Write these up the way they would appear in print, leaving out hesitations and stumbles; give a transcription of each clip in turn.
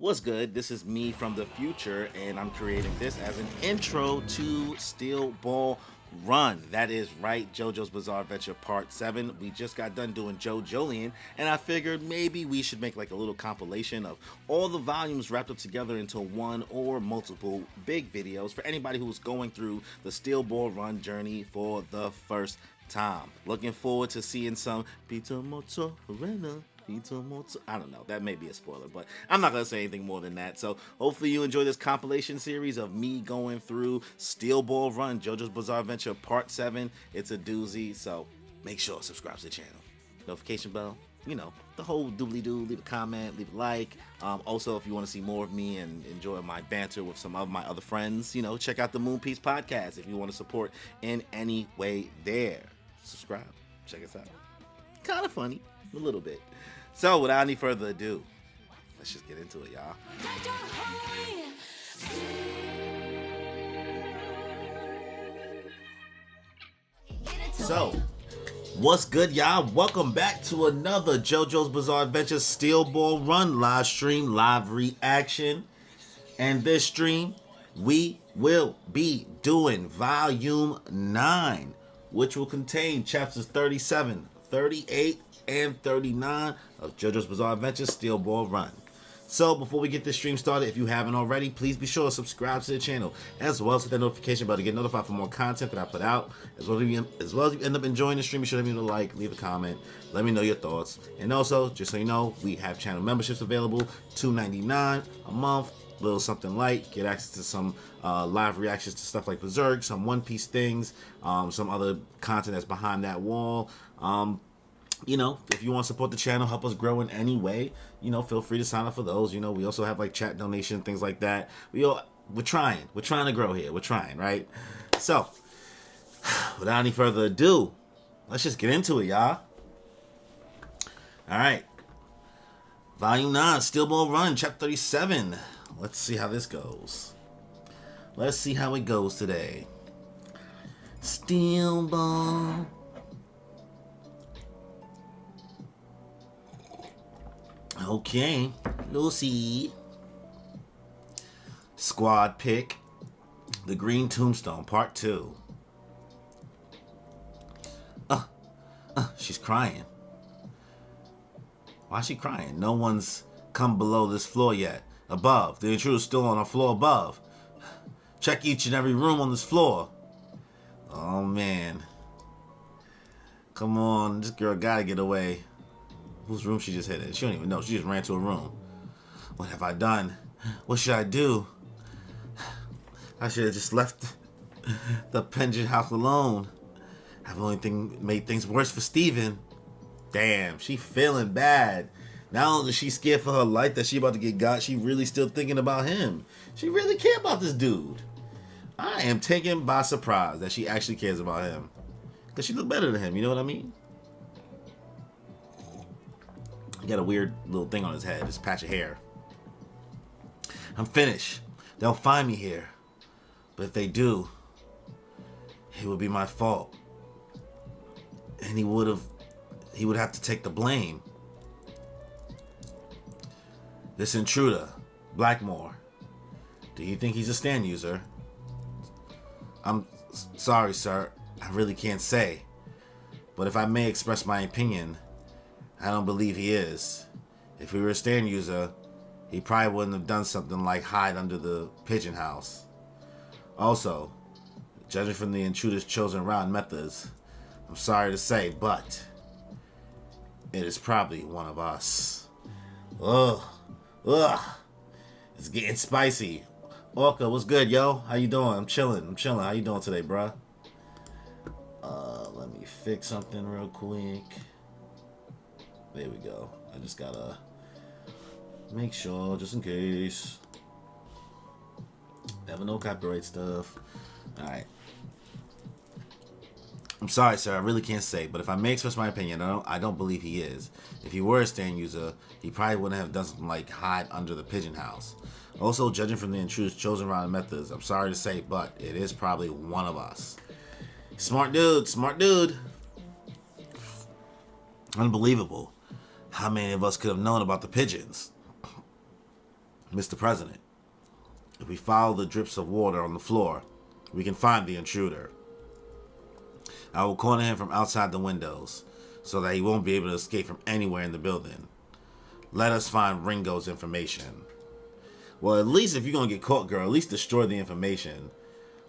What's good? This is me from the future, and I'm creating this as an intro to Steel Ball Run. That is right, JoJo's Bizarre Adventure Part 7. We just got done doing JoJolian, and I figured maybe we should make like a little compilation of all the volumes wrapped up together into one or multiple big videos for anybody who's going through the Steel Ball Run journey for the first time. Looking forward to seeing some pizza mozzarella. I don't know. That may be a spoiler, but I'm not going to say anything more than that. So hopefully you enjoy this compilation series of me going through Steel Ball Run, JoJo's Bizarre Adventure Part 7. It's a doozy, so make sure to subscribe to the channel. Notification bell, the whole doobly-doo. Leave a comment, leave a like. Also, if you want to see more of me and enjoy my banter with some of my other friends, check out the Moon Piece podcast if you want to support in any way there. Subscribe. Check us out. Kind of funny. A little bit. So, without any further ado, let's just get into it, y'all. So, what's good, y'all? Welcome back to another JoJo's Bizarre Adventure Steel Ball Run live stream, live reaction. And this stream, we will be doing Volume 9, which will contain chapters 37, 38, and 39 of JoJo's Bizarre Adventure Steel Ball Run. So before we get this stream started, if you haven't already, please be sure to subscribe to the channel, as well as hit that notification bell to get notified for more content that I put out. As well as if you end up enjoying the stream, be sure to leave a like, leave a comment, let me know your thoughts. And also, just so you know, we have channel memberships available, $2.99 a month, little something light, get access to some live reactions to stuff like Berserk, some One Piece things, some other content that's behind that wall. If you want to support the channel, help us grow in any way, feel free to sign up for those. We also have like chat donation, things like that. We're trying to grow here. We're trying, right? So, without any further ado, let's just get into it, y'all. All right. Volume 9, Steel Ball Run, Chapter 37. Let's see how this goes. Let's see how it goes today. Steel Ball. Okay, Lucy. Squad pick. The Green Tombstone, Part 2. She's crying. Why is she crying? No one's come below this floor yet. Above. The intruder's still on the floor above. Check each and every room on this floor. Oh, man. Come on, this girl gotta get away. Whose room she just hit in? She don't even know. She just ran to a room. What have I done? What should I do? I should have just left the pension house alone. I've only made things worse for Steven. Damn, she feeling bad. Not only is she scared for her life that she about to get got, she really still thinking about him. She really care about this dude. I am taken by surprise that she actually cares about him. Because she look better than him, you know what I mean? He got a weird little thing on his head, this patch of hair. I'm finished. They'll find me here. But if they do, it would be my fault. And he would have to take the blame. This intruder, Blackmore. Do you think he's a stand user? I'm sorry, sir. I really can't say. But if I may express my opinion, I don't believe he is. If he were a stand user, he probably wouldn't have done something like hide under the pigeon house. Also, judging from the intruder's chosen route and methods, I'm sorry to say, but it is probably one of us. Ugh. It's getting spicy. Orca, what's good, yo? How you doing? I'm chilling. How you doing today, bruh? Let me fix something real quick. There we go. I just gotta make sure, just in case. Never know copyright stuff. Alright. I'm sorry, sir. I really can't say, but if I may express my opinion, I don't believe he is. If he were a stand user, he probably wouldn't have done something like hide under the pigeon house. Also, judging from the intruder's chosen route and methods, I'm sorry to say, but it is probably one of us. Smart dude. Unbelievable. How many of us could have known about the pigeons? Mr. President, if we follow the drips of water on the floor, we can find the intruder. I will corner him from outside the windows so that he won't be able to escape from anywhere in the building. Let us find Ringo's information. Well, at least if you're going to get caught, girl, at least destroy the information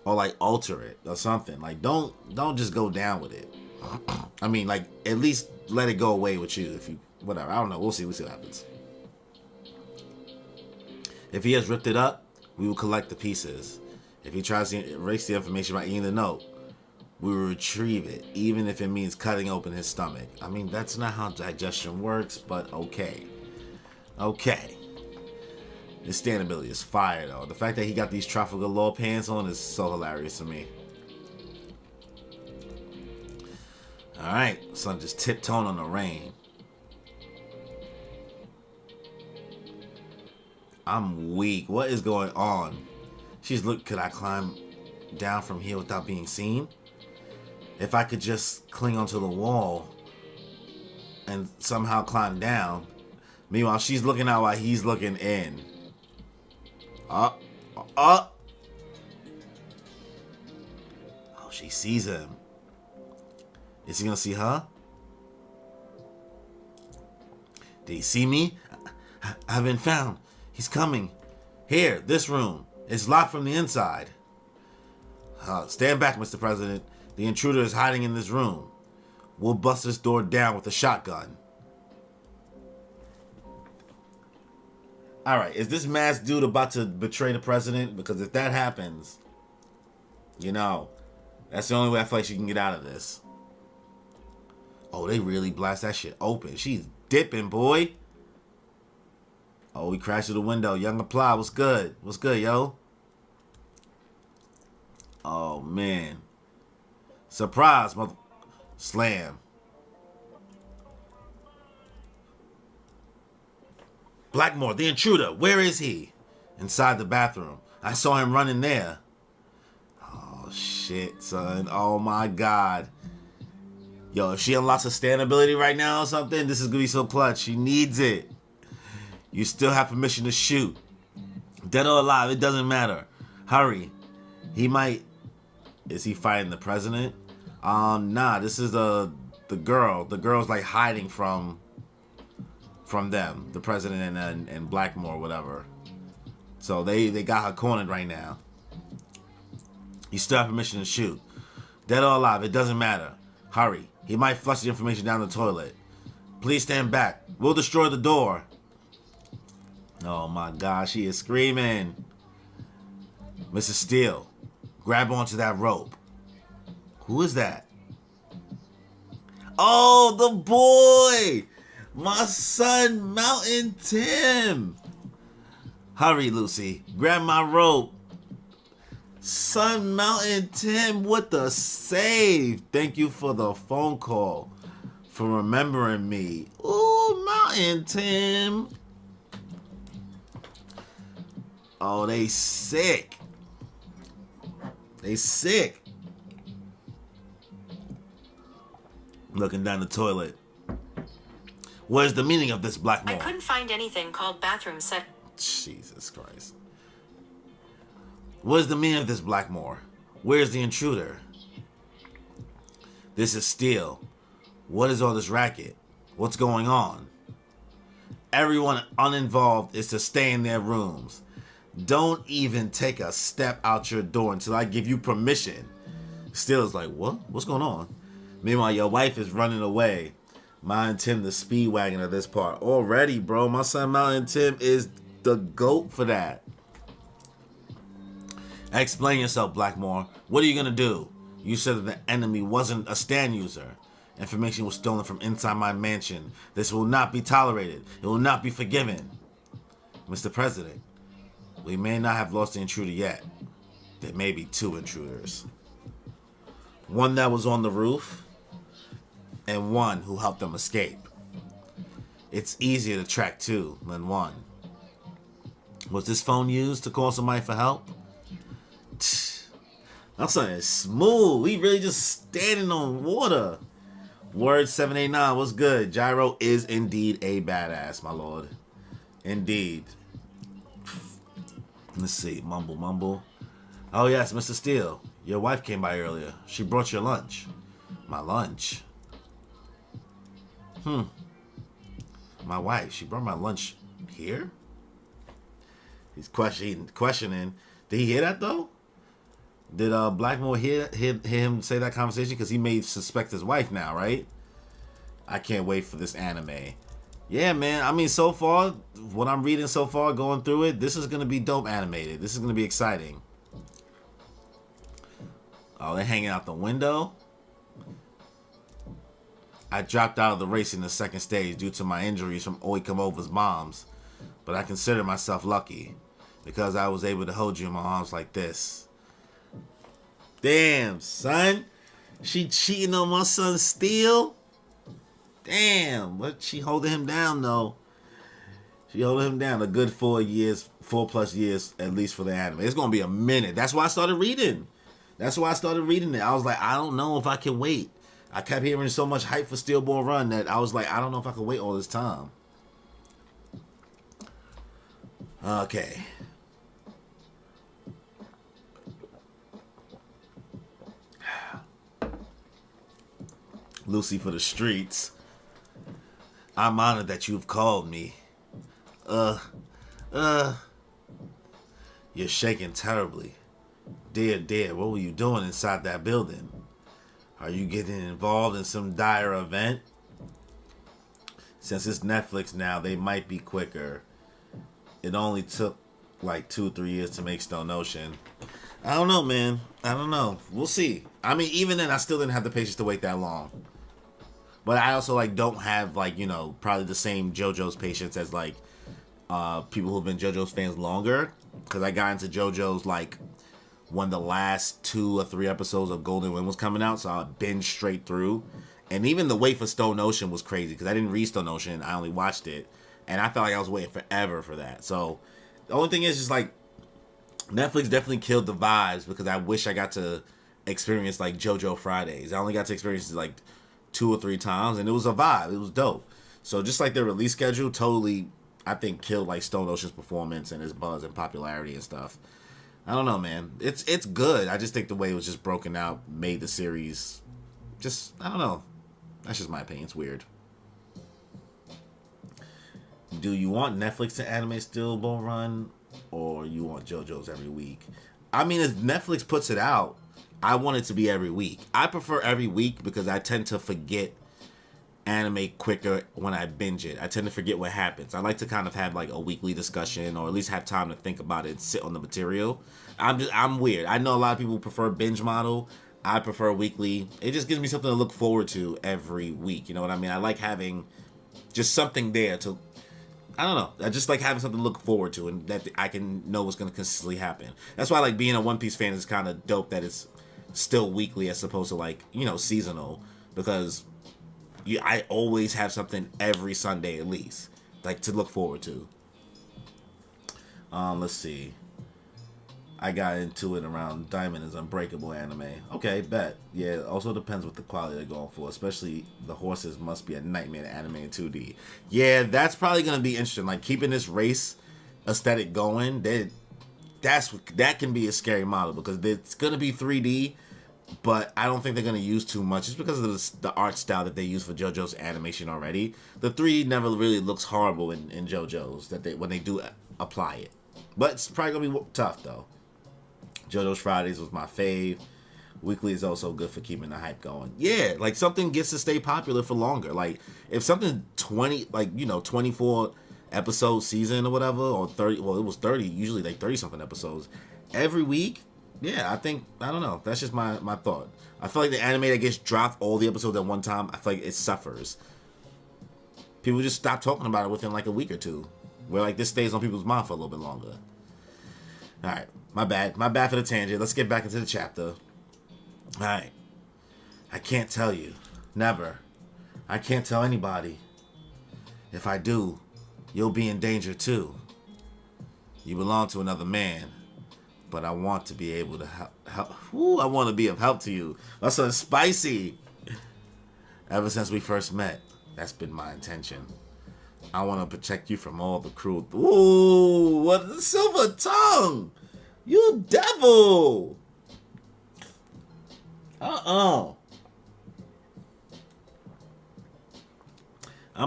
or like alter it or something. Like don't just go down with it. I mean, like at least let it go away with you if you whatever. I don't know. We'll see what happens. If he has ripped it up, we will collect the pieces. If he tries to erase the information by eating the note, we will retrieve it, even if it means cutting open his stomach. I mean, that's not how digestion works, but okay. Okay. His stand ability is fire, though. The fact that he got these Trafalgar Law pants on is so hilarious to me. Alright, son just tiptoeing on the rain. I'm weak. What is going on? She's look, could I climb down from here without being seen? If I could just cling onto the wall and somehow climb down. Meanwhile, she's looking out while he's looking in. Up. Oh, she sees him. Is he gonna see her? Did he see me? I've been found. He's coming. Here, this room. It's locked from the inside. Stand back, Mr. President. The intruder is hiding in this room. We'll bust this door down with a shotgun. Alright, is this masked dude about to betray the president? Because if that happens, you know, that's the only way I feel like she can get out of this. Oh, they really blast that shit open. She's dipping, boy. Oh, we crashed through the window. Young Apply, what's good? What's good, yo? Oh, man. Surprise, mother... Slam. Blackmore, the intruder. Where is he? Inside the bathroom. I saw him running there. Oh, shit, son. Oh, my God. Yo, if she unlocks her stand ability right now or something, this is going to be so clutch. She needs it. You still have permission to shoot. Dead or alive, it doesn't matter. Hurry. He might... Is he fighting the president? Nah, this is the girl. The girl's like hiding from them. The president and Blackmore, whatever. So they got her cornered right now. You still have permission to shoot. Dead or alive, it doesn't matter. Hurry. He might flush the information down the toilet. Please stand back. We'll destroy the door. Oh my gosh, she is screaming. Mrs. Steele, grab onto that rope. Who is that? Oh, the boy! My son, Mountain Tim. Hurry, Lucy. Grab my rope. Son, Mountain Tim, what the save? Thank you for the phone call. For remembering me. Ooh, Mountain Tim. Oh, they sick. They sick. Looking down the toilet. Where's the meaning of this, Blackmore? I couldn't find anything called bathroom set. Jesus Christ. Where's the meaning of this, Blackmore? Where's the intruder? This is Steele. What is all this racket? What's going on? Everyone uninvolved is to stay in their rooms. Don't even take a step out your door until I give you permission. Steele is like, what? What's going on? Meanwhile, your wife is running away. Mountain Tim, the speedwagon of this part. Already, bro. My son Mountain Tim is the GOAT for that. Explain yourself, Blackmore. What are you going to do? You said that the enemy wasn't a stand user. Information was stolen from inside my mansion. This will not be tolerated. It will not be forgiven. Mr. President, we may not have lost the intruder yet. There may be two intruders. One that was on the roof, and one who helped them escape. It's easier to track two than one. Was this phone used to call somebody for help? I'm saying it's smooth. We really just standing on water. Word 789, what's good? Gyro is indeed a badass, my lord. Indeed. Let's see. Mumble, mumble. Oh, yes, Mr. Steele. Your wife came by earlier. She brought your lunch. My lunch? My wife. She brought my lunch here? He's questioning. Did he hear that, though? Did Blackmore hear him say that conversation? Because he may suspect his wife now, right? I can't wait for this anime. Yeah, man. I mean, so far, what I'm reading so far, going through it, this is going to be dope animated. This is going to be exciting. Oh, they're hanging out the window. I dropped out of the race in the second stage due to my injuries from Oikamova's moms. But I consider myself lucky because I was able to hold you in my arms like this. Damn, son. She cheating on my son Steel? Damn, but she holding him down, though. She holding him down a good 4 years, 4+ years, at least for the anime. It's going to be a minute. That's why I started reading. it. I was like, I don't know if I can wait. I kept hearing so much hype for Steel Ball Run that I was like, I don't know if I can wait all this time. Okay. Lucy for the streets. I'm honored that you've called me. You're shaking terribly. Dear, what were you doing inside that building? Are you getting involved in some dire event? Since it's Netflix now, they might be quicker. It only took like 2-3 years to make Stone Ocean. I don't know, man. I don't know. We'll see. I mean, even then, I still didn't have the patience to wait that long. But I also don't have probably the same JoJo's patience as people who've been JoJo's fans longer. Because I got into JoJo's when the last 2 or 3 episodes of Golden Wind was coming out, so I binged straight through. And even the wait for Stone Ocean was crazy because I didn't read Stone Ocean, I only watched it, and I felt like I was waiting forever for that. So the only thing is just Netflix definitely killed the vibes because I wish I got to experience JoJo Fridays. I only got to experience it 2 or 3 times, and it was a vibe. It was dope. So just their release schedule totally, I think, killed Stone Ocean's performance and his buzz and popularity and stuff. I don't know, man. It's good. I just think the way it was just broken out made the series just, I don't know. That's just my opinion. It's weird. Do you want Netflix to animate Steel Ball Run, or you want JoJo's every week? I mean, if Netflix puts it out, I want it to be every week. I prefer every week because I tend to forget anime quicker when I binge it. I tend to forget what happens. I like to kind of have a weekly discussion, or at least have time to think about it and sit on the material. I'm weird. I know a lot of people prefer binge model. I prefer weekly. It just gives me something to look forward to every week. You know what I mean? I like having just something there to, I don't know. I just like having something to look forward to and that I can know what's going to consistently happen. That's why being a One Piece fan is kind of dope that it's still weekly as opposed to seasonal, because I always have something every Sunday at least to look forward to. Let's see. I got into it around Diamond is Unbreakable anime. Okay, bet. Yeah, it also depends what the quality they're going for. Especially the horses must be a nightmare to animate in 2D. Yeah, that's probably going to be interesting. Keeping this race aesthetic going, that can be a scary model because it's going to be 3D, but I don't think they're going to use too much just because of the art style that they use for JoJo's animation already. The 3D never really looks horrible in JoJo's when they do apply it. But it's probably going to be tough, though. JoJo's Fridays was my fave. Weekly is also good for keeping the hype going. Yeah, something gets to stay popular for longer. If something 24 episode season or whatever, or 30, well, it was 30, usually 30 something episodes every week. Yeah, I don't know. That's just my thought. I feel like the anime that gets dropped all the episodes at one time, I feel like it suffers. People just stop talking about it within a week or two, where this stays on people's mind for a little bit longer. All right, my bad for the tangent. Let's get back into the chapter. All right, I can't tell you, never. I can't tell anybody. If I do, you'll be in danger too. You belong to another man, but I want to be able to help. I want to be of help to you. That's so spicy. Ever since we first met, that's been my intention. I want to protect you from all the cruel. Ooh, what the silver tongue? You devil! I'm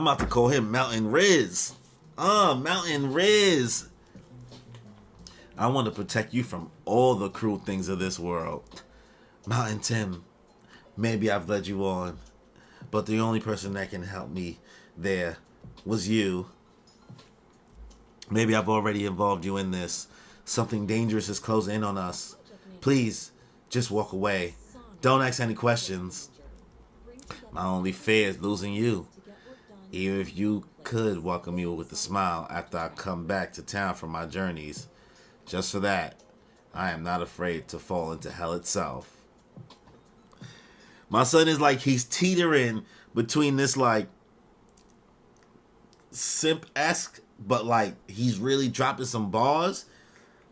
about to call him Mountain Riz. Mountain Riz. I want to protect you from all the cruel things of this world. Mountain Tim, maybe I've led you on, but the only person that can help me there was you. Maybe I've already involved you in this. Something dangerous is closing in on us. Please, just walk away. Don't ask any questions. My only fear is losing you. Even if you could welcome me with a smile after I come back to town from my journeys. Just for that, I am not afraid to fall into hell itself. My son is like, he's teetering between this like simp-esque, but like he's really dropping some bars.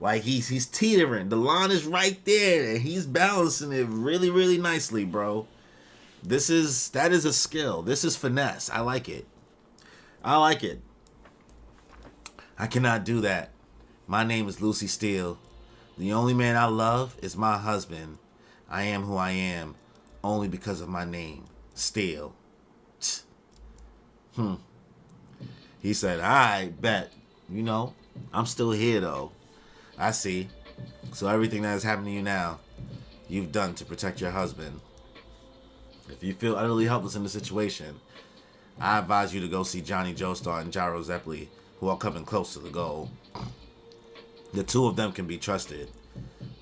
Like he's teetering. The line is right there and he's balancing it really, really nicely, bro. That is a skill. This is finesse. I like it. I cannot do that. My name is Lucy Steele. The only man I love is my husband. I am who I am only because of my name, Steele. He said, I bet. You know, I'm still here though. I see. So everything that is happening to you now, you've done to protect your husband. If you feel utterly helpless in the situation, I advise you to go see Johnny Joestar and Gyro Zeppeli, who are coming close to the goal. The two of them can be trusted.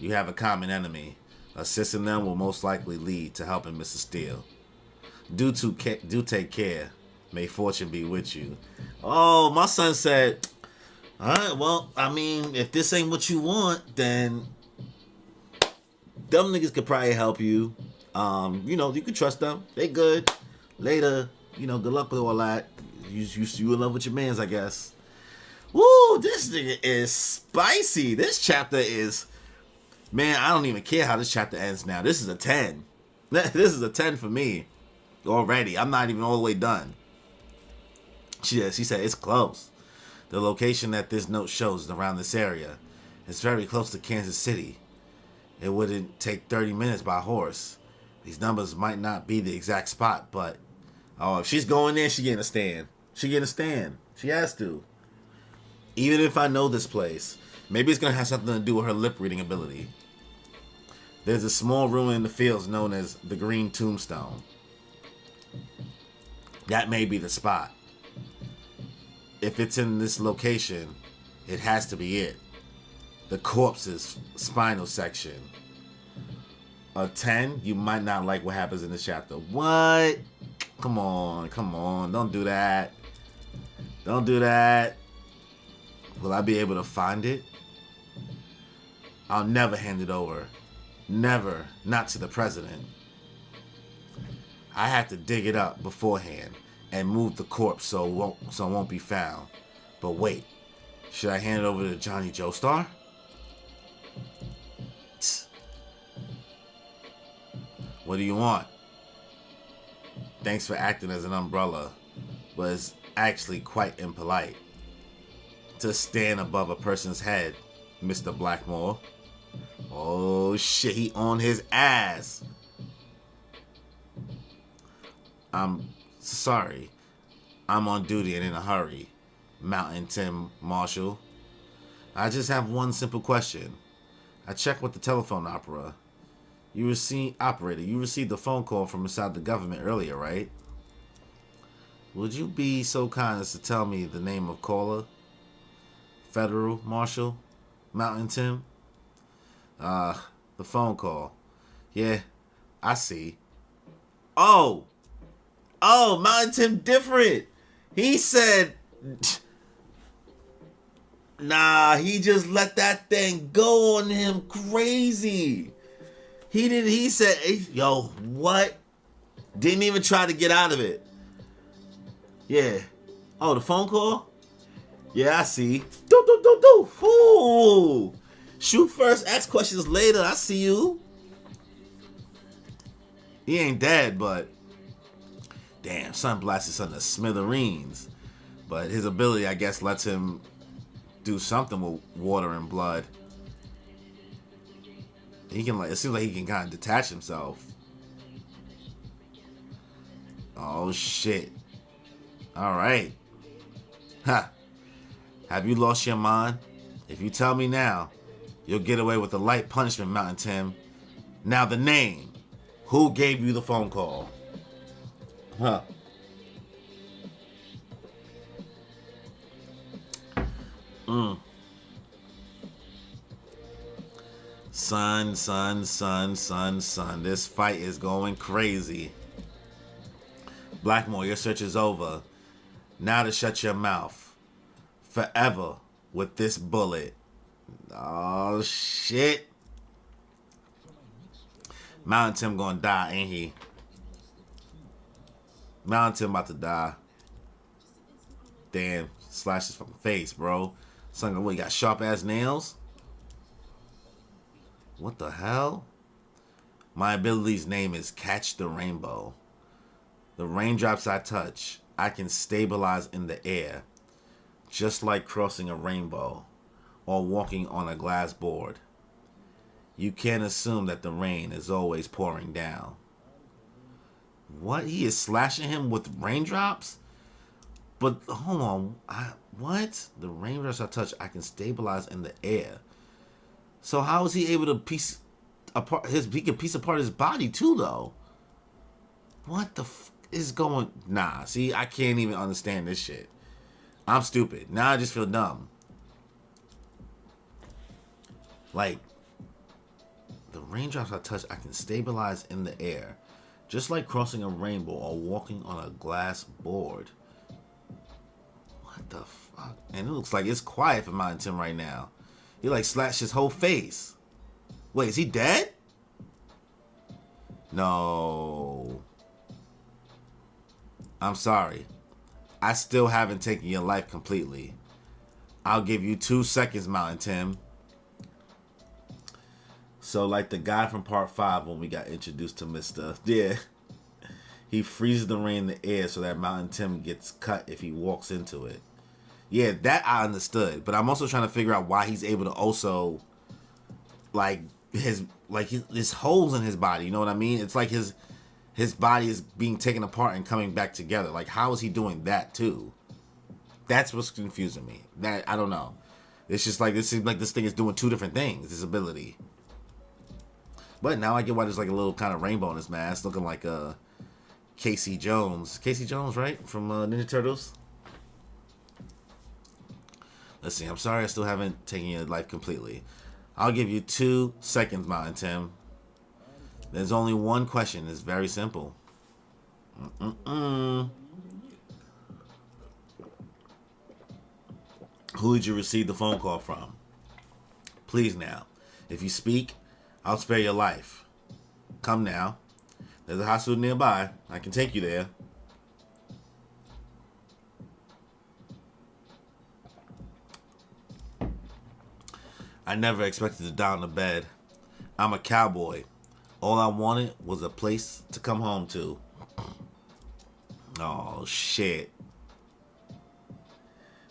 You have a common enemy. Assisting them will most likely lead to helping Mr. Steele. Do take care. May fortune be with you. Oh, my son said, all right, well, I mean, if this ain't what you want, then them niggas could probably help you. You can trust them. They good. Later, good luck with all that. You in love with your mans, I guess. Woo, this nigga is spicy. This chapter is, man, I don't even care how this chapter ends now. This is a 10. This is a 10 for me already. I'm not even all the way done. She said it's close. The location that this note shows is around this area. It's very close to Kansas City. It wouldn't take 30 minutes by horse. These numbers might not be the exact spot, but if she's going there, she getting a stand. She has to. Even if I know this place, maybe it's going to have something to do with her lip reading ability. There's a small ruin in the fields known as the Green Tombstone. That may be the spot. If it's in this location, it has to be it. The corpse's spinal section. A 10, you might not like what happens in this chapter. What? Come on. Don't do that. Will I be able to find it? I'll never hand it over. Never. Not to the president. I have to dig it up beforehand and move the corpse so it won't be found. But wait, should I hand it over to Johnny Joestar? What do you want? Thanks for acting as an umbrella, but it's actually quite impolite to stand above a person's head, Mr. Blackmore. Oh shit, he on his ass. I'm sorry. I'm on duty and in a hurry, Mountain Tim Marshall. I just have one simple question. I checked with the telephone operator. You received the phone call from inside the government earlier, right? Would you be so kind as to tell me the name of caller? Federal Marshal? Mountain Tim? The phone call. Yeah, I see. Oh, Mountain Tim different. He said, nah, he just let that thing go on him crazy. He said, yo, what? Didn't even try to get out of it. Yeah. Oh, the phone call? Yeah, I see. Do. Ooh. Shoot first, ask questions later. I see you. He ain't dead, but damn, son blasted son to smithereens. But his ability, I guess, lets him do something with water and blood. He can it seems like he can kind of detach himself. Oh shit. Alright. Ha. Have you lost your mind? If you tell me now, you'll get away with a light punishment, Mountain Tim. Now the name. Who gave you the phone call? Huh. Son. This fight is going crazy. Blackmore, your search is over. Now to shut your mouth. Forever with this bullet. Oh, shit. Mountain Tim gonna die, ain't he? Mountain Tim about to die. Damn. Slash his fucking face, bro. Son, what, you got sharp-ass nails? What the hell? My ability's name is Catch the Rainbow. The raindrops I touch, I can stabilize in the air, just like crossing a rainbow or walking on a glass board. You can't assume that the rain is always pouring down. What? He is slashing him with raindrops? But hold on, what? The raindrops I touch, I can stabilize in the air. So how is he able to piece apart he can piece apart his body too, though? What the is going? Nah, see, I can't even understand this shit. I'm stupid. Now I just feel dumb. Like, the raindrops I touch, I can stabilize in the air, just like crossing a rainbow or walking on a glass board. What the fuck? And it looks like it's quiet for Mountain Tim right now. He like slashed his whole face. Wait, is he dead? No. I'm sorry. I still haven't taken your life completely. I'll give you 2 seconds, Mountain Tim. So like the guy from part 5 when we got introduced to Mr. Yeah. He freezes the rain in the air so that Mountain Tim gets cut if he walks into it. Yeah, that I understood. But I'm also trying to figure out why he's able to also like his holes in his body, you know what I mean? It's like his body is being taken apart and coming back together. Like, how is he doing that too? That's what's confusing me. That I don't know. It's just like this seems like this thing is doing 2 different things, this ability. But now I get why there's like a little kind of rainbow in his mask, looking like Casey Jones. Casey Jones, right? From Ninja Turtles. Let's see. I'm sorry I still haven't taken your life completely. I'll give you 2 seconds, Mountain Tim. There's only one question. It's very simple. Who did you receive the phone call from? Please now. If you speak, I'll spare your life. Come now. There's a hospital nearby. I can take you there. I never expected to die on the bed. I'm a cowboy. All I wanted was a place to come home to. Oh, shit.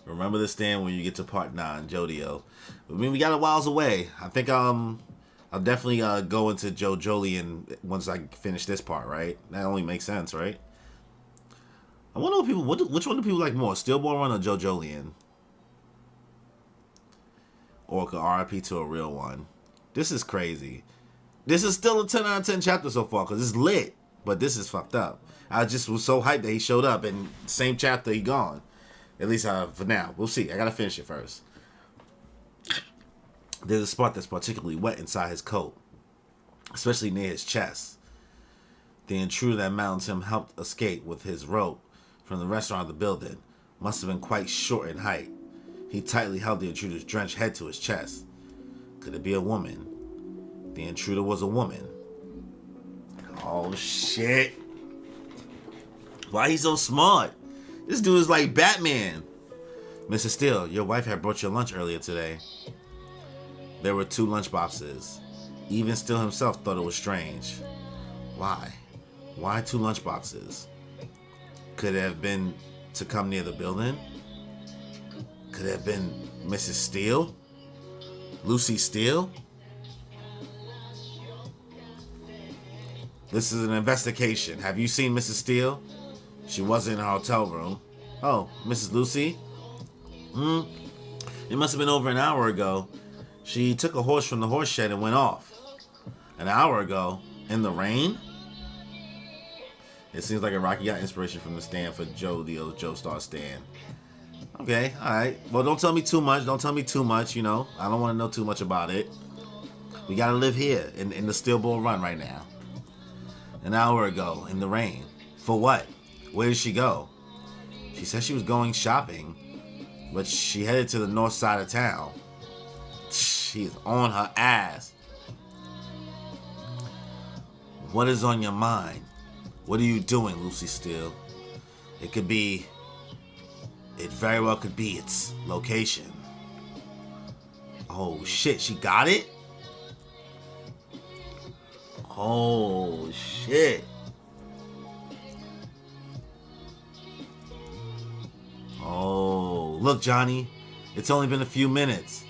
Remember the stand when you get to part 9, Jojo. I mean, we got a whiles away. I think I'll definitely go into Jojo once I finish this part, right? That only makes sense, right? I wonder which one do people like more, Steel Ball Run or Jojo? Or could RIP to a real one. This is crazy. This is still a 10 out of 10 chapter so far because it's lit, but this is fucked up. I just was so hyped that he showed up and same chapter he gone. At least for now. We'll see. I gotta finish it first. There's a spot that's particularly wet inside his coat, especially near his chest. The intruder that Mountain Tim helped escape with his rope from the restaurant of the building must have been quite short in height. He tightly held the intruder's drenched head to his chest. Could it be a woman? The intruder was a woman. Oh, shit. Why he so smart? This dude is like Batman. Mr. Steele, your wife had brought your lunch earlier today. There were 2 lunchboxes. Even Steele himself thought it was strange. Why? Why 2 lunchboxes? Could it have been to come near the building? Could it have been Mrs. Steele? Lucy Steele? This is an investigation. Have you seen Mrs. Steele? She wasn't in her hotel room. Oh, Mrs. Lucy? It must have been over an hour ago. She took a horse from the horse shed and went off. An hour ago? In the rain? It seems like a Rocky got inspiration from the stand for Joe Deal, Joe Star stand. Okay, alright. Well, don't tell me too much. Don't tell me too much, you know. I don't want to know too much about it. We gotta live here in the Steel Ball Run right now. An hour ago, in the rain. For what? Where did she go? She said she was going shopping, but she headed to the north side of town. She's on her ass. What is on your mind? What are you doing, Lucy Steele? It very well could be its location. Oh shit, she got it? Oh shit. Oh, look, Johnny. It's only been a few minutes.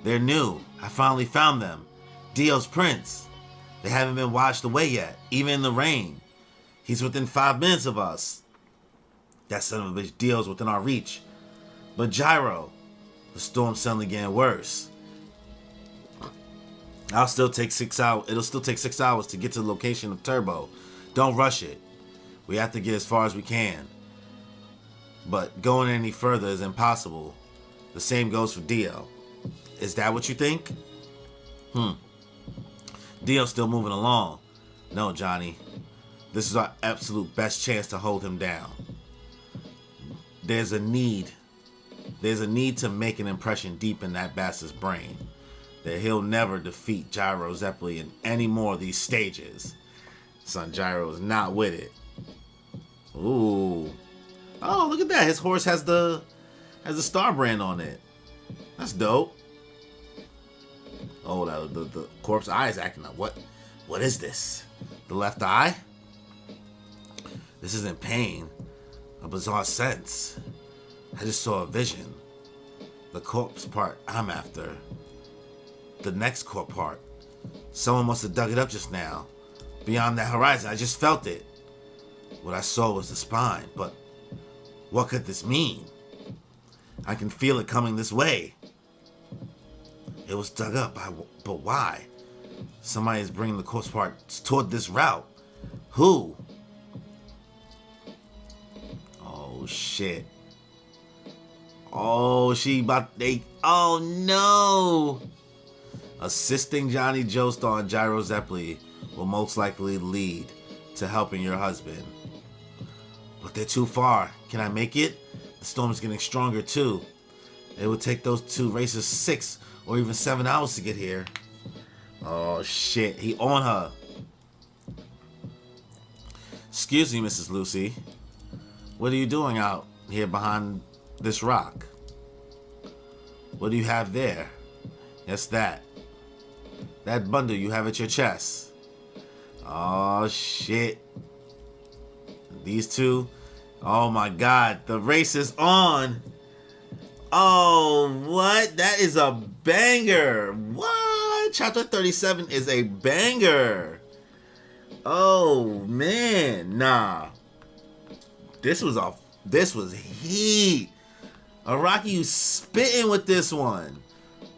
They're new. I finally found them. Dio's prints. They haven't been washed away yet, even in the rain. He's within 5 minutes of us. That son of a bitch Dio's within our reach. But Gyro, the storm's suddenly getting worse. It'll still take 6 hours to get to the location of Turbo. Don't rush it. We have to get as far as we can. But going any further is impossible. The same goes for Dio. Is that what you think? Dio's still moving along. No, Johnny. This is our absolute best chance to hold him down. There's a need to make an impression deep in that bastard's brain that he'll never defeat Gyro Zeppeli in any more of these stages. Son, Gyro's not with it. Ooh. Oh, look at that. His horse has the star brand on it. That's dope. Oh, the corpse eye is acting up. What is this? The left eye? This isn't pain. A bizarre sense. I just saw a vision. The corpse part I'm after. The next corpse part. Someone must have dug it up just now. Beyond that horizon, I just felt it. What I saw was the spine, but what could this mean? I can feel it coming this way. It was dug up, but why? Somebody is bringing the corpse parts toward this route. Who? Oh shit. Oh, oh no! Assisting Johnny Joestar and Gyro Zeppeli will most likely lead to helping your husband. But they're too far. Can I make it? The storm is getting stronger too. It would take those two racers 6 or even 7 hours to get here. Oh shit, he on her. Excuse me, Mrs. Lucy. What are you doing out here behind this rock? What do you have there? Yes, that. That bundle you have at your chest. Oh shit. These two. Oh my god, the race is on. Oh, what? That is a banger. What? Chapter 37 is a banger. Oh man, nah. This was heat. Araki, you spitting with this one.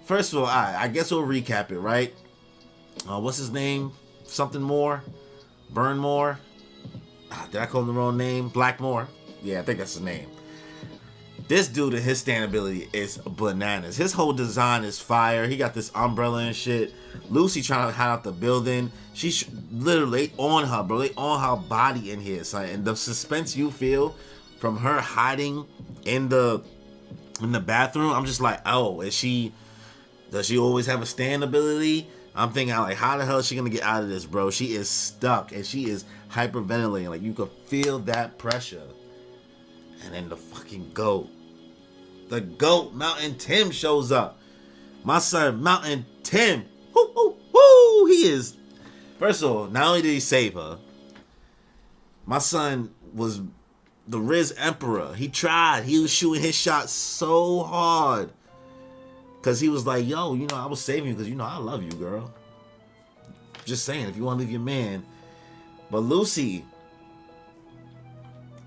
First of all, I guess we'll recap it, right? What's his name? Something more? Burnmore? Did I call him the wrong name? Blackmore? Yeah, I think that's his name. This dude and his stand ability is bananas. His whole design is fire. He got this umbrella and shit. Lucy trying to hide out the building. She's literally on her, bro. They on her body in here, son. And the suspense you feel from her hiding in the bathroom, I'm just like, oh, does she always have a stand ability? I'm thinking, like, how the hell is she gonna get out of this, bro? She is stuck and she is hyperventilating. Like, you could feel that pressure. And then the fucking goat. The goat, Mountain Tim, shows up. My son, Mountain Tim. Woo, woo, woo. He is. First of all, not only did he save her, my son was the Riz Emperor. He tried. He was shooting his shot so hard. Because he was like, yo, I was saving you because, I love you, girl. Just saying, if you want to leave your man. But Lucy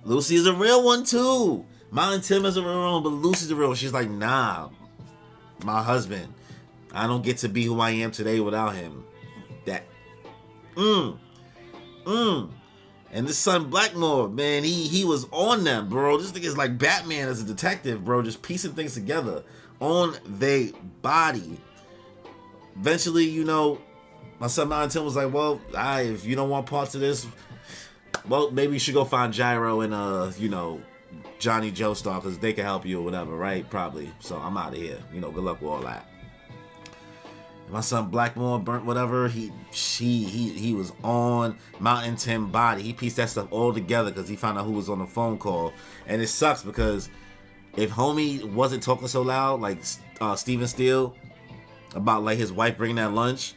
is a real one, too. Mountain Tim is a real one, but Lucy's a real one. She's like, nah, my husband. I don't get to be who I am today without him. And this son Blackmore, man, he was on them, bro. This nigga's like Batman as a detective, bro, just piecing things together on their body. Eventually, my son Mountain Tim was like, well, if you don't want parts of this, well, maybe you should go find Gyro and, Johnny Joestar, because they can help you or whatever, right? Probably. So I'm out of here. Good luck with all that. My son Blackmore burnt whatever. He was on Mountain Tim body. He pieced that stuff all together because he found out who was on the phone call. And it sucks because if homie wasn't talking so loud, like Steven Steele, about like his wife bringing that lunch,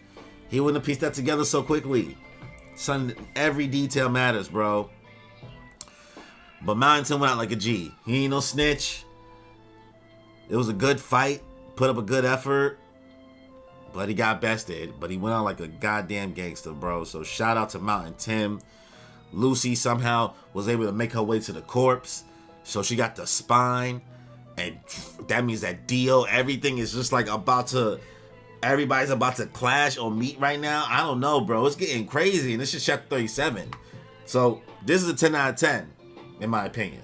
he wouldn't have pieced that together so quickly. Son, every detail matters, bro. But Mountain Tim went out like a G. He ain't no snitch. It was a good fight. Put up a good effort. But he got bested. But he went out like a goddamn gangster, bro. So shout out to Mountain Tim. Lucy somehow was able to make her way to the corpse. So she got the spine. And that means that Dio, everything is just like everybody's about to clash or meet right now. I don't know, bro. It's getting crazy. And this is chapter 37. So this is a 10 out of 10, in my opinion.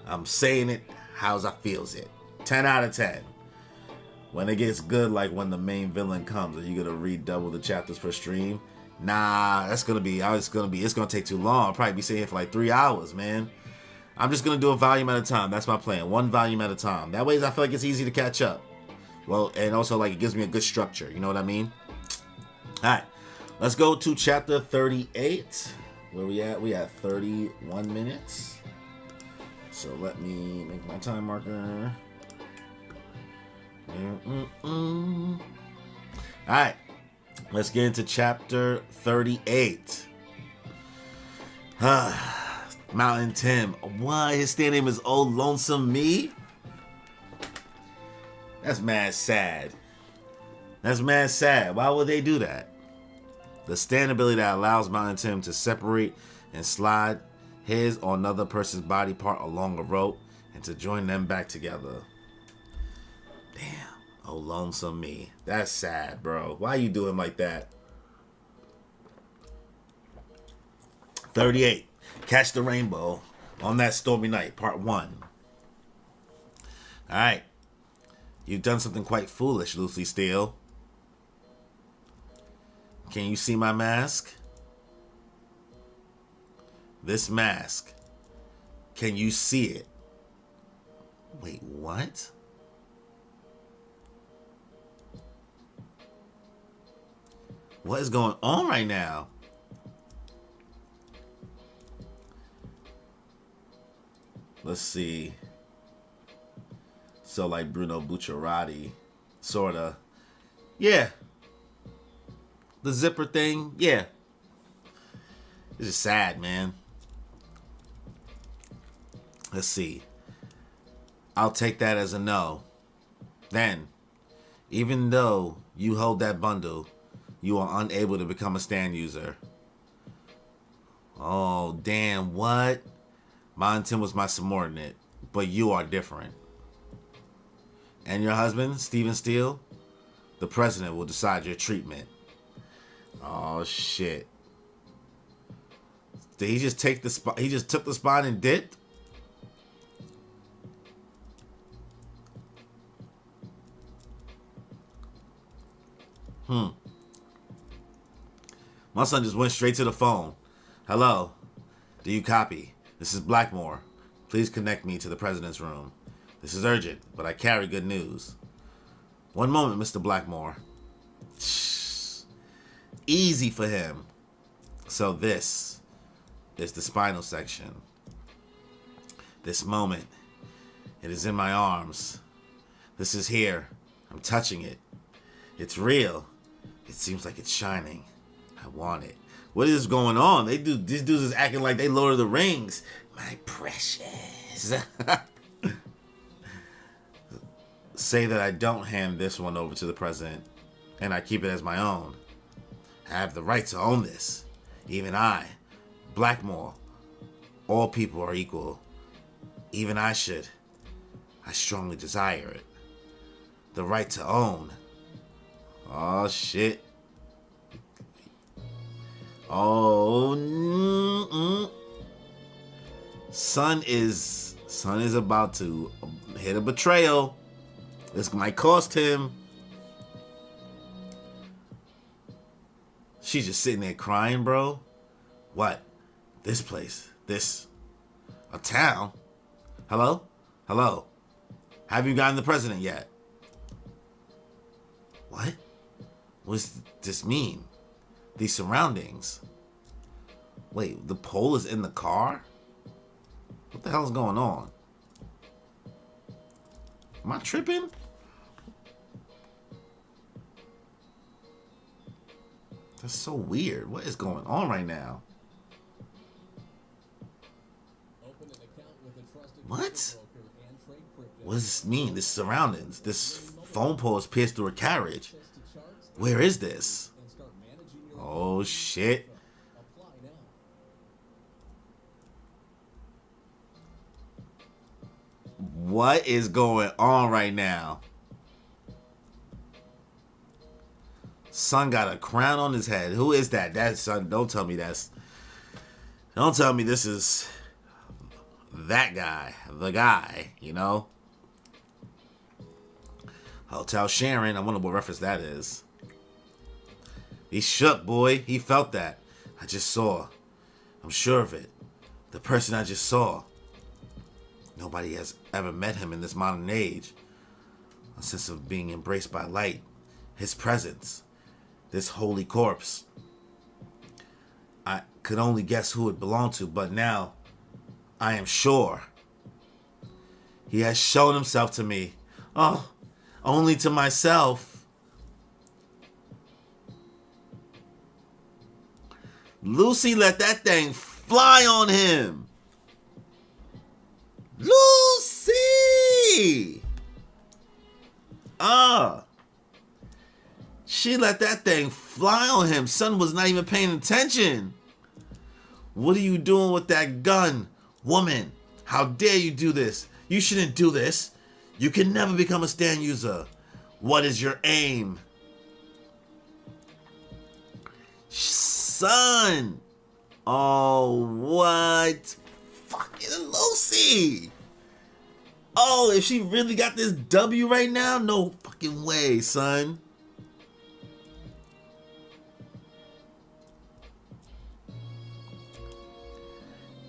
I'm saying it how's I feels it. 10 out of 10. When it gets good, like when the main villain comes, are you gonna read double the chapters per stream? Nah, it's gonna take too long. I'll probably be sitting here for like 3 hours, man. I'm just gonna do a volume at a time. That's my plan. One volume at a time. That way I feel like it's easy to catch up. Well, and also like it gives me a good structure. You know what I mean? Alright. Let's go to chapter 38. Where we at? We at 31 minutes. So let me make my time marker. Alright, let's get into chapter 38. Mountain Tim. What? His stand name is Old Lonesome Me? That's mad sad. Why would they do that? The stand ability that allows Mountain Tim to separate and slide his or another person's body part along a rope and to join them back together. Damn. Oh, lonesome me. That's sad, bro. Why you do him like that? 38. Catch the Rainbow on That Stormy Night, part 1. Alright. You've done something quite foolish, Lucy Steele. Can you see my mask? This mask. Can you see it? Wait, what? What is going on right now? Let's see. So like Bruno Bucciarati, sorta. Yeah. The zipper thing, yeah. It's just sad, man. Let's see. I'll take that as a no. Then, even though you hold that bundle, you are unable to become a stand user. Oh, damn, what? Mountain was my subordinate, but you are different. And your husband, Steven Steele, the president will decide your treatment. Oh, shit. Did he just take the spot? He just took the spot and dipped? My son just went straight to the phone. Hello. Do you copy? This is Blackmore. Please connect me to the president's room. This is urgent, but I carry good news. One moment, Mr. Blackmore. Shh. Easy for him. So this is the spinal section. This moment. It is in my arms. This is here. I'm touching it. It's real. It seems like it's shining. I want it. What is going on? These dudes is acting like they Lord of the Rings. My precious. Say that I don't hand this one over to the president and I keep it as my own. I have the right to own this. Even I, Blackmore, all people are equal. Even I should. I strongly desire it. The right to own. Oh shit. Oh, Son is about to hit a betrayal. This might cost him. She's just sitting there crying, bro. What? This place? This? A town? Hello? Hello? Have you gotten the president yet? What? What does this mean? These surroundings. Wait, the pole is in the car? What the hell is going on? Am I tripping? That's so weird. What is going on right now? What? What does this mean? This surroundings. This phone pole is pierced through a carriage. Where is this? Oh shit. What is going on right now? Son got a crown on his head. Who is that? That's Son. Don't tell me that's. Don't tell me this is that guy. The guy, you know? Hotel Sharon. I wonder what reference that is. He shook, boy. He felt that. I just saw. I'm sure of it. The person I just saw. Nobody has ever met him in this modern age. A sense of being embraced by light. His presence. This holy corpse. I could only guess who it belonged to, but now I am sure. He has shown himself to me. Oh, only to myself. Lucy let that thing fly on him. Lucy! She let that thing fly on him. Son was not even paying attention. What are you doing with that gun? Woman, how dare you do this? You shouldn't do this. You can never become a stand user. What is your aim? Son! Oh, what? Fucking Lucy! Oh, if she really got this W right now? No fucking way, son.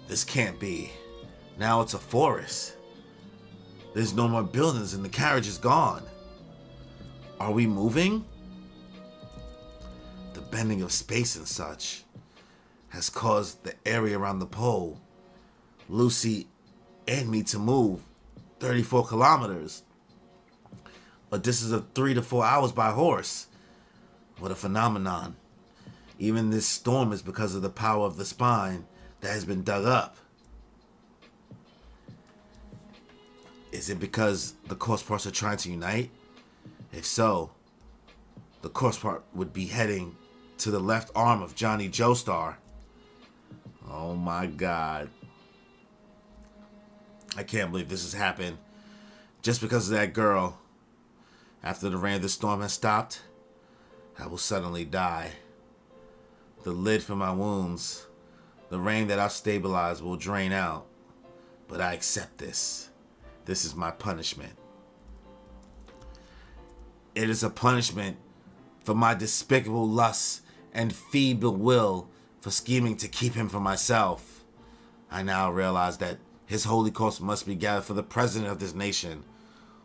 This can't be. Now it's a forest. There's no more buildings and the carriage is gone. Are we moving? The bending of space and such has caused the area around the pole, Lucy and me to move 34 kilometers. But this is a 3 to 4 hours by horse. What a phenomenon. Even this storm is because of the power of the spine that has been dug up. Is it because the course parts are trying to unite? If so, the course part would be heading to the left arm of Johnny Joestar. Oh my God. I can't believe this has happened. Just because of that girl. After the rain of the storm has stopped, I will suddenly die. The lid for my wounds, the rain that I've stabilized will drain out. But I accept this. This is my punishment. It is a punishment for my despicable lusts and feeble will for scheming to keep him for myself. I now realize that his holy corpse must be gathered for the president of this nation,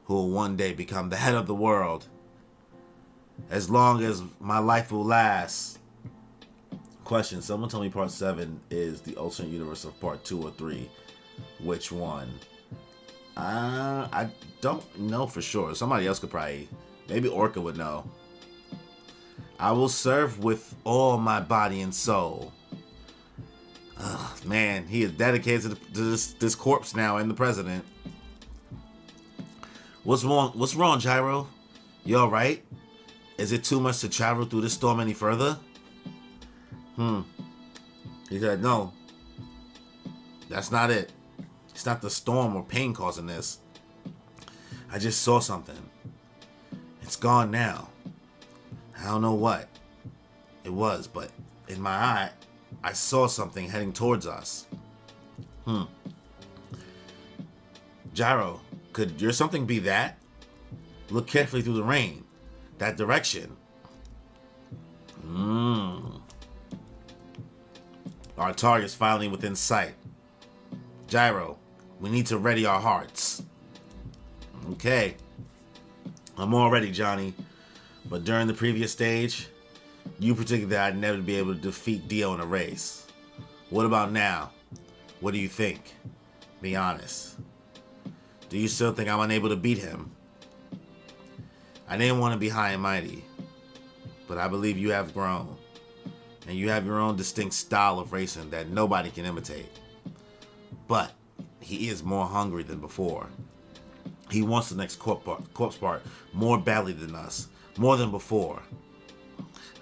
who will one day become the head of the world. As long as my life will last. Question, someone told me part 7 is the alternate universe of part 2 or 3. Which one? I don't know for sure. Somebody else could probably, maybe Orca would know. I will serve with all my body and soul. Man, he is dedicated to this corpse now and the president. What's wrong? What's wrong, Gyro? You all right? Is it too much to travel through this storm any further? He said, no. That's not it. It's not the storm or pain causing this. I just saw something. It's gone now. I don't know what it was, but in my eye, I saw something heading towards us. Gyro, could your something be that? Look carefully through the rain. That direction. Our target's finally within sight. Gyro, we need to ready our hearts. Okay. I'm all ready, Johnny. But during the previous stage, you predicted that I'd never be able to defeat Dio in a race. What about now? What do you think? Be honest. Do you still think I'm unable to beat him? I didn't want to be high and mighty, but I believe you have grown, and you have your own distinct style of racing that nobody can imitate. But he is more hungry than before. He wants the next corpse part more badly than us, more than before.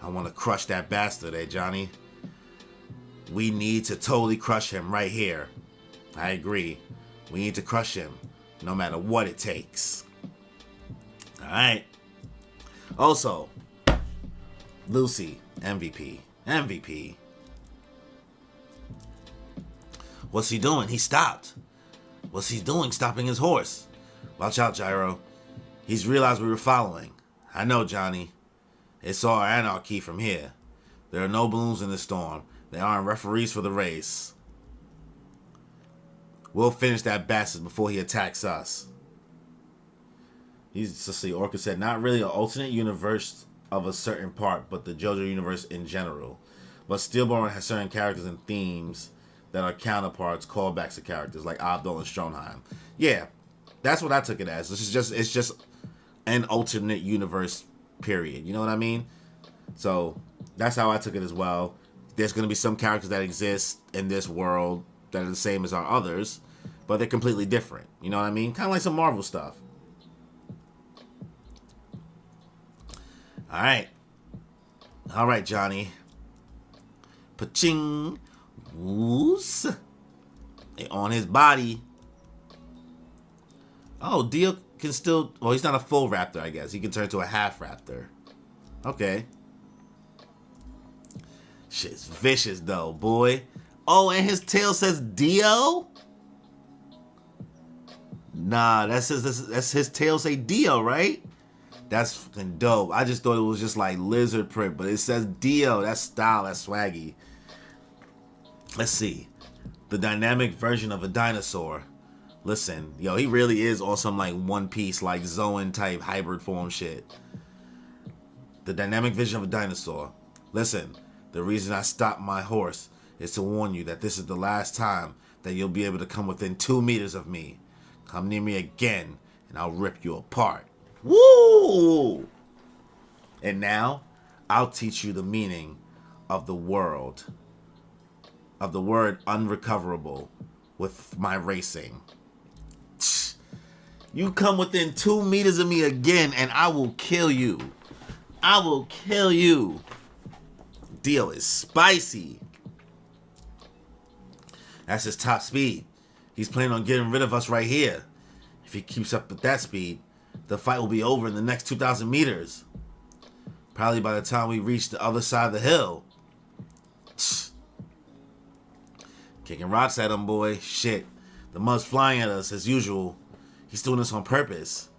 I want to crush that bastard, Johnny? We need to totally crush him right here. I agree. We need to crush him, no matter what it takes. Alright. Also, Lucy, MVP. MVP. What's he doing? He stopped. What's he doing stopping his horse? Watch out, Gyro. He's realized we were following. I know, Johnny. It's all anarchy from here. There are no balloons in the storm. There aren't referees for the race. We'll finish that bastard before he attacks us. Let's see, Orca said, not really an alternate universe of a certain part, but the JoJo universe in general. But Stillborn has certain characters and themes that are counterparts, callbacks to characters like Abdul and Stronheim. Yeah, that's what I took it as. It's just an alternate universe, period. You know what I mean? So that's how I took it as well. There's going to be some characters that exist in this world that are the same as our others, but they're completely different. You know what I mean? Kind of like some Marvel stuff. All right, Johnny. Paching. Woos. On his body. Oh, Dio can still... Well, he's not a full raptor, I guess. He can turn to a half raptor. Okay. Shit's vicious, though, boy. Oh, and his tail says Dio? Nah, that's his tail say Dio, right? That's fucking dope. I just thought it was just like lizard print, but it says Dio. That's style. That's swaggy. Let's see. The dynamic version of a dinosaur. Listen, yo, he really is on some like One Piece, like Zoan type hybrid form shit. The dynamic vision of a dinosaur. Listen, the reason I stopped my horse is to warn you that this is the last time that you'll be able to come within 2 meters of me. Come near me again, and I'll rip you apart. Woo! And now, I'll teach you the meaning of the word unrecoverable with my racing. You come within 2 meters of me again, and I will kill you. I will kill you. Deal is spicy. That's his top speed. He's planning on getting rid of us right here. If he keeps up with that speed, the fight will be over in the next 2,000 meters. Probably by the time we reach the other side of the hill. Kicking rocks at him, boy. Shit. The mud's flying at us as usual. He's doing this on purpose.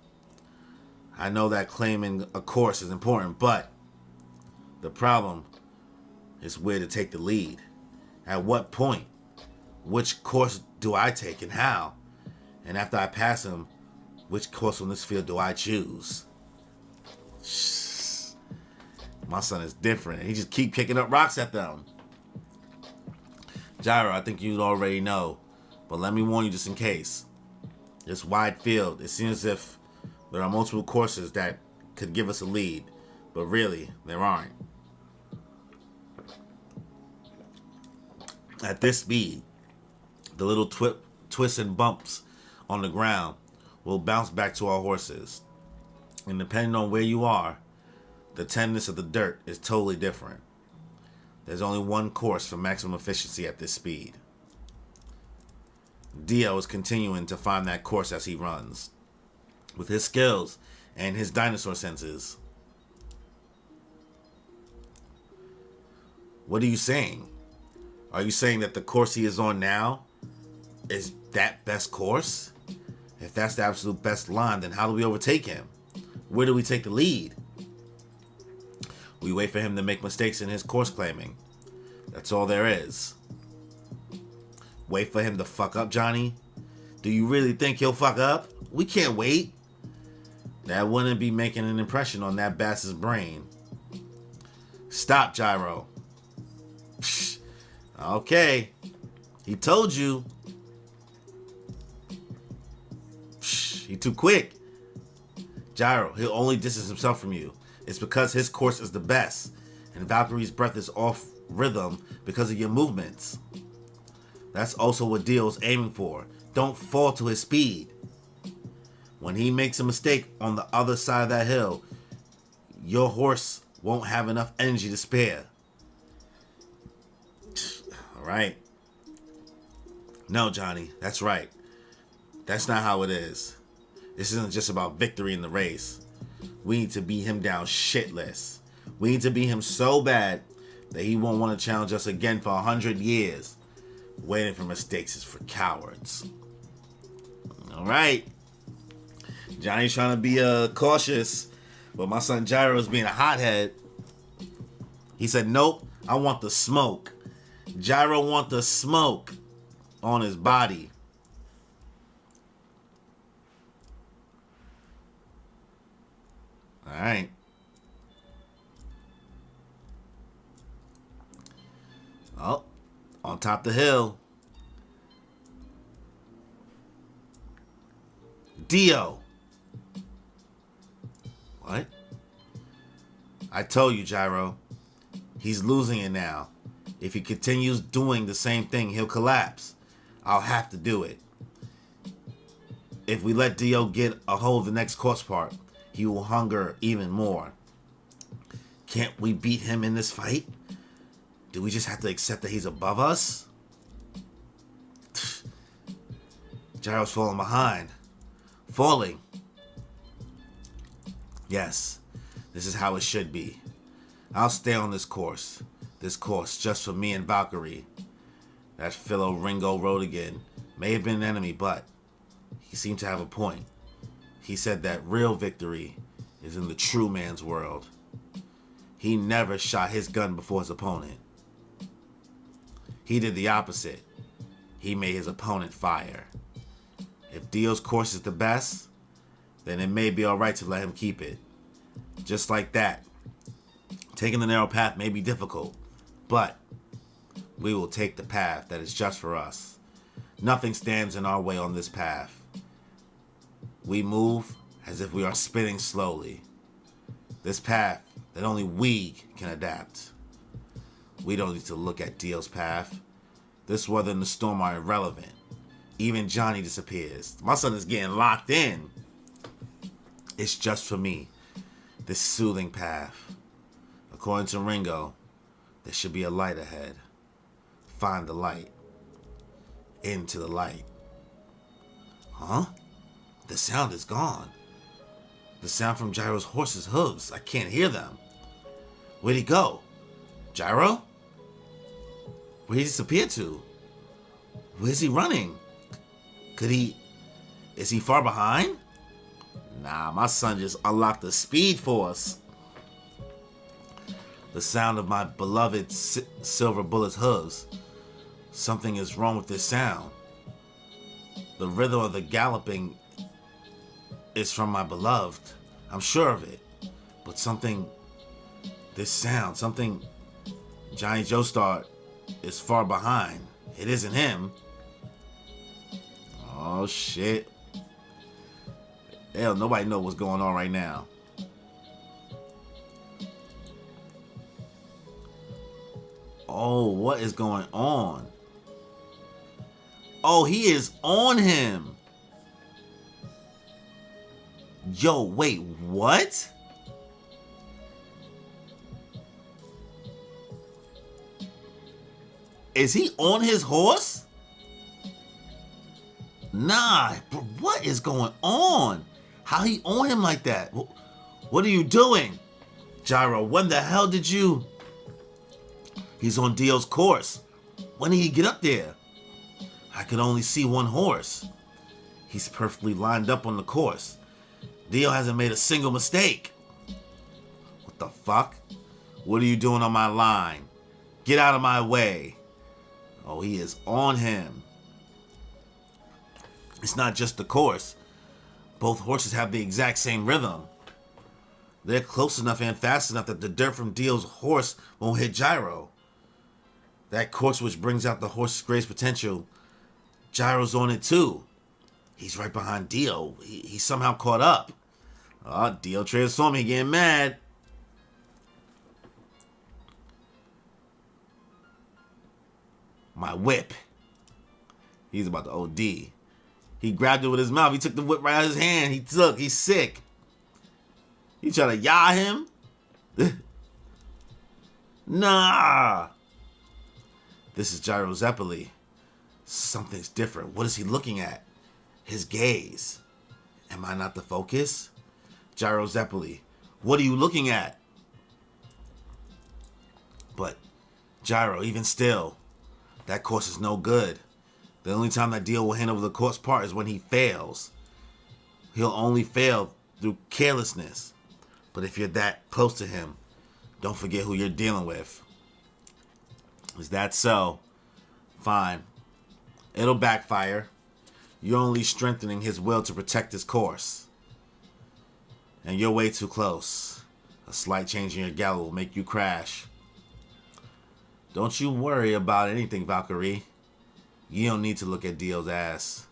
I know that claiming a course is important, but the problem is where to take the lead. At what point? Which course do I take and how? And after I pass him, which course on this field do I choose? My son is different. He just keep kicking up rocks at them. Gyro, I think you'd already know, but let me warn you just in case. This wide field, it seems as if there are multiple courses that could give us a lead, but really, there aren't. At this speed, the little twists and bumps on the ground will bounce back to our horses. And depending on where you are, the tenderness of the dirt is totally different. There's only one course for maximum efficiency at this speed. Dio is continuing to find that course as he runs. With his skills and his dinosaur senses. What are you saying? Are you saying that the course he is on now is that best course? If that's the absolute best line, then how do we overtake him? Where do we take the lead? We wait for him to make mistakes in his course claiming. That's all there is. Wait for him to fuck up, Johnny? Do you really think he'll fuck up? We can't wait. That wouldn't be making an impression on that bass's brain. Stop, Gyro. Psh, okay. He told you. Psh, he too quick. Gyro, he'll only distance himself from you. It's because his course is the best, and Valkyrie's breath is off rhythm because of your movements. That's also what Dio's aiming for. Don't fall to his speed. When he makes a mistake on the other side of that hill, your horse won't have enough energy to spare. Alright. No, Johnny, that's right. That's not how it is. This isn't just about victory in the race. We need to beat him down shitless. We need to beat him so bad that he won't want to challenge us again for 100 years. Waiting for mistakes is for cowards. Alright. Johnny's trying to be cautious, but my son Gyro is being a hothead. He said, nope, I want the smoke. Gyro want the smoke on his body. Alright. Oh, on top of the hill. Dio. What? I told you, Gyro. He's losing it now. If he continues doing the same thing, he'll collapse. I'll have to do it. If we let Dio get a hold of the next course part, he will hunger even more. Can't we beat him in this fight? Do we just have to accept that he's above us? Gyro's falling behind. Falling. Yes, this is how it should be. I'll stay on this course. This course just for me and Valkyrie. That fellow Ringo Rodigan may have been an enemy, but he seemed to have a point. He said that real victory is in the true man's world. He never shot his gun before his opponent. He did the opposite. He made his opponent fire. If Dio's course is the best, then it may be alright to let him keep it. Just like that. Taking the narrow path may be difficult, but we will take the path that is just for us. Nothing stands in our way on this path. We move as if we are spinning slowly. This path that only we can adapt. We don't need to look at Dio's path. This weather and the storm are irrelevant. Even Johnny disappears. My son is getting locked in. It's just for me. This soothing path. According to Ringo, there should be a light ahead. Find the light. Into the light. Huh? The sound is gone. The sound from Gyro's horse's hooves. I can't hear them. Where'd he go? Gyro? Where'd he disappear to? Where's he running? Is he far behind? Nah, my son just unlocked the speed force. The sound of my beloved Silver Bullet's hooves. Something is wrong with this sound. The rhythm of the galloping is from my beloved. I'm sure of it. But this sound, Johnny Joestar is far behind. It isn't him. Oh shit. Hell, nobody knows what's going on right now. Oh, what is going on? Oh, he is on him. Yo, wait, what? Is he on his horse? Nah, bro, what is going on? How he on him like that? What are you doing? Gyro, when the hell did you... He's on Dio's course. When did he get up there? I could only see one horse. He's perfectly lined up on the course. Dio hasn't made a single mistake. What the fuck? What are you doing on my line? Get out of my way. Oh, he is on him. It's not just the course. Both horses have the exact same rhythm. They're close enough and fast enough that the dirt from Dio's horse won't hit Gyro. That course which brings out the horse's greatest potential, Gyro's on it too. He's right behind Dio. He's somehow caught up. Oh, Dio transforming, he getting mad. My whip. He's about to OD. He grabbed it with his mouth. He took the whip right out of his hand. He's sick. He trying to yah him? Nah. This is Gyro Zeppeli. Something's different. What is he looking at? His gaze. Am I not the focus? Gyro Zeppeli, what are you looking at? But, Gyro, even still, that course is no good. The only time that Dio will hand over the course part is when he fails. He'll only fail through carelessness. But if you're that close to him, don't forget who you're dealing with. Is that so? Fine. It'll backfire. You're only strengthening his will to protect his course. And you're way too close. A slight change in your gallop will make you crash. Don't you worry about anything, Valkyrie. You don't need to look at Dio's ass.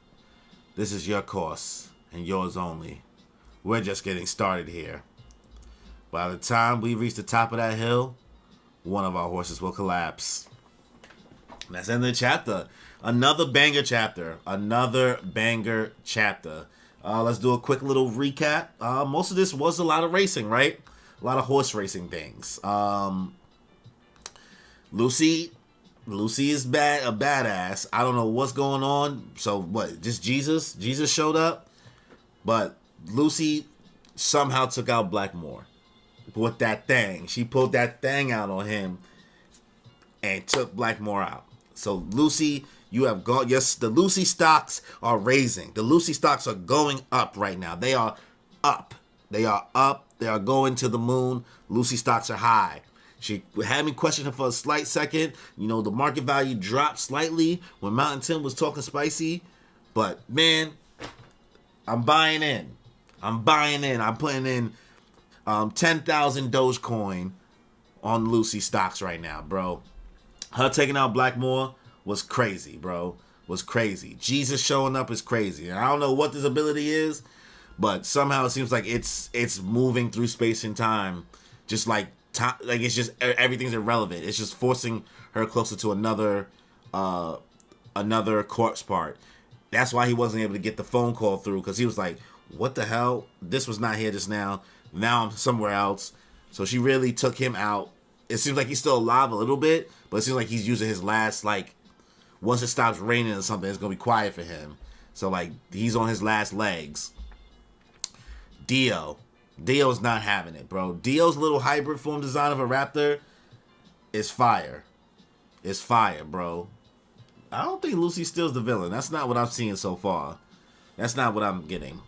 This is your course, and yours only. We're just getting started here. By the time we reach the top of that hill, one of our horses will collapse. And that's the end of the chapter. Another banger chapter. Another banger chapter. Let's do a quick little recap. Most of this was a lot of racing, right? A lot of horse racing things. Lucy is a badass. I don't know what's going on. So what? Just Jesus? Jesus showed up, but Lucy somehow took out Blackmore with that thing. She pulled that thing out on him and took Blackmore out. So Lucy, you have gone. Yes, the Lucy stocks are raising. The Lucy stocks are going up right now. They are up. They are up. They are going to the moon. Lucy stocks are high. She had me questioning for a slight second. You know, the market value dropped slightly when Mountain Tim was talking spicy. But, man, I'm buying in. I'm putting in 10,000 Dogecoin on Lucy stocks right now, bro. Her taking out Blackmore was crazy, bro. Was crazy. Jesus showing up is crazy. And I don't know what this ability is, but somehow it seems like it's moving through space and time, just like it's just everything's irrelevant. It's just forcing her closer to another corpse part. That's why he wasn't able to get the phone call through, because he was like, what the hell? This was not here just now. Now I'm somewhere else. So she really took him out. It seems like he's still alive a little bit, but it seems like he's using his last, like, once it stops raining or something, it's going to be quiet for him. So, like, he's on his last legs. Dio's not having it, bro. Dio's little hybrid form design of a raptor is fire. It's fire, bro. I don't think Lucy Steele's the villain. That's not what I'm seeing so far. That's not what I'm getting.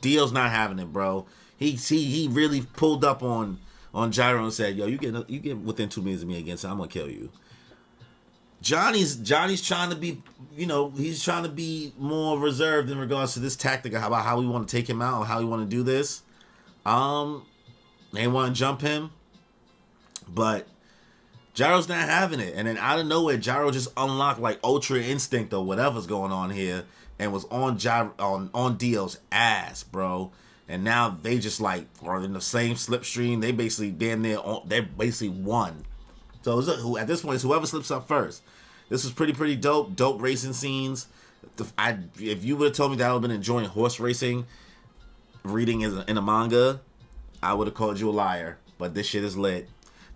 Dio's not having it, bro. He really pulled up on Gyro and said, yo, you get within 2 minutes of me again, so I'm gonna kill you. Johnny's trying to be, he's trying to be more reserved in regards to this tactic about how we want to take him out or how we want to do this. They want to jump him, but Gyro's not having it. And then out of nowhere, Gyro just unlocked like Ultra Instinct or whatever's going on here and was on on Dio's ass, bro. And now they just like are in the same slipstream. They basically they're basically won. So at this point, it's whoever slips up first. This was pretty dope. Dope racing scenes. If you would have told me that I would have been enjoying horse racing, reading in a manga, I would have called you a liar. But this shit is lit.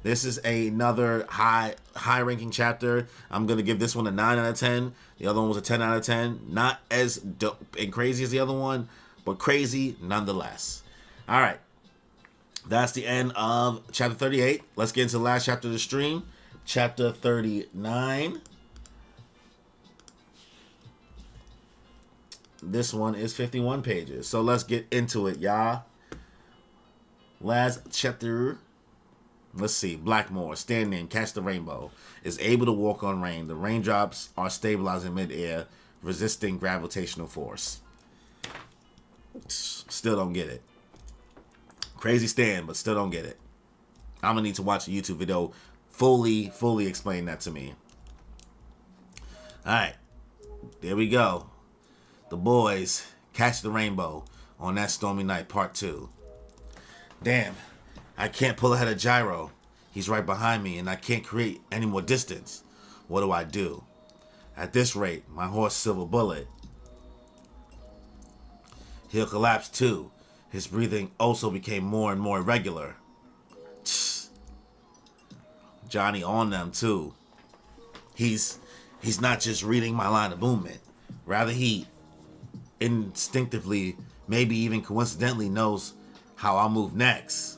This is another high ranking chapter. I'm gonna give this one a 9 out of 10. The other one was a 10 out of 10. Not as dope and crazy as the other one, but crazy nonetheless. All right, that's the end of chapter 38. Let's get into the last chapter of the stream, chapter 39. This one is 51 pages. So let's get into it, y'all. Last chapter. Let's see. Blackmore, standing, catch the rainbow, is able to walk on rain. The raindrops are stabilized in midair, resisting gravitational force. Still don't get it. Crazy stand, but still don't get it. I'm going to need to watch a YouTube video fully explain that to me. Alright. There we go. The boys catch the rainbow on that stormy night, part 2. Damn. I can't pull ahead of Gyro. He's right behind me, and I can't create any more distance. What do I do? At this rate, my horse Silver Bullet, he'll collapse too. His breathing also became more and more irregular. Johnny on them too. He's not just reading my line of movement. Rather, he instinctively, maybe even coincidentally, knows how I'll move next.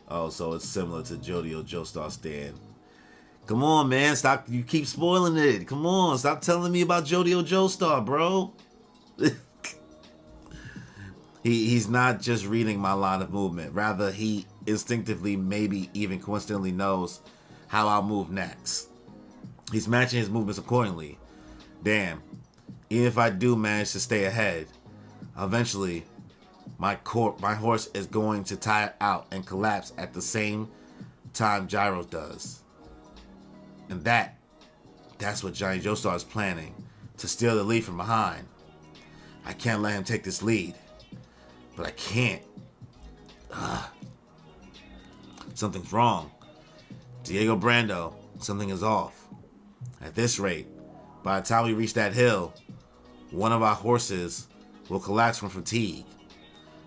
Oh, so it's similar to Jojo Joestar stand. Come on, man. Stop. You keep spoiling it. Come on. Stop telling me about Jojo Joestar, bro. He's not just reading my line of movement. Rather, he instinctively, maybe even coincidentally knows how I'll move next. He's matching his movements accordingly. Damn. Even if I do manage to stay ahead, eventually my horse is going to tire out and collapse at the same time Gyro does. And that's what Johnny Joestar is planning, to steal the lead from behind. I can't let him take this lead. But I can't. Something's wrong. Diego Brando, something is off. At this rate, by the time we reach that hill, one of our horses will collapse from fatigue.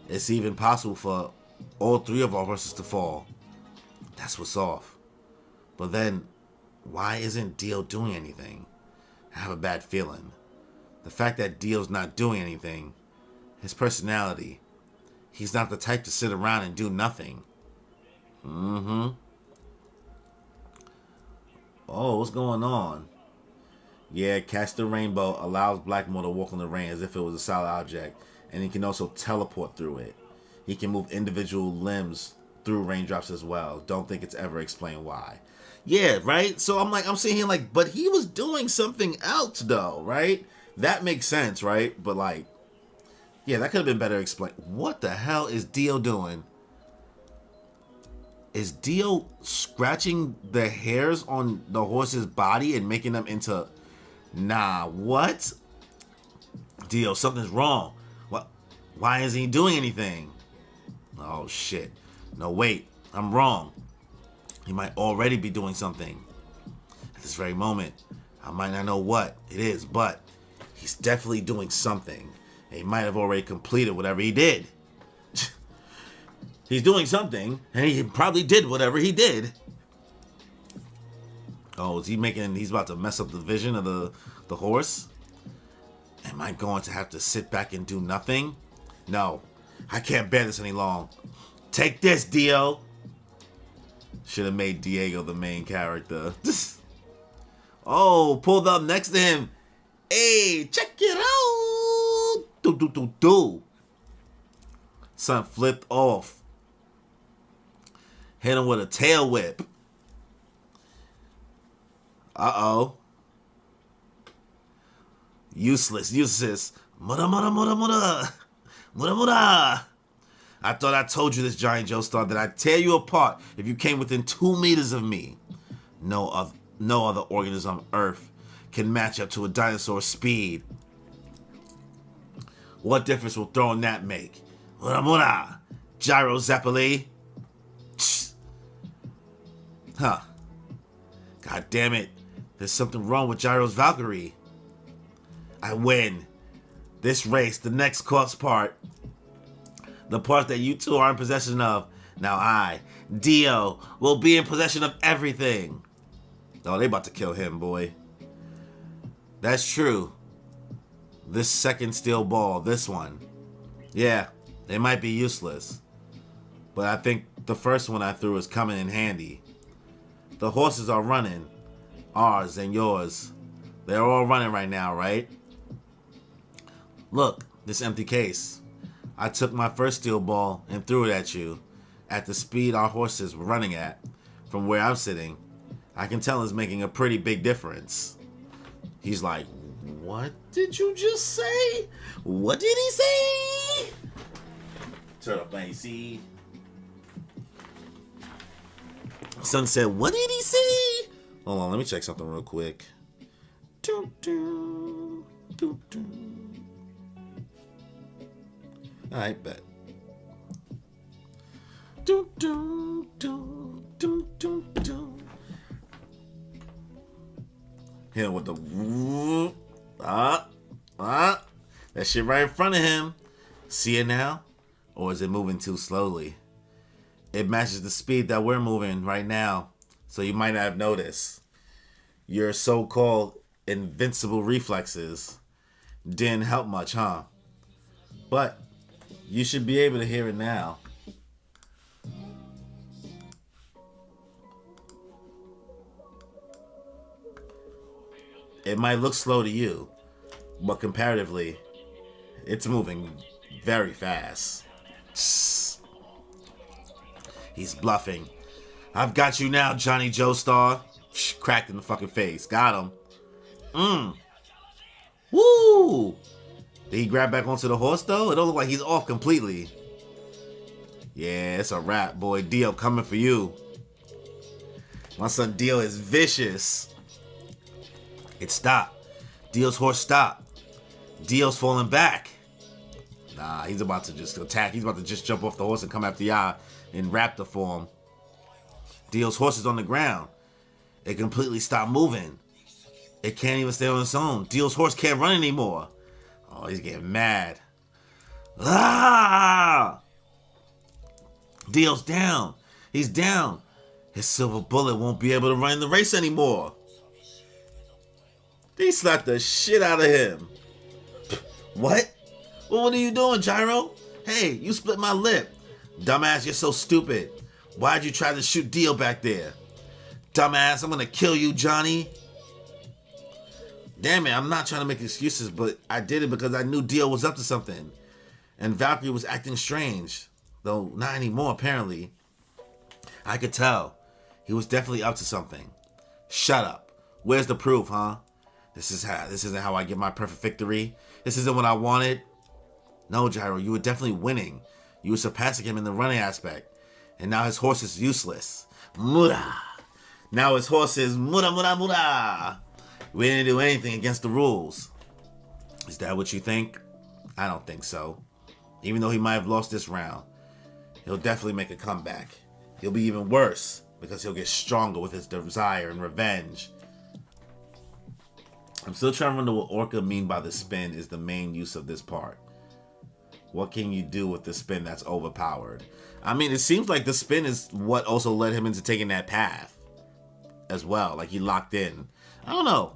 It's even possible for all 3 of our horses to fall. That's what's off. But then, why isn't Dio doing anything? I have a bad feeling. The fact that Dio's not doing anything, his personality, he's not the type to sit around and do nothing. Oh, what's going on? Yeah, Catch the Rainbow allows Blackmore to walk on the rain as if it was a solid object, and he can also teleport through it. He can move individual limbs through raindrops as well. Don't think it's ever explained why. Yeah, right? So I'm sitting here like, but he was doing something else though, right? That makes sense, right? But like, yeah, that could have been better explained. What the hell is Dio doing? Is Dio scratching the hairs on the horse's body and making them into... Nah, what? Dio, something's wrong. What? Why isn't he doing anything? Oh, shit. No, wait. I'm wrong. He might already be doing something. At this very moment, I might not know what it is, but he's definitely doing something. He might have already completed whatever he did. He's doing something, and he probably did whatever he did. Oh, is he making... He's about to mess up the vision of the horse? Am I going to have to sit back and do nothing? No. I can't bear this any long. Take this, Dio. Should have made Diego the main character. Oh, pulled up next to him. Hey, check it out. Do. Son flipped off. Hit him with a tail whip. Uh-oh. Useless. Muda. I thought I told you this, Giant Joestar, that I'd tear you apart if you came within 2 meters of me. No other organism on Earth can match up to a dinosaur's speed. What difference will throwing that make? Muda. Gyro Zeppeli. Huh. God damn it. There's something wrong with Gyro's Valkyrie. I win. This race, the next course part. The part that you two are in possession of. Now I, Dio, will be in possession of everything. Oh, they about to kill him, boy. That's true. This second steel ball, this one. Yeah, it might be useless. But I think the first one I threw is coming in handy. The horses are running. Ours and yours. They're all running right now, right? Look, this empty case. I took my first steel ball and threw it at you. At the speed our horses were running at. From where I'm sitting, I can tell it's making a pretty big difference. He's like, what did you just say? What did he say? Turn up, man, see? Son said, what did he say? Hold on, let me check something real quick. Alright, bet. Hit him with the that shit right in front of him. See it now? Or is it moving too slowly? It matches the speed that we're moving right now. So you might not have noticed. Your so-called invincible reflexes didn't help much, huh? But you should be able to hear it now. It might look slow to you, but comparatively, it's moving very fast. He's bluffing. I've got you now, Johnny Joestar. Cracked in the fucking face. Got him. Woo! Did he grab back onto the horse, though? It don't look like he's off completely. Yeah, it's a wrap, boy. Dio coming for you. My son Dio is vicious. It stopped. Dio's horse stopped. Dio's falling back. Nah, he's about to just attack. He's about to just jump off the horse and come after y'all in raptor form. Dio's horse is on the ground. It completely stopped moving. It can't even stay on its own. Dio's horse can't run anymore. Oh, he's getting mad. Ah! Dio's down. He's down. His silver bullet won't be able to run the race anymore. They slapped the shit out of him. What? Well, what are you doing, Gyro? Hey, you split my lip. Dumbass, you're so stupid. Why'd you try to shoot Dio back there? Dumbass, I'm gonna kill you, Johnny. Damn it, I'm not trying to make excuses, but I did it because I knew Dio was up to something. And Valkyrie was acting strange. Though not anymore, apparently. I could tell. He was definitely up to something. Shut up. Where's the proof, huh? This isn't how I get my perfect victory. This isn't what I wanted. No, Gyro, you were definitely winning. You were surpassing him in the running aspect. And now his horse is useless. Mura. Now his horse is mura mura mura. We didn't do anything against the rules. Is that what you think? I don't think so. Even though he might have lost this round, he'll definitely make a comeback. He'll be even worse because he'll get stronger with his desire and revenge. I'm still trying to remember what Orca mean by the spin is the main use of this part. What can you do with the spin that's overpowered? I mean, it seems like the spin is what also led him into taking that path as well. Like he locked in. I don't know.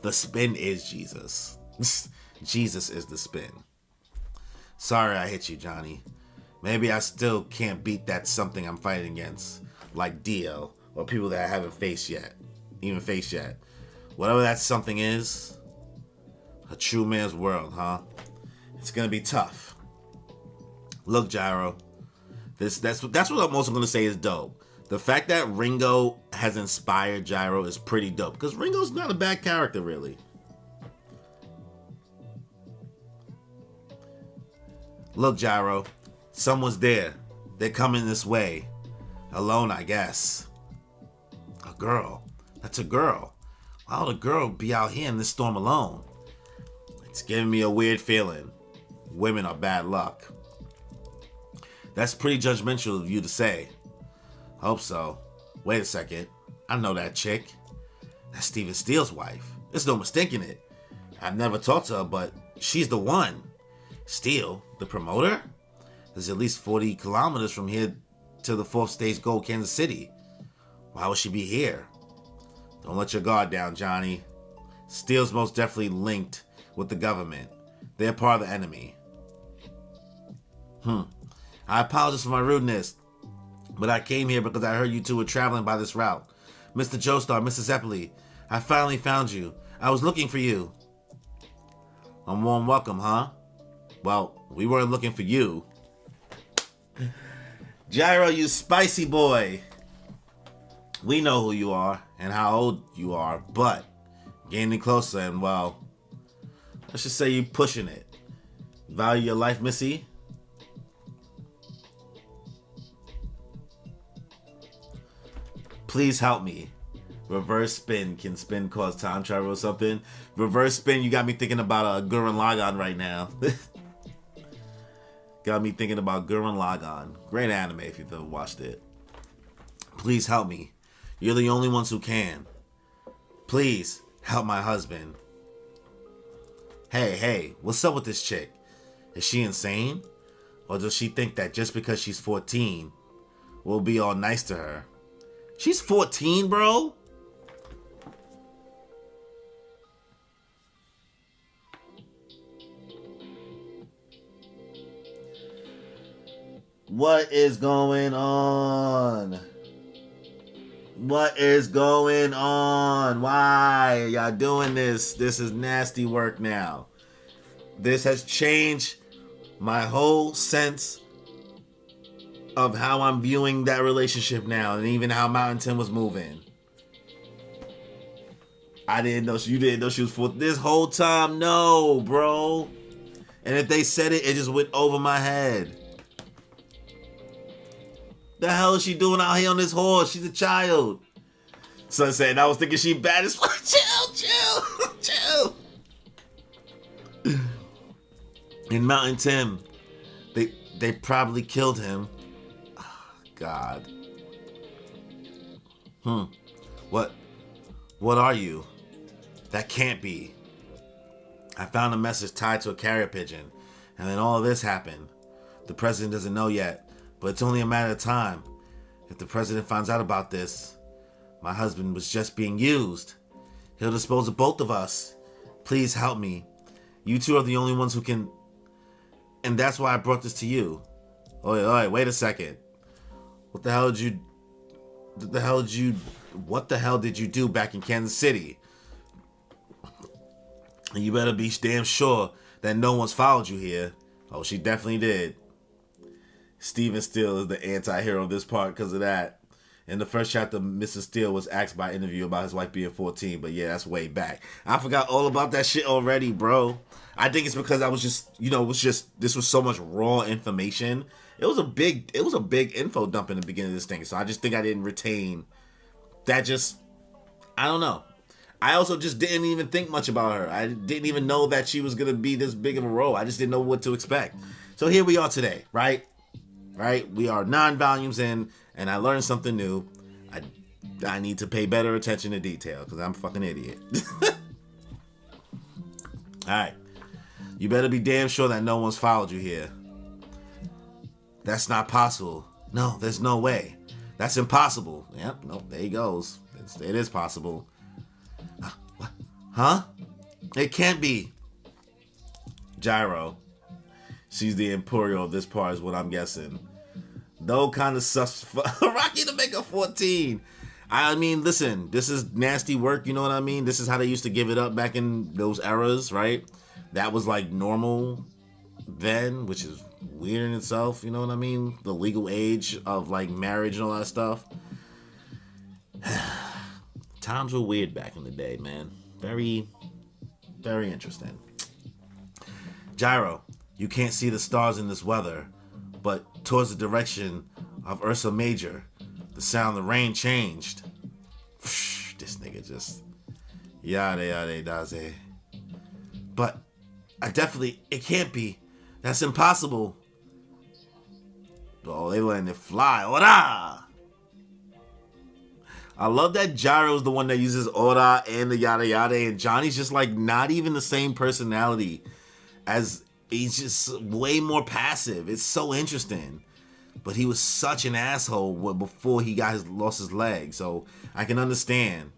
The spin is Jesus. Jesus is the spin. Sorry I hit you, Johnny. Maybe I still can't beat that something I'm fighting against. Like Dio or people that I haven't faced yet. Whatever that something is, a true man's world, huh? It's gonna be tough. Look, Gyro, that's what I'm also gonna say is dope. The fact that Ringo has inspired Gyro is pretty dope because Ringo's not a bad character, really. Look, Gyro, someone's there. They're coming this way. Alone, I guess. A girl. That's a girl. Why would a girl be out here in this storm alone? It's giving me a weird feeling. Women are bad luck. That's pretty judgmental of you to say. Hope so. Wait a second. I know that chick. That's Steven Steele's wife. There's no mistaking it. I've never talked to her, but she's the one. Steele, the promoter? Is at least 40 kilometers from here to the fourth stage goal, Kansas City. Why would she be here? Don't let your guard down, Johnny. Steele's most definitely linked with the government. They're part of the enemy. I apologize for my rudeness, but I came here because I heard you two were traveling by this route. Mr. Joestar, Mrs. Zeppeli, I finally found you. I was looking for you. A warm welcome, huh? Well, we weren't looking for you. Gyro, you spicy boy. We know who you are and how old you are, but getting closer and, well, let's just say you pushing it. Value your life, Missy? Please help me. Reverse spin. Can spin cause time travel or something? Reverse spin, you got me thinking about Gurren Lagann right now. Got me thinking about Gurren Lagann. Great anime if you've ever watched it. Please help me. You're the only ones who can. Please help my husband. Hey, what's up with this chick? Is she insane? Or does she think that just because she's 14, we'll be all nice to her? She's 14, bro? What is going on? What is going on? Why are y'all doing this? This is nasty work now. This has changed my whole sense of how I'm viewing that relationship now, and even how Mountain Tim was moving. I didn't know you didn't know she was for this whole time. No, bro. And if they said it, it just went over my head. The hell is she doing out here on this horse? She's a child. Son said, I was thinking she bad as fuck. Chill. In Mountain Tim, they probably killed him. Oh, God. What are you? That can't be. I found a message tied to a carrier pigeon, and then all of this happened. The president doesn't know yet, but it's only a matter of time. If the president finds out about this, my husband was just being used. He'll dispose of both of us. Please help me. You two are the only ones who can... And that's why I brought this to you. Oh, wait a second. What the hell did you do back in Kansas City? And you better be damn sure that no one's followed you here. Oh, she definitely did. Steven Steele is the anti-hero of this part because of that. In the first chapter, Mr. Steele was asked by an interview about his wife being 14, but yeah, that's way back. I forgot all about that shit already, bro. I think it's because I was just, this was so much raw information. It was a big info dump in the beginning of this thing, so I just think I didn't retain that. I don't know. I also just didn't even think much about her. I didn't even know that she was going to be this big of a role. I just didn't know what to expect. So here we are today, right? We are 9 volumes in, and I learned something new. I need to pay better attention to detail, because I'm a fucking idiot. Alright. You better be damn sure that no one's followed you here. That's not possible. No, there's no way. That's impossible. Yep, nope, there he goes. It is possible. What? Huh? It can't be. Gyro. She's the Emporio of this part is what I'm guessing. No kind of sus for Rocky to make her 14. I mean, listen, this is nasty work, you know what I mean? This is how they used to give it up back in those eras, right? That was like normal then, which is weird in itself, you know what I mean? The legal age of like marriage and all that stuff. Times were weird back in the day, man. Very, very interesting. Gyro, you can't see the stars in this weather, but towards the direction of Ursa Major, the sound of the rain changed. This nigga just... Yada daze. But it can't be. That's impossible. Oh, they letting it fly. Ora! I love that Gyro's the one that uses Ora and the yada yada, and Johnny's just like not even the same personality as he's just way more passive. It's so interesting. But he was such an asshole before he lost his leg, so I can understand.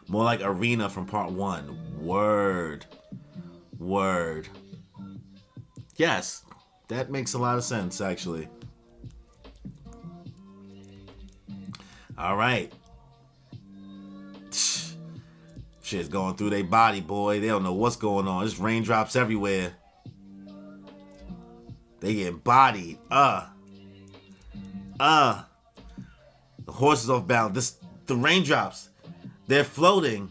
More like Arena from part 1. Word. Yes, that makes a lot of sense, actually. All right. Shit's going through their body, boy. They don't know what's going on. There's raindrops everywhere. They getting bodied. The horse is off balance. The raindrops. They're floating.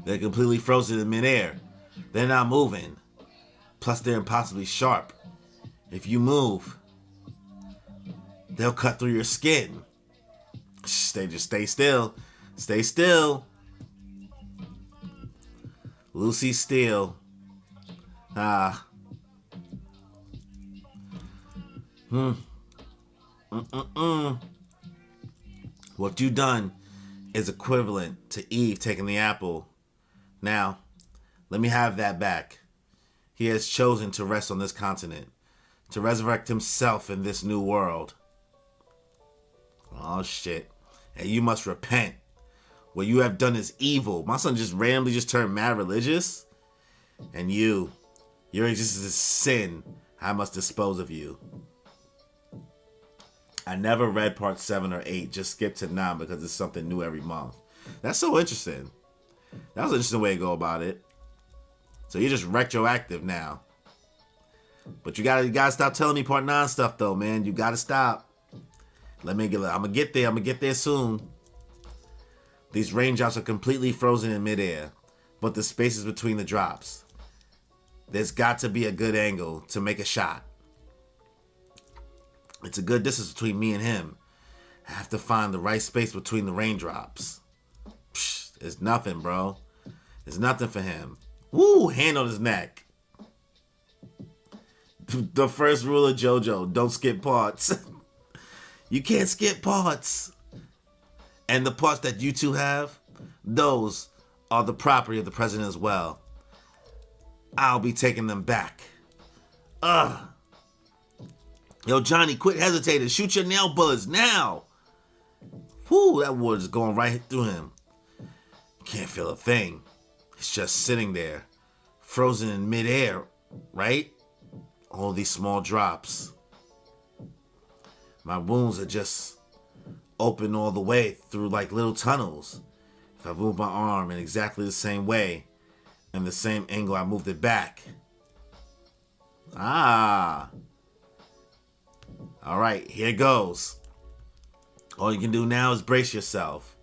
They're completely frozen in midair. They're not moving. Plus, they're impossibly sharp. If you move, they'll cut through your skin. Just stay still. Stay still. Lucy Steele. What you done is equivalent to Eve taking the apple. Now, let me have that back. He has chosen to rest on this continent, to resurrect himself in this new world. Oh shit. And you must repent. What you have done is evil. My son just randomly just turned mad religious. And your existence is sin. I must dispose of you. I never read part 7 or 8. Just skip to 9 because it's something new every month. That's so interesting. That was an interesting way to go about it. So you're just retroactive now. But you gotta stop telling me part 9 stuff though, man. You gotta stop. I'm gonna get there. I'm gonna get there soon. These raindrops are completely frozen in midair, but the spaces between the drops. There's got to be a good angle to make a shot. It's a good distance between me and him. I have to find the right space between the raindrops. It's nothing, bro. It's nothing for him. Woo! Hand on his neck. The first rule of Jojo: don't skip parts. You can't skip parts. And the parts that you two have, those are the property of the president as well. I'll be taking them back. Yo, Johnny, quit hesitating. Shoot your nail bullets now. Whew, that wood is going right through him. Can't feel a thing. It's just sitting there, frozen in midair, right? All these small drops. My wounds are just open all the way through like little tunnels. If I move my arm in exactly the same way, and the same angle I moved it back. All right, here goes. All you can do now is brace yourself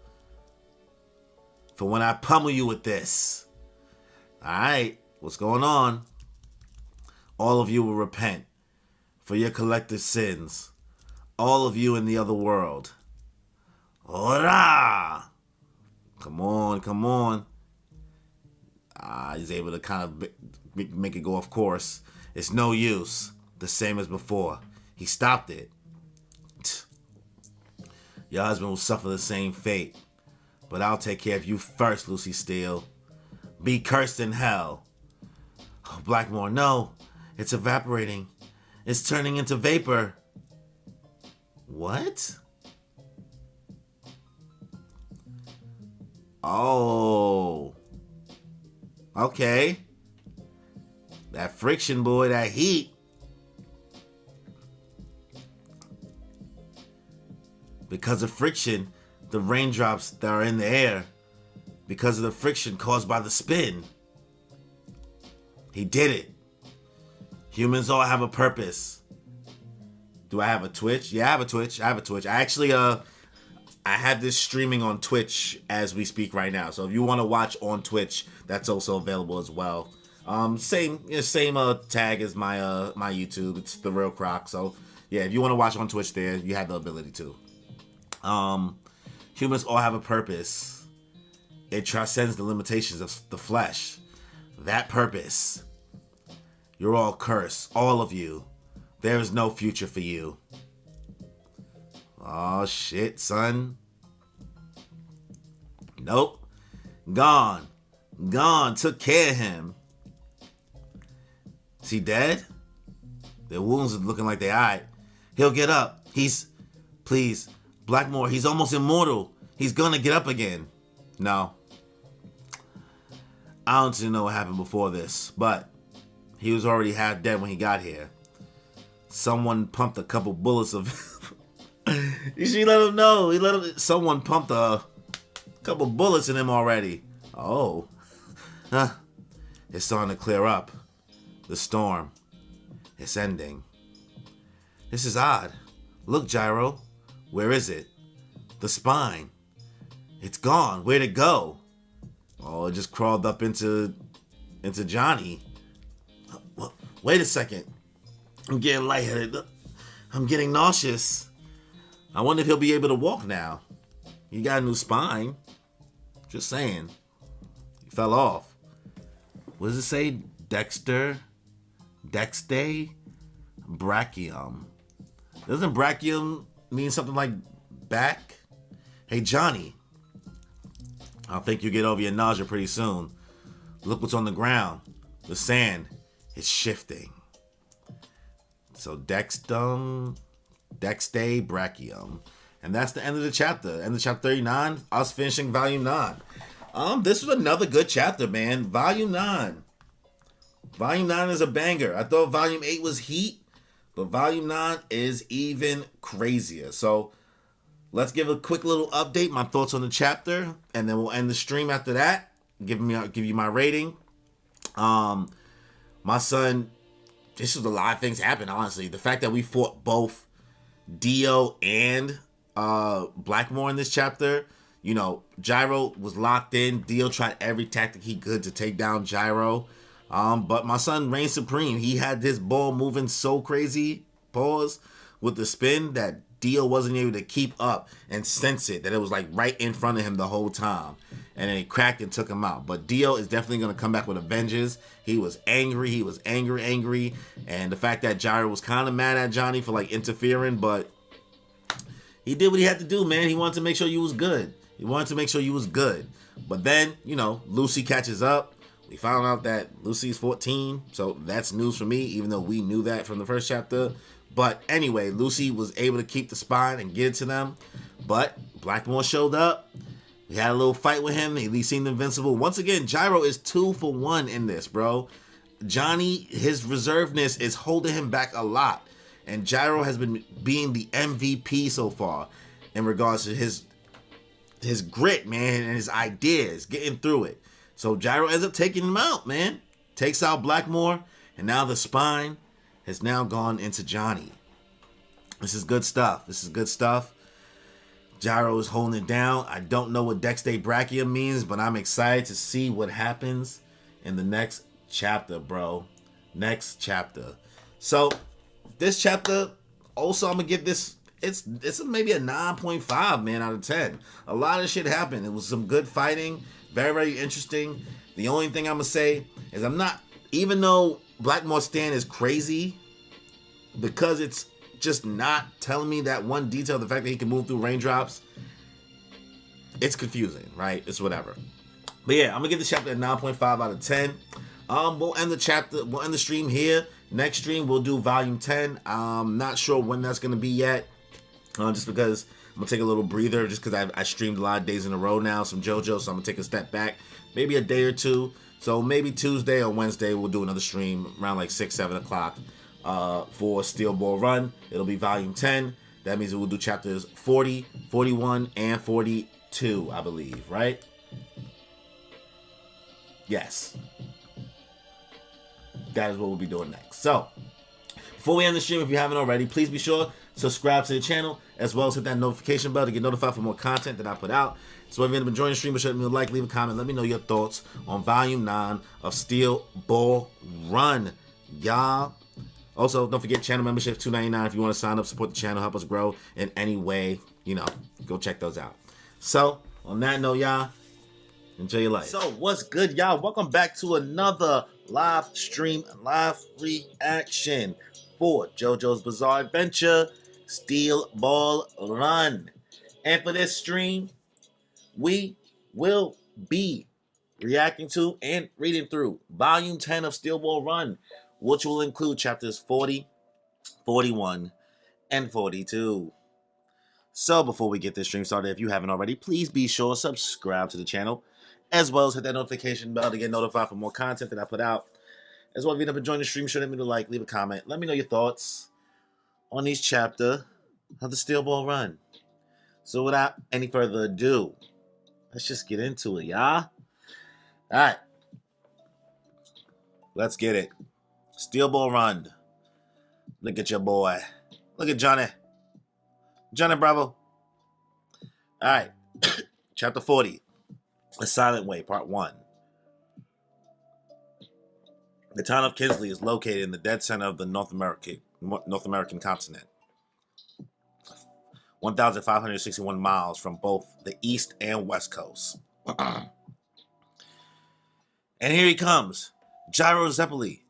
for when I pummel you with this. All right, what's going on? All of you will repent for your collective sins. All of you in the other world. Ora! Come on. He's able to kind of make it go off course. It's no use. The same as before. He stopped it. Your husband will suffer the same fate. But I'll take care of you first, Lucy Steele. Be cursed in hell. Oh, Blackmore, no. It's evaporating. It's turning into vapor. What? Oh. Okay. That friction, boy, that heat. Because of friction, the raindrops that are in the air, because of the friction caused by the spin. He did it. Humans all have a purpose. Do I have a Twitch? Yeah, I have a Twitch. I actually, I have this streaming on Twitch as we speak right now. So if you want to watch on Twitch, that's also available as well. Same tag as my YouTube. It's The Real Croc. So yeah, if you want to watch on Twitch there, you have the ability to. Humans all have a purpose. It transcends the limitations of the flesh. That purpose. You're all cursed, all of you. There is no future for you. Oh shit, son. Nope. Gone. Gone. Took care of him. Is he dead? Their wounds are looking like they alright. He'll get up. Please, Blackmore, he's almost immortal. He's gonna get up again. No. I don't even know what happened before this, but he was already half dead when he got here. Someone pumped a couple bullets of... She let him know. Someone pumped a couple bullets in him already. Oh. Huh. It's starting to clear up. The storm. It's ending. This is odd. Look, Gyro. Where is it? The spine. It's gone. Where'd it go? Oh, it just crawled up into Johnny. Wait a second. I'm getting lightheaded. I'm getting nauseous. I wonder if he'll be able to walk now. He got a new spine. Just saying. He fell off. What does it say? Dexter? Dexte? Brachium. Doesn't brachium mean something like back? Hey, Johnny. I think you'll get over your nausea pretty soon. Look what's on the ground. The sand is shifting. So Dexte, Brachium. And that's the end of the chapter. End of chapter 39. Us finishing volume 9. This was another good chapter, man. Volume 9. Volume 9 is a banger. I thought volume 8 was heat, but volume 9 is even crazier. So let's give a quick little update, my thoughts on the chapter, and then we'll end the stream after that. Give you my rating. My son, this was a lot of things happened, honestly. The fact that we fought both Dio and Blackmore in this chapter. You know, Gyro was locked in. Dio tried every tactic he could to take down Gyro. But my son reigned supreme. He had this ball moving so crazy, with the spin that Dio wasn't able to keep up and sense it, that it was like right in front of him the whole time. And then he cracked and took him out. But Dio is definitely going to come back with a vengeance. He was angry. He was angry. And the fact that Gyro was kind of mad at Johnny for like interfering, but he did what he had to do, man. He wanted to make sure you was good. But then, you know, Lucy catches up. We found out that Lucy's 14, so that's news for me, even though we knew that from the first chapter. But anyway, Lucy was able to keep the spine and get it to them. But Blackmore showed up. We had a little fight with him. He seemed invincible. Once again, Gyro is 2 for 1 in this, bro. Johnny, his reservedness is holding him back a lot. And Gyro has been being the MVP so far in regards to his grit, man, and his ideas, getting through it. So Gyro ends up taking him out, man. Takes out Blackmore, and now the spine has now gone into Johnny. This is good stuff. Gyro is holding it down. I don't know what Dexte Brachium means, but I'm excited to see what happens in the next chapter, bro. Next chapter. So this chapter, also I'm gonna give this, it's maybe a 9.5, man, out of 10. A lot of shit happened. It was some good fighting. Very, very interesting. The only thing I'm gonna say is even though Blackmore's stand is crazy, because it's just not telling me that one detail, the fact that he can move through raindrops, it's confusing, right? It's whatever. But yeah, I'm gonna give this chapter a 9.5 out of 10. We'll end the stream here. Next stream we'll do volume 10. I'm not sure when that's gonna be yet. Just because I'm gonna take a little breather, just because I streamed a lot of days in a row now, some Jojo, so I'm gonna take a step back, maybe a day or two. So maybe Tuesday or Wednesday we'll do another stream around like 6-7 o'clock for Steel Ball Run. It'll be volume 10. That means we'll do chapters 40, 41, and 42, I believe, right? Yes. That is what we'll be doing next. So before we end the stream, if you haven't already, please be sure subscribe to the channel, as well as hit that notification bell to get notified for more content that I put out. So if you end up enjoying the stream, be sure to like, leave a comment, let me know your thoughts on volume 9 of Steel Ball Run, y'all. Also, don't forget channel membership, $2.99 if you want to sign up, support the channel, help us grow in any way, go check those out. So on that note, y'all, Enjoy your life. So, what's good, y'all? Welcome back to another live stream, live reaction for JoJo's Bizarre Adventure Steel Ball Run. And for this stream, we will be reacting to and reading through Volume 10 of Steel Ball Run, which will include chapters 40, 41, and 42. So before we get this stream started, if you haven't already, please be sure to subscribe to the channel, as well as hit that notification bell to get notified for more content that I put out. As well, if you've never joined the stream, show me a like, leave a comment. Let me know your thoughts on each chapter of the Steel Ball Run. So without any further ado, let's just get into it, y'all. All right. Let's get it. Steel Ball Run. Look at your boy. Look at Johnny. Johnny Bravo. All right. Chapter 40. The Silent Way, Part 1. The town of Kinsley is located in the dead center of the North American continent. 1,561 miles from both the east and west coast. And here he comes, Gyro Zeppeli,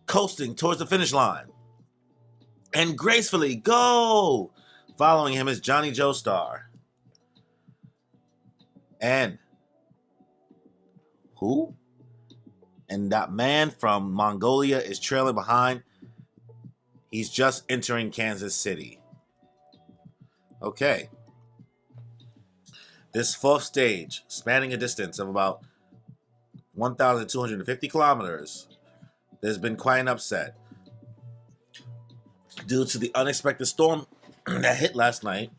coasting towards the finish line. And gracefully, go! Following him is Johnny Joestar. And who? And that man from Mongolia is trailing behind. He's just entering Kansas City. Okay. This fourth stage, spanning a distance of about 1,250 kilometers, there's been quite an upset due to the unexpected storm that hit last night.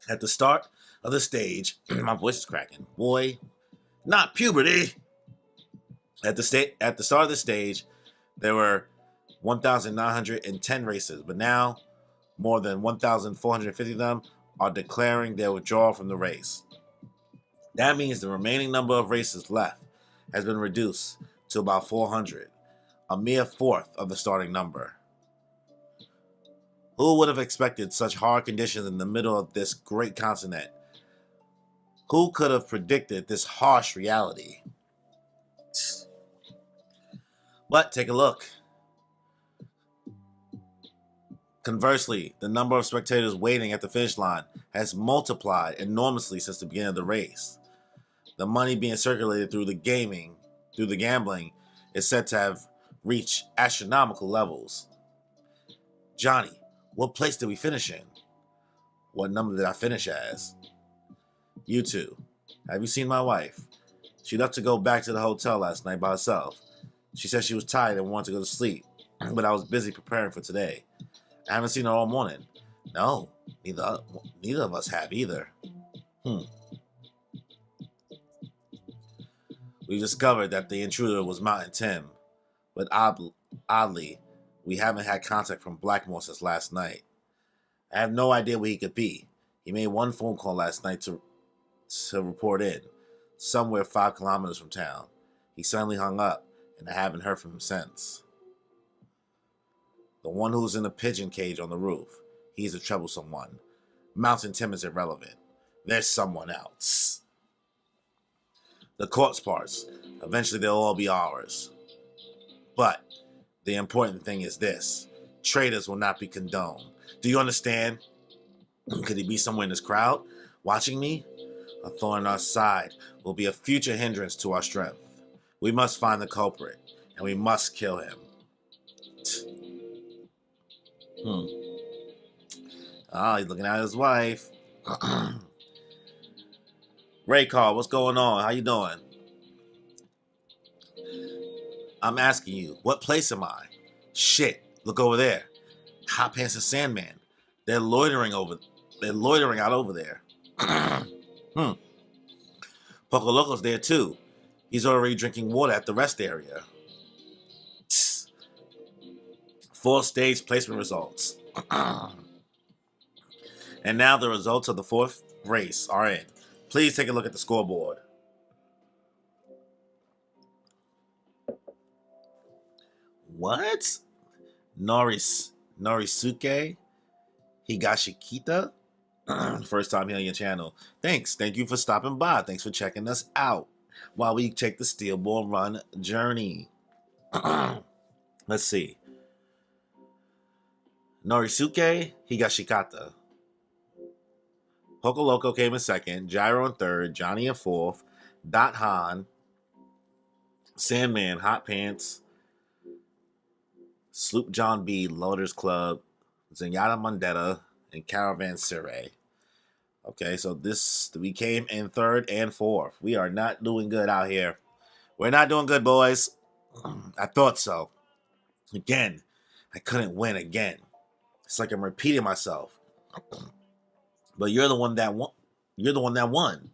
At the start of the stage, my voice is cracking. Boy, not puberty. At the start of the stage, there were 1,910 races, but now more than 1,450 of them are declaring their withdrawal from the race. That means the remaining number of races left has been reduced to about 400, a mere fourth of the starting number. Who would have expected such hard conditions in the middle of this great continent? Who could have predicted this harsh reality? But take a look. Conversely, the number of spectators waiting at the finish line has multiplied enormously since the beginning of the race. The money being circulated through the gambling, is said to have reached astronomical levels. Johnny, what place did we finish in? What number did I finish as? You two, have you seen my wife? She left to go back to the hotel last night by herself. She said she was tired and wanted to go to sleep, but I was busy preparing for today. I haven't seen her all morning. No, neither of us have either. We discovered that the intruder was Mountain Tim, but oddly, we haven't had contact from Blackmore since last night. I have no idea where he could be. He made one phone call last night to report in, somewhere 5 kilometers from town. He suddenly hung up, and I haven't heard from him since. The one who's in the pigeon cage on the roof, he's a troublesome one. Mountain Tim is irrelevant. There's someone else. The corpse parts, eventually they'll all be ours. But the important thing is this: traitors will not be condoned. Do you understand? Could he be somewhere in this crowd, watching me? A thorn in our side will be a future hindrance to our strength. We must find the culprit, and we must kill him. He's looking at his wife. Ray Carl, what's going on? How you doing? I'm asking you, what place am I? Shit, look over there. Hot Pants and Sandman. They're loitering out over there. Poco Loco's there too. He's already drinking water at the rest area. 4 stage placement results. And now the results of the 4th race are in. Please take a look at the scoreboard. What? Norisuke Higashikita? First time here on your channel. Thanks. Thank you for stopping by. Thanks for checking us out. while we take the steel ball run journey. Let's see. Norisuke Higashikata. Poco Loco came in second. Gyro in third. Johnny in fourth. Dot Han. Sandman, Hot Pants. Sloop John B, Loaders Club. Zenyatta Mondetta. And Caravan Sire. Okay, so we came in third and fourth. We are not doing good out here. We're not doing good, boys. I thought so. Again, I couldn't win again. It's like I'm repeating myself. But you're the one that won. You're the one that won.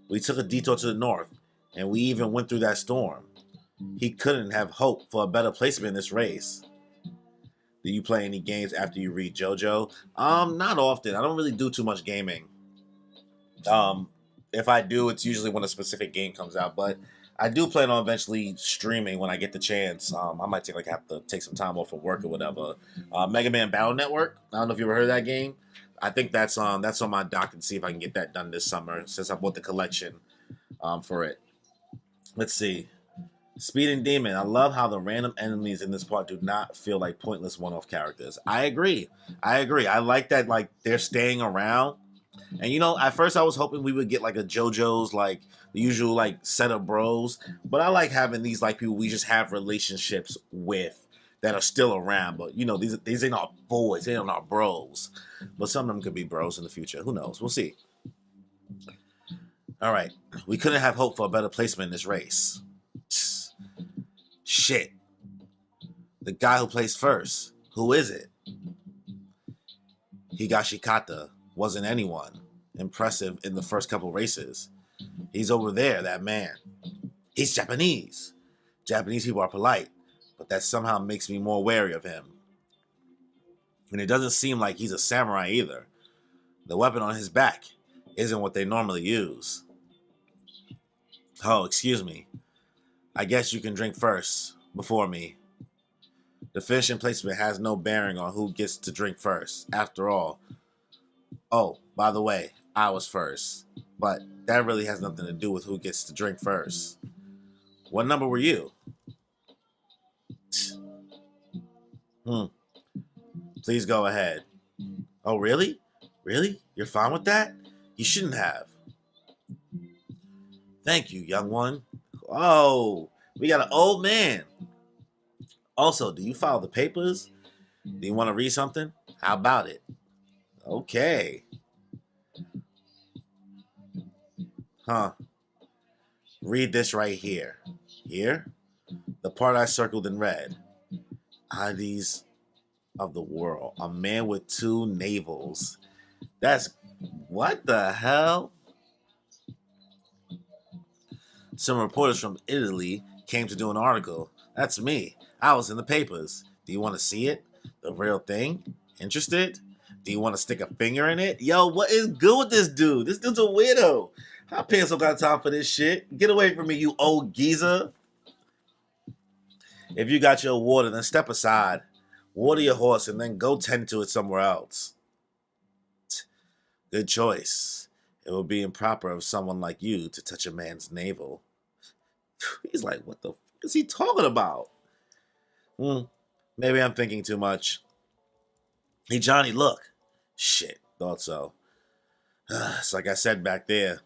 We took a detour to the north, and we even went through that storm. He couldn't have hoped for a better placement in this race. Do you play any games after you read Jojo? Not often. I don't really do too much gaming. If I do, it's usually when a specific game comes out. But I do plan on eventually streaming when I get the chance. I might have to take some time off of work or whatever. Mega Man Battle Network. I don't know if you ever heard of that game. I think that's on my dock and see if I can get that done this summer since I bought the collection for it. Let's see. Speeding Demon. I love how the random enemies in this part do not feel like pointless one-off characters. I agree. I like that they're staying around. And at first I was hoping we would get a JoJo's the usual set of bros. But I like having these people we just have relationships with that are still around. But these ain't our boys, they ain't our bros. But some of them could be bros in the future. Who knows? We'll see. All right. We couldn't have hoped for a better placement in this race. Shit. The guy who placed first. Who is it? Higashikata wasn't anyone impressive in the first couple races. He's over there, that man. He's Japanese. Japanese people are polite, but that somehow makes me more wary of him. And it doesn't seem like he's a samurai either. The weapon on his back isn't what they normally use. Oh, excuse me. I guess you can drink first, before me. The finishing placement has no bearing on who gets to drink first. After all, oh, by the way, I was first. But that really has nothing to do with who gets to drink first. What number were you? Please go ahead. Oh, really? Really? You're fine with that? You shouldn't have. Thank you, young one. Oh, we got an old man. Also, do you file the papers? Do you want to read something? How about it? Okay. Huh. Read this right here. Here? The part I circled in red. Oddities of the world. A man with two navels. That's... What the hell? Some reporters from Italy came to do an article. That's me. I was in the papers. Do you want to see it? The real thing? Interested? Do you want to stick a finger in it? Yo, what is good with this dude? This dude's a weirdo. Hot Pants don't got time for this shit. Get away from me, you old geezer. If you got your water, then step aside. Water your horse and then go tend to it somewhere else. Good choice. It would be improper of someone like you to touch a man's navel. He's like, what the f is he talking about? Maybe I'm thinking too much. Hey, Johnny, look. Shit, thought so. It's like I said back there.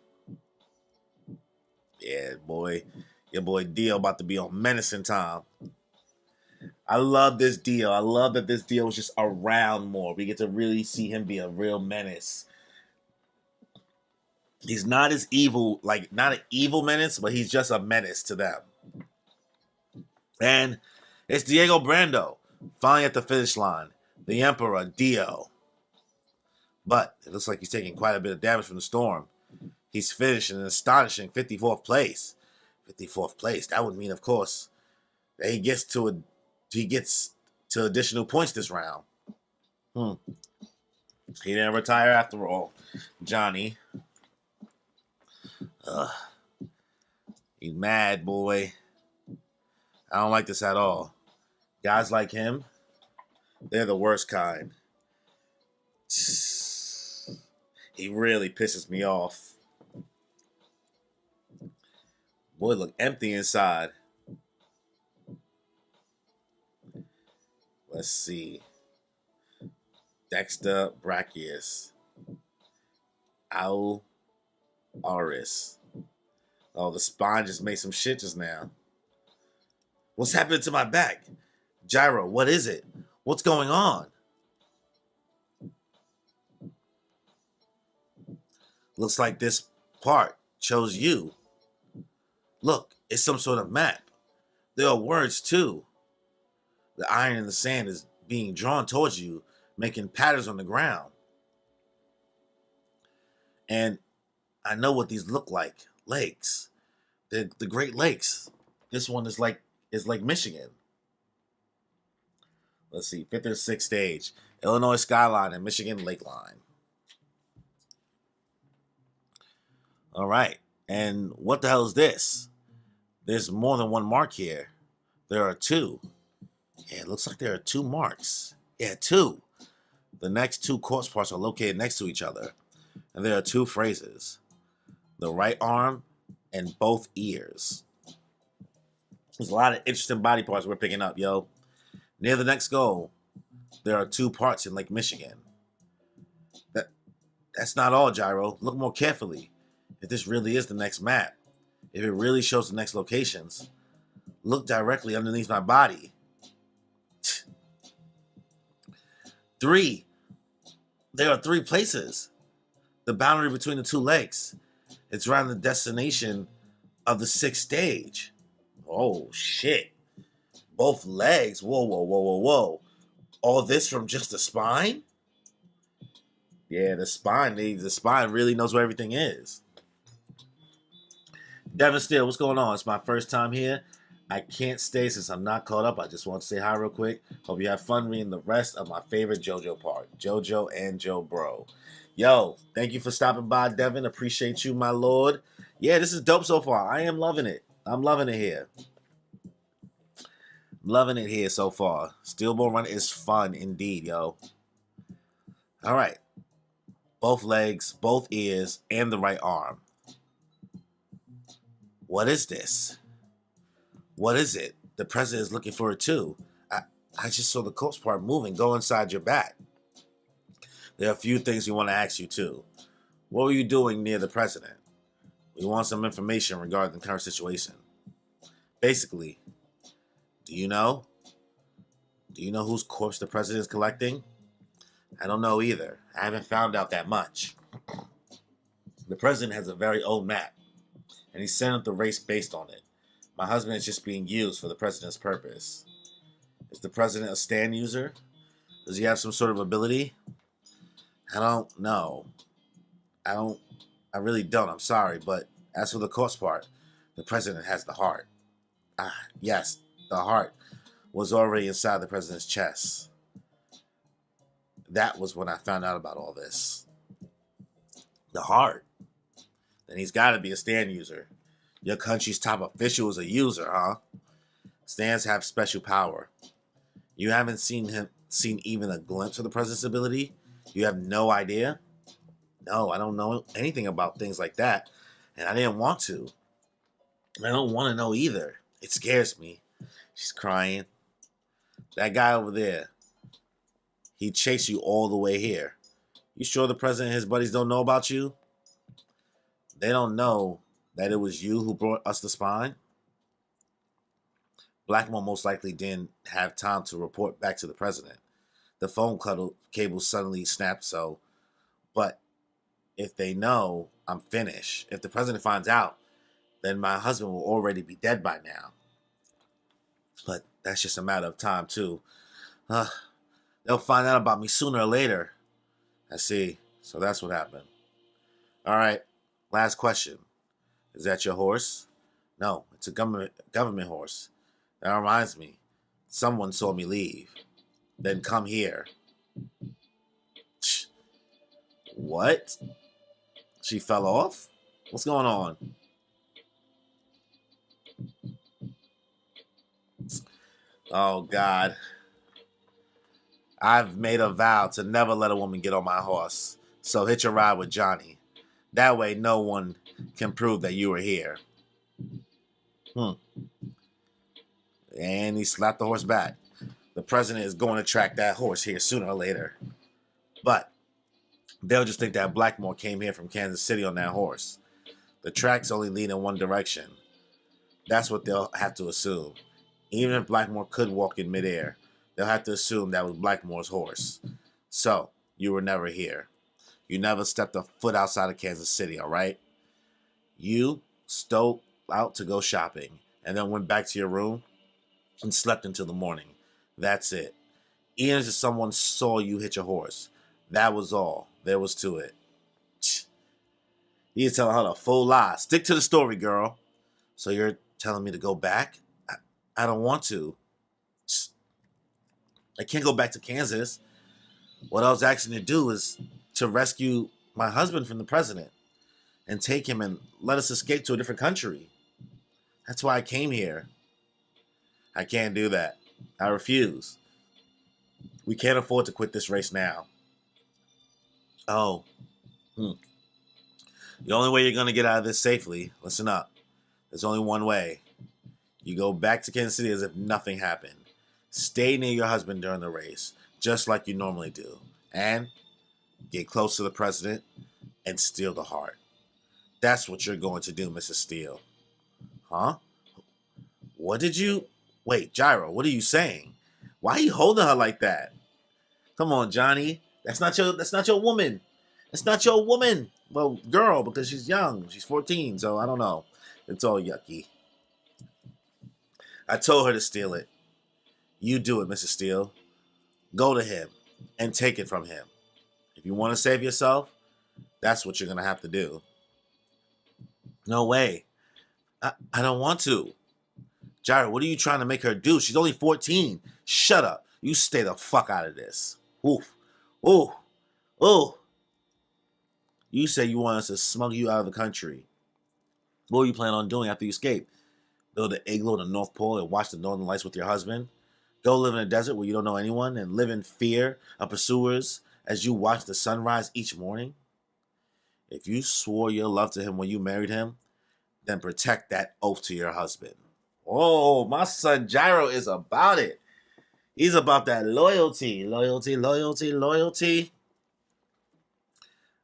Yeah, boy. Your boy Dio about to be on menacing time. I love this deal. I love that this deal is just around more. We get to really see him be a real menace. He's not as evil, not an evil menace, but he's just a menace to them. And it's Diego Brando, finally at the finish line. The Emperor, Dio. But it looks like he's taking quite a bit of damage from the storm. He's finished in an astonishing 54th place. 54th place. That would mean, of course, that he gets to additional points this round. He didn't retire after all. Johnny. He's mad, boy. I don't like this at all. Guys like him, they're the worst kind. He really pisses me off. Boy, look empty inside. Let's see. Dexter Brachius. Owl Auris. Oh, the spine just made some shit just now. What's happening to my back? Gyro, what is it? What's going on? Looks like this part chose you. Look, it's some sort of map. There are words too. The iron in the sand is being drawn towards you, making patterns on the ground. And I know what these look like. Lakes. The Great Lakes. This one is like Michigan. Let's see, 5th or 6th stage. Illinois skyline and Michigan lake line. All right. And what the hell is this? There's more than one mark here. There are 2. Yeah, it looks like there are 2 marks. Yeah, 2. The next 2 corpse parts are located next to each other. And there are 2 phrases. The right arm and both ears. There's a lot of interesting body parts we're picking up, yo. Near the next goal, there are 2 parts in Lake Michigan. That's not all, Gyro. Look more carefully. If this really is the next map, if it really shows the next locations, look directly underneath my body. 3. There are 3 places. The boundary between the 2 lakes. It's around the destination of the 6th stage. Oh, shit. Both legs. Whoa, whoa, whoa, whoa, whoa. All this from just the spine? Yeah, the spine really knows where everything is. Devin Steele, what's going on? It's my first time here. I can't stay since I'm not caught up. I just want to say hi real quick. Hope you have fun reading the rest of my favorite JoJo part. JoJo and Joe Bro. Yo, thank you for stopping by, Devin. Appreciate you, my lord. Yeah, this is dope so far. I am loving it. I'm loving it here. Loving it here so far. Steel Ball Run is fun indeed, yo. All right. Both legs, both ears, and the right arm. What is this? What is it? The president is looking for it too. I just saw the corpse part moving. Go inside your back. There are a few things we want to ask you too. What were you doing near the president? We want some information regarding the current situation. Basically, do you know? Do you know whose corpse the president is collecting? I don't know either. I haven't found out that much. The president has a very old map, and he set up the race based on it. My husband is just being used for the president's purpose. Is the president a stand user? Does he have some sort of ability? I don't know. I really don't. I'm sorry. But as for the corpse part, the president has the heart. Yes, the heart was already inside the president's chest. That was when I found out about all this. The heart. Then he's got to be a stand user. Your country's top official is a user, huh? Stands have special power. You haven't seen even a glimpse of the president's ability? You have no idea? No, I don't know anything about things like that. And I didn't want to. And I don't want to know either. It scares me. She's crying. That guy over there, he chased you all the way here. You sure the president and his buddies don't know about you? They don't know that it was you who brought us the spine? Blackmore most likely didn't have time to report back to the president. The phone cable suddenly snapped, but if they know, I'm finished. If the president finds out, then my husband will already be dead by now. But that's just a matter of time, too. They'll find out about me sooner or later. I see. So that's what happened. All right. Last question. Is that your horse? No, it's a government horse. That reminds me. Someone saw me leave. Then come here. What? She fell off? What's going on? Oh, God. I've made a vow to never let a woman get on my horse. So hitch a ride with Johnny. That way no one can prove that you were here. Hmm. And he slapped the horse back. The president is going to track that horse here sooner or later. But they'll just think that Blackmore came here from Kansas City on that horse. The tracks only lead in one direction. That's what they'll have to assume. Even if Blackmore could walk in midair, they'll have to assume that was Blackmore's horse. So, you were never here. You never stepped a foot outside of Kansas City, all right? You stole out to go shopping and then went back to your room and slept until the morning. That's it. Even if someone saw you hit your horse, that was all there was to it. You're telling her a full lie. Stick to the story, girl. So you're telling me to go back? I don't want to. I can't go back to Kansas. What I was asking you to do is to rescue my husband from the president and take him and let us escape to a different country. That's why I came here. I can't do that. I refuse. We can't afford to quit this race now. Oh. The only way you're going to get out of this safely, listen up, there's only one way. You go back to Kansas City as if nothing happened. Stay near your husband during the race, just like you normally do. And get close to the president and steal the heart. That's what you're going to do, Mrs. Steele. Huh? What did you... Wait, Gyro, what are you saying? Why are you holding her like that? Come on, Johnny. That's not your woman. That's not your woman. Well, girl, because she's young. She's 14, so I don't know. It's all yucky. I told her to steal it. You do it, Mrs. Steele. Go to him and take it from him. If you want to save yourself, that's what you're going to have to do. No way. I don't want to. Gyra, what are you trying to make her do? She's only 14. Shut up. You stay the fuck out of this. Oof. Ooh. Ooh. You say you want us to smuggle you out of the country. What are you planning on doing after you escape? Build an igloo in the North Pole and watch the Northern Lights with your husband? Go live in a desert where you don't know anyone and live in fear of pursuers as you watch the sunrise each morning? If you swore your love to him when you married him, then protect that oath to your husband. Oh, my son Gyro is about it. He's about that loyalty. Loyalty, loyalty, loyalty.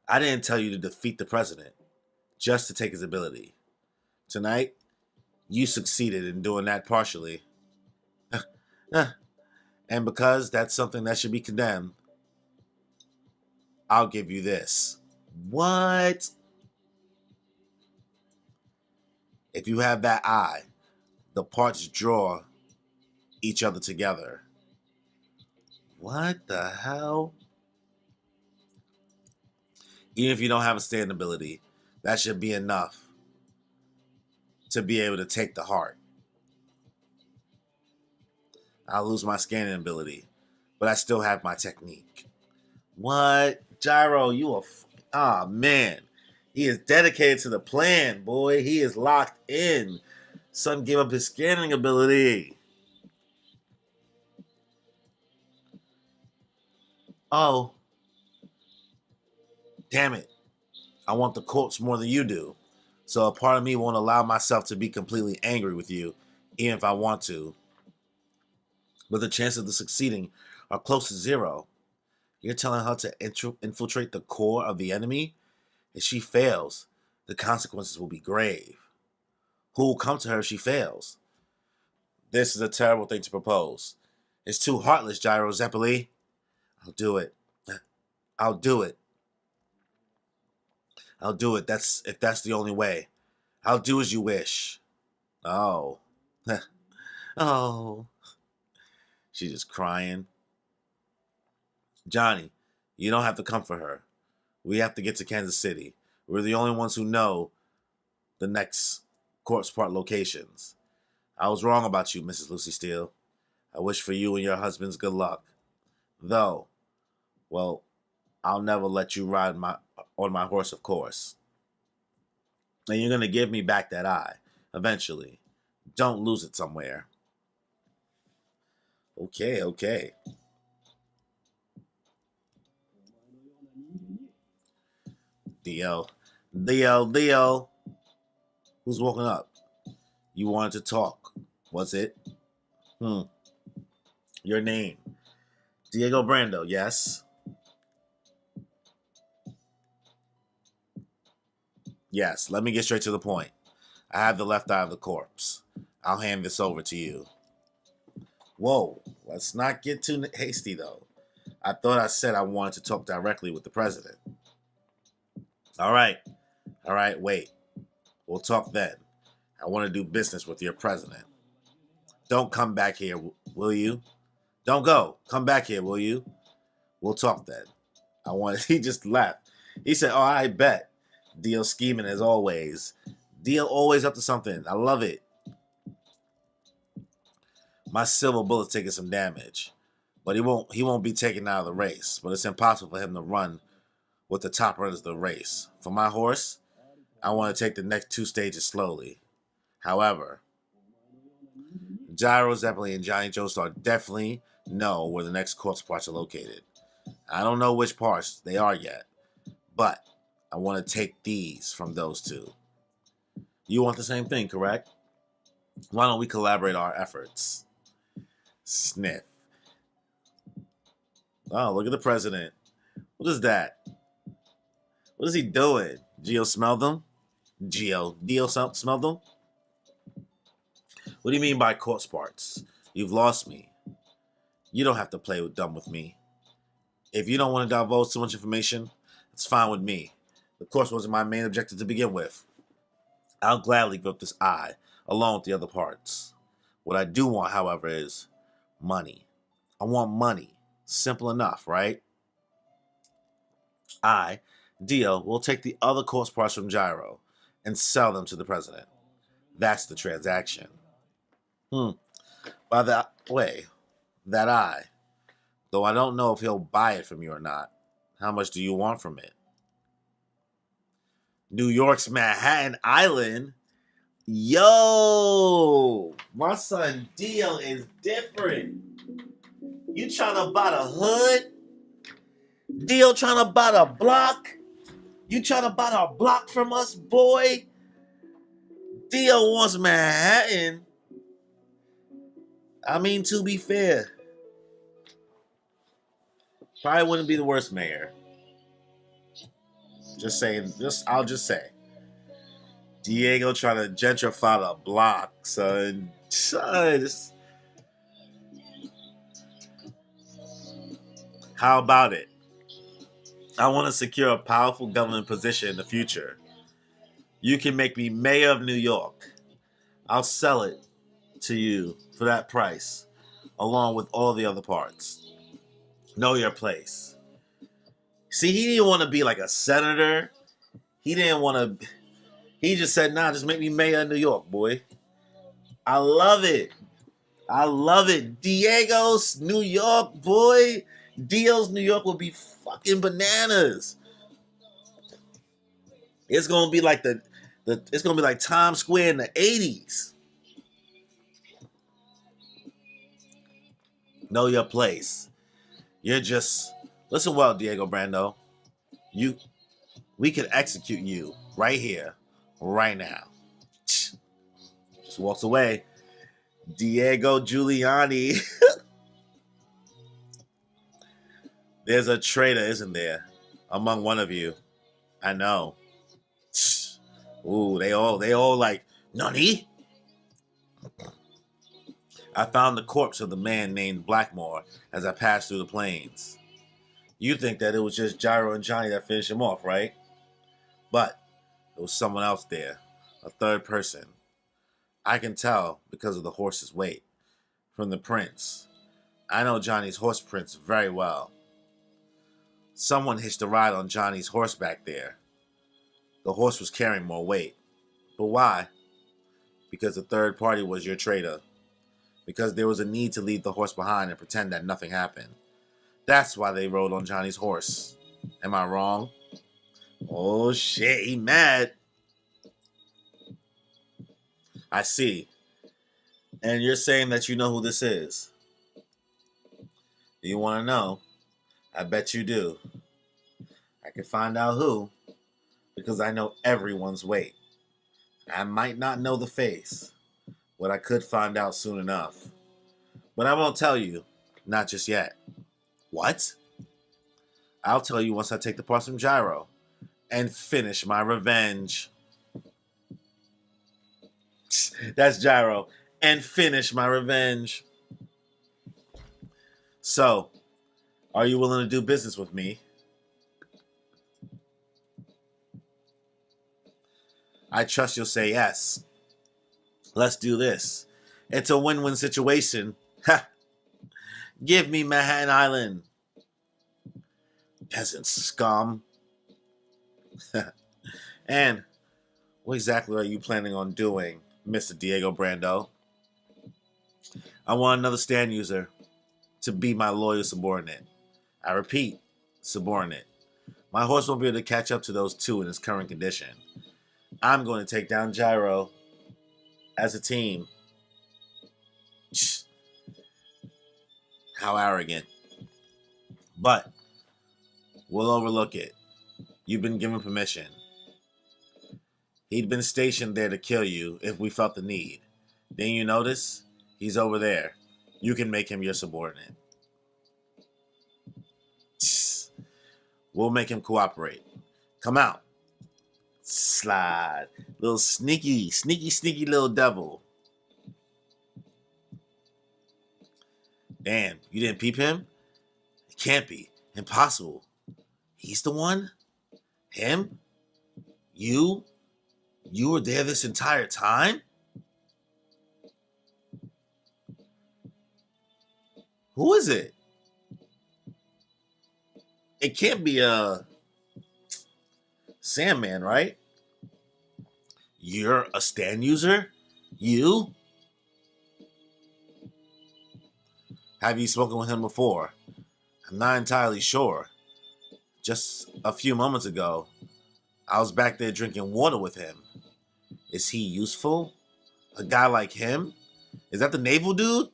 I didn't tell you to defeat the president, just to take his ability. Tonight, you succeeded in doing that partially. And because that's something that should be condemned, I'll give you this. What? If you have that eye, the parts draw each other together. What the hell? Even if you don't have a stand ability, that should be enough to be able to take the heart. I'll lose my scanning ability, but I still have my technique. What? Gyro, you a... Ah, man. He is dedicated to the plan, boy. He is locked in. Son gave up his scanning ability. Oh. Damn it. I want the corpse more than you do. So a part of me won't allow myself to be completely angry with you, even if I want to. But the chances of succeeding are close to zero. You're telling her to infiltrate the core of the enemy? If she fails, the consequences will be grave. Who will come to her if she fails? This is a terrible thing to propose. It's too heartless, Gyro Zeppeli. I'll do it. I'll do it. I'll do it. If that's the only way. I'll do as you wish. Oh. Oh. She's just crying. Johnny, you don't have to comfort her. We have to get to Kansas City. We're the only ones who know the next corpse part locations. I was wrong about you, Mrs. Lucy Steele. I wish for you and your husband's good luck. Though, well, I'll never let you ride on my horse, of course. And you're going to give me back that eye, eventually. Don't lose it somewhere. Okay, okay. Leo. Leo. Who's woken up? You wanted to talk. Was it? Your name. Diego Brando, yes? Yes, let me get straight to the point. I have the left eye of the corpse. I'll hand this over to you. Whoa, let's not get too hasty, though. I thought I said I wanted to talk directly with the president. All right, wait. We'll talk then. I want to do business with your president. Don't come back here, will you? Don't go. Come back here, will you? We'll talk then. He just left. He said, oh, I bet. Deal scheming as always. Deal always up to something. I love it. My silver bullet's taking some damage. But he won't be taken out of the race. But it's impossible for him to run with the top runners of the race. For my horse, I want to take the next 2 stages slowly. However, Gyro, Zeppelin, and Johnny Joestar definitely know where the next corpse parts are located. I don't know which parts they are yet, but I want to take these from those two. You want the same thing, correct? Why don't we collaborate our efforts? Sniff. Oh, look at the president. What is that? What is he doing? Geo smelled them? Dio smelled them? What do you mean by corpse parts? You've lost me. You don't have to play dumb with me. If you don't want to divulge too much information, it's fine with me. The course wasn't my main objective to begin with. I'll gladly give up this eye, along with the other parts. What I do want, however, is money. I want money. Simple enough, right? I, Dio, will take the other corpse parts from Gyro and sell them to the president. That's the transaction. By the way, that eye, though I don't know if he'll buy it from you or not, how much do you want from it? New York's Manhattan Island? Yo, my son Dio is different. You trying to buy the hood? Dio trying to buy the block? You trying to buy the block from us, boy? Dio wants Manhattan. I mean, to be fair, probably wouldn't be the worst mayor. Just saying, I'll just say. Diego trying to gentrify the block, son. How about it? I want to secure a powerful government position in the future. You can make me mayor of New York. I'll sell it to you for that price, along with all the other parts. Know your place. See, he didn't want to be like a senator. He didn't want to. He just said, nah, just make me mayor of New York, boy. I love it. I love it. Diego's New York, boy. Dio's New York will be fucking bananas. It's gonna be like it's gonna be like Times Square in the 80s. Know your place. You're just listen well, Diego Brando. We can execute you right here, right now. Just walks away. Diego Giuliani. There's a traitor, isn't there? Among one of you. I know. Ooh, they all like, Nani? I found the corpse of the man named Blackmore as I passed through the plains. You think that it was just Gyro and Johnny that finished him off, right? But there was someone else there, a third person. I can tell because of the horse's weight. From the prints. I know Johnny's horse prints very well. Someone hitched a ride on Johnny's horse back there. The horse was carrying more weight. But why? Because the third party was your traitor. Because there was a need to leave the horse behind and pretend that nothing happened. That's why they rode on Johnny's horse. Am I wrong? Oh shit, he mad. I see. And you're saying that you know who this is? Do you want to know? I bet you do. I can find out who, because I know everyone's weight. I might not know the face, what I could find out soon enough. But I won't tell you. Not just yet. What? I'll tell you once I take the parts from Gyro and finish my revenge. That's Gyro. And finish my revenge. So, are you willing to do business with me? I trust you'll say yes. Let's do this. It's a win-win situation. Ha! Give me Manhattan Island. Peasant scum. And what exactly are you planning on doing, Mr. Diego Brando? I want another stand user to be my loyal subordinate. I repeat, subordinate. My horse won't be able to catch up to those two in its current condition. I'm going to take down Gyro as a team. How arrogant. But we'll overlook it. You've been given permission. He'd been stationed there to kill you if we felt the need. Then you notice? He's over there. You can make him your subordinate. We'll make him cooperate. Come out. Slide. Little sneaky little devil. Damn, you didn't peep him? It can't be. Impossible. He's the one? Him? You? You were there this entire time? Who is it? It can't be a Sandman, right? You're a stand user? You? Have you spoken with him before? I'm not entirely sure. Just a few moments ago, I was back there drinking water with him. Is he useful? A guy like him? Is that the naval dude?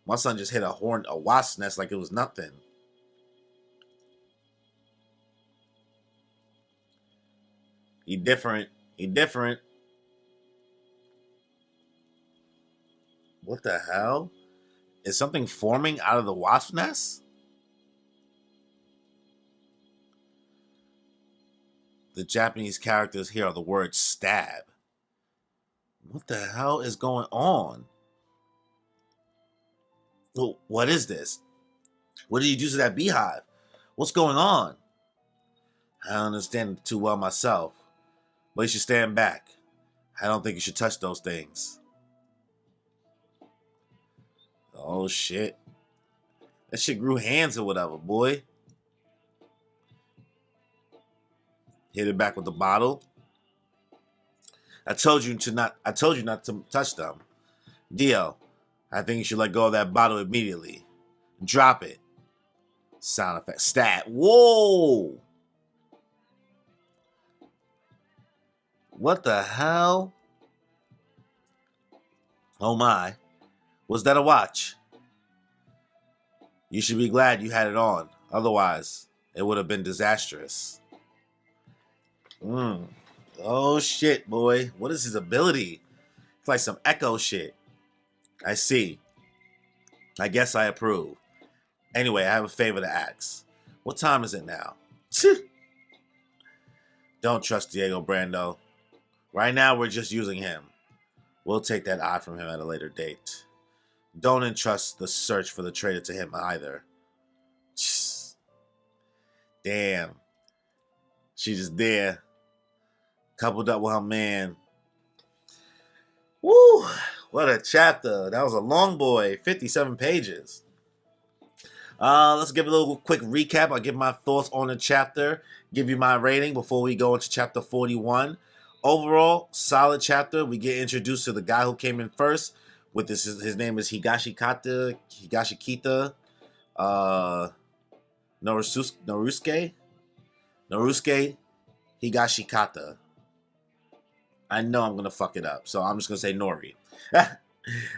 My son just hit a wasp nest like it was nothing. He different. What the hell? Is something forming out of the wasp nest? The Japanese characters here are the word stab. What the hell is going on? Well, what is this? What did you do to that beehive? What's going on? I don't understand it too well myself. But you should stand back. I don't think you should touch those things. Oh shit. That shit grew hands or whatever, boy. Hit it back with the bottle. I told you not to touch them. Dio, I think you should let go of that bottle immediately. Drop it. Sound effect. Stat. Whoa! What the hell? Oh my. Was that a watch? You should be glad you had it on. Otherwise, it would have been disastrous. Oh shit, boy. What is his ability? It's like some echo shit. I see. I guess I approve. Anyway, I have a favor to ask. What time is it now? Don't trust Diego Brando. Right now, we're just using him. We'll take that eye from him at a later date. Don't entrust the search for the traitor to him either. Damn. She's just there. Coupled up with her man. Woo! What a chapter. That was a long boy. 57 pages. Let's give a little quick recap. I'll give my thoughts on the chapter. Give you my rating before we go into chapter 41. Overall, solid chapter. We get introduced to the guy who came in first. With this, his name is Higashikita Norusuke Higashikata. I know I'm gonna fuck it up, so I'm just gonna say Nori.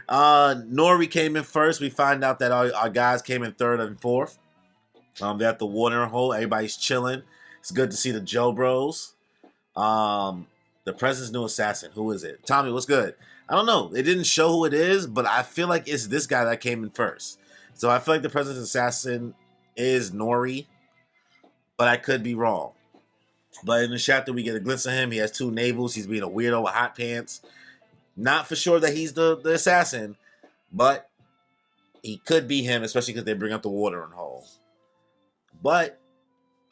Nori came in first. We find out that our guys came in third and fourth. They're at the watering hole. Everybody's chilling. It's good to see the Joe Bros. The The president's new assassin. Who is it? Tommy, what's good? I don't know. It didn't show who it is, but I feel like it's this guy that came in first. So I feel like the president's assassin is Nori, but I could be wrong. But in the chapter, we get a glimpse of him. He has two navels. He's being a weirdo with hot pants. Not for sure that he's the assassin, but he could be him, especially because they bring up the watering hole. But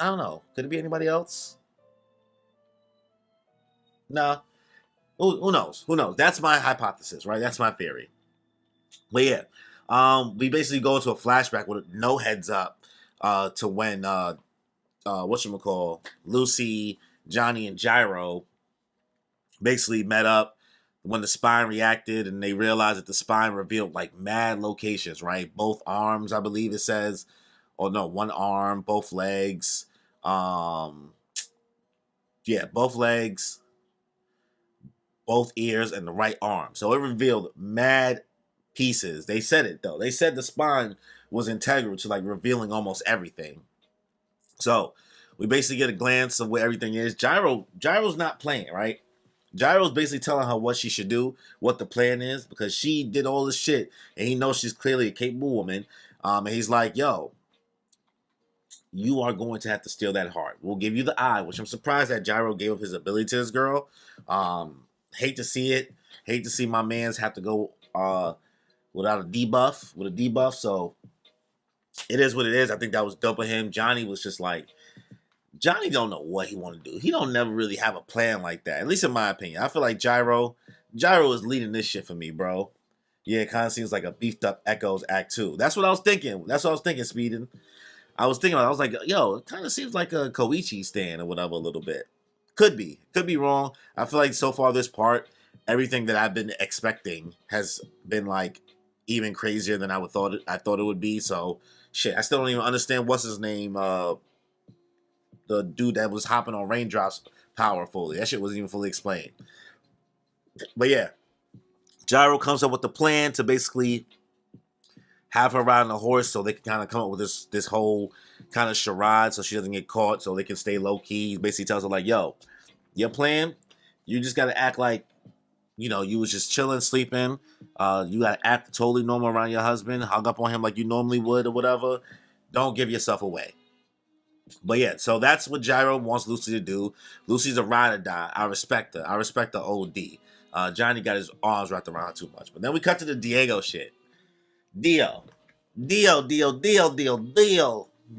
I don't know. Could it be anybody else? Nah. Who knows? Who knows? That's my hypothesis, right? That's my theory. But yeah, we basically go into a flashback with no heads up to when whatchamacall, Lucy, Johnny, and Gyro basically met up when the spine reacted, and they realized that the spine revealed like mad locations, right? Both arms, I believe it says, or no, one arm, both legs. Yeah, both legs, both ears, and the right arm. So it revealed mad pieces. They said it though. They said the spine was integral to like revealing almost everything. So we basically get a glance of where everything is. Gyro's not playing, right? Gyro's basically telling her what she should do, what the plan is, because she did all this shit, and he knows she's clearly a capable woman. And he's like, yo, you are going to have to steal that heart. We'll give you the eye, which I'm surprised that Gyro gave up his ability to this girl. Hate to see it. Hate to see my mans have to go without a debuff, with a debuff. So it is what it is. I think that was dope of him. Johnny was just like, Johnny don't know what he want to do. He don't never really have a plan like that, at least in my opinion. I feel like Gyro is leading this shit for me, bro. Yeah, it kind of seems like a beefed up Echoes Act 2. That's what I was thinking. Speeding. I was like, yo, it kind of seems like a Koichi stand or whatever a little bit. Could be wrong. I feel like so far this part, everything that I've been expecting has been like even crazier than I thought it would be. So shit, I still don't even understand what's his name. The dude that was hopping on raindrops powerfully. That shit wasn't even fully explained. But yeah, Gyro comes up with the plan to basically have her ride on a horse so they can kind of come up with this whole kind of charade so she doesn't get caught, so they can stay low key. He basically tells her like, yo, your plan, you just got to act like, you know, you was just chilling, sleeping. You got to act totally normal around your husband, hung up on him like you normally would or whatever. Don't give yourself away. But yeah, so that's what Gyro wants Lucy to do. Lucy's a ride or die. I respect her. I respect the OD. Johnny got his arms wrapped around her too much. But then we cut to the Diego shit. Dio,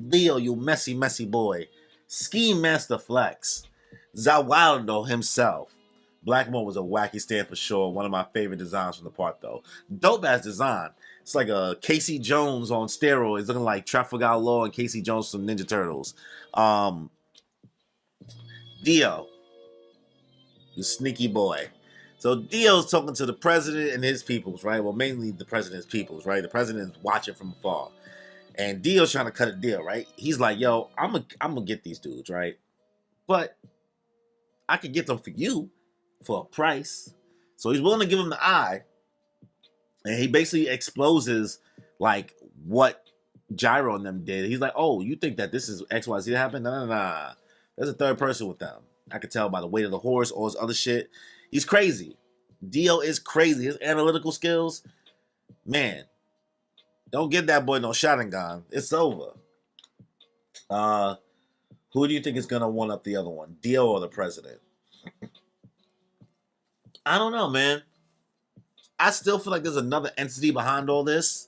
you messy boy. Ski Master Flex. Zawaldo himself. Blackmore was a wacky stand for sure. One of my favorite designs from the part, though. Dope ass design. It's like a Casey Jones on steroids, looking like Trafalgar Law and Casey Jones from Ninja Turtles. Dio, you sneaky boy. So Dio's talking to the president and his peoples, right? Well, mainly the president's peoples, right? The president is watching from afar. And Dio's trying to cut a deal, right? He's like, yo, I'm gonna get these dudes, right? But I could get them for you for a price. So he's willing to give him the eye. And he basically exposes like what Gyro and them did. He's like, oh, you think that this is XYZ that happened? Nah. There's a third person with them. I could tell by the weight of the horse, all his other shit. He's crazy. Dio is crazy. His analytical skills, man. Don't give that boy no Sharingan. It's over. Who do you think is gonna one up the other one, Dio or the president? I don't know, man. I still feel like there's another entity behind all this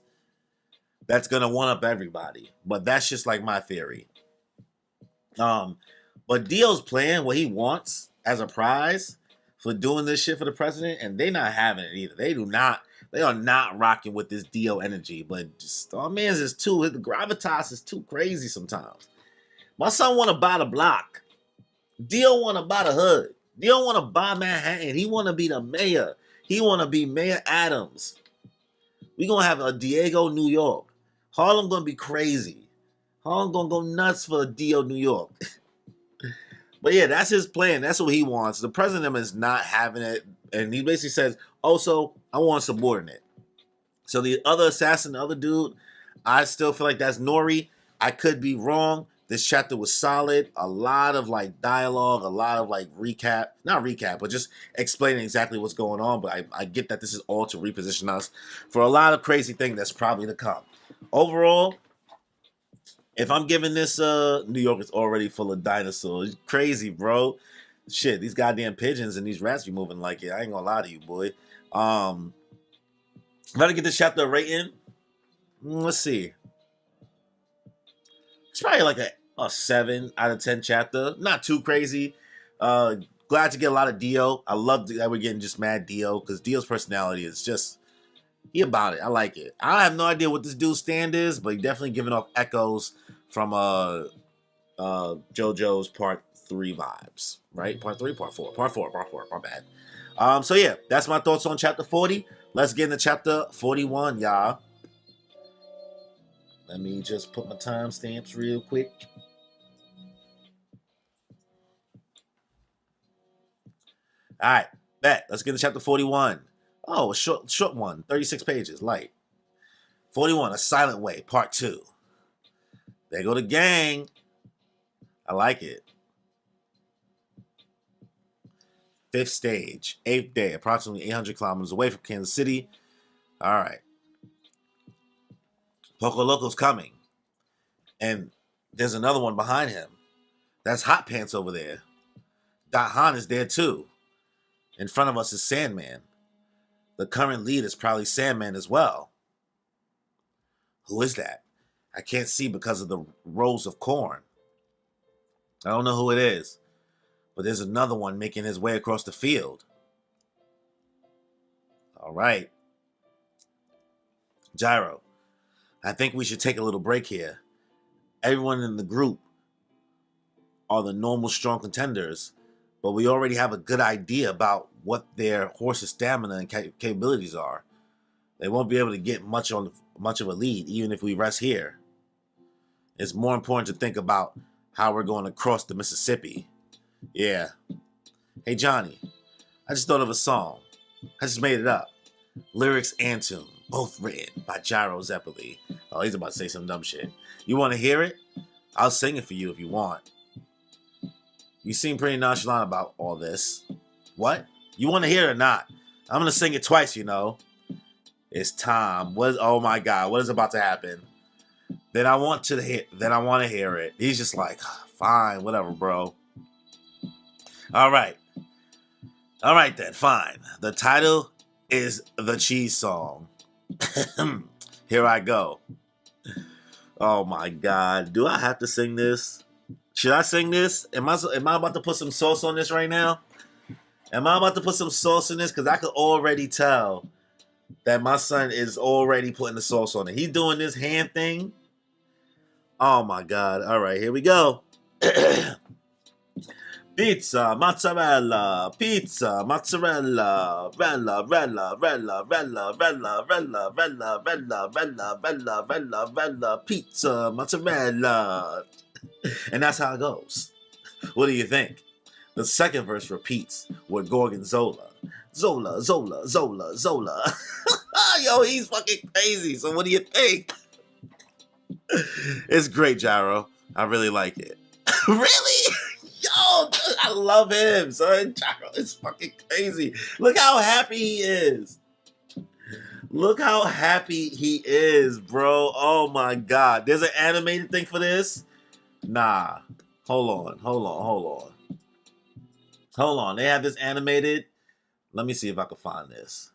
that's gonna one up everybody. But that's just like my theory. But Dio's playing what he wants as a prize for doing this shit for the president, and they not having it either. They are not rocking with this Dio energy. But just, oh man, the gravitas is too crazy sometimes. My son want to buy the block. Dio want to buy the hood. Dio want to buy Manhattan. He want to be the mayor. He want to be Mayor Adams. We gonna have a Diego New York. Harlem gonna be crazy. Harlem gonna go nuts for Dio New York. But yeah, that's his plan. That's what he wants. The president is not having it. And he basically says, also, I want a subordinate. So the other assassin, the other dude, I still feel like that's Nori. I could be wrong. This chapter was solid. A lot of like dialogue, a lot of like not recap, but just explaining exactly what's going on. But I get that this is all to reposition us for a lot of crazy thing that's probably to come. Overall, if I'm giving this, New York is already full of dinosaurs. Crazy, bro. Shit, these goddamn pigeons and these rats be moving like it. I ain't gonna lie to you, boy. If I to get this chapter a rating, let's see. It's probably like a 7 out of 10 chapter. Not too crazy. Glad to get a lot of Dio. I love that we're getting just mad Dio because Dio's personality is just he about it. I like it. I have no idea what this dude's stand is, but he definitely giving off echoes from JoJo's Part 3 vibes. Right? Part 3, Part 4. Part 4, Part 4. My bad. So yeah, that's my thoughts on chapter 40. Let's get into chapter 41, y'all. Let me just put my timestamps real quick. All right, bet. Let's get to chapter 41. Oh, a short one, 36 pages, light. 41, A Silent Way, part 2. There go the gang. I like it. 5th stage, 8th day, approximately 800 kilometers away from Kansas City. All right. Poco Loco's coming. And there's another one behind him. That's Hot Pants over there. Dot Han is there too. In front of us is Sandman. The current lead is probably Sandman as well. Who is that? I can't see because of the rows of corn. I don't know who it is, but there's another one making his way across the field. All right. Gyro, I think we should take a little break here. Everyone in the group are the normal strong contenders, but we already have a good idea about what their horse's stamina and capabilities are. They won't be able to get much of a lead, even if we rest here. It's more important to think about how we're going to cross the Mississippi. Yeah. Hey, Johnny, I just thought of a song. I just made it up. Lyrics and tune, both written by Gyro Zeppeli. Oh, he's about to say some dumb shit. You want to hear it? I'll sing it for you if you want. You seem pretty nonchalant about all this. What? You want to hear it or not? I'm going to sing it twice, you know. It's time. Oh my God, what is about to happen? Then I want to hear it. He's just like, fine, whatever, bro. All right then, fine. The title is The Cheese Song. Here I go. Oh my God, do I have to sing this? Should I sing this? Am I about to put some sauce on this right now? Am I about to put some sauce in this? Because I could already tell that my son is already putting the sauce on it. He's doing this hand thing. Oh my God. All right, here we go. Pizza, mozzarella, pizza, mozzarella, rella, rella, rella, rella, rella, rella, rella, rella, rella, rella, rella, rella, pizza, mozzarella. And that's how it goes. What do you think? The second verse repeats with Gorgonzola. Zola, Zola, Zola, Zola. Yo, he's fucking crazy. So what do you think? It's great, Gyro. I really like it. Really? Yo, I love him, son. Gyro is fucking crazy. Look how happy he is. Look how happy he is, bro. Oh my God. There's an animated thing for this? Nah. Hold on. They have this animated. Let me see if I can find this.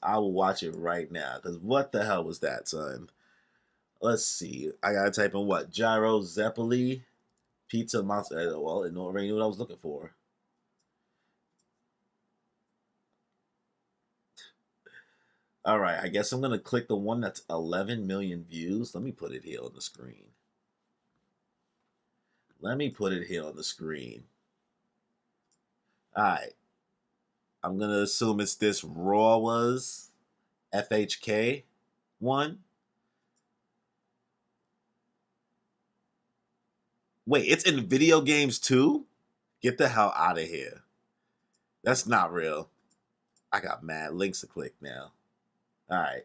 I will watch it right now. Because what the hell was that, son? Let's see. I gotta type in what? Gyro Zeppeli Pizza Monster. Well, it already knew what I was looking for. All right, I guess I'm gonna click the one that's 11 million views. Let me put it here on the screen. All right. I'm gonna assume it's this Raw was FHK one. Wait, it's in video games too? Get the hell out of here. That's not real. I got mad links to click now. All right.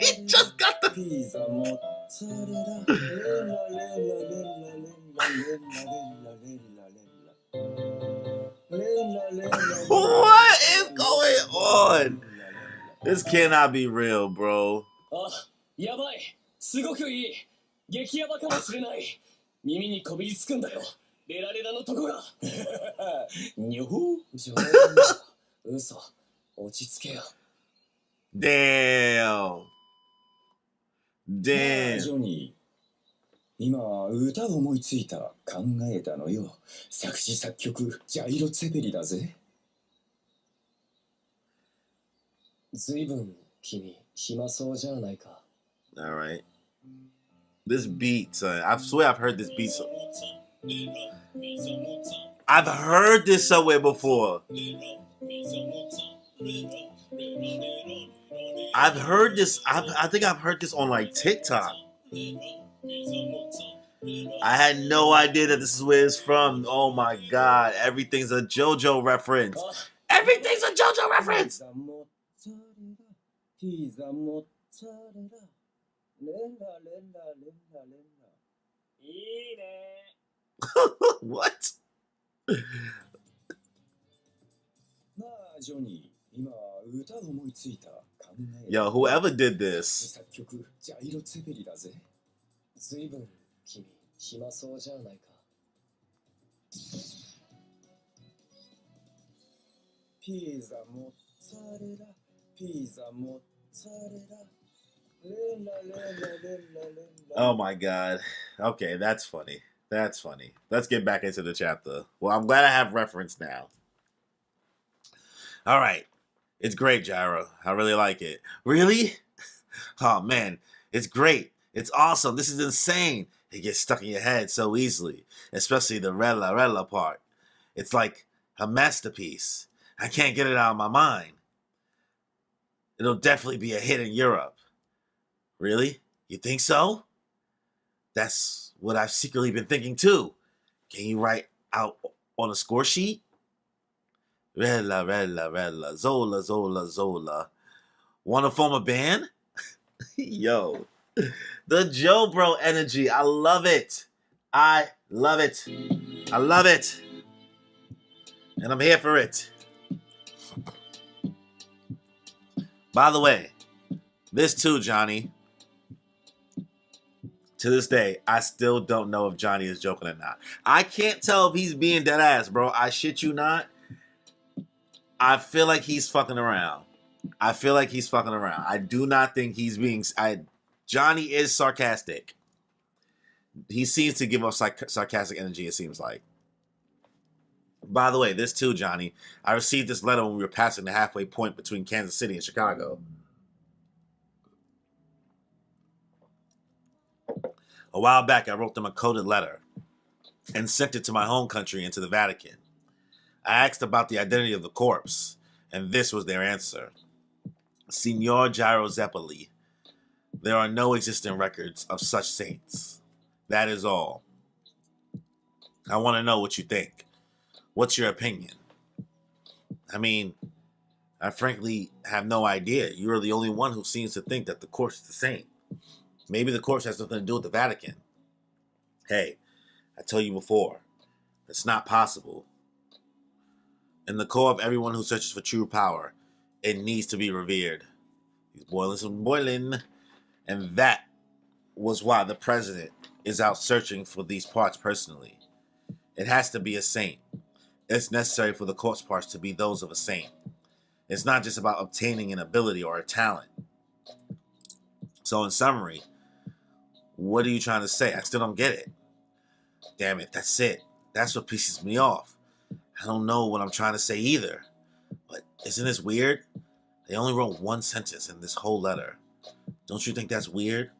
He just got the. ピザモッツァレラレンラレンラレンラレンラレンラレンラレンラレンラレンラレンラレンラ What is going on? This cannot be real, bro. あ、やばい。すごくいい。激ヤバかもしれない。耳にこびりつくんだよ。レラレラのとこが。にょほ冗談だ。嘘。落ち着けよ。Damn. ジ Damn. ョニー。今、歌思いついた、考えたのよ。作詞作曲、ジャイロ・ツェペリだぜ。ずいぶん、君、暇そうじゃないか。All right. This beat, son. I swear I've heard this beat. I've heard this somewhere before. I've heard this. I think I've heard this on like TikTok. I had no idea that this is where it's from. Oh my god. Everything's a JoJo reference. Everything's a JoJo reference. ピザモッツァレラレンラレンラレンラレンラいいね What? なあジョニー今歌思いついた考え Yo, whoever did this. 作曲ジャイロ・ツェペリだぜずいぶん君暇そうじゃないかピザモッツァレラピザモッツァレラ Oh my god. Okay, that's funny. That's funny. Let's get back into the chapter. Well, I'm glad I have reference now. All right. It's great, Gyro. I really like it. Really? Oh man, it's great. It's awesome. This is insane. It gets stuck in your head so easily, especially the Rella Rella part. It's like a masterpiece. I can't get it out of my mind. It'll definitely be a hit in Europe. Really? You think so? That's what I've secretly been thinking too. Can you write out on a score sheet? Rella, Rella, Rella, Zola, Zola, Zola. Wanna form a band? Yo. The Joe Bro energy. I love it. I love it. I love it. And I'm here for it. By the way, this too, Johnny. To this day, I still don't know if Johnny is joking or not. I can't tell if he's being dead ass, bro. I shit you not. I feel like he's fucking around. I do not think he's being... Johnny is sarcastic. He seems to give off sarcastic energy, it seems like. By the way, this too, Johnny. I received this letter when we were passing the halfway point between Kansas City and Chicago. A while back, I wrote them a coded letter and sent it to my home country and to the Vatican. I asked about the identity of the corpse, and this was their answer. Signor Gyro Zeppeli, there are no existing records of such saints. That is all. I want to know what you think. What's your opinion? I mean, I frankly have no idea. You're the only one who seems to think that the corpse is the saint. Maybe the corpse has nothing to do with the Vatican. Hey, I told you before, it's not possible. In the core of everyone who searches for true power, it needs to be revered. He's boiling some boiling. And that was why the president is out searching for these parts personally. It has to be a saint. It's necessary for the corpse parts to be those of a saint. It's not just about obtaining an ability or a talent. So, in summary, what are you trying to say? I still don't get it. Damn it, that's it. That's what pisses me off. I don't know what I'm trying to say either. But isn't this weird? They only wrote one sentence in this whole letter. Don't you think that's weird?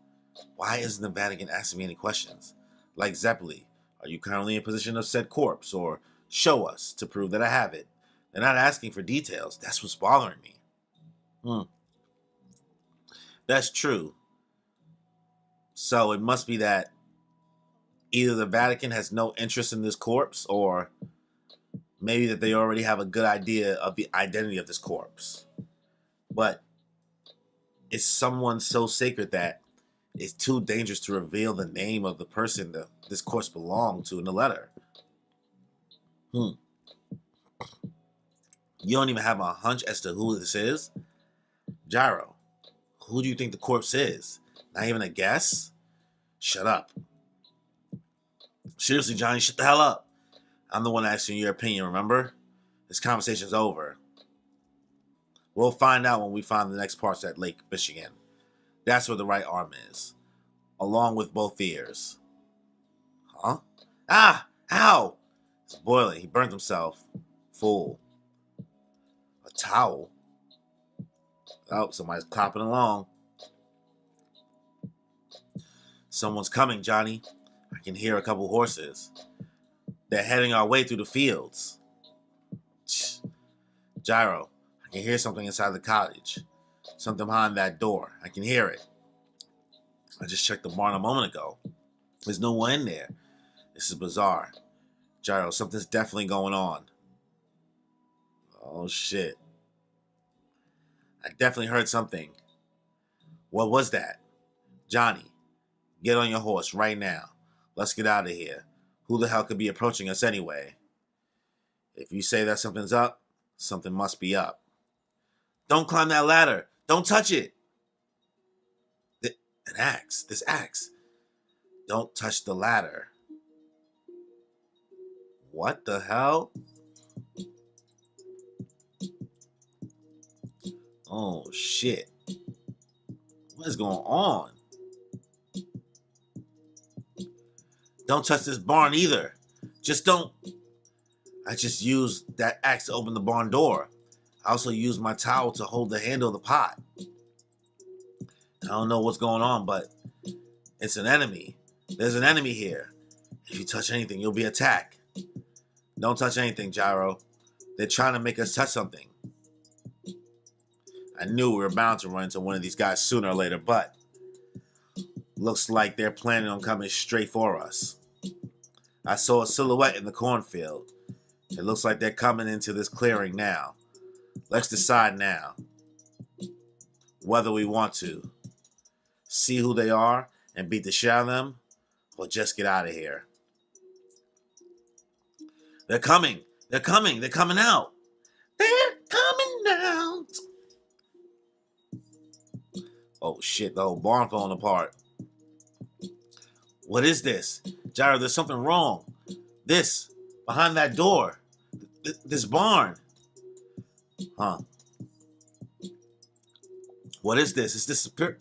Why isn't the Vatican asking me any questions? Like Zeppeli, are you currently in possession of said corpse? Or show us to prove that I have it. They're not asking for details. That's what's bothering me. That's true. So it must be that either the Vatican has no interest in this corpse, or maybe that they already have a good idea of the identity of this corpse. But it's someone so sacred that it's too dangerous to reveal the name of the person that this corpse belonged to in the letter. You don't even have a hunch as to who this is? Gyro, who do you think the corpse is? Not even a guess? Shut up. Seriously, Johnny, shut the hell up. I'm the one asking your opinion, remember? This conversation's over. We'll find out when we find the next parts at Lake Michigan. That's where the right arm is. Along with both ears. Huh? Ah! Ow! It's boiling. He burnt himself. Fool. A towel? Oh, somebody's clapping along. Someone's coming, Johnny. I can hear a couple horses. They're heading our way through the fields. Gyro, I can hear something inside the cottage. Something behind that door. I can hear it. I just checked the barn a moment ago. There's no one in there. This is bizarre. Gyro, something's definitely going on. Oh, shit. I definitely heard something. What was that? Johnny, get on your horse right now. Let's get out of here. Who the hell could be approaching us anyway? If you say that something's up, something must be up. Don't climb that ladder. Don't touch it. An axe. This axe. Don't touch the ladder. What the hell? Oh, shit. What is going on? Don't touch this barn either. Just don't. I just used that axe to open the barn door. I also used my towel to hold the handle of the pot. I don't know what's going on, but it's an enemy. There's an enemy here. If you touch anything, you'll be attacked. Don't touch anything, Gyro. They're trying to make us touch something. I knew we were bound to run into one of these guys sooner or later, but looks like they're planning on coming straight for us. I saw a silhouette in the cornfield. It looks like they're coming into this clearing now. Let's decide now whether we want to see who they are and beat the shit out of them, or just get out of here. They're coming. They're coming. They're coming out. They're coming out. Oh shit, the whole barn falling apart. What is this? Gyro, there's something wrong. This, behind that door. This barn. Huh. What is this? It's disappearing.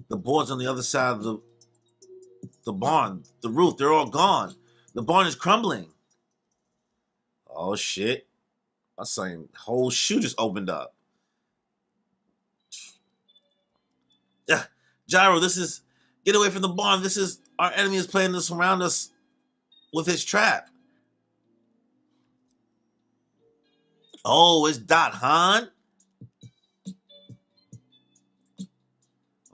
The boards on the other side of the barn, the roof, they're all gone. The barn is crumbling. Oh shit. My son, whole shoe just opened up. Yeah, Gyro, get away from the barn. Our enemy is planning to surround us with his trap. Oh, it's Dot Han?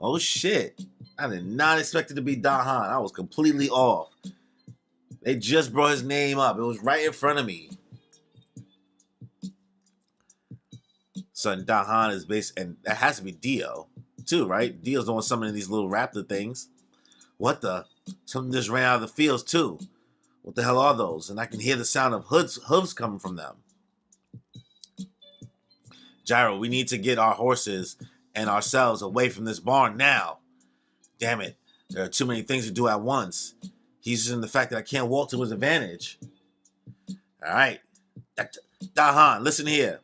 Oh shit. I did not expect it to be Dot Han. I was completely off. They just brought his name up. It was right in front of me. Son, Dot Han is based, and that has to be Dio, too, right? Dio's the one summoning these little raptor things. What the? Something just ran out of the fields, too. What the hell are those? And I can hear the sound of hooves coming from them. Gyro, we need to get our horses and ourselves away from this barn now. Damn it. There are too many things to do at once. He's using the fact that I can't walk to his advantage. All right. Dahan, listen here.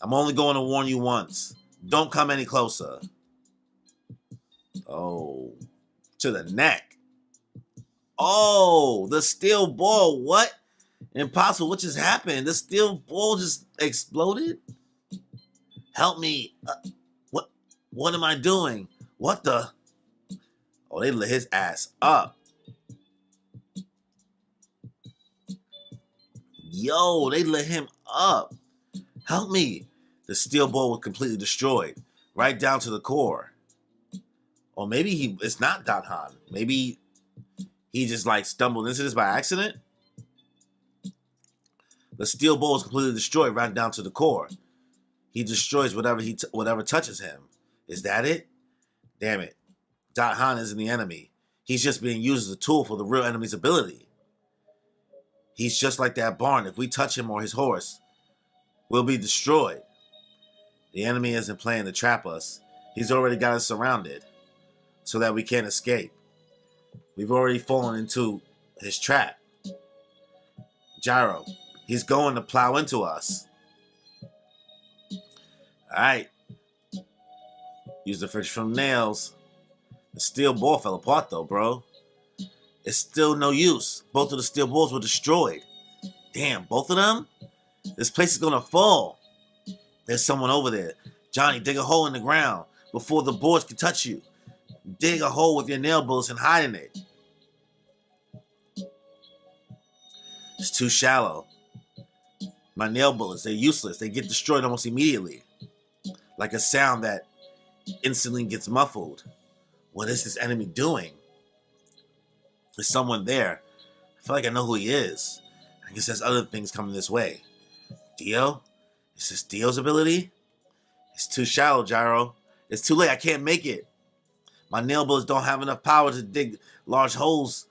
I'm only going to warn you once. Don't come any closer. Oh, to the neck. Oh, the steel ball. What? Impossible. What just happened? The steel ball just exploded? Help me. What am I doing? What the? Oh, they lit his ass up. Yo, they lit him up. Help me. The steel ball was completely destroyed, right down to the core. Or maybe it's not Dahan. Maybe he just like stumbled into this by accident. The steel ball is completely destroyed right down to the core. He destroys whatever touches him. Is that it? Damn it. Dahan isn't the enemy. He's just being used as a tool for the real enemy's ability. He's just like that barn. If we touch him or his horse, we'll be destroyed. The enemy isn't playing to trap us. He's already got us surrounded so that we can't escape. We've already fallen into his trap. Gyro, he's going to plow into us. All right. Use the friction from nails. The steel ball fell apart though, bro. It's still no use. Both of the steel balls were destroyed. Damn, both of them? This place is gonna fall. There's someone over there. Johnny, dig a hole in the ground before the boards can touch you. Dig a hole with your nail bullets and hide in it. It's too shallow. My nail bullets, they're useless. They get destroyed almost immediately. Like a sound that instantly gets muffled. What is this enemy doing? There's someone there. I feel like I know who he is. I guess there's other things coming this way. Dio? Is this Dio's ability? It's too shallow, Gyro. It's too late. I can't make it. My nail bullets don't have enough power to dig large holes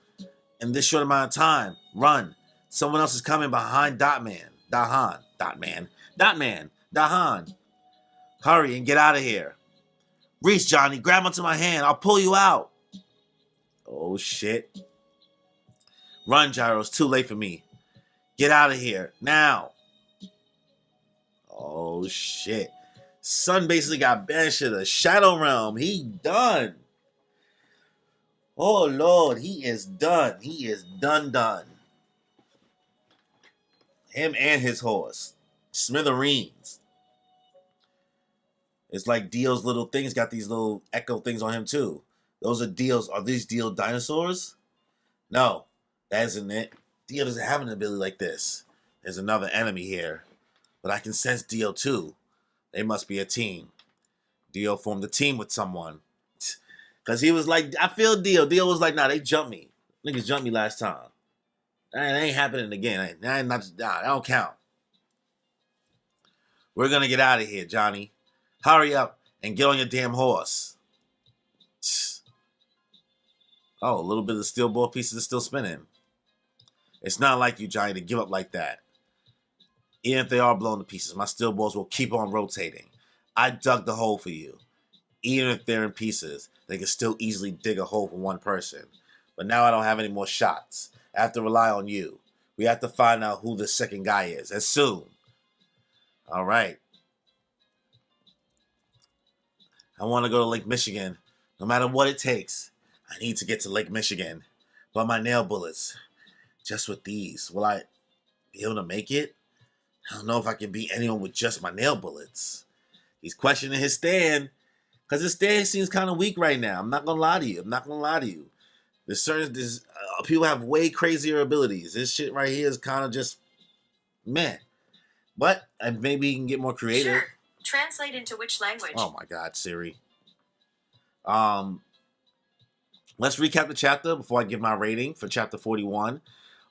in this short amount of time. Run. Someone else is coming behind Dahan. Hurry and get out of here. Reach, Johnny. Grab onto my hand. I'll pull you out. Oh, shit. Run, Gyro. It's too late for me. Get out of here. Now. Oh, shit. Son basically got banished to the Shadow Realm. He done. Oh, Lord. He is done. He is done. Him and his horse. Smithereens. It's like Dio's little things got these little echo things on him too. Those are Dio's. Are these Dio dinosaurs? No, that isn't it. Dio doesn't have an ability like this. There's another enemy here. But I can sense Dio too. They must be a team. Dio formed a team with someone. Because he was like, I feel Dio. Dio was like, nah, they jumped me. Niggas jumped me last time. That ain't happening again. That don't count. We're going to get out of here, Johnny. Hurry up and get on your damn horse. Oh, a little bit of the steel ball pieces are still spinning. It's not like you, Johnny, to give up like that. Even if they are blown to pieces, my steel balls will keep on rotating. I dug the hole for you. Even if they're in pieces, they can still easily dig a hole for one person. But now I don't have any more shots. I have to rely on you. We have to find out who the second guy is, and soon. All right. I want to go to Lake Michigan. No matter what it takes, I need to get to Lake Michigan. But my nail bullets, just with these, will I be able to make it? I don't know if I can beat anyone with just my nail bullets. He's questioning his stand, because his stand seems kind of weak right now. I'm not going to lie to you. People have way crazier abilities. This shit right here is kind of just meh. But maybe he can get more creative. Sure. Translate into which language? Oh my God, Siri. Let's recap the chapter before I give my rating for chapter 41.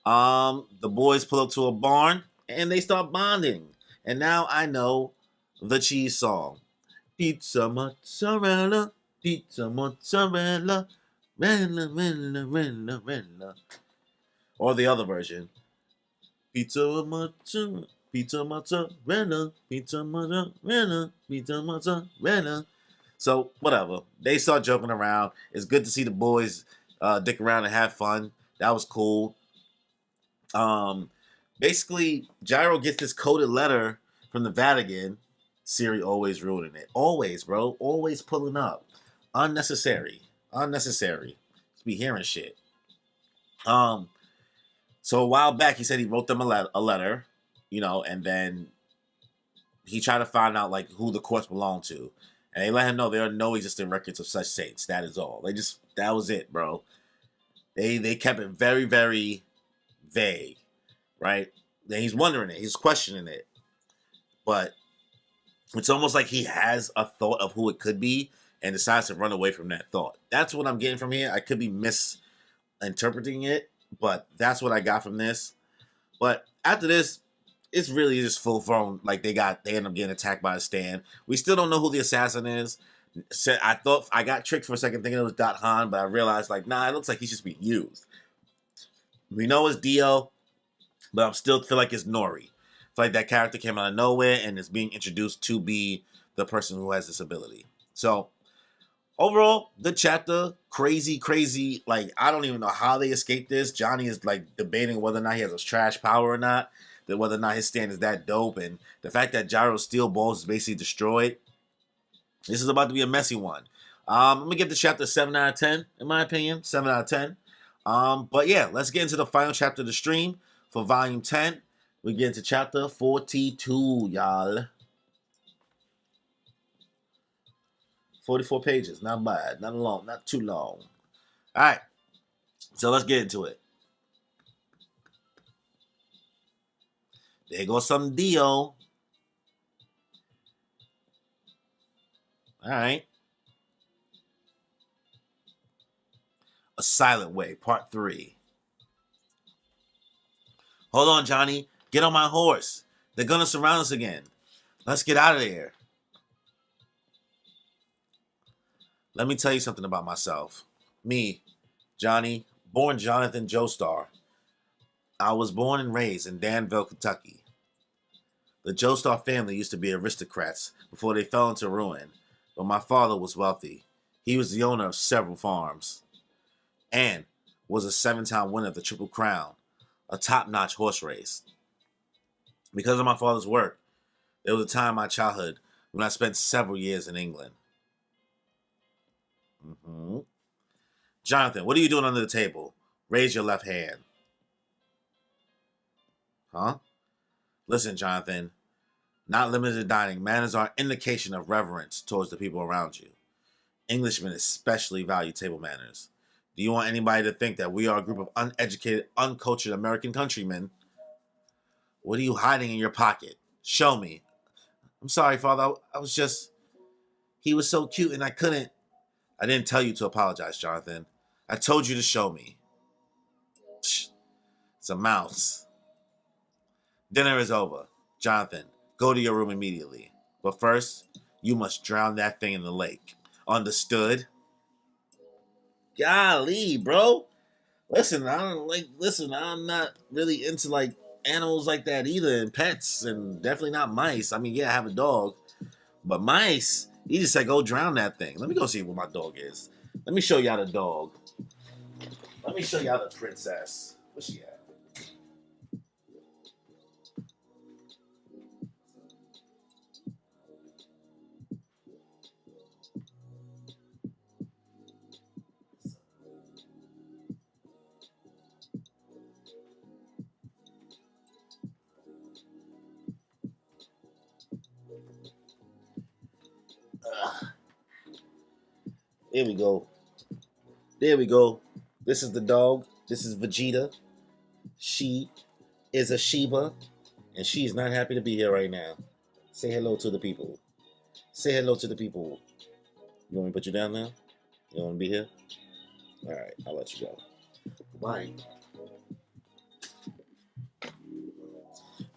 The boys pull up to a barn and they start bonding. And now I know the cheese song. Pizza mozzarella, rella. Or the other version. Pizza mozzarella. So whatever. They start joking around. It's good to see the boys dick around and have fun. That was cool. Um, Basically, Gyro gets this coded letter from the Vatican. Siri always ruining it. Always, bro. Always pulling up. Unnecessary. Unnecessary. Just be hearing shit. Um, so a while back, he said he wrote them a letter, and then he tried to find out like who the courts belong to, and they let him know there are no existing records of such saints. That is all. That was it, bro. They kept it very very vague, right? Then he's wondering it, he's questioning it, but it's almost like he has a thought of who it could be and decides to run away from that thought. That's what I'm getting from here. I could be misinterpreting it, but that's what I got from this. But after this, it's really just full thrown. Like they end up getting attacked by a stand. We still don't know who the assassin is. I thought I got tricked for a second thinking it was Dot Han, but I realized like, nah, it looks like he's just being used. We know it's Dio, but I still feel like it's Nori. I feel like that character came out of nowhere and is being introduced to be the person who has this ability. So overall, good chapter. Crazy. Like, I don't even know how they escaped this. Johnny is like debating whether or not he has a trash power or not. That whether or not his stand is that dope. And the fact that Gyro's steel balls is basically destroyed. This is about to be a messy one. I'm going to give the chapter 7 out of 10, in my opinion. 7 out of 10. But yeah, let's get into the final chapter of the stream for volume 10. We get into chapter 42, y'all. 44 pages, not bad, not too long. All right, so let's get into it. There goes some Dio. All right. A Silent Way, part 3. Hold on, Johnny. Get on my horse. They're gonna surround us again. Let's get out of there. Let me tell you something about myself. Me, Johnny, born Jonathan Joestar. I was born and raised in Danville, Kentucky. The Joestar family used to be aristocrats before they fell into ruin, but my father was wealthy. He was the owner of several farms and was a 7-time winner of the Triple Crown, a top-notch horse race. Because of my father's work, there was a time in my childhood when I spent several years in England. Jonathan, what are you doing under the table? Raise your left hand. Huh? Listen, Jonathan, not limited to dining, manners are an indication of reverence towards the people around you. Englishmen especially value table manners. Do you want anybody to think that we are a group of uneducated, uncultured American countrymen? What are you hiding in your pocket? Show me. I'm sorry, Father. I was just... He was so cute and I couldn't... I didn't tell you to apologize, Jonathan. I told you to show me. Psh, it's a mouse. Dinner is over. Jonathan, go to your room immediately. But first, you must drown that thing in the lake. Understood? Golly, bro. Listen, I'm not really into like animals like that either, and pets, and definitely not mice. I mean, yeah, I have a dog, but mice, he just said go drown that thing. Let me go see what my dog is. Let me show y'all the dog. Let me show y'all the princess. Where's she at? Here we go. There we go. This is the dog. This is Vegeta. She is a Shiba, and she's not happy to be here right now. Say hello to the people. Say hello to the people. You want me to put you down now? You want to be here? All right, I'll let you go. Bye.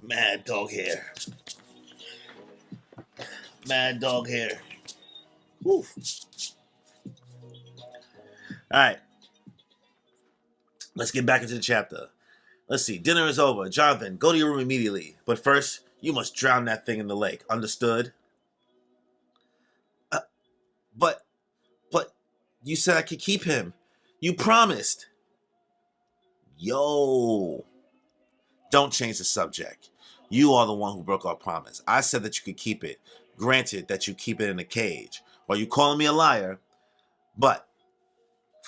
Mad dog hair. Mad dog hair. Woof. All right. Let's get back into the chapter. Let's see. Dinner is over. Jonathan, go to your room immediately. But first, you must drown that thing in the lake. Understood? But, you said I could keep him. You promised. Yo, don't change the subject. You are the one who broke our promise. I said that you could keep it. Granted that you keep it in a cage. Or you calling me a liar, but,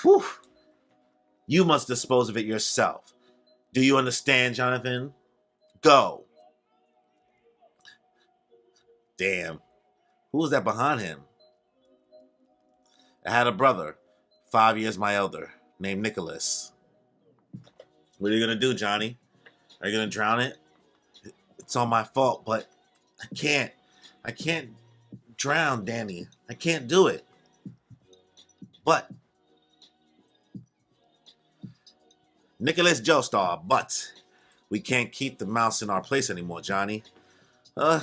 whew, you must dispose of it yourself. Do you understand, Jonathan? Go. Damn. Who was that behind him? I had a brother, 5 years my elder, named Nicholas. What are you gonna do, Johnny? Are you gonna drown it? It's all my fault, but I can't. I can't drown Danny. I can't do it. But Nicholas Joestar, but we can't keep the mouse in our place anymore, Johnny. Uh,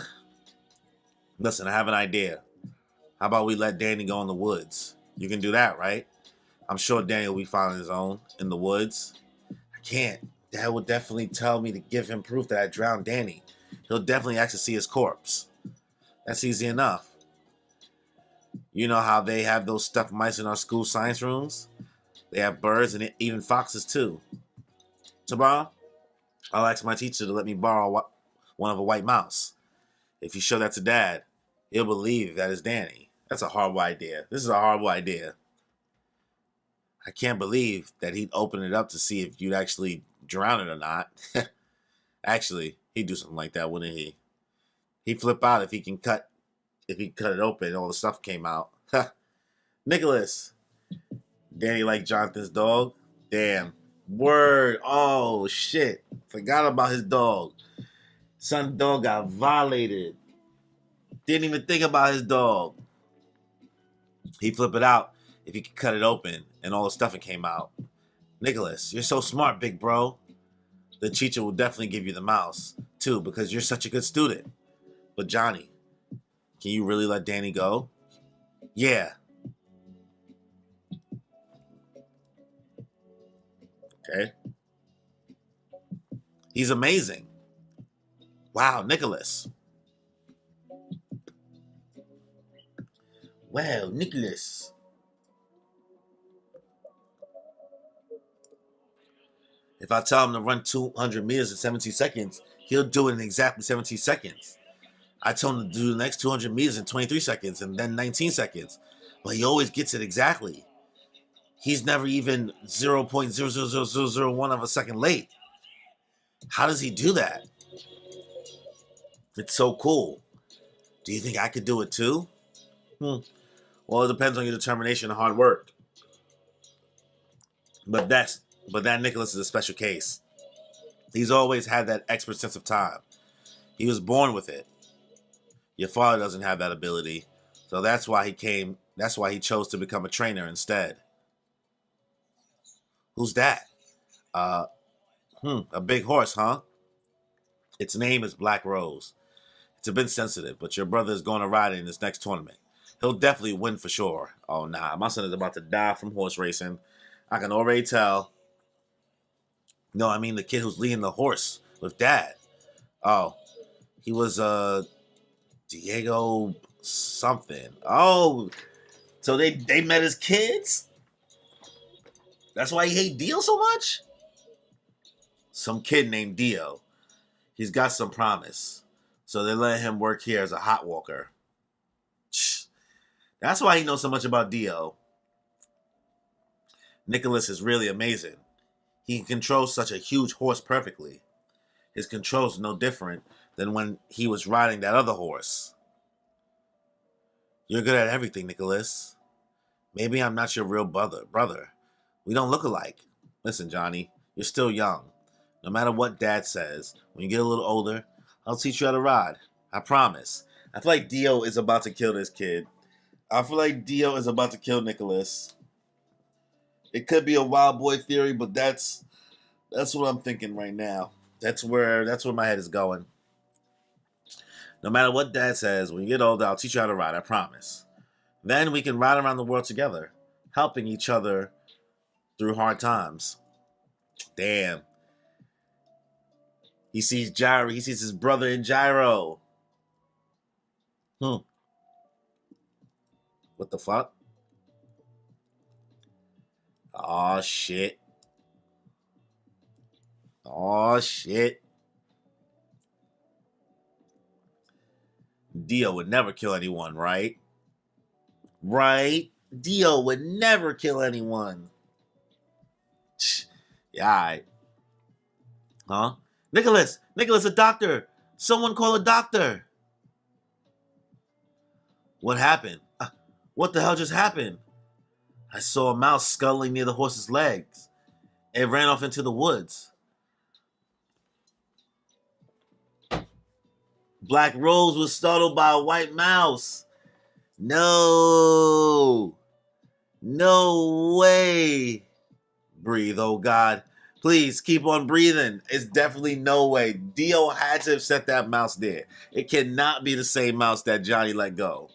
Listen, I have an idea. How about we let Danny go in the woods? You can do that, right? I'm sure Danny will be fine on his own in the woods. I can't. Dad would definitely tell me to give him proof that I drowned Danny. He'll definitely ask to see his corpse. That's easy enough. You know how they have those stuffed mice in our school science rooms? They have birds and even foxes too. Tomorrow, I'll ask my teacher to let me borrow one of a white mouse. If you show that to Dad, he'll believe that is Danny. That's a horrible idea. This is a horrible idea. I can't believe that he'd open it up to see if you'd actually drown it or not. Actually, he'd do something like that, wouldn't he? He'd flip out if he cut it open and all the stuff came out. Nicholas. Danny liked Jonathan's dog. Damn. Word. Oh shit. Forgot about his dog. Son's dog got violated. Didn't even think about his dog. He'd flip it out if he could cut it open and all the stuff it came out. Nicholas, you're so smart, big bro. The teacher will definitely give you the mouse, too, because you're such a good student. But Johnny, can you really let Danny go? Yeah. Okay. He's amazing. Wow, Nicholas. Wow, Nicholas. If I tell him to run 200 meters in 17 seconds, he'll do it in exactly 17 seconds. I told him to do the next 200 meters in 23 seconds and then 19 seconds. But he always gets it exactly. He's never even 0.00001 of a second late. How does he do that? It's so cool. Do you think I could do it too? Well, it depends on your determination and hard work. But that Nicholas is a special case. He's always had that expert sense of time. He was born with it. Your father doesn't have that ability. So that's why he chose to become a trainer instead. Who's that? Uh, a big horse, huh? Its name is Black Rose. It's a bit sensitive, but your brother is going to ride it in this next tournament. He'll definitely win for sure. Oh, nah, my son is about to die from horse racing. I can already tell. No, I mean the kid who's leading the horse with Dad. Oh, he was Diego something. Oh, so they met as kids? That's why he hate Dio so much? Some kid named Dio. He's got some promise. So they let him work here as a hot walker. That's why he knows so much about Dio. Nicholas is really amazing. He can control such a huge horse perfectly. His control's no different than when he was riding that other horse. You're good at everything, Nicholas. Maybe I'm not your real brother. We don't look alike. Listen, Johnny, you're still young. No matter what Dad says, when you get a little older, I'll teach you how to ride. I promise. I feel like Dio is about to kill this kid. I feel like Dio is about to kill Nicholas. It could be a wild boy theory, but that's what I'm thinking right now. That's where my head is going. No matter what Dad says, when you get older, I'll teach you how to ride, I promise. Then we can ride around the world together, helping each other through hard times. Damn. He sees Gyro. He sees his brother in Gyro. What the fuck? Oh shit. Oh shit. Dio would never kill anyone, right? Right? Dio would never kill anyone. Yeah, all right. Huh? Nicholas! Nicholas, a doctor! Someone call a doctor! What happened? What the hell just happened? I saw a mouse scuttling near the horse's legs. It ran off into the woods. Black Rose was startled by a white mouse. No! No way! Breathe, oh God. Please keep on breathing. It's definitely no way. Dio had to have set that mouse there. It cannot be the same mouse that Johnny let go.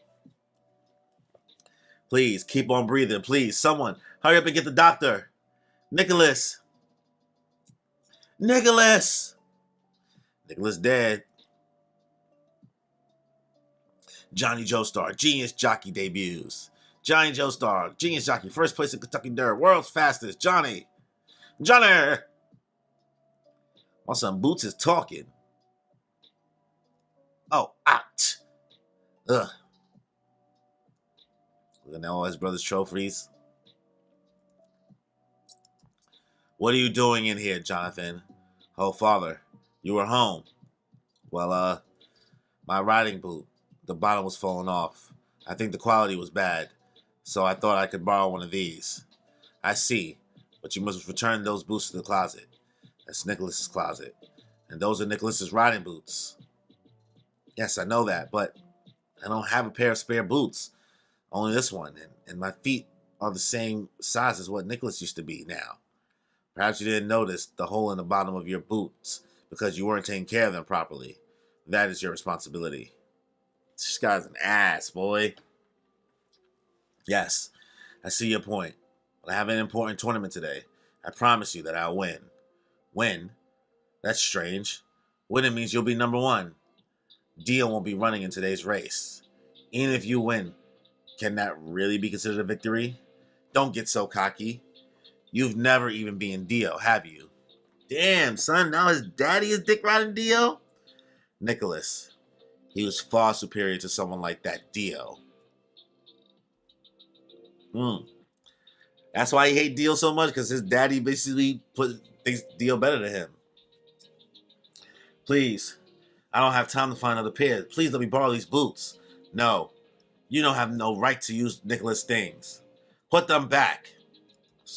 Please keep on breathing. Please, someone, hurry up and get the doctor. Nicholas. Nicholas. Nicholas dead. Johnny Joestar, Genius Jockey debuts. Johnny Joestar, Genius Jockey, first place in Kentucky Dirt, world's fastest. Johnny. Johnny. My son Boots is talking. Oh, out. Ugh. Looking at all his brother's trophies. What are you doing in here, Jonathan? Oh, father, you were home. Well, my riding boot, the bottom was falling off. I think the quality was bad, so I thought I could borrow one of these. I see, but you must return those boots to the closet. That's Nicholas's closet. And those are Nicholas's riding boots. Yes, I know that, but I don't have a pair of spare boots. Only this one, and my feet are the same size as what Nicholas used to be now. Perhaps you didn't notice the hole in the bottom of your boots because you weren't taking care of them properly. That is your responsibility. This guy's an ass, boy. Yes, I see your point. But I have an important tournament today. I promise you that I'll win. Win? That's strange. Winning means you'll be number one. Dio won't be running in today's race. Even if you win, can that really be considered a victory? Don't get so cocky. You've never even been Dio, have you? Damn, son, now his daddy is dick riding Dio? Nicholas, he was far superior to someone like that Dio. That's why he hates Dio so much, because his daddy basically thinks Dio better than him. Please, I don't have time to find another pair. Please let me borrow these boots. No, you don't have no right to use Nicholas' things. Put them back.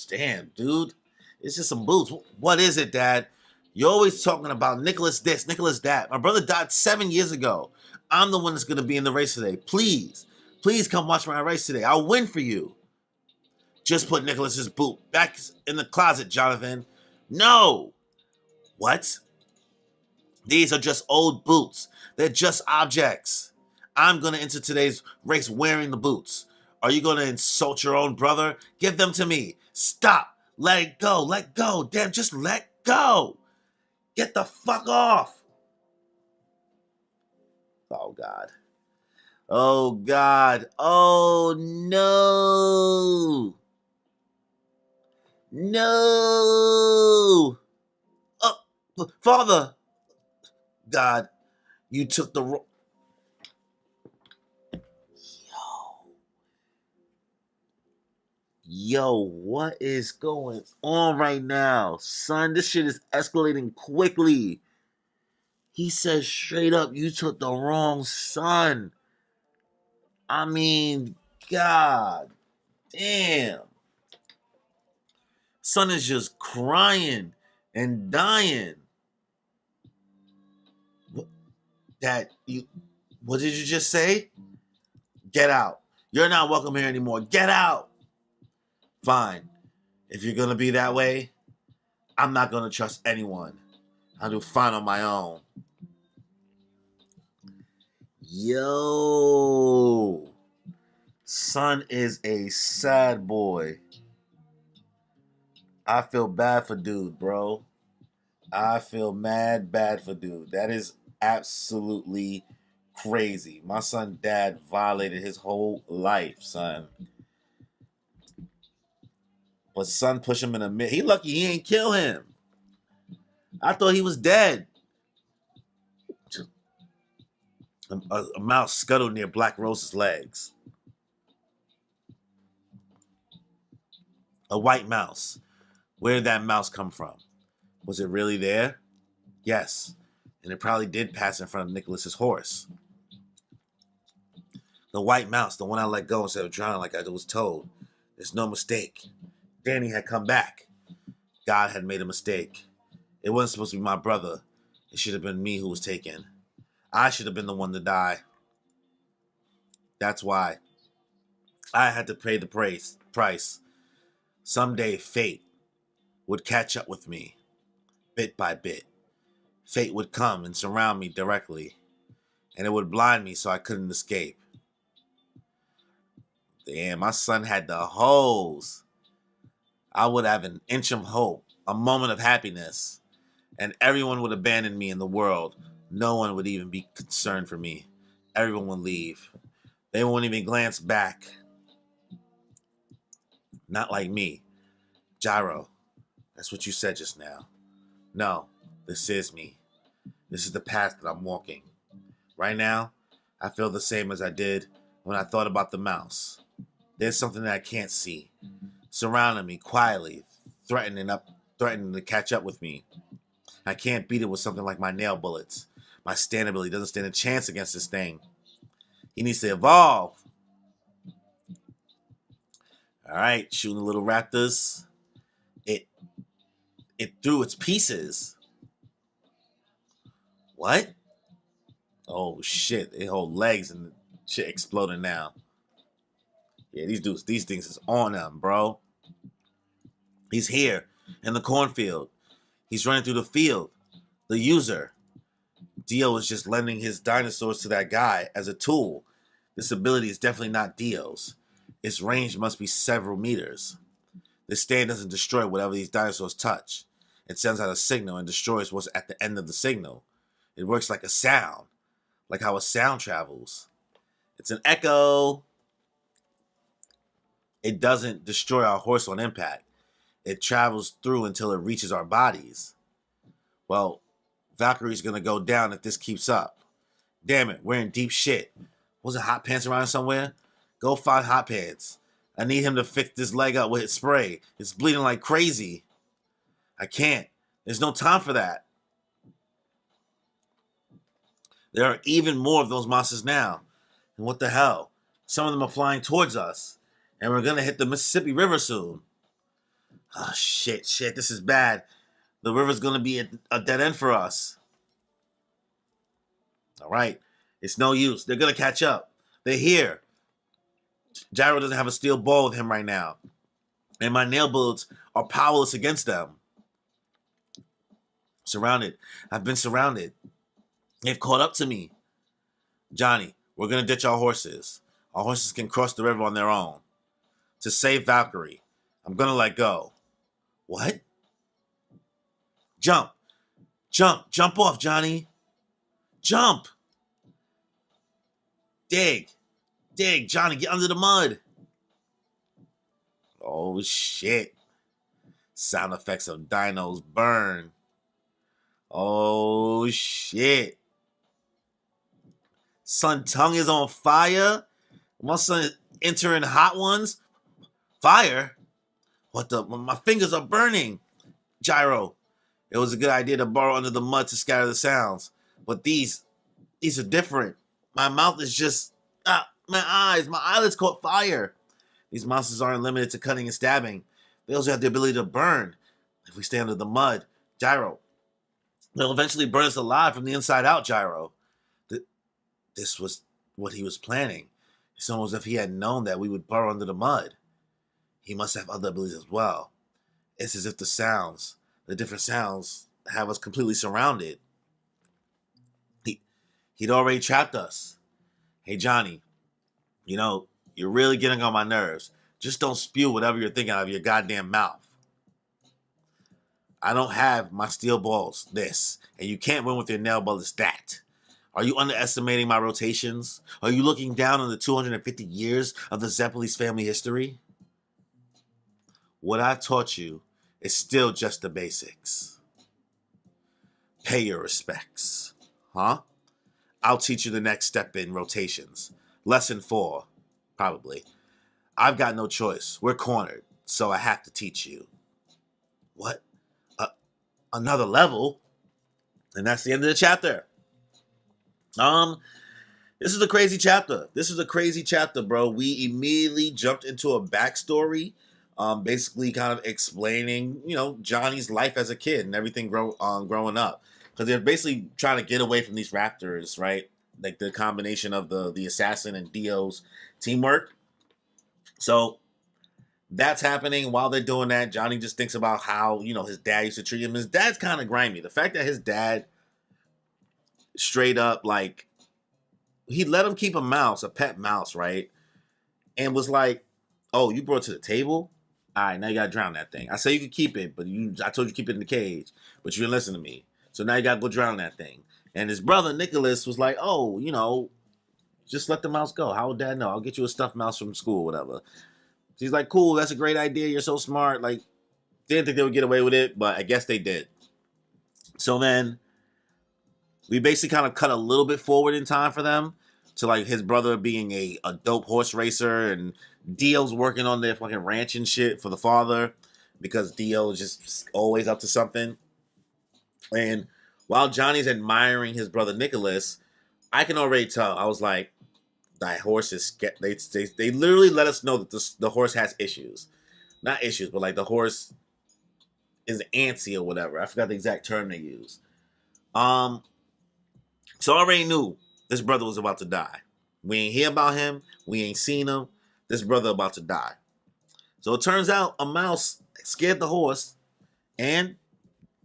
Damn, dude. It's just some boots. What is it, Dad? You're always talking about Nicholas this, Nicholas that. My brother died 7 years ago. I'm the one that's going to be in the race today. Please, please come watch my race today. I'll win for you. Just put Nicholas's boot back in the closet, Jonathan. No. What? These are just old boots. They're just objects. I'm going to enter today's race wearing the boots. Are you going to insult your own brother? Give them to me. Stop. Let it go. Let go. Damn, just let go. Get the fuck off. Oh, God. Oh, God. Oh, no. No. Oh, Father. God, you took the wrong... Yo, what is going on right now? Son, this shit is escalating quickly. He says straight up, you took the wrong son. I mean, God damn. Son is just crying and dying. That you, what did you just say? Get out. You're not welcome here anymore. Get out. Fine. If you're going to be that way, I'm not going to trust anyone. I'll do fine on my own. Yo. Son is a sad boy. I feel bad for dude, bro. I feel mad bad for dude. That is absolutely crazy. My son's dad violated his whole life, son. But son pushed him in the mid. He lucky he ain't kill him. I thought he was dead. A mouse scuttled near Black Rose's legs. A white mouse. Where did that mouse come from? Was it really there? Yes. And it probably did pass in front of Nicholas's horse. The white mouse, the one I let go instead of drowning like I was told. There's no mistake. Danny had come back. God had made a mistake. It wasn't supposed to be my brother. It should have been me who was taken. I should have been the one to die. That's why I had to pay the price. Someday fate would catch up with me, bit by bit. Fate would come and surround me directly, and it would blind me so I couldn't escape. Damn, my son had the hoes. I would have an inch of hope, a moment of happiness, and everyone would abandon me in the world. No one would even be concerned for me. Everyone would leave. They wouldn't even glance back. Not like me. Gyro, that's what you said just now. No, this is me. This is the path that I'm walking. Right now, I feel the same as I did when I thought about the mouse. There's something that I can't see, surrounding me quietly, threatening to catch up with me. I can't beat it with something like my nail bullets. My stand ability doesn't stand a chance against this thing. He needs to evolve. All right, shooting the little raptors. It threw its pieces. What? Oh shit! It whole legs and shit exploding now. Yeah, these things is on them, bro. He's here in the cornfield. He's running through the field. The user. Dio is just lending his dinosaurs to that guy as a tool. This ability is definitely not Dio's. Its range must be several meters. This stand doesn't destroy whatever these dinosaurs touch. It sends out a signal and destroys what's at the end of the signal. It works like a sound, like how a sound travels. It's an echo. It doesn't destroy our horse on impact. It travels through until it reaches our bodies. Well, Valkyrie's gonna go down if this keeps up. Damn it, we're in deep shit. Wasn't Hot Pants around somewhere? Go find Hot Pants. I need him to fix this leg up with his spray. It's bleeding like crazy. I can't. There's no time for that. There are even more of those monsters now. And what the hell? Some of them are flying towards us. And we're gonna hit the Mississippi River soon. Oh, shit. This is bad. The river's gonna be a dead end for us. All right. It's no use. They're gonna catch up. They're here. Gyro doesn't have a steel ball with him right now. And my nail bullets are powerless against them. Surrounded. I've been surrounded. They've caught up to me. Johnny, we're going to ditch our horses. Our horses can cross the river on their own. To save Valkyrie, I'm going to let go. What? Jump. Jump off, Johnny. Jump. Dig, Johnny, get under the mud. Oh, shit. Sound effects of dinos burn. Oh, shit. Son tongue is on fire. My son is entering hot ones. Fire? What the? My fingers are burning. Gyro, it was a good idea to burrow under the mud to scatter the sounds. But these are different. My mouth is just... my eyelids caught fire. These monsters aren't limited to cutting and stabbing. They also have the ability to burn. If we stay under the mud, Gyro, they'll eventually burn us alive from the inside out, Gyro. This was what he was planning. It's almost as if he had known that we would burrow under the mud. He must have other abilities as well. It's as if the different sounds, have us completely surrounded. He'd already trapped us. Hey, Johnny, you're really getting on my nerves. Just don't spew whatever you're thinking out of your goddamn mouth. I don't have my steel balls this, and you can't win with your nail bullets that. Are you underestimating my rotations? Are you looking down on the 250 years of the Zeppelin's family history? What I've taught you is still just the basics. Pay your respects. Huh? I'll teach you the next step in rotations. Lesson 4, probably. I've got no choice. We're cornered, so I have to teach you. What? Another level? And that's the end of the chapter. This is a crazy chapter. This is a crazy chapter, bro. We immediately jumped into a backstory, basically kind of explaining, Johnny's life as a kid and everything growing up. Because they're basically trying to get away from these raptors, right? Like the combination of the assassin and Dio's teamwork. So that's happening. While they're doing that, Johnny just thinks about how, his dad used to treat him. His dad's kind of grimy. The fact that his dad straight up, like, he let him keep a pet mouse, right? And was like, "Oh, you brought it to the table? All right, now you gotta drown that thing. I say you could keep it, but I told you to keep it in the cage, but you didn't listen to me. So now you gotta go drown that thing." And his brother Nicholas was like, "Oh, just let the mouse go. How would Dad know? I'll get you a stuffed mouse from school, whatever." She's like, "Cool, that's a great idea. You're so smart." Like, didn't think they would get away with it, but I guess they did. So then we basically kind of cut a little bit forward in time for them to like his brother being a dope horse racer, and Dio's working on their fucking ranch and shit for the father because Dio is just always up to something. And while Johnny's admiring his brother Nicholas, I can already tell. I was like, that horse is they literally let us know that the horse has issues. Not issues, but like the horse is antsy or whatever. I forgot the exact term they use. So I already knew this brother was about to die. We ain't hear about him. We ain't seen him. This brother about to die. So it turns out a mouse scared the horse, and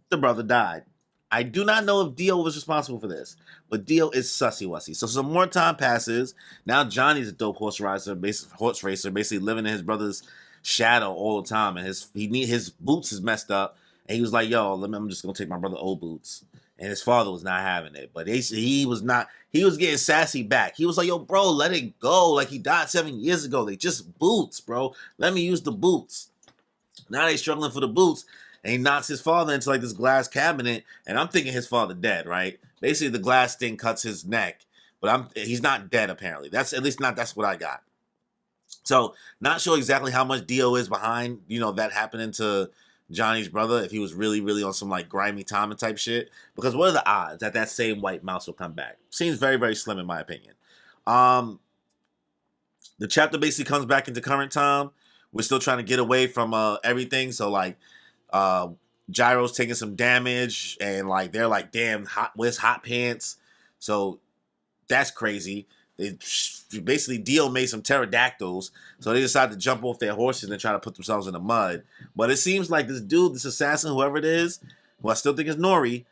the brother died. I do not know if Dio was responsible for this, but Dio is sussy wussy. So some more time passes. Now Johnny's a dope horse racer, basically living in his brother's shadow all the time, and his boots is messed up. And he was like, "Yo, I'm just gonna take my brother old boots." And his father was not having it, but he was not. He was getting sassy back. He was like, "Yo, bro, let it go. Like, he died 7 years ago. They just boots, bro. Let me use the boots." Now they struggling for the boots, and he knocks his father into like this glass cabinet, and I'm thinking his father dead, right? Basically, the glass thing cuts his neck, but he's not dead apparently. That's what I got. So not sure exactly how much Dio is behind, that happening to Johnny's brother, if he was really, really on some like grimy Tommy type shit. Because what are the odds that same white mouse will come back? Seems very, very slim in my opinion. The chapter basically comes back into current time. We're still trying to get away from everything. So like Gyro's taking some damage, and like they're like, "Damn, where's Hot Pants?" So that's crazy. They basically Dio made some pterodactyls, so they decided to jump off their horses and try to put themselves in the mud. But it seems like this assassin, whoever it is, who I still think is Nori,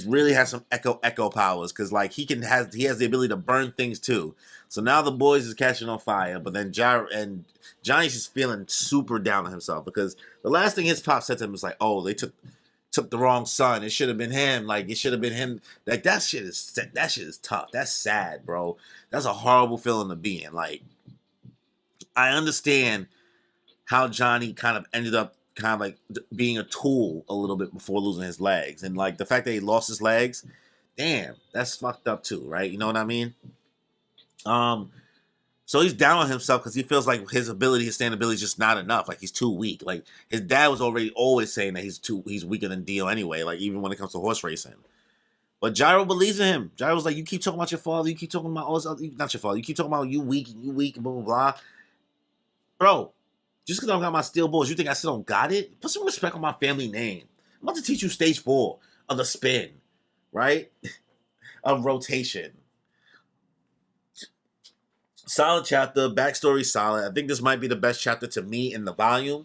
really has some echo powers, because like he has the ability to burn things too. So now the boys is catching on fire, but then Johnny's just feeling super down on himself, because the last thing his pop said to him was like, "Oh, they took the wrong son. It should have been him. Like, it should have been him." Like, that shit is tough. That's sad, bro. That's a horrible feeling to be in. Like, I understand how Johnny kind of ended up kind of like being a tool a little bit before losing his legs, and like the fact that he lost his legs, damn, that's fucked up too, right? You know what I mean? So he's down on himself because he feels like his stand ability is just not enough. Like, he's too weak. Like, his dad was already always saying that he's weaker than Dio anyway. Like, even when it comes to horse racing. But Gyro believes in him. Gyro's like, "You keep talking about your father. You keep talking about all this other, not your father. You keep talking about you weak, and blah blah blah." Bro, just because I don't got my steel balls, you think I still don't got it? Put some respect on my family name. I'm about to teach you stage 4 of the spin, right? Of rotation. Solid chapter, backstory solid. I think this might be the best chapter to me in the volume.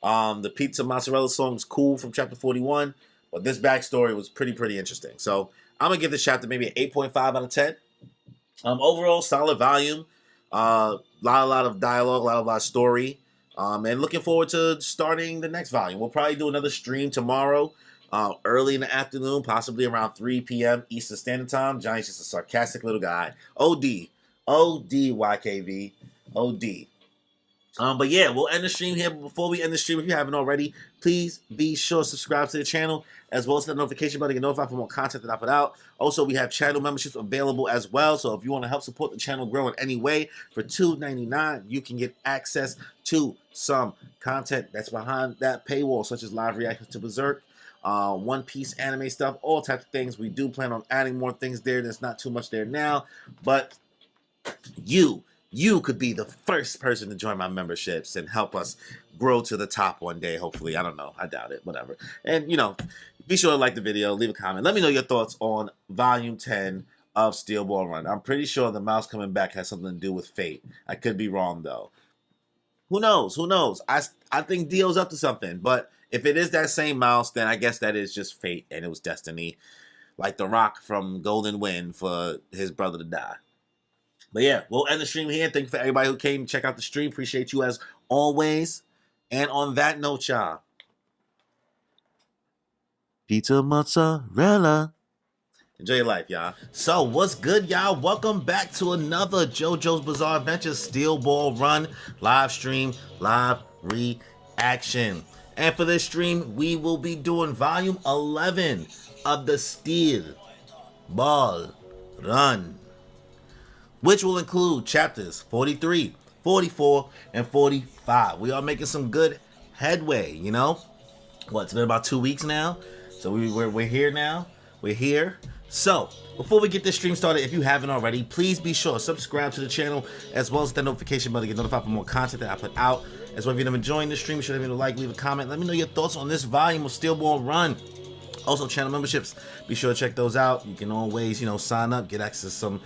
The pizza mozzarella song is cool from chapter 41, but this backstory was pretty interesting. So I'm gonna give this chapter maybe an 8.5 out of 10. Overall, solid volume. Lot of dialogue, lot of story. And looking forward to starting the next volume. We'll probably do another stream tomorrow. early in the afternoon, possibly around 3 p.m. Eastern Standard Time. Johnny's just a sarcastic little guy. OD. OD, YKV. OD. But yeah, we'll end the stream here. But before we end the stream, if you haven't already, please be sure to subscribe to the channel, as well as the notification button to get notified for more content that I put out. Also, we have channel memberships available as well. So if you want to help support the channel grow in any way, for $2.99, you can get access to some content that's behind that paywall, such as live reactions to Berserk, One Piece anime stuff, all types of things. We do plan on adding more things there. There's not too much there now, but you could be the first person to join my memberships and help us grow to the top one day, hopefully. I don't know. I doubt it. Whatever. And, be sure to like the video, leave a comment. Let me know your thoughts on Volume 10 of Steel Ball Run. I'm pretty sure the mouse coming back has something to do with fate. I could be wrong, though. Who knows? Who knows? I think Dio's up to something. But if it is that same mouse, then I guess that is just fate and it was destiny. Like The Rock from Golden Wind for his brother to die. But yeah, we'll end the stream here. Thank you for everybody who came to check out the stream. Appreciate you as always. And on that note, y'all, pizza mozzarella. Enjoy your life, y'all. So, what's good, y'all? Welcome back to another JoJo's Bizarre Adventures Steel Ball Run live stream, live reaction. And for this stream, we will be doing Volume 11 of the Steel Ball Run, which will include chapters 43, 44, and 45. We are making some good headway, It's been about 2 weeks now, so we're here now. We're here. So, before we get this stream started, if you haven't already, please be sure to subscribe to the channel, as well as the notification button to get notified for more content that I put out. As well, if you're enjoying the stream, be sure to leave a like, leave a comment. Let me know your thoughts on this volume of Steel Ball Run. Also, channel memberships, be sure to check those out. You can always, sign up, get access to some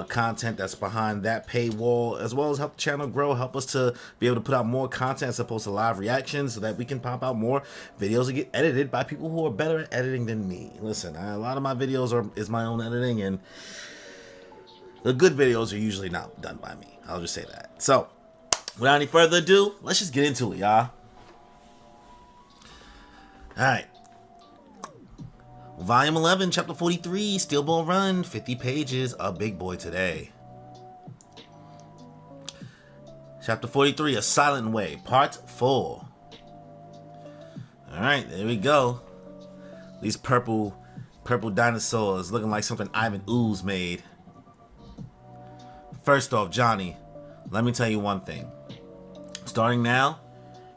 content that's behind that paywall, as well as help the channel grow, help us to be able to put out more content as opposed to live reactions, so that we can pop out more videos and get edited by people who are better at editing than me. Listen, a lot of my videos is my own editing, and the good videos are usually not done by me. I'll just say that. So, without any further ado, let's just get into it, y'all. All right. Volume 11, Chapter 43, Steel Ball Run, 50 pages, a big boy today. Chapter 43, A Silent Way, Part 4. Alright, there we go. These purple dinosaurs looking like something Ivan Ooze made. First off, Johnny, let me tell you one thing. Starting now,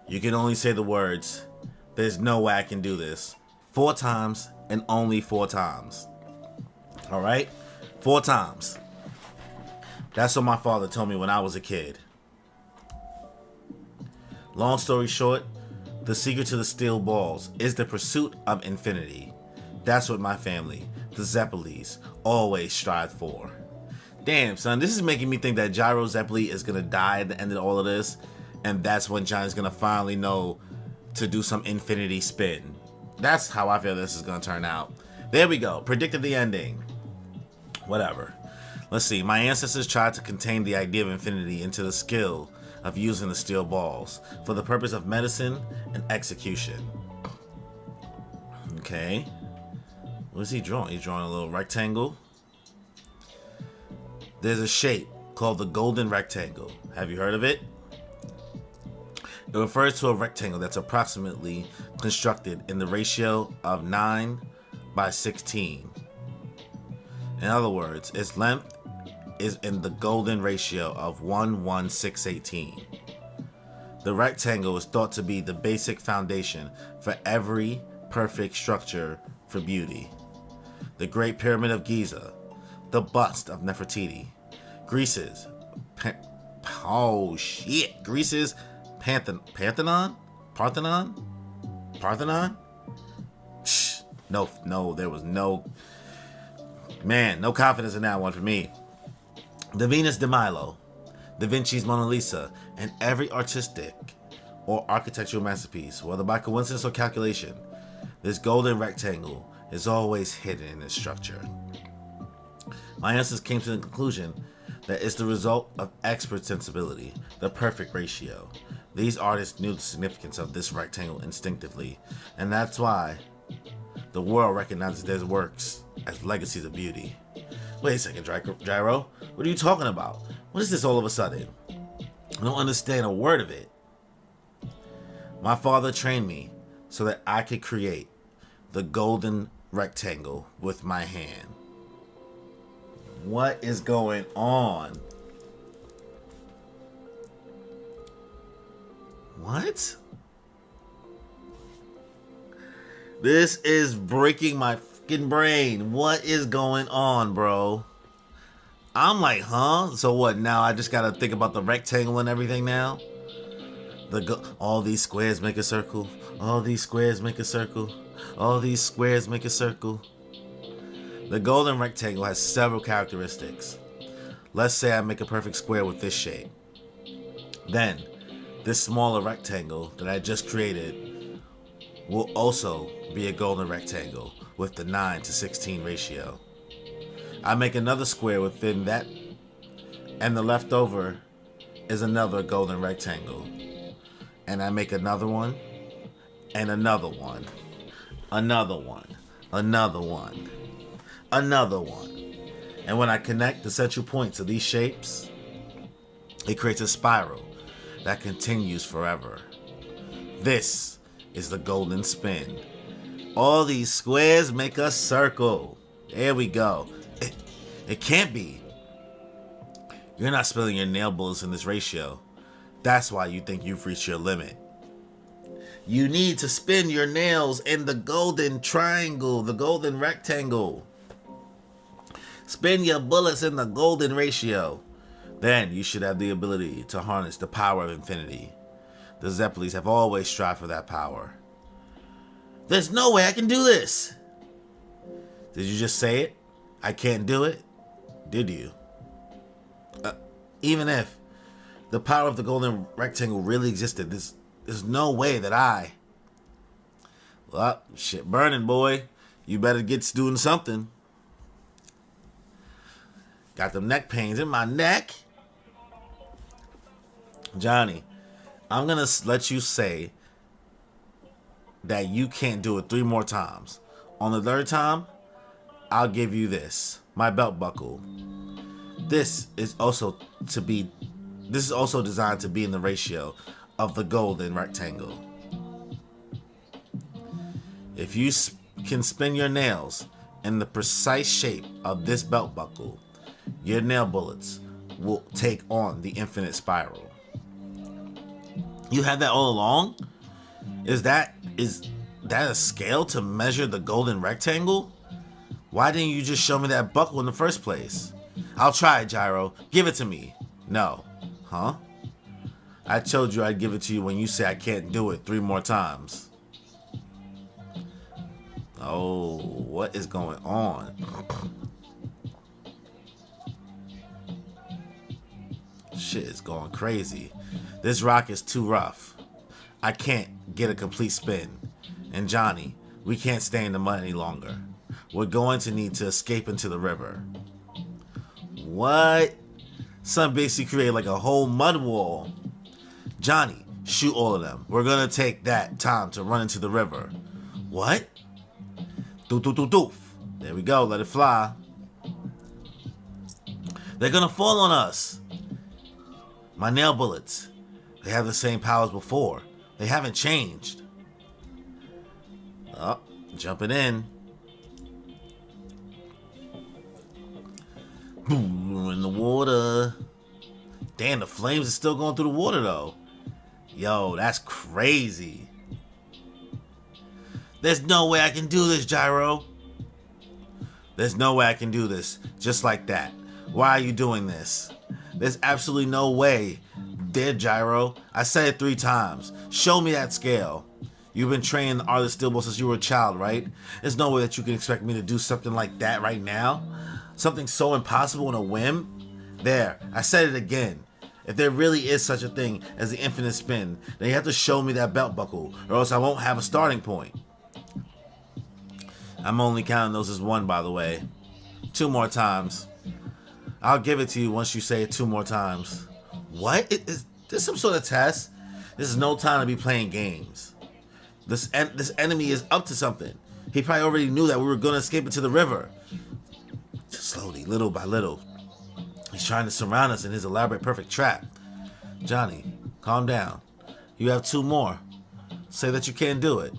you can only say the words, "There's no way I can do this," 4 times. And only 4 times. Alright? 4 times. That's what my father told me when I was a kid. Long story short, the secret to the steel balls is the pursuit of infinity. That's what my family, the Zeppelis, always strive for. Damn, son, this is making me think that Gyro Zeppeli is going to die at the end of all of this. And that's when Johnny's going to finally know to do some infinity spin. That's how I feel this is going to turn out. There we go. Predicted the ending. Whatever. Let's see. My ancestors tried to contain the idea of infinity into the skill of using the steel balls for the purpose of medicine and execution. Okay. What is he drawing? He's drawing a little rectangle. There's a shape called the golden rectangle. Have you heard of it? It refers to a rectangle that's approximately constructed in the ratio of 9 by 16. In other words, its length is in the golden ratio of 1:1:618. The rectangle is thought to be the basic foundation for every perfect structure for beauty. The Great Pyramid of Giza, the bust of Nefertiti, Greece's Parthenon? Shh. No, there was no confidence in that one for me. The Venus de Milo, Da Vinci's Mona Lisa, and every artistic or architectural masterpiece, whether by coincidence or calculation, this golden rectangle is always hidden in its structure. My ancestors came to the conclusion that it's the result of expert sensibility, the perfect ratio. These artists knew the significance of this rectangle instinctively, and that's why The world recognizes their works as legacies of beauty. Wait a second, Gyro. What are you talking about? What is this all of a sudden? I don't understand a word of it. My father trained me so that I could create the golden rectangle with my hand. What is going on? What? This is breaking my fucking brain. What is going on, bro? I'm like, huh? So what? Now I just gotta think about the rectangle and everything now? All these squares make a circle. All these squares make a circle. All these squares make a circle. The golden rectangle has several characteristics. Let's say I make a perfect square with this shape. Then, this smaller rectangle that I just created will also be a golden rectangle with the 9:16 ratio. I make another square within that, and the leftover is another golden rectangle. And I make another one, and another one, another one, another one, another one. And when I connect the central points of these shapes, it creates a spiral that continues forever. This is the golden spin. All these squares make a circle. There we go. It can't be. You're not spilling your nail bullets in this ratio. That's why you think you've reached your limit. You need to spin your nails in the golden triangle, the golden rectangle. Spin your bullets in the golden ratio. Then you should have the ability to harness the power of infinity. The Zeppelins have always strived for that power. There's no way I can do this. Did you just say it? I can't do it? Did you? Even if the power of the golden rectangle really existed, there's no way that I... Well, shit burning, boy. You better get doing something. Got them neck pains in my neck. Johnny, I'm going to let you say that you can't do it 3 more times. On the 3rd time, I'll give you this, my belt buckle. This is also designed to be in the ratio of the golden rectangle. If you can spin your nails in the precise shape of this belt buckle, your nail bullets will take on the infinite spiral. You had that all along? Is that a scale to measure the golden rectangle? Why didn't you just show me that buckle in the first place? I'll try it, Gyro. Give it to me. No. Huh? I told you I'd give it to you when you say I can't do it 3 more times. Oh, what is going on? Shit is going crazy. This rock is too rough. I can't get a complete spin. And Johnny, we can't stay in the mud any longer. We're going to need to escape into the river. What? Son basically created like a whole mud wall. Johnny, shoot all of them. We're gonna take that time to run into the river. What? Doof, doof, doof, doof. There we go, let it fly. They're gonna fall on us. My nail bullets. They have the same powers before. They haven't changed. Oh, jumping in. Boom, we're in the water. Damn, the flames are still going through the water though. Yo, that's crazy. There's no way I can do this, Gyro. There's no way I can do this just like that. Why are you doing this? There's absolutely no way. There, Gyro. I said it 3 times. Show me that scale. You've been training the art of the steel ball since you were a child, right? There's no way that you can expect me to do something like that right now. Something so impossible in a whim. There, I said it again. If there really is such a thing as the infinite spin, then you have to show me that belt buckle, or else I won't have a starting point. I'm only counting those as 1, by the way. 2 more times. I'll give it to you once you say it 2 more times. What? Is this some sort of test? This is no time to be playing games. This enemy is up to something. He probably already knew that we were going to escape into the river. Slowly, little by little, he's trying to surround us in his elaborate, perfect trap. Johnny, calm down. You have 2 more. Say that you can't do it.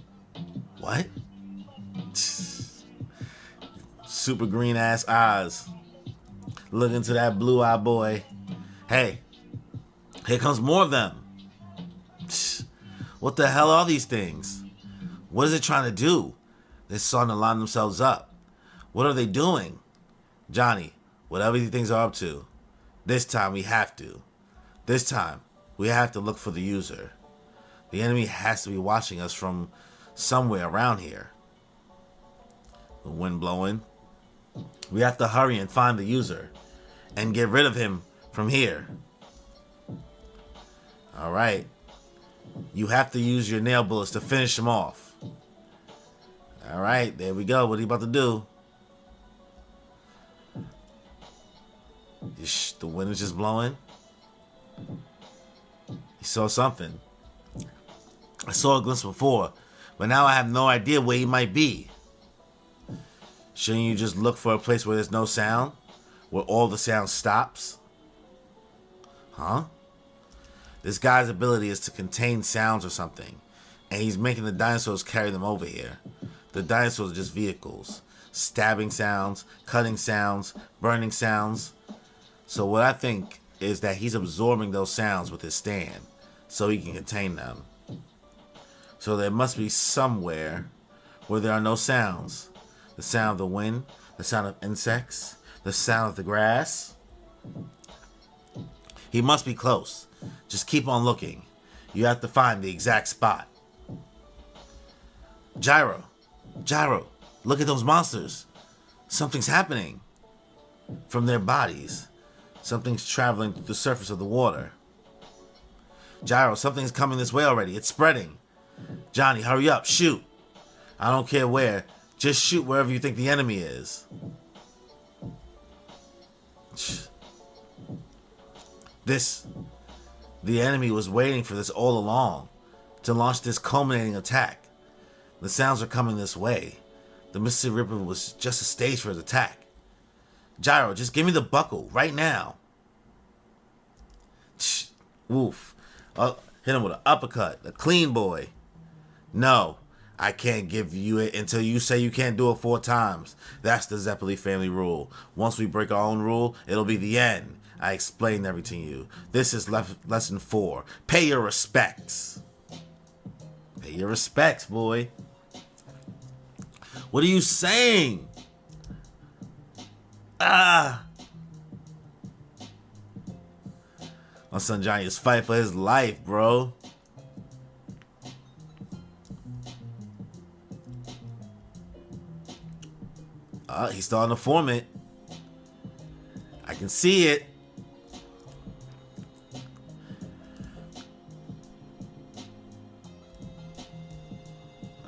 What? Super green ass eyes. Look into that blue eye boy. Hey, here comes more of them. What the hell are these things? What is it trying to do? They're starting to line themselves up. What are they doing? Johnny, whatever these things are up to, this time we have to. This time, we have to look for the user. The enemy has to be watching us from somewhere around here. The wind blowing. We have to hurry and find the user and get rid of him from here. Alright. You have to use your nail bullets to finish him off. Alright, there we go. What are you about to do? The wind is just blowing. He saw something. I saw a glimpse before, but now I have no idea where he might be. Shouldn't you just look for a place where there's no sound? Where all the sound stops? Huh? This guy's ability is to contain sounds or something, and he's making the dinosaurs carry them over here. The dinosaurs are just vehicles. Stabbing sounds, cutting sounds, burning sounds. So what I think is that he's absorbing those sounds with his stand, so he can contain them. So there must be somewhere where there are no sounds. The sound of the wind, the sound of insects, the sound of the grass. He must be close. Just keep on looking. You have to find the exact spot. Gyro, look at those monsters. Something's happening. From their bodies, something's traveling through the surface of the water. Gyro, something's coming this way already. It's spreading. Johnny, hurry up, shoot. I don't care where. Just shoot wherever you think the enemy is. The enemy was waiting for this all along, to launch this culminating attack. The sounds are coming this way. The Mississippi River was just a stage for his attack. Gyro, just give me the buckle, right now. Woof. Hit him with an uppercut, a clean boy. No, I can't give you it until you say you can't do it 4 times. That's the Zeppeli family rule. Once we break our own rule, it'll be the end. I explained everything to you. This is lesson 4. Pay your respects. Pay your respects, boy. What are you saying? My son Johnny is fighting for his life, bro. He's starting to form it. I can see it.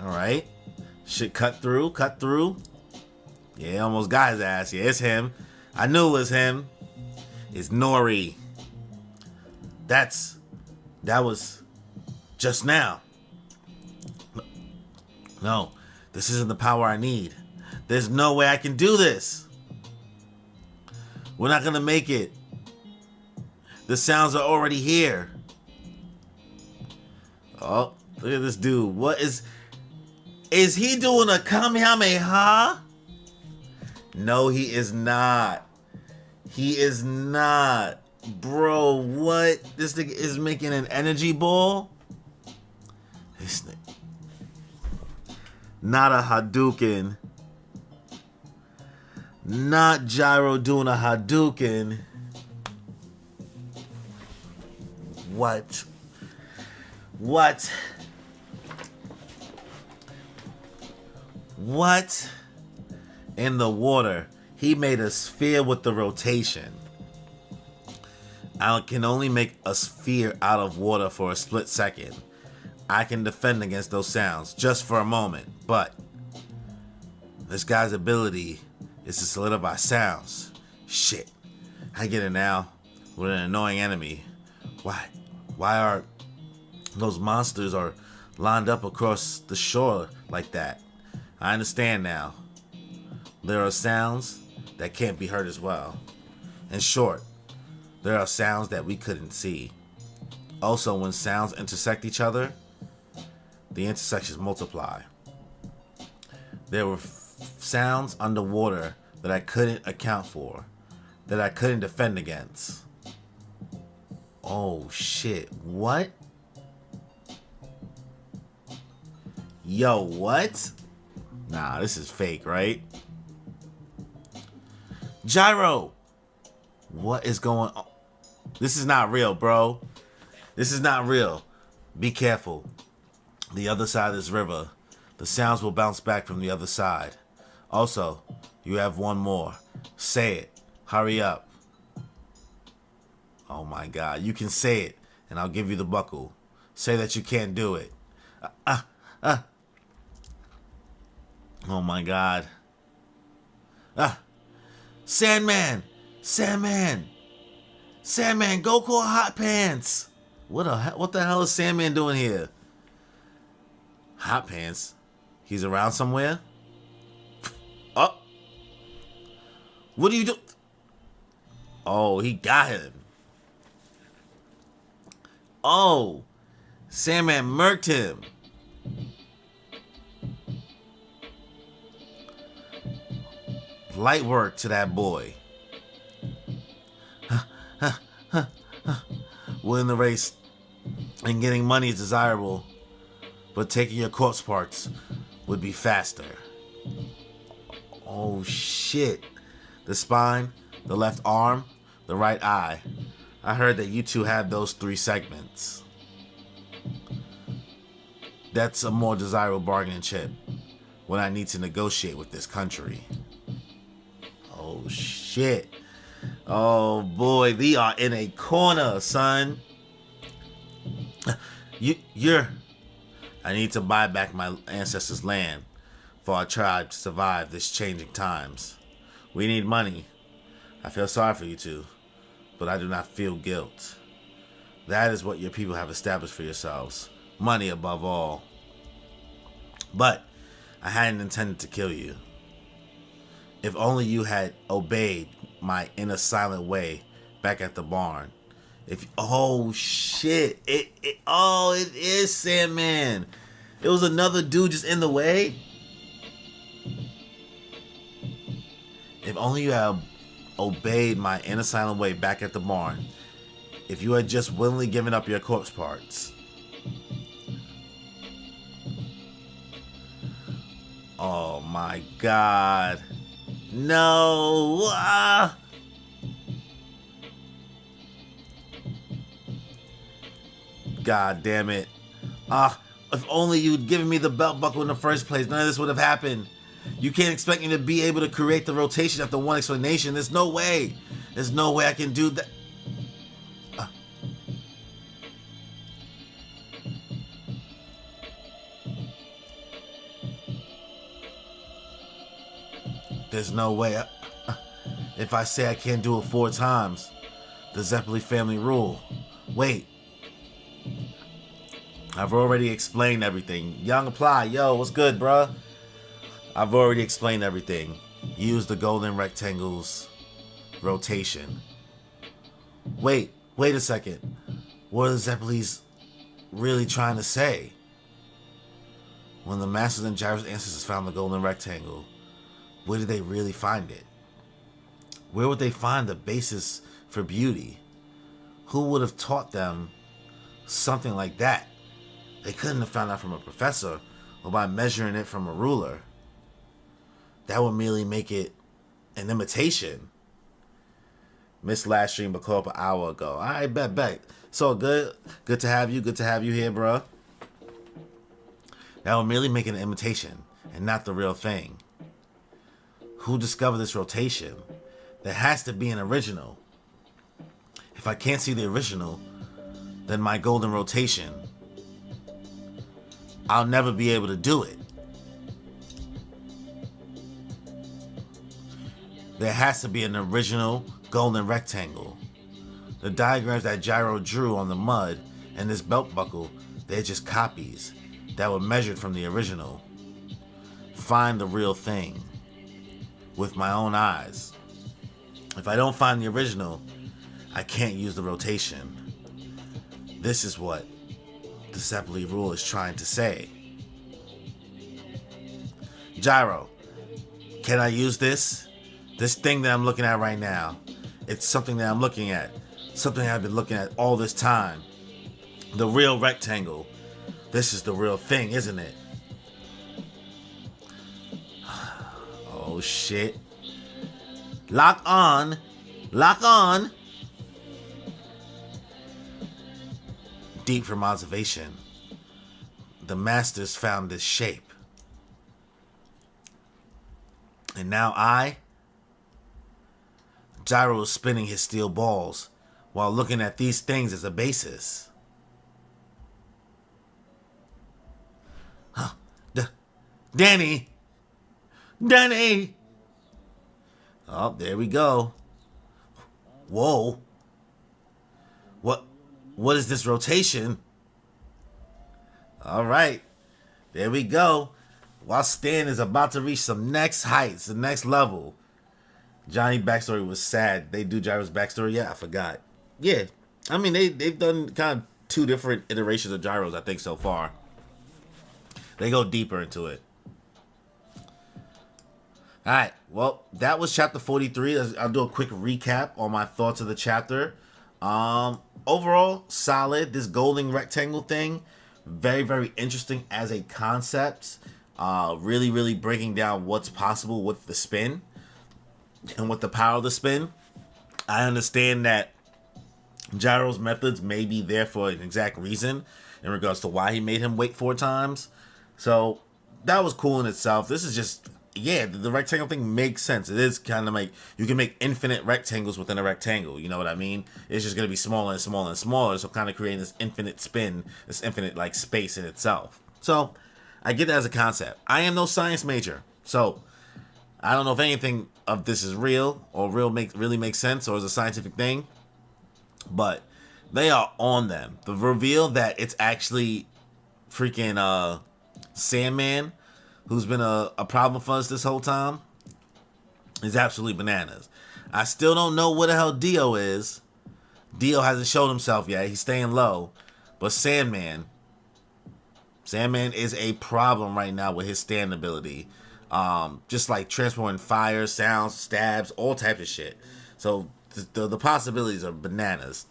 Alright. Shit, cut through. Yeah, almost got his ass. Yeah, it's him. I knew it was him. It's Nori. That was just now. No, this isn't the power I need. There's no way I can do this. We're not gonna make it. The sounds are already here. Oh, look at this dude. What is he doing a Kamehameha? No, he is not. He is not. Bro, what? This thing is making an energy ball? This thing. Not a Hadouken. Not Gyro doing a Hadouken. What? What in the water? He made a sphere with the rotation. I can only make a sphere out of water for a split second. I can defend against those sounds just for a moment, but this guy's ability is to solidify sounds. Shit. I get it now. With an annoying enemy. Why are those monsters are lined up across the shore like that? I understand now. There are sounds that can't be heard as well. In short, there are sounds that we couldn't see. Also, when sounds intersect each other, the intersections multiply. There were sounds underwater that I couldn't account for, that I couldn't defend against. Oh shit, what? Yo, what? Nah, this is fake, right? Gyro! What is going on? This is not real, bro. This is not real. Be careful. The other side of this river. The sounds will bounce back from the other side. Also, you have one more. Say it. Hurry up. Oh my god. You can say it, and I'll give you the buckle. Say that you can't do it. Oh my god. Sandman! Sandman! Sandman, go call Hot Pants! What the hell is Sandman doing here? Hot Pants? He's around somewhere? Oh! What do you do? Oh, he got him. Oh! Sandman murked him. Light work to that boy. Winning the race and getting money is desirable, but taking your corpse parts would be faster. Oh shit. The spine, the left arm, the right eye. I heard that you two have those 3 segments. That's a more desirable bargaining chip when I need to negotiate with this country. Oh shit. Oh boy, we are in a corner, son. I need to buy back my ancestors' land for our tribe to survive this changing times. We need money. I feel sorry for you two, but I do not feel guilt. That is what your people have established for yourselves. Money above all. But I hadn't intended to kill you. If only you had obeyed my inner silent way back at the barn. Oh shit. It is Sandman. It was another dude just in the way. If only you had obeyed my inner silent way back at the barn. If you had just willingly given up your corpse parts. Oh my god. No. God damn it. If only you'd given me the belt buckle in the first place, none of this would have happened. You can't expect me to be able to create the rotation after one explanation. There's no way. There's no way I can do that. There's no way. If I say I can't do it 4 times, the Zeppeli family rule. Wait. I've already explained everything. Young Apply, yo, what's good, bruh? I've already explained everything. Use the golden rectangle's rotation. Wait a second. What are the Zeppelis really trying to say? When the Masters and Gyro's ancestors found the golden rectangle, where did they really find it? Where would they find the basis for beauty? Who would have taught them something like that? They couldn't have found out from a professor or by measuring it from a ruler. That would merely make it an imitation. Missed last stream but called up an hour ago. Alright, bet. So good to have you. Good to have you here, bro. That would merely make it an imitation and not the real thing. Who discovered this rotation? There has to be an original. If I can't see the original, then my golden rotation, I'll never be able to do it. There has to be an original golden rectangle. The diagrams that Gyro drew on the mud and this belt buckle, they're just copies that were measured from the original. find the real thing with my own eyes. If I don't find the original, I can't use the rotation. This is what the Sepali rule is trying to say. Gyro, can I use this? This thing that I'm looking at right now. It's something that I'm looking at. Something I've been looking at all this time. The real rectangle. This is the real thing, isn't it? Oh shit. Lock on. Lock on. Deep from observation, the masters found this shape. And now Gyro is spinning his steel balls while looking at these things as a basis. Huh. Danny! Danny! Oh, there we go. Whoa. What is this rotation? All right. There we go. While Stan is about to reach some next heights, the next level. Johnny's backstory was sad. They do Gyro's backstory? Yeah, I forgot. Yeah. I mean, they've done kind of 2 different iterations of Gyro's, I think, so far. They go deeper into it. All right. Well, that was chapter 43. I'll do a quick recap on my thoughts of the chapter. Overall, solid. This golden rectangle thing, very, very interesting as a concept. Really, really breaking down what's possible with the spin and with the power of the spin. I understand that Gyro's methods may be there for an exact reason in regards to why he made him wait 4 times. So that was cool in itself. This is just, yeah, the rectangle thing makes sense. It is kind of like you can make infinite rectangles within a rectangle. You know what I mean? It's just going to be smaller and smaller and smaller. So kind of creating this infinite spin, this infinite like space in itself. So I get that as a concept. I am no science major. So I don't know if anything of this is real or really makes sense or is a scientific thing. But they are on them. The reveal that it's actually freaking Sandman who's been a problem for us this whole time is absolutely bananas. I still don't know what the hell Dio is. Dio hasn't shown himself yet. He's staying low. But Sandman is a problem right now with his stand ability. Just like transporting fire, sounds, stabs, all types of shit. So the possibilities are bananas.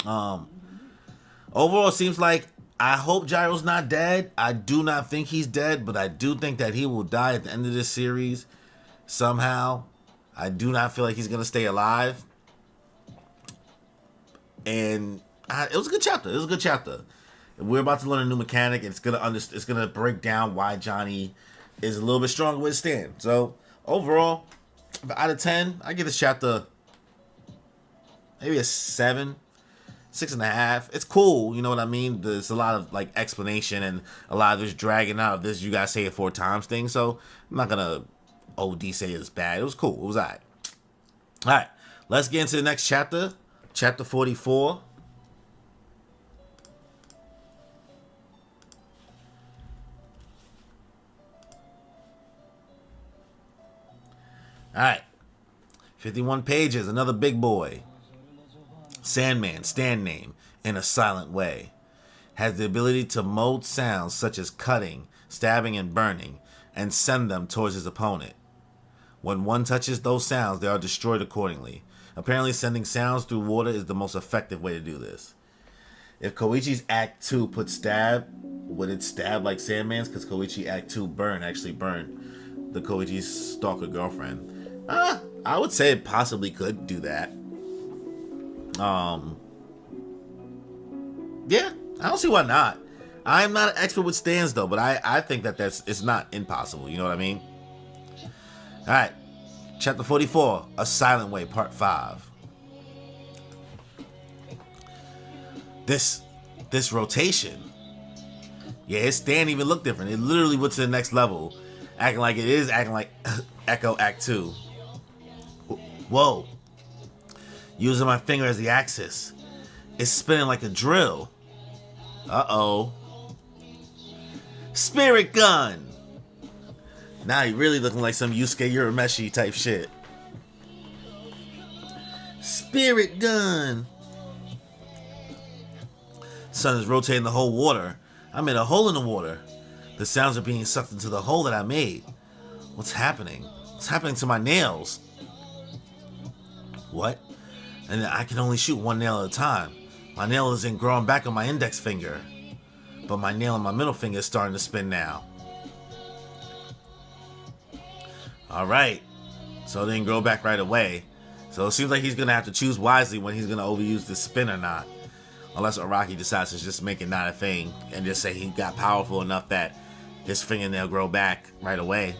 Overall, it seems like I hope Gyro's not dead. I do not think he's dead, but I do think that he will die at the end of this series somehow. I do not feel like he's going to stay alive. And it was a good chapter. We're about to learn a new mechanic. It's gonna break down why Johnny is a little bit stronger with his stand. So overall, out of 10, I give this chapter maybe a 7. 6.5. It's cool, you know what I mean? There's a lot of like explanation and a lot of this dragging out of this you guys say it 4 times thing. So I'm not gonna OD say it's bad. It was cool. It was alright. Alright, let's get into the next chapter. Chapter 44. Alright. 51 pages, another big boy. Sandman, stand name, in a silent way. Has the ability to mold sounds such as cutting, stabbing, and burning, and send them towards his opponent. When one touches those sounds, they are destroyed accordingly. Apparently, sending sounds through water is the most effective way to do this. If Koichi's Act 2 put stab, would it stab like Sandman's? Because Koichi Act 2 actually burned the Koichi's stalker girlfriend. I would say it possibly could do that. Yeah, I don't see why not. I'm not an expert with stands though, but I think that it's not impossible. You know what I mean? All right, chapter 44, A Silent Way, part 5. This rotation, yeah, his stand even looked different. It literally went to the next level, acting like Echo Act 2. Whoa. Using my finger as the axis. It's spinning like a drill. Uh-oh. Spirit gun! Now he really looking like some Yusuke Urameshi type shit. Spirit gun. Sun is rotating the whole water. I made a hole in the water. The sounds are being sucked into the hole that I made. What's happening? What's happening to my nails? What? And I can only shoot one nail at a time. My nail isn't growing back on my index finger. But my nail on my middle finger is starting to spin now. Alright. So it didn't grow back right away. So it seems like he's going to have to choose wisely when he's going to overuse this spin or not. Unless Araki decides to just make it not a thing and just say he got powerful enough that his fingernail grow back right away.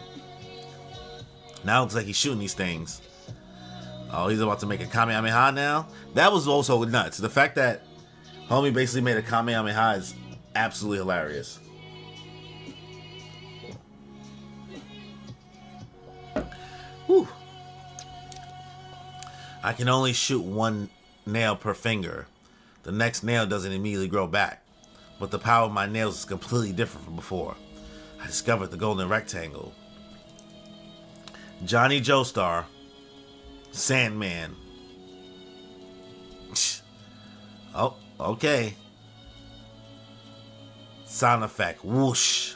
Now it looks like he's shooting these things. Oh, he's about to make a Kamehameha now? That was also nuts. The fact that homie basically made a Kamehameha is absolutely hilarious. Whew. I can only shoot one nail per finger. The next nail doesn't immediately grow back, but the power of my nails is completely different from before. I discovered the golden rectangle. Johnny Joestar, Sandman. Oh, okay. Sound effect, whoosh.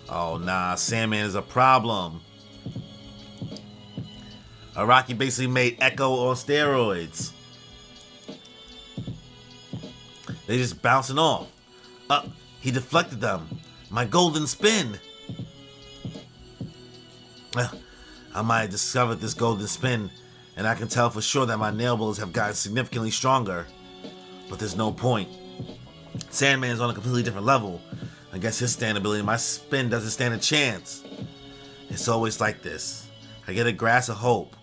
Oh nah, Sandman is a problem. Araki basically made Echo on steroids. They just bouncing off. He deflected them. My golden spin. I might have discovered this golden spin, and I can tell for sure that my nail bullets have gotten significantly stronger. But there's no point. Sandman's on a completely different level. Against his stand ability, my spin doesn't stand a chance. It's always like this. I get a grass of hope,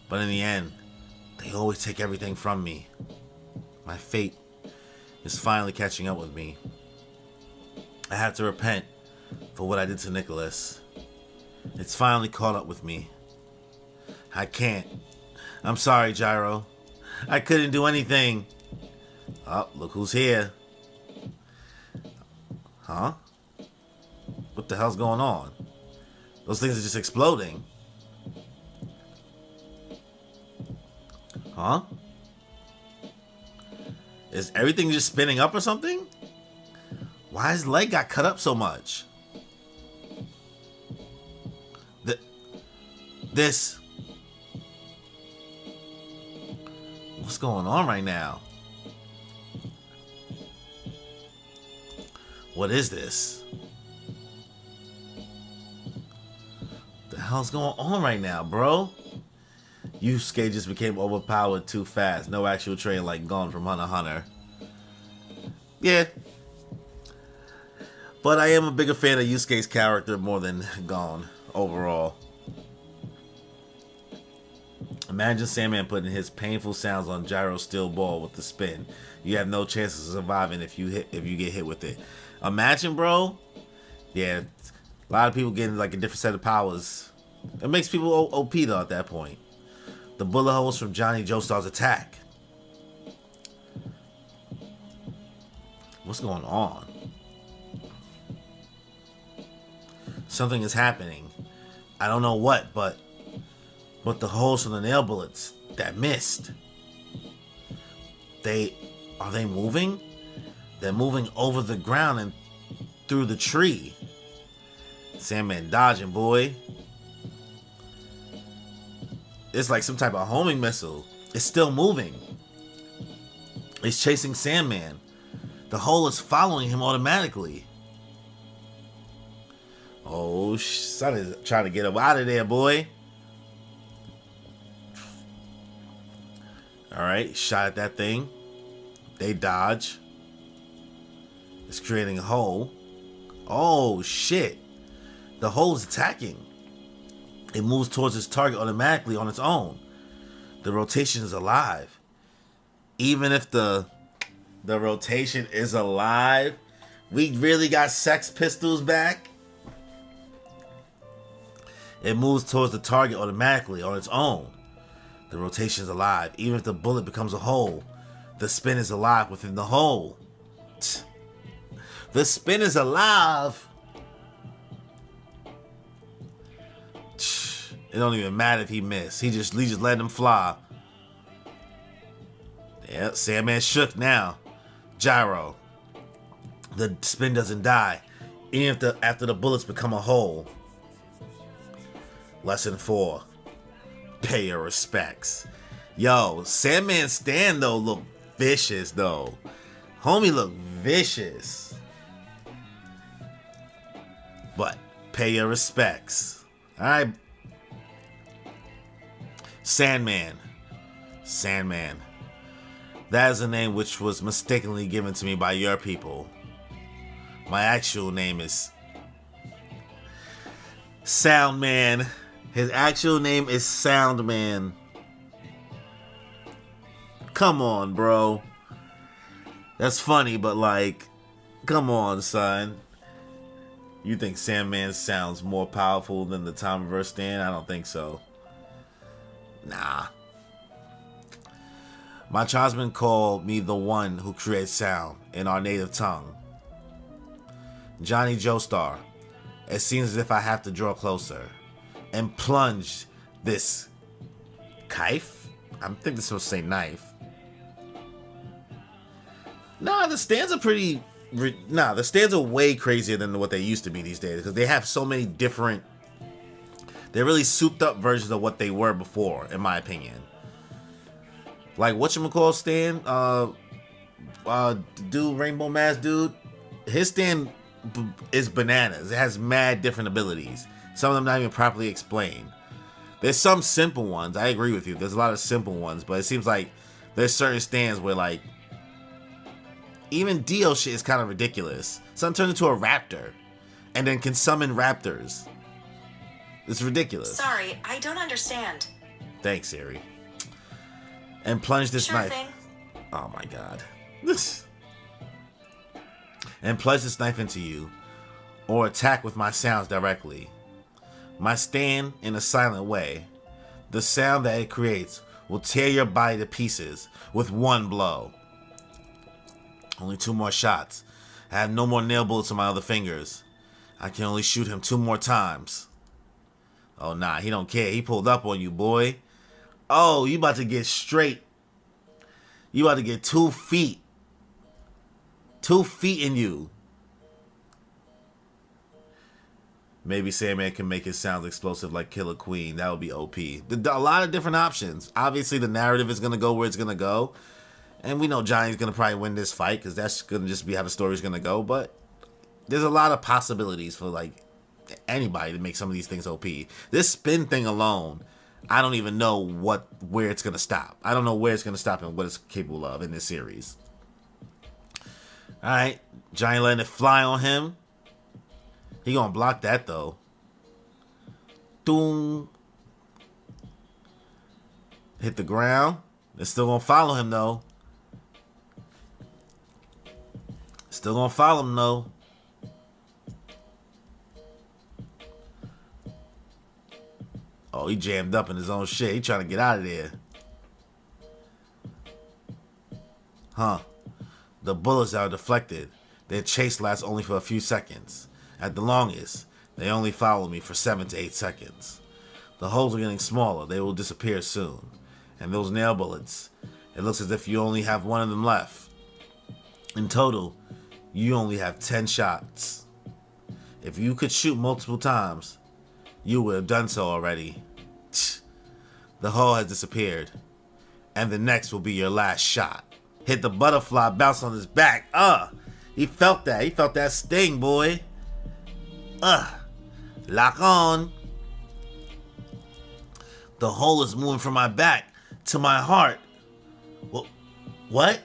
but in the end, they always take everything from me. My fate is finally catching up with me. I have to repent for what I did to Nicholas. It's finally caught up with me. I can't. I'm sorry, Gyro. I couldn't do anything. Oh, look who's here. Huh? What the hell's going on? Those things are just exploding. Huh? Is everything just spinning up or something? Why his leg got cut up so much? This. What's going on right now? What is this? The hell's going on right now, bro? Yusuke just became overpowered too fast. No actual train like Gon from Hunter x Hunter. Yeah. But I am a bigger fan of Yusuke's character more than Gon overall. Imagine Sandman putting his painful sounds on Gyro's steel ball with the spin. You have no chance of surviving if you get hit with it. Imagine, bro. Yeah, a lot of people getting like a different set of powers. It makes people OP though at that point. The bullet holes from Johnny Joestar's attack. What's going on? Something is happening. I don't know what, but the holes from the nail bullets that missed. Are they moving? They're moving over the ground and through the tree. Sandman dodging, boy. It's like some type of homing missile. It's still moving. It's chasing Sandman. The hole is following him automatically. Oh, son is trying to get him out of there, boy. Alright, shot at that thing. They dodge. It's creating a hole. Oh, shit. The hole is attacking. It moves towards its target automatically on its own. The rotation is alive. Even if the rotation is alive, we really got Sex Pistols back. It moves towards the target automatically on its own. The rotation is alive. Even if the bullet becomes a hole, the spin is alive within the hole. The spin is alive. It don't even matter if he missed. He just letting him fly. Yeah, Sandman shook now. Gyro. The spin doesn't die, even if after the bullets become a hole. Lesson 4. Pay your respects. Yo, Sandman's stand though look vicious though. Homie look vicious. But pay your respects. Alright. Sandman. That is a name which was mistakenly given to me by your people. My actual name is Soundman. His actual name is Soundman. Come on, bro. That's funny, but like, come on, son. You think Sandman sounds more powerful than the Time Reverse Stand? I don't think so. Nah. My tribesmen call me the one who creates sound in our native tongue. Johnny Joestar. It seems as if I have to draw closer and plunge this knife. I think this supposed to say knife. Nah, the stands are pretty. The stands are way crazier than what they used to be these days because they have so many different. They're really souped up versions of what they were before, in my opinion. Like whatchamacall stand, dude, Rainbow Mask dude, his stand is bananas. It has mad different abilities. Some of them not even properly explained. There's some simple ones. I agree with you. There's a lot of simple ones, but it seems like there's certain stands where like even Dio shit is kind of ridiculous. Some turn into a raptor and then can summon raptors. It's ridiculous. Sorry, I don't understand. Thanks, Siri. And plunge this Sure knife. thing. Oh my god. And plunge this knife into you, or attack with my sounds directly. My stand in a silent way. The sound that it creates will tear your body to pieces with one blow. Only 2 more shots. I have no more nail bullets on my other fingers. I can only shoot him 2 more times. Oh nah, he don't care. He pulled up on you, boy. Oh, you about to get straight. You about to get 2 feet. 2 feet in you. Maybe Sandman can make his sounds explosive like Killer Queen. That would be OP. A lot of different options. Obviously, the narrative is going to go where it's going to go. And we know Johnny's going to probably win this fight because that's going to just be how the story's going to go. But there's a lot of possibilities for like anybody to make some of these things OP. This spin thing alone, I don't even know where it's going to stop. I don't know where it's going to stop and what it's capable of in this series. All right. Johnny letting it fly on him. He gonna block that though. Doom. Hit the ground. They're still gonna follow him though. Still gonna follow him though. Oh, he jammed up in his own shit. He trying to get out of there. Huh. The bullets are deflected. Their chase lasts only for a few seconds. At the longest, they only follow me for 7 to 8 seconds. The holes are getting smaller. They will disappear soon. And those nail bullets, it looks as if you only have 1 of them left. In total, you only have 10 shots. If you could shoot multiple times, you would have done so already. The hole has disappeared. And the next will be your last shot. Hit the butterfly, bounce on his back. He felt that. He felt that sting, boy. Lock on. The hole is moving from my back to my heart. What?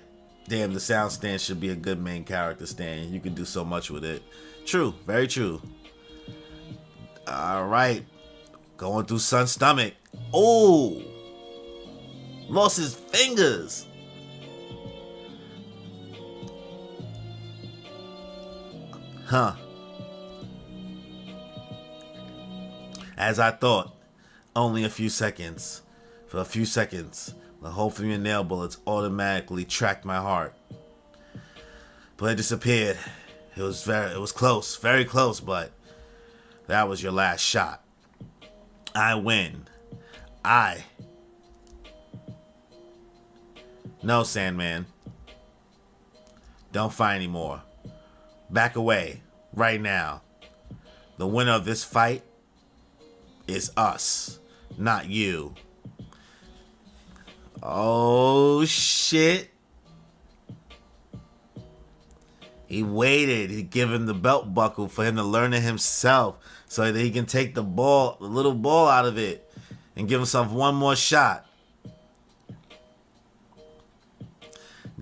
Damn, the sound stand should be a good main character stand. You can do so much with it. True, very true. All right. Going through Sun's stomach. Oh. Lost his fingers. Huh. As I thought, only a few seconds. For a few seconds, the hole from your nail bullets automatically tracked my heart. But it disappeared. It was close, very close, but that was your last shot. I win. I. No, Sandman. Don't fight anymore. Back away. Right now. The winner of this fight is us, not you. Oh, shit. He waited. He gave him the belt buckle for him to learn it himself so that he can take the little ball out of it and give himself one more shot.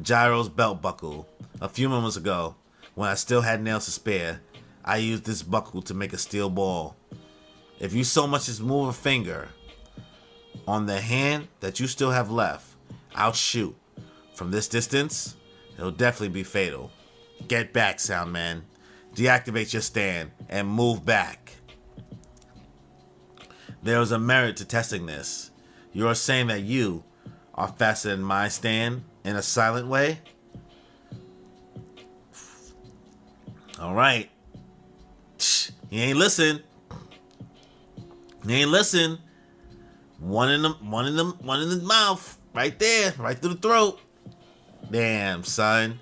Gyro's belt buckle. A few moments ago, when I still had nails to spare, I used this buckle to make a steel ball. If you so much as move a finger on the hand that you still have left, I'll shoot. From this distance, it'll definitely be fatal. Get back, Soundman. Deactivate your stand and move back. There is a merit to testing this. You are saying that you are faster than my stand in a silent way? Alright. He ain't listen. He ain't listen. One in the mouth. Right there. Right through the throat. Damn, son.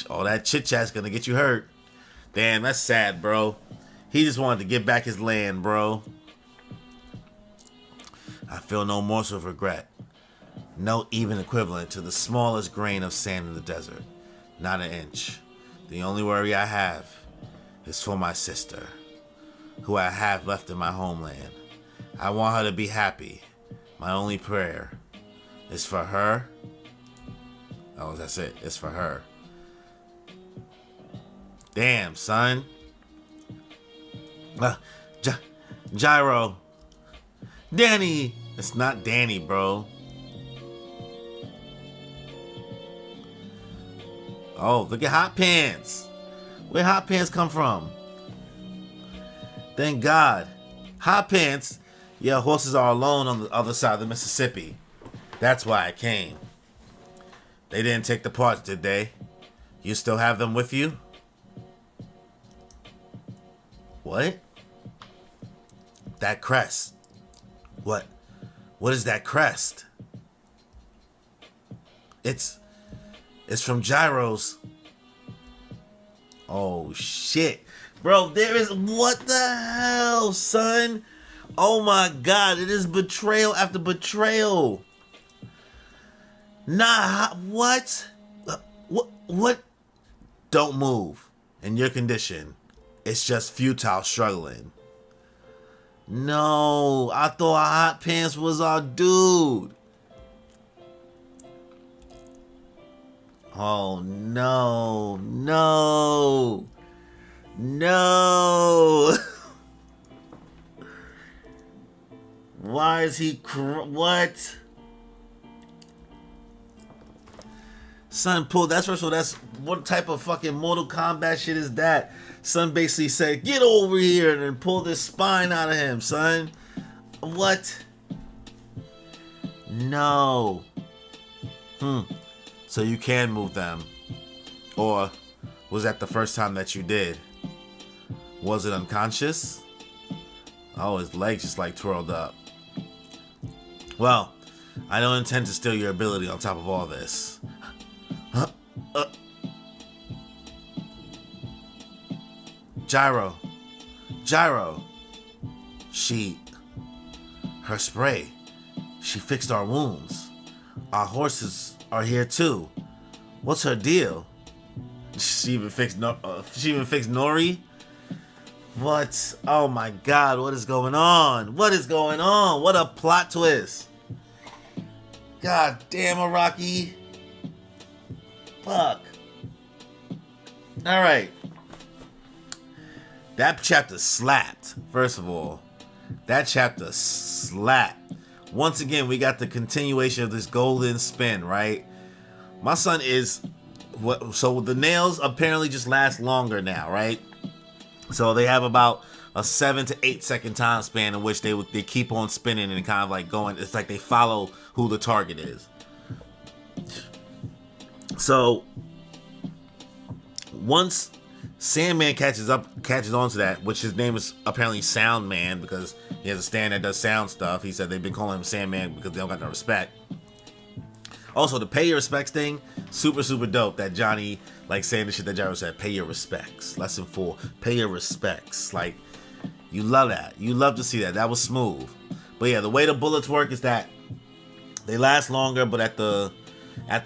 All that chit chat's gonna get you hurt. Damn, that's sad, bro. He just wanted to get back his land, bro. I feel no morsel of regret. No even equivalent to the smallest grain of sand in the desert. Not an inch. The only worry I have is for my sister, who I have left in my homeland. I want her to be happy. My only prayer is for her. Oh, that's it. It's for her. Damn, son. Gyro. Danny. It's not Danny, bro. Oh, look at Hot Pants. Where Hot Pants come from? Thank God. Hot Pants. Yeah, horses are alone on the other side of the Mississippi. That's why I came. They didn't take the parts, did they? You still have them with you? What? That crest. What? What is that crest? It's from Gyro's. Oh, shit. Bro, there is... What the hell, son? Oh, my God. It is betrayal after betrayal. Nah, what? What? Don't move. In your condition, it's just futile struggling. No, I thought Hot Pants was our dude. Oh, no. No. No. Why is he... What? Son pulled... That's first of all, that's... What type of fucking Mortal Kombat shit is that? Son basically said, get over here, and then pulled his spine out of him, son. What? No. So you can move them. Or was that the first time that you did? Was it unconscious? Oh, his legs just like twirled up. Well, I don't intend to steal your ability on top of all this. Gyro. Her spray. She fixed our wounds. Our horses are here too. What's her deal? She even fixed Nori? What? Oh my God, what is going on? What is going on? What a plot twist. God damn, Araki. Fuck. Alright. That chapter slapped, first of all. That chapter slapped. Once again, we got the continuation of this golden spin, right? My son is... So the nails apparently just last longer now, right? So they have about a 7 to 8 second time span in which they keep on spinning and kind of like going. It's like they follow who the target is. So once Sandman catches on to that, which his name is apparently Sound Man because he has a stand that does sound stuff. He said they've been calling him Sandman because they don't got no respect. Also, the pay your respects thing, super, super dope. That Johnny, like, saying the shit that Gyro said, pay your respects. Lesson 4, pay your respects. Like, you love that. You love to see that. That was smooth. But yeah, the way the bullets work is that they last longer, but at the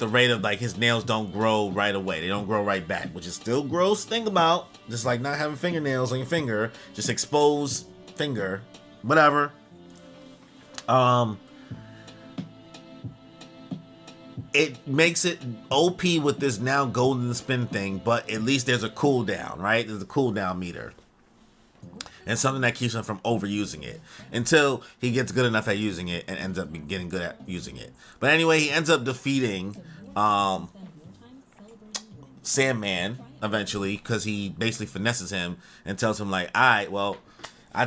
rate of, like, his nails don't grow right away. They don't grow right back, which is still gross to think about. Just like not having fingernails on your finger. Just exposed finger. Whatever. It makes it OP with this now golden spin thing, but at least there's a cooldown, right? There's a cooldown meter. And something that keeps him from overusing it until he gets good enough at using it and ends up getting good at using it. But anyway, he ends up defeating Sandman eventually because he basically finesses him and tells him like, all right, well,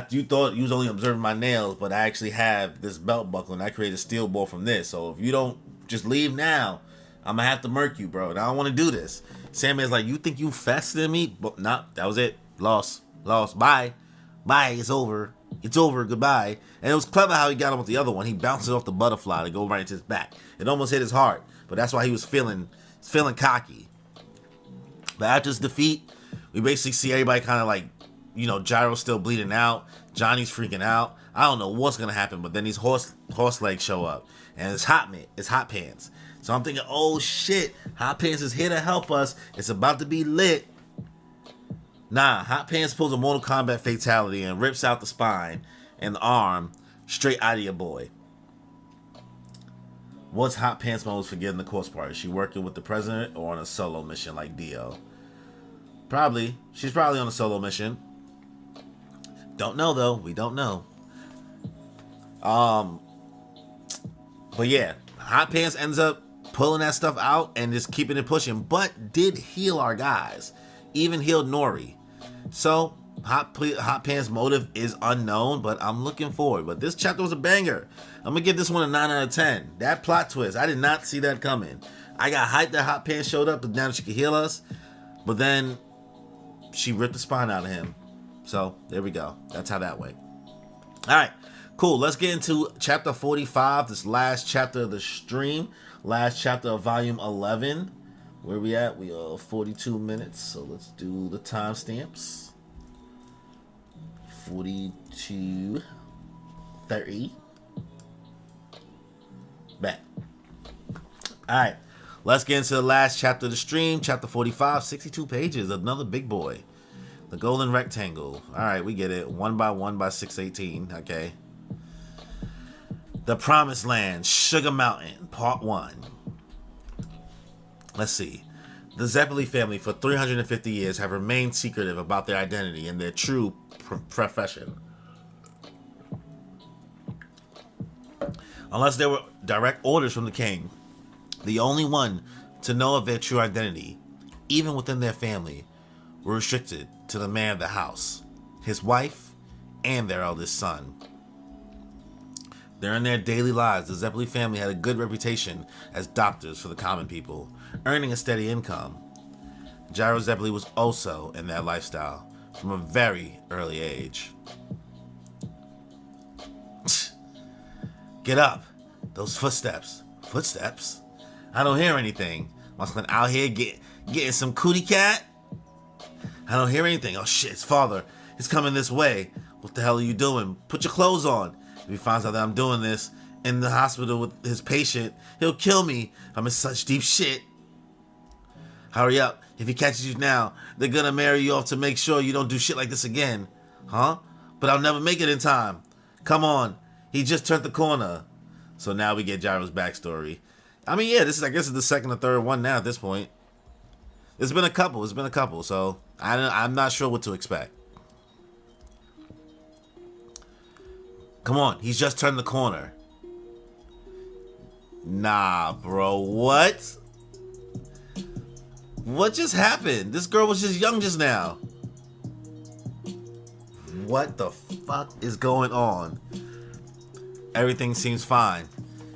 you thought you was only observing my nails, but I actually have this belt buckle and I created a steel ball from this. So if you don't just leave now, I'm gonna have to murk you, bro. And I don't want to do this. Sandman's like, you think you faster than me? But nah, that was it. Lost. Bye. It's over. Goodbye. And it was clever how he got him with the other one. He bounced it off the butterfly to go right into his back. It almost hit his heart, but that's why he was feeling cocky. But after his defeat, we basically see everybody kind of like, you know, Gyro's still bleeding out. Johnny's freaking out. I don't know what's gonna happen, but then these horse legs show up, and it's Hot Pants. So I'm thinking, oh shit, Hot Pants is here to help us. It's about to be lit. Nah, Hot Pants pulls a Mortal Kombat fatality and rips out the spine and the arm straight out of your boy. What's Hot Pants' motives for getting the corpse part? Is she working with the president or on a solo mission like Dio? Probably. She's probably on a solo mission. Don't know though. We don't know. But yeah, Hot Pants ends up pulling that stuff out and just keeping it pushing, but did heal our guys. Even healed Nori. So, Hot Pants' motive is unknown, but I'm looking forward. But this chapter was a banger. I'm going to give this one a 9 out of 10. That plot twist, I did not see that coming. I got hyped that Hot Pants showed up, but now she could heal us. But then, she ripped the spine out of him. So, there we go. That's how that went. Alright, cool. Let's get into chapter 45, this last chapter of the stream. Last chapter of volume 11. Where we at? We are 42 minutes, so let's do the timestamps. 42, 30. Back. Alright, let's get into the last chapter of the stream. Chapter 45, 62 pages. Another big boy. The Golden Rectangle. Alright, we get it. 1 by 1 by 618. Okay. The Promised Land, Sugar Mountain, Part 1. Let's see. The Zeppeli family for 350 years have remained secretive about their identity and their true profession. Unless there were direct orders from the king, the only one to know of their true identity, even within their family, were restricted to the man of the house, his wife, and their eldest son. During their daily lives, the Zeppeli family had a good reputation as doctors for the common people, earning a steady income. Gyro Zeppeli was also in that lifestyle from a very early age. Get up. Those footsteps. Footsteps? I don't hear anything. Must have been out here getting some cootie cat? I don't hear anything. Oh shit, it's father. He's coming this way. What the hell are you doing? Put your clothes on. If he finds out that I'm doing this in the hospital with his patient, he'll kill me. I'm in such deep shit. Hurry up. If he catches you now, they're gonna marry you off to make sure you don't do shit like this again. Huh? But I'll never make it in time. Come on. He just turned the corner. So now we get Gyro's backstory. I mean, yeah, I guess it's the second or third one now at this point. It's been a couple, so I'm not sure what to expect. Come on, he's just turned the corner. Nah, bro, what? What just happened? This girl was just young just now. What the fuck is going on? Everything seems fine.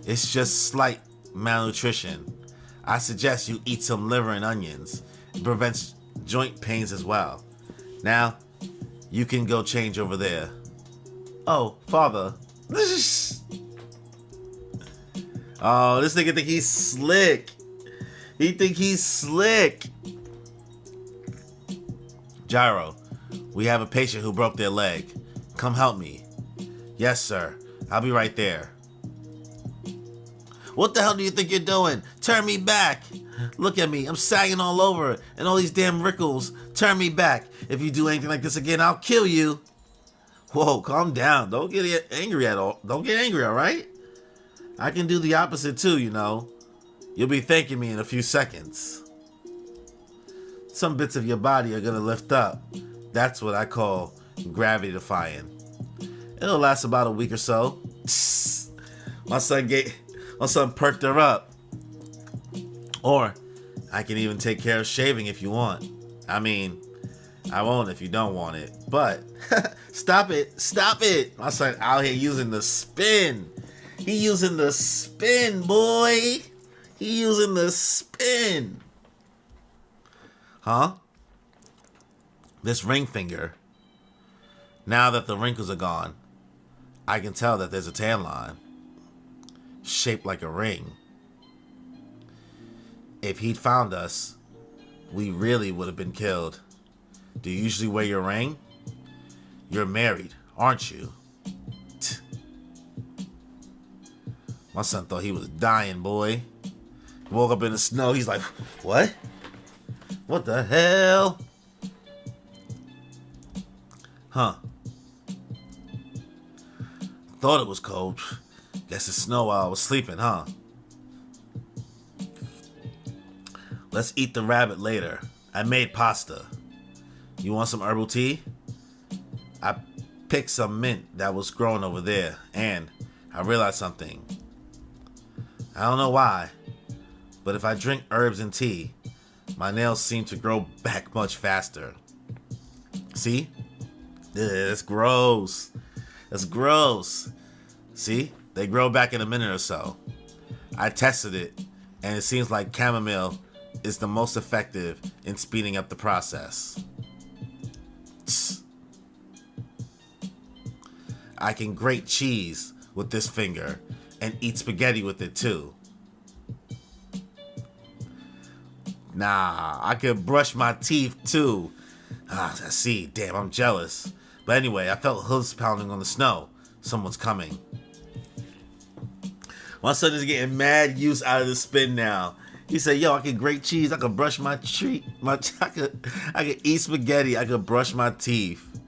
It's just slight malnutrition. I suggest you eat some liver and onions. It prevents joint pains as well. Now, you can go change over there. Oh, father. Oh, this nigga think he's slick. He think he's slick. Gyro, we have a patient who broke their leg. Come help me. Yes, sir. I'll be right there. What the hell do you think you're doing? Turn me back. Look at me. I'm sagging all over and all these damn wrinkles. Turn me back. If you do anything like this again, I'll kill you. Whoa, calm down. Don't get angry at all. Don't get angry, all right? I can do the opposite too, you know. You'll be thanking me in a few seconds. Some bits of your body are gonna lift up. That's what I call gravity defying. It'll last about a week or so. My son perked her up. Or I can even take care of shaving if you want. I mean, I won't if you don't want it. But stop it. My son out here using the spin. He using the spin, boy. He using the spin. Huh? This ring finger. Now that the wrinkles are gone, I can tell that there's a tan line. Shaped like a ring. If he'd found us, we really would have been killed. Do you usually wear your ring? You're married, aren't you? My son thought he was dying, boy. He woke up in the snow. He's like, what? What the hell? Huh. Thought it was cold. Guess it's snow while I was sleeping, huh? Let's eat the rabbit later. I made pasta. You want some herbal tea? I picked some mint that was growing over there, and I realized something. I don't know why, but if I drink herbs and tea, my nails seem to grow back much faster. See? That's gross. That's gross. See? They grow back in a minute or so. I tested it, and it seems like chamomile is the most effective in speeding up the process. I can grate cheese with this finger and eat spaghetti with it too. Nah, I could brush my teeth too. I see. Damn, I'm jealous. But anyway, I felt hooves pounding on the snow. Someone's coming. My son is getting mad use out of the spin now. He said, yo, I can grate cheese. I could brush my teeth. I could eat spaghetti. I could brush my teeth.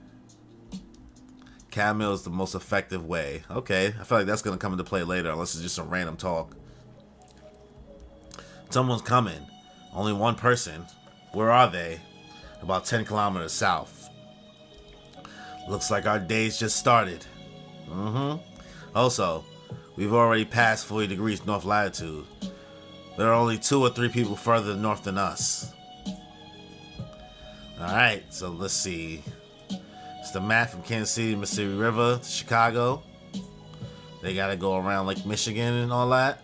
Chamomile is the most effective way. Okay, I feel like that's going to come into play later unless it's just some random talk. Someone's coming. Only one person. Where are they? About 10 kilometers south. Looks like our day's just started. Also, we've already passed 40 degrees north latitude. There are only 2 or 3 people further north than us. Alright, so let's see. It's the map from Kansas City, Mississippi River to Chicago. They gotta go around Lake Michigan and all that.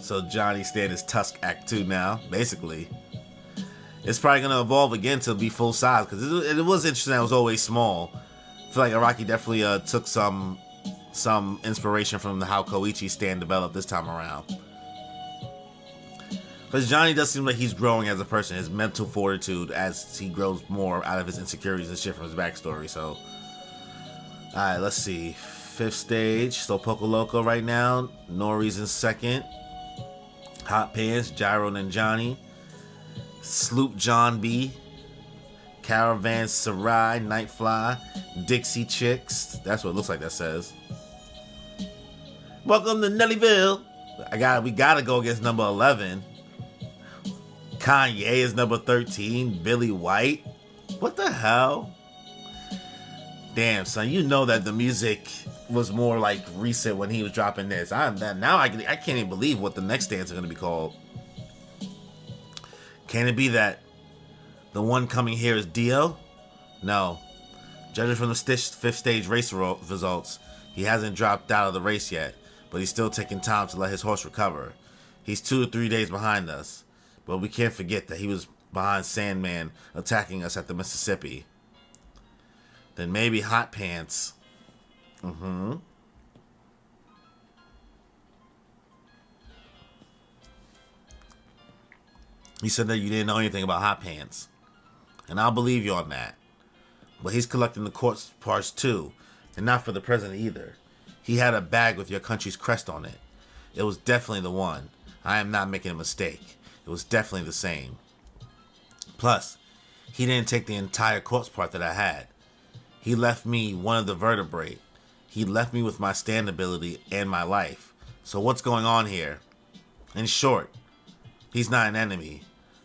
So Johnny stayed his Tusk Act 2 now, basically. It's probably gonna evolve again to be full size because it was interesting that it was always small. I feel like Araki definitely took some inspiration from how Koichi's stand developed this time around. Because Johnny does seem like he's growing as a person, his mental fortitude as he grows more out of his insecurities and shit from his backstory. So, alright, let's see. 5th stage, so Poco Loco right now. Nori's in 2nd. Hot Pants, Gyro and Johnny. Sloop John B. Caravan Sarai, Nightfly, Dixie Chicks. That's what it looks like that says. Welcome to Nellyville. We gotta go against number 11. Kanye is number 13. Billy White. What the hell? Damn, son, you know that the music was more like recent when he was dropping this. I can't even believe what the next dance are gonna be called. Can it be that the one coming here is Dio? No. Judging from the 5th stage race results, he hasn't dropped out of the race yet, but he's still taking time to let his horse recover. He's 2 to 3 days behind us, but we can't forget that he was behind Sandman attacking us at the Mississippi. Then maybe Hot Pants. He said that you didn't know anything about Hot Pants. And I'll believe you on that. But he's collecting the corpse parts too. And not for the president either. He had a bag with your country's crest on it. It was definitely the one. I am not making a mistake. It was definitely the same. Plus, he didn't take the entire corpse part that I had. He left me one of the vertebrae. He left me with my stand ability and my life. So what's going on here? In short, he's not an enemy,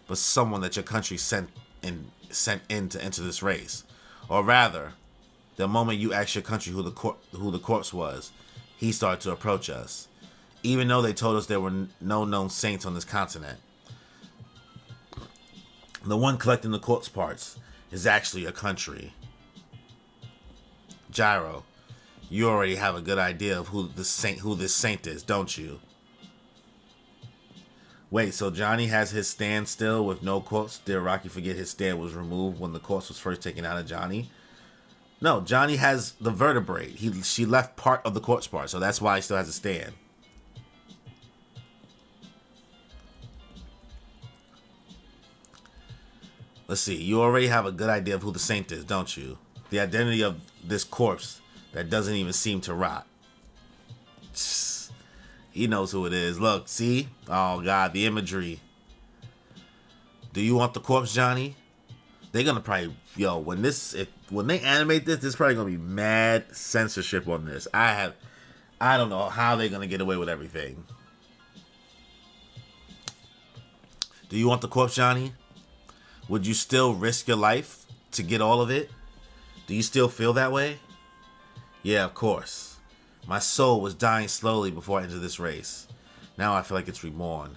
but someone that your country sent in to enter this race. Or rather, the moment you asked your country who the corpse was, he started to approach us. Even though they told us there were no known saints on this continent. The one collecting the corpse parts is actually a country. Gyro, you already have a good idea of who this saint is, don't you? Wait, so Johnny has his stand still with no corpse? Did Rocky forget his stand was removed when the corpse was first taken out of Johnny? No, Johnny has the vertebrae. She left part of the corpse part, so that's why he still has a stand. Let's see. You already have a good idea of who the saint is, don't you? The identity of this corpse that doesn't even seem to rot. He knows who it is. Look, see? Oh, God, the imagery. Do you want the corpse, Johnny? They're going to probably... Yo, when they animate this, there's probably going to be mad censorship on this. I don't know how they're going to get away with everything. Do you want the corpse, Johnny? Would you still risk your life to get all of it? Do you still feel that way? Yeah, of course. My soul was dying slowly before I entered this race. Now I feel like it's reborn.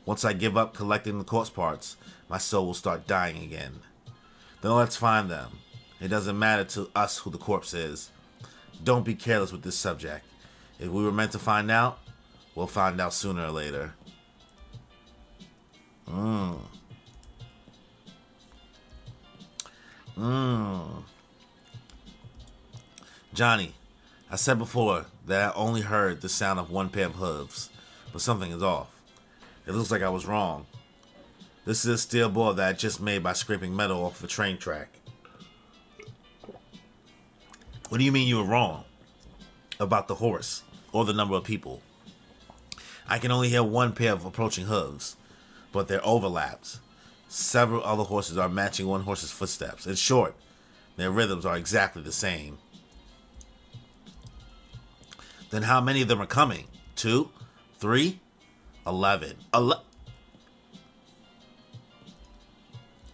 Once I give up collecting the corpse parts, my soul will start dying again. Then let's find them. It doesn't matter to us who the corpse is. Don't be careless with this subject. If we were meant to find out, we'll find out sooner or later. Johnny, I said before that I only heard the sound of one pair of hooves, but something is off. It looks like I was wrong. This is a steel ball that I just made by scraping metal off the train track. What do you mean you were wrong? About the horse, or the number of people? I can only hear one pair of approaching hooves, but they're overlapped. Several other horses are matching one horse's footsteps. In short, their rhythms are exactly the same. Then how many of them are coming? 2? 3? 11.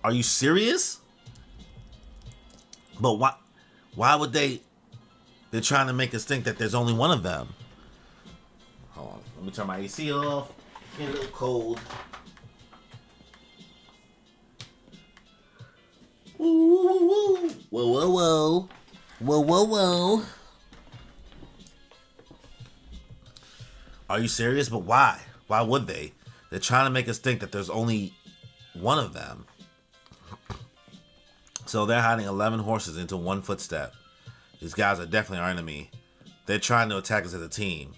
Are you serious? But why would they... They're trying to make us think that there's only one of them. Hold on. Let me turn my AC off. Get a little cold. Woo, woo, woo. Whoa, whoa, whoa. Whoa, whoa, whoa. Are you serious? But why? Why would they? They're trying to make us think that there's only one of them. So they're hiding 11 horses into one footstep. These guys are definitely our enemy. They're trying to attack us as a team.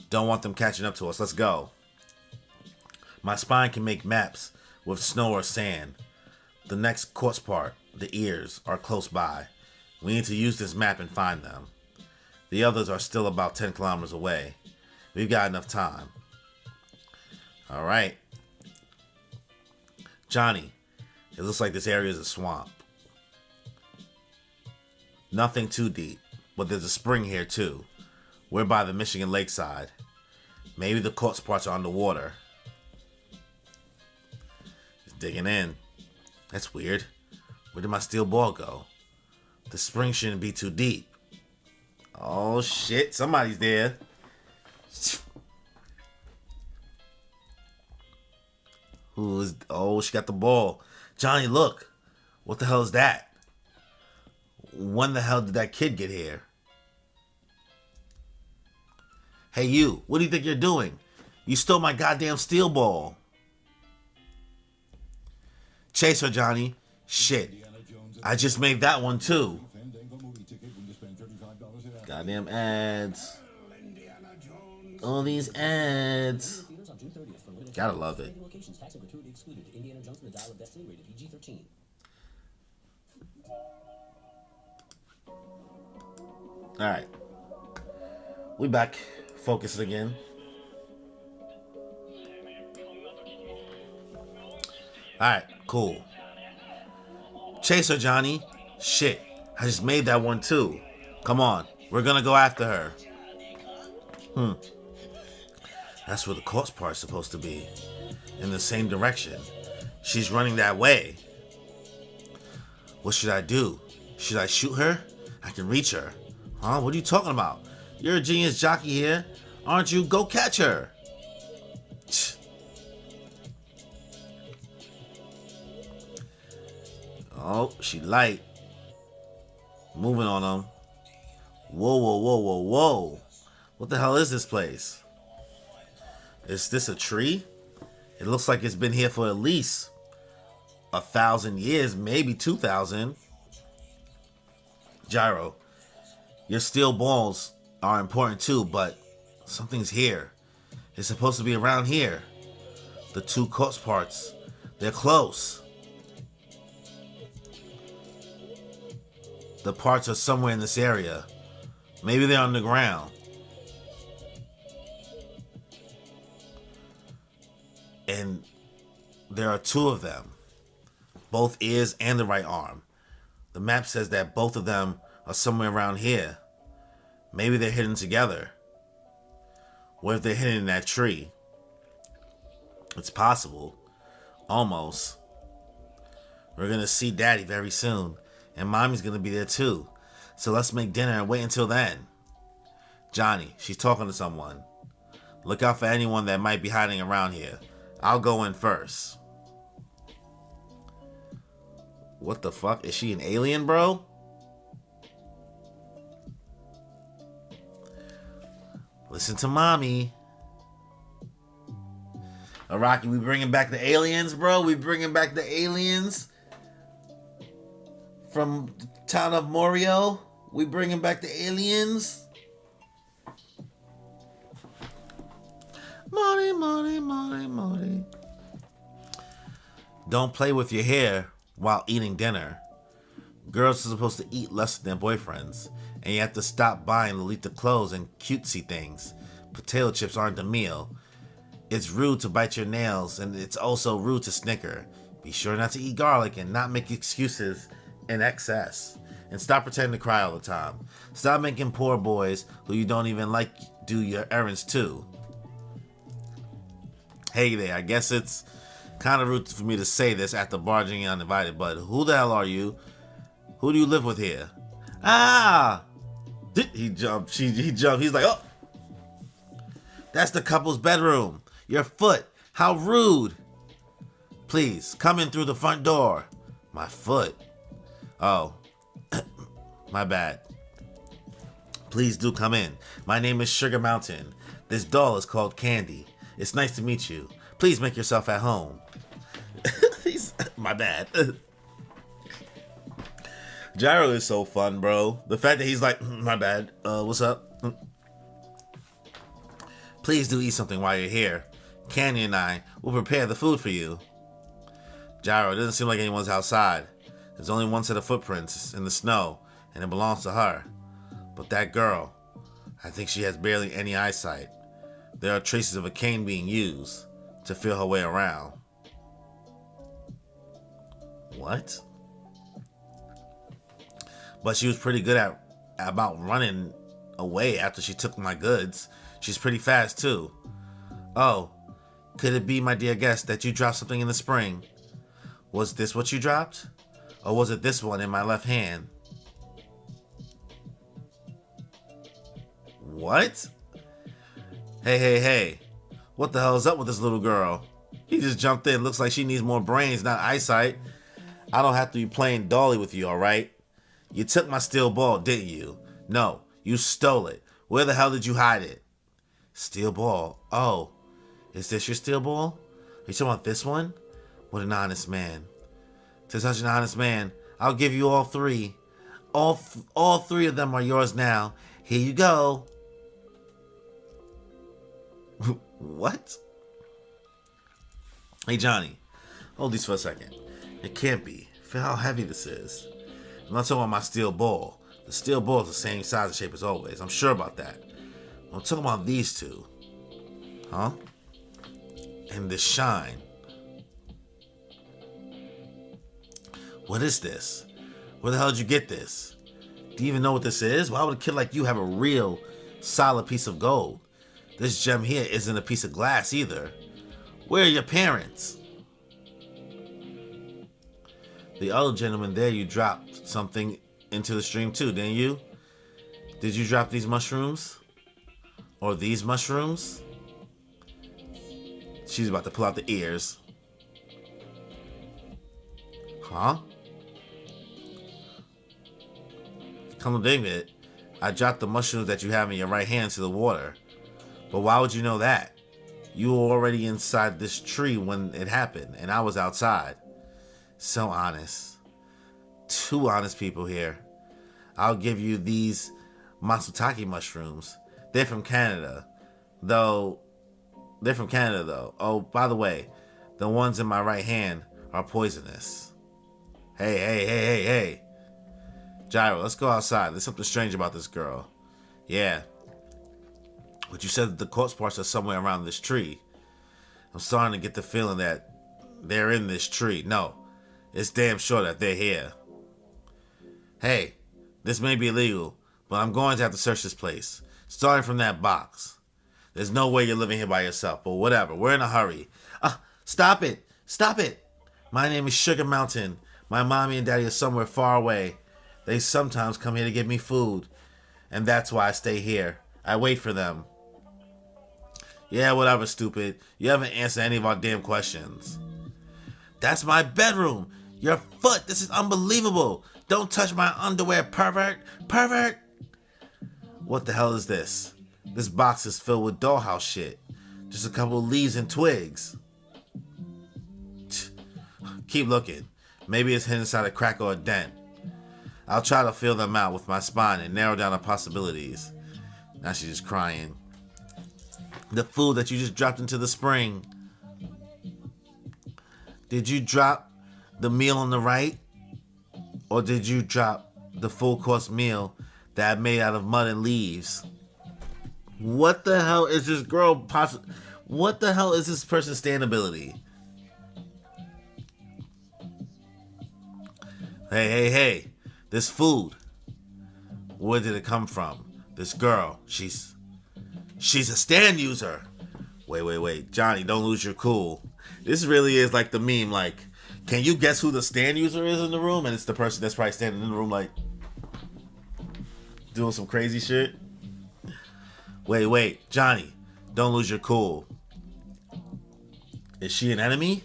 Don't want them catching up to us. Let's go. My spine can make maps with snow or sand. The next corpse part, the ears, are close by. We need to use this map and find them. The others are still about 10 kilometers away. We've got enough time. Alright. Johnny, it looks like this area is a swamp. Nothing too deep, but there's a spring here too. We're by the Michigan lakeside. Maybe the corpse parts are underwater. Just digging in. That's weird. Where did my steel ball go? The spring shouldn't be too deep. Oh shit, somebody's there. Oh, she got the ball. Johnny, look. What the hell is that? When the hell did that kid get here? Hey you, what do you think you're doing? You stole my goddamn steel ball. Chase her, Johnny. Shit. I just made that one too. Goddamn ads. All these ads. Gotta love it. Alright. We back. Focusing again. Alright, cool. Chase her, Johnny. Shit. I just made that one too. Come on. We're gonna go after her. That's where the corpse part's supposed to be. In the same direction. She's running that way. What should I do? Should I shoot her? I can reach her. Huh? What are you talking about? You're a genius jockey here. Aren't you? Go catch her. Oh, she light. Moving on them. Whoa, whoa, whoa, whoa, whoa. What the hell is this place? Is this a tree? It looks like it's been here for at least 1,000 years, maybe 2,000. Gyro, your steel balls are important too, but something's here. It's supposed to be around here. The two corpse parts, they're close. The parts are somewhere in this area. Maybe they're on the ground. And there are two of them. Both ears and the right arm. The map says that both of them are somewhere around here. Maybe they're hidden together. What if they're hidden in that tree? It's possible. Almost. We're gonna see Daddy very soon. And Mommy's gonna be there too. So let's make dinner and wait until then. Johnny, she's talking to someone. Look out for anyone that might be hiding around here. I'll go in first. What the fuck? Is she an alien, bro? Listen to Mommy. Rocky, we bringing back the aliens, bro? We bringing back the aliens from the town of Morio? We bringing back the aliens? Money, money, money, money. Don't play with your hair while eating dinner. Girls are supposed to eat less than their boyfriends, and you have to stop buying Lolita clothes and cutesy things. Potato chips aren't a meal. It's rude to bite your nails, and it's also rude to snicker. Be sure not to eat garlic and not make excuses in excess. And stop pretending to cry all the time. Stop making poor boys who you don't even like do your errands too. Hey there, I guess it's kind of rude for me to say this after barging in uninvited, but who the hell are you? Who do you live with here? Ah! He jumped. He jumped. He's like, oh! That's the couple's bedroom. Your foot. How rude. Please, come in through the front door. My foot. Oh. My bad. Please do come in. My name is Sugar Mountain. This doll is called Candy. It's nice to meet you. Please make yourself at home. My bad. Gyro is so fun, bro. The fact that he's like, my bad. What's up? Please do eat something while you're here. Candy and I will prepare the food for you. Gyro, it doesn't seem like anyone's outside. There's only one set of footprints in the snow, and it belongs to her. But that girl, I think she has barely any eyesight. There are traces of a cane being used to feel her way around. What? But she was pretty good about running away after she took my goods. She's pretty fast too. Oh, could it be, my dear guest, that you dropped something in the spring? Was this what you dropped? Or was it this one in my left hand? What? Hey. What the hell is up with this little girl? He just jumped in. Looks like she needs more brains, not eyesight. I don't have to be playing dolly with you, alright? You took my steel ball, didn't you? No, you stole it. Where the hell did you hide it? Steel ball. Oh, is this your steel ball? Are you talking about this one? What an honest man. To such an honest man, I'll give you all three. All three of them are yours now. Here you go. What? Hey, Johnny. Hold these for a second. It can't be. Feel how heavy this is. I'm not talking about my steel ball. The steel ball is the same size and shape as always. I'm sure about that. I'm talking about these two. Huh? And this shine. What is this? Where the hell did you get this? Do you even know what this is? Why would a kid like you have a real, solid piece of gold? This gem here isn't a piece of glass either. Where are your parents? The other gentleman there, you dropped something into the stream too, didn't you? Did you drop these mushrooms? Or these mushrooms? She's about to pull out the ears. Huh? Come to think of it, I dropped the mushrooms that you have in your right hand to the water. But why would you know that? You were already inside this tree when it happened, and I was outside. So honest. Two honest people here. I'll give you these Matsutake mushrooms. They're from Canada. Though. Oh, by the way, the ones in my right hand are poisonous. Hey. Gyro, let's go outside. There's something strange about this girl. Yeah. But you said that the corpse parts are somewhere around this tree. I'm starting to get the feeling that they're in this tree. No, it's damn sure that they're here. Hey, this may be illegal, but I'm going to have to search this place. Starting from that box. There's no way you're living here by yourself, but whatever. We're in a hurry. Stop it. My name is Sugar Mountain. My mommy and daddy are somewhere far away. They sometimes come here to give me food. And that's why I stay here. I wait for them. Yeah, whatever, stupid. You haven't answered any of our damn questions. That's my bedroom. Your foot. This is unbelievable. Don't touch my underwear, pervert. Pervert. What the hell is this? This box is filled with dollhouse shit. Just a couple of leaves and twigs. Keep looking. Maybe it's hidden inside a crack or a dent. I'll try to feel them out with my spine and narrow down the possibilities. Now she's just crying. The food that you just dropped into the spring. Did you drop the meal on the right? Or did you drop the full course meal that I made out of mud and leaves? What the hell is this girl What the hell is this person's standability? Hey. This food. Where did it come from? This girl. She's a stand user. Wait. Johnny, don't lose your cool. This really is like the meme, like, can you guess who the stand user is in the room? And it's the person that's probably standing in the room, like, doing some crazy shit. Wait. Johnny, don't lose your cool. Is she an enemy?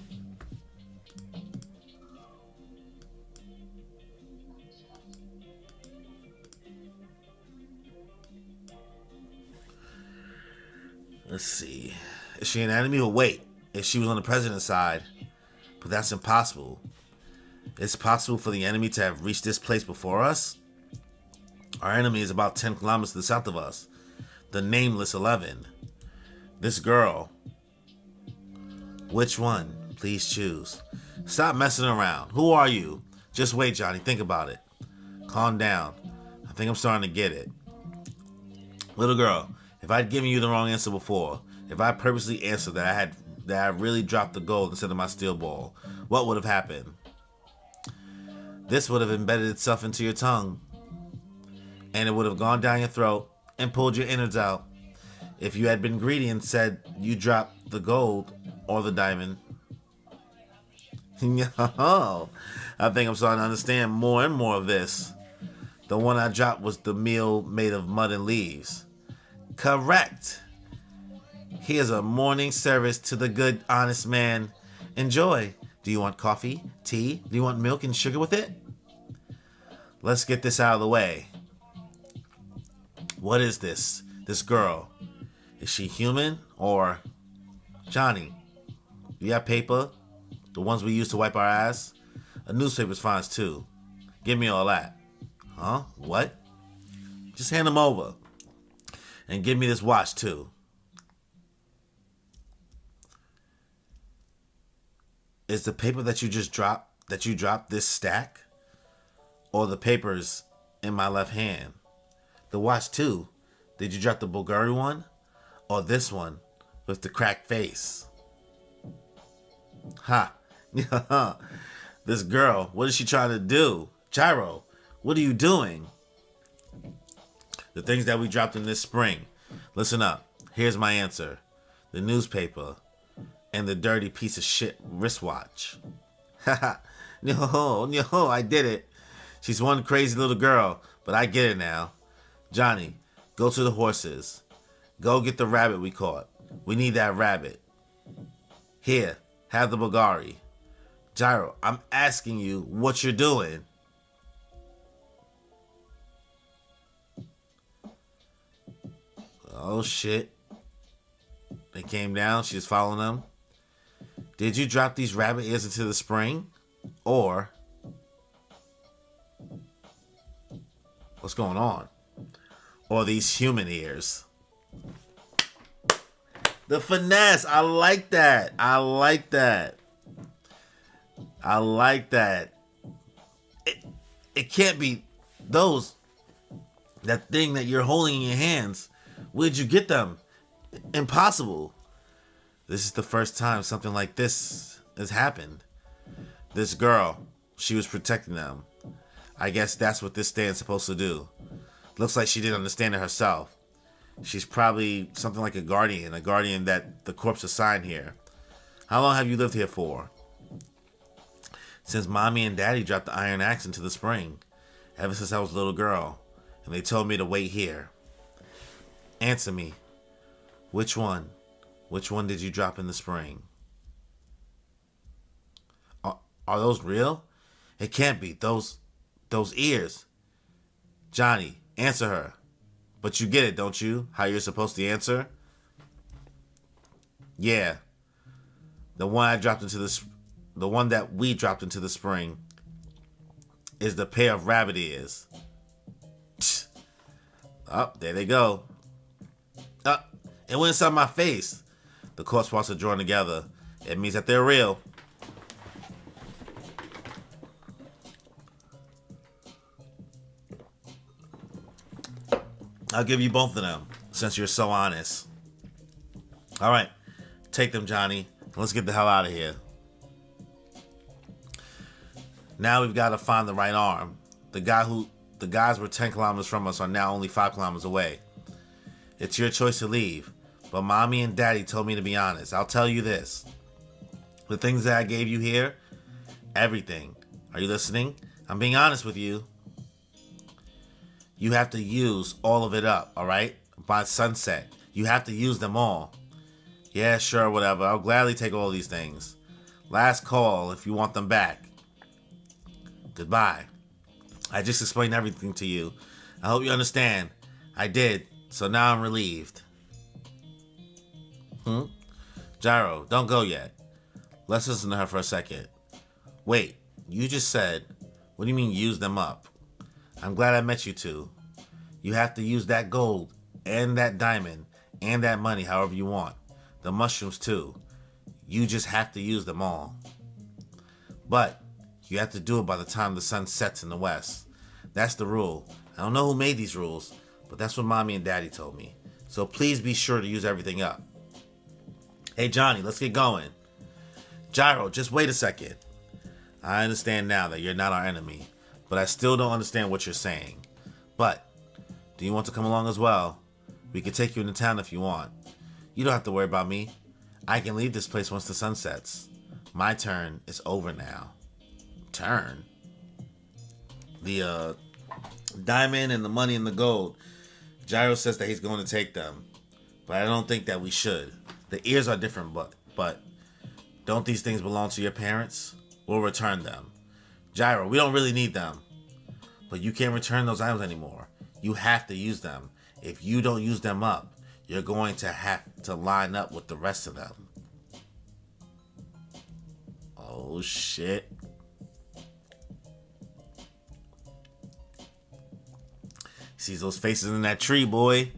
Let's see. Is she an enemy? Or wait, if she was on the president's side. But that's impossible. It's possible for the enemy to have reached this place before us? Our enemy is about 10 kilometers to the south of us. The Nameless 11. This girl. Which one? Please choose. Stop messing around. Who are you? Just wait, Johnny. Think about it. Calm down. I think I'm starting to get it. Little girl, if I'd given you the wrong answer before, if I purposely answered that I really dropped the gold instead of my steel ball, what would have happened? This would have embedded itself into your tongue, and it would have gone down your throat and pulled your innards out. If you had been greedy and said you dropped the gold or the diamond. I think I'm starting to understand more and more of this. The one I dropped was the meal made of mud and leaves. Correct. Here's a morning service to the good, honest man. Enjoy. Do you want coffee, tea? Do you want milk and sugar with it? Let's get this out of the way. What is this? This girl. Is she human or Johnny? You have paper? The ones we use to wipe our ass? A newspaper's fine too. Give me all that. Huh? What? Just hand them over. And give me this watch too. Is the paper that you dropped this stack? Or the papers in my left hand? The watch too. Did you drop the Bulgari one? Or this one with the cracked face? Ha. This girl, what is she trying to do? Gyro, what are you doing? The things that we dropped in this spring. Listen up. Here's my answer. The newspaper and the dirty piece of shit wristwatch. Haha. No, I did it. She's one crazy little girl, but I get it now. Johnny, go to the horses. Go get the rabbit we caught. We need that rabbit. Here, have the Bulgari. Gyro, I'm asking you what you're doing. Oh shit. They came down, she was following them. Did you drop these rabbit ears into the spring? Or what's going on? Or these human ears? The finesse. I like that. I like that. I like that. It can't be those. That thing that you're holding in your hands. Where'd you get them? Impossible. This is the first time something like this has happened. This girl, she was protecting them. I guess that's what this stand's supposed to do. Looks like she didn't understand it herself. She's probably something like a guardian that the corpse assigned here. How long have you lived here for? Since Mommy and Daddy dropped the iron axe into the spring. Ever since I was a little girl. And they told me to wait here. Answer me. Which one? Which one did you drop in the spring? Are those real? It can't be. Those ears. Johnny, answer her. But you get it, don't you? How you're supposed to answer? Yeah. The one that we dropped into the spring is the pair of rabbit ears. Oh, there they go. It went inside my face. The corpse parts are drawn together. It means that they're real. I'll give you both of them, since you're so honest. All right, take them, Johnny. Let's get the hell out of here. Now we've got to find the right arm. The guys were 10 kilometers from us are now only 5 kilometers away. It's your choice to leave, but Mommy and Daddy told me to be honest. I'll tell you this. The things that I gave you here, everything. Are you listening? I'm being honest with you. You have to use all of it up, all right? By sunset. You have to use them all. Yeah, sure, whatever. I'll gladly take all these things. Last call if you want them back. Goodbye. I just explained everything to you. I hope you understand. I did, so now I'm relieved. Gyro, don't go yet. Let's listen to her for a second. Wait, you just said, what do you mean use them up? I'm glad I met you two. You have to use that gold and that diamond and that money however you want. The mushrooms too. You just have to use them all. But you have to do it by the time the sun sets in the west. That's the rule. I don't know who made these rules, but that's what Mommy and Daddy told me. So please be sure to use everything up. Hey Johnny, let's get going. Gyro, just wait a second. I understand now that you're not our enemy, but I still don't understand what you're saying. But, do you want to come along as well? We can take you into town if you want. You don't have to worry about me. I can leave this place once the sun sets. My turn is over now. Turn? The diamond and the money and the gold. Gyro says that he's going to take them, but I don't think that we should. The ears are different, but don't these things belong to your parents? We'll return them. Gyro, we don't really need them. But you can't return those items anymore. You have to use them. If you don't use them up, you're going to have to line up with the rest of them. Oh, shit. Sees those faces in that tree, boy.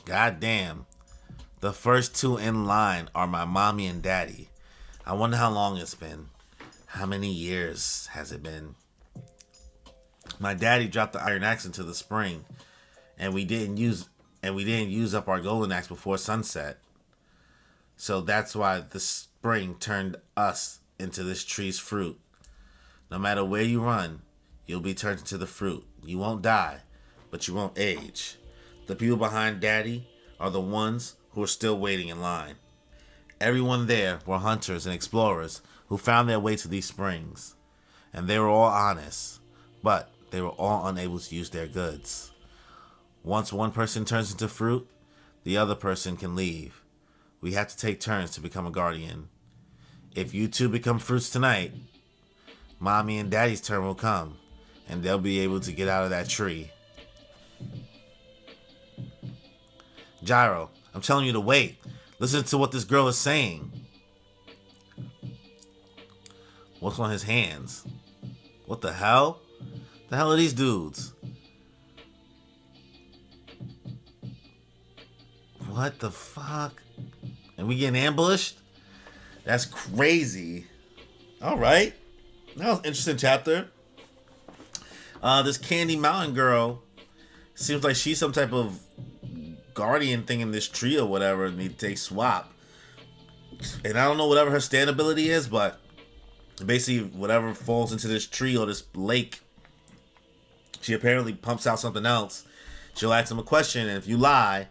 God damn. The first two in line are my mommy and daddy. I wonder how long it's been. How many years has it been? My daddy dropped the iron axe into the spring, and we didn't use up our golden axe before sunset. So that's why the spring turned us into this tree's fruit. No matter where you run, you'll be turned into the fruit. You won't die, but you won't age. The people behind Daddy are the ones who are still waiting in line. Everyone there were hunters and explorers who found their way to these springs. And they were all honest, but they were all unable to use their goods. Once one person turns into fruit, the other person can leave. We have to take turns to become a guardian. If you two become fruits tonight, Mommy and Daddy's turn will come, and they'll be able to get out of that tree. Gyro, I'm telling you to wait. Listen to what this girl is saying. What's on his hands? What the hell? The hell are these dudes? What the fuck? And we getting ambushed? That's crazy. All right. That was an interesting chapter. This Candy Mountain girl seems like she's some type of guardian thing in this tree or whatever, and they swap. And I don't know whatever her stand ability is, but basically whatever falls into this tree or this lake, she apparently pumps out something else. She'll ask them a question, and if you lie,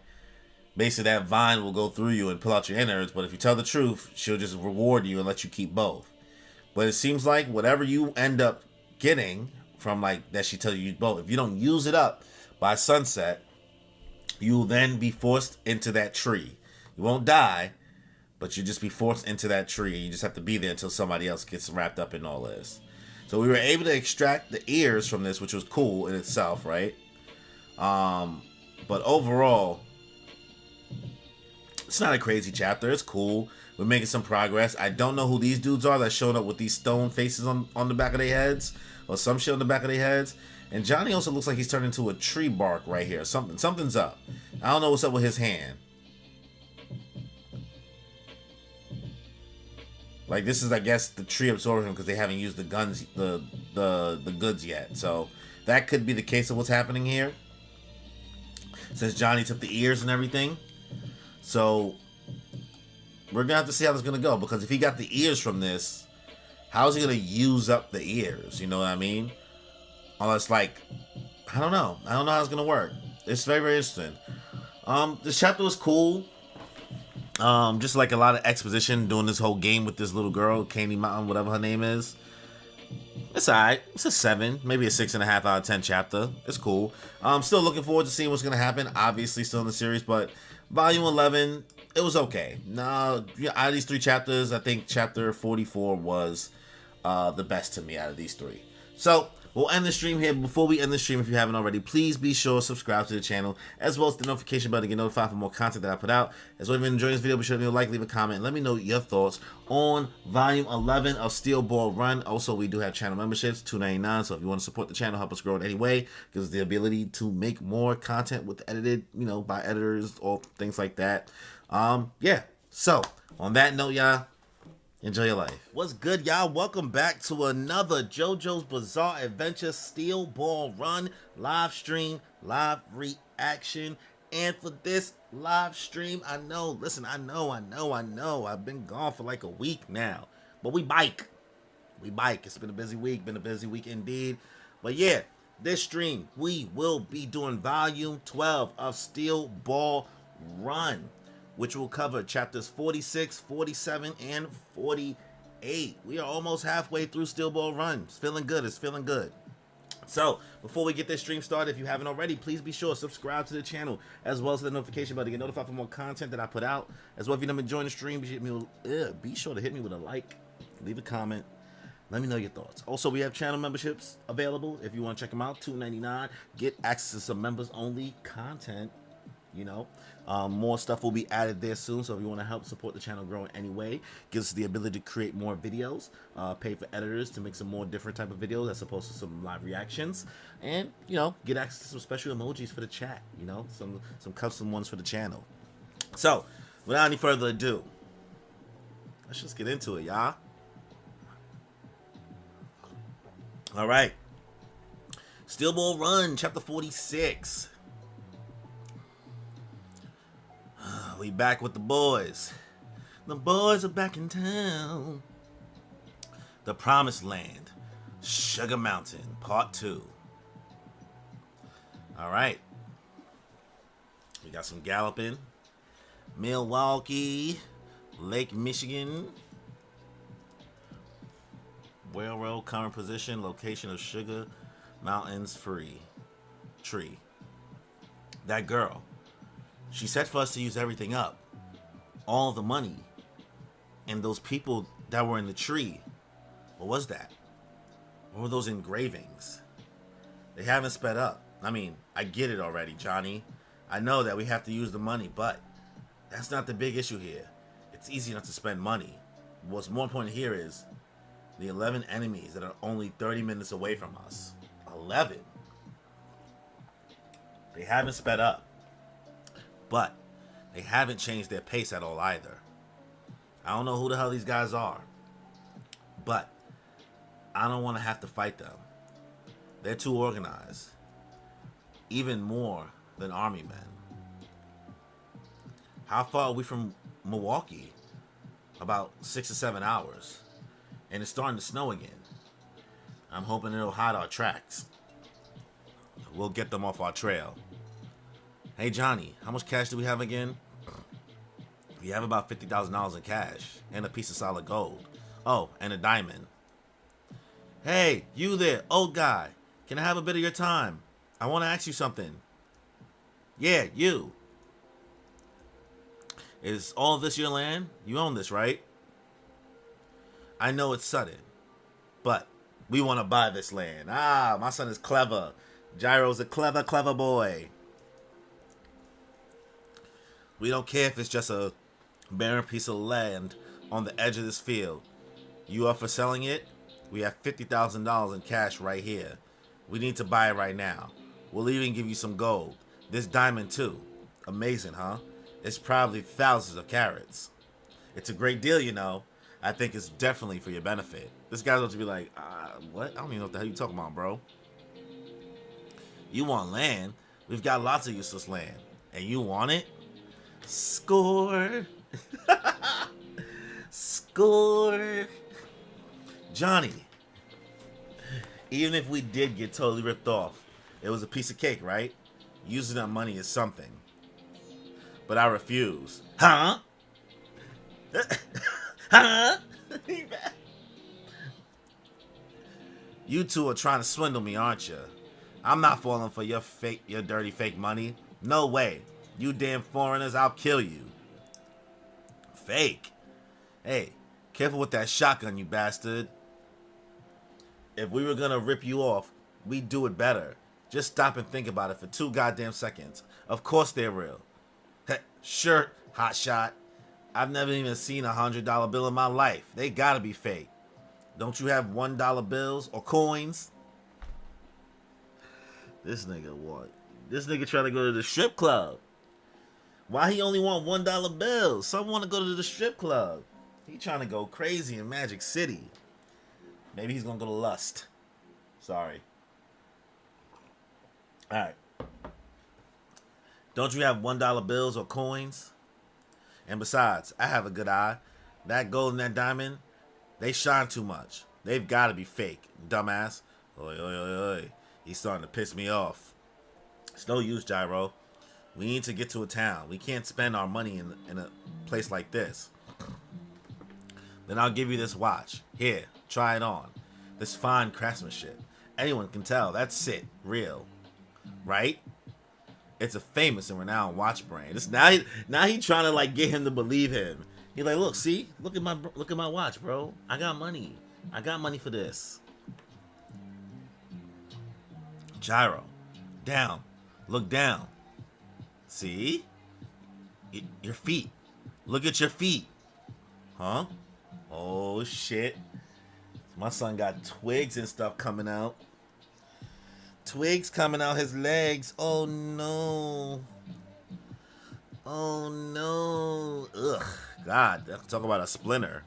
basically that vine will go through you and pull out your innards. But if you tell the truth, she'll just reward you and let you keep both. But it seems like whatever you end up getting from like that she tells you both, if you don't use it up by sunset, you will then be forced into that tree. You won't die, but you'll just be forced into that tree. You just have to be there until somebody else gets wrapped up in all this. So we were able to extract the ears from this, which was cool in itself, right? But overall, it's not a crazy chapter. It's cool. We're making some progress. I don't know who these dudes are that showed up with these stone faces on the back of their heads, or some shit on the back of their heads. And Johnny also looks like he's turned into a tree bark right here. Something's up. I don't know what's up with his hand. Like this is, I guess, the tree absorbing him because they haven't used the guns, the goods yet. So that could be the case of what's happening here. Since Johnny took the ears and everything. So we're gonna have to see how this is gonna go, because if he got the ears from this, how is he gonna use up the ears? You know what I mean? Unless, like, I don't know how it's gonna work. It's very, very interesting. This chapter was cool. Just like a lot of exposition doing this whole game with this little girl, Candy Mountain, whatever her name is. It's alright. It's a 7, maybe a 6.5 out of 10 chapter. It's cool. I'm still looking forward to seeing what's gonna happen. Obviously, still in the series, but volume 11, it was okay. Now, out of these 3 chapters, I think chapter 44 was the best to me out of these 3. So we'll end the stream here. Before we end the stream, if you haven't already, please be sure to subscribe to the channel, as well as the notification bell to get notified for more content that I put out. As well, if you're enjoying this video, be sure to leave a like, leave a comment, and let me know your thoughts on Volume 11 of Steel Ball Run. Also, we do have channel memberships, $2.99, so if you want to support the channel, help us grow in any way, gives us the ability to make more content with edited, by editors or things like that. Yeah, so on that note, y'all, enjoy your life. What's good, y'all? Welcome back to another JoJo's Bizarre Adventure Steel Ball Run live stream, live reaction. And for this live stream, I know, I've been gone for like a week now. But we bike. It's been a busy week indeed. But yeah, this stream, we will be doing volume 12 of Steel Ball Run, which will cover chapters 46, 47, and 48. We are almost halfway through Steel Ball Run. It's feeling good. So, before we get this stream started, if you haven't already, please be sure to subscribe to the channel, as well as the notification bell to get notified for more content that I put out. As well, if you've never joined the stream, be sure to hit me with a like, leave a comment, Let me know your thoughts. Also, we have channel memberships available if you want to check them out. $2.99. Get access to some members only content. You know, more stuff will be added there soon. So if you want to help support the channel grow in any way, gives us the ability to create more videos, pay for editors to make some more different type of videos as opposed to some live reactions, and you know, get access to some special emojis for the chat. You know, some custom ones for the channel. So without any further ado, let's just get into it, y'all. All right. Steel Ball Run, chapter 46. We back with the boys. The boys are back in town. The Promised Land, Sugar Mountain, Part 2. All right. We got some galloping. Milwaukee, Lake Michigan. Railroad, current position, location of Sugar Mountain's tree. That girl, she said for us to use everything up. All the money. And those people that were in the tree. What was that? What were those engravings? They haven't sped up. I mean, I get it already, Johnny. I know that we have to use the money, but that's not the big issue here. It's easy enough to spend money. What's more important here is the 11 enemies that are only 30 minutes away from us. 11. They haven't sped up. But they haven't changed their pace at all either. I don't know who the hell these guys are. But I don't want to have to fight them. They're too organized. Even more than army men. How far are we from Milwaukee? About 6 or 7 hours. And it's starting to snow again. I'm hoping it'll hide our tracks. We'll get them off our trail. Hey Johnny, how much cash do we have again? We have about $50,000 in cash. And a piece of solid gold. Oh, and a diamond. Hey, you there, old guy. Can I have a bit of your time? I want to ask you something. Yeah, you. Is all of this your land? You own this, right? I know it's sudden, but we want to buy this land. Ah, my son is clever. Gyro's a clever boy. We don't care if it's just a barren piece of land on the edge of this field. You are for selling it? We have $50,000 in cash right here. We need to buy it right now. We'll even give you some gold. This diamond too. Amazing, huh? It's probably thousands of carats. It's a great deal, you know. I think it's definitely for your benefit. This guy's about to be like, what? I don't even know what the hell you talking about, bro. You want land? We've got lots of useless land. And you want it? Score. Score. Johnny, even if we did get totally ripped off, it was a piece of cake, right? Using that money is something. But I refuse. Huh? Huh? You two are trying to swindle me, aren't you? I'm not falling for your dirty fake money. No way. You damn foreigners, I'll kill you. Fake? Hey, careful with that shotgun, you bastard. If we were gonna rip you off, we'd do it better. Just stop and think about it for 2 goddamn seconds. Of course they're real. Sure, hotshot. I've never even seen a $100 bill in my life. They gotta be fake. Don't you have $1 bills or coins? This nigga what? This nigga trying to go to the strip club. Why he only want $1 bills? Some want to go to the strip club. He trying to go crazy in Magic City. Maybe he's gonna go to Lust. Sorry. Alright. Don't you have $1 bills or coins? And besides, I have a good eye. That gold and that diamond, they shine too much. They've got to be fake, dumbass. Oi, oi, oi, oi. He's starting to piss me off. It's no use, Gyro. We need to get to a town. We can't spend our money in a place like this. Then I'll give you this watch. Here, try it on. This fine craftsmanship. Anyone can tell that's it, real. Right? It's a famous and renowned watch brand. It's now he trying to like get him to believe him. He's like, look, see, look at my watch, bro. I got money. I got money for this. Gyro. Down. Look down. See? Your feet. Look at your feet. Huh? Oh, shit. My son got twigs and stuff coming out. Twigs coming out his legs. Oh, no. Oh, no. Ugh. God, talk about a splinter.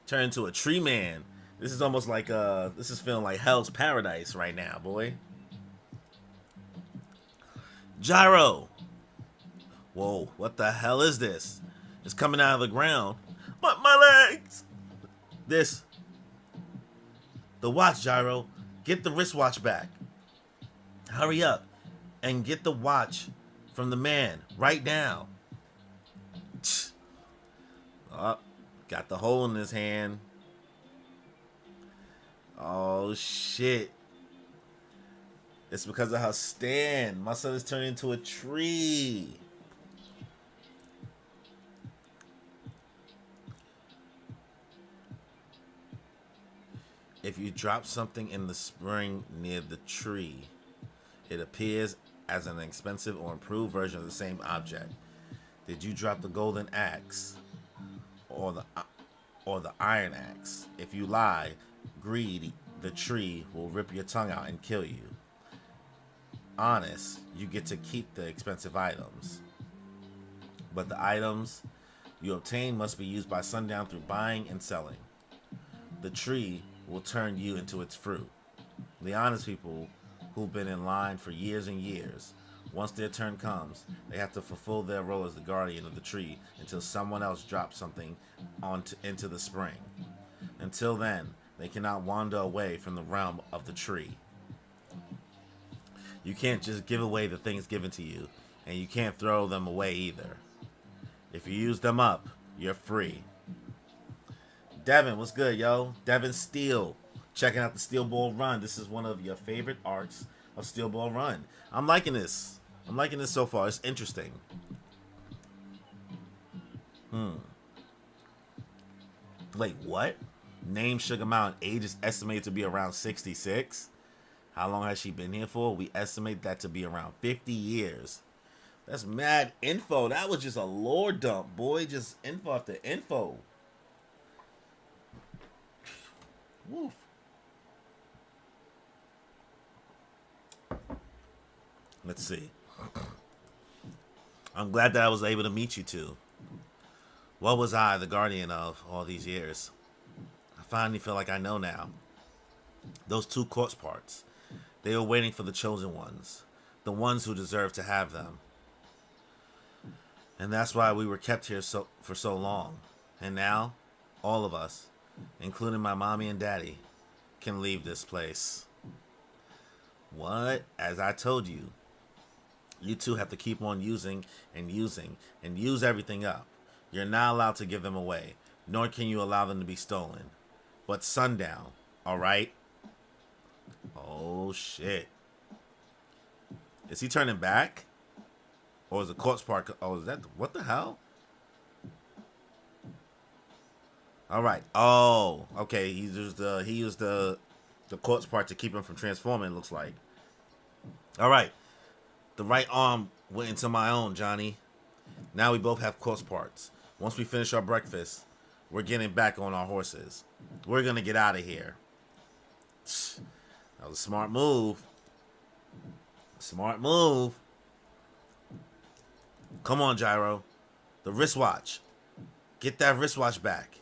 Turn into a tree man. This is almost like this is feeling like Hell's Paradise right now, boy. Gyro. Whoa, what the hell is this? It's coming out of the ground. My legs. This. The watch, Gyro. Get the wristwatch back. Hurry up and get the watch from the man right now. Oh, got the hole in his hand. Oh, shit. It's because of her stand. My son is turning into a tree. If you drop something in the spring near the tree, it appears as an expensive or improved version of the same object. Did you drop the golden axe or the iron axe? If you lie, greed, the tree will rip your tongue out and kill you. Honest, you get to keep the expensive items. But the items you obtain must be used by sundown through buying and selling. The tree will turn you into its fruit. The honest people who've been in line for years and years, once their turn comes, they have to fulfill their role as the guardian of the tree until someone else drops something into the spring. Until then, they cannot wander away from the realm of the tree. You can't just give away the things given to you, and you can't throw them away either. If you use them up, you're free. Devin, what's good, yo? Devin Steele, checking out the Steel Ball Run. This is one of your favorite arcs of Steel Ball Run. I'm liking this. I'm liking this so far. It's interesting. Wait, what? Name Sugar Mountain. Age is estimated to be around 66. How long has she been here for? We estimate that to be around 50 years. That's mad info. That was just a lore dump, boy. Just info after info. Woof. Let's see. I'm glad that I was able to meet you two. What was I the guardian of all these years? I finally feel like I know now. Those two corpse parts. They were waiting for the chosen ones. The ones who deserve to have them. And that's why we were kept here for so long. And now, all of us, including my mommy and daddy, can leave this place. What? As I told you, you two have to keep on using and using and use everything up. You're not allowed to give them away, nor can you allow them to be stolen. But sundown, alright? Oh, shit. Is he turning back? Or is the corpse part... Oh, is that... What the hell? Alright. Oh, okay. He used the corpse part to keep him from transforming, it looks like. Alright. The right arm went into my own, Johnny. Now we both have corpse parts. Once we finish our breakfast, we're getting back on our horses. We're gonna get out of here. That was a smart move. Smart move. Come on, Gyro. The wristwatch. Get that wristwatch back.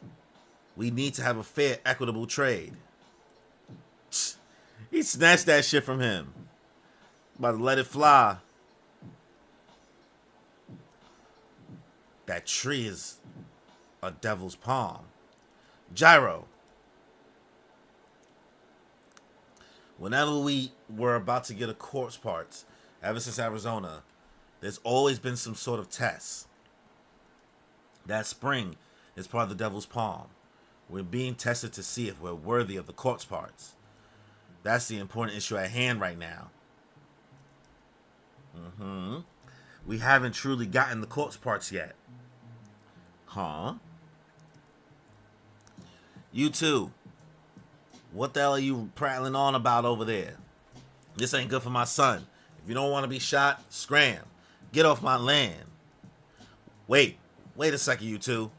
We need to have a fair, equitable trade. He snatched that shit from him. About to let it fly. That tree is a devil's palm. Gyro. Whenever we were about to get a corpse parts, ever since Arizona, there's always been some sort of test. That spring is part of the devil's palm. We're being tested to see if we're worthy of the corpse parts. That's the important issue at hand right now. We haven't truly gotten the corpse parts yet. Huh? You too. What the hell are you prattling on about over there? This ain't good for my son. If you don't want to be shot, scram. Get off my land. Wait a second, you two.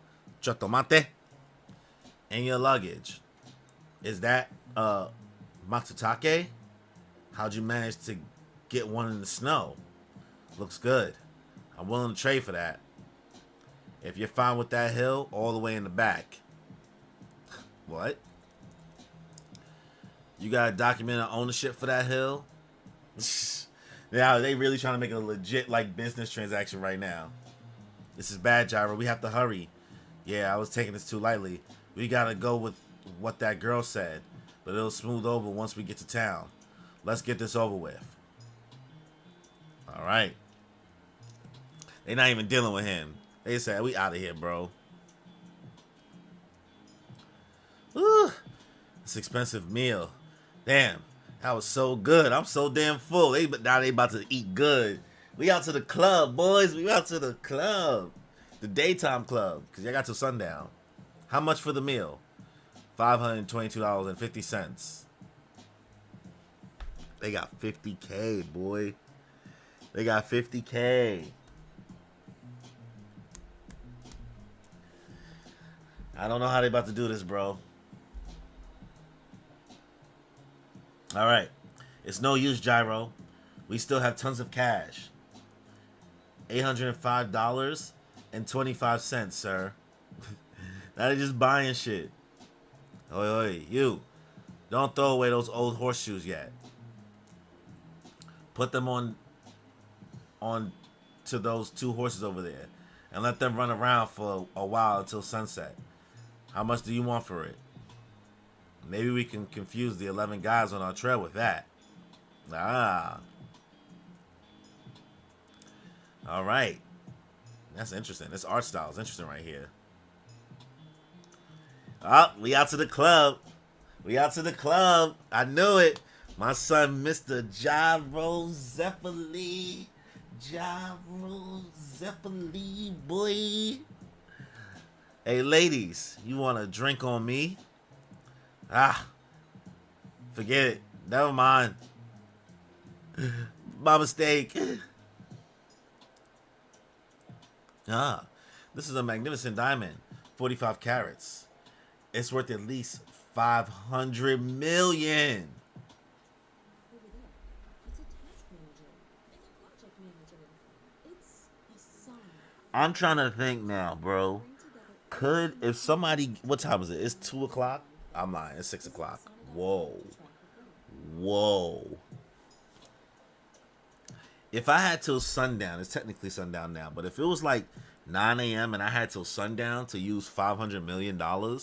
Chotomate. And your luggage. Is that, Matsutake? How'd you manage to get one in the snow? Looks good. I'm willing to trade for that. If you're fine with that hill, all the way in the back. What? You got a document of ownership for that hill? Yeah, they really trying to make a legit like business transaction right now. This is bad, Gyro. We have to hurry. Yeah, I was taking this too lightly. We gotta go with what that girl said, but it'll smooth over once we get to town. Let's get this over with. All right. They not even dealing with him. They said, we out of here, bro. Woo. It's an expensive meal. Damn, that was so good. I'm so damn full. Now they about to eat good. We out to the club, boys. We out to the club. The daytime club. Because y'all got till sundown. How much for the meal? $522.50. They got 50K, boy. They got 50K. I don't know how they about to do this, bro. All right. It's no use, Gyro. We still have tons of cash. $805.25, sir. That is just buying shit. Oi, you. Don't throw away those old horseshoes yet. Put them on to those two horses over there and let them run around for a while until sunset. How much do you want for it? Maybe we can confuse the 11 guys on our trail with that. Ah. All right. That's interesting. This art style is interesting right here. Oh, we out to the club. We out to the club. I knew it. My son, Mr. Gyro Zeppeli. Gyro Zeppeli, boy. Hey, ladies, you want a drink on me? Ah, forget it. Never mind. My mistake. Ah, this is a magnificent diamond. 45 carats. It's worth at least 500 million. I'm trying to think now, bro. If somebody, what time is it? It's 2 o'clock? I'm lying. It's 6 o'clock. Whoa. If I had till sundown, it's technically sundown now, but if it was like 9 a.m. and I had till sundown to use $500 million, I'm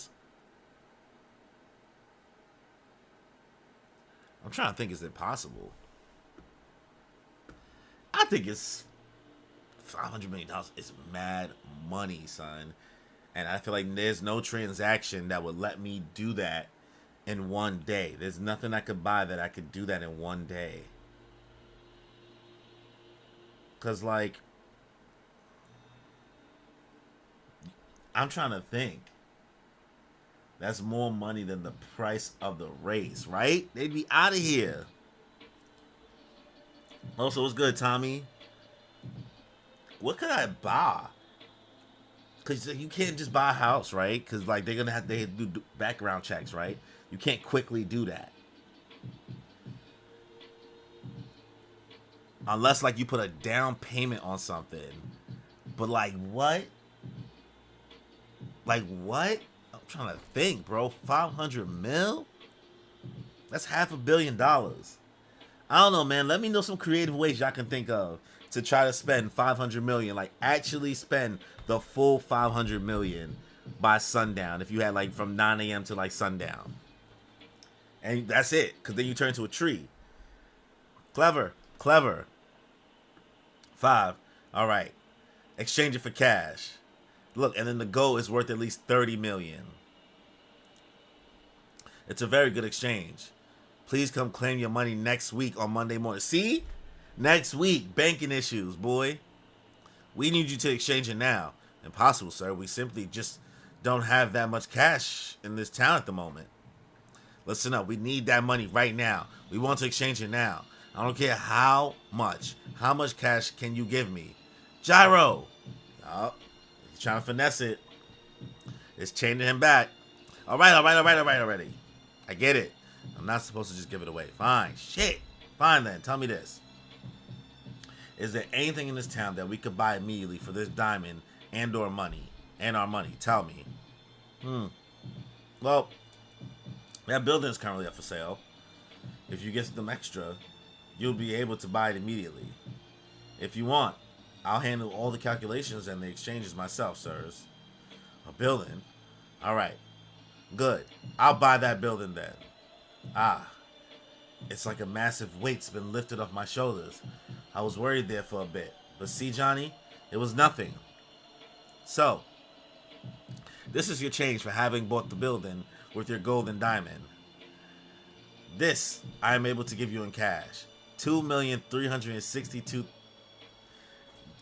trying to think, is it possible? I think it's $500 million. It's mad money, son. And I feel like there's no transaction that would let me do that in one day. There's nothing I could buy that I could do that in one day. Because, like, I'm trying to think. That's more money than the price of the race, right? They'd be out of here. Also, what's good, Tommy? What could I buy? Because you can't just buy a house, right? Because, like, they're going to have to do background checks, right? You can't quickly do that. Unless, like, you put a down payment on something. But, like, what? Like, what? I'm trying to think, bro. 500 mil? That's $500 million. I don't know, man. Let me know some creative ways y'all can think of to try to spend 500 million. Like, actually spend the full 500 million by sundown. If you had, like, from 9 a.m. to, like, sundown. And that's it. Because then you turn into a tree. Clever. 5. All right. Exchange it for cash. Look, and then the gold is worth at least 30 million. It's a very good exchange. Please come claim your money next week on Monday morning. See? Next week. Banking issues, boy. We need you to exchange it now. Impossible, sir. We simply just don't have that much cash in this town at the moment. Listen up. We need that money right now. We want to exchange it now. I don't care how much. How much cash can you give me? Gyro. Oh, he's trying to finesse it. It's chaining him back. All right already. I get it. I'm not supposed to just give it away. Fine. Shit. Fine then. Tell me this. Is there anything in this town that we could buy immediately for this diamond and or money? And our money? Tell me. Well, that building is currently up for sale. If you get them extra, you'll be able to buy it immediately. If you want, I'll handle all the calculations and the exchanges myself, sirs. A building? Alright. Good. I'll buy that building then. Ah. It's like a massive weight's been lifted off my shoulders. I was worried there for a bit. But see, Johnny? It was nothing. So, this is your change for having bought the building with your gold and diamond. This I am able to give you in cash. 2,362,000.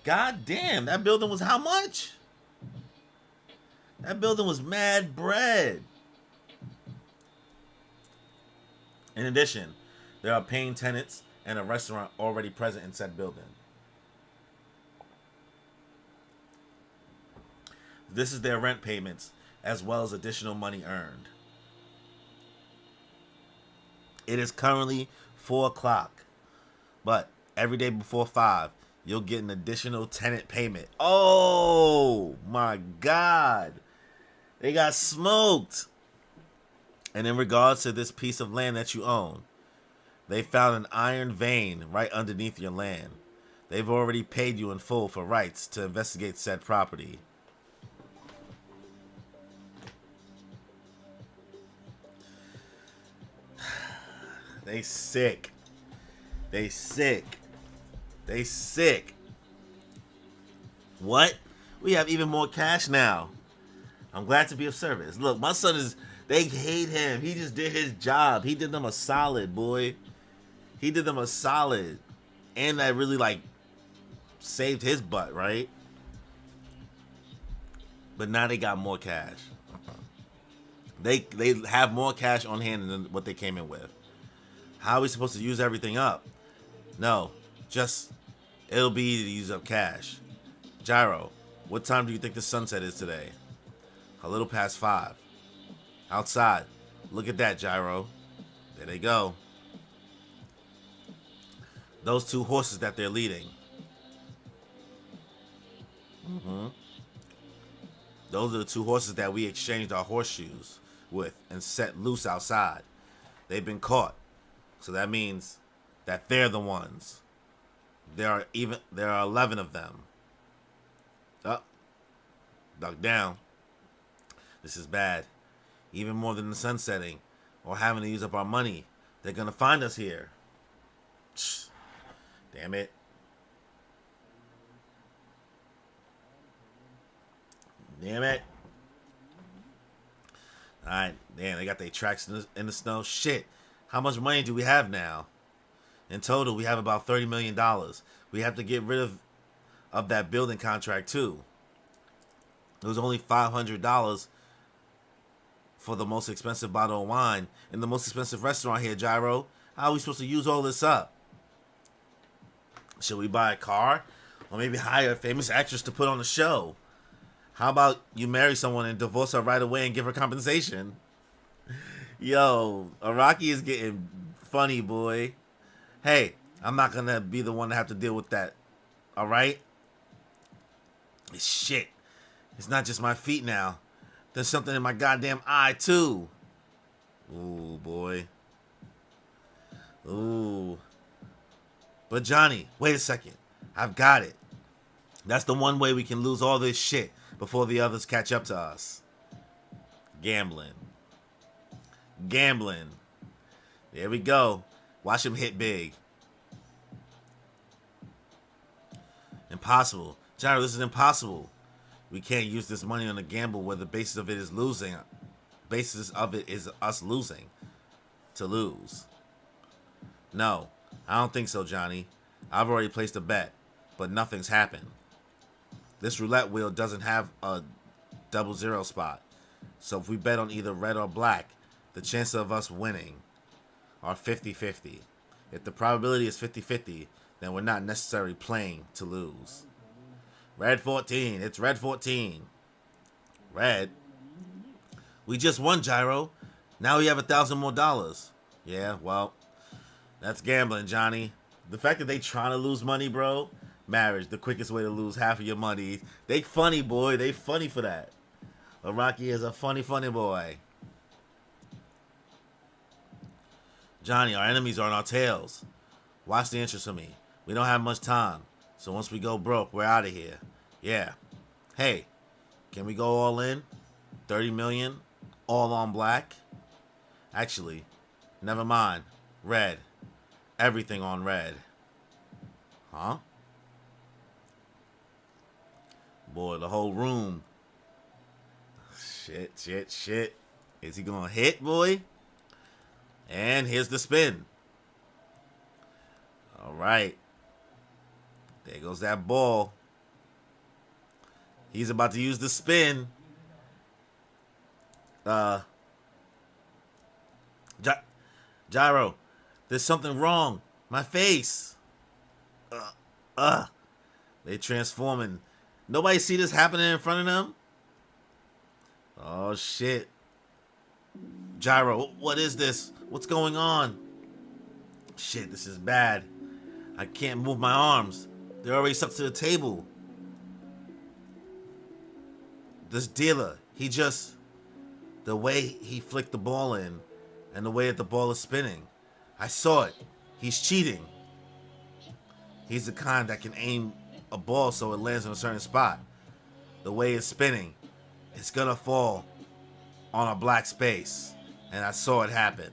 God damn, that building was how much? That building was mad bread. In addition, there are paying tenants and a restaurant already present in said building. This is their rent payments as well as additional money earned. It is currently 4 o'clock, but every day before 5, you'll get an additional tenant payment. Oh my God. They got smoked. And in regards to this piece of land that you own, they found an iron vein right underneath your land. They've already paid you in full for rights to investigate said property. They sick. They sick. They sick. What? We have even more cash now. I'm glad to be of service. Look, my son is... They hate him. He just did his job. He did them a solid, boy. He did them a solid. And that really, like, saved his butt, right? But now they got more cash. They have more cash on hand than what they came in with. How are we supposed to use everything up? No, just it'll be easy to use up cash. Gyro, what time do you think the sunset is today? A little past 5. Outside. Look at that, Gyro. There they go. Those 2 horses that they're leading. Those are the 2 horses that we exchanged our horseshoes with and set loose outside. They've been caught. So that means that they're the ones. There are 11 of them. Up. Duck down. This is bad. Even more than the sun setting or having to use up our money. They're going to find us here. Damn it. Damn it. Alright, damn, they got their tracks in the snow. Shit. How much money do we have now? In total, we have about $30 million. We have to get rid of that building contract, too. It was only $500 for the most expensive bottle of wine in the most expensive restaurant here, Gyro. How are we supposed to use all this up? Should we buy a car? Or maybe hire a famous actress to put on the show? How about you marry someone and divorce her right away and give her compensation? Yo, Araki is getting funny, boy. Hey, I'm not going to be the one to have to deal with that. Alright? Shit. It's not just my feet now. There's something in my goddamn eye, too. Ooh, boy. Ooh. But Johnny, wait a second. I've got it. That's the one way we can lose all this shit before the others catch up to us. Gambling. Gambling. There we go. Watch him hit big. Impossible. Gyro, this is impossible. We can't use this money on a gamble where the basis of it is losing. Basis of it is us losing. To lose. No, I don't think so, Johnny. I've already placed a bet, but nothing's happened. This roulette wheel doesn't have a 00 spot. So if we bet on either red or black, the chances of us winning are 50-50. If the probability is 50-50, then we're not necessarily playing to lose. Red 14. It's red 14. Red. We just won, Gyro. Now we have $1,000 more. Yeah, well, that's gambling, Johnny. The fact that they trying to lose money, bro. Marriage, the quickest way to lose half of your money. They funny, boy. They funny for that. Araki is a funny boy. Johnny, our enemies are on our tails. Watch the interest of me. We don't have much time. So once we go broke, we're out of here. Yeah. Hey, can we go all in? 30 million? All on black? Actually, never mind. Red. Everything on red. Huh? Boy, the whole room. Shit. Is he gonna hit, boy? And here's the spin. All right. There goes that ball. He's about to use the spin. Gyro, there's something wrong. My face. They transforming. Nobody see this happening in front of them? Oh, shit. Gyro, what is this? What's going on? Shit, this is bad. I can't move my arms. They're already stuck to the table. This dealer, the way he flicked the ball in and the way that the ball is spinning. I saw it. He's cheating. He's the kind that can aim a ball so it lands in a certain spot. The way it's spinning, it's gonna fall on a black space. And I saw it happen.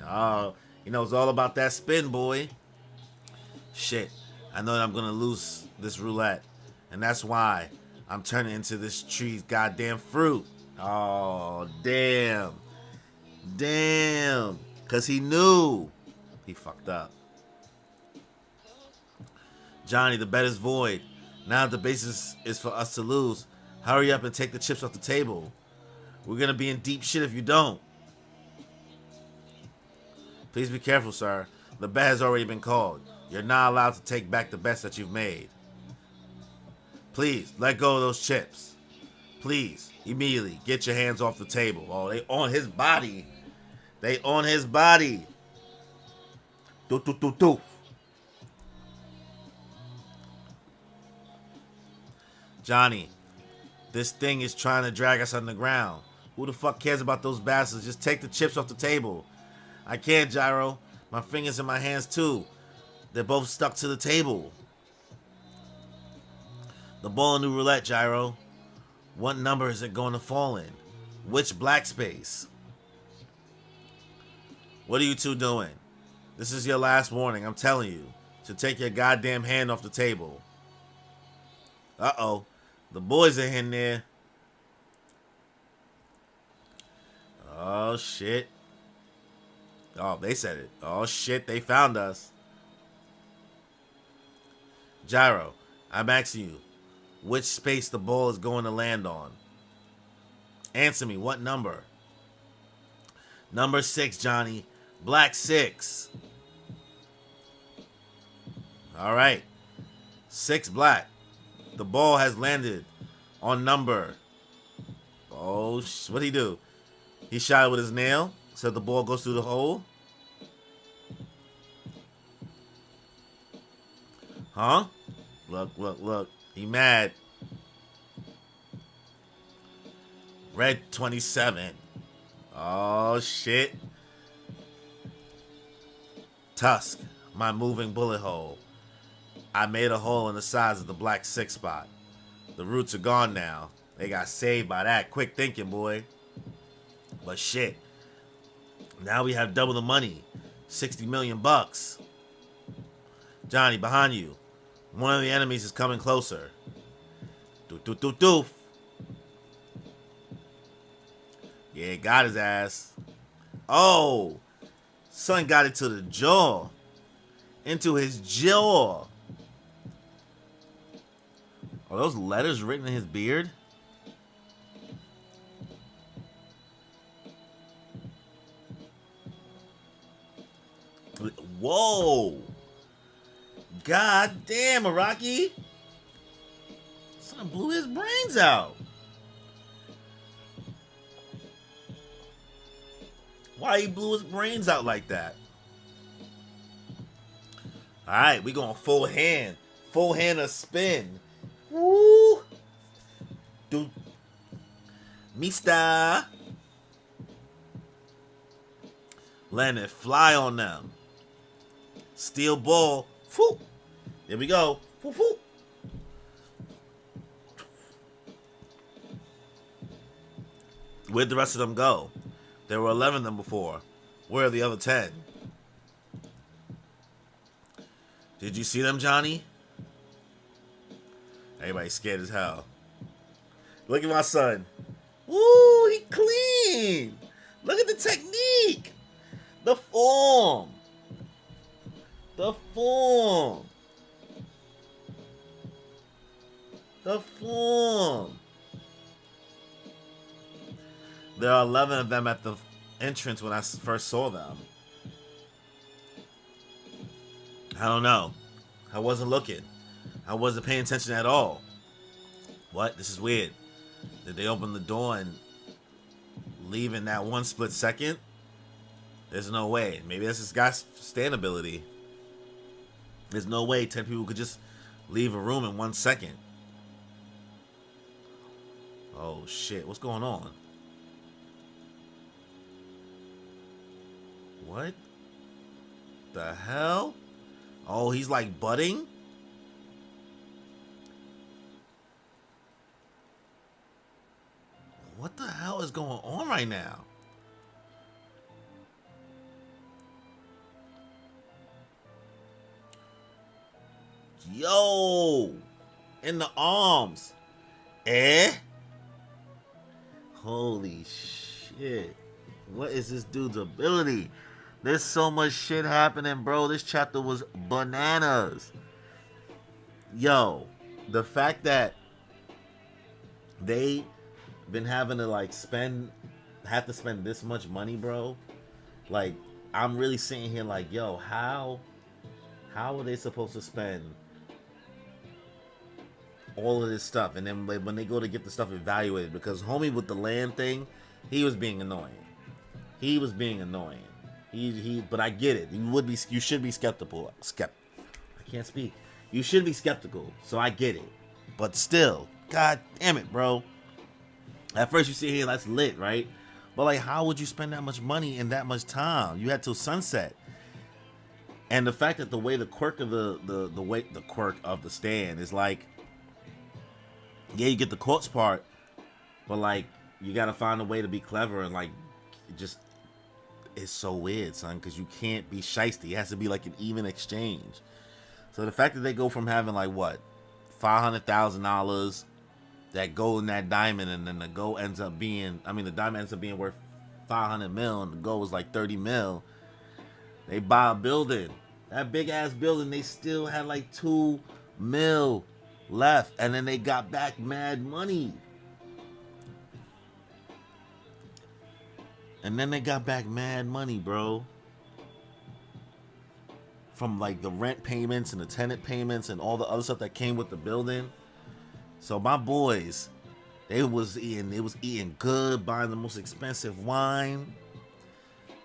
Oh, it's all about that spin, boy. Shit, I know that I'm gonna lose this roulette. And that's why I'm turning into this tree's goddamn fruit. Oh, damn. Because he knew. He fucked up. Johnny, the bet is void. Now the basis is for us to lose. Hurry up and take the chips off the table. We're going to be in deep shit if you don't. Please be careful, sir. The bet has already been called. You're not allowed to take back the bets that you've made. Please, let go of those chips. Please, immediately, get your hands off the table. Oh, they on his body. Do. Johnny, this thing is trying to drag us underground. Who the fuck cares about those bastards? Just take the chips off the table. I can't, Gyro. My fingers and my hands too. They're both stuck to the table. The ball in the roulette, Gyro. What number is it going to fall in? Which black space? What are you two doing? This is your last warning, I'm telling you. To take your goddamn hand off the table. Uh-oh. The boys are in there. Oh, shit. Oh, they said it. Oh, shit, they found us. Gyro, I'm asking you, which space the ball is going to land on? Answer me, what number? Number 6, Johnny. Black 6. All right. 6 black. The ball has landed on number. Oh, what'd he do? He shot it with his nail, so the ball goes through the hole. Huh? Look. He mad. Red 27. Oh, shit. Tusk, my moving bullet hole. I made a hole in the sides of the black 6 spot. The roots are gone now. They got saved by that. Quick thinking, boy. But shit. Now we have double the money. 60 million bucks. Johnny, behind you. One of the enemies is coming closer. Doof. Yeah, got his ass. Oh. Son got it to the jaw. Into his jaw. Are those letters written in his beard? God damn, Araki. Son blew his brains out. Why he blew his brains out like that? Alright, we going full hand. Full hand of spin. Woo! Dude. Mista. Letting it fly on them. Steel ball. Woo! There we go. Woo, woo. Where'd the rest of them go? There were 11 of them before. Where are the other 10? Did you see them, Johnny? Everybody's scared as hell. Look at my son. Woo, he clean. Look at the technique. The form. The form. The form. There are 11 of them at the entrance when I first saw them. I don't know. I wasn't looking. I wasn't paying attention at all. What? This is weird. Did they open the door and leave in that one split second? There's no way. Maybe that's this guy's stand ability. There's no way 10 people could just leave a room in 1 second. Oh shit, what's going on? What the hell? Oh, he's like budding? What the hell is going on right now? Yo! In the arms. Eh? Holy shit. What is this dude's ability? There's so much shit happening, bro. This chapter was bananas. Yo, the fact that they been having to like have to spend this much money, bro. Like, I'm really sitting here like, yo, how are they supposed to spend all of this stuff? And then when they go to get the stuff evaluated, because homie with the land thing, he was being annoying. He was being annoying. But I get it. You should be skeptical. I can't speak. You should be skeptical. So I get it. But still, god damn it, bro. At first you sit here, that's lit, right? But like, how would you spend that much money in that much time? You had till sunset. And the fact that the way the quirk of the quirk of the stand is like, yeah, you get the quartz part, but like you gotta find a way to be clever and like just. It's so weird, son, because you can't be shiesty. It has to be like an even exchange. So the fact that they go from having like what, $500,000, that gold and that diamond, and then the gold ends up being, the diamond ends up being worth 500 mil, and the gold was like 30 mil. They buy a building, that big ass building. They still had like 2 mil left, and then they got back mad money. And then they got back mad money, bro. From like the rent payments and the tenant payments and all the other stuff that came with the building. So my boys, they was eating good, buying the most expensive wine,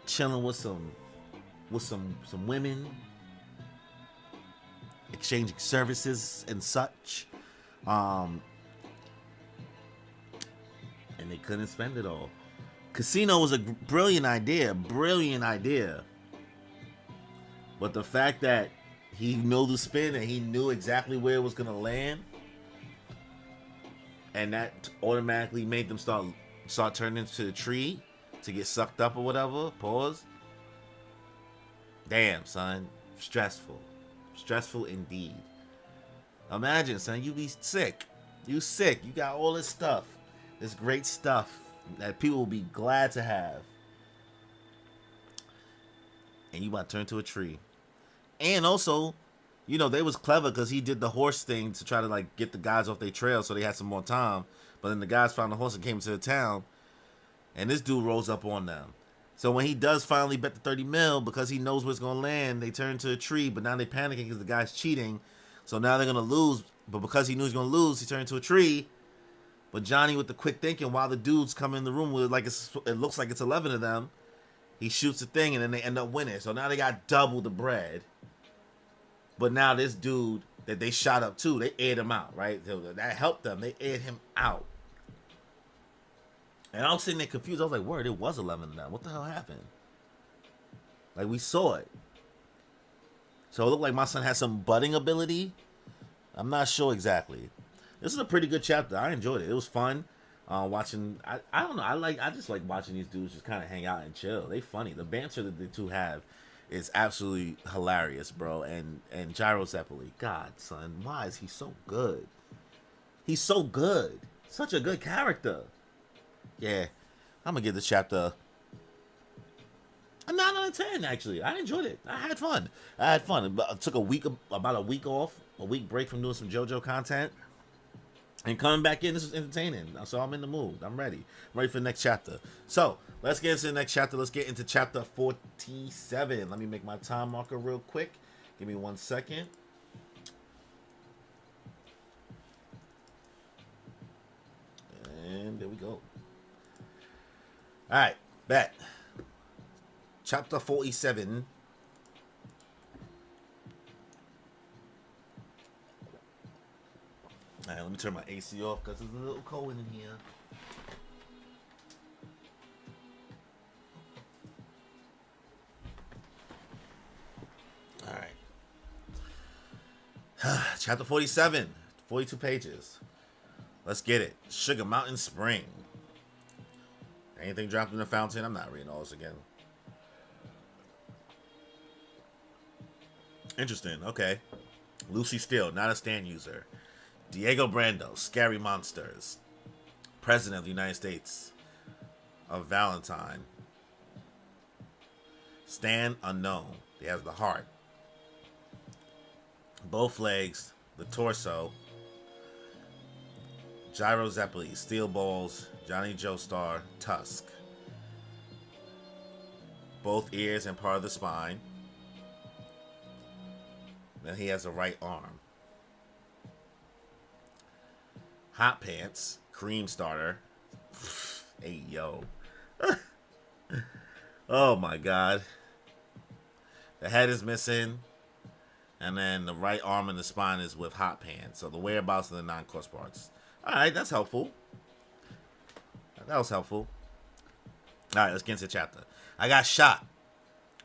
chilling with some women, exchanging services and such. And they couldn't spend it all. Casino was a brilliant idea. But the fact that he knew the spin and he knew exactly where it was going to land, and that automatically made them start turning into the tree to get sucked up or whatever. Pause. Damn, son. Stressful indeed. Imagine, son, you be sick. You sick. You got all this stuff. This great stuff that people will be glad to have. And you about to turn to a tree. And also, they was clever because he did the horse thing to try to like get the guys off their trail so they had some more time. But then the guys found the horse and came to the town. And this dude rose up on them. So when he does finally bet the 30 mil, because he knows where it's going to land, they turn to a tree. But now they panicking because the guy's cheating. So now they're gonna lose, but because he knew he was gonna lose, he turned into a tree. But Johnny, with the quick thinking, while the dudes come in the room with it looks like it's 11 of them, he shoots the thing and then they end up winning. So now they got double the bread. But now this dude that they shot up too, they aired him out, right? So that helped them. They aired him out. And I was sitting there confused. I was like, word, it was 11 of them. What the hell happened? Like, we saw it. So it looked like my son had some budding ability. I'm not sure exactly. This is a pretty good chapter. I enjoyed it. It was fun. Watching, I don't know. I just like watching these dudes just kind of hang out and chill. They funny. The banter that the two have is absolutely hilarious, bro. And Gyro Zeppeli, God, son, why is he so good? He's so good. Such a good character. Yeah, I'm gonna give this chapter a 9 out of 10. Actually, I enjoyed it. I had fun. I took about a week off, a week break from doing some JoJo content. And coming back in, this is entertaining. So I'm in the mood. I'm ready. I'm ready for the next chapter. So let's get into the next chapter. Let's get into chapter 47. Let me make my time marker real quick. Give me 1 second. And there we go. All right, bet. Chapter 47. All right, let me turn my AC off because it's a little cold in here. All right. Chapter 47. 42 pages. Let's get it. Sugar Mountain Spring. Anything dropped in the fountain? I'm not reading all this again. Interesting. Okay. Lucy Steele, not a stand user. Diego Brando, Scary Monsters. President of the United States of Valentine. Stan Unknown. He has the heart. Both legs, the torso. Gyro Zeppeli, Steel Balls, Johnny Joestar, Tusk. Both ears and part of the spine. Then he has a right arm. Hot Pants, Cream Starter. Hey, yo. Oh, my God. The head is missing. And then the right arm and the spine is with Hot Pants. So the whereabouts of the non-course parts. All right, that's helpful. That was helpful. All right, let's get into the chapter. I got shot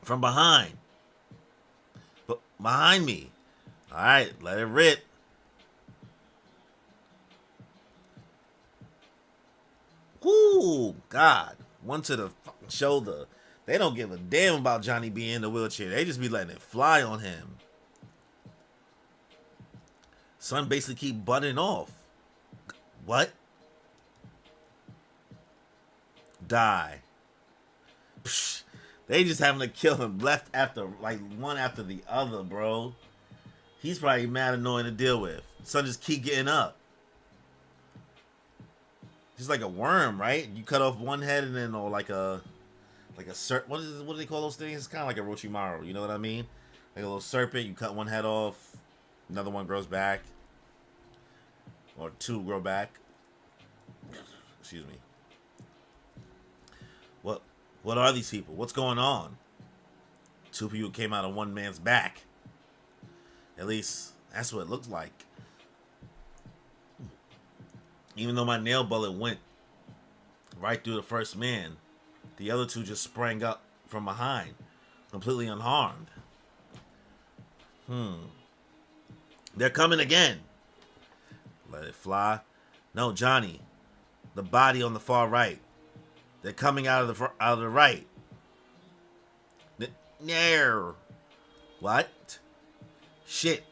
from behind. But behind me. All right, let it rip. Whoo, God. One to the fucking shoulder. They don't give a damn about Johnny being in the wheelchair. They just be letting it fly on him. Son basically keep butting off. What? Die. Psh, they just having to kill him left after, like, one after the other, bro. He's probably mad annoying to deal with. Son just keep getting up. He's like a worm, right? You cut off one head and then, or like a what do they call those things? It's kind of like a Orochimaru, you know what I mean? Like a little serpent. You cut one head off, another one grows back, or two grow back. Excuse me. What are these people? What's going on? Two people came out of one man's back. At least that's what it looked like. Even though my nail bullet went right through the first man, the other two just sprang up from behind, completely unharmed. They're coming again. Let it fly. No, Johnny. The body on the far right. They're coming out of the right. No. What? Shit.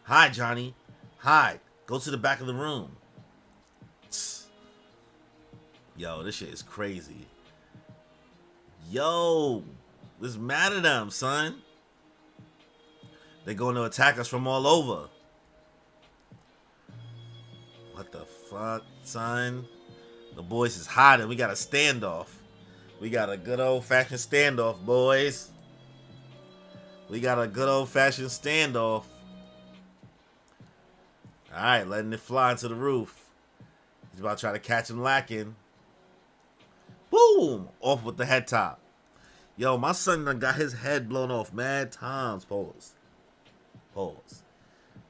Hide, Johnny. Hide. Go to the back of the room. Yo, this shit is crazy. Yo, let's mad at them, son. They're going to attack us from all over. What the fuck, son? The boys is hiding. We got a standoff. We got a good old-fashioned standoff, boys. We got a good old-fashioned standoff. Alright, letting it fly into the roof. He's about to try to catch him lacking. Boom! Off with the head top. Yo, my son done got his head blown off mad times. Pause. Pause.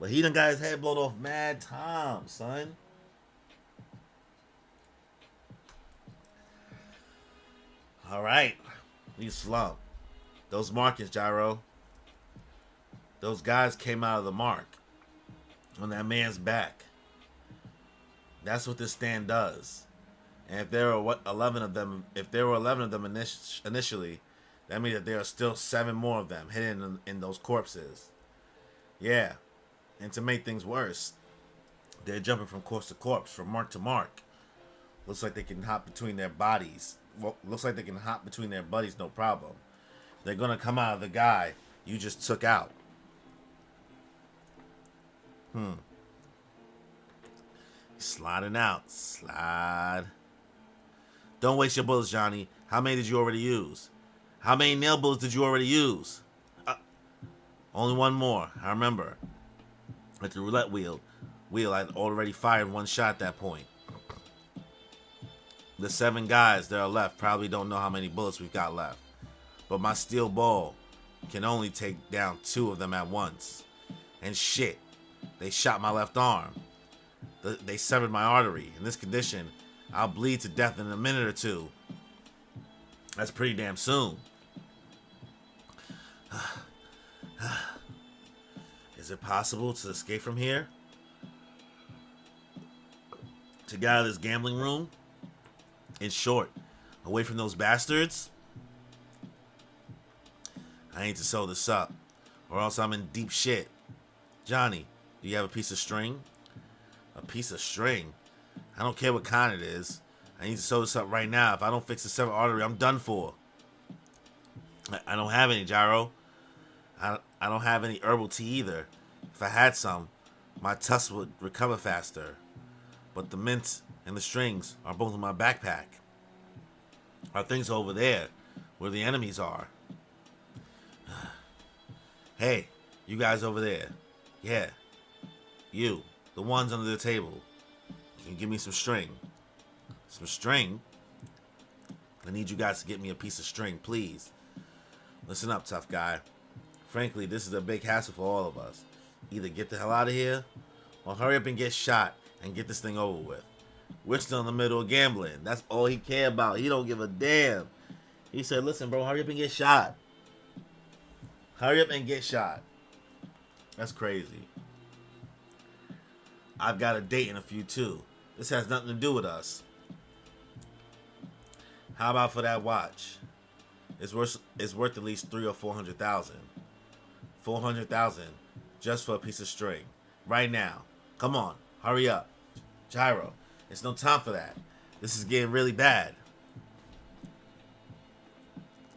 But he done got his head blown off mad times, son. Alright. We slump. Those markings, Gyro. Those guys came out of the mark on that man's back. That's what this stand does. And if there were 11 of them, initially, that means that there are still 7 more of them hidden in those corpses. Yeah. And to make things worse, they're jumping from corpse to corpse, from mark to mark. Looks like they can hop between their bodies. Well, looks like they can hop between their buddies, no problem. They're gonna come out of the guy you just took out. Sliding out. Slide. Don't waste your bullets, Johnny. How many did you already use? How many nail bullets did you already use? Only one more. I remember. At the roulette wheel, I'd already fired one shot at that point. The 7 guys that are left probably don't know how many bullets we've got left. But my steel ball can only take down 2 of them at once. And shit, they shot my left arm. They severed my artery. In this condition, I'll bleed to death in a minute or 2. That's pretty damn soon. Is it possible to escape from here? To get out of this gambling room? In short, away from those bastards? I need to sew this up, or else I'm in deep shit. Johnny, do you have a piece of string? A piece of string? I don't care what kind it is. I need to sew this up right now. If I don't fix the severed artery, I'm done for. I don't have any, Gyro. I don't have any herbal tea either. If I had some, my tusks would recover faster. But the mint and the strings are both in my backpack. Our things are over there, where the enemies are. Hey, you guys over there. Yeah, you, the ones under the table. Can you give me some string? Some string? I need you guys to get me a piece of string, please. Listen up, tough guy. Frankly, this is a big hassle for all of us. Either get the hell out of here, or hurry up and get shot and get this thing over with. We're still in the middle of gambling. That's all he care about. He don't give a damn. He said, listen, bro, hurry up and get shot. Hurry up and get shot. That's crazy. I've got a date in a few, too. This has nothing to do with us. How about for that watch? It's worth at least 300,000 or 400,000. 400,000 just for a piece of string. Right now. Come on, hurry up. Gyro, it's no time for that. This is getting really bad.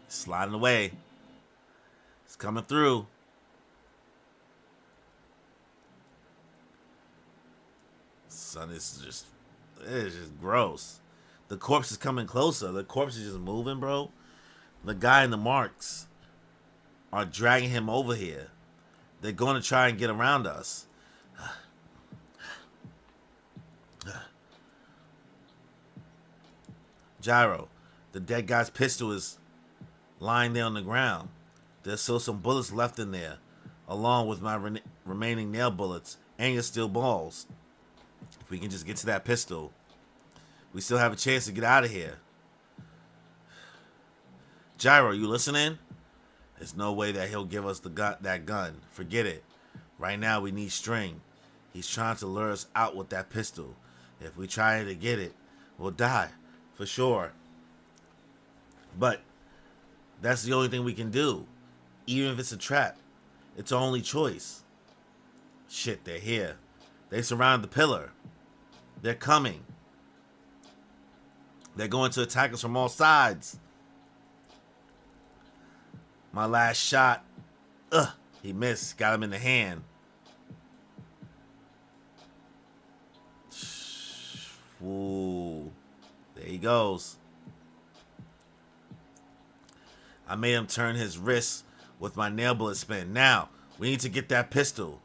Sliding away. It's coming through. Son, it's just gross. The corpse is coming closer. The corpse is just moving, bro. The guy in the marks are dragging him over here. They're going to try and get around us. Gyro, the dead guy's pistol is lying there on the ground. There's still some bullets left in there, along with my remaining nail bullets and your steel balls. If we can just get to that pistol, we still have a chance to get out of here. Gyro, you listening? There's no way that he'll give us that gun. Forget it. Right now we need string. He's trying to lure us out with that pistol. If we try to get it, we'll die. For sure. But that's the only thing we can do. Even if it's a trap. It's our only choice. Shit, they're here. They surround the pillar. They're coming. They're going to attack us from all sides. My last shot. He missed. Got him in the hand. Ooh. There he goes. I made him turn his wrist with my nail bullet spin. Now, we need to get that pistol.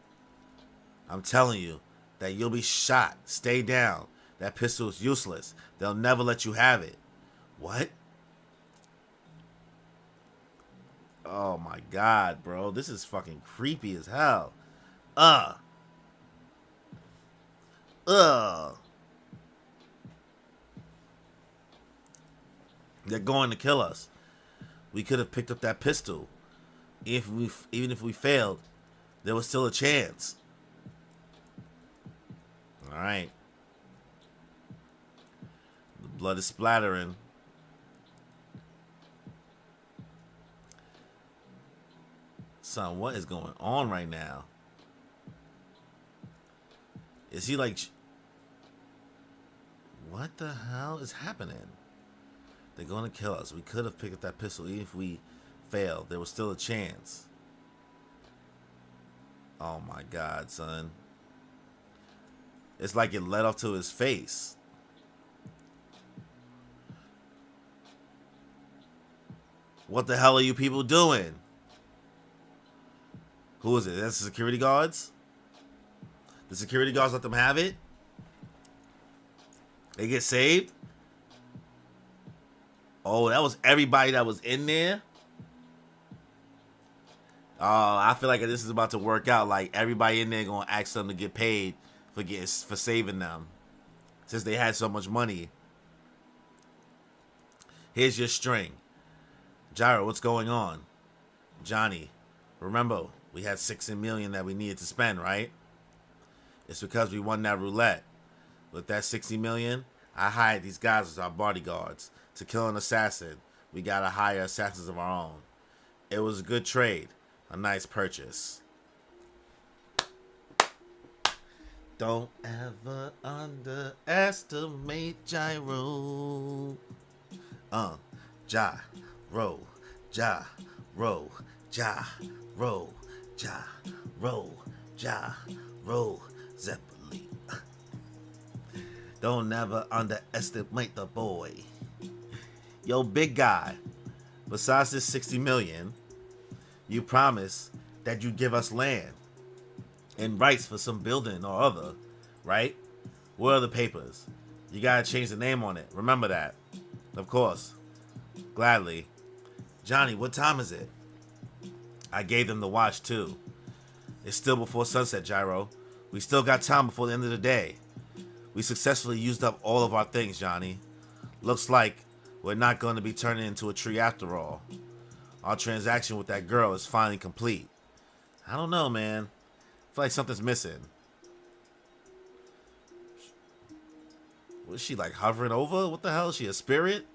I'm telling you, that you'll be shot. Stay down. That pistol is useless. They'll never let you have it. What? Oh my god, bro. This is fucking creepy as hell. Ugh. They're going to kill us. We could have picked up that pistol. Even if we failed, there was still a chance. Alright. The blood is splattering. Son, what is going on right now? Is he like... What the hell is happening? They're going to kill us. We could have picked up that pistol. Even if we failed, there was still a chance. Oh my god, son. It's like it led off to his face. What the hell are you people doing? Who is it? That's the security guards? The security guards let them have it? They get saved? Oh, that was everybody that was in there? Oh, I feel like this is about to work out. Like, everybody in there gonna ask them to get paid for saving them. Since they had so much money. Here's your string. Gyro, what's going on? Johnny, remember, we had $60 million that we needed to spend, right? It's because we won that roulette. With that $60 million, I hired these guys as our bodyguards. To kill an assassin, we gotta hire assassins of our own. It was a good trade. A nice purchase. Don't ever underestimate Gyro. Gyro, Gyro, Gyro, Gyro, Gyro, Zeppelin. Don't ever underestimate the boy. Yo, big guy. Besides this $60 million, you promised that you'd give us land and rights for some building or other, right? What are the papers? You gotta change the name on it. Remember that. Of course. Gladly. Johnny, what time is it? I gave them the watch too. It's still before sunset, Gyro. We still got time before the end of the day. We successfully used up all of our things, Johnny. Looks like we're not going to be turning into a tree after all. Our transaction with that girl is finally complete. I don't know, man. I feel like something's missing. Was she like hovering over? What the hell? Is she a spirit?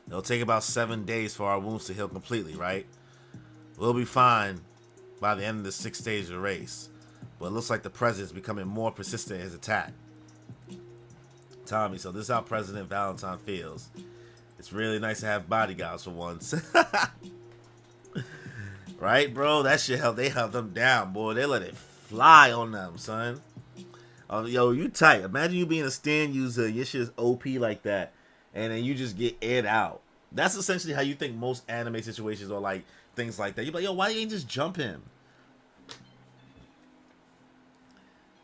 It'll take about 7 days for our wounds to heal completely, right? We'll be fine by the end of the 6 stage of the race. But it looks like the president's becoming more persistent in his attack. Tommy, so this is how President Valentine feels. It's really nice to have bodyguards for once. Right, bro? That shit they held them down, boy. They let it fly on them, son. Yo, you tight. Imagine you being a stand user, your shit is OP like that, and then you just get aired out. That's essentially how you think most anime situations are, like things like that. You're like, yo, why you ain't just jump him?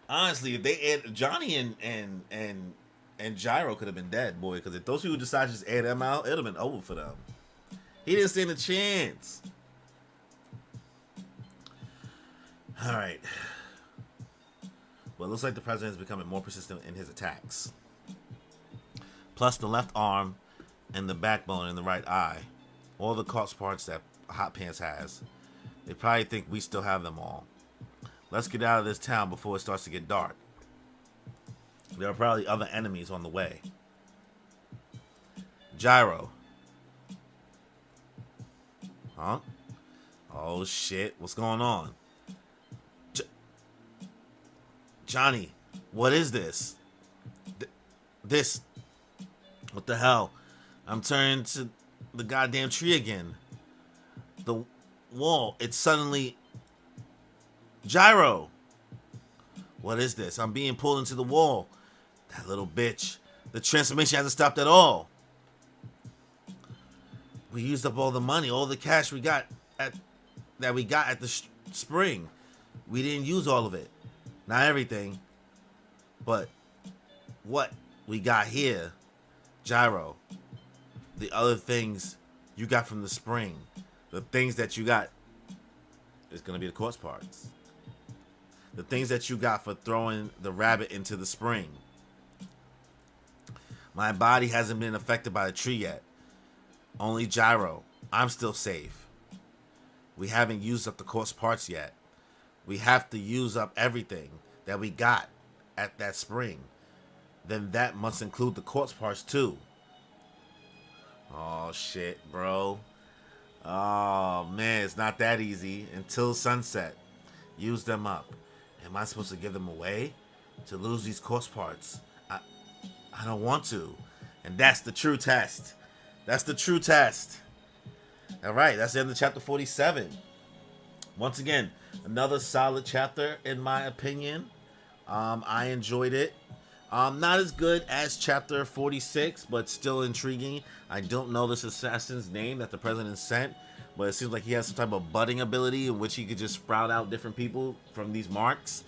Honestly, if they aired Johnny and Gyro could have been dead, boy, because if those people decided to just air them out, it would have been over for them. He didn't stand a chance. Alright. Well, it looks like the president is becoming more persistent in his attacks. Plus the left arm and the backbone in the right eye. All the corpse parts that Hot Pants has. They probably think we still have them all. Let's get out of this town before it starts to get dark. There are probably other enemies on the way. Gyro. Huh? Oh shit, what's going on? Johnny, what is this? This. What the hell? I'm turning to the goddamn tree again. The wall, it's suddenly... Gyro! What is this? I'm being pulled into the wall. That little bitch. The transformation hasn't stopped at all. We used up all the money, all the cash we got at the spring. We didn't use all of it. Not everything, but what we got here, Gyro, the other things you got from the spring, the things that you got is going to be the quartz parts. The things that you got for throwing the rabbit into the spring. My body hasn't been affected by the tree yet. Only Gyro. I'm still safe. We haven't used up the quartz parts yet. We have to use up everything that we got at that spring. Then that must include the quartz parts too. Oh shit, bro. Oh man, it's not that easy. Until sunset. Use them up. Am I supposed to give them away? To lose these quartz parts? I don't want to. And that's the true test. That's the true test. Alright, that's the end of chapter 47. Once again, another solid chapter in my opinion. I enjoyed it. Not as good as chapter 46, but still intriguing. I don't know this assassin's name that the president sent, but it seems like he has some type of budding ability in which he could just sprout out different people from these marks.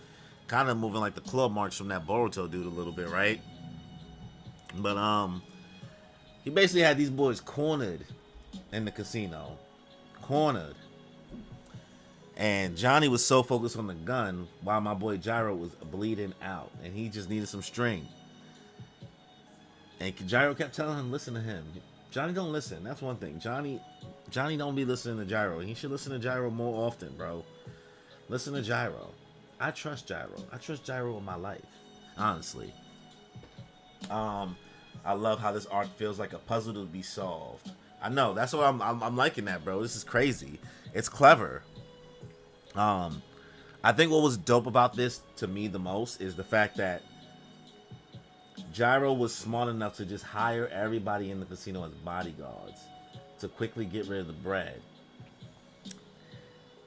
Kind of moving like the claw marks from that Boruto dude a little bit, right? But he basically had these boys cornered in the casino. Cornered. And Johnny was so focused on the gun while my boy Gyro was bleeding out. And he just needed some string. And Gyro kept telling him, listen to him. Johnny don't listen. That's one thing. Johnny don't be listening to Gyro. He should listen to Gyro more often, bro. Listen to Gyro. I trust Gyro. I trust Gyro in my life. Honestly. I love how this arc feels like a puzzle to be solved. I know. That's what I'm liking that, bro. This is crazy. It's clever. I think what was dope about this to me the most is the fact that Gyro was smart enough to just hire everybody in the casino as bodyguards to quickly get rid of the bread.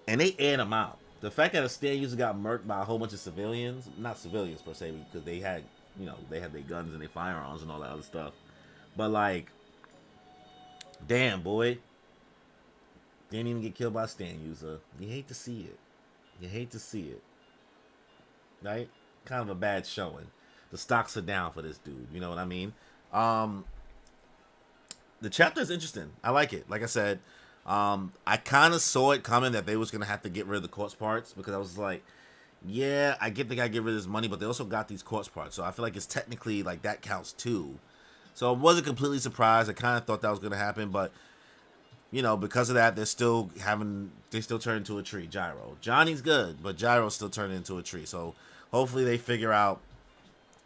And they aired him out. The fact that a stand user got murked by a whole bunch of civilians, not civilians per se, because they had, they had their guns and their firearms and all that other stuff. But like, damn, boy. Didn't even get killed by a stand user. You hate to see it. You hate to see it. Right? Kind of a bad showing. The stocks are down for this dude. You know what I mean? The chapter is interesting. I like it. Like I said, I kind of saw it coming that they was going to have to get rid of the quartz parts, because I was like, yeah, I get they got to get rid of this money, but they also got these quartz parts. So I feel like it's technically like that counts too. So I wasn't completely surprised. I kind of thought that was going to happen, but because of that, they still turn into a tree. Gyro. Johnny's good, but Gyro's still turning into a tree. So hopefully they figure out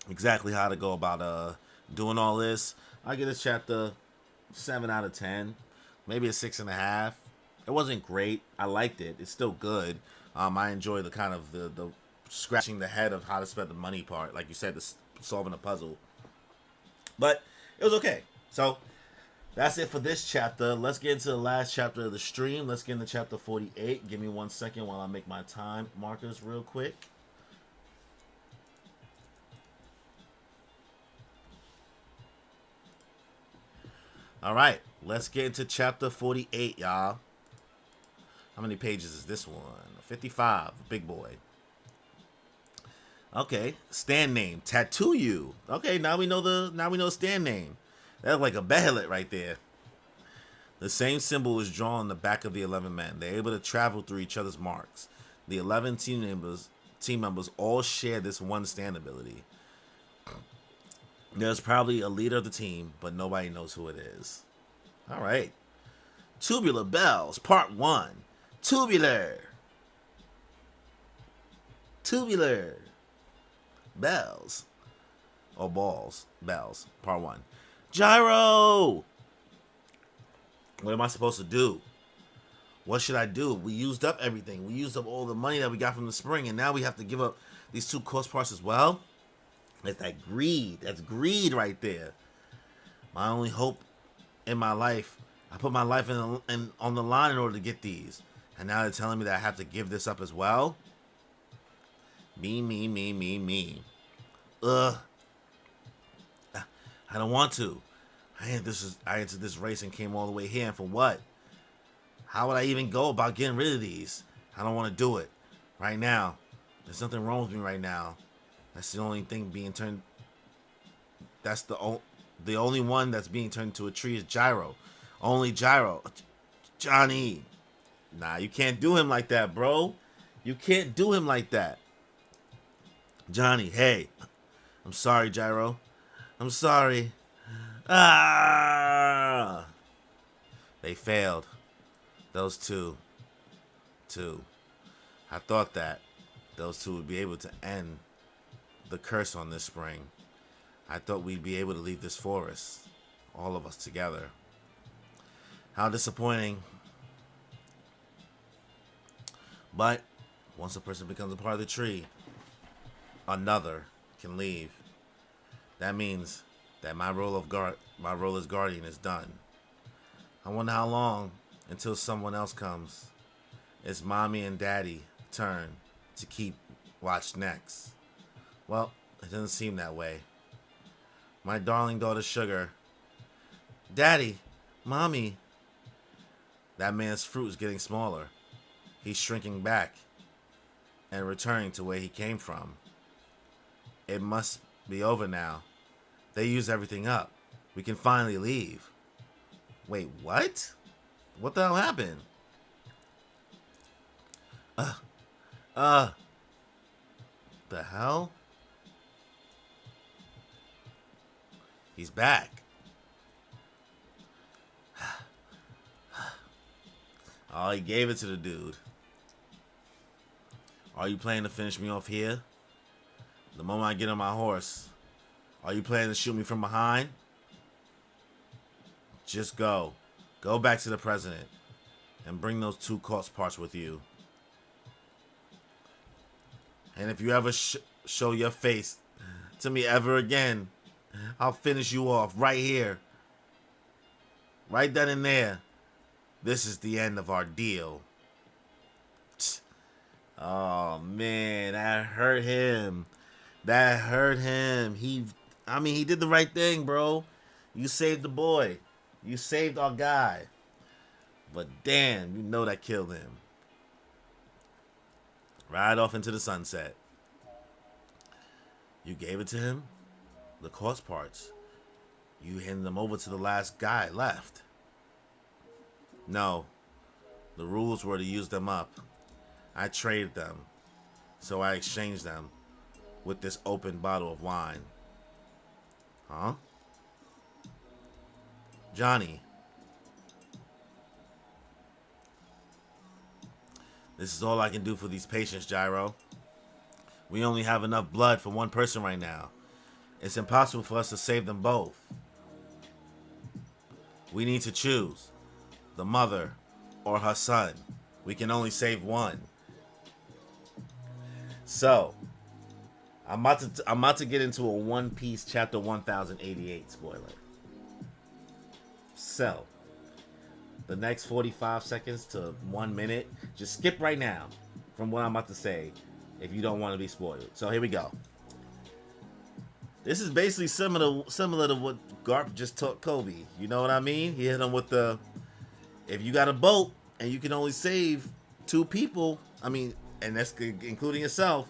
exactly how to go about doing all this. I give this chapter 7 out of 10, maybe a 6.5. It wasn't great. I liked it. It's still good. I enjoy the kind of the scratching the head of how to spend the money part, like you said, the solving a puzzle. But it was okay. So that's it for this chapter. Let's get into the last chapter of the stream. Let's get into chapter 48. Give me 1 second while I make my time markers real quick. All right, let's get into chapter 48, y'all. How many pages is this one? 55, big boy. Okay, stand name, Tattoo You. Okay, now we know the stand name. That's like a behelit right there. The same symbol is drawn on the back of the 11 men. They're able to travel through each other's marks. The 11 team members all share this one stand ability. There's probably a leader of the team, but nobody knows who it is. All right. Tubular Bells, Part 1. Tubular Bells. Or balls. Bells. Part 1. Gyro! What am I supposed to do? What should I do? We used up everything. We used up all the money that we got from the spring, and now we have to give up these 2 quartz parts as well? It's that greed. That's greed right there. My only hope in my life, I put my life on the line in order to get these. And now they're telling me that I have to give this up as well? Me. Ugh. I don't want to. I entered this race and came all the way here, and for what? How would I even go about getting rid of these? I don't want to do it. Right now, there's nothing wrong with me right now. That's the only thing being turned. That's the only one that's being turned into a tree is Gyro. Only Gyro. Johnny. Nah, you can't do him like that, bro. You can't do him like that. Johnny, hey. I'm sorry, Gyro. I'm sorry. Ah! They failed. Those two. Two. I thought that those two would be able to end the curse on this spring. I thought we'd be able to leave this forest, all of us together. How disappointing. But once a person becomes a part of the tree, another can leave. That means that my role as guardian is done. I wonder how long until someone else comes. It's mommy and daddy turn to keep watch next. Well, it doesn't seem that way. My darling daughter Sugar. Daddy, mommy. That man's fruit is getting smaller. He's shrinking back and returning to where he came from. It must be over now. They use everything up. We can finally leave. Wait, what? What the hell happened? The hell? He's back. Oh, he gave it to the dude. Are you planning to finish me off here? The moment I get on my horse, are you planning to shoot me from behind? Just go. Go back to the president and bring those two corpse parts with you. And if you ever show your face to me ever again, I'll finish you off right here. Right then and there. This is the end of our deal. Oh, man, that hurt him. That hurt him. He did the right thing, bro. You saved the boy. You saved our guy. But damn, you know that killed him. Right off into the sunset. You gave it to him? The corpse parts. You handed them over to the last guy left. No. The rules were to use them up. I traded them. So I exchanged them with this open bottle of wine. Huh? Johnny. This is all I can do for these patients, Gyro. We only have enough blood for one person right now. It's impossible for us to save them both. We need to choose the mother or her son. We can only save one. So, I'm about to get into a One Piece chapter 1088 spoiler. So, the next 45 seconds to 1 minute, just skip right now from what I'm about to say if you don't want to be spoiled. So here we go. This is basically similar to what Garp just taught Kobe. You know what I mean? He hit him with the, if you got a boat and you can only save two people, and that's including yourself,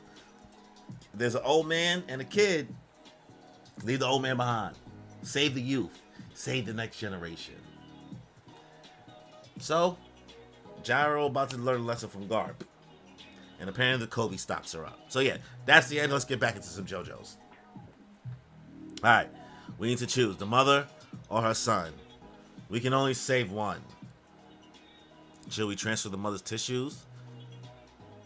there's an old man and a kid, leave the old man behind. Save the youth. Save the next generation. So, Gyro about to learn a lesson from Garp. And apparently the Kobe stops her up. So yeah, that's the end. Let's get back into some JoJo's. Alright, we need to choose the mother or her son. We can only save one. Should we transfer the mother's tissues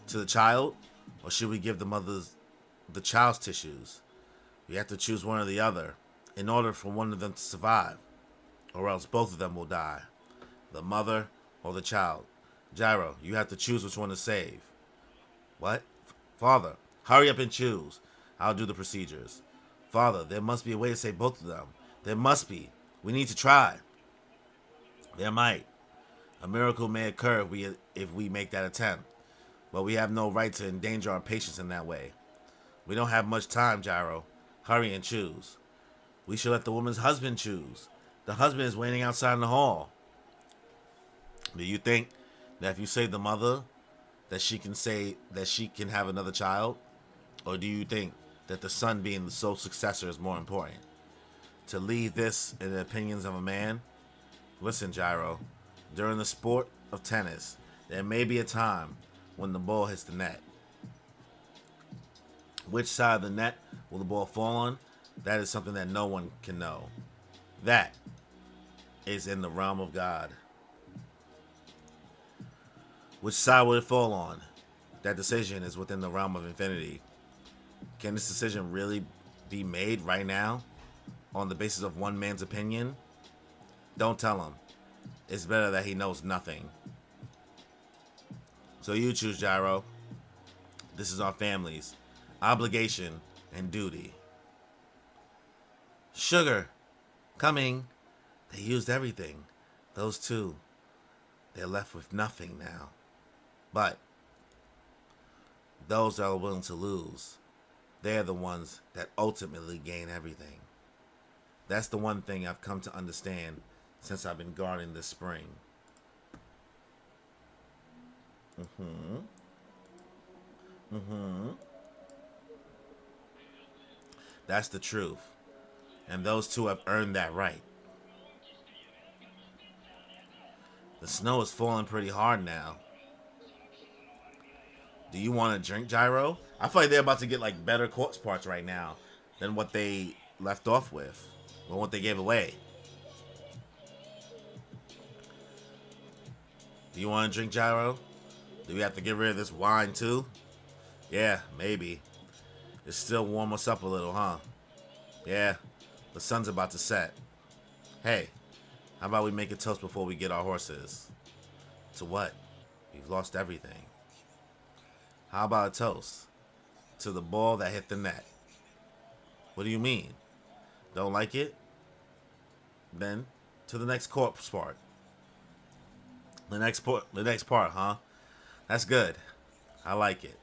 to the child? Or should we give the child's tissues? We have to choose one or the other in order for one of them to survive. Or else both of them will die. The mother or the child. Gyro, you have to choose which one to save. What? Father, hurry up and choose. I'll do the procedures. Father, there must be a way to save both of them. There must be. We need to try. There might. A miracle may occur if we make that attempt. But we have no right to endanger our patients in that way. We don't have much time, Gyro. Hurry and choose. We should let the woman's husband choose. The husband is waiting outside in the hall. Do you think that if you save the mother, that she can say that she can have another child? Or do you think that the son being the sole successor is more important? To leave this in the opinions of a man? Listen, Gyro, during the sport of tennis, there may be a time when the ball hits the net. Which side of the net will the ball fall on? That is something that no one can know. That is in the realm of God. Which side will it fall on? That decision is within the realm of infinity. Can this decision really be made right now on the basis of one man's opinion? Don't tell him. It's better that he knows nothing. So you choose, Gyro. This is our family's obligation and duty. Sugar, coming. They used everything. Those two, they're left with nothing now. But those that are willing to lose, they're the ones that ultimately gain everything. That's the one thing I've come to understand since I've been gardening this spring. That's the truth. And those two have earned that right. The snow is falling pretty hard now. Do you want to drink, Gyro? I feel like they're about to get like better corpse parts right now than what they left off with, or what they gave away. Do you want to drink, Gyro? Do we have to get rid of this wine too? Yeah, maybe. It's still warm us up a little, huh? Yeah, the sun's about to set. Hey, how about we make a toast before we get our horses? To what? We've lost everything. How about a toast? To the ball that hit the net. What do you mean? Don't like it? Then to the next corpse part. The next part, huh? That's good. I like it.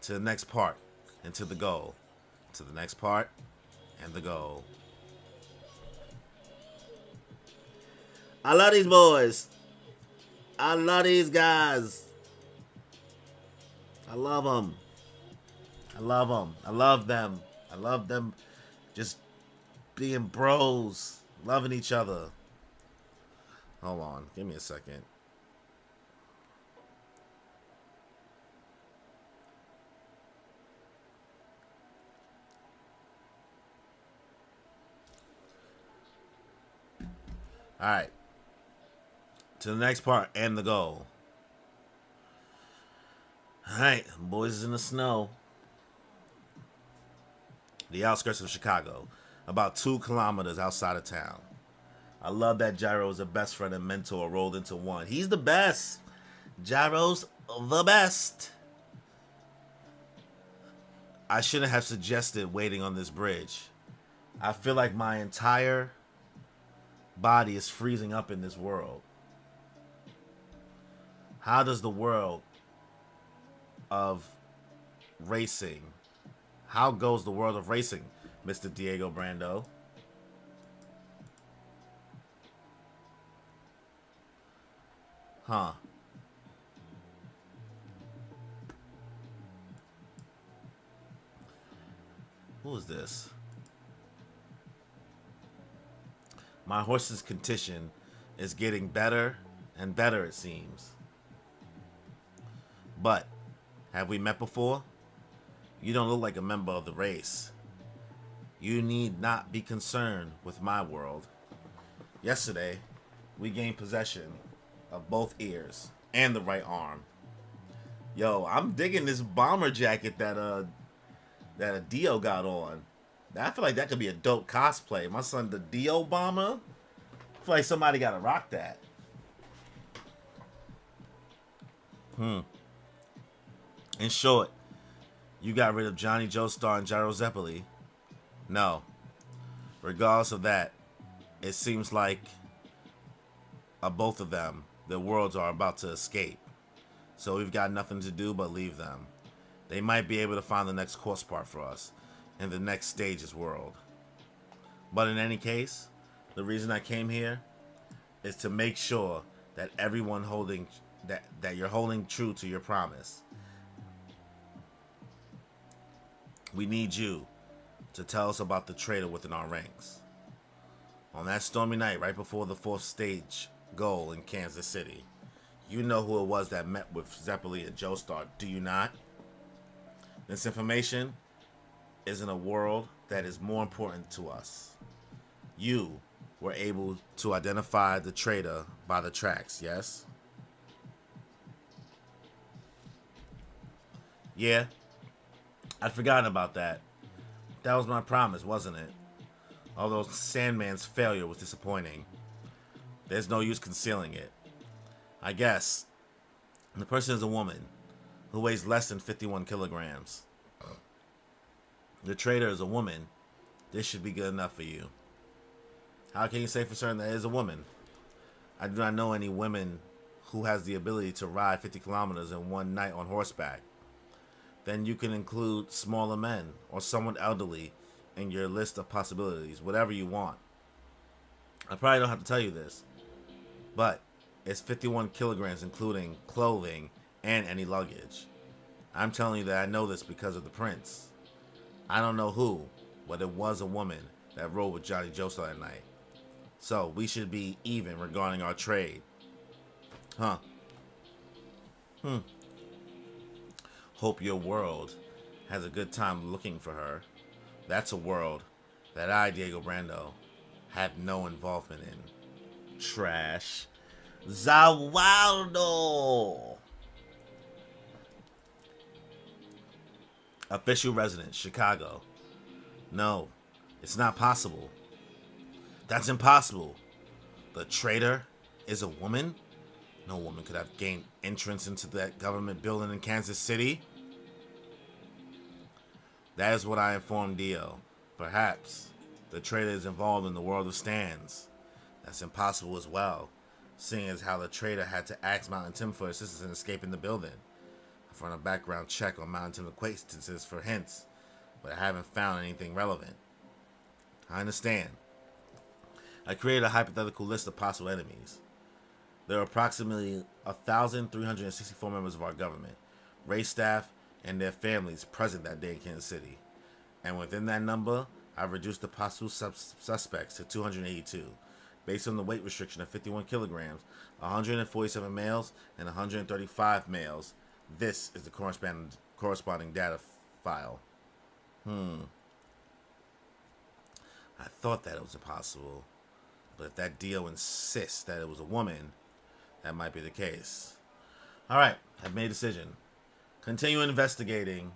To the next part and to the goal. To the next part and the goal. I love these boys. I love these guys. I love them. I love them. I love them. I love them just being bros, loving each other. Hold on. Give me a second. All right. To the next part and the goal. All right. Boys is in the snow. The outskirts of Chicago. About 2 kilometers outside of town. I love that Gyro is a best friend and mentor rolled into one. He's the best. Gyro's the best. I shouldn't have suggested waiting on this bridge. I feel like my entire body is freezing up in this world. How does the world of racing, how goes the world of racing, Mr. Diego Brando? Huh. Who is this? My horse's condition is getting better and better, it seems. But, have we met before? You don't look like a member of the race. You need not be concerned with my world. Yesterday, we gained possession of both ears and the right arm. Yo, I'm digging this bomber jacket that Dio got on. I feel like that could be a dope cosplay. My son, the Dio bomber. I feel like somebody gotta rock that. In short, you got rid of Johnny Joestar and Gyro Zeppeli. No. Regardless of that, it seems like both of them, their worlds are about to escape. So we've got nothing to do but leave them. They might be able to find the next course part for us in the next stage's world. But in any case, the reason I came here is to make sure that everyone holding that you're holding true to your promise. We need you to tell us about the traitor within our ranks. On that stormy night, right before the fourth stage goal in Kansas City, you know who it was that met with Zeppeli and Joestar, do you not? This information is in a world that is more important to us. You were able to identify the traitor by the tracks, yes? Yeah, I'd forgotten about that. That was my promise, wasn't it? Although Sandman's failure was disappointing, there's no use concealing it. I guess the person is a woman who weighs less than 51 kilograms. The traitor is a woman. This should be good enough for you. How can you say for certain that it is a woman? I do not know any women who has the ability to ride 50 kilometers in one night on horseback. Then you can include smaller men or someone elderly in your list of possibilities, whatever you want. I probably don't have to tell you this, but it's 51 kilograms including clothing and any luggage. I'm telling you that I know this because of the prince. I don't know who, but it was a woman that rode with Johnny Joestar that night. So we should be even regarding our trade. Huh. Hope your world has a good time looking for her. That's a world that I, Diego Brando, have no involvement in. Trash. Zawaldo. Official residence, Chicago. No, it's not possible. That's impossible. The traitor is a woman? No woman could have gained entrance into that government building in Kansas City. That is what I informed Dio. Perhaps the traitor is involved in the world of stands. That's impossible as well, seeing as how the traitor had to ask Mountain Tim for assistance in escaping the building. I've run a background check on Mountain Tim's acquaintances for hints, but I haven't found anything relevant. I understand. I created a hypothetical list of possible enemies. There are approximately 1,364 members of our government, race staff, and their families present that day in Kansas City. And within that number, I've reduced the possible suspects to 282, based on the weight restriction of 51 kilograms, 147 males, and 135 males. This is the corresponding data file. I thought that it was impossible, but if that Dio insists that it was a woman, that might be the case. Alright, I've made a decision. Continue investigating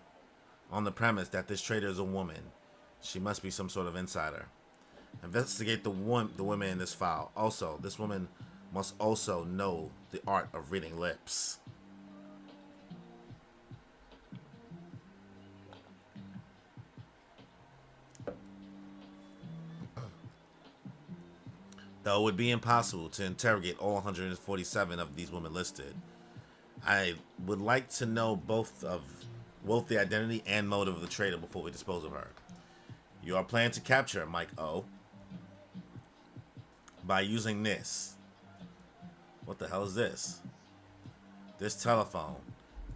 on the premise that this traitor is a woman. She must be some sort of insider. Investigate the women in this file. Also, this woman must also know the art of reading lips. Though it would be impossible to interrogate all 147 of these women listed, I would like to know both the identity and motive of the traitor before we dispose of her. You are planning to capture her, Mike O, by using this. What the hell is this? This telephone.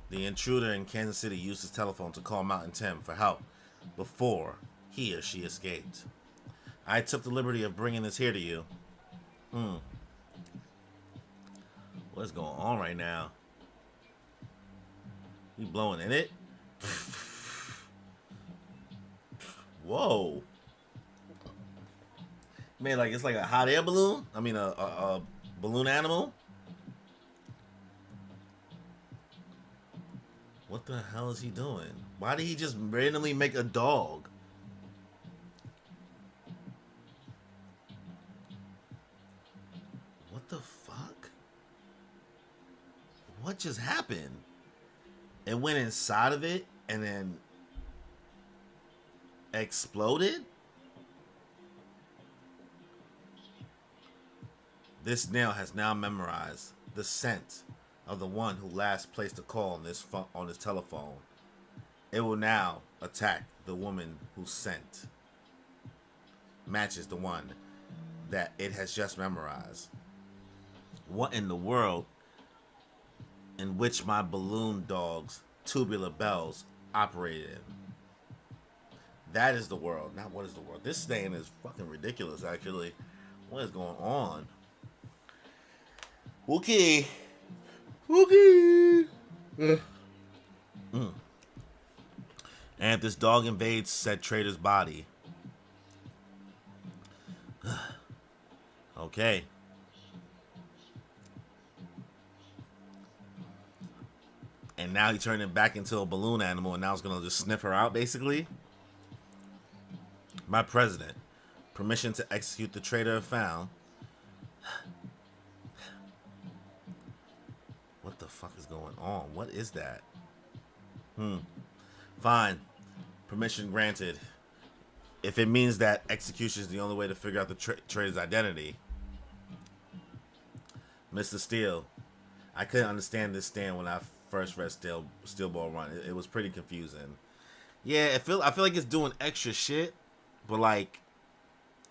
The intruder in Kansas City used his telephone to call Mountain Tim for help before he or she escaped. I took the liberty of bringing this here to you. What's going on right now? You blowing in it? Whoa. Man, like it's like a hot air balloon? I mean a balloon animal? What the hell is he doing? Why did he just randomly make a dog? What the fuck? What just happened? It went inside of it and then exploded? This nail has now memorized the scent of the one who last placed a call on this telephone. It will now attack the woman whose scent matches the one that it has just memorized. What in the world in which my balloon dog's tubular bells operated. That is the world. Not what is the world. This thing is fucking ridiculous, actually. What is going on? Okay. Okay. And if this dog invades said trader's body. Okay. And now he turned it back into a balloon animal, and now it's gonna just sniff her out, basically. My president. Permission to execute the traitor found. What the fuck is going on? What is that? Fine. Permission granted. If it means that execution is the only way to figure out the traitor's identity. Mr. Steele, I couldn't understand this stand when I first read Steel Ball Run. It was pretty confusing. Yeah, I feel like it's doing extra shit, but like,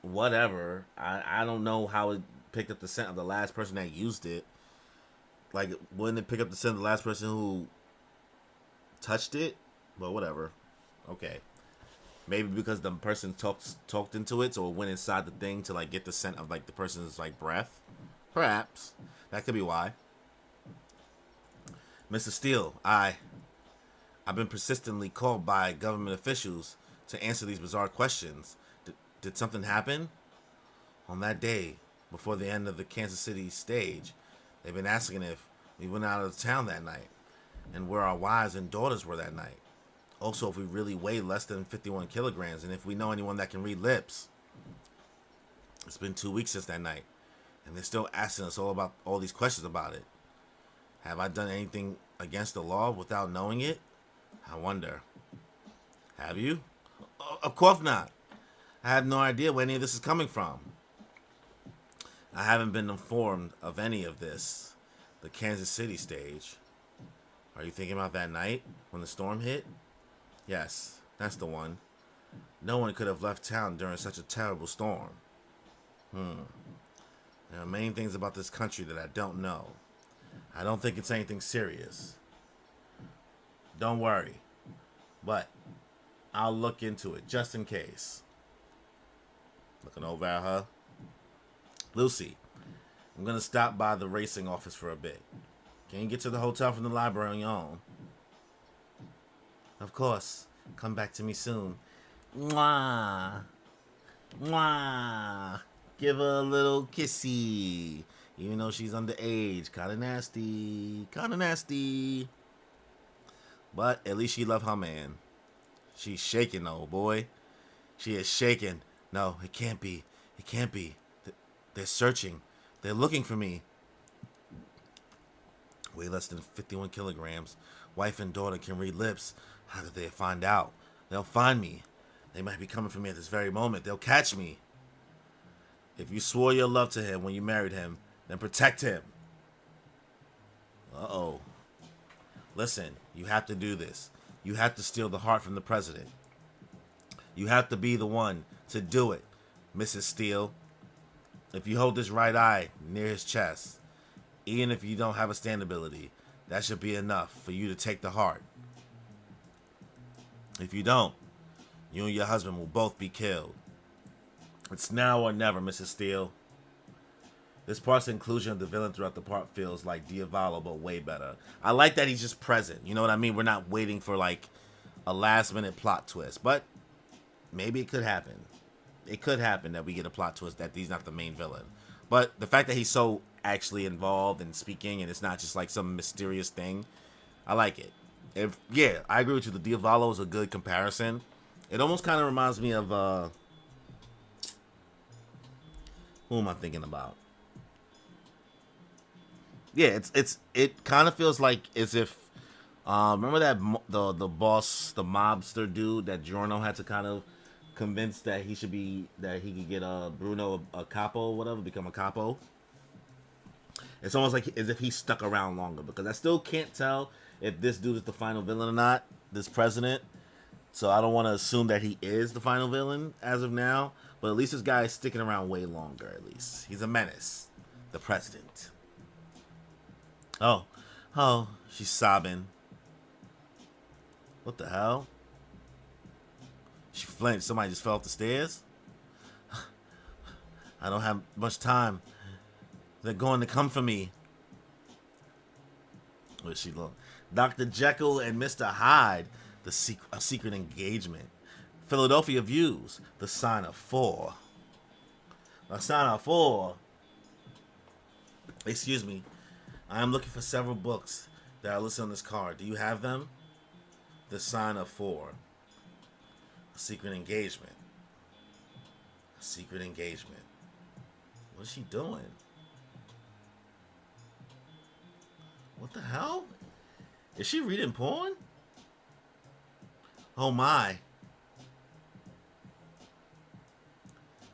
whatever. I don't know how it picked up the scent of the last person that used it. Like, wouldn't it pick up the scent of the last person who touched it? But whatever. Okay. Maybe because the person talked into it, so it went inside the thing to like get the scent of like the person's like breath. Perhaps that could be why. Mr. Steele, I've been persistently called by government officials to answer these bizarre questions. Did something happen? On that day, before the end of the Kansas City stage, they've been asking if we went out of town that night, and where our wives and daughters were that night. Also, if we really weigh less than 51 kilograms, and if we know anyone that can read lips. It's been 2 weeks since that night, and they're still asking us all these questions about it. Have I done anything against the law without knowing it? I wonder. Have you? Of course not. I have no idea where any of this is coming from. I haven't been informed of any of this. The Kansas City stage. Are you thinking about that night when the storm hit? Yes, that's the one. No one could have left town during such a terrible storm. There are many things about this country that I don't know. I don't think it's anything serious. Don't worry. But I'll look into it just in case. Looking over at her. Lucy, I'm going to stop by the racing office for a bit. Can you get to the hotel from the library on your own? Of course. Come back to me soon. Mwah. Mwah. Give her a little kissy. Even though she's underage. Kinda nasty. Kinda nasty. But at least she loved her man. She's shaking though, boy. She is shaking. No, it can't be. It can't be. They're searching. They're looking for me. Weigh less than 51 kilograms. Wife and daughter can read lips. How did they find out? They'll find me. They might be coming for me at this very moment. They'll catch me. If you swore your love to him when you married him, then protect him. Uh-oh. Listen, you have to do this. You have to steal the heart from the president. You have to be the one to do it, Mrs. Steele. If you hold this right eye near his chest, even if you don't have a stand ability, that should be enough for you to take the heart. If you don't, you and your husband will both be killed. It's now or never, Mrs. Steele. This part's inclusion of the villain throughout the part feels like Diavolo, but way better. I like that he's just present. You know what I mean? We're not waiting for like a last minute plot twist, but maybe it could happen. It could happen that we get a plot twist that he's not the main villain. But the fact that he's so actually involved and speaking, and it's not just like some mysterious thing, I like it. Yeah, I agree with you. The Diavolo is a good comparison. It almost kind of reminds me of who am I thinking about? Yeah, it kind of feels like as if remember that the boss, the mobster dude that Giorno had to kind of convince that he could get Bruno a capo or whatever, become a capo. It's almost like as if he stuck around longer, because I still can't tell if this dude is the final villain or not, this president. So I don't want to assume that he is the final villain as of now, but at least this guy is sticking around way longer. At least he's a menace, the president. Oh, Oh, she's sobbing. What the hell? She flinched. Somebody just fell off the stairs? I don't have much time. They're going to come for me. Where's she look? Dr. Jekyll and Mr. Hyde, a secret engagement. Philadelphia Views, the sign of four. A sign of four. Excuse me. I am looking for several books that are listed on this card. Do you have them? The sign of four. A secret engagement. A secret engagement. What is she doing? What the hell? Is she reading porn? Oh my.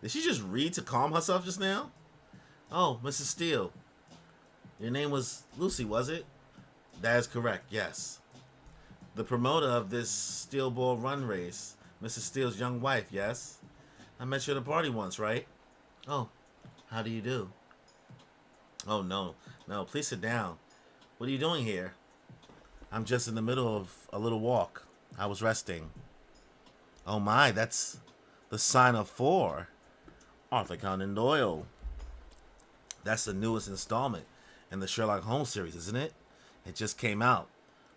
Did she just read to calm herself just now? Oh, Mrs. Steele. Your name was Lucy, was it? That is correct, yes. The promoter of this steel ball run race, Mrs. Steele's young wife, yes? I met you at a party once, right? Oh, how do you do? Oh, no, please sit down. What are you doing here? I'm just in the middle of a little walk. I was resting. Oh my, that's the sign of four. Arthur Conan Doyle. That's the newest installment in the Sherlock Holmes series, isn't it? It just came out.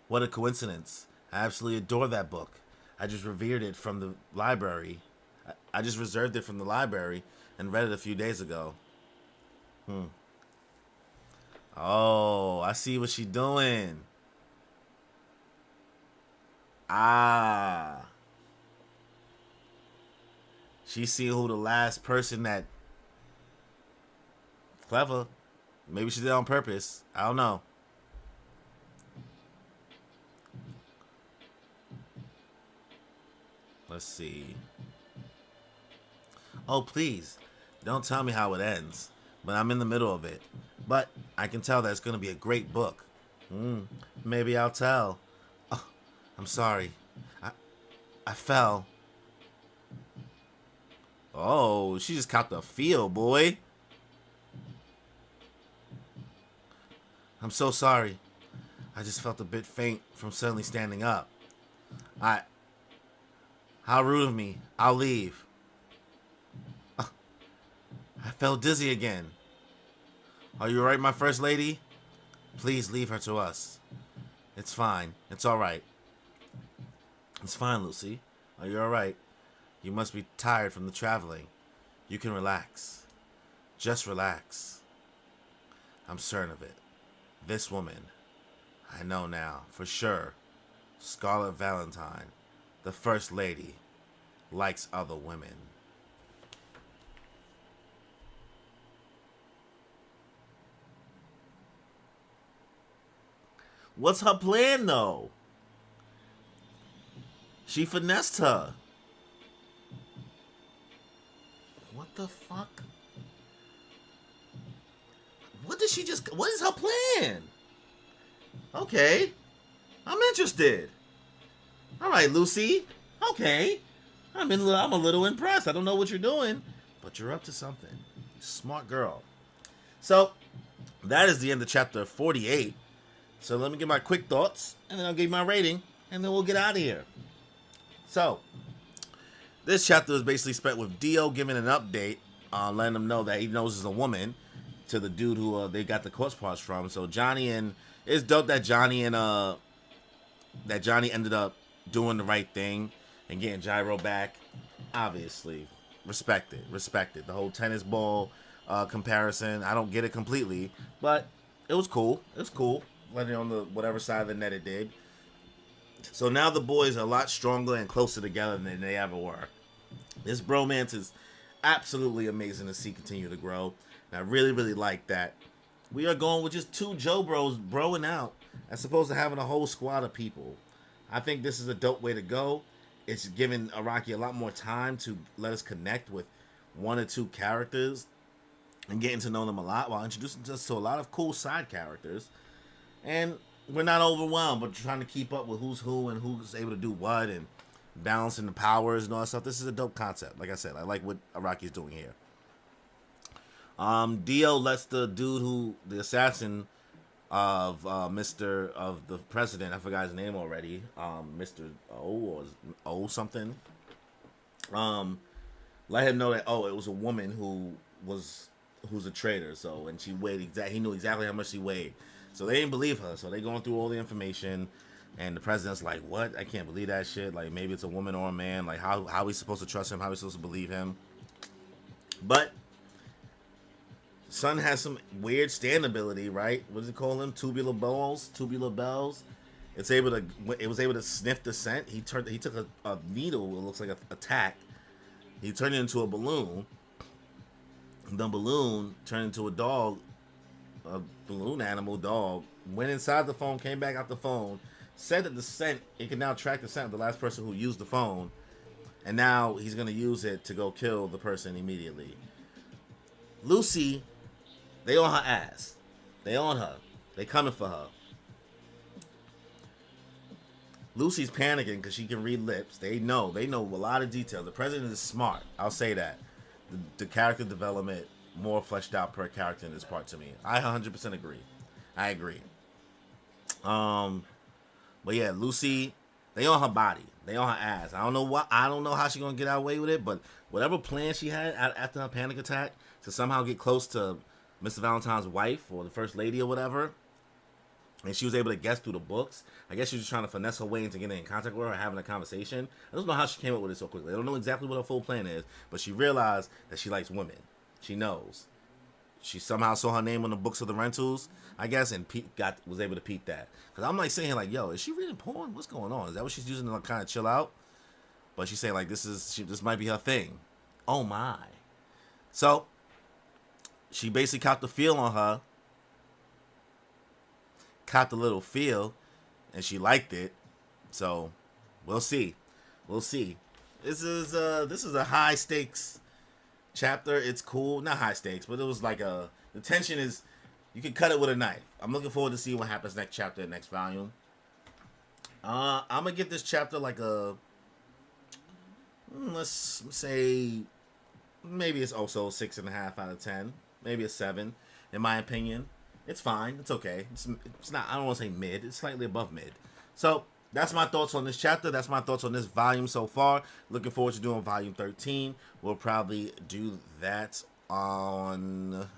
What a coincidence. I absolutely adore that book. I just revered it from the library. I just reserved it from the library and read it a few days ago. Oh, I see what she's doing. Ah. She see who the last person that... Clever. Maybe she did it on purpose. I don't know. Let's see. Oh, please. Don't tell me how it ends. But I'm in the middle of it. But I can tell that it's going to be a great book. Maybe I'll tell. Oh, I'm sorry. I fell. Oh, she just copped a feel, boy. I'm so sorry. I just felt a bit faint from suddenly standing up. How rude of me. I'll leave. I felt dizzy again. Are you alright, my first lady? Please leave her to us. It's fine. It's alright. It's fine, Lucy. Are you alright? You must be tired from the traveling. You can relax. Just relax. I'm certain of it. This woman, I know now, for sure, Scarlet Valentine, the First Lady, likes other women. What's her plan, though? She finessed her. What the fuck? What is her plan? Okay. I'm interested. All right, Lucy. Okay. I'm a little impressed. I don't know what you're doing, but you're up to something. Smart girl. So, that is the end of chapter 48. So, let me get my quick thoughts, and then I'll give you my rating, and then we'll get out of here. So, this chapter is basically spent with Dio giving an update, letting him know that he knows is a woman, to the dude who they got the corpse parts from. So it's dope that Johnny ended up doing the right thing and getting Gyro back. Obviously, respect it. The whole tennis ball comparison, I don't get it completely, but it was cool. Letting it on the whatever side of the net it did. So now the boys are a lot stronger and closer together than they ever were. This bromance is absolutely amazing to see continue to grow. And I really, really like that. We are going with just two Joe bros broing out as opposed to having a whole squad of people. I think this is a dope way to go. It's giving Araki a lot more time to let us connect with one or two characters and getting to know them a lot while introducing us to a lot of cool side characters. And we're not overwhelmed, but trying to keep up with who's who and who's able to do what and balancing the powers and all that stuff. This is a dope concept. Like I said, I like what Araki's doing here. Dio lets the dude the assassin, of Mr. of the president. I forgot his name already. Mr. O or O something. Let him know that it was a woman who's a traitor. So and she weighed he knew exactly how much she weighed. So they didn't believe her. So they going through all the information, and the president's like, "What? I can't believe that shit. Like maybe it's a woman or a man. Like how we supposed to trust him? How we supposed to believe him?" But Son has some weird stand ability, right? What does it call him? Tubular bells. It was able to sniff the scent. He took a needle. It looks like a tack. He turned it into a balloon. The balloon turned into a dog, a balloon animal dog. Went inside the phone, came back out the phone. Said that the scent, it can now track the scent of the last person who used the phone, and now he's gonna use it to go kill the person immediately. Lucy, they on her ass. They on her. They coming for her. Lucy's panicking because she can read lips. They know a lot of details. The president is smart. I'll say that. The character development more fleshed out per character in this part to me. I 100% agree. I agree. But yeah, Lucy, they on her body. They on her ass. I don't know how she gonna get away with it, but whatever plan she had after her panic attack to somehow get close to Mr. Valentine's wife or the first lady or whatever, and she was able to guess through the books. I guess she was just trying to finesse her way into getting in contact with her, having a conversation. I don't know how she came up with it so quickly. I don't know exactly what her full plan is, but she realized that she likes women. She knows. She somehow saw her name on the books of the rentals, I guess, and was able to peep that. Because I'm like saying here, like, yo, is she reading porn? What's going on? Is that what she's using to kind of chill out? But she's saying like this might be her thing. Oh my! So she basically copped the feel on her. Copped a little feel, and she liked it. So we'll see. This is a high stakes chapter. It's cool, not high stakes, but it was like the tension is, you can cut it with a knife. I'm looking forward to see what happens next chapter, next volume. I'm gonna give this chapter like a, let's say, maybe it's also 6.5 out of 10, maybe a 7, in my opinion. It's fine. It's okay. It's not. I don't want to say mid. It's slightly above mid. So that's my thoughts on this chapter. That's my thoughts on this volume so far. Looking forward to doing volume 13. We'll probably do that on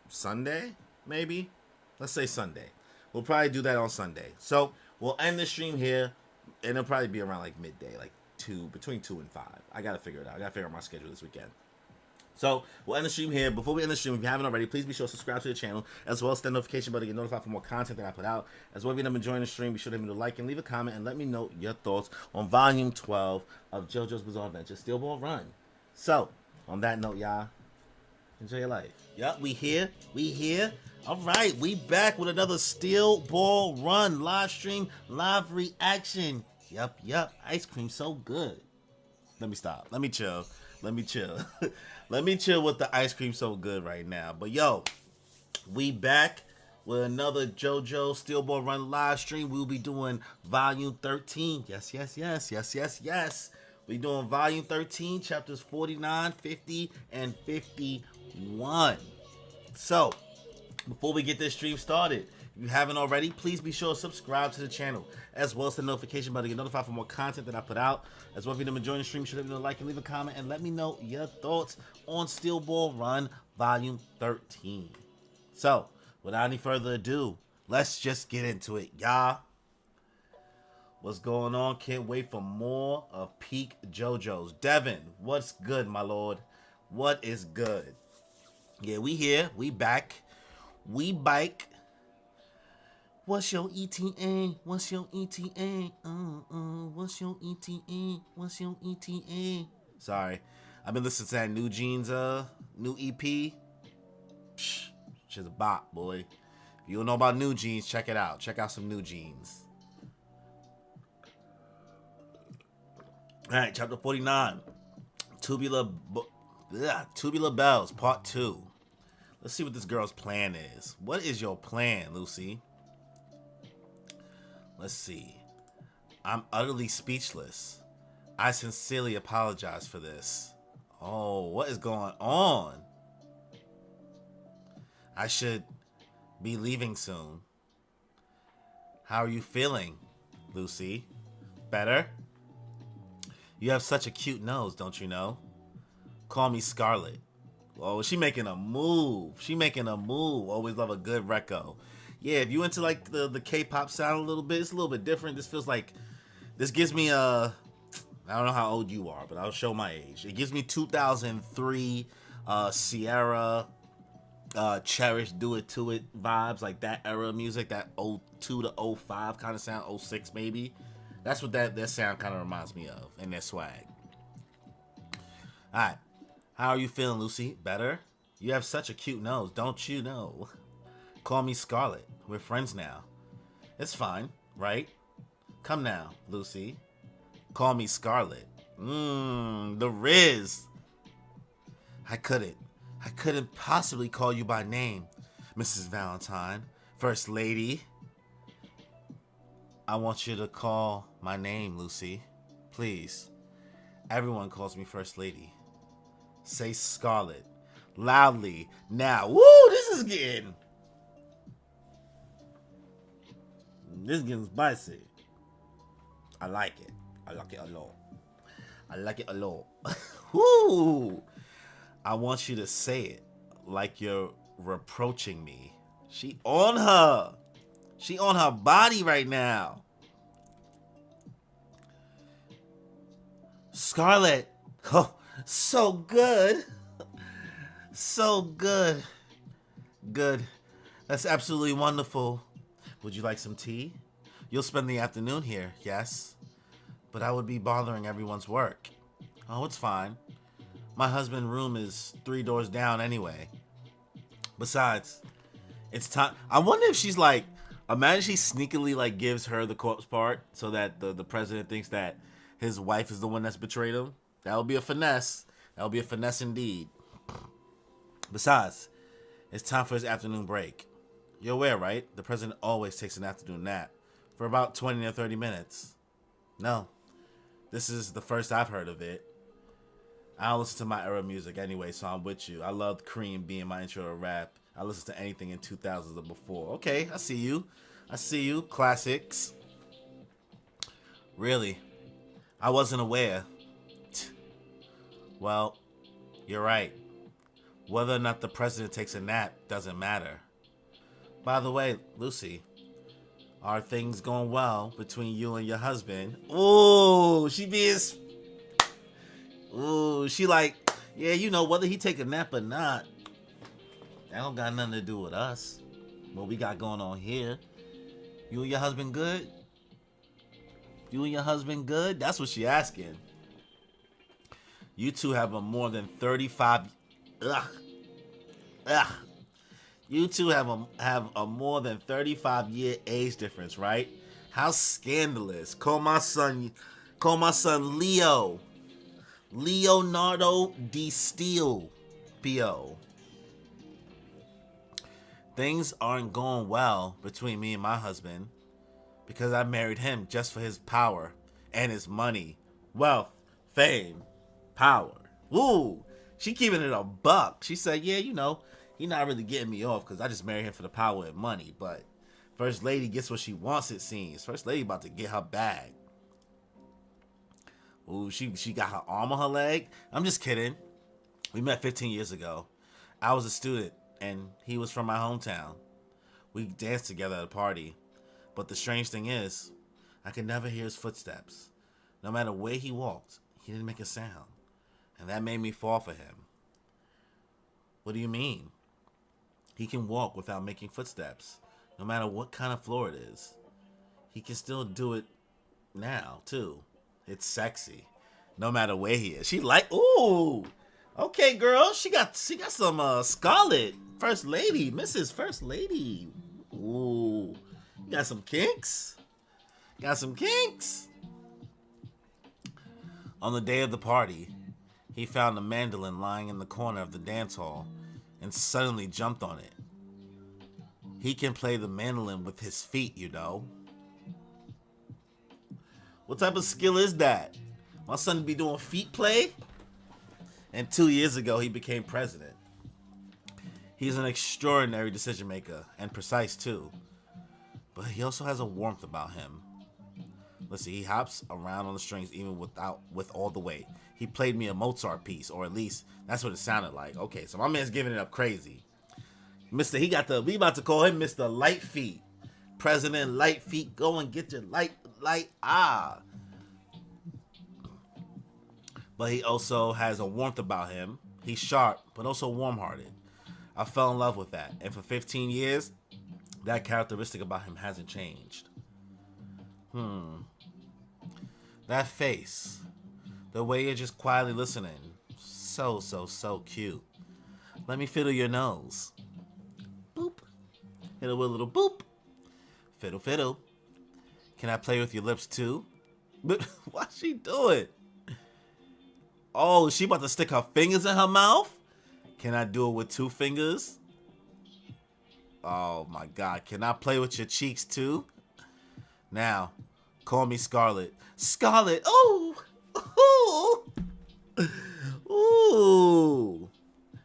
Sunday, maybe. Let's say Sunday. We'll probably do that on Sunday. So we'll end the stream here, and it'll probably be around like midday, like between 2 and 5. I gotta figure it out. I gotta figure out my schedule this weekend. So we'll end the stream here. Before we end the stream, if you haven't already, please be sure to subscribe to the channel, as well as the notification button to get notified for more content that I put out. As well, if you've been enjoying the stream, be sure to hit the like and leave a comment and let me know your thoughts on Volume 12 of JoJo's Bizarre Adventure, Steel Ball Run. So, on that note, y'all, enjoy your life. Yup, we here. All right, we back with another Steel Ball Run live stream, live reaction. Yup. Ice cream so good. Let me stop. Let me chill. Let me chill with the ice cream so good right now. But yo, we back with another JoJo Steel Ball Run live stream. We'll be doing volume 13. Yes. We doing volume 13, chapters 49, 50, and 51. So, before we get this stream started, if you haven't already, please be sure to subscribe to the channel, as well as the notification button to get notified for more content that I put out. As well, if you're enjoying the stream, should leave a like and leave a comment and let me know your thoughts on Steel Ball Run Volume 13. So, without any further ado, let's just get into it, y'all. What's going on? Can't wait for more of Peak JoJo's. Devin, what's good, my lord? What is good? Yeah, we here. We back. We bike. What's your ETA? What's your ETA? What's your ETA? What's your ETA? Sorry, I've been listening to that New Jeans new EP. She's a bop, boy. If you don't know about New Jeans, check it out. Check out some New Jeans. All right, chapter 49, Tubular Bells, part 2. Let's see what this girl's plan is. What is your plan, Lucy? Let's see. I'm utterly speechless. I sincerely apologize for this. Oh, what is going on? I should be leaving soon. How are you feeling, Lucy? Better? You have such a cute nose, don't you know? Call me Scarlet. Oh, she making a move. She making a move. Always love a good reco. Yeah, if you into like the K-pop sound a little bit, it's a little bit different. This feels like this gives me a I don't know how old you are, but I'll show my age. It gives me 2003 Sierra Cherish Do It To It vibes, like that era of music, that '02 to '05 kind of sound, '06 maybe. That's what that sound kind of reminds me of, and their swag. All right. How are you feeling, Lucy? Better? You have such a cute nose, don't you know? Call me Scarlet. We're friends now. It's fine, right? Come now, Lucy. Call me Scarlet. The Riz. I couldn't possibly call you by name, Mrs. Valentine, First Lady. I want you to call my name, Lucy. Please. Everyone calls me First Lady. Say Scarlet. Loudly. Now. Woo! This is getting spicy. I like it. I like it a lot. I like it a lot. Woo! I want you to say it like you're reproaching me. She on her. She on her body right now. Scarlet. Oh, so good. So good. Good. That's absolutely wonderful. Would you like some tea? You'll spend the afternoon here, yes? But I would be bothering everyone's work. Oh, it's fine. My husband's room is 3 doors down anyway. Besides, it's time. I wonder if she's like, imagine she sneakily like gives her the corpse part so that the president thinks that his wife is the one that's betrayed him. That would be a finesse. That would be a finesse indeed. Besides, it's time for his afternoon break. You're aware, right? The president always takes an afternoon nap for about 20 or 30 minutes. No, this is the first I've heard of it. I don't listen to my era music anyway, so I'm with you. I loved Cream being my intro to rap. I listen to anything in 2000s or before. Okay, I see you. I see you. Classics. Really? I wasn't aware. Well, you're right. Whether or not the president takes a nap doesn't matter. By the way, Lucy, are things going well between you and your husband? Ooh, she being... Ooh, she like, yeah, you know, whether he take a nap or not, that don't got nothing to do with us. What we got going on here. You and your husband good? You and your husband good? That's what she asking. You two have a more than 35... You two have a more than 35-year age difference, right? How scandalous. Call my son Leo. Leonardo DiStile, P.O. Things aren't going well between me and my husband because I married him just for his power and his money, wealth, fame, power. Ooh, she keeping it a buck. She said, yeah, you know, he not really getting me off because I just married him for the power and money, but First Lady gets what she wants, it seems. First Lady about to get her bag. Ooh, she got her arm on her leg. I'm just kidding. We met 15 years ago. I was a student, and he was from my hometown. We danced together at a party. But the strange thing is, I could never hear his footsteps. No matter where he walked, he didn't make a sound. And that made me fall for him. What do you mean? He can walk without making footsteps, no matter what kind of floor it is. He can still do it now, too. It's sexy, no matter where he is. She like, ooh, okay, girl. She got some Scarlet First Lady, Mrs. First Lady. Ooh, you got some kinks. Got some kinks. On the day of the party, he found a mandolin lying in the corner of the dance hall and suddenly jumped on it. He can play the mandolin with his feet, you know. What type of skill is that? My son be doing feet play? And 2 years ago, he became president. He's an extraordinary decision maker and precise too. But he also has a warmth about him. Let's see, he hops around on the strings even with all the weight. He played me a Mozart piece, or at least that's what it sounded like. Okay, so my man's giving it up crazy. We about to call him Mr. Light Feet. President Light Feet, go and get your light. But he also has a warmth about him. He's sharp, but also warm-hearted. I fell in love with that. And for 15 years, that characteristic about him hasn't changed. That face. The way you're just quietly listening. So cute. Let me fiddle your nose. Boop. Hit it with a little boop. Fiddle, fiddle. Can I play with your lips too? But what's she doing? Oh, she about to stick her fingers in her mouth? Can I do it with 2 fingers? Oh my God. Can I play with your cheeks too? Now, call me Scarlet. Scarlet. Oh. Ooh. Ooh.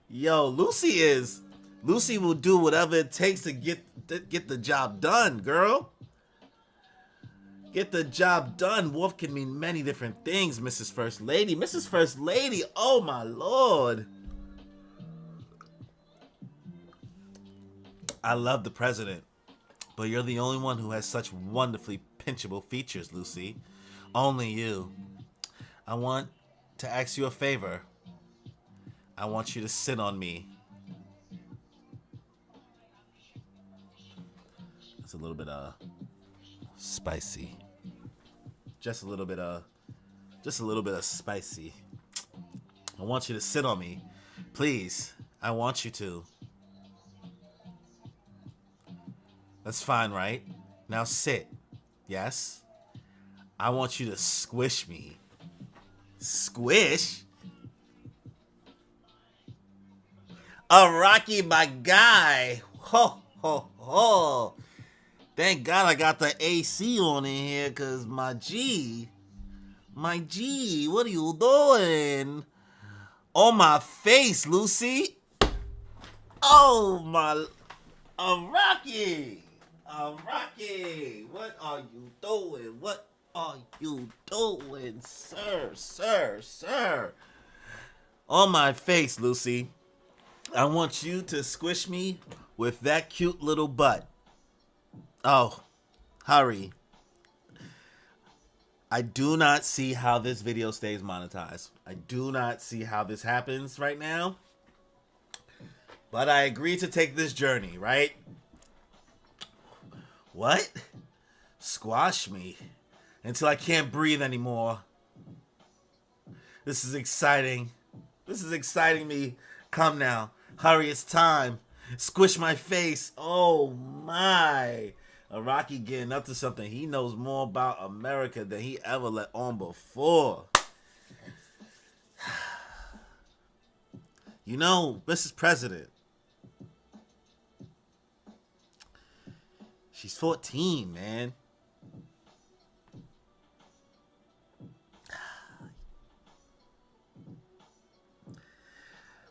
Yo, Lucy will do whatever it takes to get the job done, girl. Get the job done. Wolf can mean many different things, Mrs. First Lady. Mrs. First Lady, oh my Lord. I love the president, but you're the only one who has such wonderfully pinchable features, Lucy. Only you. I want to ask you a favor. I want you to sit on me. It's a little bit spicy. Just a little bit of spicy. I want you to sit on me. Please. I want you to. That's fine, right? Now sit. Yes? I want you to squish me. Squish? Rocky, my guy. Ho, ho, ho. Thank God I got the AC on in here, because my G, what are you doing? On my face, Lucy. Oh, my, Rocky. Rocky, what are you doing? What are you doing, sir? On my face, Lucy. I want you to squish me with that cute little butt. Oh, hurry. I do not see how this video stays monetized. I do not see how this happens right now. But I agreed to take this journey, right? What? Squash me until I can't breathe anymore. This is exciting. This is exciting me. Come now. Hurry, it's time. Squish my face. Oh my. Rocky getting up to something. He knows more about America than he ever let on before. You know, Mrs. President, she's 14, man.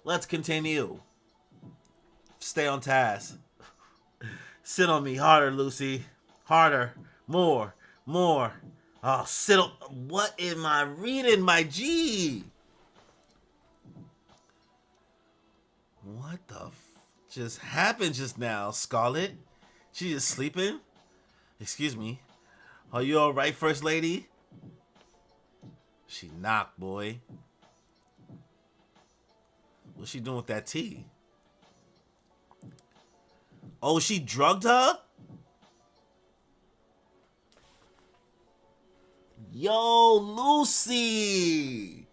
Let's continue. Stay on task. Sit on me harder, Lucy. Harder. More. Oh, sit on. What am I reading, my G? What the just happened just now, Scarlet? She just sleeping? Excuse me. Are you alright, First Lady? She knocked, boy. What's she doing with that tea? Oh, she drugged her? Yo, Lucy!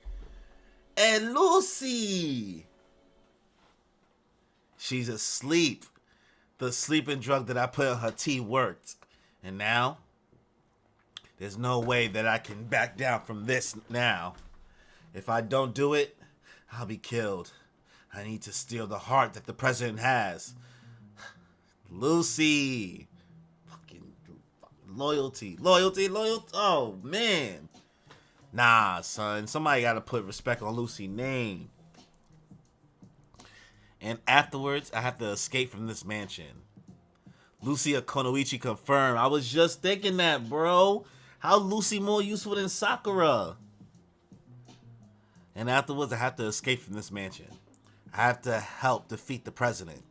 And Lucy! She's asleep. The sleeping drug that I put on her tea worked. And now, there's no way that I can back down from this now. If I don't do it, I'll be killed. I need to steal the heart that the president has. Lucy. Fucking loyalty. Oh, man. Nah, son. Somebody got to put respect on Lucy's name. And afterwards, I have to escape from this mansion. Lucia Konoichi confirmed. I was just thinking that, bro. How Lucy more useful than Sakura? And afterwards, I have to escape from this mansion. I have to help defeat the president.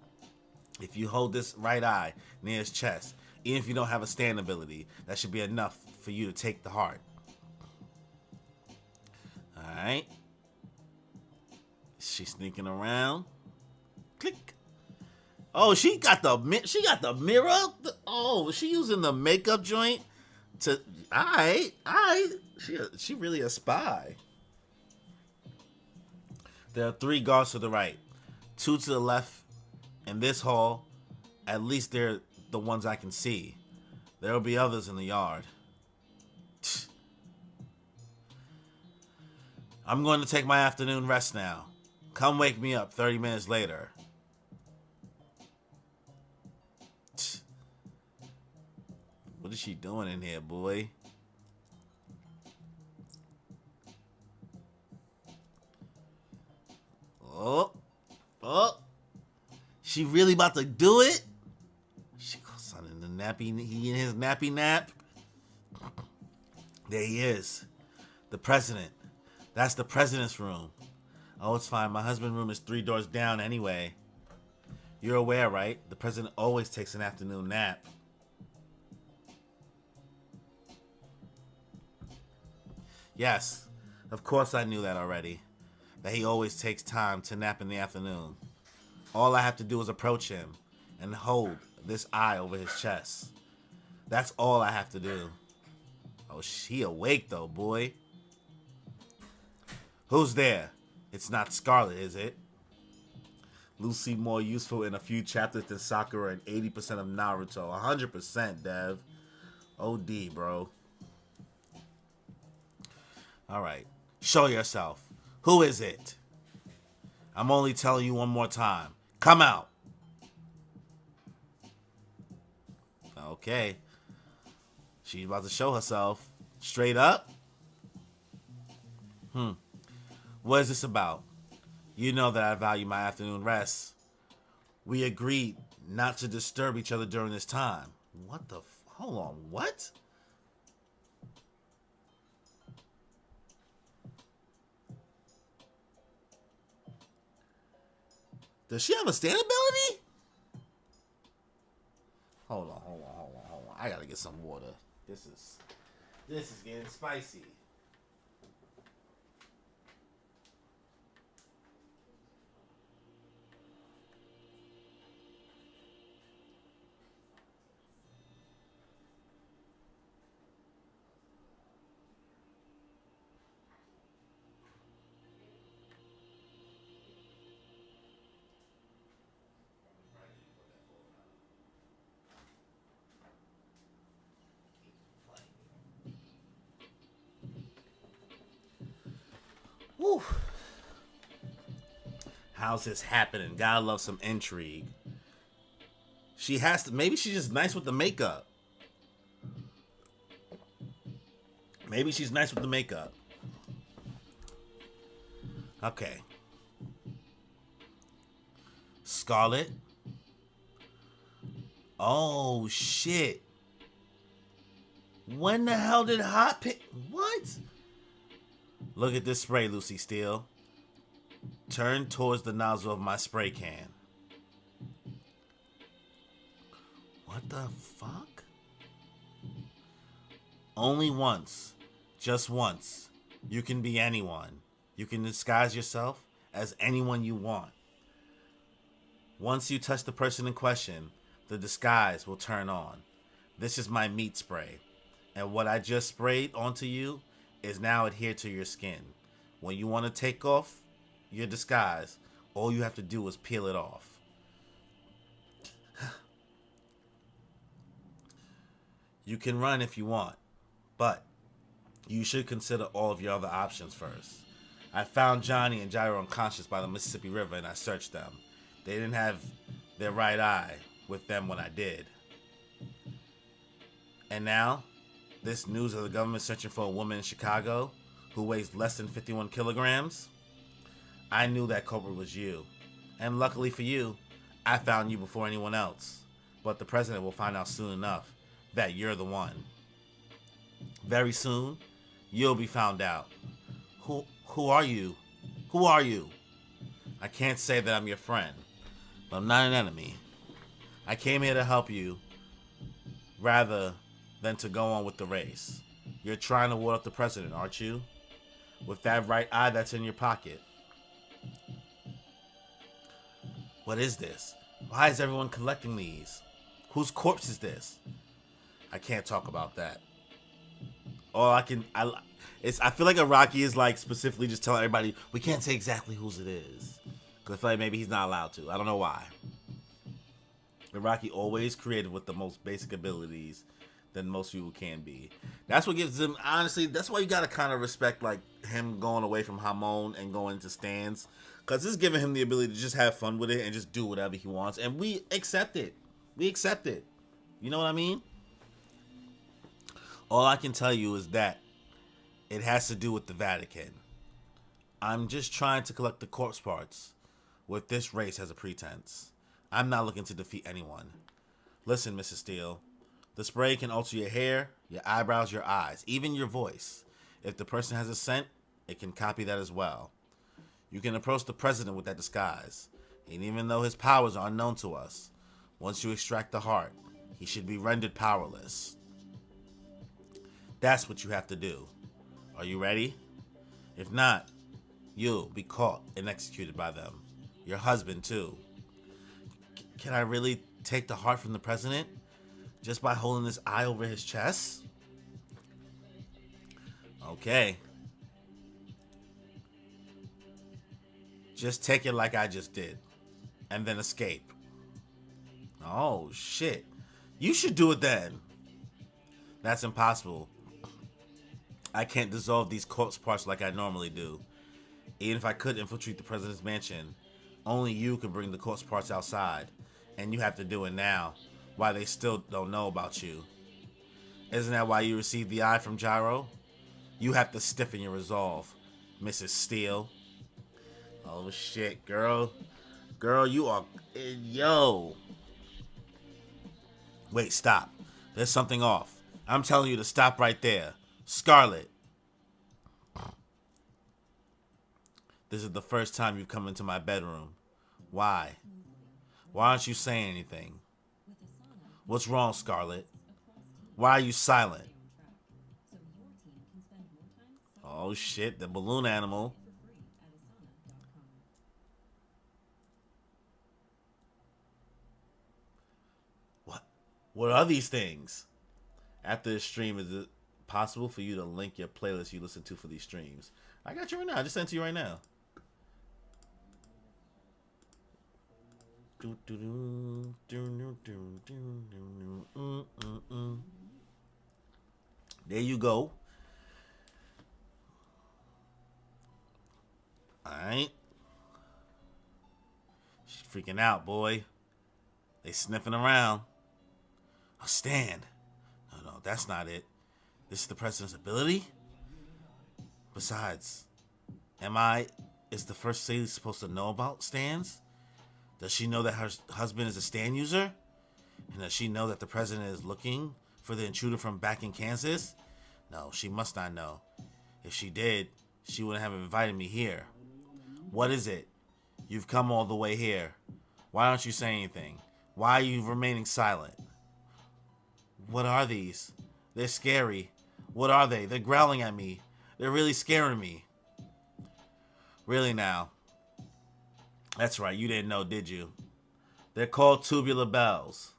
If you hold this right eye near his chest, even if you don't have a stand ability, that should be enough for you to take the heart. Alright. She's sneaking around. Click. Oh, she got the mirror. Oh, she using the makeup joint to. Alright. She really a spy. There are 3 guards to the right, 2 to the left. In this hall, at least they're the ones I can see. There will be others in the yard. I'm going to take my afternoon rest now. Come wake me up 30 minutes later. What is she doing in here, boy? Oh. She really about to do it? She goes son in the nappy. He in his nappy nap. There he is. The president. That's the president's room. Oh, it's fine. My husband's room is 3 doors down anyway. You're aware, right? The president always takes an afternoon nap. Yes, of course I knew that already. That he always takes time to nap in the afternoon. All I have to do is approach him and hold this eye over his chest. That's all I have to do. Oh, she awake though, boy. Who's there? It's not Scarlet, is it? Lucy more useful in a few chapters than Sakura and 80% of Naruto. 100%, Dev. OD, bro. Alright. Show yourself. Who is it? I'm only telling you one more time. Come out. Okay. She's about to show herself. Straight up? What is this about? You know that I value my afternoon rest. We agreed not to disturb each other during this time. What the hold on, what? Does she have a stand ability? Hold on. I gotta get some water. This is getting spicy. Whew. How's this happening? Gotta love some intrigue. She has to. Maybe she's just nice with the makeup. Maybe she's nice with the makeup. Okay. Scarlet. Oh, shit. When the hell did Hot pick? What? Look at this spray, Lucy Steele. Turn towards the nozzle of my spray can. What the fuck? Only once. Just once. You can be anyone. You can disguise yourself as anyone you want. Once you touch the person in question, the disguise will turn on. This is my meat spray. And what I just sprayed onto you is now adhered to your skin. When you want to take off your disguise, all you have to do is peel it off. You can run if you want, but you should consider all of your other options first. I found Johnny and Gyro unconscious by the Mississippi River and I searched them. They didn't have their right eye with them when I did. And now, this news of the government searching for a woman in Chicago who weighs less than 51 kilograms? I knew that culprit was you. And luckily for you, I found you before anyone else. But the president will find out soon enough that you're the one. Very soon, you'll be found out. Who are you? Who are you? I can't say that I'm your friend, but I'm not an enemy. I came here to help you rather than to go on with the race. You're trying to ward off the president, aren't you? With that right eye that's in your pocket. What is this? Why is everyone collecting these? Whose corpse is this? I can't talk about that. All I can, I feel like Iraqi is like specifically just telling everybody we can't say exactly whose it is, because I feel like maybe he's not allowed to. I don't know why. Iraqi always created with the most basic abilities than most people can be. That's what gives him, honestly, that's why you gotta kind of respect like him going away from Hamon and going to stands, because it's giving him the ability to just have fun with it and just do whatever he wants, and we accept it. We accept it. You know what I mean? All I can tell you is that it has to do with the Vatican. I'm just trying to collect the corpse parts with this race as a pretense. I'm not looking to defeat anyone. Listen, Mrs. Steele, the spray can alter your hair, your eyebrows, your eyes, even your voice. If the person has a scent, it can copy that as well. You can approach the president with that disguise, and even though his powers are unknown to us, once you extract the heart, he should be rendered powerless. That's what you have to do. Are you ready? If not, you'll be caught and executed by them. Your husband, too. Can I really take the heart from the president just by holding this eye over his chest? Okay. Just take it like I just did, and then escape. Oh, shit. You should do it then. That's impossible. I can't dissolve these corpse parts like I normally do. Even if I could infiltrate the president's mansion, only you can bring the corpse parts outside, and you have to do it now, while they still don't know about you. Isn't that why you received the eye from Gyro? You have to stiffen your resolve, Mrs. Steele. Oh shit, girl. Girl, you are... Yo. Wait, stop. There's something off. I'm telling you to stop right there. Scarlet. This is the first time you've come into my bedroom. Why? Why aren't you saying anything? What's wrong, Scarlet? Why are you silent? Oh shit, the balloon animal. What are these things? After the stream, is it possible for you to link your playlist you listen to for these streams? I got you right now. I just sent it to you right now. There you go. Alright. She's freaking out, boy. They sniffing around. Oh, stand. No, that's not it. This is the president's ability? Besides, is the first lady supposed to know about stands? Does she know that her husband is a stand user? And does she know that the president is looking for the intruder from back in Kansas? No, she must not know. If she did, she wouldn't have invited me here. What is it? You've come all the way here. Why aren't you saying anything? Why are you remaining silent? What are these? They're scary. What are they? They're growling at me. They're really scaring me. Really now? That's right, you didn't know, did you? They're called tubular bells.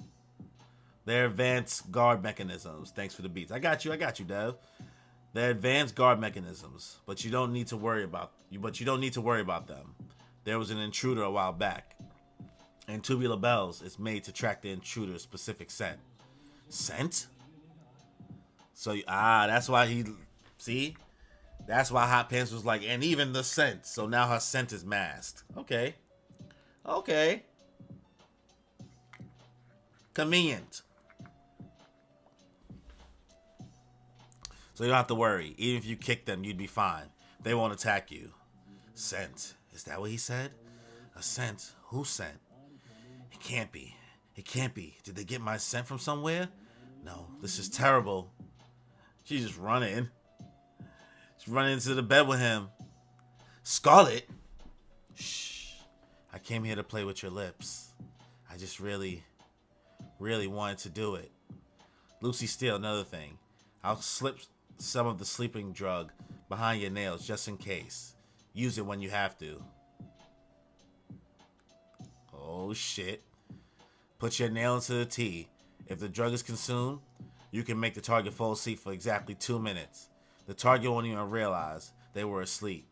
They're advanced guard mechanisms. Thanks for the beats. I got you, Dev. They're advanced guard mechanisms, but you don't need to worry about them. There was an intruder a while back. And tubular bells is made to track the intruder's specific scent. Scent? So, that's why that's why Hot Pants was like, and even the scent. So now her scent is masked. Okay. Convenient. So you don't have to worry. Even if you kick them, you'd be fine. They won't attack you. Scent. Is that what he said? A scent? Who scent? It can't be. It can't be. Did they get my scent from somewhere? No, this is terrible. She's just running. She's running into the bed with him. Scarlet? Shh. I came here to play with your lips. I just really wanted to do it. Lucy Steele, another thing. I'll slip some of the sleeping drug behind your nails just in case. Use it when you have to. Oh shit. Put your nail into the tea. If the drug is consumed, you can make the target fall asleep for exactly 2 minutes. The target won't even realize they were asleep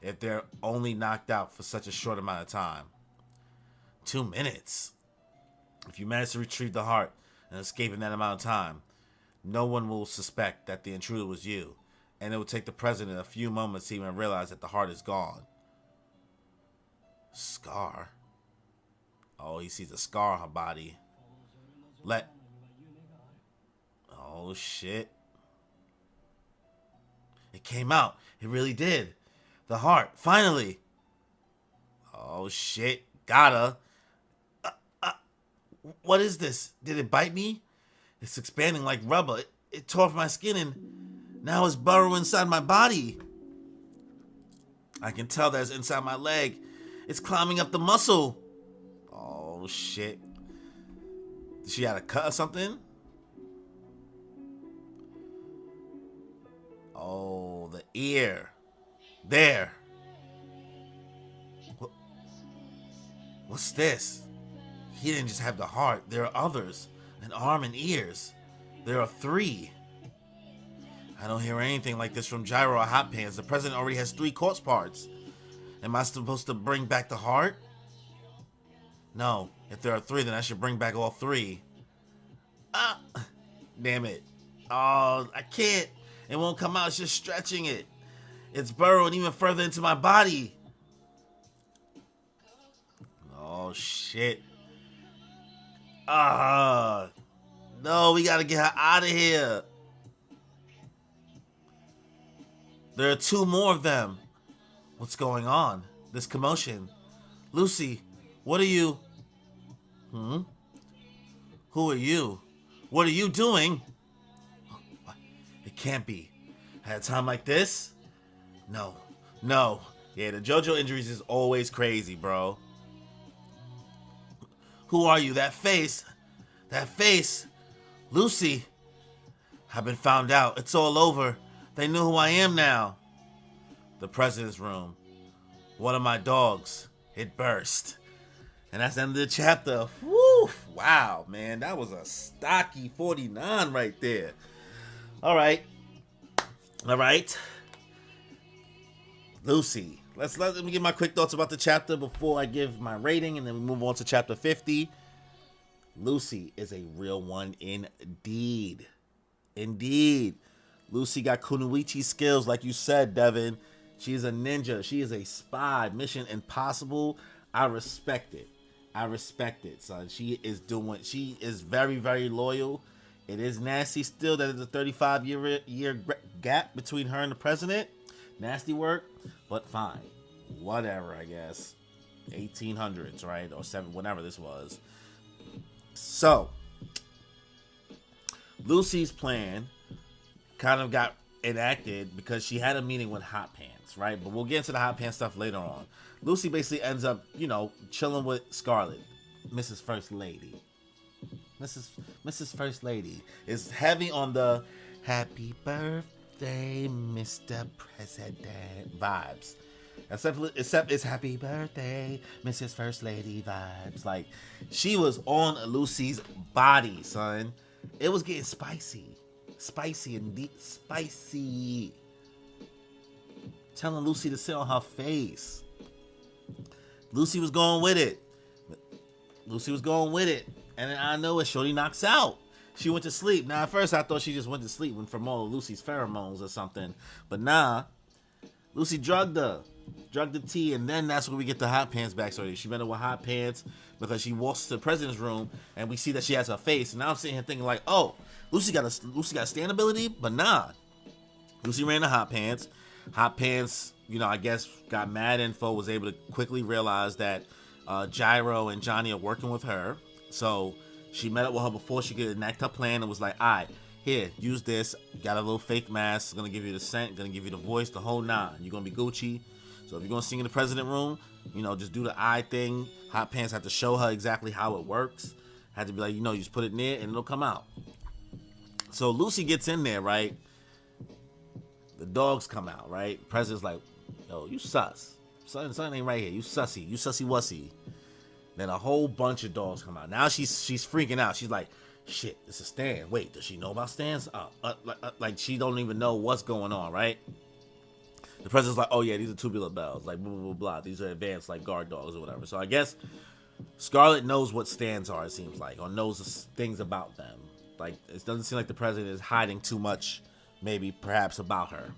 if they're only knocked out for such a short amount of time. 2 minutes. If you manage to retrieve the heart and escape in that amount of time, no one will suspect that the intruder was you, and it will take the president a few moments to even realize that the heart is gone. Scar? Oh, he sees a scar on her body. Oh, shit. It came out. It really did. The heart. Finally. Oh, shit. Got her. What is this? Did it bite me? It's expanding like rubber. It tore off my skin and now it's burrowing inside my body. I can tell that it's inside my leg. It's climbing up the muscle. Oh, shit. Did she have a cut or something? Oh, the ear. There. What's this? He didn't just have the heart. There are others. An arm and ears. There are 3. I don't hear anything like this from Gyro or Hot Pants. The president already has 3 corpse parts. Am I supposed to bring back the heart? No. If there are 3, then I should bring back all 3. Ah! Damn it. Oh, I can't. It won't come out. It's just stretching it. It's burrowing even further into my body. Oh, shit. No, we gotta get her out of here. There are 2 more of them. What's going on? This commotion. Lucy, what are you? Who are you? What are you doing? It can't be. At a time like this? No. Yeah, the Jojo injuries is always crazy, bro. Who are you? That face. Lucy. I've been found out. It's all over. They know who I am now. The president's room. One of my dogs. It burst. And that's the end of the chapter. Woo! Wow, man. That was a stocky 49 right there. All right. Lucy. Let me give my quick thoughts about the chapter before I give my rating, and then we move on to chapter 50. Lucy is a real one indeed. Lucy got kunoichi skills, like you said, Devin. She's a ninja. She is a spy. Mission Impossible. I respect it, son. She is very, very loyal. It is nasty still that there's a 35-year gap between her and the president. Nasty work, but fine. Whatever, I guess. 1800s, right? Or 7, whenever this was. So, Lucy's plan kind of got enacted because she had a meeting with Hot Pants, right? But we'll get into the Hot Pants stuff later on. Lucy basically ends up, chilling with Scarlet, Mrs. First Lady. Mrs. First Lady is heavy on the happy birthday, Mr. President vibes. Except it's happy birthday, Mrs. First Lady vibes. Like, she was on Lucy's body, son. It was getting spicy. Spicy and deep spicy. Telling Lucy to sit on her face. Lucy was going with it. And then I know it, Shorty knocks out. She went to sleep. Now, at first, I thought she just went to sleep from all of Lucy's pheromones or something. But nah, Lucy drugged her. Drugged the tea, and then that's where we get the Hot Pants backstory. She met her with Hot Pants because she walks to the president's room, and we see that she has her face. And now I'm sitting here thinking like, oh, Lucy got a stand ability, but nah. Lucy ran to Hot Pants. Hot Pants I guess got mad info, was able to quickly realize that Gyro and Johnny are working with her. So she met up with her before she could enact her plan and was like, all right, here, use this. Got a little fake mask. Gonna give you the scent, gonna give you the voice, the whole nine. You're gonna be Gucci. So if you're gonna sing in the president room, just do the eye thing. Hot Pants had to show her exactly how it works. Had to be like, you just put it near and it'll come out. So Lucy gets in there, right? The dogs come out, right? President's like, yo, you sus. Something ain't right here. You sussy wussy. Then a whole bunch of dogs come out. Now she's freaking out. She's like, shit, it's a stand. Wait, does she know about stands? Like she don't even know what's going on, right? The president's like, oh yeah, these are tubular bells. Like blah, blah, blah, blah. These are advanced like guard dogs or whatever. So I guess Scarlet knows what stands are, it seems like, or knows things about them. Like, it doesn't seem like the president is hiding too much, maybe, perhaps, about her.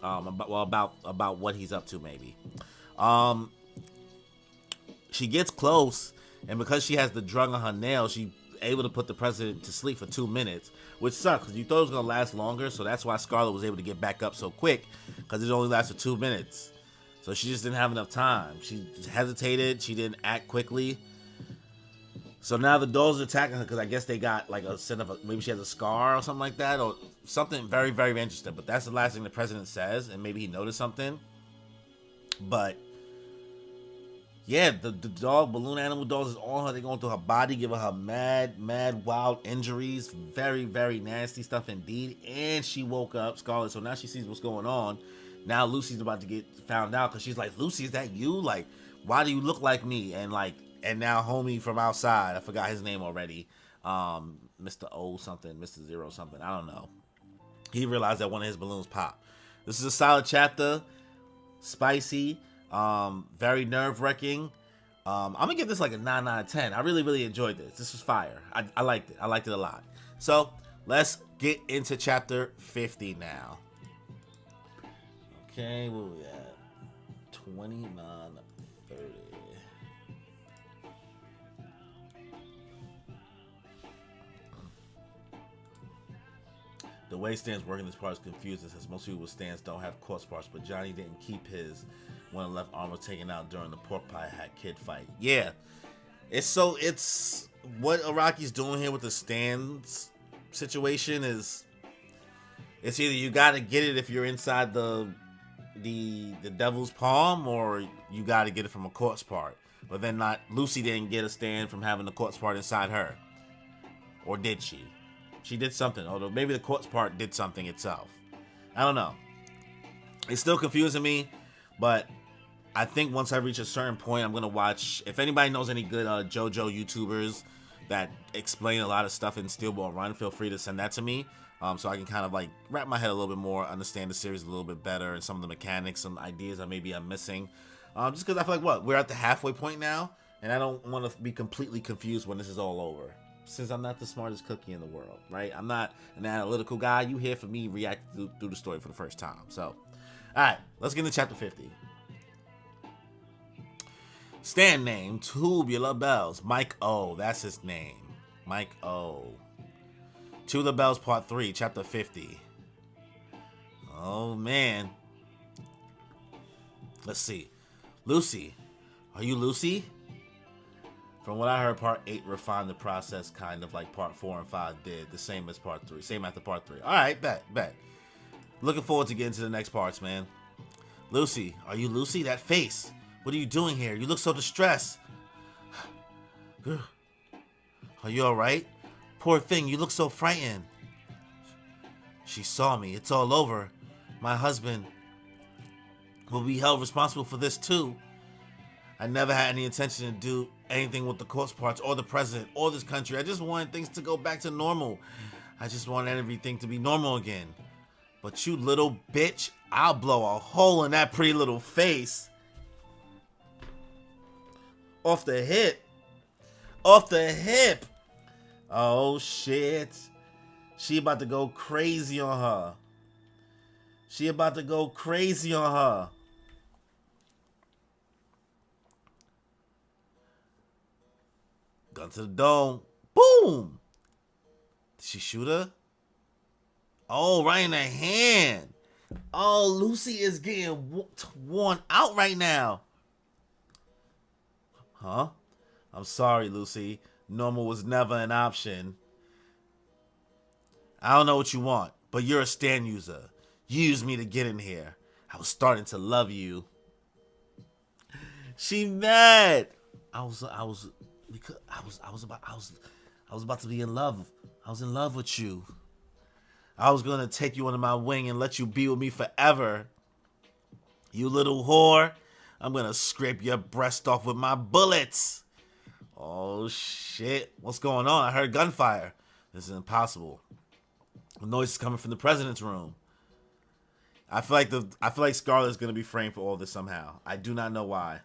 About what he's up to, maybe. She gets close, and because she has the drug on her nail, she's able to put the president to sleep for 2 minutes, which sucks, because you thought it was going to last longer, so that's why Scarlet was able to get back up so quick, because it only lasted 2 minutes. So she just didn't have enough time. She hesitated. She didn't act quickly. So now the dogs are attacking her because I guess they got like a set of maybe she has a scar or something like that, or something very, very interesting. But that's the last thing the president says, and maybe he noticed something. But yeah, the dog, balloon animal dogs is on her. They're going through her body, giving her mad, wild injuries. Very, very nasty stuff indeed. And she woke up, Scarlet. So now she sees what's going on. Now Lucy's about to get found out because she's like, Lucy, is that you? Like, why do you look like me? And now homie from outside, I forgot his name already. Mr. O something, Mr. Zero something, I don't know. He realized that one of his balloons popped. This is a solid chapter. Spicy. Very nerve-wracking. I'm gonna give this like a 9 out of 10. I really, really enjoyed this. This was fire. I liked it. I liked it a lot. So let's get into chapter 50 now. Okay, where we at? 29, 30. The way Stan's working this part is confusing since most people with Stans don't have quartz parts, but Johnny didn't keep his when the left arm was taken out during the pork pie hat kid fight. Yeah. It's what Araki's doing here with the Stans situation is it's either you gotta get it if you're inside the devil's palm, or you gotta get it from a quartz part. But then Lucy didn't get a stand from having the quartz part inside her. Or did she? She did something, although maybe the quartz part did something itself. I don't know. It's still confusing me, but I think once I reach a certain point, I'm going to watch. If anybody knows any good Jojo YouTubers that explain a lot of stuff in Steel Ball Run, feel free to send that to me. So I can kind of like wrap my head a little bit more, understand the series a little bit better, and some of the mechanics, some ideas that maybe I'm missing. Just because I feel like we're at the halfway point now, and I don't want to be completely confused when this is all over. Since I'm not the smartest cookie in the world, right? I'm not an analytical guy. You hear from me react through the story for the first time. So, all right, let's get into chapter 50. Stand name, Tubular Bells. Mike O, that's his name. Mike O. Tubular Bells Part 3, Chapter 50. Oh, man. Let's see. Lucy. Are you Lucy? From what I heard, Part 8 refined the process kind of like Part 4 and 5 did. The same as Part 3. Same after Part 3. Alright, bet. Looking forward to getting to the next parts, man. Lucy. Are you Lucy? That face. What are you doing here? You look so distressed. Are you alright? Poor thing, you look so frightened. She saw me. It's all over. My husband will be held responsible for this too. I never had any intention to do anything with the quartz parts or the president or this country. I just wanted things to go back to normal. I just wanted everything to be normal again. But you little bitch, I'll blow a hole in that pretty little face. Off the hip. Oh shit. She about to go crazy on her. Gun to the dome. Boom! Did she shoot her? Oh, right in the hand. Oh, Lucy is getting worn out right now. Huh? I'm sorry, Lucy. Normal was never an option. I don't know what you want, but you're a stand user. You used me to get in here. I was starting to love you. She mad. Because I was about to be in love. I was in love with you. I was gonna take you under my wing and let you be with me forever. You little whore. I'm gonna scrape your breast off with my bullets. Oh shit. What's going on? I heard gunfire. This is impossible. The noise is coming from the president's room. I feel like Scarlett's gonna be framed for all this somehow. I do not know why.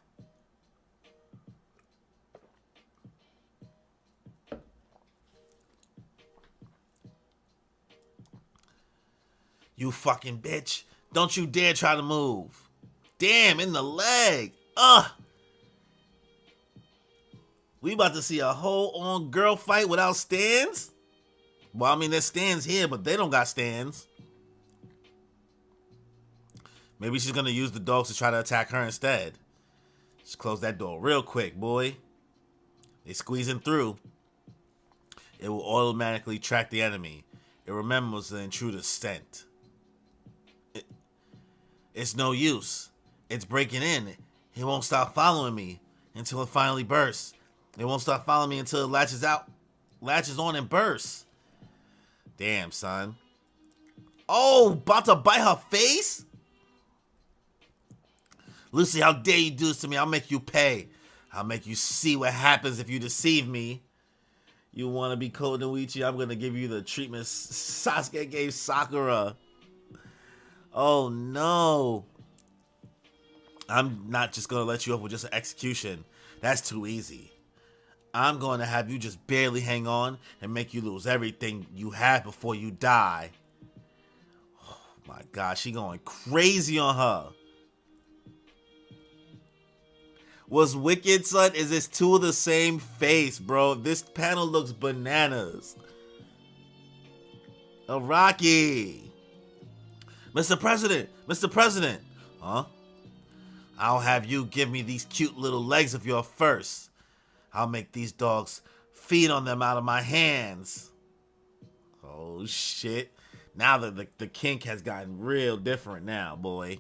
You fucking bitch. Don't you dare try to move. Damn, in the leg. Ugh. We about to see a whole on girl fight without stands? Well, I mean, there's stands here, but they don't got stands. Maybe she's gonna use the dogs to try to attack her instead. Just close that door real quick, boy. They squeezing through. It will automatically track the enemy. It remembers the intruder's scent. It's no use. It's breaking in. It won't stop following me until it finally bursts. It won't stop following me until it latches on and bursts. Damn, son. Oh, about to bite her face? Lucy, how dare you do this to me? I'll make you pay. I'll make you see what happens if you deceive me. You want to be Konoichi? I'm going to give you the treatment Sasuke gave Sakura. Oh, no. I'm not just going to let you off with just an execution. That's too easy. I'm going to have you just barely hang on and make you lose everything you have before you die. Oh, my God. She going crazy on her. What's wicked, son, is it's two of the same face, bro. This panel looks bananas. Araki. Mr. President, Mr. President. Huh? I'll have you give me these cute little legs of yours first. I'll make these dogs feed on them out of my hands. Oh, shit. Now the kink has gotten real different now, boy.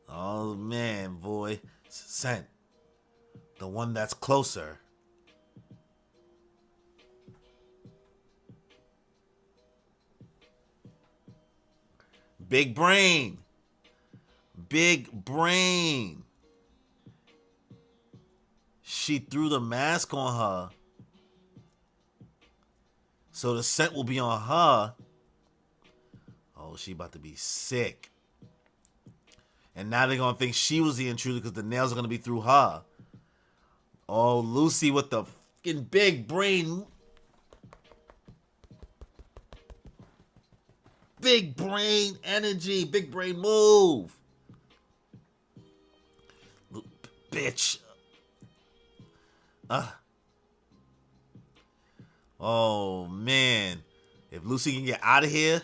Oh, man, boy. Scent. The one that's closer. Big brain. Big brain. She threw the mask on her. So the scent will be on her. Oh, she about to be sick. And now they're going to think she was the intruder because the nails are going to be through her. Oh, Lucy with the fucking big brain. Big brain energy. Big brain move. Bitch. Oh, man. If Lucy can get out of here.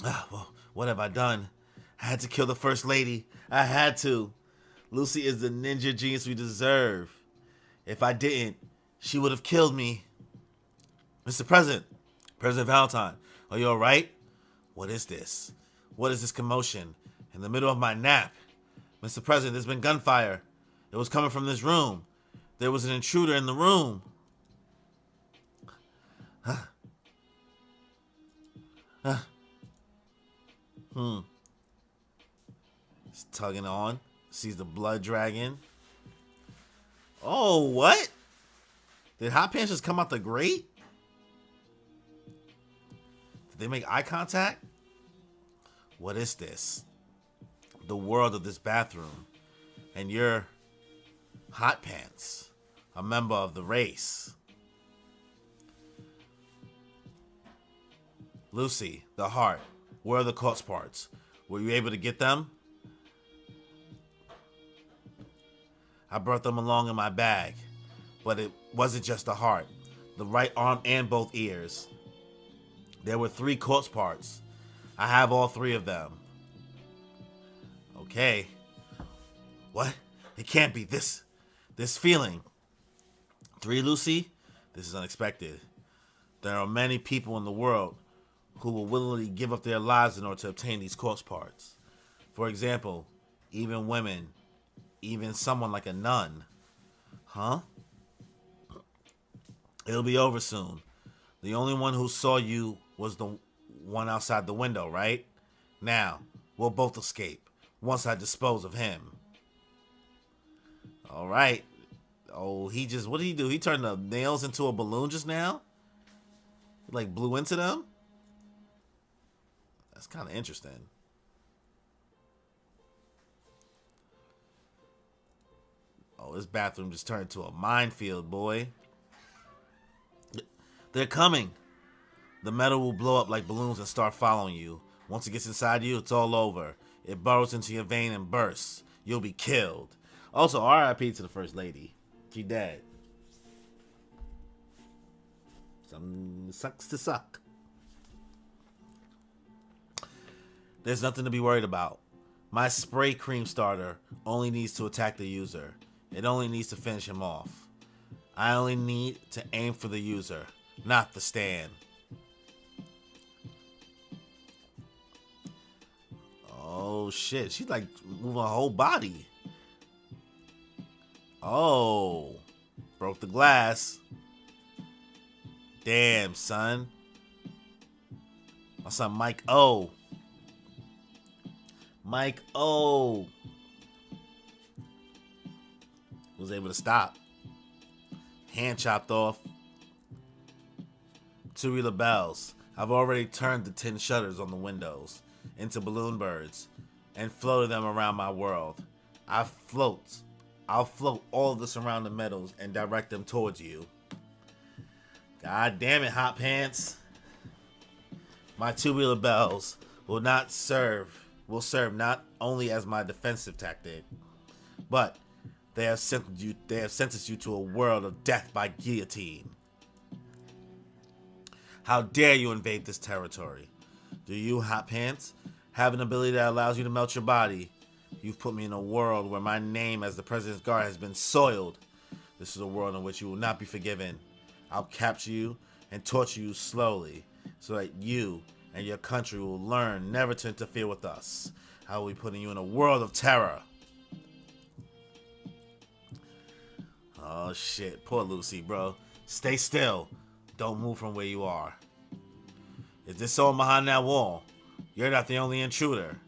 Well, what have I done? I had to kill the first lady. I had to. Lucy is the ninja genius we deserve. If I didn't, she would have killed me. Mr. President. President Valentine. Are you alright? What is this? What is this commotion? In the middle of my nap. Mr. President, there's been gunfire. It was coming from this room. There was an intruder in the room. He's tugging on. Sees the blood dragon. Oh, what? Did Hot Pants just come out the grate? Did they make eye contact? What is this? The world of this bathroom. And you're Hot Pants, a member of the race. Lucy, the heart. Where are the corpse parts? Were you able to get them? I brought them along in my bag, but it wasn't just the heart. The right arm and both ears. There were 3 corpse parts. I have all 3 of them. Okay. What? It can't be this feeling. 3, Lucy? This is unexpected. There are many people in the world who will willingly give up their lives in order to obtain these corpse parts. For example, even women, even someone like a nun. Huh? It'll be over soon. The only one who saw you was the one outside the window, right? Now, we'll both escape once I dispose of him. All right. Oh, what did he do? He turned the nails into a balloon just now? He like blew into them? That's kind of interesting. Oh, this bathroom just turned into a minefield, boy. They're coming. The metal will blow up like balloons and start following you. Once it gets inside you, it's all over. It burrows into your vein and bursts. You'll be killed. Also, R.I.P. to the First Lady. She dead. Some sucks to suck. There's nothing to be worried about. My spray cream starter only needs to attack the user. It only needs to finish him off. I only need to aim for the user, not the stand. Oh shit, she's like moving her whole body. Oh, broke the glass. Damn, son. My son Mike O. Mike O. Was able to stop. Hand chopped off. Tubular bells. I've already turned the tin shutters on the windows into balloon birds and floated them around my world. I'll float all of the surrounding metals and direct them towards you. God damn it, Hot Pants. My tubular bells will serve not only as my defensive tactic, but they have sentenced you to a world of death by guillotine. How dare you invade this territory? Do you, Hot Pants, have an ability that allows you to melt your body? You've put me in a world where my name as the President's Guard has been soiled. This is a world in which you will not be forgiven. I'll capture you and torture you slowly so that you and your country will learn never to interfere with us. I will be putting you in a world of terror. Oh shit, poor Lucy, bro. Stay still. Don't move from where you are. Is this someone behind that wall? You're not the only intruder.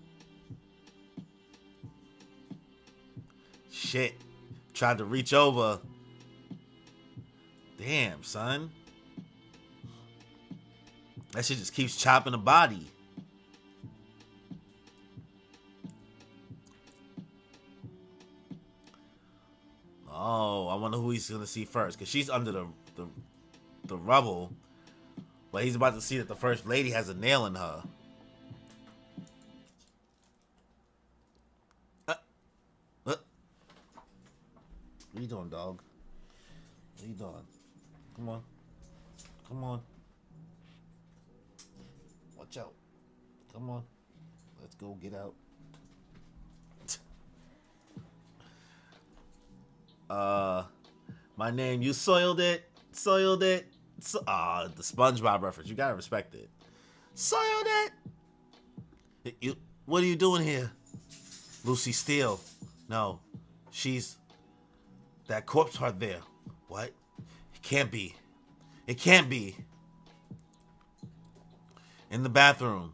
Shit. Tried to reach over. Damn, son. That shit just keeps chopping the body. Oh, I wonder who he's gonna see first. Cause she's under the rubble. But he's about to see that the First Lady has a nail in her. What are you doing, dog? What are you doing? Come on. Come on. Watch out. Come on. Let's go get out. My name, you soiled it. Soiled it. The SpongeBob reference. You gotta respect it. Soiled it. What are you doing here? Lucy Steele. No. She's that corpse part there. What? It can't be. It can't be. In the bathroom.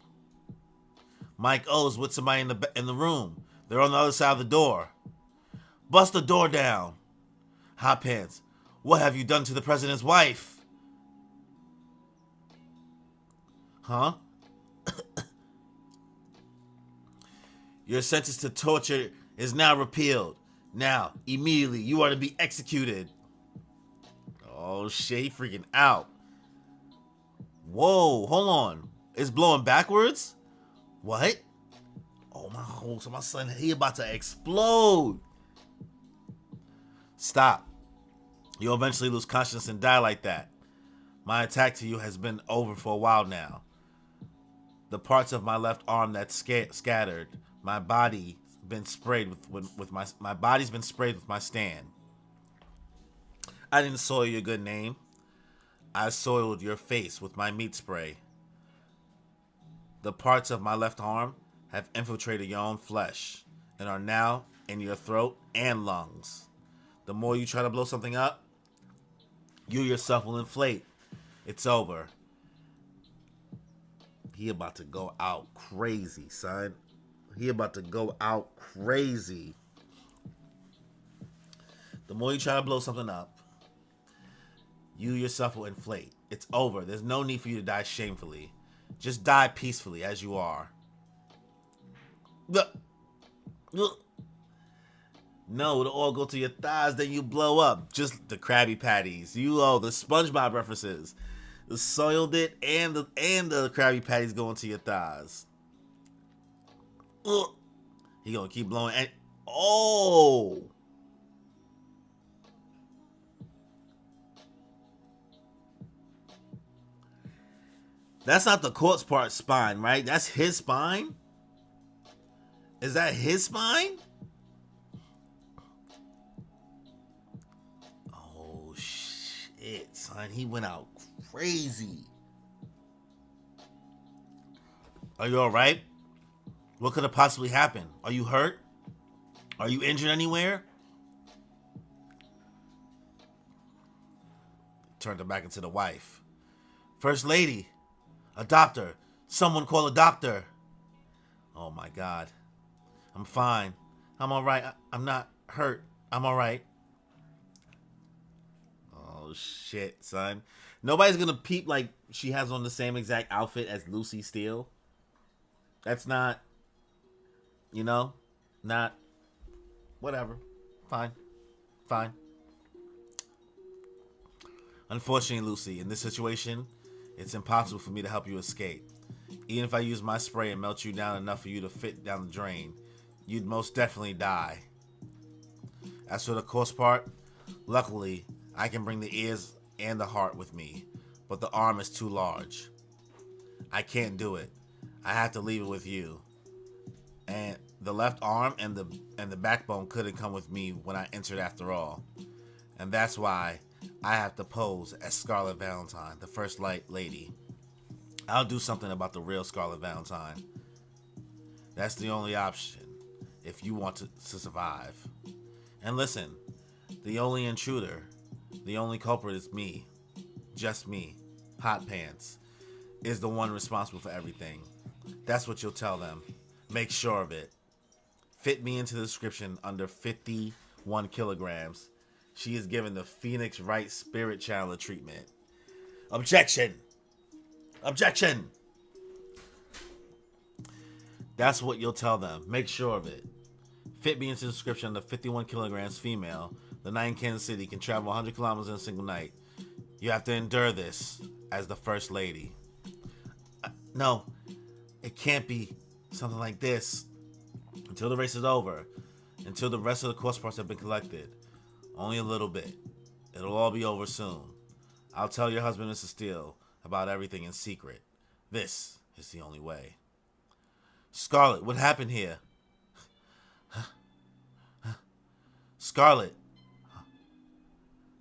Mike O's with somebody in the room. They're on the other side of the door. Bust the door down. Hot Pants, what have you done to the president's wife? Huh? Your sentence to torture is now repealed. Now, immediately, you are to be executed. Oh shit, he freaking out. Whoa, hold on. It's blowing backwards? What? Oh, so my son, he about to explode. Stop. You'll eventually lose consciousness and die like that. My attack to you has been over for a while now. The parts of my left arm that's scattered. My body been sprayed with my body's been sprayed with my stand. I didn't soil your good name. I soiled your face with my meat spray. The parts of my left arm have infiltrated your own flesh and are now in your throat and lungs. The more you try to blow something up, you yourself will inflate. It's over. He about to go out crazy, son. He about to go out crazy. The more you try to blow something up, you yourself will inflate. It's over. There's no need for you to die shamefully. Just die peacefully as you are. No, it'll all go to your thighs, then you blow up. Just the Krabby Patties. The SpongeBob references. The soiled it and the Krabby Patties going to your thighs. He gonna keep blowing and that's not the corpse part spine, right? That's his spine? Is that his spine? Oh shit, son. He went out crazy. Are you alright? What could have possibly happened? Are you hurt? Are you injured anywhere? Turned her back into the wife. First lady, a doctor. Someone call a doctor. Oh my God. I'm fine. I'm alright. I'm not hurt. I'm alright. Oh shit, son. Nobody's gonna peep like she has on the same exact outfit as Lucy Steele. That's not, not whatever. Fine. Unfortunately, Lucy, in this situation, it's impossible for me to help you escape. Even if I use my spray and melt you down enough for you to fit down the drain, you'd most definitely die. As for the corpse part, luckily, I can bring the ears and the heart with me, but the arm is too large. I can't do it. I have to leave it with you. And the left arm and the backbone couldn't come with me when I entered after all. And that's why I have to pose as Scarlet Valentine, the first lady. I'll do something about the real Scarlet Valentine. That's the only option if you want to survive. And listen, the only intruder, the only culprit is me. Just me. Hot Pants is the one responsible for everything. That's what you'll tell them. Make sure of it. Fit me into the description under 51 kilograms. She is given the Phoenix Wright Spirit Chandler treatment. Objection! Objection! That's what you'll tell them. Make sure of it. Fit me into the description under 51 kilograms female. The night in Kansas City can travel 100 kilometers in a single night. You have to endure this as the first lady. No, it can't be something like this. Until the race is over. Until the rest of the corpse parts have been collected. Only a little bit. It'll all be over soon. I'll tell your husband, Mr. Steele, about everything in secret. This is the only way. Scarlet, what happened here? Scarlet.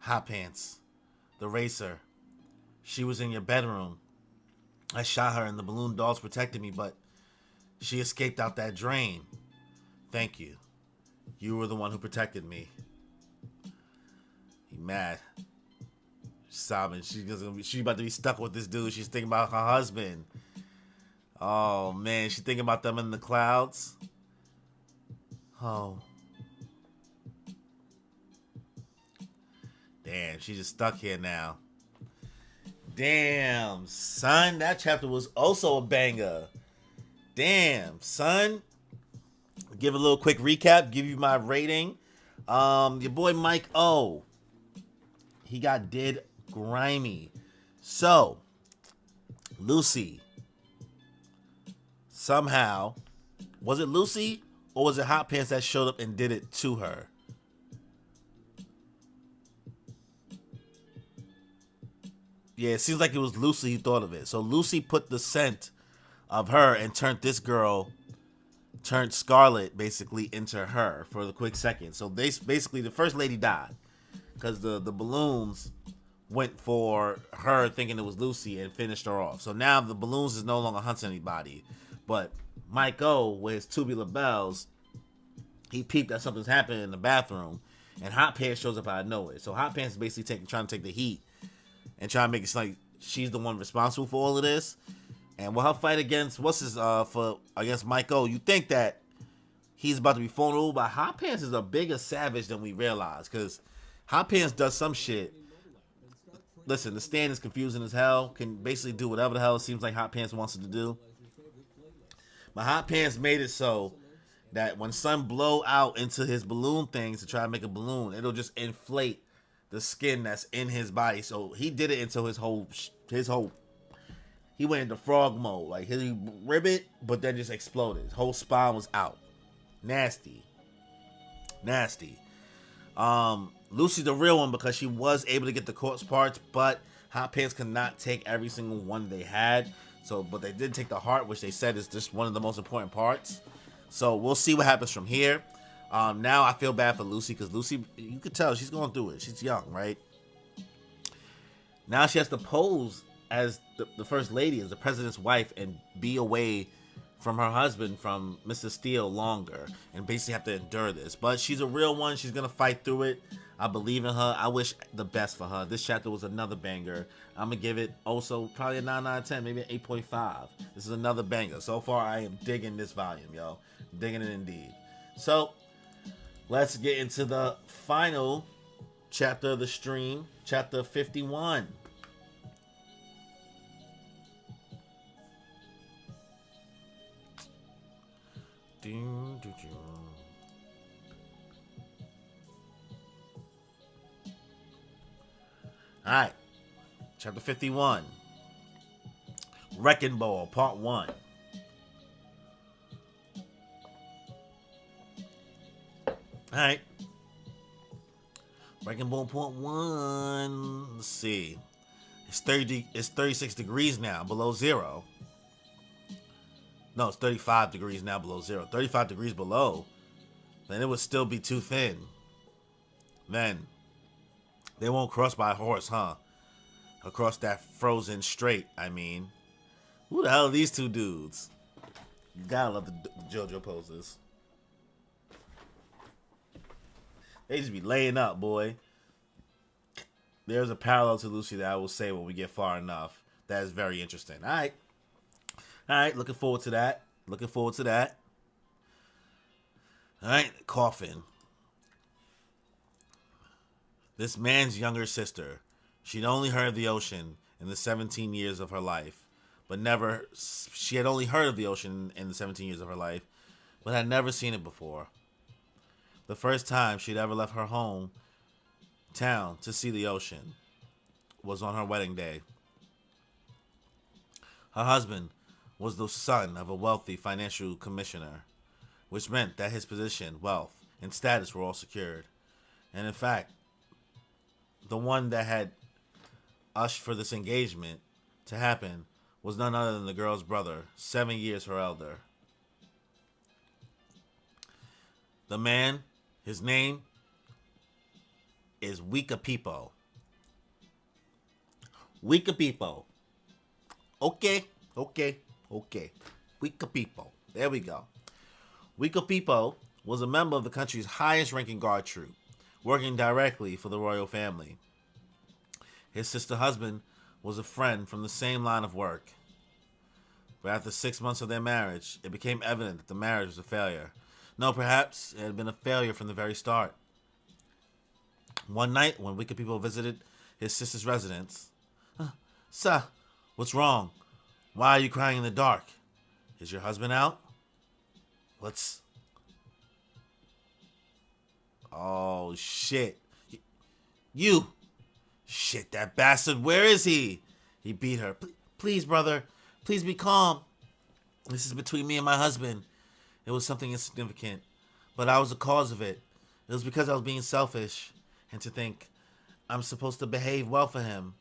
Hot Pants. The racer. She was in your bedroom. I shot her and the balloon dolls protected me, but she escaped out that drain. Thank you. You were the one who protected me. He mad. She's sobbing. She's about to be stuck with this dude. She's thinking about her husband. Oh man, she's thinking about them in the clouds. Oh. Damn, she's just stuck here now. Damn, son, that chapter was also a banger. Damn, son. Give a little quick recap, give you my rating. Your boy Mike O. He got did grimy. So, Lucy. Somehow, was it Lucy or was it Hot Pants that showed up and did it to her? Yeah, it seems like it was Lucy who thought of it. So Lucy put the scent of her and turned Scarlet basically into her for the quick second. So they basically the first lady died because the balloons went for her thinking it was Lucy and finished her off. So now the balloons is no longer hunting anybody, but Mike O with his tubular bells, he peeped that something's happening in the bathroom, and Hot Pants shows up out of nowhere. So Hot Pants is basically trying to take the heat and trying to make it like she's the one responsible for all of this. And with her fight against against Mike O, you think that he's about to be thrown over, but Hot Pants is a bigger savage than we realize because Hot Pants does some shit. Listen, the stand is confusing as hell. Can basically do whatever the hell it seems like Hot Pants wants it to do. But Hot Pants made it so that when Sun blow out into his balloon things to try to make a balloon, it'll just inflate the skin that's in his body. So he did it until his whole he went into frog mode. Like he ribbit, but then just exploded. His whole spine was out. Nasty. Lucy's the real one because she was able to get the corpse parts, but Hot Pants could not take every single one they had. So, but they did take the heart, which they said is just one of the most important parts. So we'll see what happens from here. Now I feel bad for Lucy because Lucy, you could tell she's going through it. She's young, right? Now she has to pose as the first lady, as the president's wife, and be away from her husband, from Mr. Steele, longer, and basically have to endure this. But she's a real one. She's gonna fight through it. I believe in her. I wish the best for her. This chapter was another banger. I'm gonna give it also probably a 9 out of 10, maybe an 8.5. This is another banger. So far, I am digging this volume, yo. Digging it indeed. So let's get into the final chapter of the stream, chapter 51. Alright, chapter 51, Wrecking Ball, part 1. Alright, Wrecking Ball, part 1. Let's see. It's 36 degrees now, below zero. No, it's 35 degrees now below zero. 35 degrees below. Then it would still be too thin. Then they won't cross by horse, huh? Across that frozen strait, I mean. Who the hell are these two dudes? You gotta love the Jojo poses. They just be laying up, boy. There's a parallel to Lucy that I will say when we get far enough. That is very interesting. Alright, looking forward to that. Alright, coffin. This man's younger sister. She'd only heard of the ocean in the 17 years of her life, she had only heard of the ocean in the 17 years of her life, but had never seen it before. The first time she'd ever left her home town to see the ocean was on her wedding day. Her husband was the son of a wealthy financial commissioner, which meant that his position, wealth, and status were all secured. And in fact, the one that had ushered for this engagement to happen was none other than the girl's brother, 7 years her elder. The man, his name is Wika Pipo. Okay. Wika Pipo. There we go. Wika Pipo was a member of the country's highest ranking guard troop, working directly for the royal family. His sister husband was a friend from the same line of work. But after 6 months of their marriage, it became evident that the marriage was a failure. No, perhaps it had been a failure from the very start. One night, when Wika Pipo visited his sister's residence, "Sir, what's wrong? Why are you crying in the dark? Is your husband out? What's..." Oh, shit. You! Shit, that bastard, where is he? He beat her. Please, brother, please be calm. This is between me and my husband. It was something insignificant, but I was the cause of it. It was because I was being selfish, and to think I'm supposed to behave well for him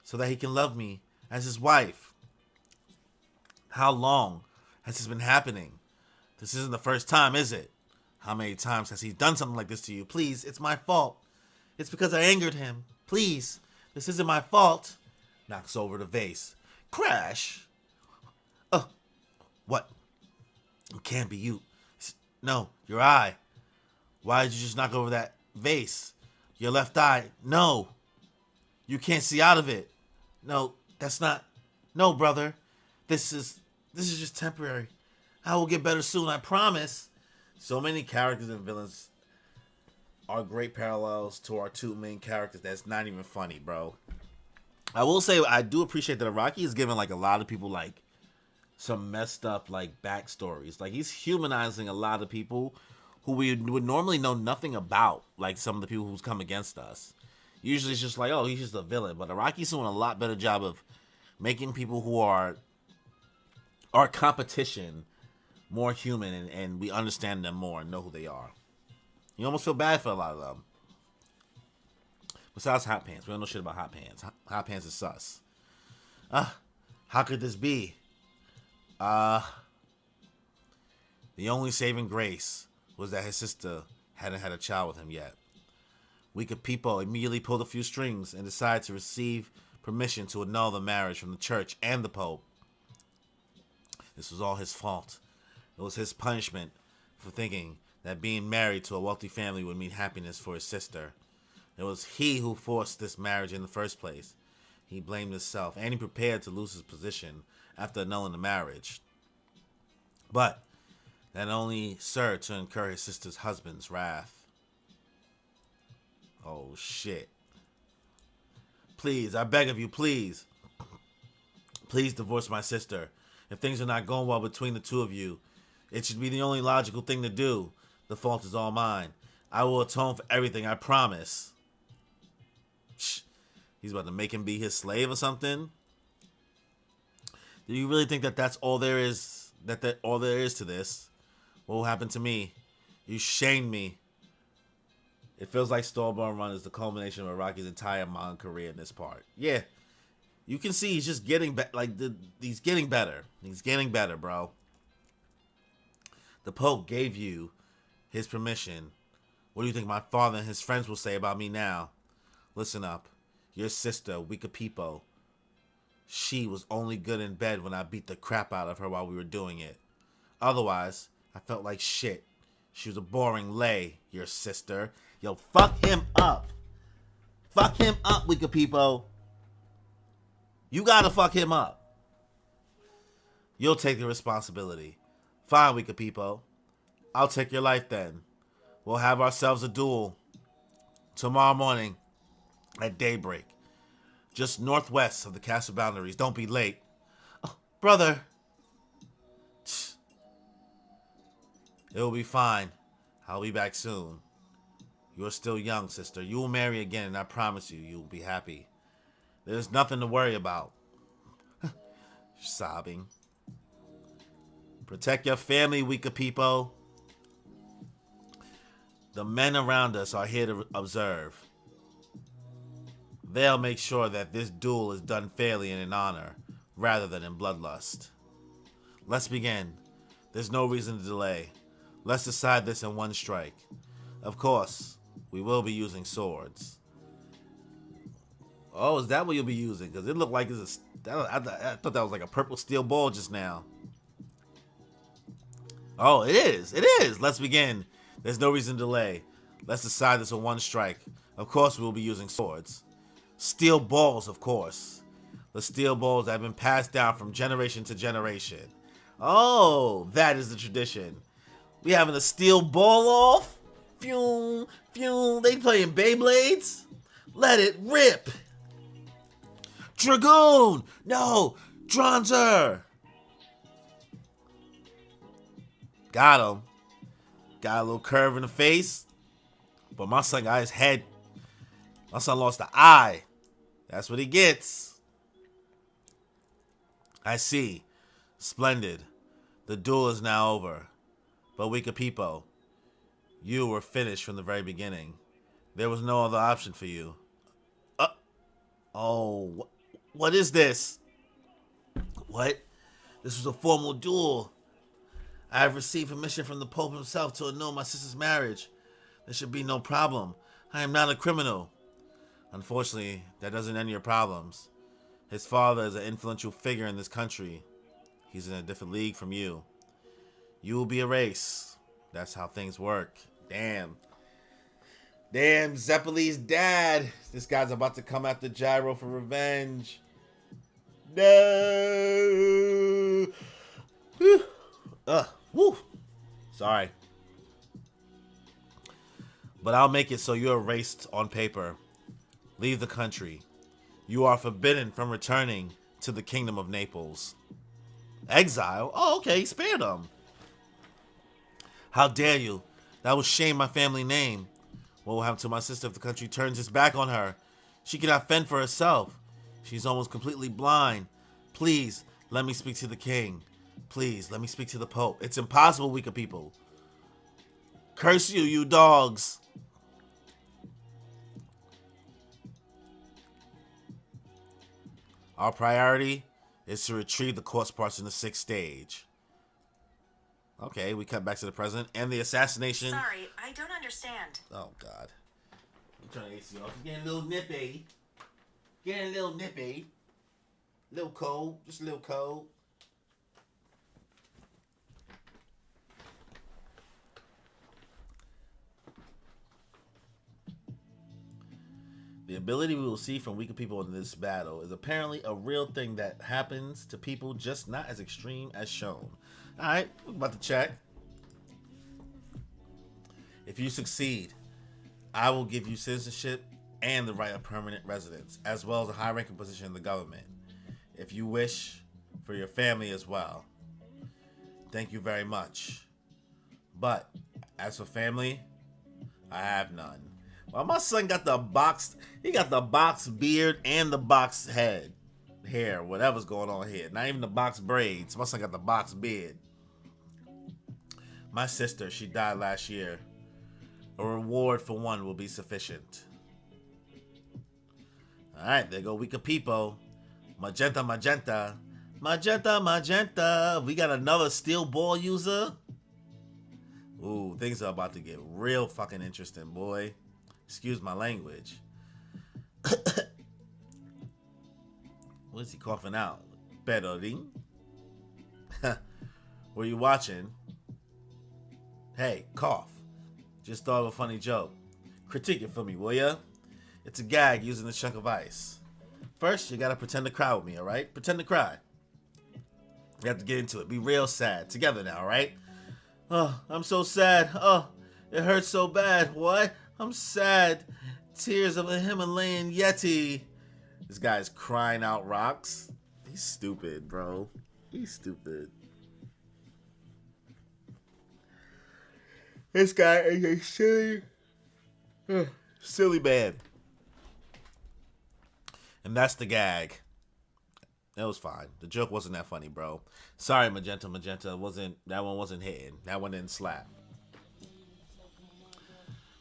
so that he can love me as his wife. How long has this been happening? This isn't the first time, is it? How many times has he done something like this to you? Please, it's my fault. It's because I angered him. Please, this isn't my fault. Knocks over the vase. Crash. What? It can't be you. No, your eye. Why did you just knock over that vase? Your left eye. No. You can't see out of it. No, that's not. No, brother. This is just temporary. I will get better soon, I promise. So many characters and villains are great parallels to our two main characters. That's not even funny, bro. I will say I do appreciate that Araki is giving like a lot of people like some messed up like backstories. Like he's humanizing a lot of people who we would normally know nothing about. Like some of the people who's come against us. Usually it's just like, oh, he's just a villain. But Araki's doing a lot better job of making people who are our competition more human, and we understand them more and know who they are. You almost feel bad for a lot of them. Besides Hot Pants. We don't know shit about Hot Pants. Hot Pants is sus. How could this be? The only saving grace was that his sister hadn't had a child with him yet. Weaker people immediately pulled a few strings and decided to receive permission to annul the marriage from the church and the Pope. This was all his fault. It was his punishment for thinking that being married to a wealthy family would mean happiness for his sister. It was he who forced this marriage in the first place. He blamed himself, and he prepared to lose his position after annulling the marriage. But that only served to incur his sister's husband's wrath. Oh, shit. Please, I beg of you, please. Please divorce my sister. If things are not going well between the two of you, it should be the only logical thing to do. The fault is all mine. I will atone for everything, I promise. Shh. He's about to make him be his slave or something? Do you really think that that's all there is? That all there is to this? What will happen to me? You shamed me. It feels like Stillborn Run is the culmination of Araki's entire manga career in this part. Yeah, you can see he's just getting he's getting better. He's getting better, bro. The Pope gave you his permission. What do you think my father and his friends will say about me now? Listen up. Your sister, Wika Pipo, she was only good in bed when I beat the crap out of her while we were doing it. Otherwise, I felt like shit. She was a boring lay, your sister. Yo, fuck him up. Fuck him up, Wika Pipo. You gotta fuck him up. You'll take the responsibility. Fine, Wika Pipo. I'll take your life then. We'll have ourselves a duel. Tomorrow morning at daybreak. Just northwest of the castle boundaries. Don't be late. Oh, brother. It will be fine. I'll be back soon. You're still young, sister. You will marry again, and I promise you, you'll be happy. There's nothing to worry about. Sobbing. Protect your family, Wika Pipo. The men around us are here to observe. They'll make sure that this duel is done fairly and in honor, rather than in bloodlust. Let's begin. There's no reason to delay. Let's decide this in one strike. Of course, we will be using swords. Oh, is that what you'll be using? Because it looked like it's I thought that was like a purple steel ball just now. Oh, it is. It is. Let's begin. There's no reason to delay. Let's decide this in one strike. Of course, we will be using swords. Steel balls, of course. The steel balls that have been passed down from generation to generation. Oh, that is the tradition. We having a steel ball off? Phew, phew. They playing Beyblades? Let it rip. Dragoon! No! Dronzer! Got him. Got a little curve in the face. But my son got his head. My son lost the eye. That's what he gets. I see. Splendid. The duel is now over. But Wika Pipo, you were finished from the very beginning. There was no other option for you. Oh, what is this? What? This was a formal duel. I have received permission from the Pope himself to annul my sister's marriage. There should be no problem. I am not a criminal. Unfortunately, that doesn't end your problems. His father is an influential figure in this country. He's in a different league from you. You will be erased. That's how things work. Damn. Damn, Zeppeli's dad. This guy's about to come after Gyro for revenge. No. Whew. Woo. Sorry. But I'll make it so you're erased on paper. Leave the country. You are forbidden from returning to the kingdom of Naples. Exile? Oh, okay, spared him. How dare you? That will shame my family name. What will happen to my sister if the country turns its back on her? She cannot fend for herself. She's almost completely blind. Please, let me speak to the king. Please, let me speak to the Pope. It's impossible, weaker people. Curse you, you dogs. Our priority is to retrieve the corpse parts in the 6th stage. Okay, we cut back to the president and the assassination. Sorry, I don't understand. Oh, God. I'm turning the AC off. It's getting a little nippy. Getting a little nippy. A little cold. Just a little cold. The ability we will see from weaker people in this battle is apparently a real thing that happens to people, just not as extreme as shown. Alright, we're about to check. If you succeed, I will give you citizenship and the right of permanent residence, as well as a high-ranking position in the government. If you wish, for your family as well. Thank you very much. But, as for family, I have none. Well, my son got the boxed beard and the boxed head. Hair, whatever's going on here. Not even the boxed braids. My son got the boxed beard. My sister, she died last year. A reward for one will be sufficient. Alright, there go weaker people. Magenta, magenta. Magenta, magenta. We got another steel ball user. Ooh, things are about to get real fucking interesting, boy. Excuse my language. What is he coughing out? Perorin? Were you watching? Hey, cough. Just thought of a funny joke. Critique it for me, will ya? It's a gag using a chunk of ice. First, you gotta pretend to cry with me, alright? Pretend to cry. We have to get into it. Be real sad. Together now, alright? Oh, I'm so sad. Oh, it hurts so bad. What? I'm sad. Tears of a Himalayan Yeti. This guy's crying out rocks. He's stupid, bro. He's stupid. This guy is a silly man. And that's the gag. That was fine. The joke wasn't that funny, bro. Sorry, Magenta. That one wasn't hitting. That one didn't slap.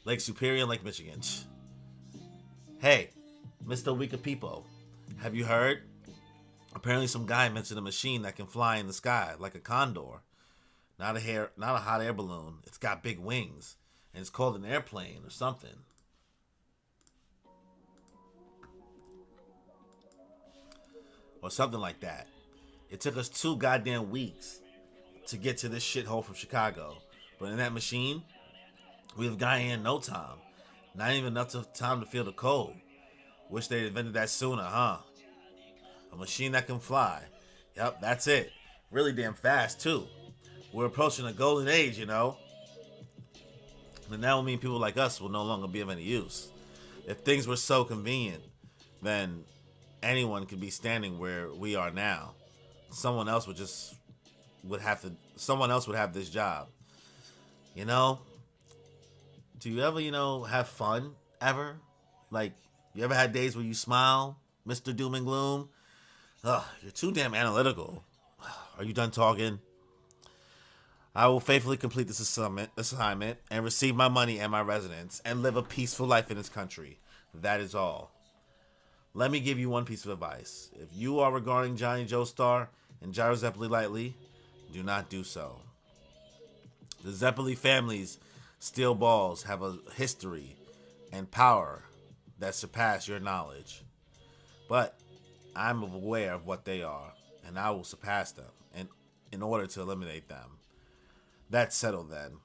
Lake Superior and Lake Michigan. Hey, Mr. Weaker People, have you heard? Apparently some guy mentioned a machine that can fly in the sky like a condor. Not a hot air balloon. It's got big wings. And it's called an airplane or something. Or something like that. It took us 2 goddamn weeks to get to this shithole from Chicago. But in that machine, we've got here in no time. Not even enough time to feel the cold. Wish they'd invented that sooner, huh? A machine that can fly. Yep, that's it. Really damn fast, too. We're approaching a golden age, you know? And that will mean people like us will no longer be of any use. If things were so convenient, then anyone could be standing where we are now. Someone else would have this job. You know? Do you ever, have fun? Ever? Like, you ever had days where you smile, Mr. Doom and Gloom? Ugh, you're too damn analytical. Are you done talking? I will faithfully complete this assignment and receive my money and my residence and live a peaceful life in this country. That is all. Let me give you one piece of advice. If you are regarding Johnny Joestar, and gyro Zeppeli lightly, do not do so. The Zeppeli family's steel balls have a history and power that surpass your knowledge. But I'm aware of what they are, and I will surpass them in order to eliminate them. That's settled then.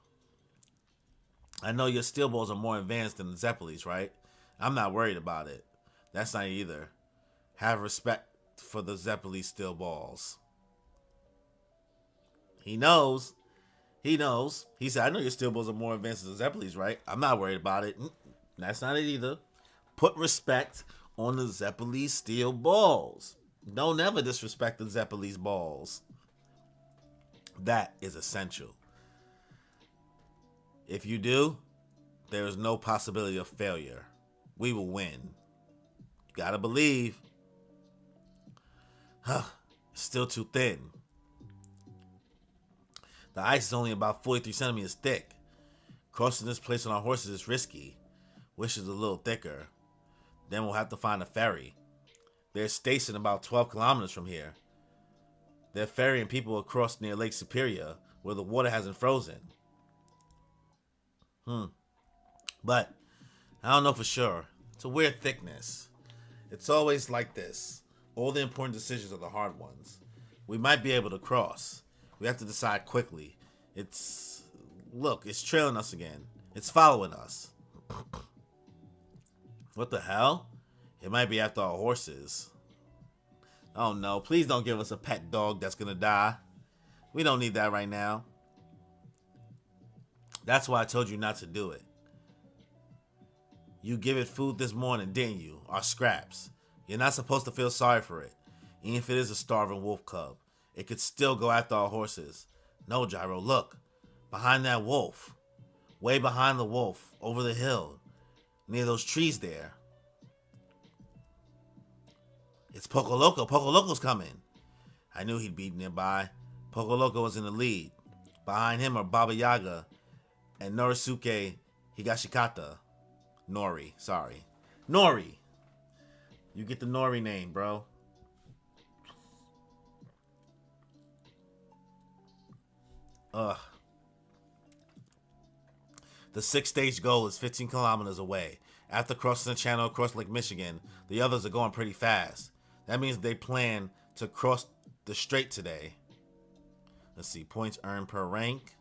I know your steel balls are more advanced than the Zeppelis, right? I'm not worried about it. That's not either. Have respect for the Zeppeli steel balls. He knows. He knows. He said, I know your steel balls are more advanced than the Zeppelis, right? I'm not worried about it. That's not it either. Put respect on the Zeppeli steel balls. Don't ever disrespect the Zeppeli's balls. That is essential. If you do, there is no possibility of failure. We will win. You gotta believe. Still too thin. The ice is only about 43 centimeters thick. Crossing this place on our horses is risky. Wish it's a little thicker. Then we'll have to find a ferry. They're stationed about 12 kilometers from here. They're ferrying people across near Lake Superior, where the water hasn't frozen. But I don't know for sure. It's a weird thickness. It's always like this. All the important decisions are the hard ones. We might be able to cross. We have to decide quickly. Look, it's trailing us again. It's following us. What the hell? It might be after our horses. Oh no, please don't give us a pet dog that's gonna die. We don't need that right now. That's why I told you not to do it. You give it food this morning, didn't you? Our scraps. You're not supposed to feel sorry for it. Even if it is a starving wolf cub, it could still go after our horses. No, Gyro, look. Behind that wolf. Way behind the wolf, over the hill. Near those trees there. It's Poco Loco. Poco Loco's coming. I knew he'd be nearby. Poco Loco was in the lead. Behind him are Baba Yaga and Norisuke Higashikata. Nori, sorry. Nori. You get the Nori name, bro. Ugh. The 6-stage goal is 15 kilometers away. After crossing the channel across Lake Michigan, the others are going pretty fast. That means they plan to cross the strait today. Let's see, points earned per rank.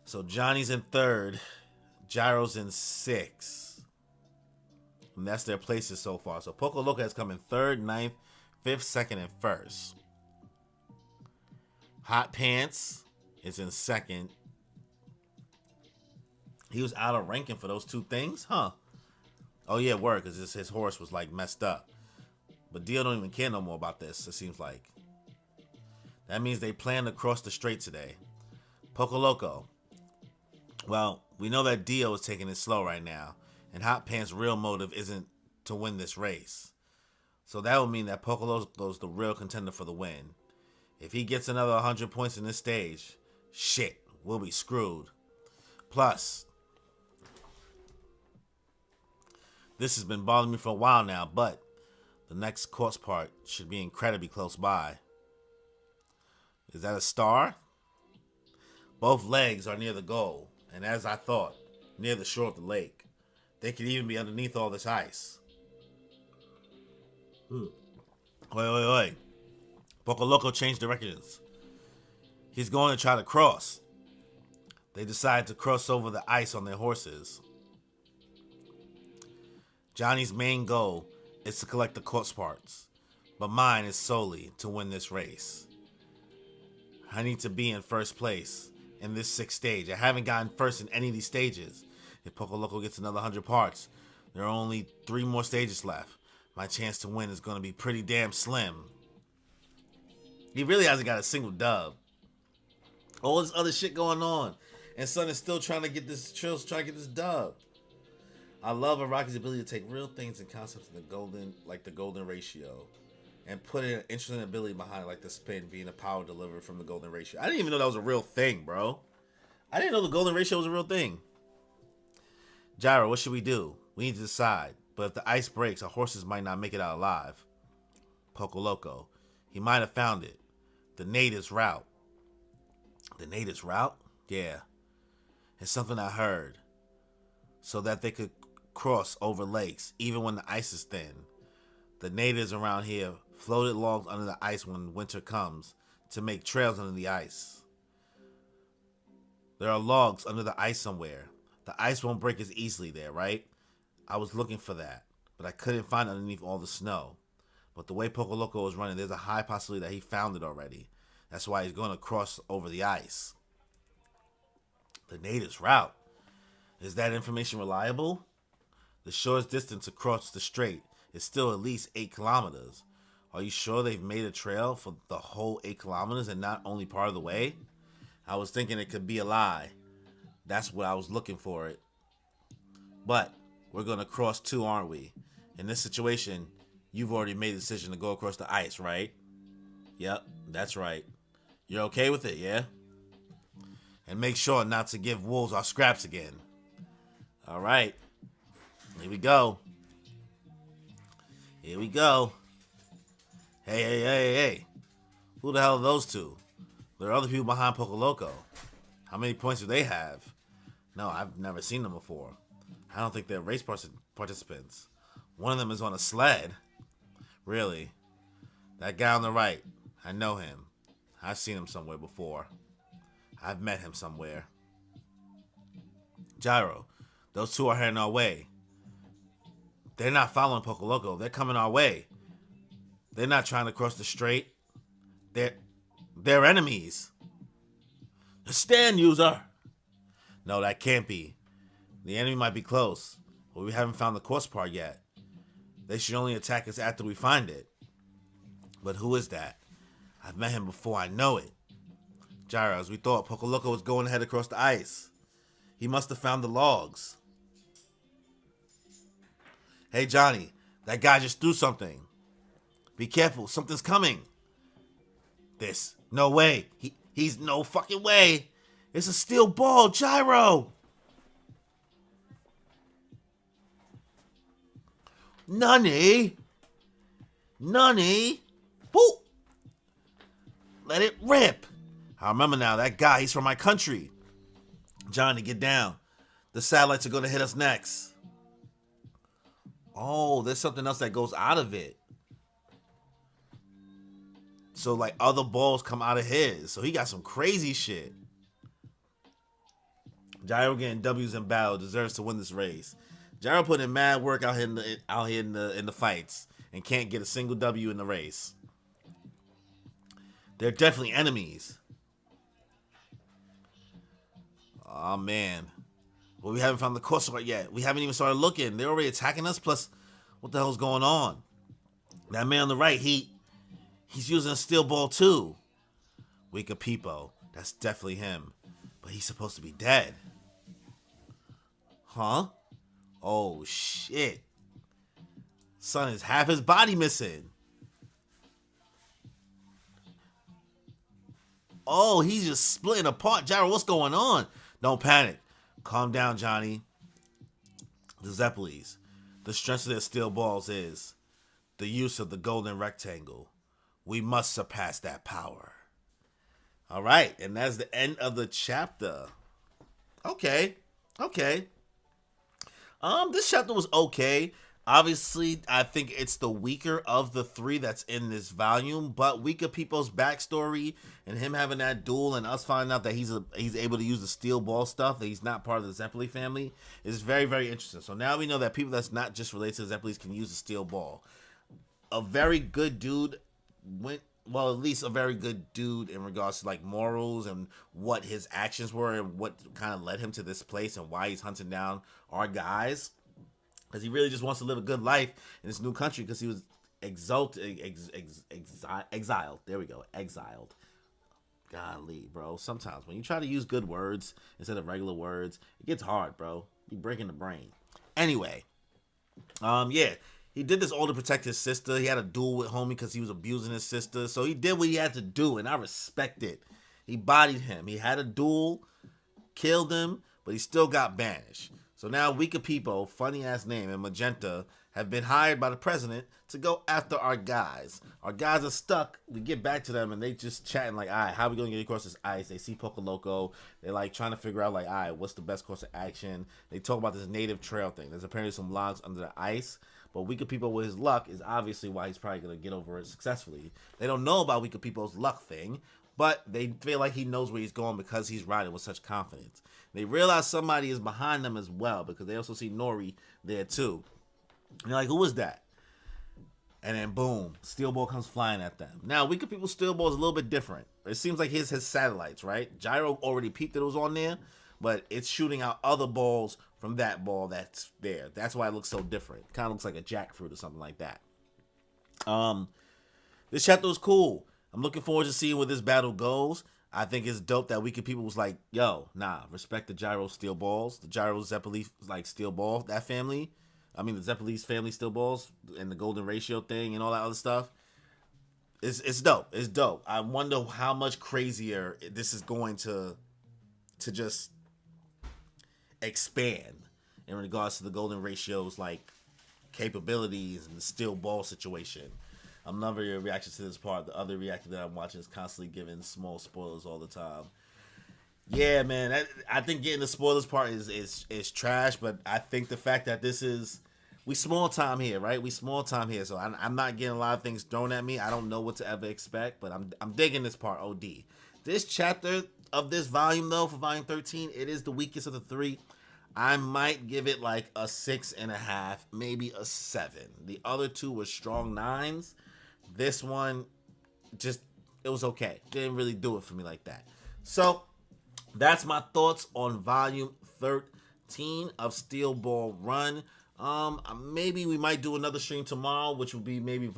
So Johnny's in 3rd, Gyro's in 6th. And that's their places so far. So Poco Loco has come in 3rd, 9th, 5th, 2nd, and 1st. Hot Pants is in 2nd. He was out of ranking for those 2 things? Huh. Oh yeah, word, because his horse was like messed up. But Dio don't even care no more about this, it seems like. That means they plan to cross the strait today. Poco Loco. Well, we know that Dio is taking it slow right now, and Hot Pants' real motive isn't to win this race. So that would mean that Poco Loco's the real contender for the win. If he gets another 100 points in this stage, shit, we'll be screwed. Plus, this has been bothering me for a while now, but the next course part should be incredibly close by. Is that a star? Both legs are near the goal, and as I thought, near the shore of the lake. They could even be underneath all this ice. Wait. Poco Loco changed directions. He's going to try to cross. They decide to cross over the ice on their horses. Johnny's main goal is to collect the course parts, but mine is solely to win this race. I need to be in first place in this 6th stage. I haven't gotten first in any of these stages. If Poco Loco gets another 100 parts, there are only 3 more stages left. My chance to win is going to be pretty damn slim. He really hasn't got a single dub. All this other shit going on, and Son is still trying to get this dub. I love Araki's ability to take real things and concepts in the golden ratio, and put an interesting ability behind it, like the spin being a power delivered from the golden ratio. I didn't even know that was a real thing, bro. I didn't know the golden ratio was a real thing. Gyro, what should we do? We need to decide. But if the ice breaks, our horses might not make it out alive. Poco Loco. He might have found it. The natives' route. The natives' route? Yeah. It's something I heard. So that they could cross over lakes, even when the ice is thin. The natives around here floated logs under the ice when winter comes to make trails under the ice. There are logs under the ice somewhere. The ice won't break as easily there, right? I was looking for that, but I couldn't find it underneath all the snow. But the way Poco Loco is running, there's a high possibility that he found it already. That's why he's going to cross over the ice. The natives' route. Is that information reliable? The shortest distance across the strait is still at least 8 kilometers. Are you sure they've made a trail for the whole 8 kilometers and not only part of the way? I was thinking it could be a lie. That's what I was looking for it. But we're going to cross too, aren't we? In this situation, you've already made a decision to go across the ice, right? Yep, that's right. You're okay with it, yeah? And make sure not to give wolves our scraps again. All right. Here we go. Here we go. Hey. Who the hell are those two? There are other people behind Poco Loco. How many points do they have? No, I've never seen them before. I don't think they're race participants. One of them is on a sled. Really? That guy on the right. I know him. I've seen him somewhere before. I've met him somewhere. Gyro, those two are heading our way. They're not following Poco Loco. They're coming our way. They're not trying to cross the strait. They're enemies. Stand, user. No, that can't be. The enemy might be close, but we haven't found the course part yet. They should only attack us after we find it. But who is that? I've met him before, I know it. Gyro, as we thought, Poco Loco was going ahead across the ice. He must have found the logs. Hey, Johnny, that guy just threw something. Be careful, something's coming. No way. He's no fucking way. It's a steel ball, Gyro. Nunny. Woo. Let it rip. I remember now, that guy, he's from my country. Johnny, get down. The satellites are going to hit us next. Oh, there's something else that goes out of it. So, like, other balls come out of his. So, he got some crazy shit. Gyro getting W's in battle deserves to win this race. Gyro put in mad work out here in the fights and can't get a single W in the race. They're definitely enemies. Oh, man. Well, we haven't found the course right yet. We haven't even started looking. They're already attacking us. Plus, what the hell's going on? That man on the right, he's using a steel ball too. Wika Peepo. That's definitely him. But he's supposed to be dead. Huh? Oh, shit. Son is half his body missing. Oh, he's just splitting apart. Gyro, what's going on? Don't panic. Calm down, Johnny. The Zeppelis. The strength of their steel balls is the use of the golden rectangle. We must surpass that power. All right, and that's the end of the chapter. Okay. This chapter was okay. Obviously, I think it's the weaker of the three that's in this volume, but Wika People's backstory and him having that duel and us finding out that he's able to use the steel ball stuff, that he's not part of the Zeppeli family, is very, very interesting. So now we know that people that's not just related to the Zeppelis can use the steel ball. A very good dude at least a very good dude in regards to like morals and what his actions were and what kind of led him to this place and why he's hunting down our guys. Because he really just wants to live a good life in this new country because he was exiled. There we go. Exiled. Golly, bro. Sometimes when you try to use good words instead of regular words, it gets hard, bro. You're breaking the brain. Anyway. Yeah. He did this all to protect his sister. He had a duel with homie because he was abusing his sister. So he did what he had to do, and I respect it. He bodied him. He had a duel, killed him, but he still got banished. So now Weaker People, funny ass name, and Magenta have been hired by the president to go after our guys. Our guys are stuck. We get back to them and they just chatting like, all right, how are we going to get across this ice? They see Poco Loco. They're like trying to figure out like, all right, what's the best course of action? They talk about this native trail thing. There's apparently some logs under the ice. But Weaker People with his luck is obviously why he's probably going to get over it successfully. They don't know about Weaker People's luck thing, but they feel like he knows where he's going because he's riding with such confidence. They realize somebody is behind them as well because they also see Nori there too. And they're like, who is that? And then boom, Steel Ball comes flying at them. Now, Weaker People's Steel Ball is a little bit different. It seems like his has satellites, right? Gyro already peeped that it was on there, but it's shooting out other balls from that ball that's there. That's why it looks so different. Kind of looks like a jackfruit or something like that. This chapter was cool. I'm looking forward to seeing where this battle goes. I think it's dope that Weaker People was like, yo, nah, respect the Gyro Steel Balls. The Gyro Zeppelin like Steel Ball, that family. I mean, the Zeppelin family Steel Balls and the golden ratio thing and all that other stuff. It's dope. It's dope. I wonder how much crazier this is going to just expand in regards to the golden ratios, like capabilities and the steel ball situation. I'm loving your reaction to this part. The other reactor that I'm watching is constantly giving small spoilers all the time. Yeah, man, I think getting the spoilers part is trash, but I think the fact that we small time here, right? We small time here, so I'm not getting a lot of things thrown at me. I don't know what to ever expect, but I'm digging this part. OD. This chapter of this volume, though, for volume 13, it is the weakest of the three. I might give it like a 6.5, maybe a 7. The other two were strong 9s. This one, it was okay. Didn't really do it for me like that. So, that's my thoughts on volume 13 of Steel Ball Run. Maybe we might do another stream tomorrow, which will be maybe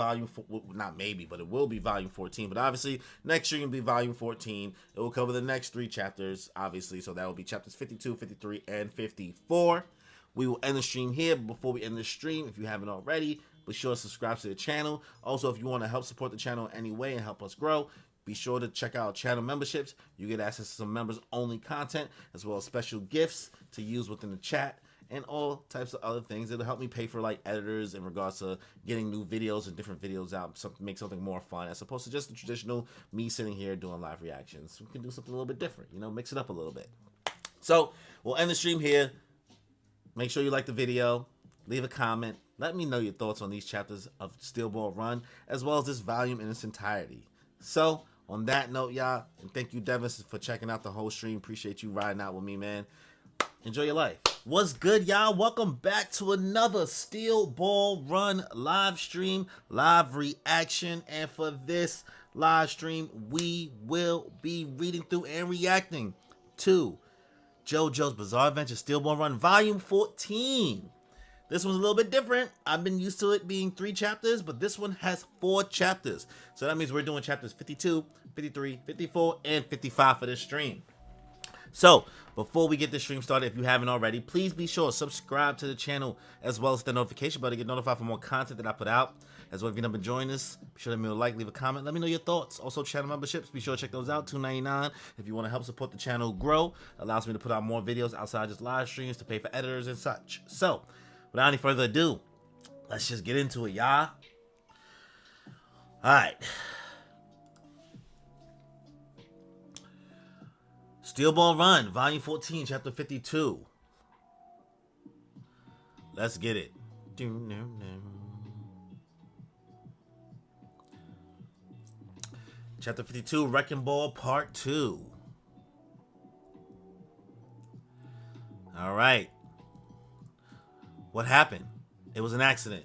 not maybe, but it will be volume 14. But obviously, next stream will be volume 14. It will cover the next 3 chapters, obviously. So that will be chapters 52, 53, and 54. We will end the stream here. But before we end the stream, if you haven't already, be sure to subscribe to the channel. Also, if you want to help support the channel in any way and help us grow, be sure to check out channel memberships. You get access to some members-only content, as well as special gifts to use within the chat, and all types of other things. It'll help me pay for like editors in regards to getting new videos and different videos out, make something more fun, as opposed to just the traditional me sitting here doing live reactions. We can do something a little bit different, mix it up a little bit. So, we'll end the stream here. Make sure you like the video. Leave a comment. Let me know your thoughts on these chapters of Steel Ball Run, as well as this volume in its entirety. So, on that note, y'all, and thank you, Devin, for checking out the whole stream. Appreciate you riding out with me, man. Enjoy your life. What's good, y'all? Welcome back to another Steel Ball Run live stream, live reaction. And for this live stream, we will be reading through and reacting to JoJo's Bizarre Adventure Steel Ball Run Volume 14. This one's a little bit different. I've been used to it being 3 chapters, but this one has 4 chapters. So that means we're doing chapters 52, 53, 54, and 55 for this stream. So, before we get this stream started, if you haven't already, please be sure to subscribe to the channel, as well as the notification bell to get notified for more content that I put out. As well, if you've never joined us, be sure to leave me a like, leave a comment, let me know your thoughts. Also, channel memberships, be sure to check those out, $2.99. If you want to help support the channel grow, allows me to put out more videos outside just live streams, to pay for editors and such. So, without any further ado, let's just get into it, y'all. Alright. Steel Ball Run, Volume 14, Chapter 52. Let's get it. Chapter 52, Wrecking Ball Part 2. Alright. What happened? It was an accident.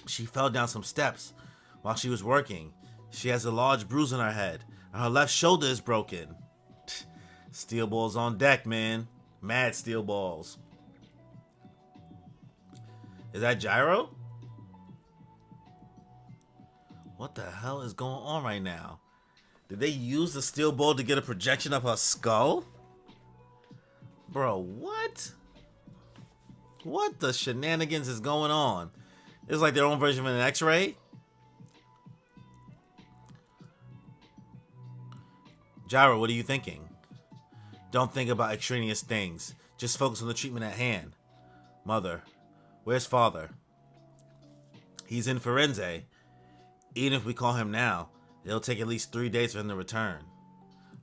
She fell down some steps while she was working. She has a large bruise on her head, and her left shoulder is broken. Steel balls on deck, man. Mad steel balls. Is that Gyro? What the hell is going on right now? Did they use the steel ball to get a projection of her skull? Bro, what? What the shenanigans is going on? It's like their own version of an X-ray? Gyro, what are you thinking? Don't think about extraneous things. Just focus on the treatment at hand. Mother, where's father? He's in Firenze. Even if we call him now, it'll take at least 3 days for him to return.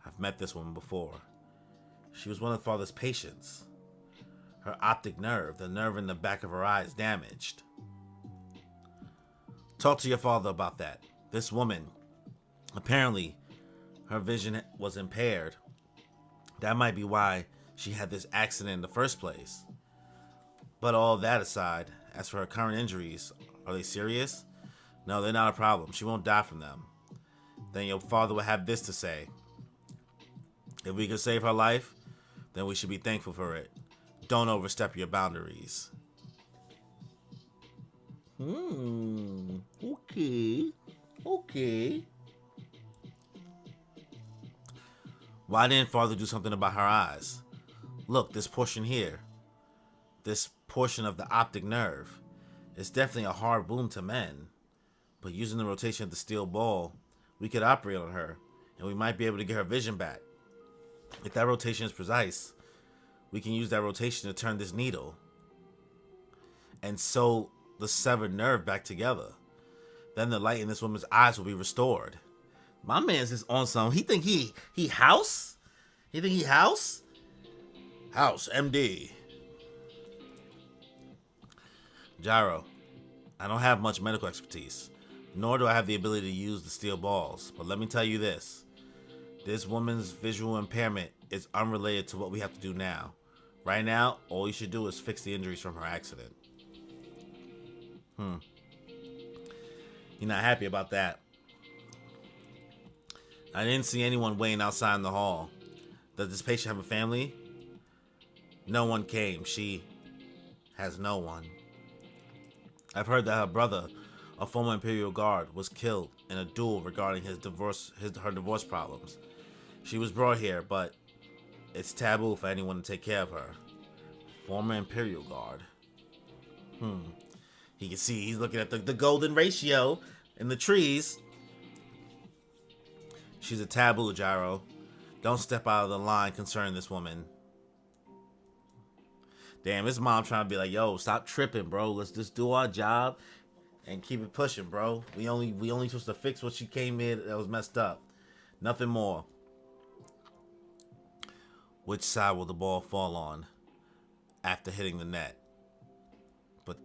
I've met this woman before. She was one of father's patients. Her optic nerve, the nerve in the back of her eye, is damaged. Talk to your father about that. This woman, apparently, her vision was impaired. That might be why she had this accident in the first place. But all that aside, as for her current injuries, are they serious? No, they're not a problem. She won't die from them. Then your father will have this to say. If we could save her life, then we should be thankful for it. Don't overstep your boundaries. Okay. Why didn't father do something about her eyes? Look, this portion here. This portion of the optic nerve. It's definitely a hard wound to mend. But using the rotation of the steel ball, we could operate on her, and we might be able to get her vision back. If that rotation is precise, we can use that rotation to turn this needle and sew the severed nerve back together. Then the light in this woman's eyes will be restored. My man's just on some. He think he house? He think he house? House, MD. Gyro, I don't have much medical expertise, nor do I have the ability to use the steel balls. But let me tell you this. This woman's visual impairment is unrelated to what we have to do now. Right now, all you should do is fix the injuries from her accident. You're not happy about that. I didn't see anyone waiting outside in the hall. Does this patient have a family? No one came. She has no one. I've heard that her brother, a former Imperial Guard, was killed in a duel regarding her divorce problems. She was brought here, but it's taboo for anyone to take care of her. Former Imperial Guard. He can see he's looking at the golden ratio in the trees. She's a taboo, Gyro. Don't step out of the line concerning this woman. Damn, his mom trying to be like, yo, stop tripping, bro. Let's just do our job and keep it pushing, bro. We only supposed to fix what she came in that was messed up. Nothing more. Which side will the ball fall on after hitting the net? But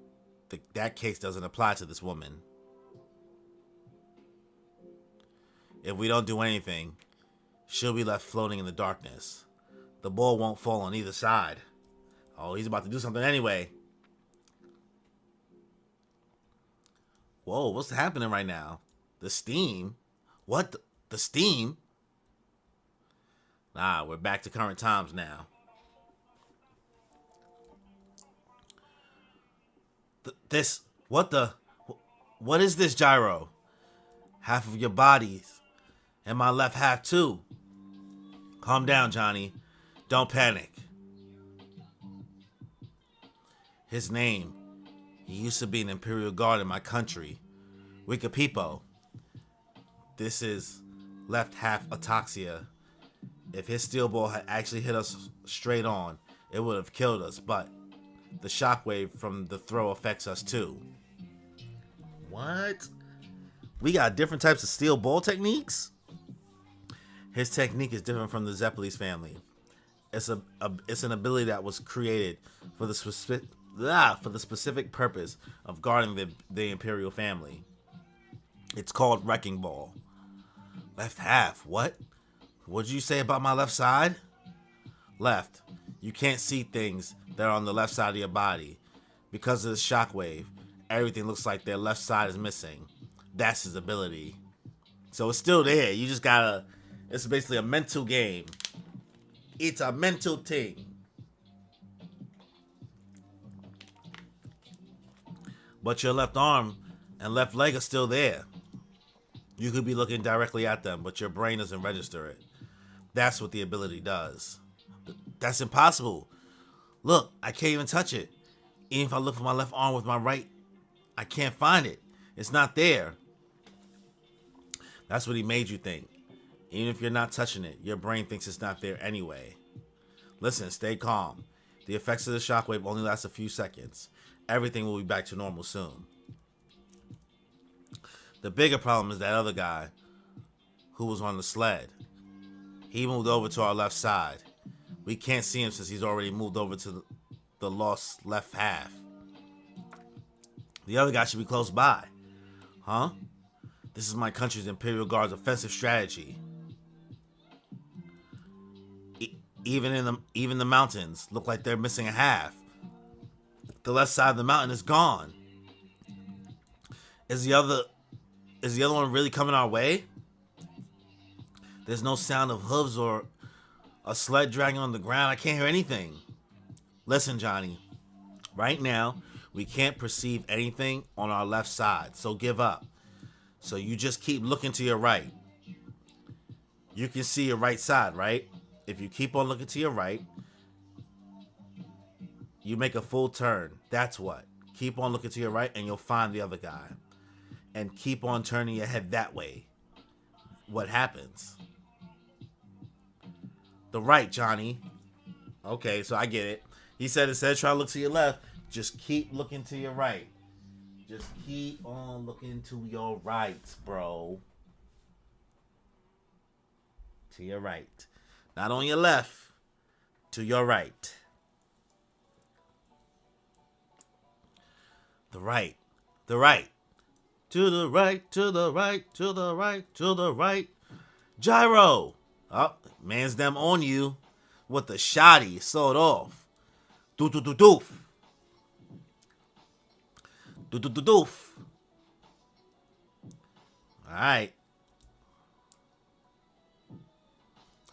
that case doesn't apply to this woman. If we don't do anything, she'll be left floating in the darkness. The ball won't fall on either side. Oh, he's about to do something anyway. Whoa, what's happening right now? The steam? What? The steam? Nah, we're back to current times now. What is this, Gyro? Half of your body's and my left half too. Calm down, Johnny. Don't panic. His name. He used to be an Imperial Guard in my country. Wikipepo. This is left half ataxia. If his steel ball had actually hit us straight on, it would have killed us, but the shockwave from the throw affects us too. What? We got different types of steel ball techniques? His technique is different from the Zeppelin's family. It's an ability that was created for the specific purpose of guarding the Imperial family. It's called Wrecking Ball. Left half, what? What'd you say about my left side? Left. You can't see things that are on the left side of your body. Because of the shockwave, everything looks like their left side is missing. That's his ability. So it's still there. You just gotta... It's basically a mental game. It's a mental thing. But your left arm and left leg are still there. You could be looking directly at them, but your brain doesn't register it. That's what the ability does. That's impossible. Look, I can't even touch it. Even if I look for my left arm with my right, I can't find it. It's not there. That's what he made you think. Even if you're not touching it, your brain thinks it's not there anyway. Listen, stay calm. The effects of the shockwave only last a few seconds. Everything will be back to normal soon. The bigger problem is that other guy who was on the sled. He moved over to our left side. We can't see him since he's already moved over to the lost left half. The other guy should be close by. Huh? This is my country's Imperial Guard's offensive strategy. Even the mountains look like they're missing a half. The left side of the mountain is gone. Is the other one really coming our way? There's no sound of hooves or a sled dragging on the ground. I can't hear anything. Listen, Johnny. Right now, we can't perceive anything on our left side, so give up. So you just keep looking to your right. You can see your right side, right? If you keep on looking to your right, you make a full turn. That's what. Keep on looking to your right and you'll find the other guy. And keep on turning your head that way. What happens? The right, Johnny. Okay, so I get it. He said instead of try to look to your left, just keep looking to your right. Just keep on looking to your right, bro. To your right. Not on your left. To your right. The right. The right. To the right, to the right, to the right, to the right. Gyro. Oh, man's them on you. With the shotty. Sawed off. Doof. Doof. Alright.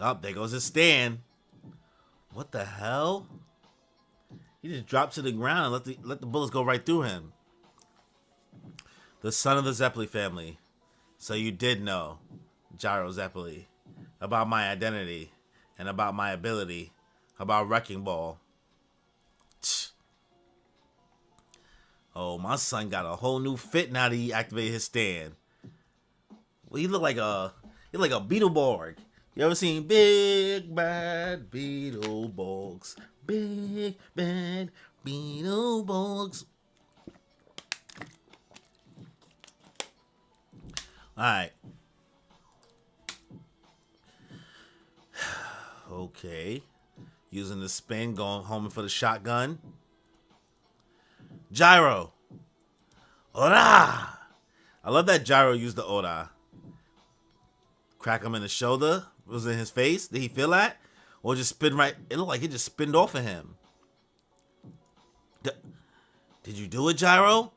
Oh, there goes his stand. What the hell? He just dropped to the ground and let the bullets go right through him. The son of the Zeppeli family. So you did know, Gyro Zeppeli, about my identity and about my ability, about Wrecking Ball. Oh, my son got a whole new fit now that he activated his stand. Well, he look like a Beetleborg. You ever seen Big Bad Beetleborgs? Big Bad Beetleborgs. Alright. Okay. Using the spin, going home for the shotgun. Gyro. Ora! I love that Gyro used the ora. Crack him in the shoulder. Was it in his face? Did he feel that? Or just spin right? It looked like it just spinned off of him. Did you do it, Gyro?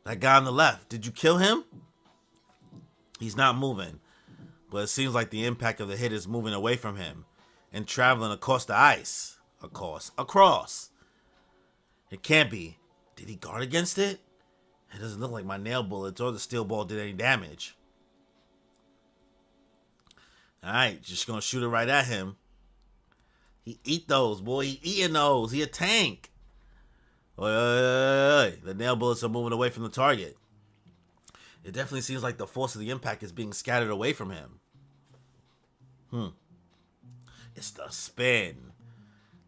That guy on the left. Did you kill him? He's not moving. But it seems like the impact of the hit is moving away from him and traveling across the ice. Across. It can't be. Did he guard against it? It doesn't look like my nail bullets or the steel ball did any damage. Alright, just gonna shoot it right at him. He eat those, boy. He eating those. He a tank. Oy. The nail bullets are moving away from the target. It definitely seems like the force of the impact is being scattered away from him. It's the spin.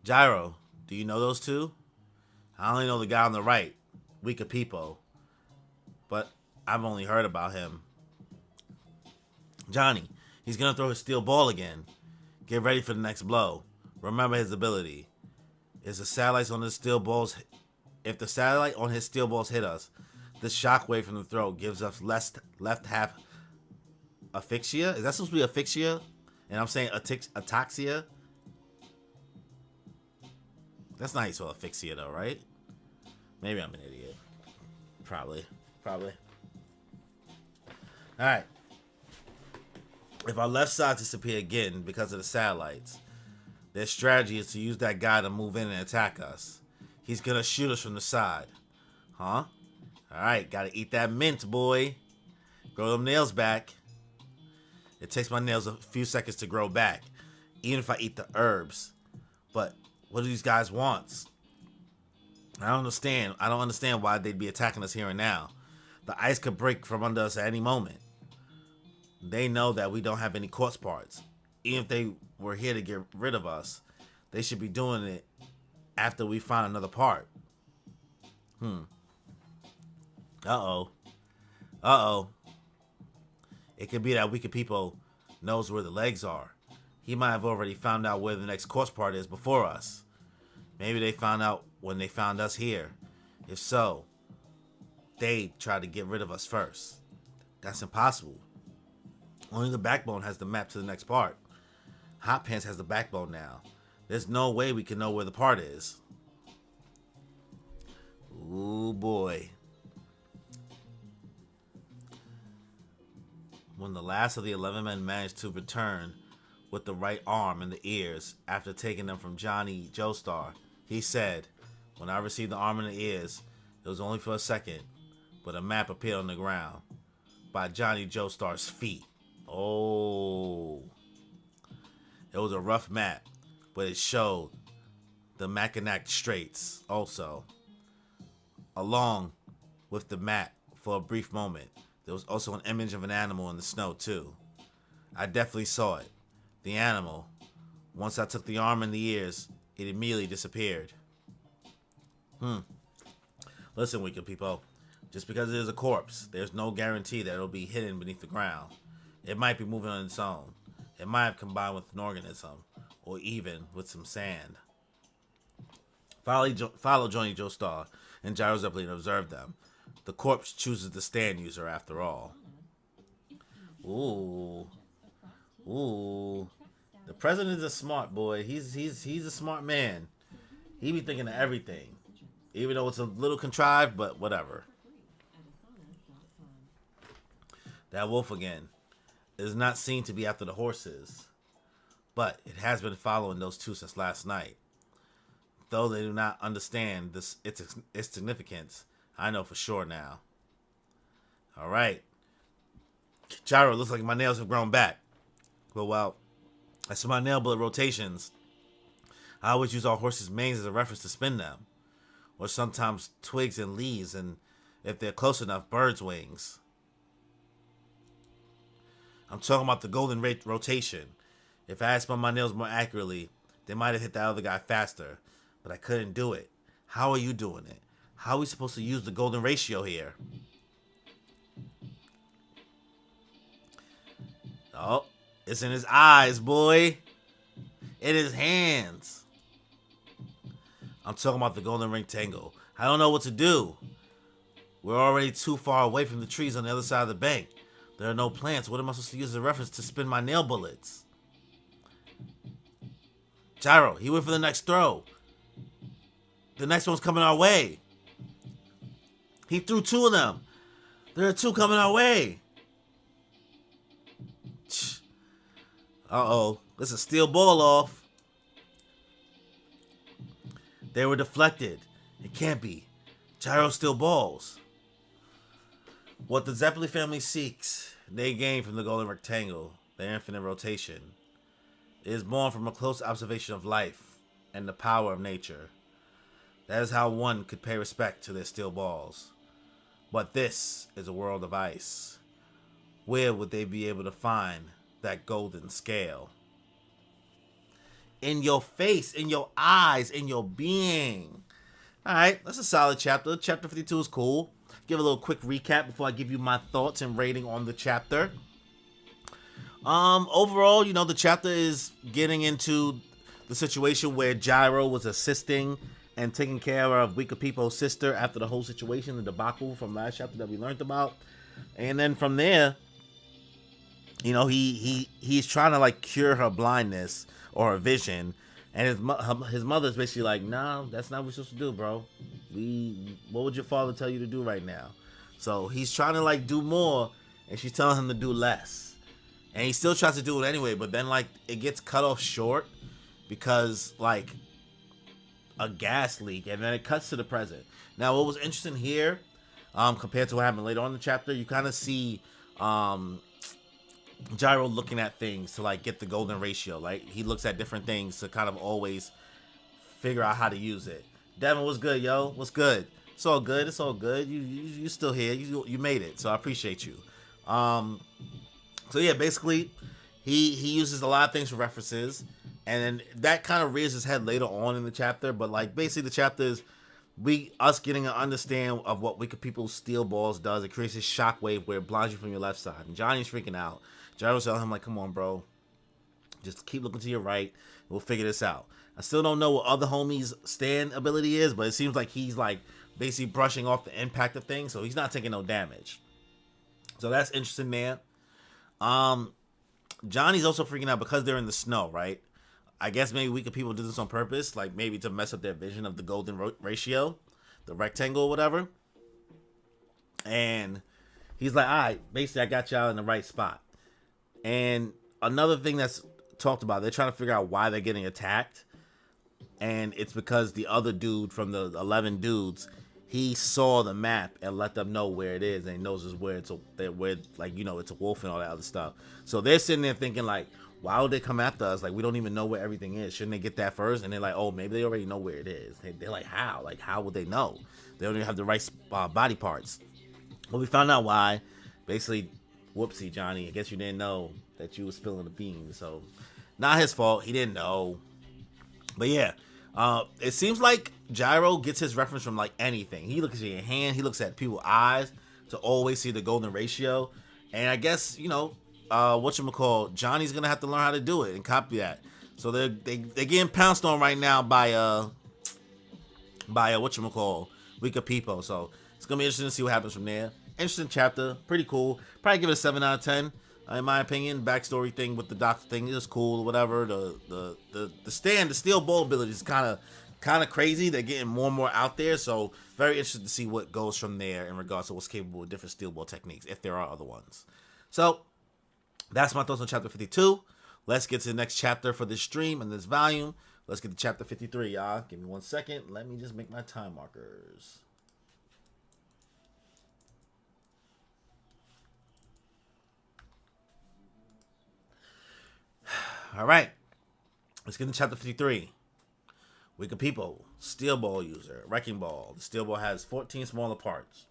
Gyro, do you know those two? I only know the guy on the right, Weaker People. But I've only heard about him. Johnny, he's going to throw his steel ball again. Get ready for the next blow. Remember his ability. If the satellite on his steel balls hit us, the shockwave from the throw gives us left half asphyxia. Is that supposed to be asphyxia? And I'm saying ataxia. That's not how you spell asphyxia though, right? Maybe I'm an idiot. Probably. Alright. If our left side disappear again because of the satellites, their strategy is to use that guy to move in and attack us. He's gonna shoot us from the side. Huh? Alright, gotta eat that mint, boy. Grow them nails back. It takes my nails a few seconds to grow back, even if I eat the herbs. But what do these guys want? I don't understand why they'd be attacking us here and now. The ice could break from under us at any moment. They know that we don't have any quartz parts. Even if they were here to get rid of us, they should be doing it after we find another part. Uh-oh. Uh-oh. It could be that Wicked People knows where the legs are. He might have already found out where the next course part is before us. Maybe they found out when they found us here. If so, they tried to get rid of us first. That's impossible. Only the Backbone has the map to the next part. Hot Pants has the Backbone now. There's no way we can know where the part is. Ooh, boy. When the last of the 11 men managed to return with the right arm and the ears after taking them from Johnny Joestar, he said, "When I received the arm and the ears, it was only for a second, but a map appeared on the ground by Johnny Joestar's feet." Oh. It was a rough map, but it showed the Mackinac Straits also. Along with the map, for a brief moment, there was also an image of an animal in the snow too. I definitely saw it. The animal. Once I took the arm and the ears, it immediately disappeared. Listen, Wicked People. Just because it is a corpse, there's no guarantee that it'll be hidden beneath the ground. It might be moving on its own. It might have combined with an organism, or even with some sand. Follow Johnny Joestar and Gyro Zeppelin and observe them. The corpse chooses the stand user after all. Ooh. Ooh. The president is a smart boy. He's a smart man. He be thinking of everything. Even though it's a little contrived, but whatever. That wolf again. It is not seen to be after the horses, but it has been following those two since last night. Though they do not understand its significance, I know for sure now. All right. Gyro, looks like my nails have grown back. But well, as for my nail bullet rotations, I always use our horses' manes as a reference to spin them. Or sometimes twigs and leaves, and if they're close enough, birds' wings. I'm talking about the golden rotation. If I had spun my nails more accurately, they might have hit the other guy faster. But I couldn't do it. How are you doing it? How are we supposed to use the golden ratio here? Oh, it's in his eyes, boy. In his hands. I'm talking about the golden rectangle. I don't know what to do. We're already too far away from the trees on the other side of the bank. There are no plants. What am I supposed to use as a reference to spin my nail bullets? Gyro, he went for the next throw. The next one's coming our way. He threw two of them. There are two coming our way. Uh-oh. This is a steel ball off. They were deflected. It can't be. Gyro still balls. What the Zeppelin family seeks, they gain from the golden rectangle, their infinite rotation. It is born from a close observation of life and the power of nature. That is how one could pay respect to their steel balls. But this is a world of ice. Where would they be able to find that golden scale? In your face, in your eyes, in your being. Alright, that's a solid chapter. Chapter 52 is cool. Give a little quick recap before I give you my thoughts and rating on the chapter. Overall, the chapter is getting into the situation where Gyro was assisting and taking care of Wicked People's sister after the whole situation, the debacle from last chapter that we learned about. And then from there, he's trying to cure her blindness or her vision. And his mother's basically like, no, that's not what we're supposed to do, bro. What would your father tell you to do right now? So he's trying to do more, and she's telling him to do less. And he still tries to do it anyway, but then it gets cut off short because a gas leak, and then it cuts to the present. Now, what was interesting here, compared to what happened later on in the chapter, you kind of see Gyro looking at things to get the golden ratio. He looks at different things to kind of always figure out how to use it. Devin, what's good, yo? What's good? It's all good. It's all good. You still here. You made it, so I appreciate you. So yeah, basically, he uses a lot of things for references, And then that kind of rears its head later on in the chapter. But like basically, the chapter is us getting an understand of what Wicked People's Steel Balls does. It creates this shockwave where it blinds you from your left side. And Johnny's freaking out. Gyro's telling him like, "Come on, bro, just keep looking to your right. We'll figure this out." I still don't know what other homies' stand ability is, but it seems like he's like basically brushing off the impact of things, so he's not taking no damage. So that's interesting there. Johnny's also freaking out because they're in the snow, right? I guess maybe Wicked People did this on purpose, like maybe to mess up their vision of the golden ratio, the rectangle or whatever. And he's like, all right, basically I got y'all in the right spot. And another thing that's talked about, they're trying to figure out why they're getting attacked. And it's because the other dude from the 11 dudes, he saw the map and let them know where it is, and he knows where it's it's a wolf and all that other stuff. So they're sitting there thinking like, why would they come after us? Like, we don't even know where everything is. Shouldn't they get that first? And they're like, oh, maybe they already know where it is. They're like, how? Like, how would they know? They don't even have the right body parts. Well, we found out why. Basically, whoopsie, Johnny. I guess you didn't know that you were spilling the beans. So, not his fault. He didn't know. But yeah, it seems like Gyro gets his reference from like anything. He looks at your hand. He looks at people's eyes to always see the golden ratio. And I guess, Johnny's gonna have to learn how to do it and copy that. So they're getting pounced on right now by Wicked People. So it's gonna be interesting to see what happens from there. Interesting chapter, pretty cool. Probably give it a 7 out of 10. In my opinion, backstory thing with the doctor thing is cool, whatever. The steel ball ability is kind of crazy. They're getting more and more out there, so very interested to see what goes from there in regards to what's capable of different steel ball techniques, if there are other ones. So that's my thoughts on chapter 52. Let's get to the next chapter for this stream and this volume. Let's get to chapter 53, y'all. Give me 1 second. Let me just make my time markers. All right, let's get into chapter 53. Wicked People, Steel Ball user, Wrecking Ball. The Steel Ball has 14 smaller parts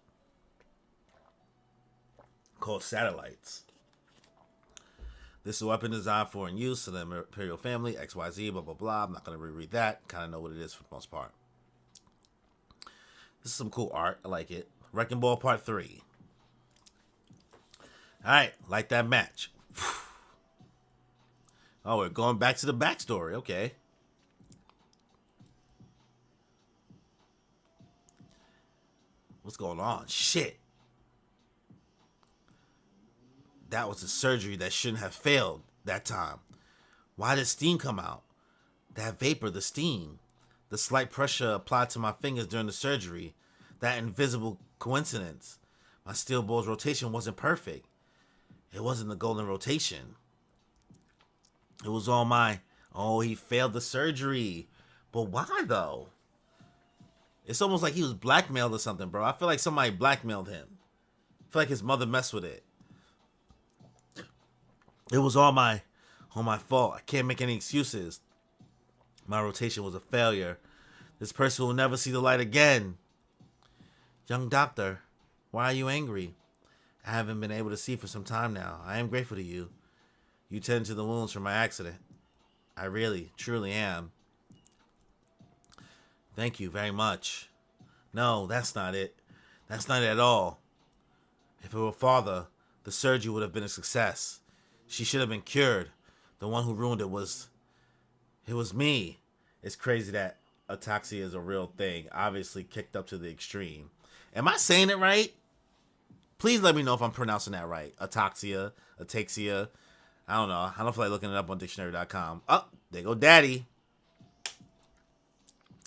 called satellites. This is a weapon designed for and use to the Imperial family, XYZ, blah, blah, blah. I'm not going to reread that. Kind of know what it is for the most part. This is some cool art. I like it. Wrecking Ball Part 3. All right, like that match. Oh, we're going back to the backstory. Okay. What's going on? Shit. That was a surgery that shouldn't have failed that time. Why did steam come out? That vapor, the steam. The slight pressure applied to my fingers during the surgery. That invisible coincidence. My steel ball's rotation wasn't perfect. It wasn't the golden rotation. It was all he failed the surgery. But why though? It's almost like he was blackmailed or something, bro. I feel like somebody blackmailed him. I feel like his mother messed with it. It was all my fault. I can't make any excuses. My rotation was a failure. This person will never see the light again. Young doctor, why are you angry? I haven't been able to see for some time now. I am grateful to you. You tend to the wounds from my accident. I really, truly am. Thank you very much. No, that's not it. That's not it at all. If it were father, the surgery would have been a success. She should have been cured. The one who ruined it was me. It's crazy that ataxia is a real thing, obviously kicked up to the extreme. Am I saying it right? Please let me know if I'm pronouncing that right. Ataxia. I don't know. I don't feel like looking it up on dictionary.com. Oh, there go daddy.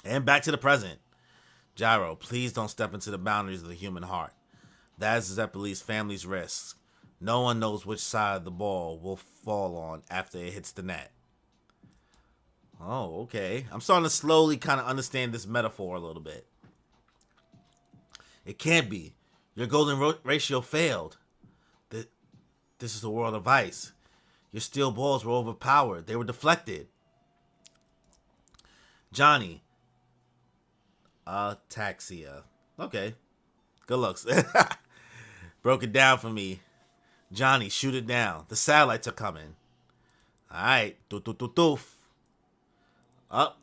And back to the present. Gyro, please don't step into the boundaries of the human heart. That is Zeppeli's family's risk. No one knows which side the ball will fall on after it hits the net. Oh, okay. I'm starting to slowly kind of understand this metaphor a little bit. It can't be. Your golden ratio failed. This is the world of ice. Your steel balls were overpowered. They were deflected. Johnny. Ataxia. Okay. Good looks. Broke it down for me. Johnny, shoot it down. The satellites are coming. Alright. Doof. Up.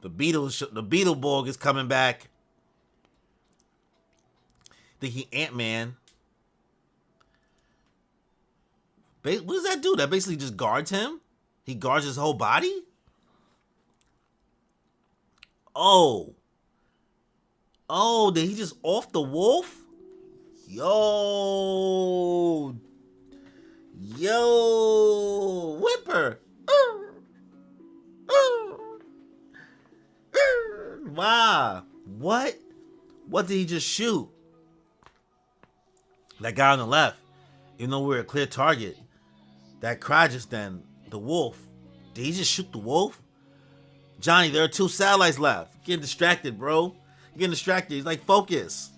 The Beetleborg is coming back. Think he Ant-Man. What does that do? That basically just guards him? He guards his whole body? Oh. Oh, did he just off the wolf? Yo. Yo. Whipper. Wow. What? What did he just shoot? That guy on the left. Even though we were a clear target. That cry just then. The wolf. Did he just shoot the wolf? Johnny, there are 2 satellites left. Getting distracted, bro. Getting distracted. He's like, focus.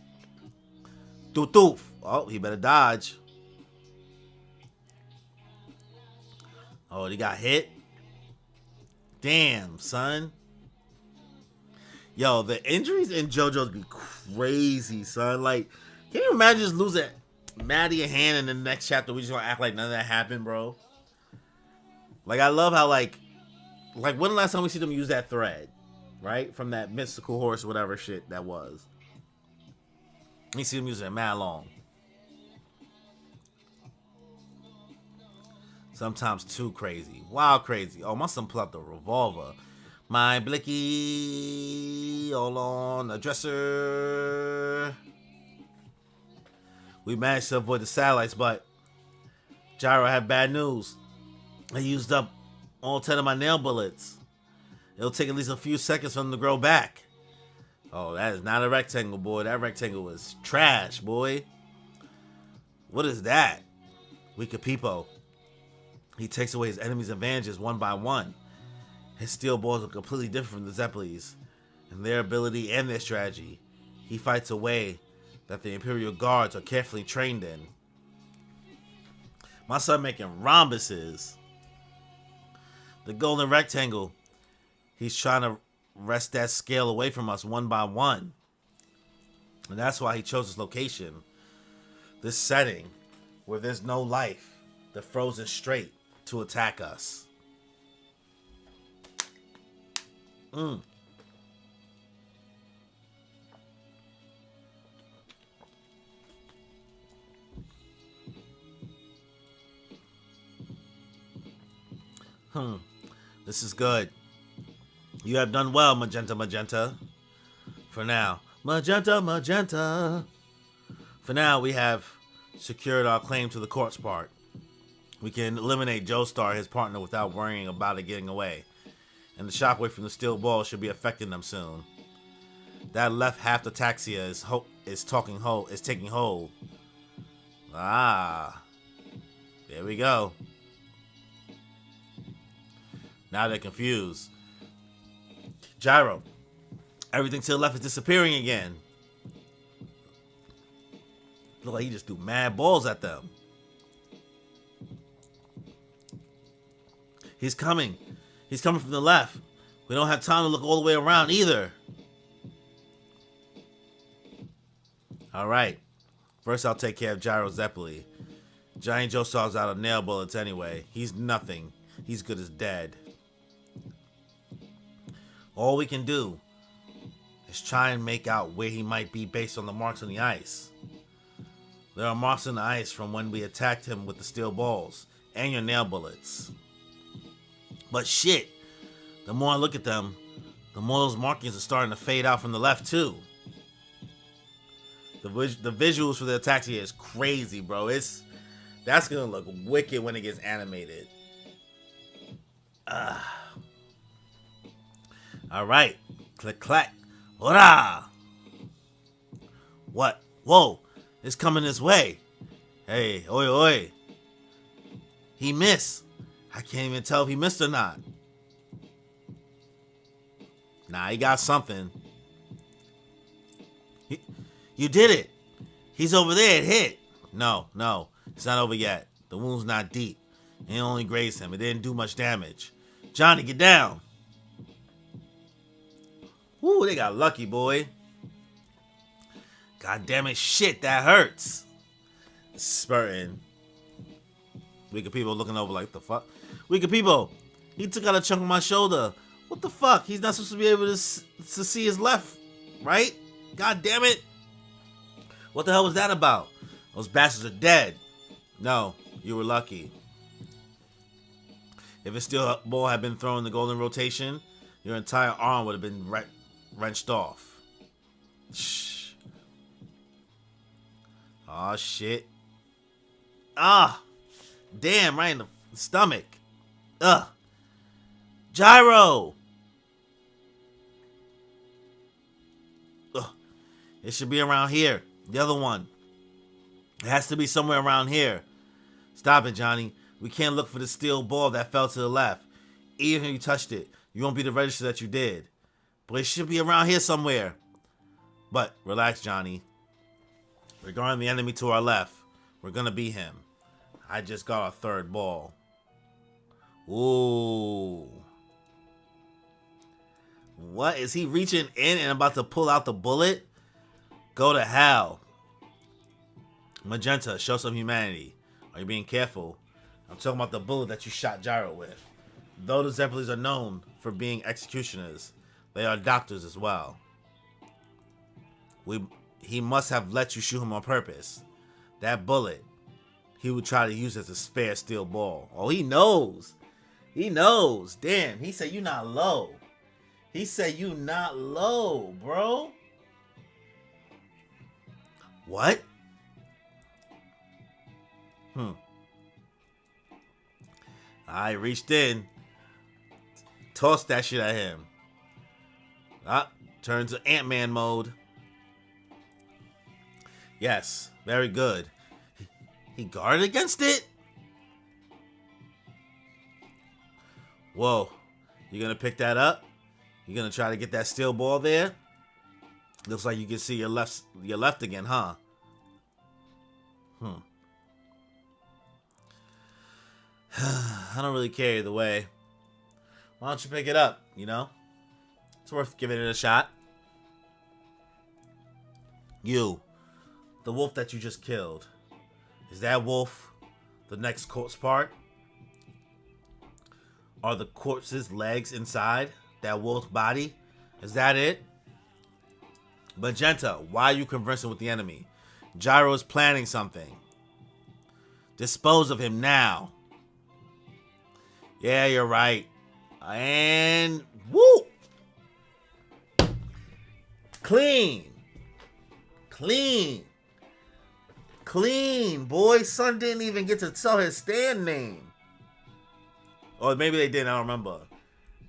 Doof. Oh, he better dodge. Oh, he got hit. Damn, son. Yo, the injuries in JoJo's be crazy, son. Like, can you imagine just losing Maddie a hand in the next chapter? We just gonna act like none of that happened, bro. Like, I love how, like when the last time we see them use that thread, right? From that mystical horse or whatever shit that was. You see them using it mad long. Sometimes too crazy. Wild crazy. Oh, my son pulled out the revolver. My blicky all on the dresser. We managed to avoid the satellites, but Gyro had bad news. I used up all 10 of my nail bullets. It'll take at least a few seconds for them to grow back. Oh, that is not a rectangle, boy. That rectangle was trash, boy. What is that? Weaker Peepo. He takes away his enemies' advantages one by one. His steel balls are completely different from the Zeppelis, and their ability and their strategy. He fights a way that the Imperial Guards are carefully trained in. My son making rhombuses. The golden rectangle. He's trying to wrest that scale away from us one by one. And that's why he chose this location. This setting where there's no life. They're frozen straight to attack us. This is good. You have done well, Magenta. For now. Magenta. For now, we have secured our claim to the corpse part. We can eliminate Joestar, his partner, without worrying about it getting away. And the shockwave from the steel ball should be affecting them soon. That left half ataxia is taking hold. Ah. There we go. Now they're confused. Gyro. Everything to the left is disappearing again. Look like he just threw mad balls at them. He's coming. He's coming from the left. We don't have time to look all the way around either. Alright. First I'll take care of Gyro Zeppeli. Giant Joestar's out of nail bullets anyway. He's nothing. He's good as dead. All we can do is try and make out where he might be based on the marks on the ice. There are marks on the ice from when we attacked him with the steel balls and your nail bullets. But shit, the more I look at them, the more those markings are starting to fade out from the left too. The visuals for the attacks here is crazy, bro. That's gonna look wicked when it gets animated. All right, click clack, hurrah! What? Whoa! It's coming this way. Hey, oi! He missed. I can't even tell if he missed or not. Nah, he got something. You did it. He's over there. It hit. No. It's not over yet. The wound's not deep. It only grazed him. It didn't do much damage. Johnny, get down. Woo, they got lucky, boy. God damn it. Shit, that hurts. It's spurting. Weaker people looking over like, the fuck? Weaker people. He took out a chunk of my shoulder. What the fuck? He's not supposed to be able to see his left, right? God damn it. What the hell was that about? Those bastards are dead. No, you were lucky. If a steel ball had been thrown in the golden rotation, your entire arm would have been wrenched off. Shh. Oh shit. Ah. Damn, right in the stomach. Ugh. Gyro. Ugh. It should be around here. The other one. It has to be somewhere around here. Stop it, Johnny. We can't look for the steel ball that fell to the left. Even if you touched it, you won't be the register that you did. But it should be around here somewhere. But relax, Johnny. Regarding the enemy to our left, we're gonna beat him. I just got our third ball. Ooh. What? Is he reaching in and about to pull out the bullet? Go to hell. Magenta, show some humanity. Are you being careful? I'm talking about the bullet that you shot Gyro with. Though the Zeppelins are known for being executioners, they are doctors as well. He must have let you shoot him on purpose. That bullet, he would try to use as a spare steel ball. Oh, he knows. He knows. Damn, he said you not low. He said you not low, bro. What? I reached in. Tossed that shit at him. Turns to Ant-Man mode. Yes, very good. He guarded against it? Whoa. You gonna pick that up? You gonna try to get that steel ball there? Looks like you can see your left again, huh? I don't really care either way. Why don't you pick it up, you know? It's worth giving it a shot. You, the wolf that you just killed. Is that wolf the next corpse part? Are the corpse's legs inside that wolf's body? Is that it? Magenta, why are you conversing with the enemy? Gyro is planning something. Dispose of him now. Yeah, you're right. And woo! Clean. Clean. Clean, boy. Son didn't even get to tell his stand name. Or maybe they did, I don't remember.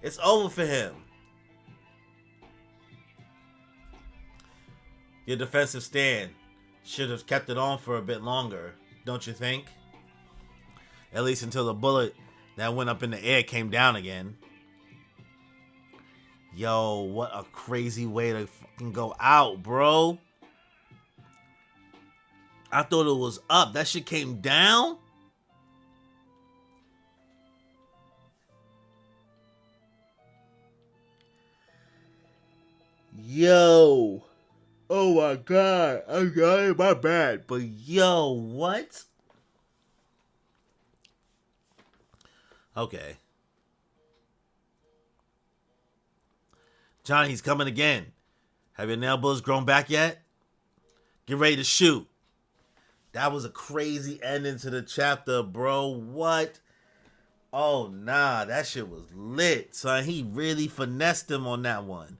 It's over for him. Your defensive stand should have kept it on for a bit longer, don't you think? At least until the bullet that went up in the air came down again. Yo, what a crazy way to fucking go out, bro. I thought it was up. That shit came down? Yo. Oh my god. Okay, my bad. But yo, what? Okay. Johnny, he's coming again. Have your nail bullets grown back yet? Get ready to shoot. That was a crazy ending to the chapter, bro. What? Oh, nah. That shit was lit, son. He really finessed him on that one.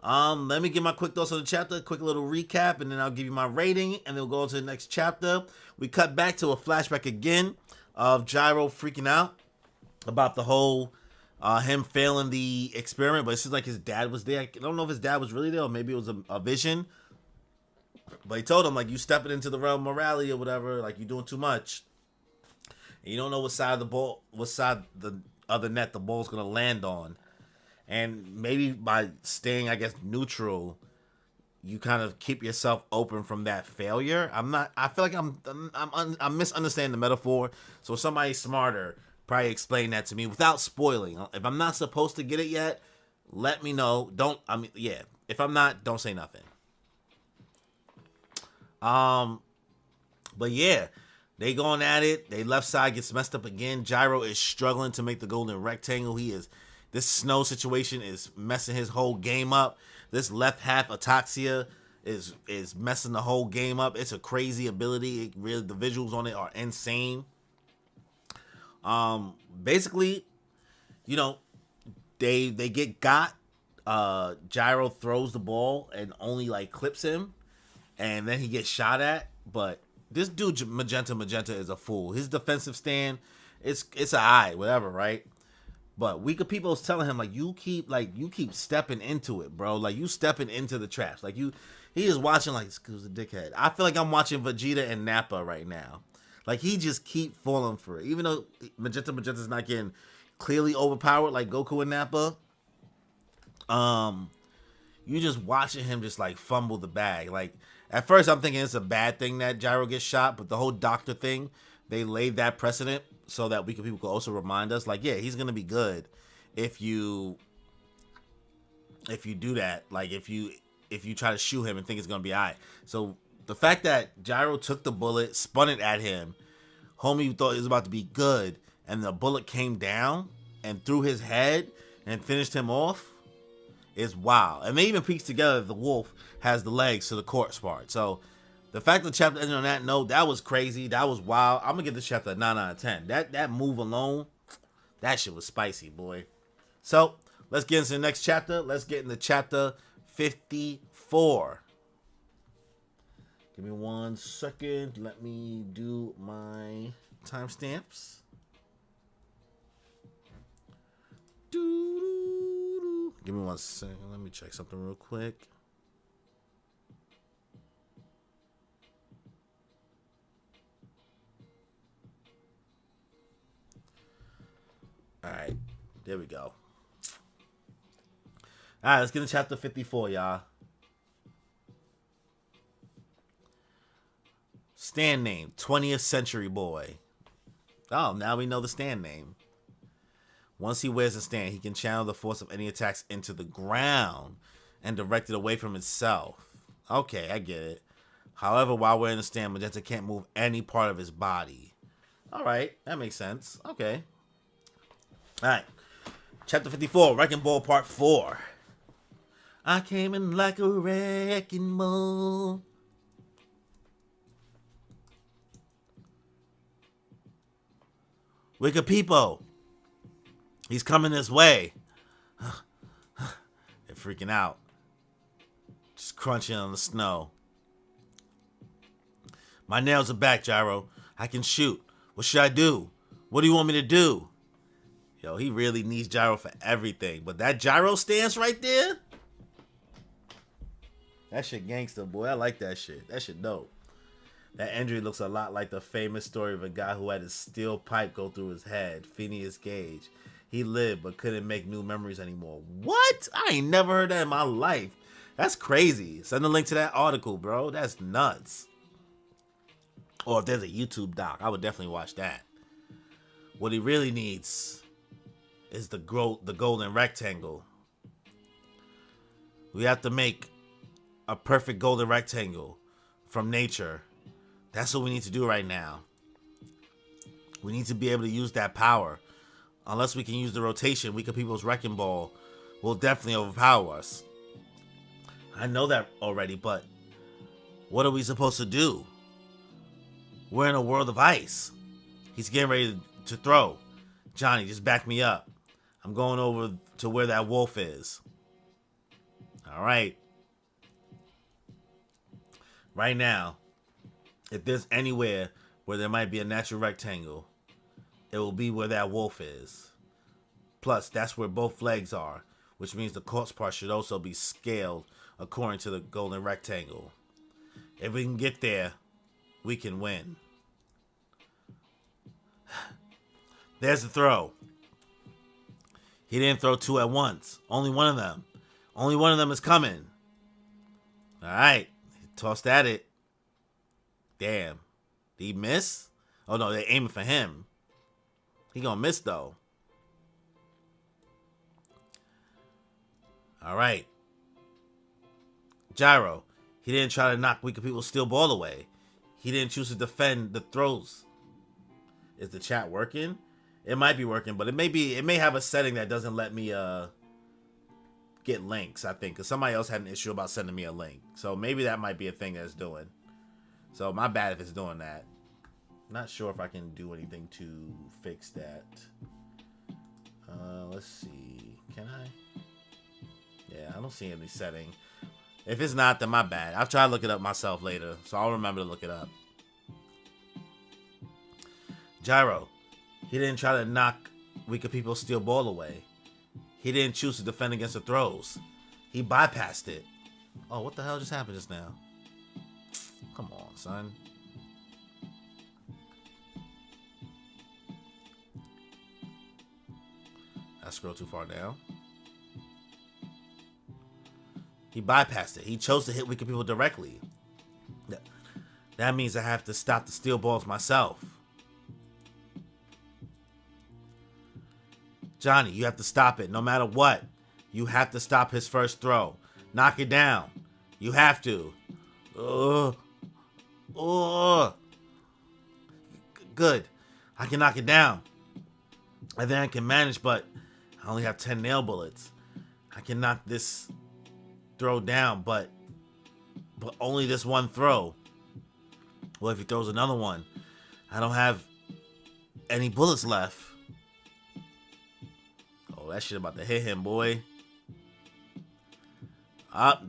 Let me give my quick thoughts on the chapter, quick little recap, and then I'll give you my rating, and then we'll go on to the next chapter. We cut back to a flashback again of Gyro freaking out about the whole him failing the experiment, but it seems like his dad was there. I don't know if his dad was really there, or maybe it was a vision. But he told him, like, you stepping into the realm of morality or whatever, like, you're doing too much. And you don't know what side of the ball, what side the other net the ball's going to land on. And maybe by staying, I guess, neutral, you kind of keep yourself open from that failure. I feel like I'm misunderstanding the metaphor. So somebody smarter probably explain that to me without spoiling. If I'm not supposed to get it yet, let me know. If I'm not, don't say nothing. But yeah, they going at it. They left side gets messed up again. Gyro is struggling to make the golden rectangle. He is This snow situation is messing his whole game up. This left half ataxia is messing the whole game up. It's a crazy ability. It really, the visuals on it are insane. Basically, you know, they got. Gyro throws the ball and only like clips him, and then he gets shot at. But this dude Magenta is a fool. His defensive stand, it's a eye, whatever, right? But Weaker People is telling him like you keep stepping into it, bro. Like you stepping into the traps. Like he is watching like excuse the dickhead. I feel like I'm watching Vegeta and Nappa right now. Like he just keep falling for it, even though Magenta's not getting clearly overpowered like Goku and Nappa. You just watching him just like fumble the bag. Like at first I'm thinking it's a bad thing that Gyro gets shot, but the whole doctor thing, they laid that precedent so that Weaker People could also remind us like, yeah, he's gonna be good if you do that. Like if you try to shoot him and think it's gonna be alright. So the fact that Gyro took the bullet, spun it at him, homie thought it was about to be good, and the bullet came down and through his head and finished him off is wild. And they even pieced together the wolf has the legs to the corpse part. So the fact that the chapter ended on that note, that was crazy. That was wild. I'm gonna give this chapter a 9 out of 10. That move alone, that shit was spicy, boy. So let's get into the next chapter. Let's get into chapter 54. Give me 1 second. Let me do my timestamps. Give me 1 second. Let me check something real quick. All right. There we go. All right. Let's get into chapter 54, y'all. Stand name, 20th Century Boy. Oh, now we know the stand name. Once he wears a stand, he can channel the force of any attacks into the ground and direct it away from itself. Okay, I get it. However, while wearing the stand, Magenta can't move any part of his body. All right, that makes sense. Okay. All right. Chapter 54, Wrecking Ball Part 4. I came in like a wrecking ball. Wicked people. He's coming this way. They're freaking out. Just crunching on the snow. My nails are back, Gyro. I can shoot. What should I do? What do you want me to do? Yo, he really needs Gyro for everything. But that Gyro stance right there? That shit gangster, boy. I like that shit. That shit dope. That injury looks a lot like the famous story of a guy who had a steel pipe go through his head, Phineas Gage. He lived but couldn't make new memories anymore. What? I ain't never heard that in my life. That's crazy. Send a link to that article, bro. That's nuts. Or if there's a YouTube doc, I would definitely watch that. What he really needs is the golden rectangle. We have to make a perfect golden rectangle from nature. That's what we need to do right now. We need to be able to use that power. Unless we can use the rotation, Weaker People's Wrecking Ball will definitely overpower us. I know that already, but what are we supposed to do? We're in a world of ice. He's getting ready to throw. Johnny, just back me up. I'm going over to where that wolf is. All right. Right now, if there's anywhere where there might be a natural rectangle, it will be where that wolf is. Plus, that's where both legs are, which means the corpse part should also be scaled according to the golden rectangle. If we can get there, we can win. There's the throw. He didn't throw two at once. Only one of them. Only one of them is coming. All right. He tossed at it. Damn. Did he miss? Oh, no. They're aiming for him. He gonna miss, though. All right. Gyro. He didn't try to knock Weaker People's steel ball away. He didn't choose to defend the throws. Is the chat working? It might be working, but it may have a setting that doesn't let me get links, I think, because somebody else had an issue about sending me a link. So maybe that might be a thing that's doing. So my bad if it's doing that. Not sure if I can do anything to fix that. Let's see. Can I? Yeah, I don't see any setting. If it's not, then my bad. I'll try to look it up myself later, so I'll remember to look it up. Gyro. He didn't try to knock weaker people's steel ball away. He didn't choose to defend against the throws. He bypassed it. Oh, what the hell just happened just now? Come on, son. I scrolled too far down. He bypassed it. He chose to hit weaker people directly. That means I have to stop the steel balls myself. Johnny, you have to stop it. No matter what, you have to stop his first throw. Knock it down. You have to. Good. I can knock it down. I think I can manage, but I only have 10 nail bullets. I can knock this throw down, but only this one throw. Well, if he throws another one, I don't have any bullets left. Oh, that shit about to hit him, boy. Up.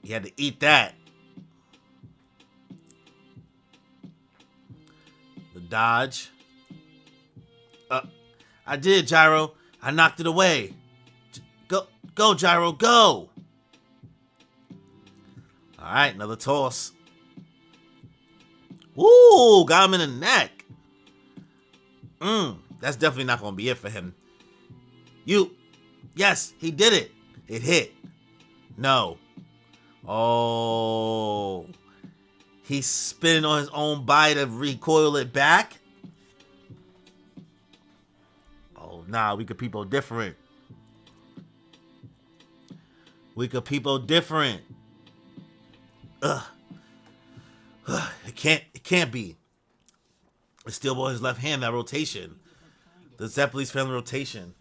He had to eat that. The dodge. I did, Gyro. I knocked it away. Go, Gyro, go. All right, another toss. Woo, got him in the neck. That's definitely not going to be it for him. Yes, he did it. It hit. No. Oh. He's spinning on his own body to recoil it back. Oh, nah, weaker people different. Weaker people different. Ugh. It can't be. The steel ball his left hand, that rotation. The Zeppeli's family rotation.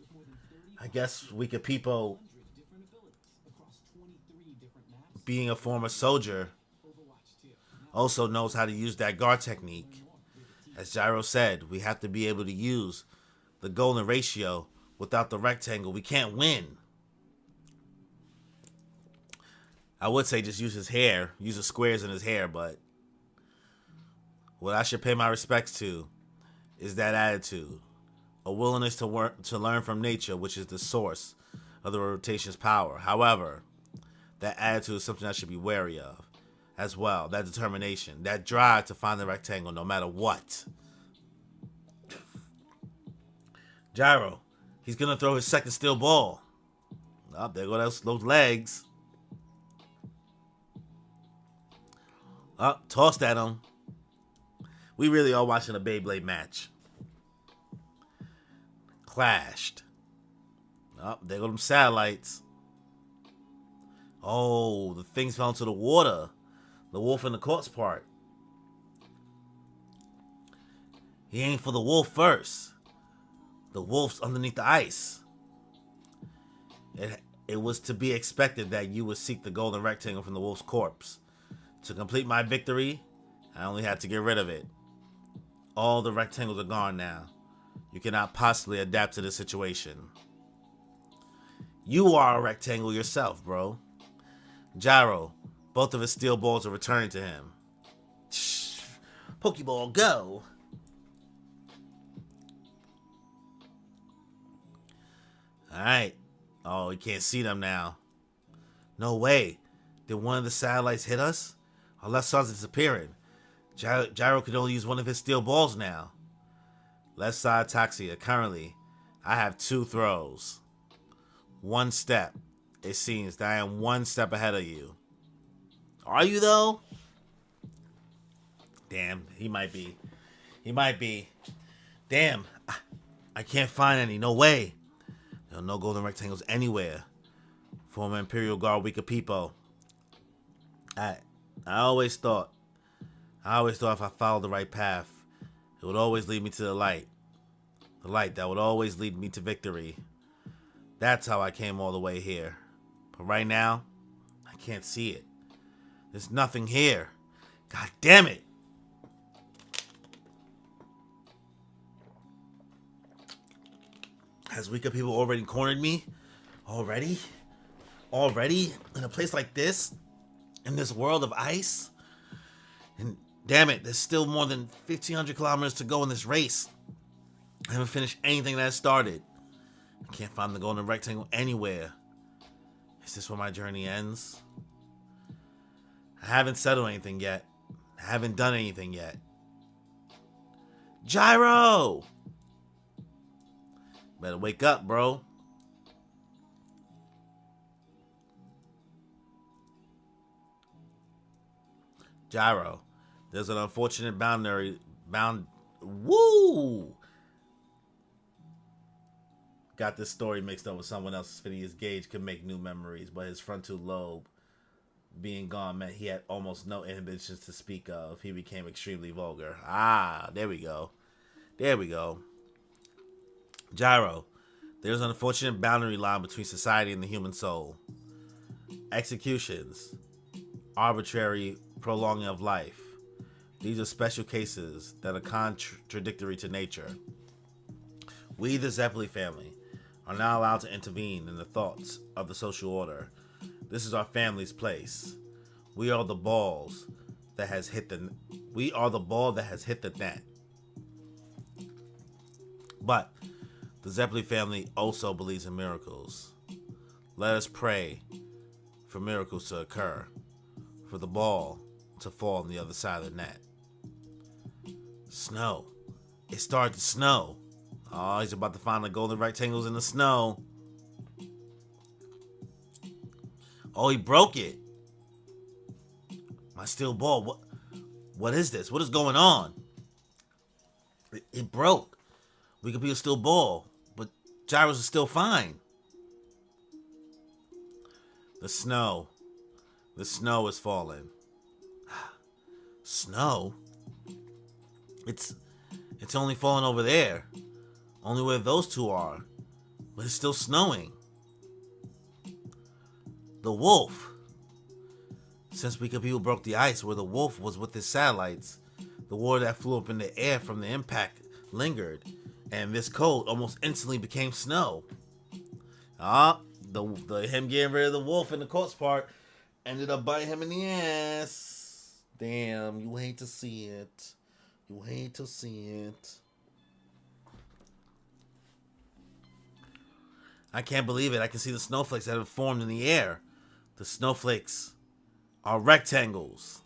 I guess weaker people, being a former soldier, also knows how to use that guard technique. As Gyro said, we have to be able to use the golden ratio. Without the rectangle, we can't win. I would say just use his hair, use the squares in his hair, but what I should pay my respects to is that attitude. A willingness to learn from nature, which is the source of the rotation's power. However, that attitude is something I should be wary of as well. That determination, that drive to find the rectangle no matter what. Gyro, he's going to throw his second steel ball. Oh, there go those legs. Oh, tossed at him. We really are watching a Beyblade match. Clashed. Oh, there go them satellites. Oh, the things fell into the water. The wolf in the corpse part. He aimed for the wolf first. The wolf's underneath the ice. It was to be expected that you would seek the golden rectangle from the wolf's corpse. To complete my victory, I only had to get rid of it. All the rectangles are gone now. You cannot possibly adapt to the situation. You are a rectangle yourself, bro. Gyro, both of his steel balls are returning to him. Pokeball, go! Alright. Oh, he can't see them now. No way. Did one of the satellites hit us? Our left side's disappearing. Gyro could only use one of his steel balls now. Left side Taxia. Currently, I have 2 throws. 1 step. It seems that I am 1 step ahead of you. Are you, though? Damn, he might be. He might be. Damn, I can't find any. No way. There are no golden rectangles anywhere. Former Imperial Guard weaker people. I always thought if I followed the right path, it would always lead me to the light. The light that would always lead me to victory. That's how I came all the way here. But right now, I can't see it. There's nothing here. God damn it. Has weaker people already cornered me? Already? Already? In a place like this? In this world of ice? And damn it, there's still more than 1,500 kilometers to go in this race. I haven't finished anything that I started. I can't find the golden rectangle anywhere. Is this where my journey ends? I haven't settled anything yet. I haven't done anything yet. Gyro! Better wake up, bro. Gyro. There's an unfortunate Woo! Got this story mixed up with someone else's. Phineas Gage could make new memories, but his frontal lobe being gone meant he had almost no inhibitions to speak of. He became extremely vulgar. Ah, there we go. There we go. Gyro. There's an unfortunate boundary line between society and the human soul. Executions. Arbitrary prolonging of life. These are special cases that are contradictory to nature. We, the Zeppeli family, are not allowed to intervene in the thoughts of the social order. This is our family's place. We are the ball that has hit the net. But the Zeppeli family also believes in miracles. Let us pray for miracles to occur, for the ball to fall on the other side of the net. Snow. It started to snow. Oh, he's about to find the golden rectangles in the snow. Oh, he broke it. My steel ball. What is this? What is going on? It broke. We could be a steel ball, but Gyros is still fine. The snow. The snow is falling. Snow? It's only falling over there. Only where those two are. But it's still snowing. The wolf. Since weaker people broke the ice where the wolf was with his satellites, the water that flew up in the air from the impact lingered, and this cold almost instantly became snow. The him getting rid of the wolf in the corpse part ended up biting him in the ass. Damn, you hate to see it. You hate to see it. I can't believe it. I can see the snowflakes that have formed in the air. The snowflakes are rectangles.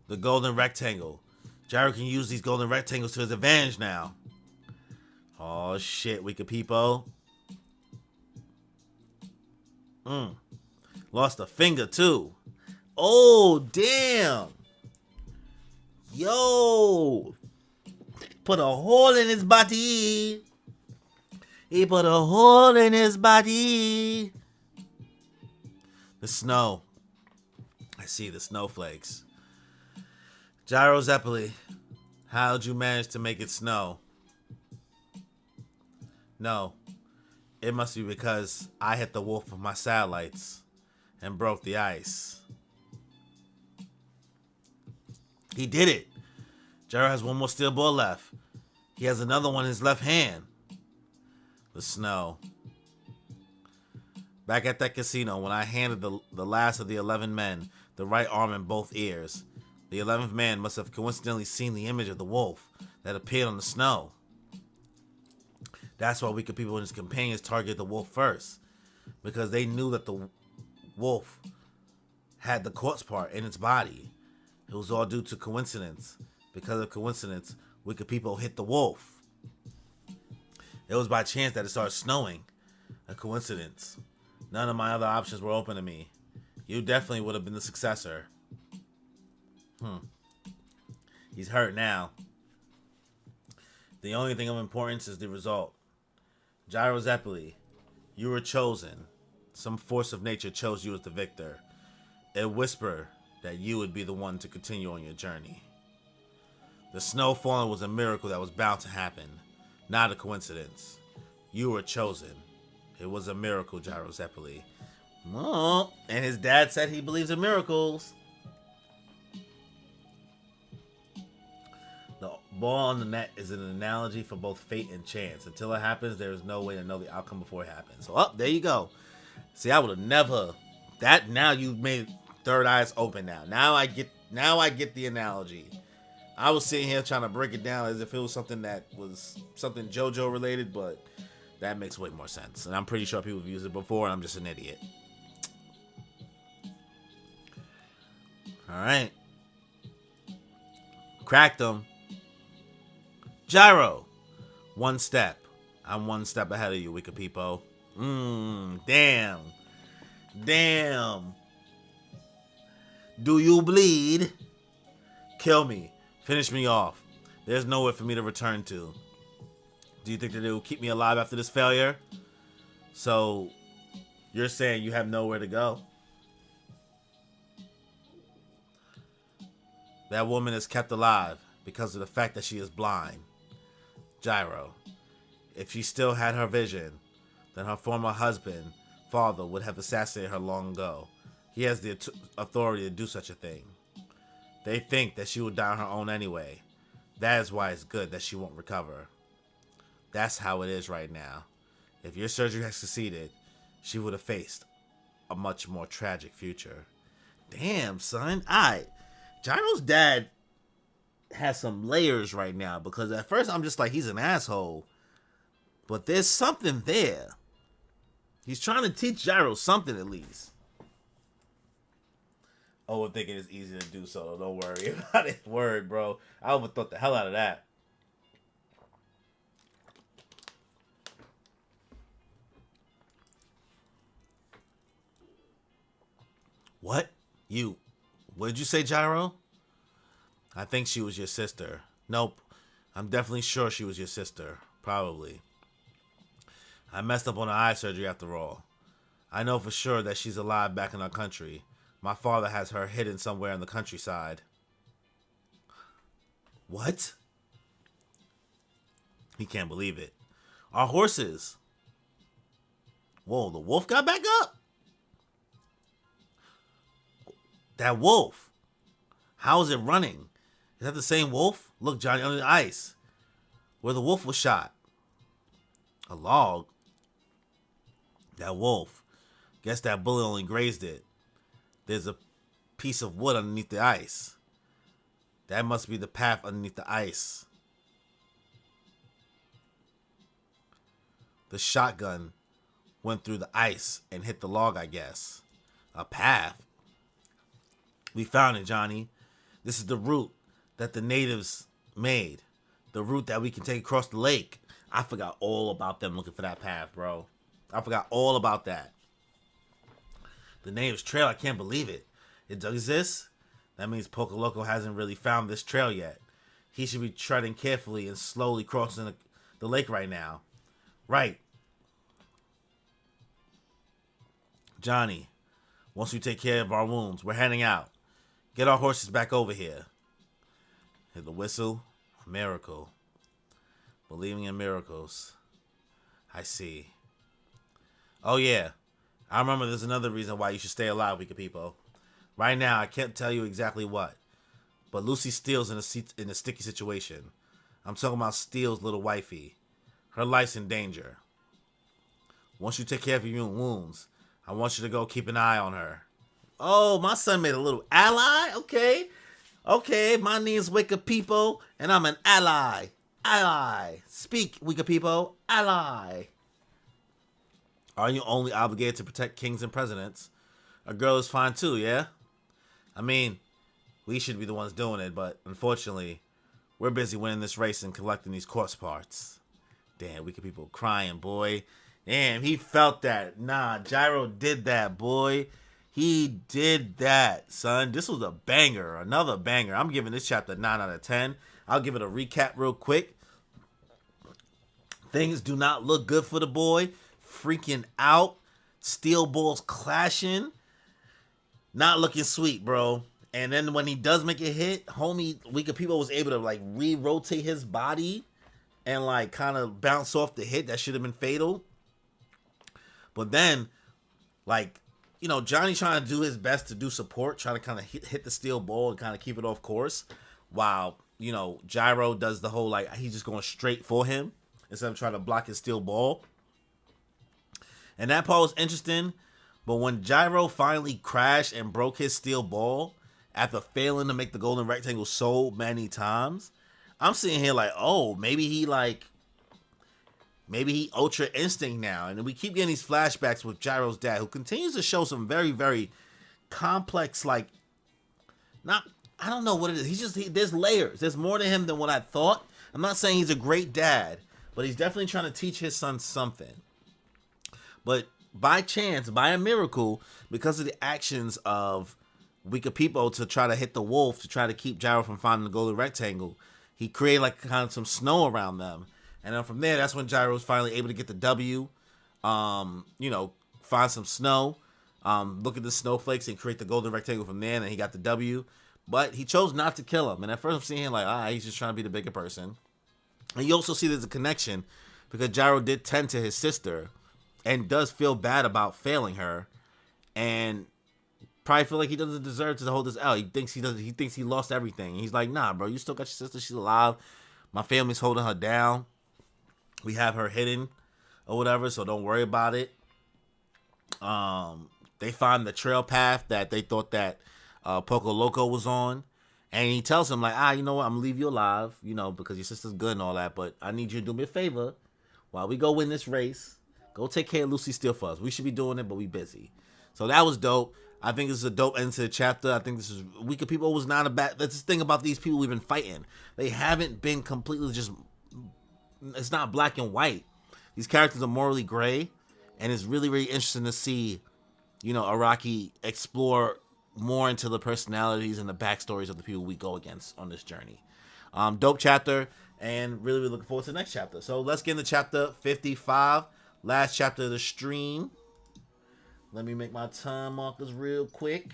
The golden rectangle. Gyro can use these golden rectangles to his advantage now. Oh shit, Wika Peepo. Lost a finger too. Oh damn. Yo. Put a hole in his body. He put a hole in his body. The snow. I see the snowflakes. Gyro Zeppeli, how'd you manage to make it snow? No, it must be because I hit the wolf with my satellites and broke the ice. He did it. Gyro has one more steel ball left. He has another one in his left hand. The snow. Back at that casino, when I handed the last of the 11 men the right arm and both ears, the 11th man must have coincidentally seen the image of the wolf that appeared on the snow. That's why weaker people and his companions targeted the wolf first, because they knew that the wolf had the corpse part in its body. It was all due to coincidence. Because of coincidence, wicked people hit the wolf. It was by chance that it started snowing. A coincidence. None of my other options were open to me. You definitely would have been the successor. He's hurt now. The only thing of importance is the result. Gyro Zeppeli, you were chosen. Some force of nature chose you as the victor. It whispered that you would be the one to continue on your journey. The snow falling was a miracle that was bound to happen, not a coincidence. You were chosen. It was a miracle, Gyro Zeppeli. Oh, and his dad said he believes in miracles. The ball on the net is an analogy for both fate and chance. Until it happens, there is no way to know the outcome before it happens. So, there you go. See, I would have never. That now you made third eyes open. Now I get the analogy. I was sitting here trying to break it down as if it was something that was something JoJo related, but that makes way more sense. And I'm pretty sure people have used it before, and I'm just an idiot. All right. Cracked them. Gyro. One step. I'm one step ahead of you, Wikipedia. Damn. Damn. Do you bleed? Kill me. Finish me off. There's nowhere for me to return to. Do you think that it will keep me alive after this failure? So, you're saying you have nowhere to go? That woman is kept alive because of the fact that she is blind. Gyro. If she still had her vision, then her former husband, father, would have assassinated her long ago. He has the authority to do such a thing. They think that she will die on her own anyway. That is why it's good that she won't recover. That's how it is right now. If your surgery had succeeded, she would have faced a much more tragic future. Damn, son. Gyro's dad has some layers right now, because at first I'm just like, he's an asshole. But there's something there. He's trying to teach Gyro something at least. Overthinking is easy to do, so don't worry about it. Word, bro. I overthought the hell out of that. What? What did you say, Gyro? I think she was your sister. Nope. I'm definitely sure she was your sister. Probably. I messed up on her eye surgery after all. I know for sure that she's alive back in our country. My father has her hidden somewhere in the countryside. What? He can't believe it. Our horses. Whoa, the wolf got back up? That wolf. How is it running? Is that the same wolf? Look, Johnny, under the ice. Where the wolf was shot. A log? That wolf. Guess that bullet only grazed it. There's a piece of wood underneath the ice. That must be the path underneath the ice. The shotgun went through the ice and hit the log, I guess. A path? We found it, Johnny. This is the route that the natives made. The route that we can take across the lake. I forgot all about them looking for that path, bro. I forgot all about that. The natives trail, I can't believe it. It exists? That means Poco Loco hasn't really found this trail yet. He should be treading carefully and slowly crossing the lake right now. Right. Johnny, once we take care of our wounds, we're heading out. Get our horses back over here. Hear the whistle. A miracle. Believing in miracles. I see. Oh yeah. I remember there's another reason why you should stay alive, Wikipedia. Right now, I can't tell you exactly what. But Lucy Steele's in a sticky situation. I'm talking about Steele's little wifey. Her life's in danger. Once you take care of your wounds, I want you to go keep an eye on her. Oh, my son made a little ally? Okay. Okay, my name's Wikipedia, and I'm an ally. Ally. Speak, Wikipedia. Ally. Are you only obligated to protect kings and presidents? A girl is fine too, yeah? I mean, we should be the ones doing it, but unfortunately, we're busy winning this race and collecting these corpse parts. Damn, Wikipedia crying, boy. Damn, he felt that. Nah, Gyro did that, boy. He did that, son. This was a banger. Another banger. I'm giving this chapter 9 out of 10. I'll give it a recap real quick. Things do not look good for the boy. Freaking out. Steel balls clashing. Not looking sweet, bro. And then when he does make a hit, homie Weaker People was able to like re-rotate his body and like kind of bounce off the hit that should have been fatal. But then, like, you know, Johnny trying to do his best to do support, trying to kind of hit the steel ball and kind of keep it off course, while, you know, Gyro does the whole like he's just going straight for him instead of trying to block his steel ball. And that part was interesting. But when Gyro finally crashed and broke his steel ball after failing to make the golden rectangle so many times, I'm sitting here like, oh, maybe he Ultra Instinct now. And we keep getting these flashbacks with Gyro's dad, who continues to show some very, very complex, like, I don't know what it is. There's layers. There's more to him than what I thought. I'm not saying he's a great dad, but he's definitely trying to teach his son something. But by chance, by a miracle, because of the actions of Weaker People to try to hit the wolf, to try to keep Gyro from finding the golden rectangle, he created like kind of some snow around them. And then from there, that's when Gyro was finally able to get the W. You know, find some snow, look at the snowflakes and create the golden rectangle from there, and then he got the W. But he chose not to kill him. And at first I'm seeing him like, he's just trying to be the bigger person. And you also see there's a connection because Gyro did tend to his sister and does feel bad about failing her, and probably feel like he doesn't deserve to hold this L. He thinks he lost everything. And he's like, nah, bro, you still got your sister. She's alive. My family's holding her down. We have her hidden or whatever, so don't worry about it. They find the trail path that they thought that Poco Loco was on. And he tells him, like, you know what? I'm going to leave you alive, you know, because your sister's good and all that. But I need you to do me a favor. While we go win this race, go take care of Lucy Steele for us. We should be doing it, but we busy. So that was dope. I think this is a dope end to the chapter. I think this is Weaker People was not a bad. That's the thing about these people we've been fighting. They haven't been completely just. It's not black and white. These characters are morally gray, and it's really, really interesting to see, you know, Araki explore more into the personalities and the backstories of the people we go against on this journey. Dope chapter, and really, really looking forward to the next chapter. So let's get into chapter 55, last chapter of the stream. Let me make my time markers real quick.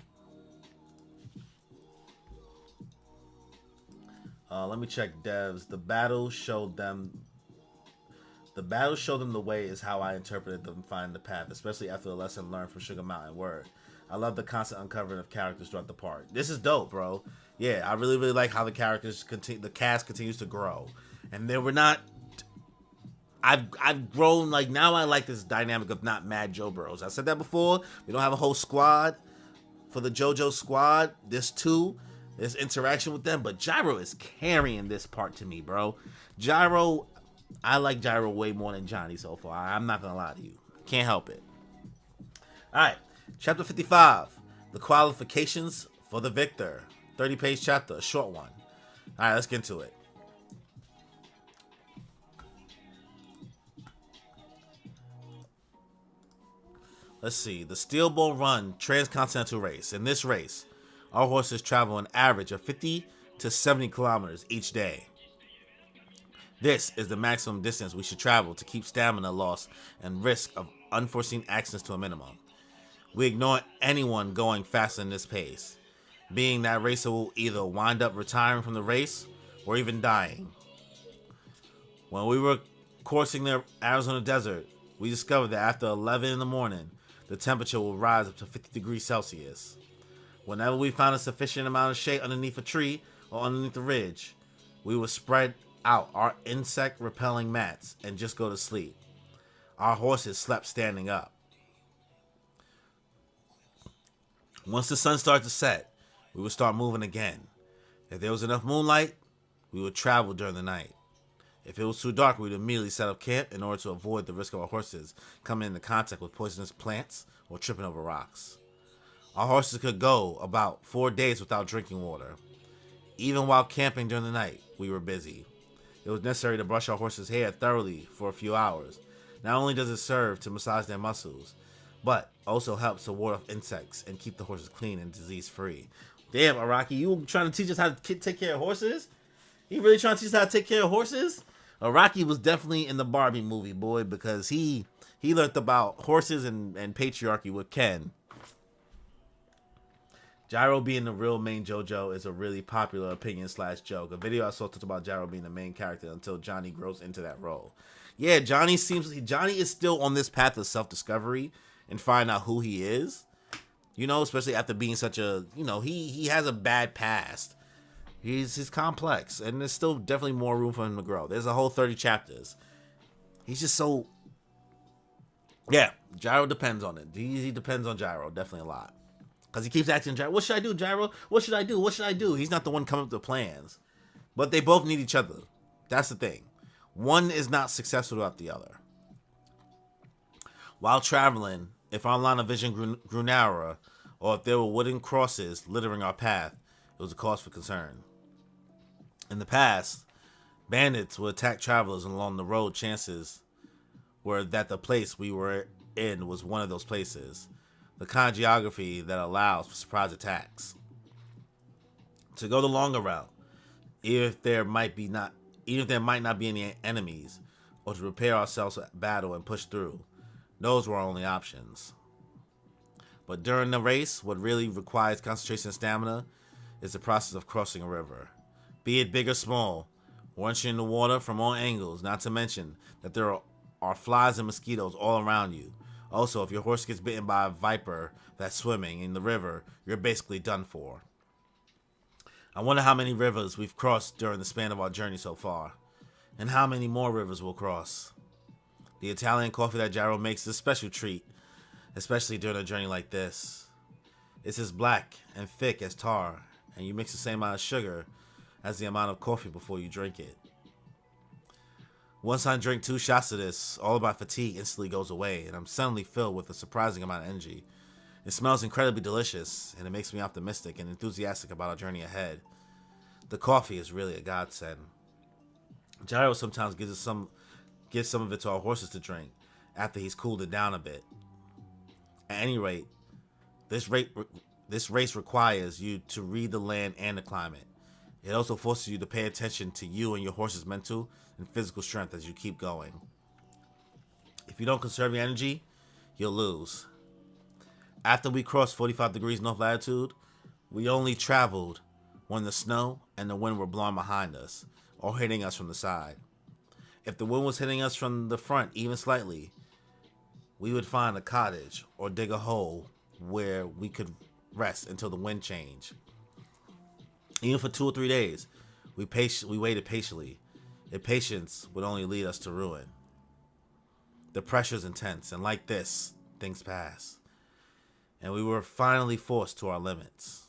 Let me check devs. The battle showed them the way is how I interpreted them finding the path, especially after the lesson learned from Sugar Mountain. Word. I love the constant uncovering of characters throughout the part. This is dope, bro. Yeah, I really, really like how the cast continues to grow. And then we're not... I've grown, like, now I like this dynamic of not mad Joe Bros. I said that before. We don't have a whole squad for the JoJo squad. There's interaction with them, but Gyro is carrying this part to me, bro. I like Gyro way more than Johnny so far. I'm not gonna lie to you. Can't help it. Alright, chapter 55. The qualifications for the victor. 30-page chapter, a short one. Alright, let's get into it. Let's see. The Steel Bull Run Transcontinental Race. In this race, our horses travel an average of 50 to 70 kilometers each day. This is the maximum distance we should travel to keep stamina loss and risk of unforeseen accidents to a minimum. We ignore anyone going faster than this pace, being that racer will either wind up retiring from the race or even dying. When we were coursing the Arizona desert, we discovered that after 11 in the morning, the temperature will rise up to 50 degrees Celsius. Whenever we found a sufficient amount of shade underneath a tree or underneath a ridge, we would spread out our insect-repelling mats and just go to sleep. Our horses slept standing up. Once the sun started to set, we would start moving again. If there was enough moonlight, we would travel during the night. If it was too dark, we would immediately set up camp in order to avoid the risk of our horses coming into contact with poisonous plants or tripping over rocks. Our horses could go about 4 days without drinking water. Even while camping during the night, we were busy. It was necessary to brush our horses' hair thoroughly for a few hours. Not only does it serve to massage their muscles, but also helps to ward off insects and keep the horses clean and disease-free. Damn, Araki, you trying to teach us how to take care of horses? You really trying to teach us how to take care of horses? Araki was definitely in the Barbie movie, boy, because he learned about horses and patriarchy with Ken. Gyro being the real main JoJo is a really popular opinion / joke. A video I saw talked about Gyro being the main character until Johnny grows into that role. Yeah, Johnny is still on this path of self-discovery and find out who he is. You know, especially after being such a, he has a bad past. He's complex, and there's still definitely more room for him to grow. There's a whole 30 chapters. He's just so, yeah. Gyro depends on it. He depends on Gyro definitely a lot. Because he keeps asking Gyro, what should I do, Gyro? What should I do? What should I do? He's not the one coming up with plans. But they both need each other. That's the thing. One is not successful without the other. While traveling, if our line of vision grew narrower, or if there were wooden crosses littering our path, it was a cause for concern. In the past, bandits would attack travelers along the road. Chances were that the place we were in was one of those places. The kind of geography that allows for surprise attacks. To go the longer route, even if there might not be any enemies, or to prepare ourselves for battle and push through, those were our only options. But during the race, what really requires concentration and stamina is the process of crossing a river. Be it big or small, once you're in the water from all angles, not to mention that there are flies and mosquitoes all around you. Also, if your horse gets bitten by a viper that's swimming in the river, you're basically done for. I wonder how many rivers we've crossed during the span of our journey so far, and how many more rivers we'll cross. The Italian coffee that Gyro makes is a special treat, especially during a journey like this. It's as black and thick as tar, and you mix the same amount of sugar as the amount of coffee before you drink it. Once I drink 2 shots of this, all of my fatigue instantly goes away, and I'm suddenly filled with a surprising amount of energy. It smells incredibly delicious, and it makes me optimistic and enthusiastic about our journey ahead. The coffee is really a godsend. Gyro sometimes gives some of it to our horses to drink after he's cooled it down a bit. At any rate, this race requires you to read the land and the climate. It also forces you to pay attention to you and your horse's mental and physical strength as you keep going. If you don't conserve your energy, you'll lose. After we crossed 45 degrees north latitude, we only traveled when the snow and the wind were blowing behind us or hitting us from the side. If the wind was hitting us from the front even slightly, we would find a cottage or dig a hole where we could rest until the wind changed. Even for 2 or 3 days, we waited patiently. Impatience would only lead us to ruin. The pressure is intense, and like this, things pass. And we were finally forced to our limits.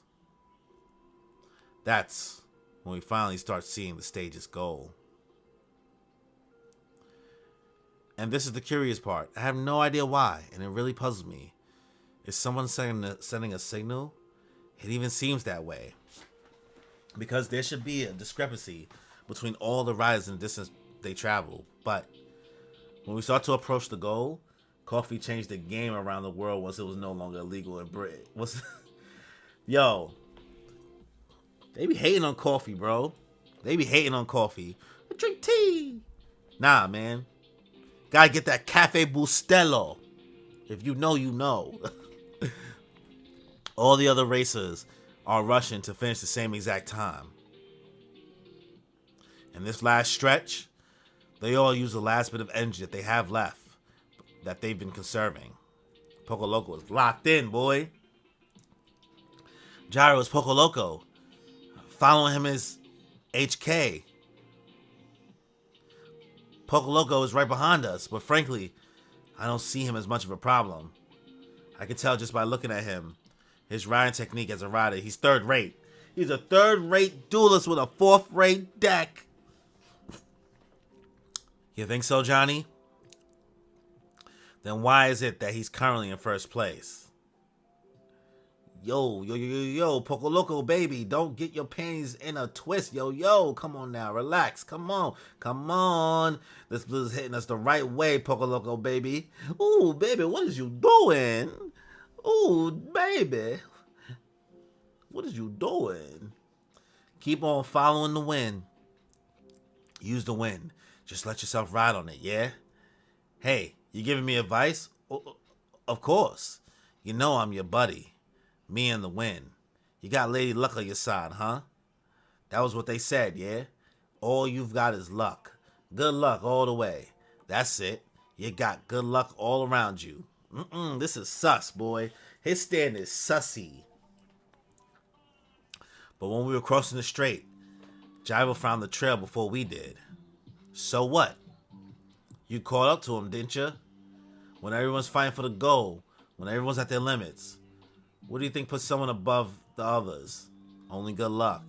That's when we finally start seeing the stage's goal. And this is the curious part. I have no idea why, and it really puzzles me. Is someone sending a signal? It even seems that way. Because there should be a discrepancy between all the riders and the distance they travel. But when we start to approach the goal, coffee changed the game around the world once it was no longer illegal in Britain. Yo, they be hating on coffee, bro. They be hating on coffee. I drink tea. Nah, man. Gotta get that Cafe Bustelo. If you know, you know. All the other racers are rushing to finish the same exact time. In this last stretch, they all use the last bit of energy that they have left, that they've been conserving. Poco Loco is locked in, boy. Gyro is Poco Loco. Following him is HK. Poco Loco is right behind us, but frankly, I don't see him as much of a problem. I can tell just by looking at him. His riding technique as a rider, he's third rate. He's a third-rate duelist with a fourth-rate deck. You think so, Johnny? Then why is it that he's currently in first place? Yo, Poco Loco, baby. Don't get your panties in a twist. Yo, come on now. Relax. Come on. This is hitting us the right way, Poco Loco, baby. Ooh, baby, what is you doing? Ooh, baby. What is you doing? Keep on following the wind. Use the wind. Just let yourself ride on it, yeah? Hey, you giving me advice? Of course. You know I'm your buddy. Me and the wind. You got Lady Luck on your side, huh? That was what they said, yeah? All you've got is luck. Good luck all the way. That's it. You got good luck all around you. This is sus, boy. His stand is sussy. But when we were crossing the strait, Gyro found the trail before we did. So what? You caught up to him, didn't you? When everyone's fighting for the goal, when everyone's at their limits, what do you think puts someone above the others? Only good luck.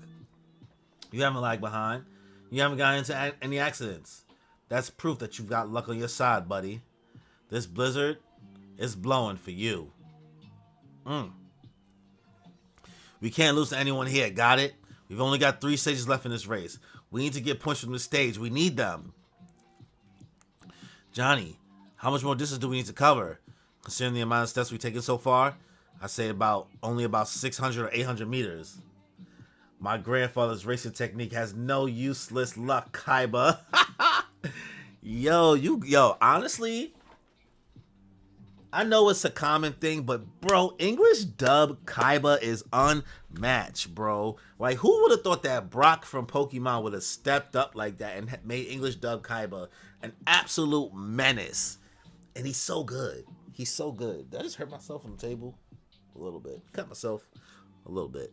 You haven't lagged behind. You haven't gotten into any accidents. That's proof that you've got luck on your side, buddy. This blizzard is blowing for you. We can't lose to anyone here, got it? We've only got 3 stages left in this race. We need to get points from the stage. We need them. Johnny, how much more distance do we need to cover? Considering the amount of steps we've taken so far, I'd say only about 600 or 800 meters. My grandfather's racing technique has no useless luck, Kaiba. Yo, honestly, I know it's a common thing, but bro, English dub Kaiba is unmatched, bro. Like, who would have thought that Brock from Pokemon would have stepped up like that and made English dub Kaiba an absolute menace? And he's so good. He's so good. Did I just hurt myself on the table? A little bit. Cut myself a little bit.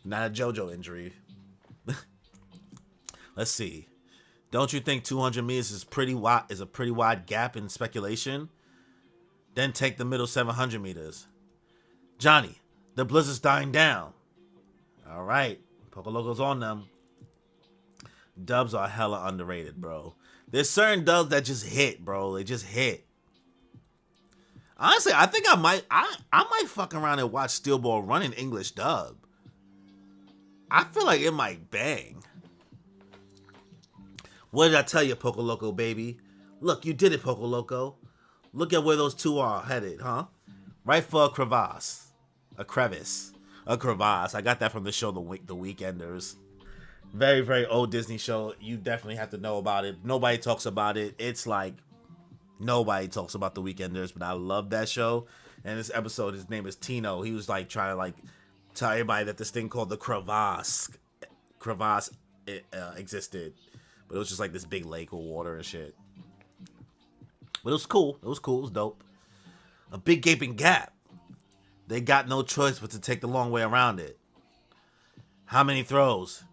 Not a JoJo injury. Let's see. Don't you think 200 meters is a pretty wide gap in speculation? Then take the middle 700 meters. Johnny, the blizzard's dying down. All right. Pokoloco's on them. Dubs are hella underrated, bro. There's certain dubs that just hit, bro. They just hit. Honestly, I think I might fuck around and watch Steel Ball run in English dub. I feel like it might bang. What did I tell you, Pokoloco, baby? Look, you did it, Pokoloco. Look at where those two are headed, huh? Right for a crevasse. A crevice. A crevasse. I got that from the show The Weekenders. Very, very old Disney show. You definitely have to know about it. Nobody talks about it. It's like nobody talks about The Weekenders, but I love that show. And this episode, his name is Tino. He was like trying to like tell everybody that this thing called the crevasse existed. But it was just like this big lake of water and shit. But it was cool. It was cool. It was dope. A big gaping gap. They got no choice but to take the long way around it. How many throws?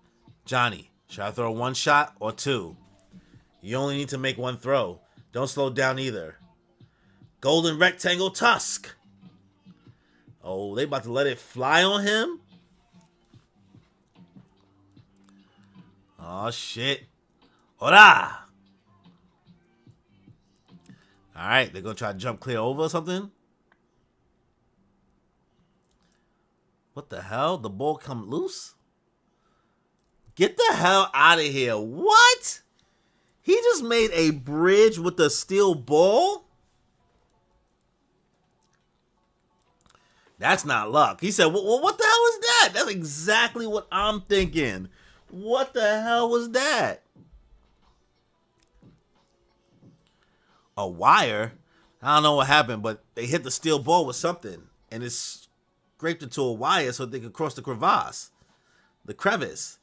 Johnny, should I throw 1 shot or 2? You only need to make 1 throw. Don't slow down either. Golden rectangle tusk. Oh, they about to let it fly on him? Oh, shit. Ora! Alright, they're gonna try to jump clear over or something? What the hell? The ball come loose? Get the hell out of here. What? He just made a bridge with a steel ball? That's not luck. He said, well, what the hell is that? That's exactly what I'm thinking. What the hell was that? A wire? I don't know what happened, but they hit the steel ball with something. And it scraped into a wire so they could cross the crevasse. The crevice.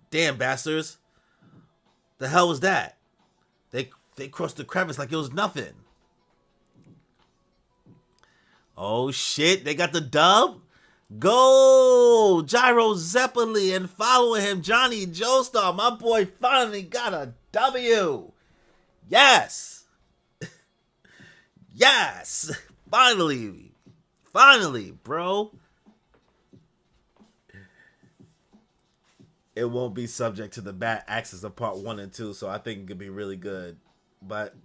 Damn bastards. The hell was that? They crossed the crevice like it was nothing. Oh shit, they got the dub? Go! Gyro Zeppeli and following him, Johnny Joestar. My boy finally got a W. Yes. Yes. Finally. Finally, bro. It won't be subject to the bad axis of part 1 and 2, so I think it could be really good. But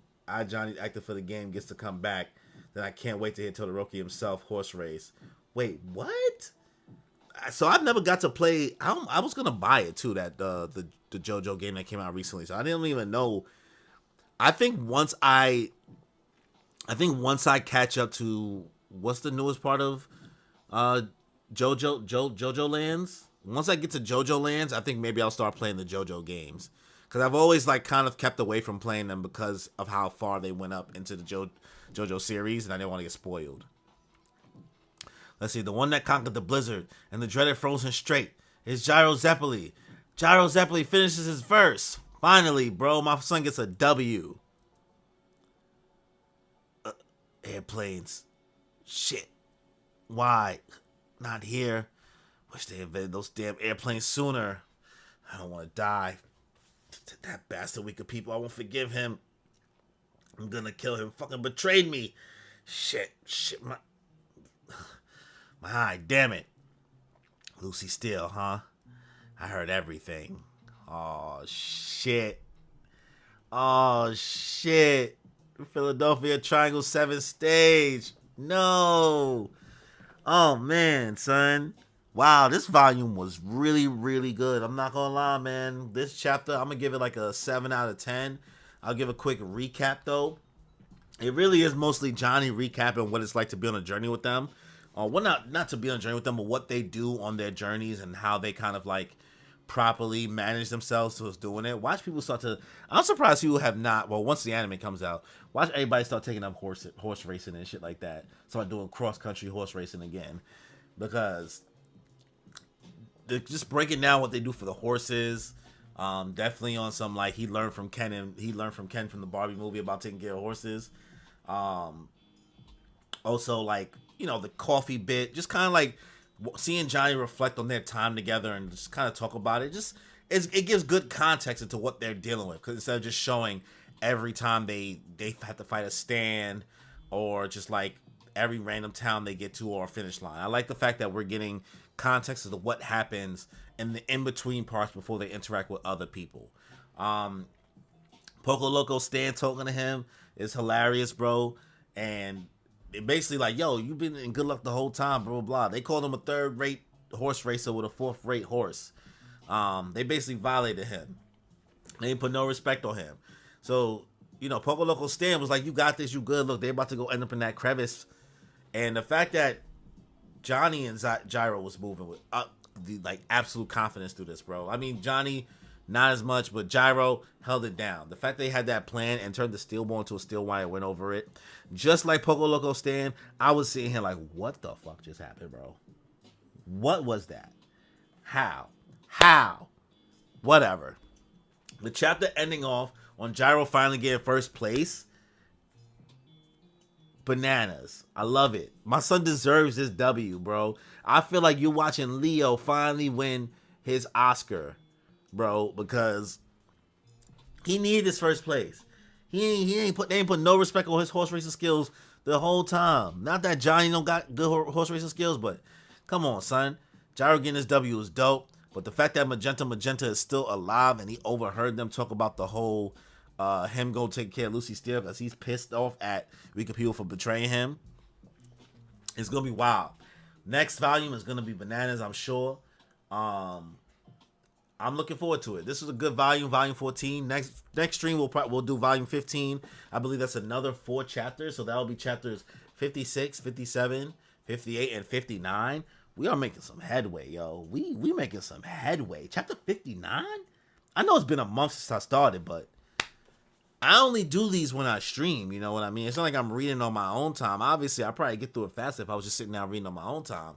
Johnny, active for the game, gets to come back. Then I can't wait to hear Todoroki himself horse race. Wait, what? So I've never got to play. I was gonna buy it too. That the JoJo game that came out recently. So I didn't even know. I think once I catch up to what's the newest part of JoJo Lands. Once I get to JoJo Lands, I think maybe I'll start playing the JoJo games. Because I've always like kind of kept away from playing them because of how far they went up into the JoJo series, and I didn't want to get spoiled. Let's see, the one that conquered the blizzard and the dreaded frozen strait is Gyro Zeppeli. Gyro Zeppeli finishes his verse. Finally, bro, my son gets a W. Airplanes. Shit. Why? Not here. Wish they invented those damn airplanes sooner. I don't want to die. That bastard weak of people, I won't forgive him. I'm gonna kill him. Fucking betrayed me. Shit, my eye, damn it. Lucy Steele, huh? I heard everything. Oh, shit. Oh, shit. Philadelphia Triangle 7 stage. No. Oh, man, son. Wow, this volume was really, really good. I'm not gonna lie, man. This chapter, I'm gonna give it like a 7 out of 10. I'll give a quick recap, though. It really is mostly Johnny recapping what it's like to be on a journey with them. Well, not to be on a journey with them, but what they do on their journeys and how they kind of like properly manage themselves to us doing it. Watch people start to. I'm surprised people have not. Well, once the anime comes out, watch everybody start taking up horse racing and shit like that. Start doing cross country horse racing again, because they're just breaking down what they do for the horses. Definitely on some like he learned from Ken from the Barbie movie about taking care of horses. Also, like, you know, the coffee bit, just kind of like seeing Johnny reflect on their time together and just kind of talk about it. Just it gives good context into what they're dealing with, because instead of just showing every time they have to fight a stand or just like every random town they get to or a finish line. I like the fact that we're getting context as to what happens in the in-between parts before they interact with other people. Poco Loco Stan talking to him is hilarious, bro. And it basically like, yo, you've been in good luck the whole time, blah, blah, blah. They called him a third-rate horse racer with a fourth-rate horse. They basically violated him. They didn't put no respect on him. So, you know, Poco Loco Stan was like, you got this, you good. Look, they're about to go end up in that crevice. And the fact that Johnny and Gyro was moving with the like absolute confidence through this, bro. I mean, Johnny not as much, but Gyro held it down. The fact they had that plan and turned the steel ball into a steel wire and went over it, just like Poco Loco Stan, I was sitting here like, what the fuck just happened, bro? What was that? How? Whatever. The chapter ending off on Gyro finally getting first place. Bananas. I love it. My son deserves this W, bro. I feel like you're watching Leo finally win his Oscar, bro, because he needed his first place. They ain't put no respect on his horse racing skills the whole time. Not that Johnny don't got good horse racing skills, but come on, son. Gyro getting his W is dope. But the fact that Magenta is still alive and he overheard them talk about the whole him go take care of Lucy Steele because he's pissed off at weaker people for betraying him. It's gonna be wild. Next volume is gonna be bananas, I'm sure. I'm looking forward to it. This is a good volume 14. Next stream we'll do volume 15. I believe that's another 4 chapters, so that'll be chapters 56, 57, 58, and 59. We are making some headway, yo. We making some headway. Chapter 59? I know it's been a month since I started, but I only do these when I stream, you know what I mean? It's not like I'm reading on my own time. Obviously, I'd probably get through it faster if I was just sitting down reading on my own time.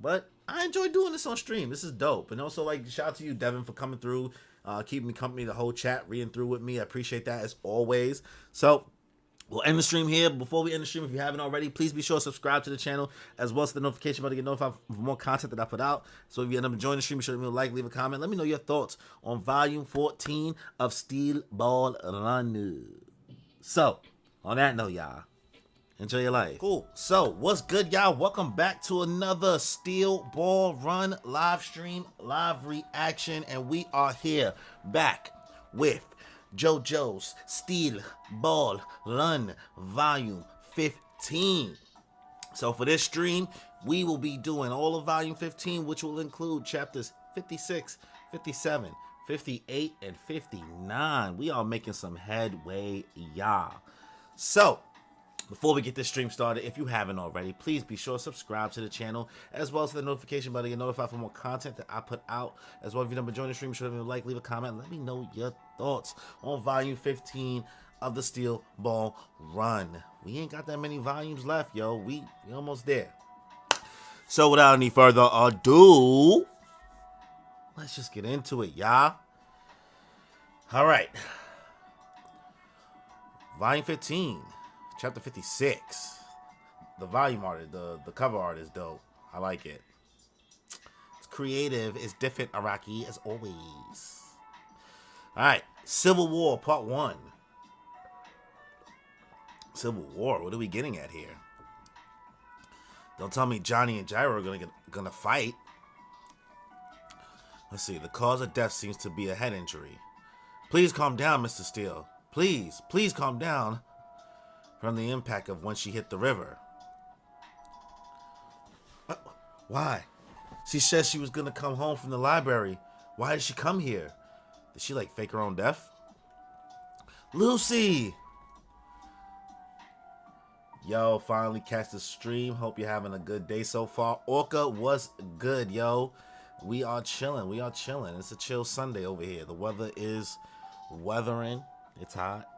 But I enjoy doing this on stream. This is dope. And also, like, shout out to you, Devin, for coming through, keeping me company the whole chat, reading through with me. I appreciate that as always. So we'll end the stream here. Before we end the stream, if you haven't already, please be sure to subscribe to the channel as well as the notification button to get notified for more content that I put out. So if you end up enjoying the stream, be sure to leave a like, leave a comment. Let me know your thoughts on volume 14 of Steel Ball Run. So, on that note, y'all, enjoy your life. Cool. So, what's good, y'all? Welcome back to another Steel Ball Run live stream, live reaction, and we are here back with Jojo's Steel Ball Run Volume 15. So for this stream, we will be doing all of Volume 15, which will include chapters 56, 57, 58, and 59. We are making some headway, y'all. So, before we get this stream started, if you haven't already, please be sure to subscribe to the channel, as well as the notification button to get notified for more content that I put out. As well, if you've never joined the stream, be sure to leave a like, leave a comment, and let me know your thoughts on Volume 15 of the Steel Ball Run. We ain't got that many volumes left, yo. We almost there. So without any further ado, let's just get into it, y'all. All right. Volume 15, Chapter 56. The volume art, the cover art is dope. I like it. It's creative. It's different, Araki, as always. All right. Civil War, Part 1. Civil War? What are we getting at here? Don't tell me Johnny and Gyro are gonna fight. Let's see. The cause of death seems to be a head injury. Please calm down, Mr. Steele. Please calm down. From the impact of when she hit the river. Why? She said she was gonna come home from the library. Why did she come here? Did she like fake her own death? Lucy! Yo, finally catch the stream. Hope you're having a good day so far. Orca was good, yo. We are chilling. It's a chill Sunday over here. The weather is weathering. It's hot.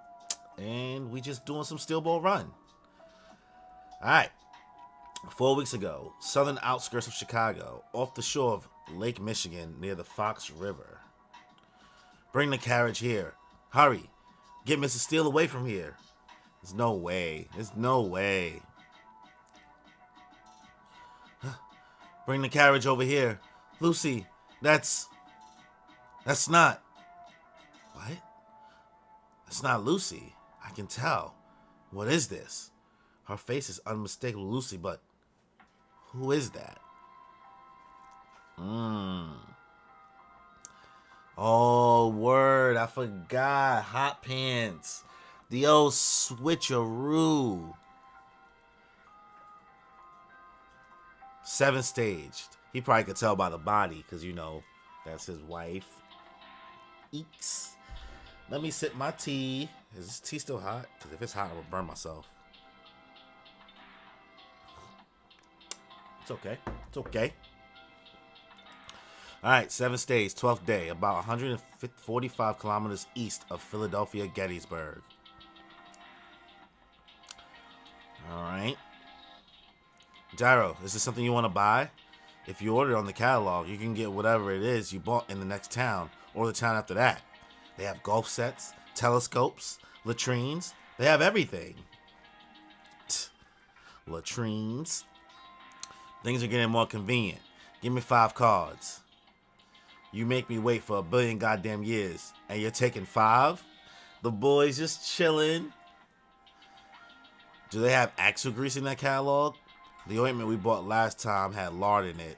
And we just doing some steel ball run. Alright. 4 weeks ago, southern outskirts of Chicago, off the shore of Lake Michigan near the Fox River. Bring the carriage here. Hurry. Get Mrs. Steele away from here. There's no way. Bring the carriage over here. Lucy, that's not... What? That's not Lucy. I can tell. What is this? Her face is unmistakable Lucy, but who is that? Oh, word. I forgot. Hot Pants. The old switcheroo. 7 staged. He probably could tell by the body, because, you know, that's his wife. Eeks. Let me sip my tea. Is this tea still hot? Because if it's hot, I will burn myself. It's okay. All right, 7 stage, 12th day, about 145 kilometers east of Philadelphia, Gettysburg. All right. Gyro, is this something you want to buy? If you order it on the catalog, you can get whatever it is you bought in the next town or the town after that. They have golf sets, telescopes, latrines. They have everything. Latrines. Things are getting more convenient. Give me 5 cards. You make me wait for a billion goddamn years, and you're taking 5? The boys just chilling. Do they have axle grease in that catalog? The ointment we bought last time had lard in it,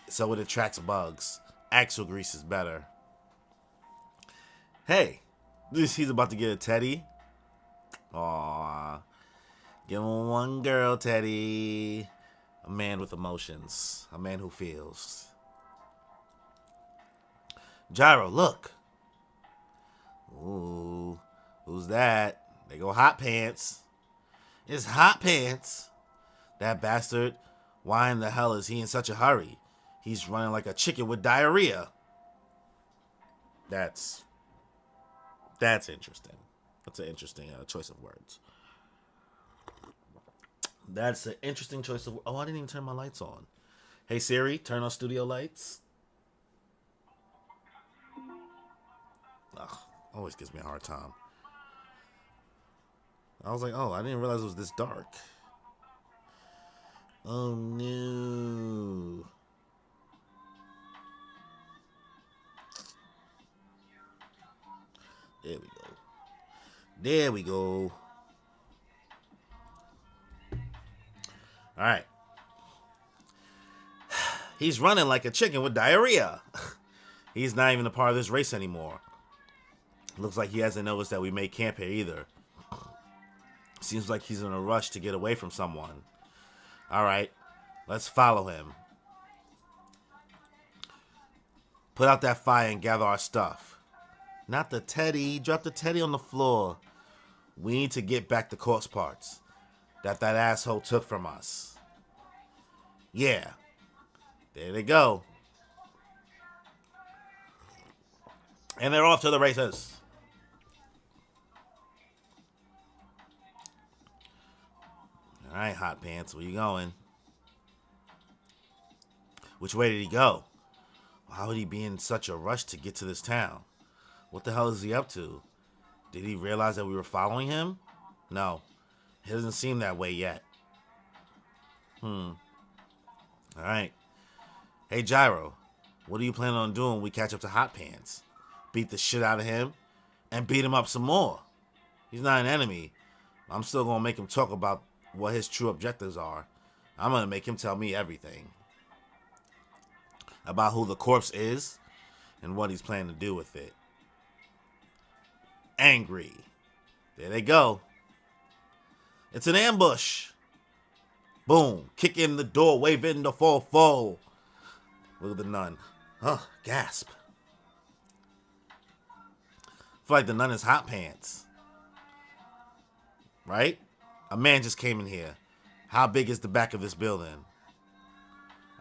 so it attracts bugs. Axle grease is better. Hey, he's about to get a teddy. Aww. Give him one girl, Teddy. A man with emotions. A man who feels. Gyro, look. Ooh, who's that? They go Hot Pants. It's Hot Pants. That bastard. Why in the hell is he in such a hurry? He's running like a chicken with diarrhea. That's interesting. That's an interesting choice of words. That's an interesting choice of... Oh, I didn't even turn my lights on. Hey, Siri, turn on studio lights. Ugh, always gives me a hard time. I was like, oh, I didn't realize it was this dark. Oh, no. There we go. All right. He's running like a chicken with diarrhea. He's not even a part of this race anymore. Looks like he hasn't noticed that we made camp here either. Seems like he's in a rush to get away from someone. All right, let's follow him. Put out that fire and gather our stuff. Not the teddy. Drop the teddy on the floor. We need to get back the corpse parts that asshole took from us. Yeah. There they go. And they're off to the races. All right, Hot Pants, where you going? Which way did he go? How would he be in such a rush to get to this town? What the hell is he up to? Did he realize that we were following him? No, it doesn't seem that way yet. All right. Hey, Gyro, what are you planning on doing when we catch up to Hot Pants? Beat the shit out of him and beat him up some more. He's not an enemy. I'm still going to make him talk about what his true objectives are. I'm going to make him tell me everything about who the corpse is and what he's planning to do with it. Angry. There they go. It's an ambush. Boom. Kick in the door, wave in the 4-4. Look at the nun. Gasp. I feel like the nun is Hot Pants. Right? A man just came in here. How big is the back of this building?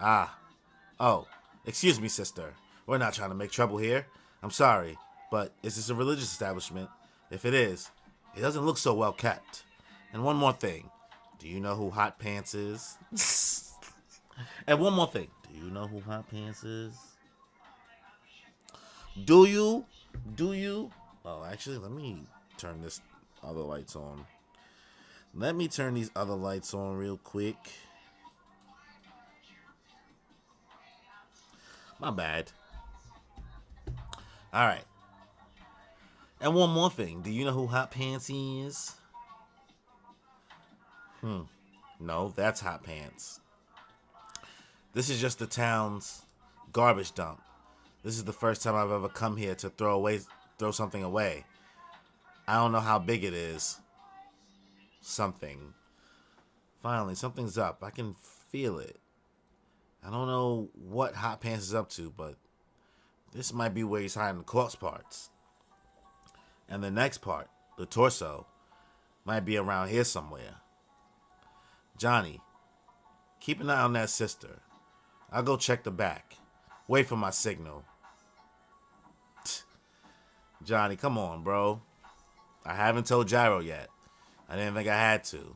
Oh, excuse me, sister. We're not trying to make trouble here. I'm sorry, but is this a religious establishment? If it is, it doesn't look so well kept. And one more thing. Do you know who Hot Pants is? And one more thing. Do you know who Hot Pants is? Do you? Oh, actually, let me turn this other lights on. Let me turn these other lights on real quick. My bad. All right. And one more thing. Do you know who Hot Pants is? No, that's Hot Pants. This is just the town's garbage dump. This is the first time I've ever come here to throw something away. I don't know how big it is. Something. Finally, something's up. I can feel it. I don't know what Hot Pants is up to, but this might be where he's hiding the corpse parts. And the next part, the torso, might be around here somewhere. Johnny, keep an eye on that sister. I'll go check the back. Wait for my signal. Johnny, come on, bro. I haven't told Gyro yet. I didn't think I had to.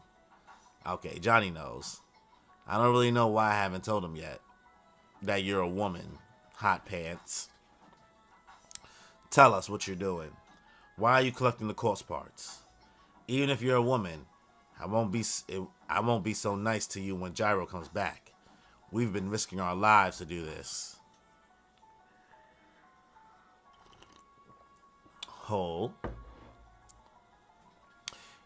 Okay, Johnny knows. I don't really know why I haven't told him yet that you're a woman, Hot Pants. Tell us what you're doing. Why are you collecting the corpse parts? Even if you're a woman, I won't be so nice to you when Gyro comes back. We've been risking our lives to do this. Hole.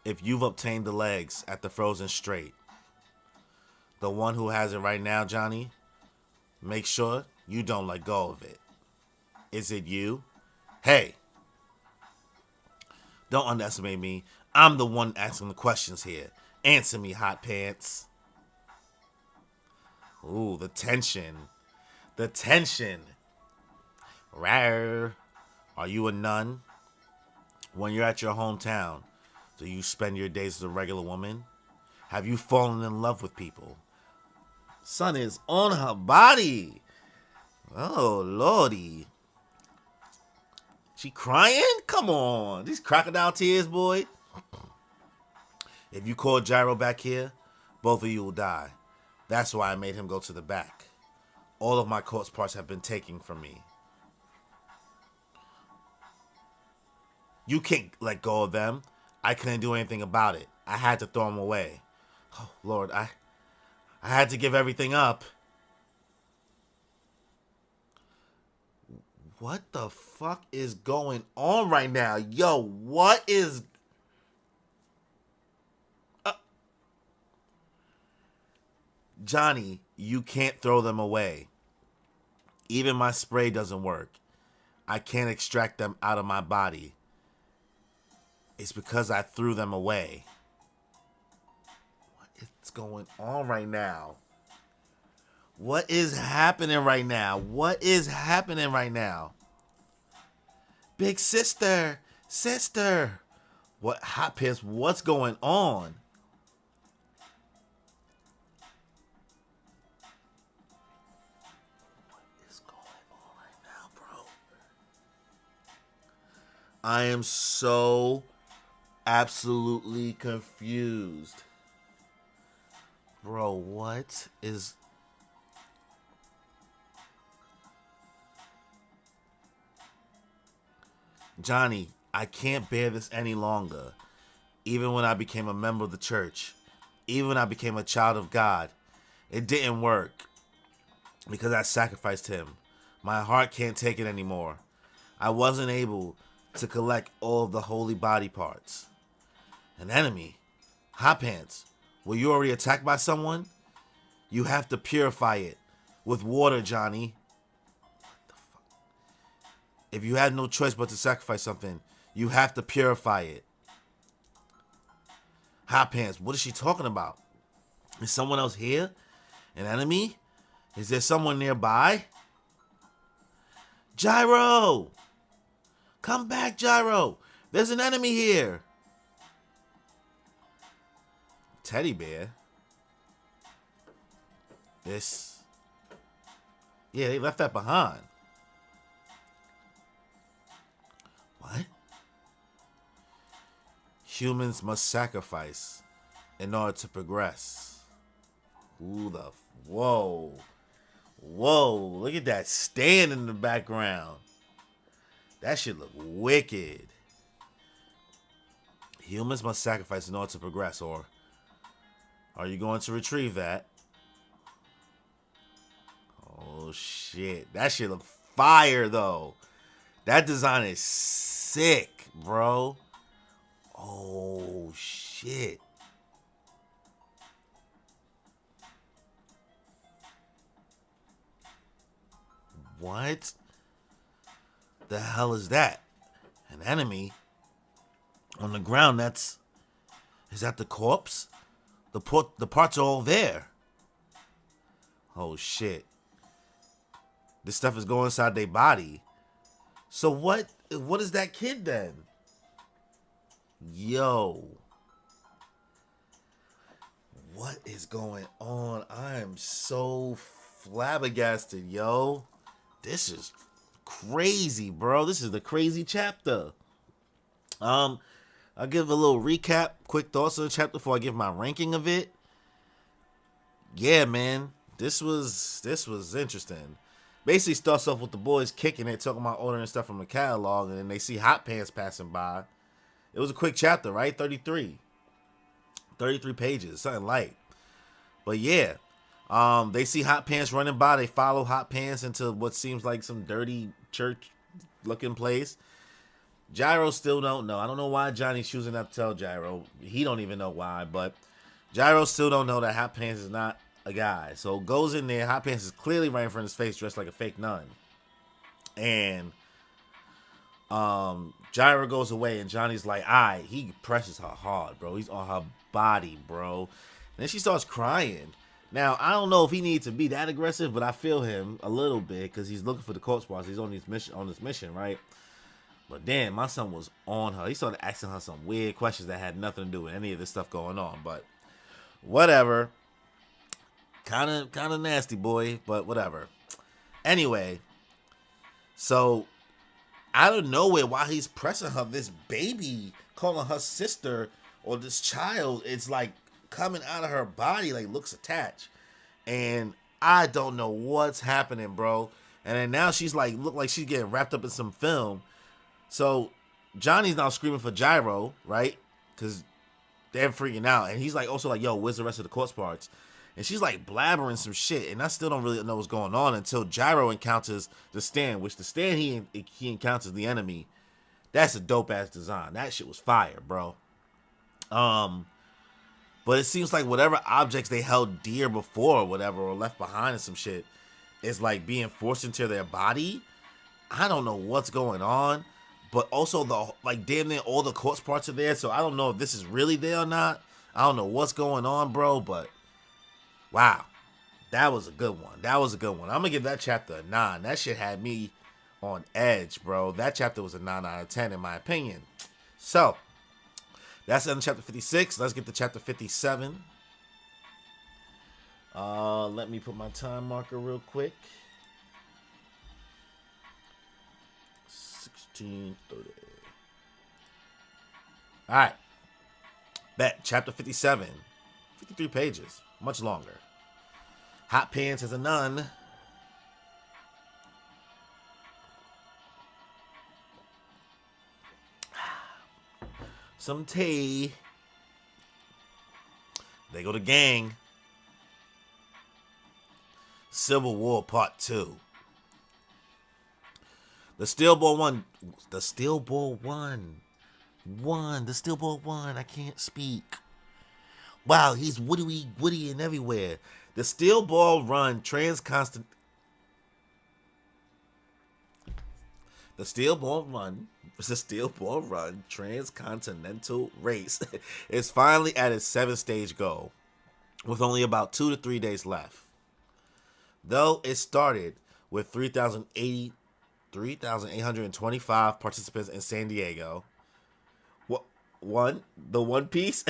If you've obtained the legs at the Frozen Strait, the one who has it right now, Johnny, make sure you don't let go of it. Is it you? Hey, don't underestimate me. I'm the one asking the questions here. Answer me, Hot Pants. Ooh, the tension. The tension. Rawr. Are you a nun? When you're at your hometown, do you spend your days as a regular woman? Have you fallen in love with people? Sun is on her body. Oh, lordy. She crying? Come on. These crocodile tears, boy. If you call Gyro back here, both of you will die. That's why I made him go to the back. All of my corpse parts have been taken from me. You can't let go of them. I couldn't do anything about it. I had to throw them away. Oh, Lord, I had to give everything up. What the fuck is going on right now? Yo, what is... Johnny, you can't throw them away. Even my spray doesn't work. I can't extract them out of my body. It's because I threw them away. What is going on right now? What is happening right now? What is happening right now? Big sister, sister. What, Hot Pants, what's going on? What is going on right now, bro? I am so absolutely confused. Bro, what is... Johnny, I can't bear this any longer. Even when I became a member of the church, even when I became a child of God, it didn't work because I sacrificed him. My heart can't take it anymore. I wasn't able to collect all of the holy body parts. An enemy? Hot Pants, were you already attacked by someone? You have to purify it with water, Johnny. If you had no choice but to sacrifice something, you have to purify it. Hot Pants, what is she talking about? Is someone else here? An enemy? Is there someone nearby? Gyro! Come back, Gyro! There's an enemy here! Teddy bear? This... Yeah, they left that behind. What? Humans must sacrifice in order to progress. Whoa. Whoa, look at that stand in the background. That shit look wicked. Humans must sacrifice in order to progress, or are you going to retrieve that? Oh shit. That shit look fire though. That design is sick, bro. Oh shit. What the hell is that? An enemy on the ground. Is that the corpse? The parts are all there. Oh shit. This stuff is going inside their body. So what is that kid then? Yo. What is going on? I am so flabbergasted, yo. This is crazy, bro. This is the crazy chapter. I'll give a little recap, quick thoughts of the chapter before I give my ranking of it. Yeah, man. This was interesting. Basically starts off with the boys kicking it, talking about ordering stuff from the catalog, and then they see Hot Pants passing by. It was a quick chapter, right? 33 pages, something light. But yeah, they see Hot Pants running by. They follow Hot Pants into what seems like some dirty church-looking place. Gyro still don't know. I don't know why Johnny's choosing not to tell Gyro. He don't even know why, but Gyro still don't know that Hot Pants is not a guy. So goes in there. Hot Pants is clearly right in front of his face, dressed like a fake nun. And Gyro goes away, and Johnny's like, he presses her hard, bro. He's on her body, bro. And then she starts crying. Now, I don't know if he needs to be that aggressive, but I feel him a little bit because he's looking for the corpse parts. He's on this mission, right? But damn, my son was on her. He started asking her some weird questions that had nothing to do with any of this stuff going on. But whatever. Kind of nasty, boy. But whatever. Anyway, so out of nowhere, while he's pressing her, this baby calling her sister or this child, it's like coming out of her body, like looks attached. And I don't know what's happening, bro. And then now she's like, look like she's getting wrapped up in some film. So Johnny's now screaming for Gyro, right? Because they're freaking out. And he's like, also like, yo, where's the rest of the corpse parts? And she's like blabbering some shit. And I still don't really know what's going on until Gyro encounters the stand, which the stand he encounters the enemy. That's a dope ass design. That shit was fire, bro. But it seems like whatever objects they held dear before or whatever, or left behind and some shit, is like being forced into their body. I don't know what's going on. But also, damn near all the corpse parts are there. So I don't know if this is really there or not. I don't know what's going on, bro. But wow. That was a good one. I'm going to give that chapter a 9. That shit had me on edge, bro. That chapter was a 9 out of 10 in my opinion. So, that's the end of chapter 56. Let's get to chapter 57. Let me put my time marker real quick. 16:30. All right. Bet. Chapter 57. 53 pages. Much longer. Hot Pants as a nun. some tea. They go to gang. Civil War Part 2. The Steel Ball won. The Steel Ball won. The Steel Ball won. I can't speak. Wow, he's Woody and everywhere. The Steel Ball run transconstant. The Steel Ball Run transcontinental race is finally at its 7th-stage goal, with only about 2 to 3 days left. Though it started with 3,825 participants in San Diego. What? The One Piece?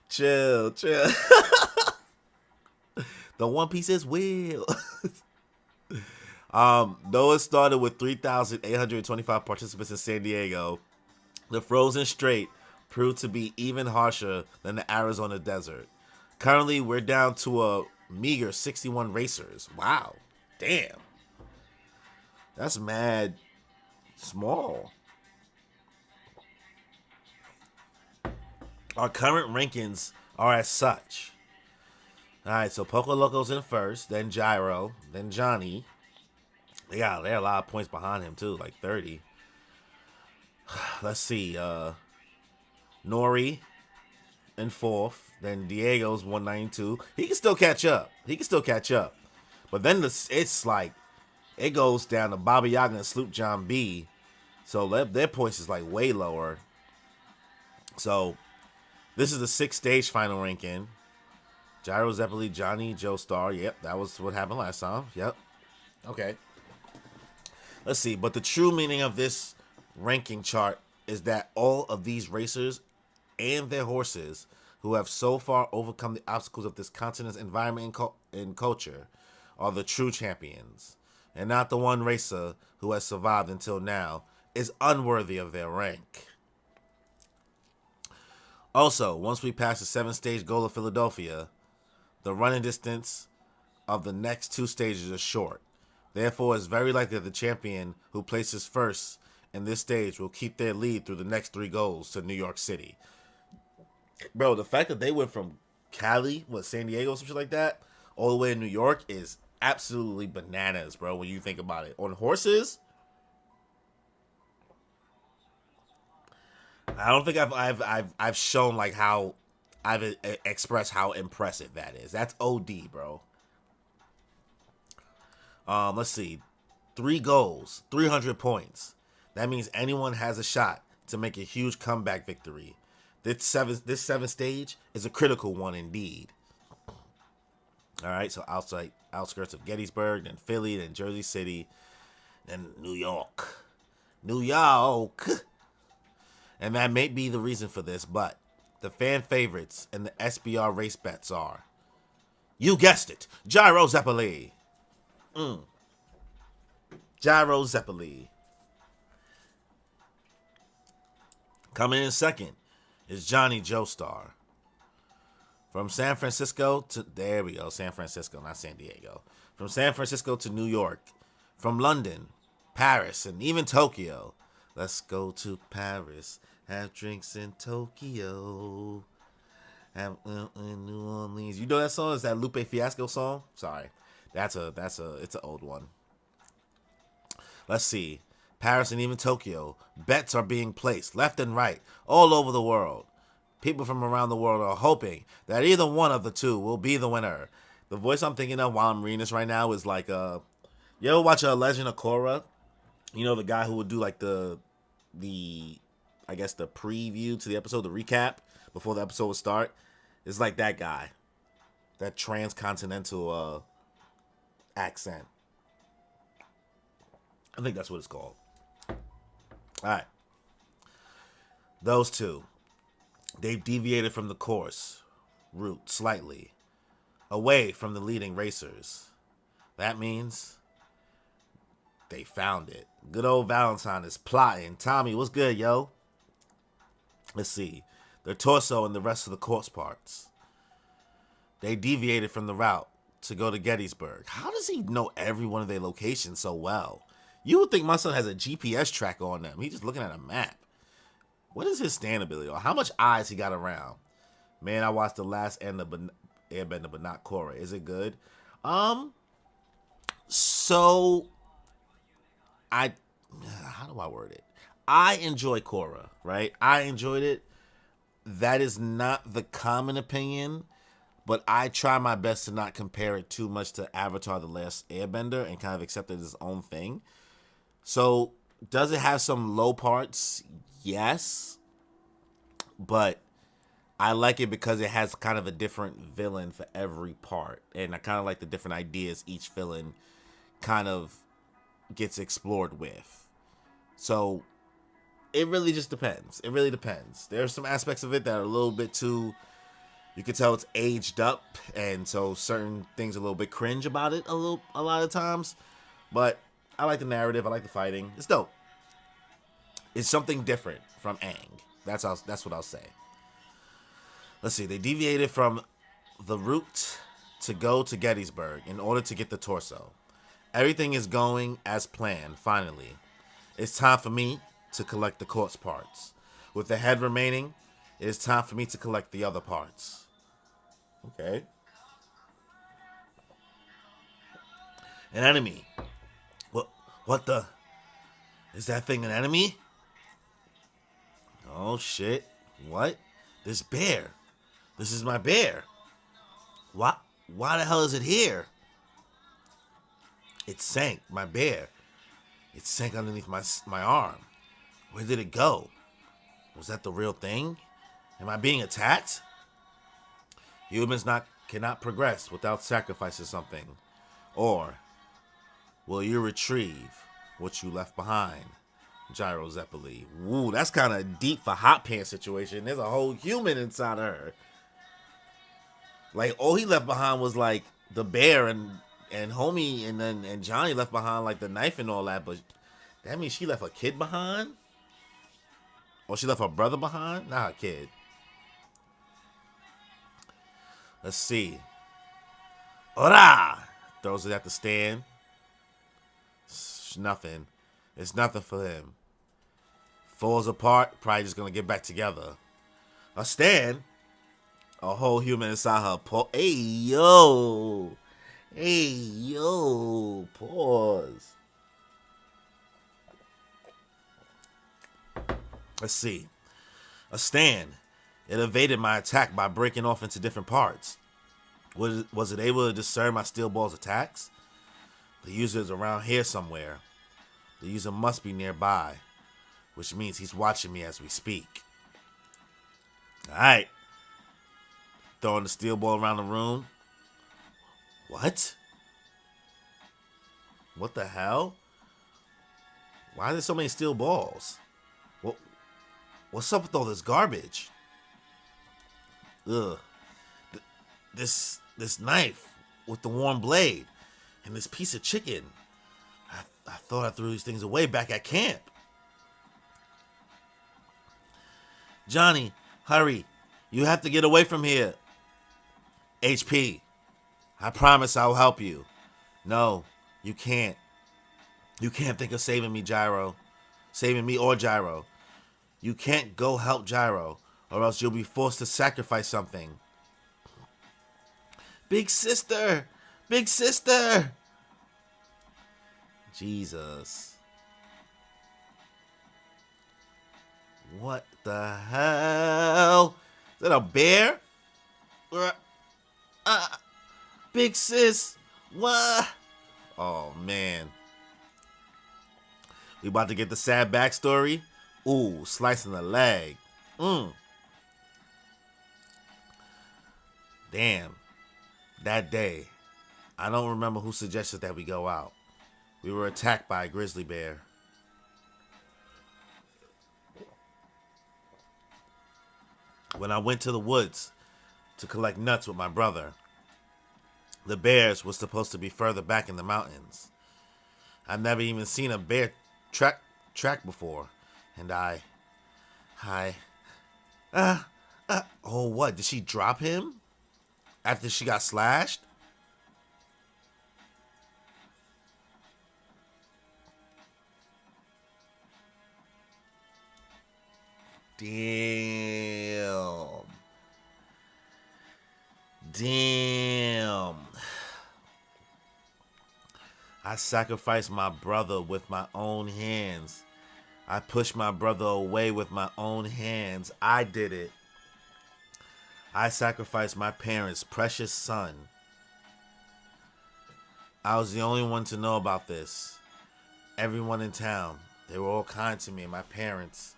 Chill. The One Piece is real. Though it started with 3,825 participants in San Diego, the Frozen Strait proved to be even harsher than the Arizona desert. Currently, we're down to a meager 61 racers. Wow. Damn. That's mad small. Our current rankings are as such. Alright, so Poco Loco's in first, then Gyro, then Johnny. They're a lot of points behind him too, like 30. Let's see. Nori in fourth. Then Diego's 192. He can still catch up. But then it's like it goes down to Baba Yaga and Sloop John B. So their points is like way lower. So this is the 6th-stage final ranking. Gyro Zeppeli, Johnny, Joe Star. Yep, that was what happened last time. Yep. Okay. Let's see. But the true meaning of this ranking chart is that all of these racers and their horses who have so far overcome the obstacles of this continent's environment and culture are the true champions, and not the one racer who has survived until now is unworthy of their rank. Also, once we pass the 7th-stage goal of Philadelphia, the running distance of the next 2 stages is short. Therefore, it's very likely that the champion who places first in this stage will keep their lead through the next 3 goals to New York City. Bro, the fact that they went from Cali, San Diego, some shit like that, all the way to New York is absolutely bananas, bro, when you think about it. On horses, I don't think I've shown like how I've expressed how impressive that is. That's OD, bro. Let's see. 3 goals, 300 points. That means anyone has a shot to make a huge comeback victory. This seventh stage is a critical one indeed. All right, so outskirts of Gettysburg, then Philly, then Jersey City, then New York. And that may be the reason for this, but the fan favorites and the SBR race bets are, you guessed it, Gyro Zeppeli. Gyro Zeppeli. Coming in second is Johnny Joestar. From San Francisco to, there we go, San Francisco, not San Diego. From San Francisco to New York. From London, Paris, and even Tokyo. Let's go to Paris, have drinks in Tokyo, have in New Orleans. You know that song? Is that Lupe Fiasco song? Sorry, it's an old one. Let's see. Paris and even Tokyo. Bets are being placed left and right all over the world. People from around the world are hoping that either one of the two will be the winner. The voice I'm thinking of while I'm reading this right now is like, you ever watch Legend of Korra? You know, the guy who would do like the I guess the preview to the episode, the recap before the episode would start. It's like that guy. That transcontinental accent. I think that's what it's called. All right. Those two. They've deviated from the course route slightly, away from the leading racers. That means they found it. Good old Valentine is plotting. Tommy, what's good, yo? Let's see. Their torso and the rest of the course parts. They deviated from the route to go to Gettysburg. How does he know every one of their locations so well? You would think my son has a GPS tracker on them. He's just looking at a map. What is his stand ability? Or how much eyes he got around? Man, I watched the last Airbender, but not Korra. Is it good? Um, so I, how do I word it? I enjoy Korra, right? I enjoyed it. That is not the common opinion, but I try my best to not compare it too much to Avatar: The Last Airbender and kind of accept it as its own thing. So, does it have some low parts? Yes, but I like it because it has kind of a different villain for every part, and I kind of like the different ideas each villain kind of gets explored with. So it really just depends. It really depends. There are some aspects of it that are a little bit too. You can tell it's aged up, and so certain things are a little bit cringe about it a lot of times. But I like the narrative. I like the fighting. It's dope. It's something different from Aang. That's what I'll say. Let's see. They deviated from the route to go to Gettysburg in order to get the torso. Everything is going as planned, finally. It's time for me to collect the corpse parts. With the head remaining, it is time for me to collect the other parts. Okay. An enemy. What the? Is that thing an enemy? Oh shit. What? This bear. This is my bear. Why why the hell is it here? It sank, my bear. It sank underneath my arm. Where did it go? Was that the real thing? Am I being attacked? Humans cannot progress without sacrificing something. Or will you retrieve what you left behind? Gyro Zeppeli. Woo, that's kind of deep for Hot Pants situation. There's a whole human inside of her. Like all he left behind was like the bear and homie and Johnny left behind like the knife and all that, but that means she left a kid behind? Or she left her brother behind? Not a kid. Let's see. Ora! Throws it at the stand. It's nothing. It's nothing for him. Falls apart, probably just gonna get back together. A stand? A whole human inside her. Hey, yo. Hey, yo. Pause. Let's see. A stand. It evaded my attack by breaking off into different parts. Was it able to discern my steel ball's attacks? The user is around here somewhere. The user must be nearby, which means he's watching me as we speak. Alright. Throwing the steel ball around the room. What? What the hell? Why are there so many steel balls? What's up with all this garbage? Ugh. This knife with the warm blade and this piece of chicken. I thought I threw these things away back at camp. Johnny, hurry. You have to get away from here. HP, I promise I'll help you. No, you can't. You can't think of saving me, Gyro. Saving me or Gyro. You can't go help Gyro, or else you'll be forced to sacrifice something. Big sister! Big sister! Jesus. What the hell? Is that a bear? Big sis. What? Oh, man. We about to get the sad backstory? Ooh, slicing the leg. Damn. That day, I don't remember who suggested that we go out. We were attacked by a grizzly bear. When I went to the woods to collect nuts with my brother, the bears were supposed to be further back in the mountains. I've never even seen a bear track before, and oh, what? Did she drop him after she got slashed? Damn. Damn. I sacrificed my brother with my own hands. I pushed my brother away with my own hands. I did it. I sacrificed my parents' precious son. I was the only one to know about this. Everyone in town, they were all kind to me and my parents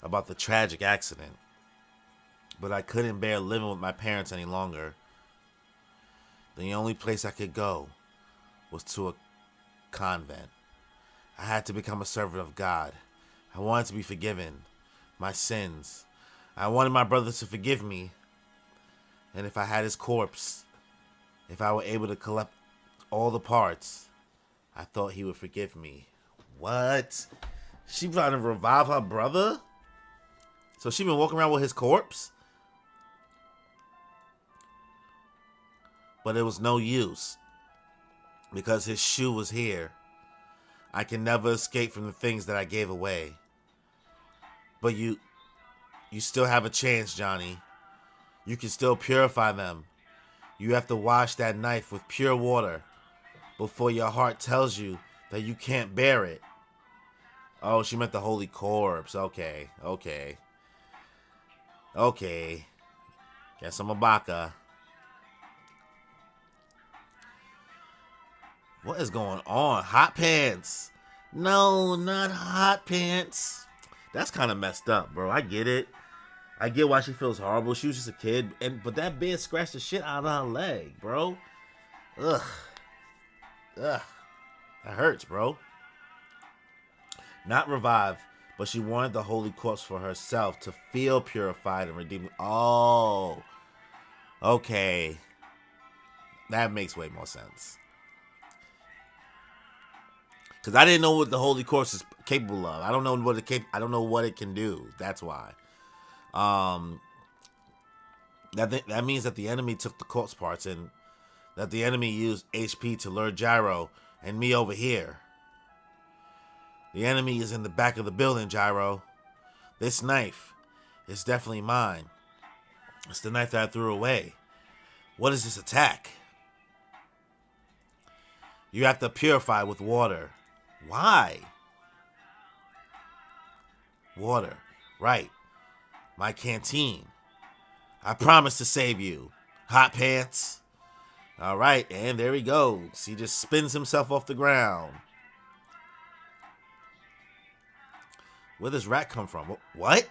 about the tragic accident. But I couldn't bear living with my parents any longer. The only place I could go was to a convent. I had to become a servant of God. I wanted to be forgiven. My sins. I wanted my brother to forgive me. And if I had his corpse, if I were able to collect all the parts, I thought he would forgive me. What? She trying to revive her brother? So she been walking around with his corpse? But it was no use. Because his shoe was here. I can never escape from the things that I gave away. But you still have a chance, Johnny. You can still purify them. You have to wash that knife with pure water before your heart tells you that you can't bear it. Oh, she meant the holy corpse. Okay. Guess I'm a baka. What is going on? Hot pants. No, not hot pants. That's kind of messed up, bro. I get it. I get why she feels horrible. She was just a kid, but that bed scratched the shit out of her leg, bro. Ugh. That hurts, bro. Not revive, but she wanted the holy corpse for herself to feel purified and redeemed. Oh, okay. That makes way more sense. Because I didn't know what the holy corpse is capable of. I don't know what I don't know what it can do. That's why. That means that the enemy took the corpse parts and that the enemy used HP to lure Gyro and me over here. The enemy is in the back of the building, Gyro. This knife is definitely mine. It's the knife that I threw away. What is this attack? You have to purify with water. Why? Water. Right. My canteen. I promise to save you. Hot pants. All right, and there he goes. He just spins himself off the ground. Where does rat come from? What?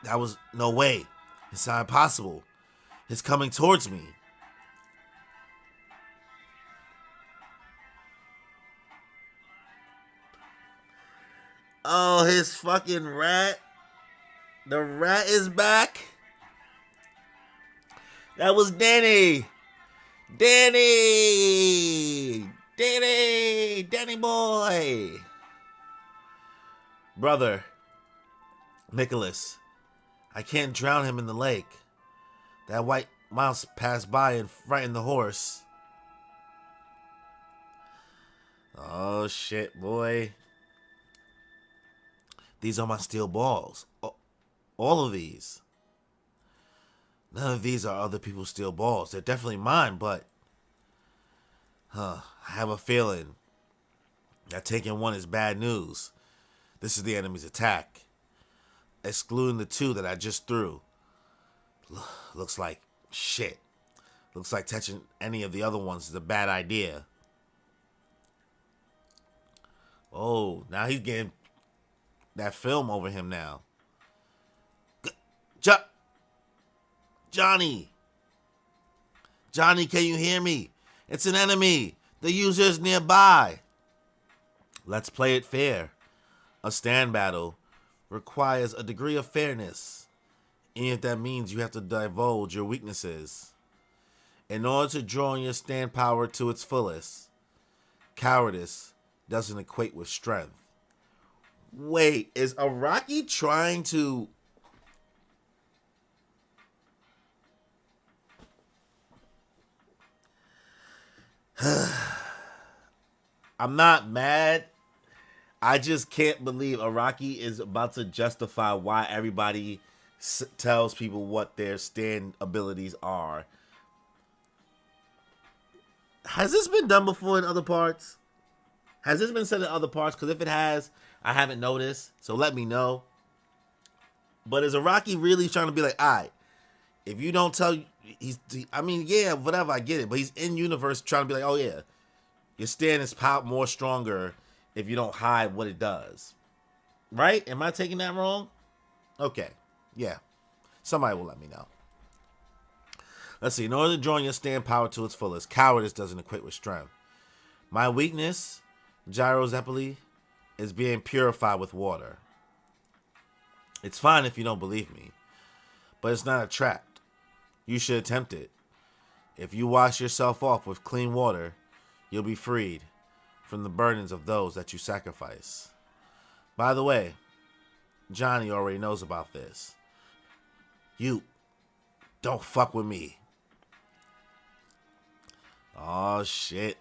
That was no way. It's not impossible. It's coming towards me. Oh, his fucking rat. The rat is back. That was Danny. Danny boy. Brother, Nicholas, I can't drown him in the lake. That white mouse passed by and frightened the horse. Oh shit, boy. These are my steel balls. All of these. None of these are other people's steel balls. They're definitely mine, but I have a feeling that taking one is bad news. This is the enemy's attack. Excluding the two that I just threw. Looks like shit. Looks like touching any of the other ones is a bad idea. Oh, now he's getting that film over him now. Johnny, can you hear me? It's an enemy. The user is nearby. Let's play it fair. A stand battle requires a degree of fairness, even if that means you have to divulge your weaknesses. In order to draw on your stand power to its fullest, cowardice doesn't equate with strength. Wait, is Araki trying to... I'm not mad I just can't believe Araki is about to justify why everybody tells people what their stand abilities are. Has this been done before in other parts? Has this been said in other parts? Because if it has, I haven't noticed. So let me know. But is Araki really trying to be like, all right, if you don't tell, I mean, yeah, whatever, I get it. But he's in universe trying to be like, oh yeah, your stand is more stronger if you don't hide what it does. Right? Am I taking that wrong? Okay. Yeah. Somebody will let me know. Let's see. In order to draw your stand power to its fullest, cowardice doesn't equate with strength. My weakness, Gyro Zeppeli, is being purified with water. It's fine if you don't believe me, but it's not a trap. You should attempt it. If you wash yourself off with clean water, you'll be freed from the burdens of those that you sacrifice. By the way, Johnny already knows about this. You don't fuck with me. Oh shit.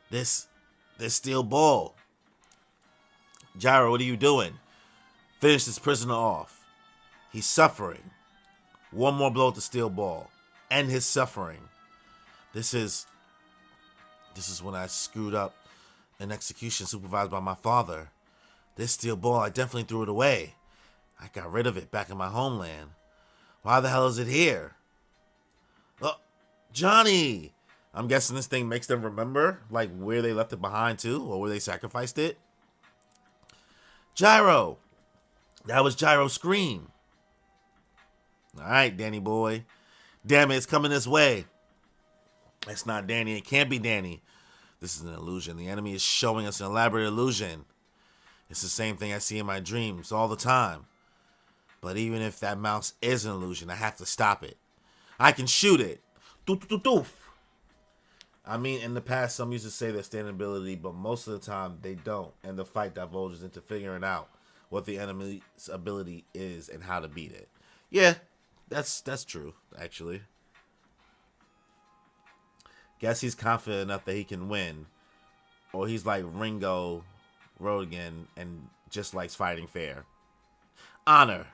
This steel ball. Gyro, what are you doing? Finish this prisoner off. He's suffering. One more blow at the steel ball. End his suffering. This is when I screwed up an execution supervised by my father. This steel ball, I definitely threw it away. I got rid of it back in my homeland. Why the hell is it here? Oh, Johnny! I'm guessing this thing makes them remember, like, where they left it behind, too, or where they sacrificed it. Gyro! That was Gyro's scream. Alright, Danny boy. Damn it, it's coming this way. It's not Danny. It can't be Danny. This is an illusion. The enemy is showing us an elaborate illusion. It's the same thing I see in my dreams all the time. But even if that mouse is an illusion, I have to stop it. I can shoot it. Doof. I mean, in the past, some used to say their stand ability, but most of the time they don't. And the fight divulges into figuring out what the enemy's ability is and how to beat it. Yeah, that's true, actually. Guess he's confident enough that he can win. Or he's like Ringo Rodigan and just likes fighting fair. Honor.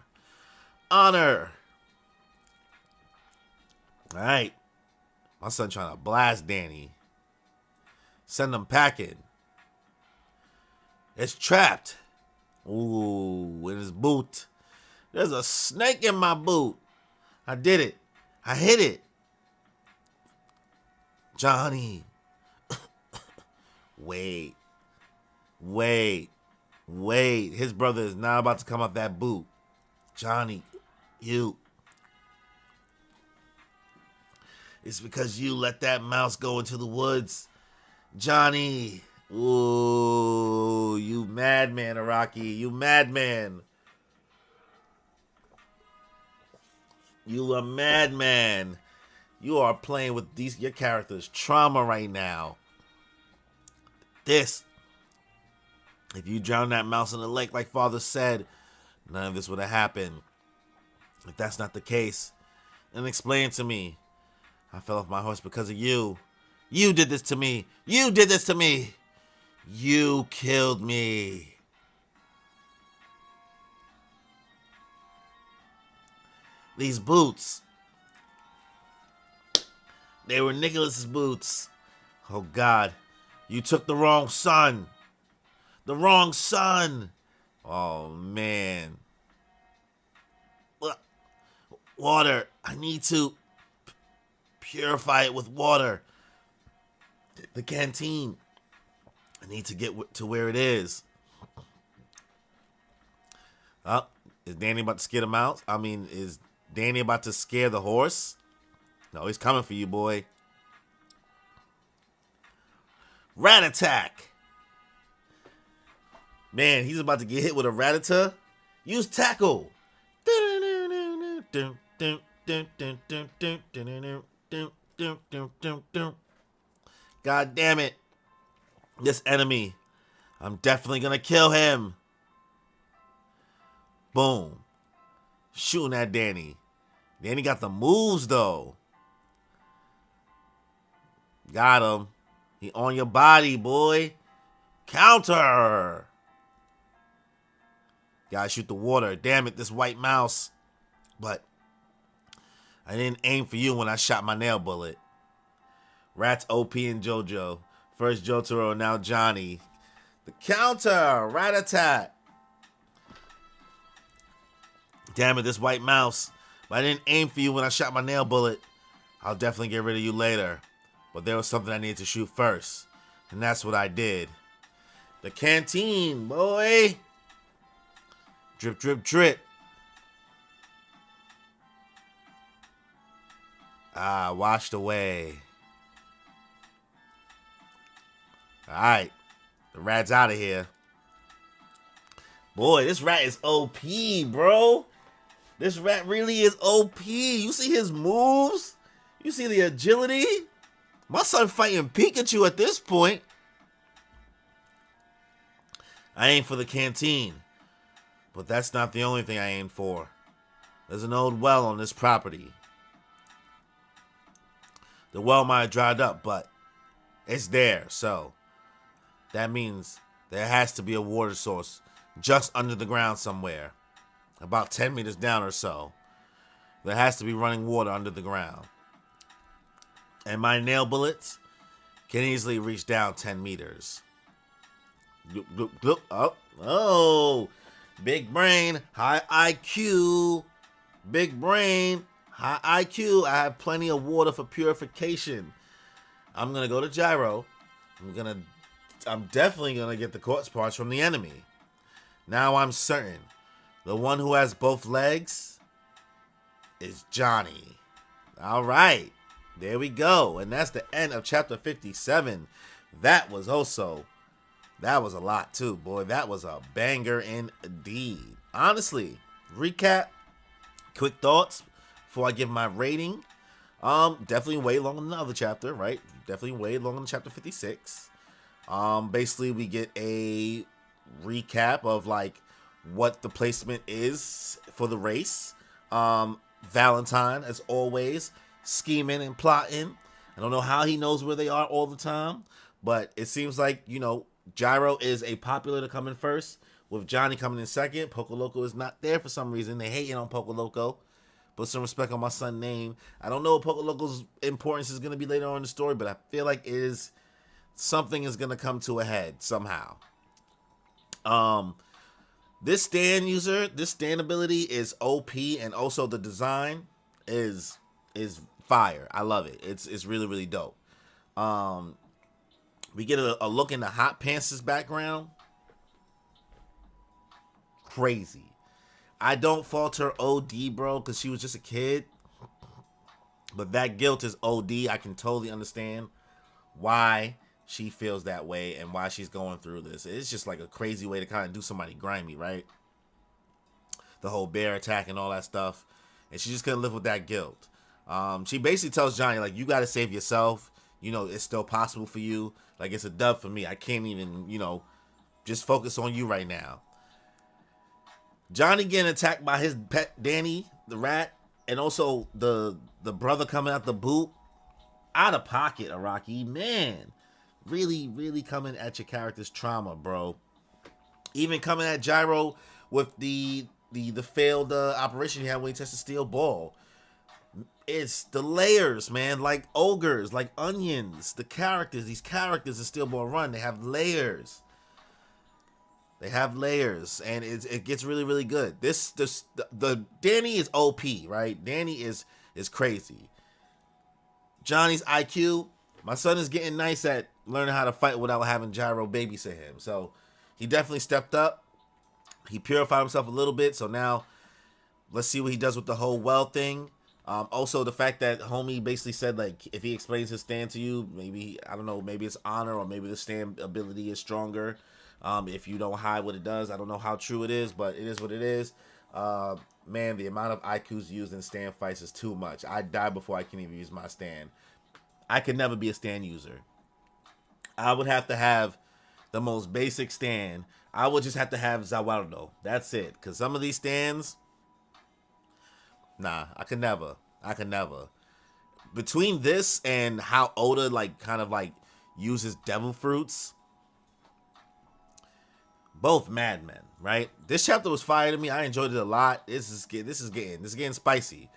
Alright. My son trying to blast Danny. Send him packing. It's trapped. Ooh, in his boot. There's a snake in my boot. I did it. I hit it. Johnny. Wait. His brother is not about to come off that boot. Johnny, you. It's because you let that mouse go into the woods. Johnny. Ooh, you madman, Araki. You madman. You a madman. You are playing with your character's trauma right now. If you drown that mouse in the lake like father said, none of this would have happened. If that's not the case, then explain to me. I fell off my horse because of you. You did this to me. You did this to me. You killed me. These boots. They were Nicholas's boots. Oh God. You took the wrong son. The wrong son. Oh man. Water. I need to purify it with water. The canteen. I need to get to where it is. Is Danny about to scare the mouse? I mean, is Danny about to scare the horse? No, he's coming for you, boy. Rat attack. Man, he's about to get hit with a ratata. Use tackle. God damn it. This enemy. I'm definitely gonna kill him. Boom. Shooting at Danny. Danny got the moves though. Got him. He on your body, boy. Counter. Gotta shoot the water. Damn it, this white mouse. But I didn't aim for you when I shot my nail bullet. Rat's OP and Jojo. First Jotaro, now Johnny. The counter. Rat attack. Damn it, this white mouse. But I didn't aim for you when I shot my nail bullet. I'll definitely get rid of you later. But there was something I needed to shoot first. And that's what I did. The canteen, boy. Drip, drip, drip. Washed away. Alright. The rat's out of here. Boy, this rat is OP, bro. This rat really is OP. You see his moves? You see the agility? My son fighting Pikachu at this point. I aim for the canteen. But that's not the only thing I aim for. There's an old well on this property. The well might have dried up, but it's there. So that means there has to be a water source just under the ground somewhere. About 10 meters down or so. There has to be running water under the ground. And my nail bullets can easily reach down 10 meters. Oh, big brain, high IQ. Big brain, high IQ. I have plenty of water for purification. I'm going to go to Gyro. I'm definitely going to get the quartz parts from the enemy. Now I'm certain the one who has both legs is Johnny. All right. There we go. And that's the end of chapter 57. That was a lot too, boy. That was a banger indeed. Honestly, recap, quick thoughts before I give my rating. Definitely way longer than the other chapter, right? Definitely way longer than chapter 56. Basically we get a recap of like what the placement is for the race. Valentine, as always, scheming and plotting. I don't know how he knows where they are all the time, but it seems like, Gyro is a popular to come in first, with Johnny coming in second. Poco Loco is not there for some reason. They hating on Poco Loco. Put some respect on my son's name. I don't know what Poco Loco's importance is going to be later on in the story, but I feel like something is going to come to a head somehow. This stand ability is OP, and also the design is fire. I love it. It's really, really dope. We get a look into Hot Pants' background. Crazy. I don't fault her OD, bro, because she was just a kid. But that guilt is OD. I can totally understand why she feels that way and why she's going through this. It's just like a crazy way to kind of do somebody grimy, right? The whole bear attack and all that stuff. And she just couldn't live with that guilt. She basically tells Johnny, like, you got to save yourself. It's still possible for you. Like, it's a dub for me. I can't even, just focus on you right now. Johnny getting attacked by his pet Danny, the rat, and also the brother coming out the boot. Out of pocket, Araki. Man, really, really coming at your character's trauma, bro. Even coming at Gyro with the failed operation he had when he tested steel ball. It's the layers, man, like ogres, like onions. These characters in Steel Ball Run, they have layers. And it gets really, really good. The Danny is OP, right? Danny is crazy. Johnny's IQ, my son is getting nice at learning how to fight without having Gyro babysit him. So he definitely stepped up. He purified himself a little bit. So now let's see what he does with the whole well thing. Also, the fact that homie basically said, like, if he explains his stand to you, maybe, I don't know, maybe it's honor, or maybe the stand ability is stronger. If you don't hide what it does, I don't know how true it is, but it is what it is. Man, the amount of IQs used in stand fights is too much. I die before I can even use my stand. I could never be a stand user. I would have to have the most basic stand. I would just have to have Zawardo. That's it. Because some of these stands, nah, I could never. between this and how Oda like kind of like uses devil fruits, both madmen, right? This chapter was fire to me. I enjoyed it a lot. This is getting spicy.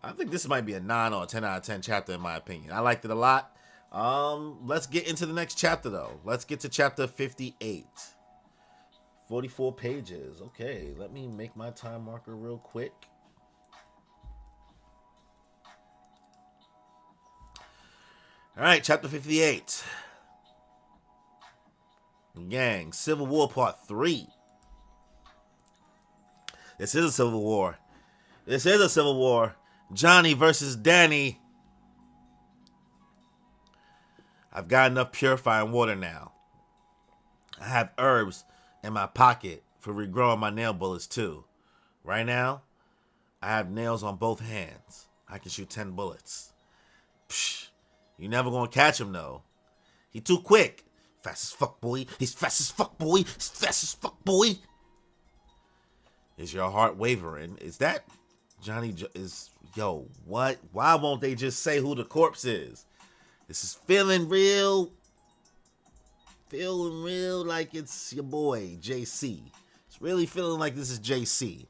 I think this might be a 9 or a 10 out of 10 chapter in my opinion. I liked it a lot. Let's get into the next chapter though. Let's get to chapter 58. 44 pages. Okay, let me make my time marker real quick. All right, chapter 58. Gang, Civil War Part 3. This is a civil war. This is a civil war. Johnny versus Danny. I've got enough purifying water now. I have herbs in my pocket for regrowing my nail bullets too. Right now, I have nails on both hands. I can shoot 10 bullets. Psh, you never gonna catch him though. He too quick. Fast as fuck, boy. He's fast as fuck, boy. He's fast as fuck, boy. Is your heart wavering? Is that Johnny? Yo, what? Why won't they just say who the corpse is? This is feeling real like it's your boy, JC. It's really feeling like this is JC.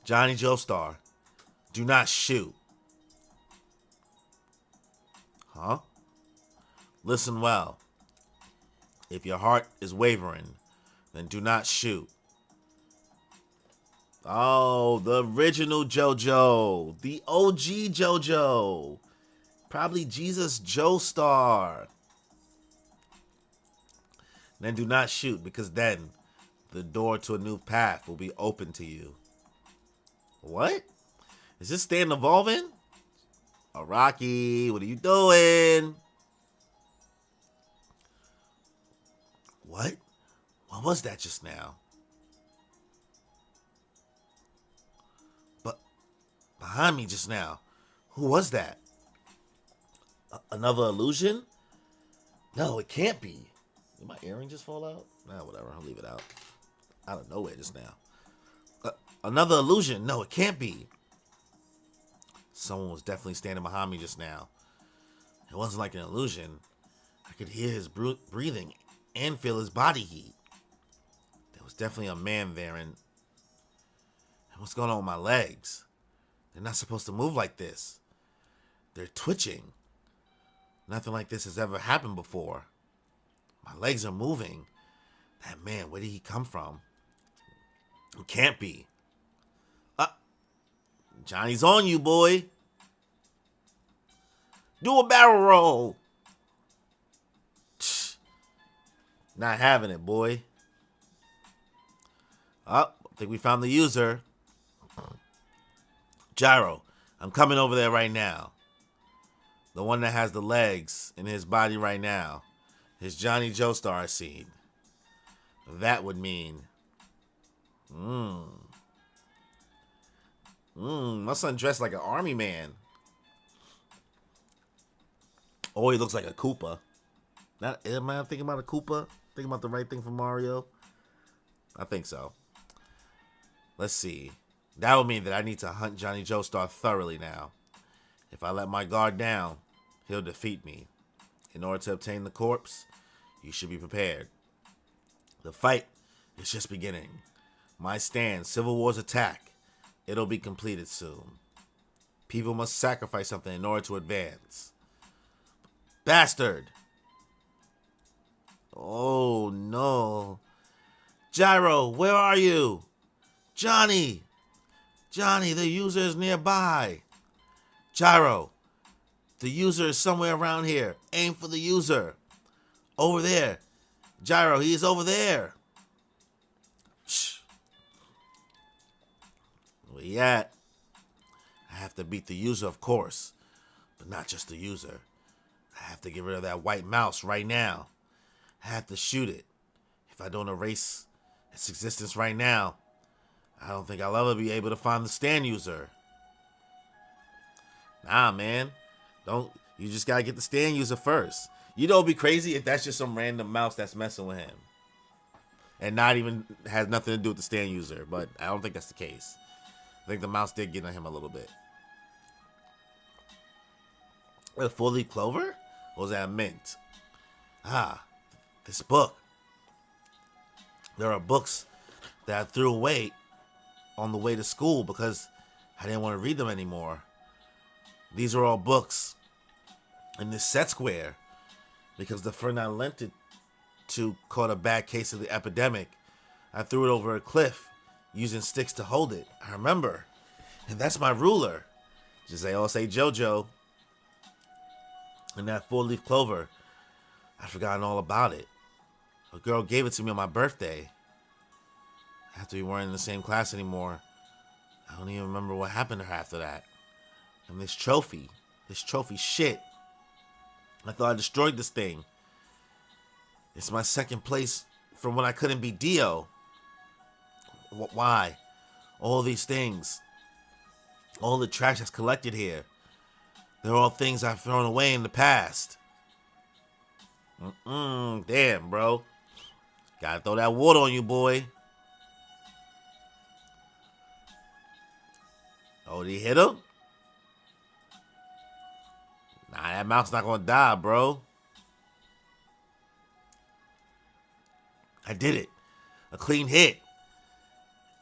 Johnny Joestar, do not shoot. Huh? Listen well. If your heart is wavering, then do not shoot. Oh, the original Jojo. The OG Jojo. Probably Jesus Joestar. Then do not shoot, because then the door to a new path will be open to you. What? Is this stand evolving? Oh, Rocky, what are you doing? What? What was that just now? But behind me just now. Who was that? Another illusion? No, it can't be. Did my earring just fall out? Nah, whatever. I'll leave it out. Out of nowhere just now. Another illusion? No, it can't be. Someone was definitely standing behind me just now. It wasn't like an illusion. I could hear his breathing and feel his body heat. There was definitely a man there, and what's going on with my legs? They're not supposed to move like this. They're twitching. Nothing like this has ever happened before. My legs are moving. That man, where did he come from? It can't be. Johnny's on you, boy. Do a barrel roll. Not having it, boy. I think we found the user. Gyro, I'm coming over there right now. The one that has the legs in his body right now. His Johnny Joestar I seen. That would mean... my son dressed like an army man. Oh, he looks like a Koopa. Am I thinking about a Koopa? Thinking about the right thing for Mario? I think so. Let's see. That would mean that I need to hunt Johnny Joestar thoroughly now. If I let my guard down, he'll defeat me. In order to obtain the corpse, you should be prepared. The fight is just beginning. My stand, Civil War's attack. It'll be completed soon. People must sacrifice something in order to advance. Bastard! Oh no. Gyro, where are you? Johnny! Johnny, the user is nearby. Gyro, the user is somewhere around here. Aim for the user. Over there. Gyro, he is over there. Shh. Where he at? I have to beat the user, of course. But not just the user. I have to get rid of that white mouse right now. I have to shoot it. If I don't erase its existence right now, I don't think I'll ever be able to find the stand user. Nah, man. You just gotta get the stand user first. You know, it'd be crazy if that's just some random mouse that's messing with him. And not even has nothing to do with the stand user. But I don't think that's the case. I think the mouse did get on him a little bit. A four-leaf clover? Or was that a mint? Ah, this book. There are books that I threw away on the way to school because I didn't want to read them anymore. These are all books in this set square because the friend I lent it to caught a bad case of the epidemic. I threw it over a cliff using sticks to hold it. I remember. And that's my ruler. Just say Jojo. And that four-leaf clover. I'd forgotten all about it. A girl gave it to me on my birthday. After we weren't in the same class anymore, I don't even remember what happened to her after that. And this trophy shit. I thought I destroyed this thing. It's my second place from when I couldn't be Dio. Why? All these things. All the trash that's collected here. They're all things I've thrown away in the past. Damn, bro. Gotta throw that water on you, boy. Oh, did he hit him? Nah, that mouse not gonna die, bro. I did it. A clean hit.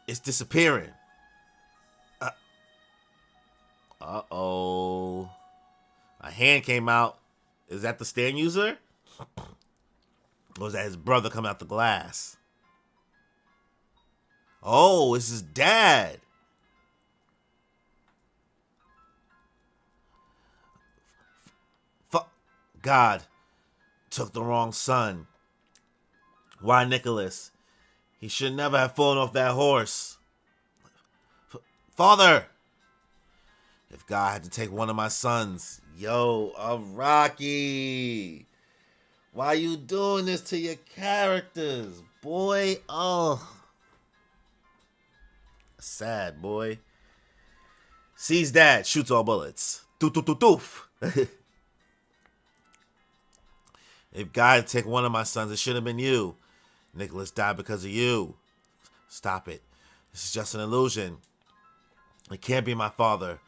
It's disappearing. Uh-oh. A hand came out. Is that the stand user? Or was that his brother coming out the glass? Oh, it's his dad. God took the wrong son. Why Nicholas? He should never have fallen off that horse. Father! If God had to take one of my sons, Rocky. Why you doing this to your characters, boy? Oh. Sad, boy. Sees dad, shoots all bullets. Doof. If God had to take one of my sons, it should have been you. Nicholas died because of you. Stop it. This is just an illusion. It can't be my father.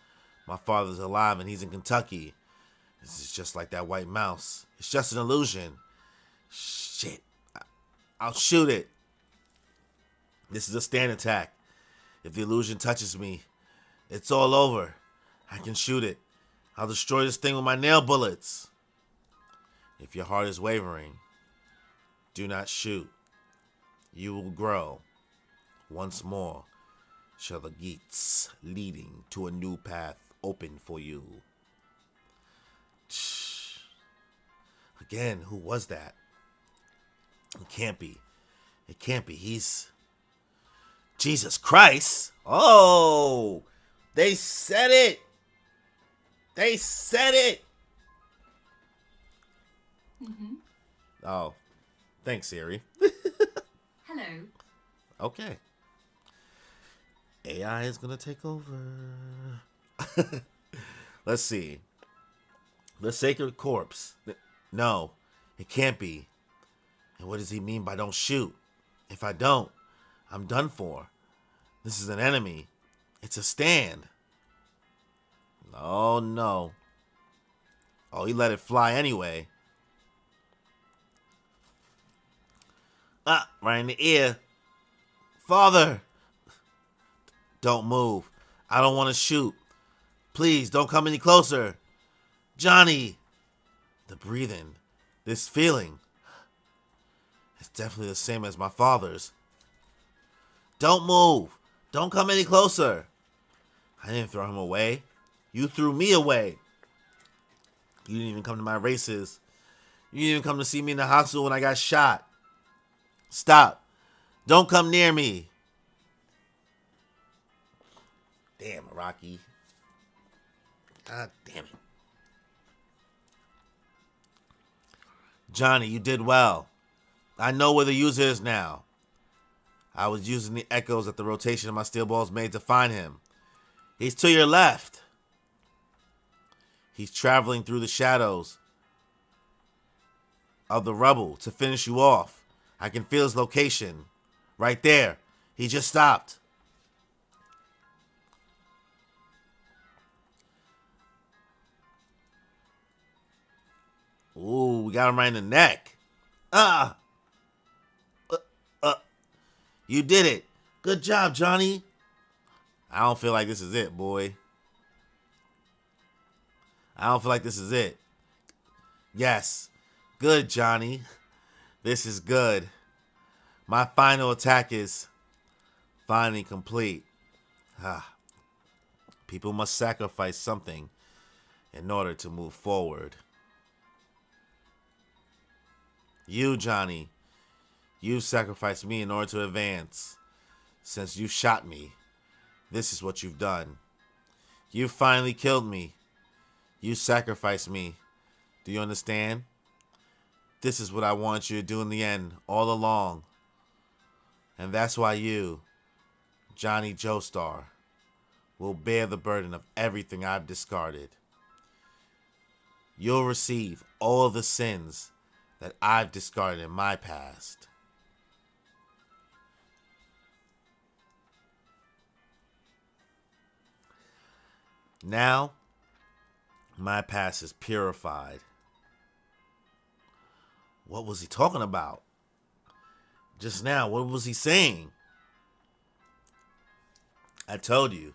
My father's alive and he's in Kentucky. This is just like that white mouse. It's just an illusion. Shit. I'll shoot it. This is a stand attack. If the illusion touches me, it's all over. I can shoot it. I'll destroy this thing with my nail bullets. If your heart is wavering, do not shoot. You will grow. Once more shall the gates leading to a new path open for you. Again, who was that? It can't be. It can't be. He's Jesus Christ. Oh, they said it. They said it. Mm-hmm. Oh, thanks, Siri. Hello. Okay. AI is going to take over. Let's see. The sacred corpse. No, it can't be. And what does he mean by don't shoot? If I don't, I'm done for. This is an enemy. It's a stand. Oh, no. Oh, he let it fly anyway. Right in the ear. Father! Don't move. I don't want to shoot. Please, don't come any closer. Johnny! The breathing. This feeling. It's definitely the same as my father's. Don't move. Don't come any closer. I didn't throw him away. You threw me away. You didn't even come to my races. You didn't even come to see me in the hospital when I got shot. Stop. Don't come near me. Damn, Rocky. God damn it. Johnny, you did well. I know where the user is now. I was using the echoes that the rotation of my steel balls made to find him. He's to your left. He's traveling through the shadows of the rubble to finish you off. I can feel his location. Right there. He just stopped. Ooh, we got him right in the neck. Ah! You did it. Good job, Johnny. I don't feel like this is it, boy. I don't feel like this is it. Yes. Good, Johnny. This is good. My final attack is finally complete. People must sacrifice something in order to move forward. You, Johnny, you sacrificed me in order to advance. Since you shot me, this is what you've done. You finally killed me. You sacrificed me. Do you understand? This is what I want you to do in the end, all along. And that's why you, Johnny Joestar, will bear the burden of everything I've discarded. You'll receive all of the sins that I've discarded in my past. Now, my past is purified. What was he talking about? Just now, what was he saying? I told you,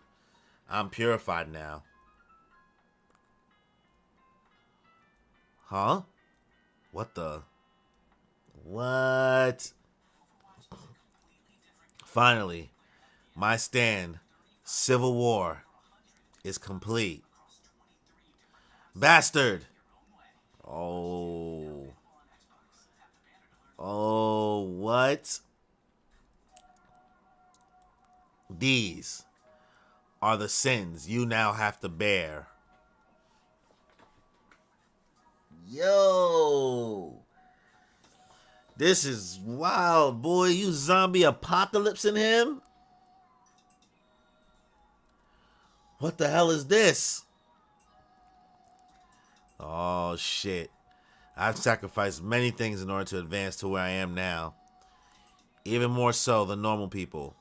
I'm purified now. Huh? What the? What? Finally, my stand, Civil War, is complete. Bastard! Oh. Oh, what? These are the sins you now have to bear. Yo! This is wild, boy. You zombie apocalypse in him? What the hell is this? Oh, shit. I've sacrificed many things in order to advance to where I am now. Even more so than normal people.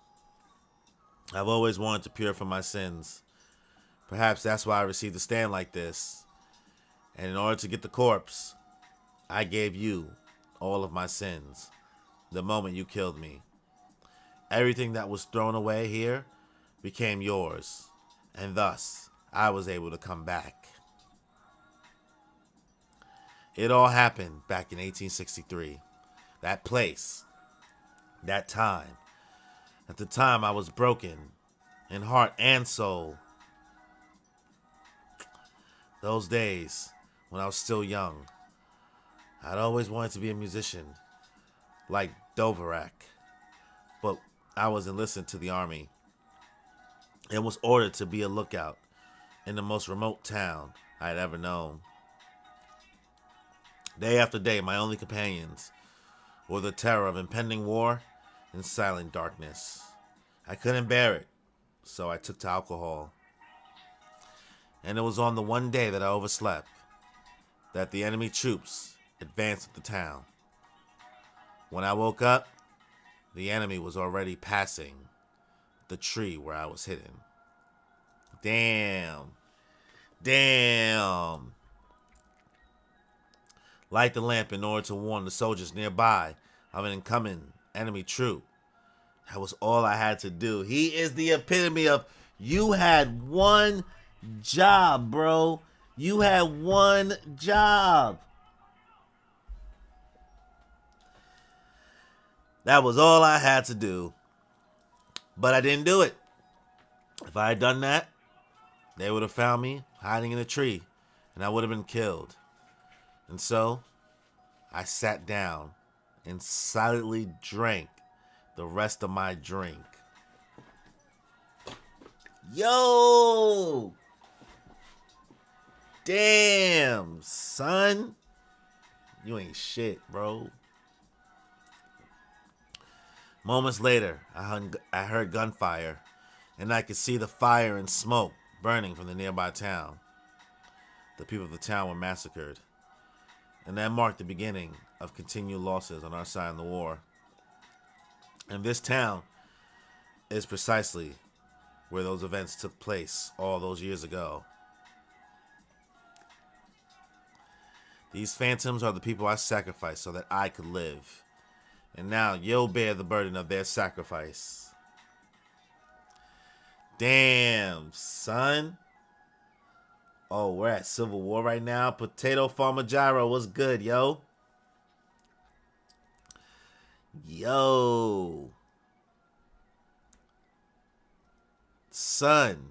I've always wanted to purify my sins. Perhaps that's why I received a stand like this. And in order to get the corpse, I gave you all of my sins the moment you killed me. Everything that was thrown away here became yours. And thus, I was able to come back. It all happened back in 1863. That place. That time. At the time, I was broken in heart and soul. Those days, when I was still young, I'd always wanted to be a musician, like Dvorak. But I was enlisted to the army and was ordered to be a lookout in the most remote town I had ever known. Day after day, my only companions were the terror of impending war and silent darkness. I couldn't bear it, so I took to alcohol. And it was on the one day that I overslept that the enemy troops advanced at the town. When I woke up, the enemy was already passing the tree where I was hidden. Damn. Light the lamp in order to warn the soldiers nearby of an incoming enemy troop. That was all I had to do. He is the epitome of you had one job, bro. You had one job. That was all I had to do. But I didn't do it. If I had done that, they would have found me hiding in a tree, and I would have been killed. And so, I sat down and silently drank the rest of my drink. Yo! Damn, son. You ain't shit, bro. Moments later, I heard gunfire, and I could see the fire and smoke burning from the nearby town. The people of the town were massacred, and that marked the beginning of continued losses on our side in the war. And this town is precisely where those events took place all those years ago. These phantoms are the people I sacrificed so that I could live. And now you'll bear the burden of their sacrifice. Damn, son. Oh, we're at Civil War right now. Potato Farmer Gyro, what's good, yo? Yo. Son.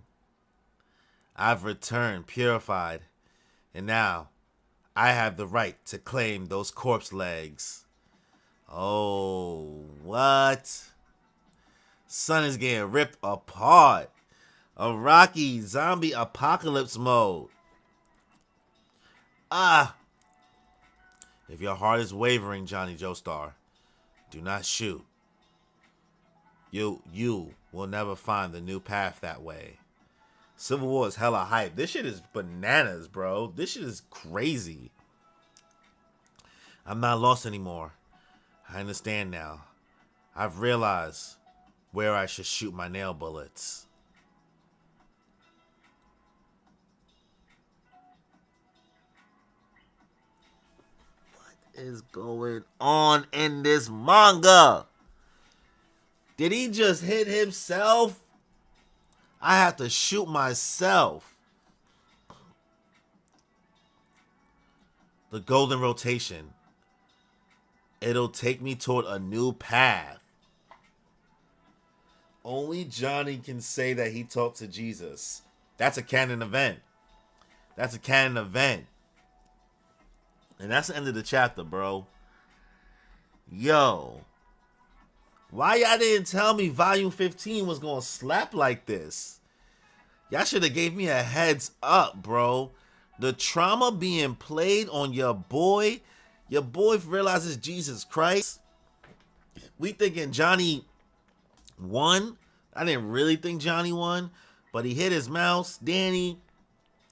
I've returned, purified. And now I have the right to claim those corpse legs. Oh, what? Son is getting ripped apart. A Rocky zombie apocalypse mode. Ah. If your heart is wavering, Johnny Joestar, do not shoot. You will never find the new path that way. Civil War is hella hype. This shit is bananas, bro. This shit is crazy. I'm not lost anymore. I understand now. I've realized where I should shoot my nail bullets. What is going on in this manga? Did he just hit himself? I have to shoot myself. The golden rotation. It'll take me toward a new path. Only Johnny can say that he talked to Jesus. That's a canon event. That's a canon event. And that's the end of the chapter, bro. Yo. Why y'all didn't tell me volume 15 was gonna slap like this? Y'all should have gave me a heads up, bro. The trauma being played on your boy realizes Jesus Christ. We thinking Johnny won. I didn't really think Johnny won, but he hit his mouse. Danny,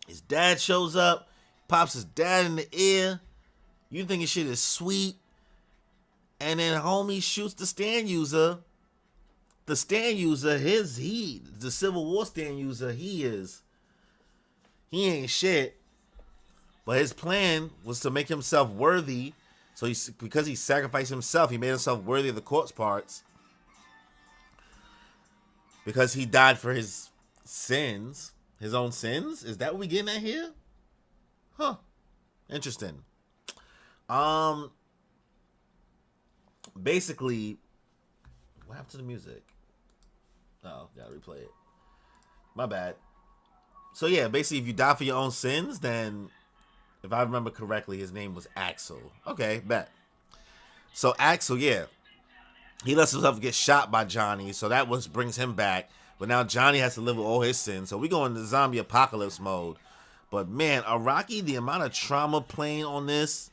his dad shows up, pops his dad in the ear. You thinking shit is sweet. And then homie shoots the stand user. The stand user, the Civil War stand user, he ain't shit. But his plan was to make himself worthy. So because he sacrificed himself, he made himself worthy of the corpse parts. Because he died for his sins. His own sins? Is that what we getting at here? Huh. Interesting. Basically, what happened to the music? Oh, gotta replay it. My bad. So yeah, basically, if you die for your own sins, then if I remember correctly, his name was Axel. Okay, bet. So Axel, yeah, he lets himself get shot by Johnny, so that brings him back. But now Johnny has to live with all his sins, so we go into zombie apocalypse mode. But man, Araki, the amount of trauma playing on this,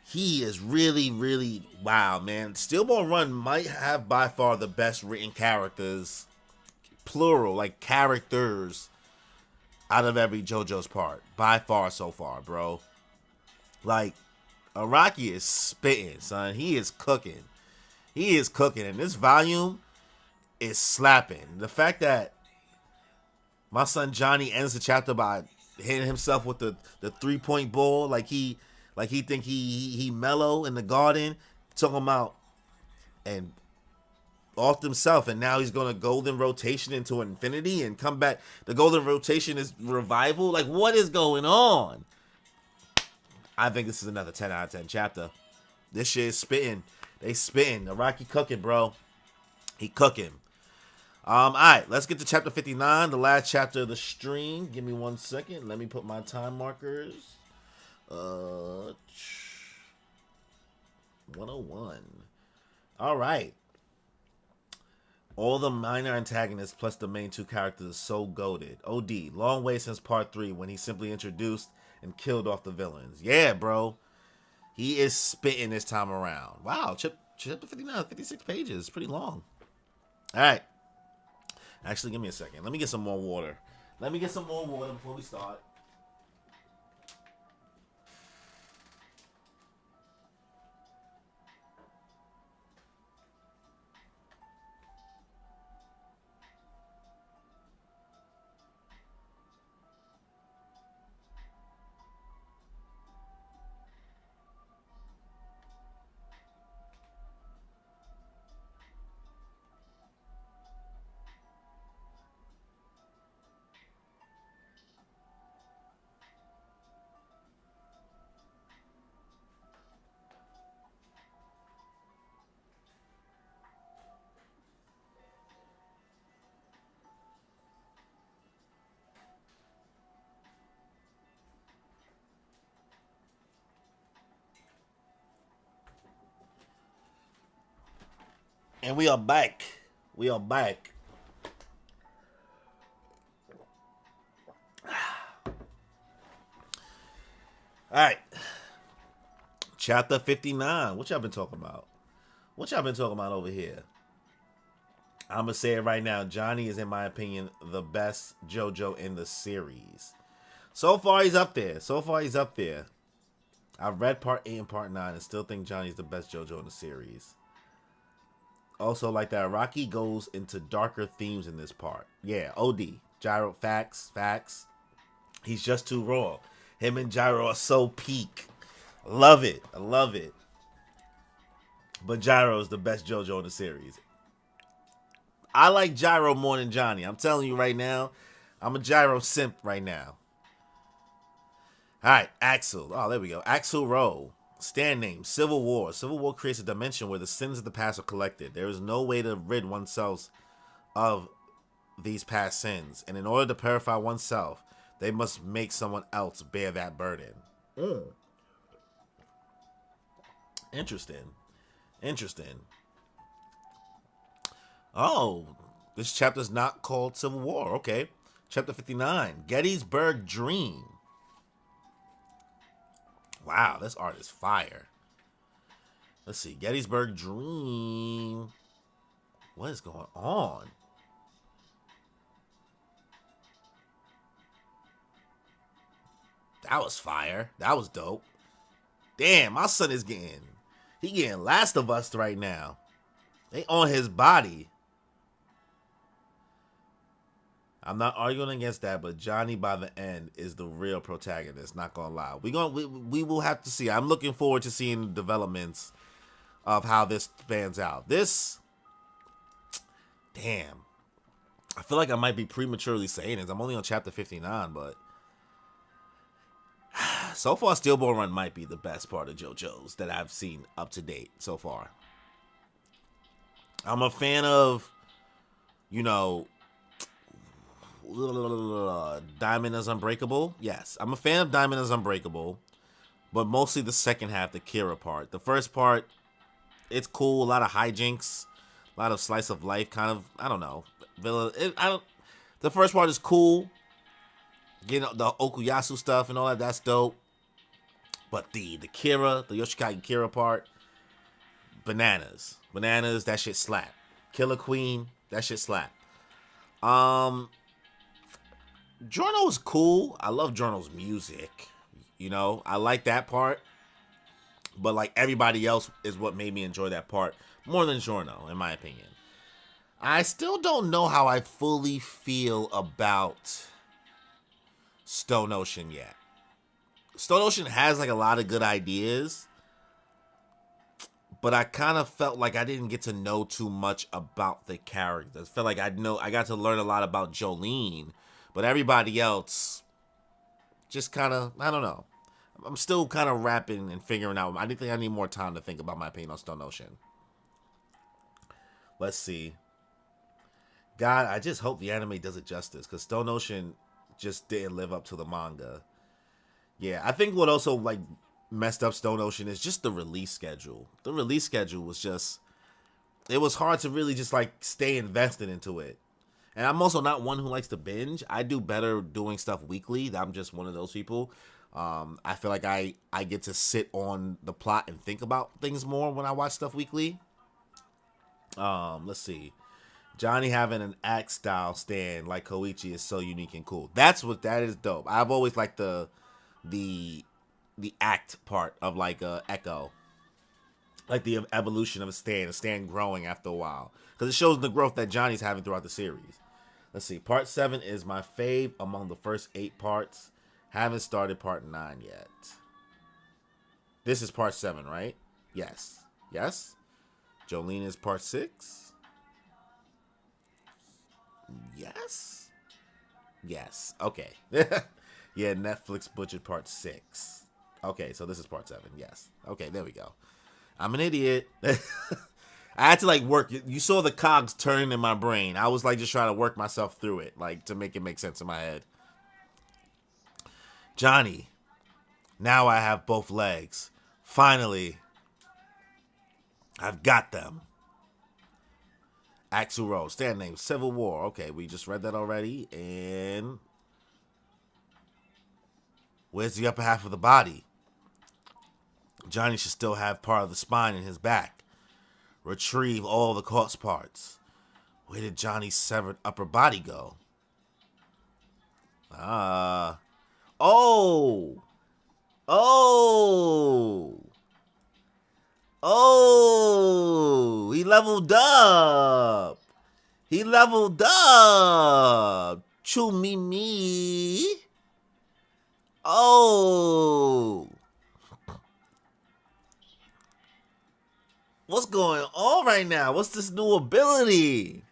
he is really, really wow, man. Stillborn Run might have by far the best written characters, plural, like characters, out of every JoJo's part. By far so far, bro. Like, Araki is spitting, son. He is cooking. He is cooking. And this volume is slapping. The fact that my son Johnny ends the chapter by hitting himself with the 3-point ball like he think he mellow in the garden, talking about and off himself, and now he's gonna golden rotation into infinity and come back. The golden rotation is revival. Like, what is going on? I think this is another 10 out of 10 chapter. This shit is spitting. They spitting. Araki cooking, bro. He cooking. Alright, let's get to chapter 59, the last chapter of the stream. Give me 1 second. Let me put my time markers. 101. Alright. All the minor antagonists plus the main two characters are so goated. OD. Long way since part 3 when he simply introduced and killed off the villains. Yeah, bro. He is spitting this time around. Wow, chapter 59, 56 pages. Pretty long. Alright. Actually, give me a second. Let me get some more water. Let me get some more water before we start. And we are back. We are back. All right. Chapter 59. What y'all been talking about? What y'all been talking about over here? I'm going to say it right now. Johnny is, in my opinion, the best JoJo in the series. So far, he's up there. I've read part 8 and part 9 and still think Johnny's the best JoJo in the series. Also, like that, Rocky goes into darker themes in this part. Yeah, OD. Gyro, facts. He's just too raw. Him and Gyro are so peak. Love it. I love it. But Gyro is the best JoJo in the series. I like Gyro more than Johnny. I'm telling you right now. I'm a Gyro simp right now. Alright, Axel. Oh, there we go. Axel Rowe. Stand name, Civil War. Civil War creates a dimension where the sins of the past are collected. There is no way to rid oneself of these past sins. And in order to purify oneself, they must make someone else bear that burden. Interesting. Oh, this chapter's not called Civil War. Okay. Chapter 59, Gettysburg Dream. Wow, this art is fire. Let's see, Gettysburg Dream. What is going on? That was fire. That was dope. Damn, my son is getting Last of Us right now. They on his body. I'm not arguing against that, but Johnny by the end is the real protagonist. Not gonna lie, we will have to see. I'm looking forward to seeing the developments of how this pans out. Damn, I feel like I might be prematurely saying this. I'm only on chapter 59, but so far, Steelball Run might be the best part of JoJo's that I've seen up to date so far. I'm a fan of, Diamond is Unbreakable. Yes, I'm a fan of Diamond is Unbreakable, but mostly the second half, the Kira part. The first part, it's cool. A lot of hijinks, a lot of slice of life kind of. I don't know. The first part is cool. Getting the Okuyasu stuff and all that. That's dope. But the Kira, the Yoshikage Kira part, bananas. That shit slap. Killer Queen, that shit slap. Giorno is cool. I love Giorno's music. I like that part. But like everybody else is what made me enjoy that part more than Giorno, in my opinion. I still don't know how I fully feel about Stone Ocean yet. Stone Ocean has like a lot of good ideas, but I kind of felt like I didn't get to know too much about the characters. I felt like I got to learn a lot about Jolene, but everybody else just kind of, I don't know. I'm still kind of rapping and figuring out. I think I need more time to think about my opinion on Stone Ocean. Let's see. God, I just hope the anime does it justice, because Stone Ocean just didn't live up to the manga. Yeah, I think what also like messed up Stone Ocean is just the release schedule. The release schedule was just, it was hard to really just like stay invested into it. And I'm also not one who likes to binge. I do better doing stuff weekly. I'm just one of those people. I feel like I get to sit on the plot and think about things more when I watch stuff weekly. Let's see. Johnny having an act style stand like Koichi is so unique and cool. That is dope. I've always liked the act part of like Echo, like the evolution of a stand growing after a while, because it shows the growth that Johnny's having throughout the series. Let's see, part 7 is my fave among the first 8 parts. Haven't started part 9 yet. This is part 7, right? Yes. Jolene is part 6. Yes. Okay. Yeah, Netflix butchered part 6. Okay, so this is part 7. Yes. Okay, there we go. I'm an idiot. I had to like work. You saw the cogs turning in my brain. I was like just trying to work myself through it, like to make it make sense in my head. Johnny, now I have both legs. Finally, I've got them. Axl stand name, Civil War. Okay, we just read that already. And where's the upper half of the body? Johnny should still have part of the spine in his back. Retrieve all the corpse parts. Where did Johnny's severed upper body go? Oh! Oh! Oh! He leveled up! He leveled up! Choo me me! Oh! What's going on right now? What's this new ability?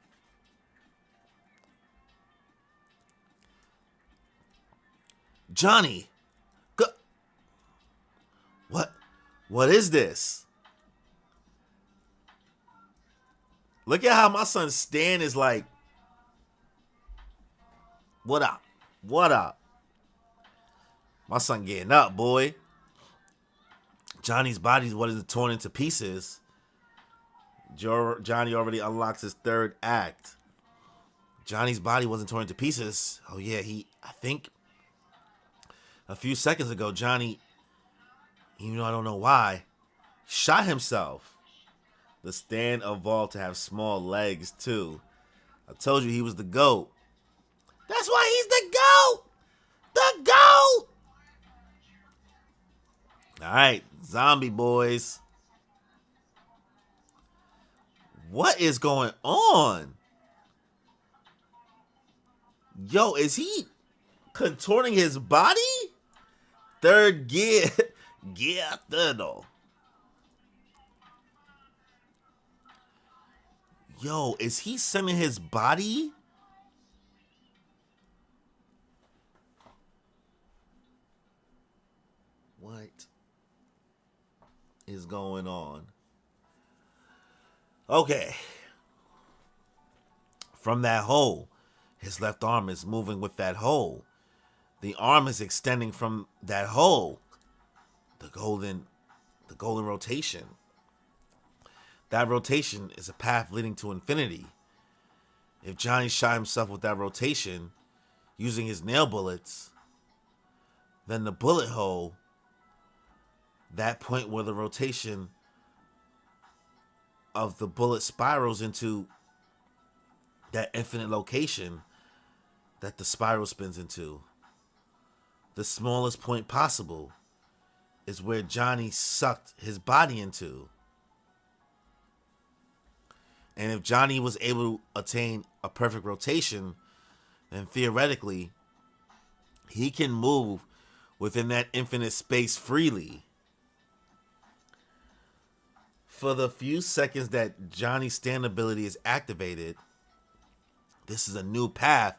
Johnny! What? What is this? Look at how my son's stand is like. What up? What up? My son getting up, boy. Johnny's body wasn't torn into pieces. Johnny already unlocks his third act. Johnny's body wasn't torn into pieces. Oh yeah, I think a few seconds ago, Johnny, even though I don't know why, shot himself. The stand evolved to have small legs too. I told you he was the GOAT. That's why he's the GOAT! The GOAT! Alright, zombie boys. What is going on? Yo, is he contorting his body? Third gear. Gear third. Yo, is he sending his body? What is going on? Okay. From that hole, his left arm is moving with that hole. The arm is extending from that hole. The golden rotation. That rotation is a path leading to infinity. If Johnny shot himself with that rotation using his nail bullets, then the bullet hole, that point where the rotation of the bullet spirals into that infinite location that the spiral spins into, the smallest point possible, is where Johnny sucked his body into. And if Johnny was able to attain a perfect rotation, then theoretically, he can move within that infinite space freely. For the few seconds that Johnny's stand ability is activated, this is a new path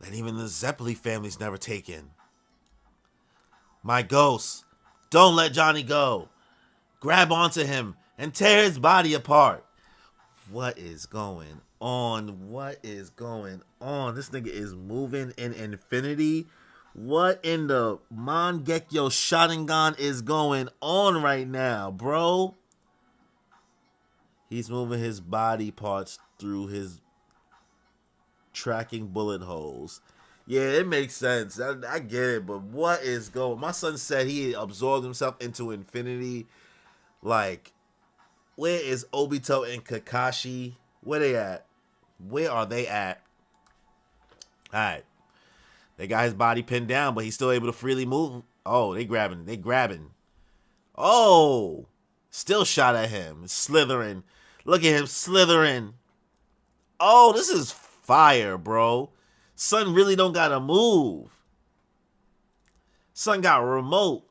that even the Zeppeli family's never taken. My ghost, don't let Johnny go. Grab onto him and tear his body apart. What is going on? What is going on? This nigga is moving in infinity. What in the Mangekyo Sharingan is going on right now, bro? He's moving his body parts through his tracking bullet holes. Yeah, it makes sense. I get it, but what is going? My son said he absorbed himself into infinity. Like, where is Obito and Kakashi? Where they at? Where are they at? Alright. They got his body pinned down, but he's still able to freely move. Oh, they grabbing. They grabbing. Oh! Still shot at him. Slithering. Look at him slithering. Oh, this is fire, bro. Son really don't gotta move. Son got remote.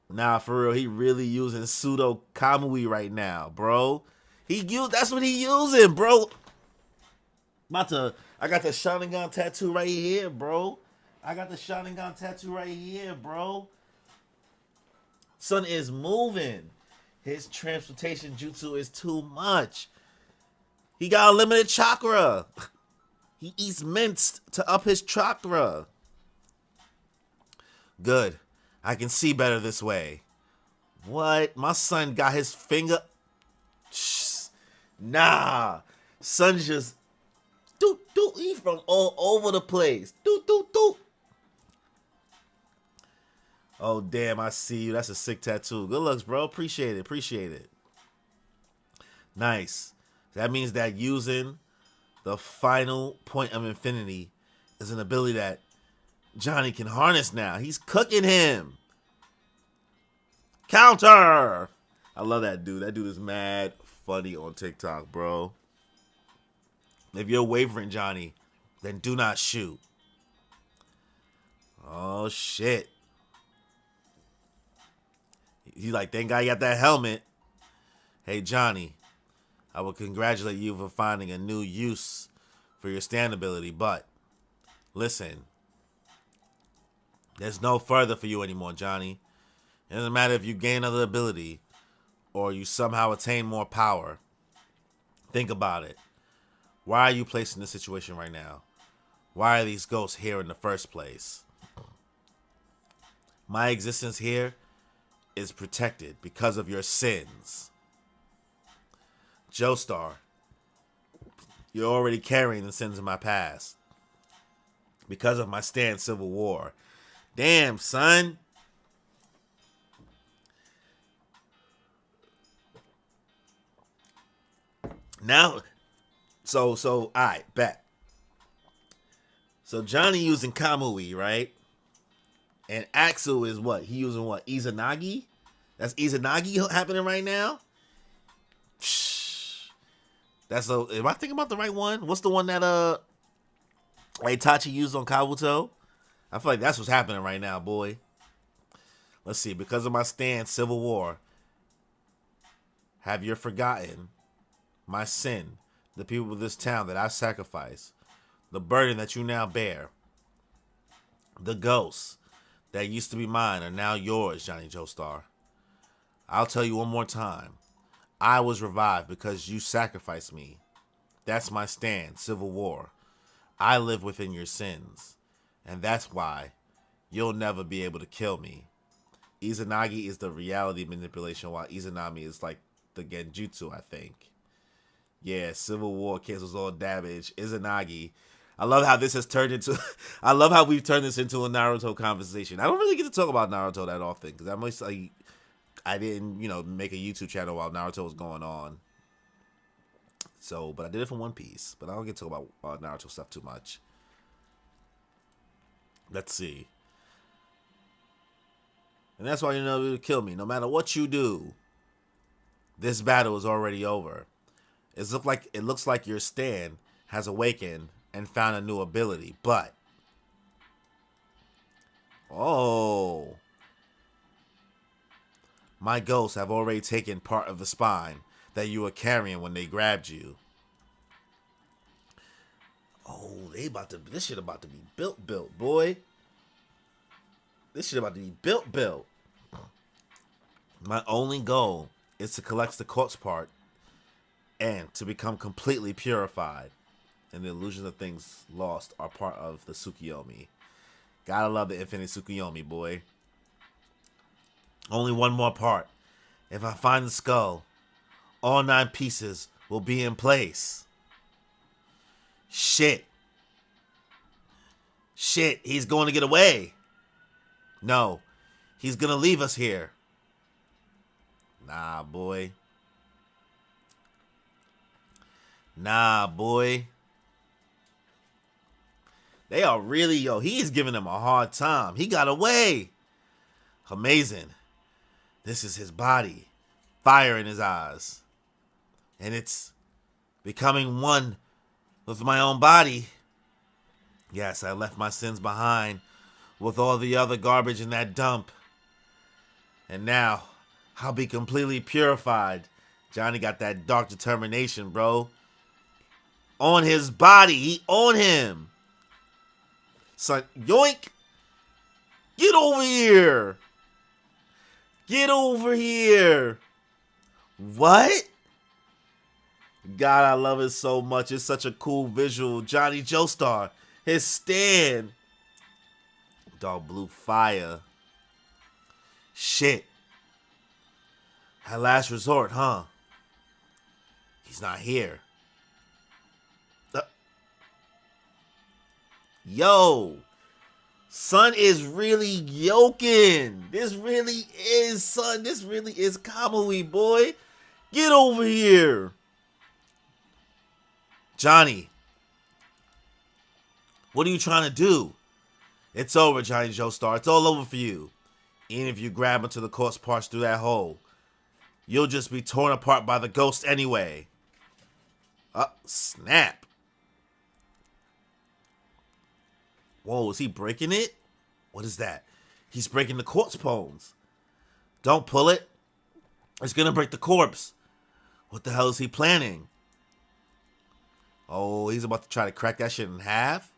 Nah, for real, he really using pseudo Kamui right now, bro. That's what he using, bro. I got the Sharingan tattoo right here, bro. Son is moving. His transportation jutsu is too much. He got unlimited chakra. He eats mints to up his chakra. Good. I can see better this way. What? My son got his finger... Nah. Son's just doot doot. He from all over the place. Doot doot doot. Oh damn, I see you. That's a sick tattoo. Good looks, bro. Appreciate it. Appreciate it. Nice. That means that using the final point of infinity is an ability that Johnny can harness now. He's cooking him. Counter. I love that dude. That dude is mad funny on TikTok, bro. If you're wavering, Johnny, then do not shoot. Oh, shit. He's like, thank God you got that helmet. Hey, Johnny, I will congratulate you for finding a new use for your stand ability, but listen, there's no further for you anymore, Johnny. It doesn't matter if you gain another ability or you somehow attain more power. Think about it. Why are you placed in this situation right now? Why are these ghosts here in the first place? My existence here is protected because of your sins. Joestar, you're already carrying the sins of my past because of my stand civil war. Damn, son. Now, so, all right, bet. So Johnny using Kamui, right? And Axel is what? He using what? Izanagi? That's Izanagi happening right now? That's a. Am I thinking about the right one? What's the one that Itachi used on Kabuto? I feel like that's what's happening right now, boy. Let's see. Because of my stand, Civil War. Have you forgotten my sin, the people of this town that I sacrificed, the burden that you now bear, the ghosts that used to be mine are now yours, Johnny Joestar. I'll tell you one more time. I was revived because you sacrificed me. That's my stand, Civil War. I live within your sins. And that's why you'll never be able to kill me. Izanagi is the reality manipulation, while Izanami is like the Genjutsu, I think. Yeah, Civil War cancels all damage. Izanagi. I love how this has turned into. I love how we've turned this into a Naruto conversation. I don't really get to talk about Naruto that often because I'm always like, I didn't, make a YouTube channel while Naruto was going on. So, but I did it for One Piece. But I don't get to talk about Naruto stuff too much. Let's see. And that's why you're never able to kill me. No matter what you do, this battle is already over. It looks like your stand has awakened and found a new ability, but my ghosts have already taken part of the spine that you were carrying when they grabbed you. Oh, this shit about to be built, boy. This shit about to be built. My only goal is to collect the corpse part and to become completely purified. And the illusions of things lost are part of the Tsukuyomi. Gotta love the infinite Tsukuyomi, boy. Only one more part. If I find the skull, all 9 pieces will be in place. Shit, he's going to get away. No, he's gonna leave us here. Nah, boy. They are really, he's giving them a hard time. He got away. Amazing. This is his body. Fire in his eyes. And it's becoming one with my own body. Yes, I left my sins behind with all the other garbage in that dump. And now, I'll be completely purified. Johnny got that dark determination, bro. On his body. He on him. Son, yoink. Get over here. Get over here. What? God, I love it so much. It's such a cool visual. Johnny Joestar. His stand. Dog blue fire. Shit. At last resort, huh? He's not here. Yo, son is really yoking. This really is, son. This really is Kamui, boy. Get over here. Johnny, what are you trying to do? It's over, Johnny Joestar. It's all over for you. Even if you grab into the corpse parts through that hole, you'll just be torn apart by the ghost anyway. Snap. Whoa, is he breaking it? What is that? He's breaking the corpse bones. Don't pull it. It's gonna break the corpse. What the hell is he planning? Oh, he's about to try to crack that shit in half?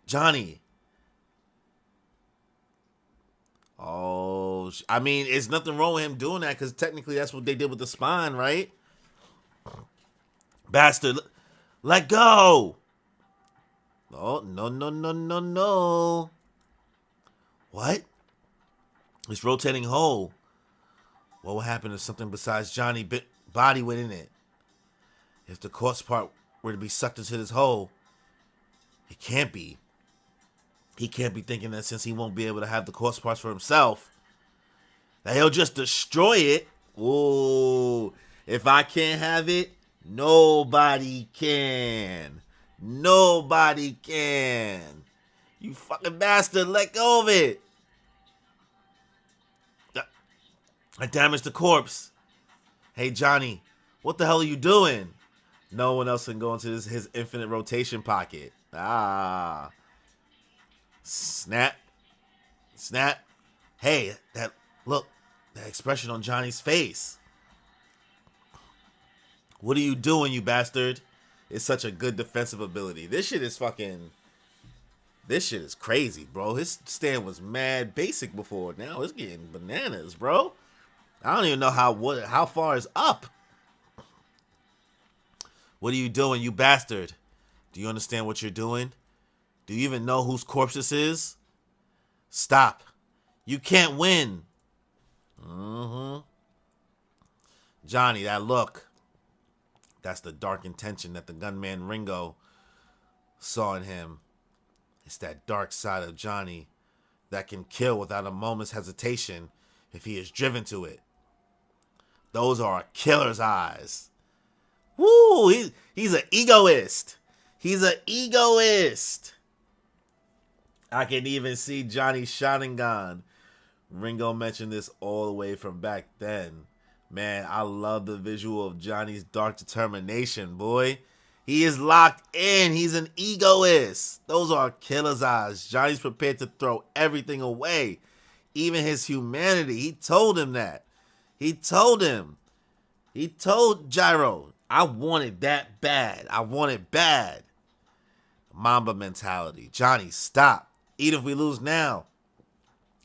Johnny. Oh, I mean, it's nothing wrong with him doing that because technically that's what they did with the spine, right? Bastard, let go. Oh, no. What? This rotating hole. What would happen if something besides Johnny's body went in it? If the corpse part were to be sucked into this hole, it can't be. He can't be thinking that since he won't be able to have the corpse parts for himself, that he'll just destroy it. Ooh, if I can't have it, nobody can. Nobody can. You fucking bastard, let go of it. I damaged the corpse. Hey, Johnny, what the hell are you doing? No one else can go into his infinite rotation pocket. Ah. Snap. Snap. Hey, that expression on Johnny's face. What are you doing, you bastard? It's such a good defensive ability. This shit is crazy, bro. His stand was mad basic before. Now it's getting bananas, bro. I don't even know how far is up. What are you doing, you bastard? Do you understand what you're doing? Do you even know whose corpse this is? Stop. You can't win. Johnny, that look. That's the dark intention that the gunman Ringo saw in him. It's that dark side of Johnny that can kill without a moment's hesitation if he is driven to it. Those are a killer's eyes. Woo! He's an egoist. He's an egoist. I can even see Johnny's Sharingan. Ringo mentioned this all the way from back then. Man, I love the visual of Johnny's dark determination, boy. He is locked in. He's an egoist. Those are killer's eyes. Johnny's prepared to throw everything away, even his humanity. He told him that. He told him. He told Gyro, I want it that bad. I want it bad. Mamba mentality. Johnny, stop. Even if we lose now,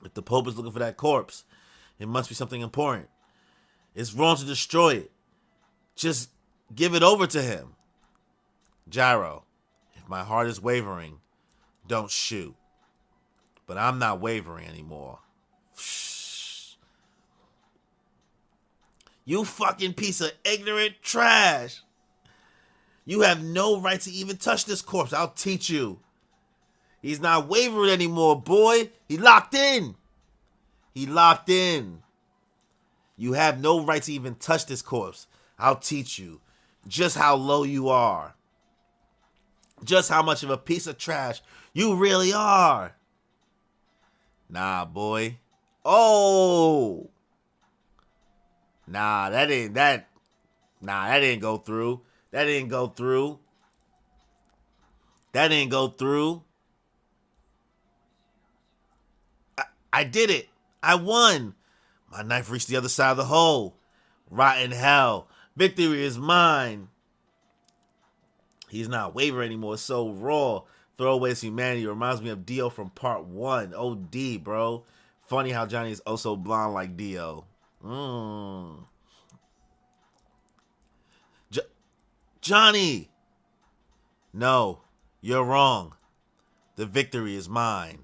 if the Pope is looking for that corpse, it must be something important. It's wrong to destroy it. Just give it over to him. Gyro, if my heart is wavering, don't shoot. But I'm not wavering anymore. You fucking piece of ignorant trash. You have no right to even touch this corpse. I'll teach you. He's not wavering anymore, boy. He locked in. He locked in. You have no right to even touch this corpse. I'll teach you just how low you are. Just how much of a piece of trash you really are. Nah, boy. Oh. Nah, that didn't go through. That didn't go through. That didn't go through. I did it. I won. My knife reached the other side of the hole. Rotten hell. Victory is mine. He's not wavering anymore. It's so raw. Throwaway's humanity reminds me of Dio from part 1. OD, bro. Funny how Johnny is also blonde like Dio. Johnny! No, you're wrong. The victory is mine.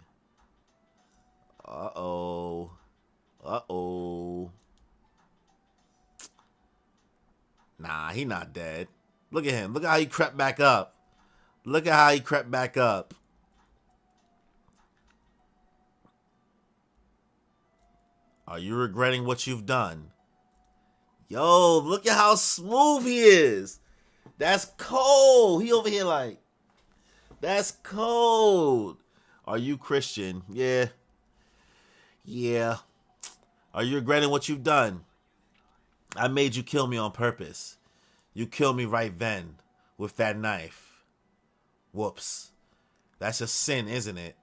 Uh-oh. Nah, he not dead. Look at him. Look at how he crept back up. Look at how he crept back up. Are you regretting what you've done? Yo, look at how smooth he is. That's cold. He over here like, that's cold. Are you Christian? Yeah. Yeah. Are you regretting what you've done? I made you kill me on purpose. You killed me right then with that knife. Whoops. That's a sin, isn't it?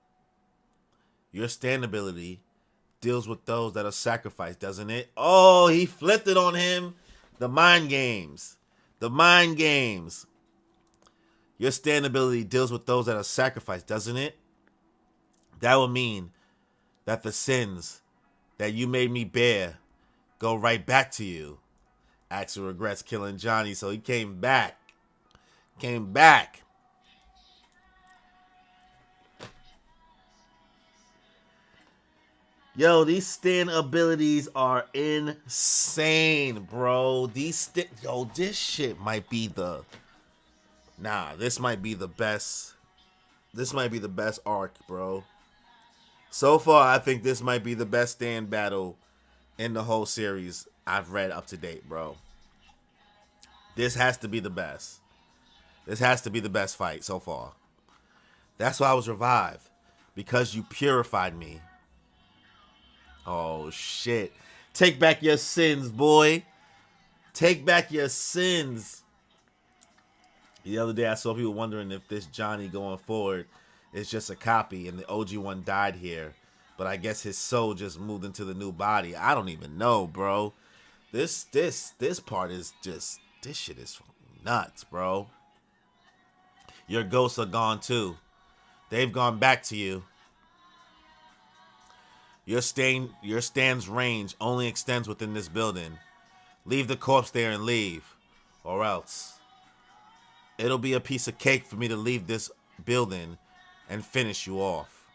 Your stand ability deals with those that are sacrificed, doesn't it? Oh, he flipped it on him. The mind games. The mind games. Your stand ability deals with those that are sacrificed, doesn't it? That would mean that the sins that you made me bear go right back to you. Axel regrets killing Johnny, so he came back. Came back. Yo, these stand abilities are insane, bro. This shit might be the this might be the best. This might be the best arc, bro. So far, I think this might be the best stand battle in the whole series I've read up to date, bro. This has to be the best. This has to be the best fight so far. That's why I was revived. Because you purified me. Oh, shit. Take back your sins, boy. Take back your sins. The other day I saw people wondering if this Johnny going forward is just a copy and the OG one died here. But I guess his soul just moved into the new body. I don't even know, bro. This part is just, this shit is nuts, bro. Your ghosts are gone too. They've gone back to you. Your stand's range only extends within this building. Leave the corpse there and leave. Or else. It'll be a piece of cake for me to leave this building and finish you off.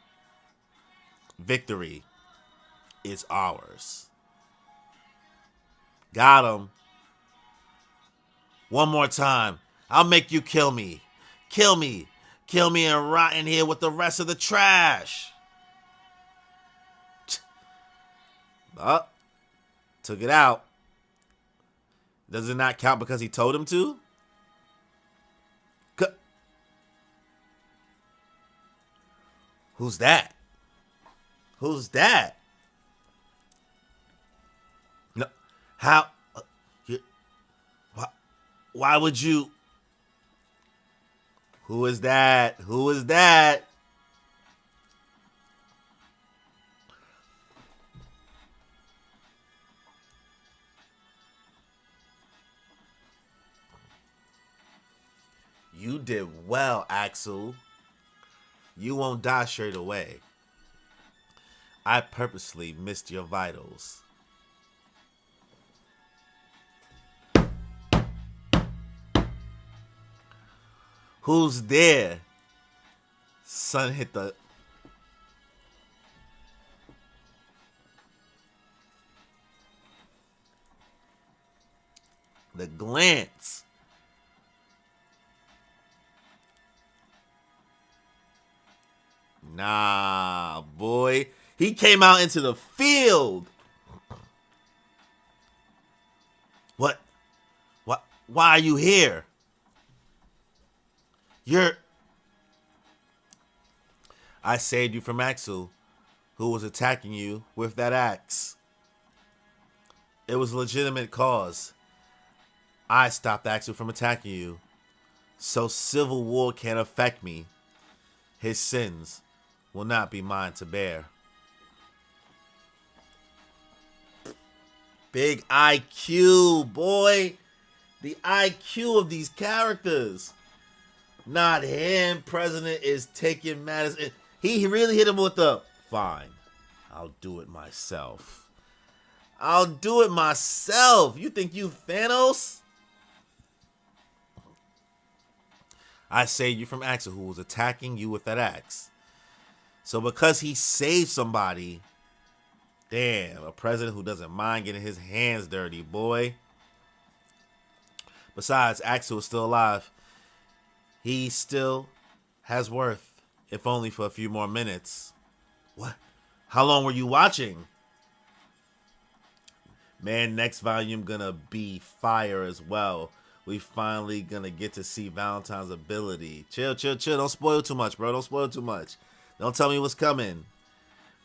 Victory is ours. Got him. One more time. I'll make you kill me. Kill me. Kill me and rot in here with the rest of the trash. Took it out. Does it not count because he told him to? Who's that? Who's that? No. How? Why would you? Who is that? Who is that? You did well, Axel. You won't die straight away. I purposely missed your vitals. Who's there? Sun hit the... The glance. Nah, boy. He came out into the field. What? Why are you here? I saved you from Axel, who was attacking you with that axe. It was a legitimate cause. I stopped Axel from attacking you, so civil war can't affect me. His sins will not be mine to bear. Big IQ, boy. The IQ of these characters. Not him. President is taking matters. He really hit him with the, fine, I'll do it myself. I'll do it myself. You think you Thanos? I saved you from Axel, who was attacking you with that axe. So because he saved somebody, damn, a president who doesn't mind getting his hands dirty, boy. Besides, Axel is still alive. He still has worth, if only for a few more minutes. What? How long were you watching? Man, next volume gonna be fire as well. We finally gonna get to see Valentine's ability. Chill, chill, chill. Don't spoil too much, bro. Don't spoil too much. Don't tell me what's coming.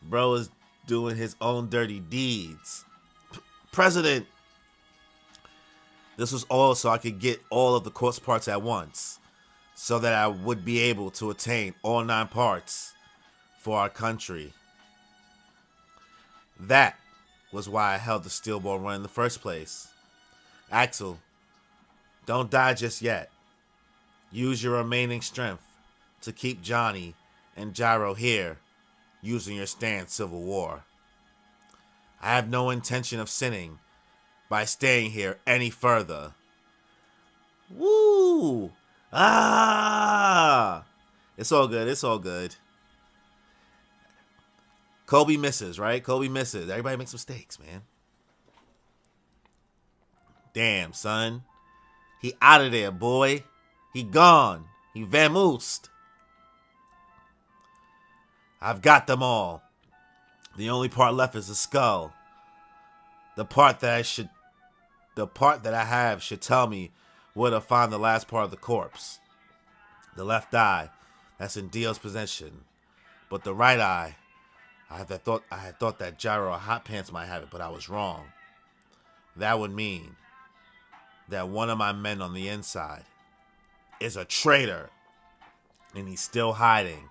Bro is doing his own dirty deeds. President, this was all so I could get all of the corpse parts at once, so that I would be able to attain all 9 parts for our country. That was why I held the steel ball run in the first place. Axel, don't die just yet. Use your remaining strength to keep Johnny and Gyro here using your stand Civil War. I have no intention of sinning by staying here any further. Woo! Ah! It's all good. It's all good. Kobe misses, right? Kobe misses. Everybody makes mistakes, man. Damn, son. He out of there, boy. He gone. He vamoosed. I've got them all. The only part left is the skull. The part that I have should tell me where to find the last part of the corpse. The left eye, that's in Dio's possession. But the right eye, I had thought that Gyro or Hot Pants might have it, but I was wrong. That would mean that one of my men on the inside is a traitor, and he's still hiding.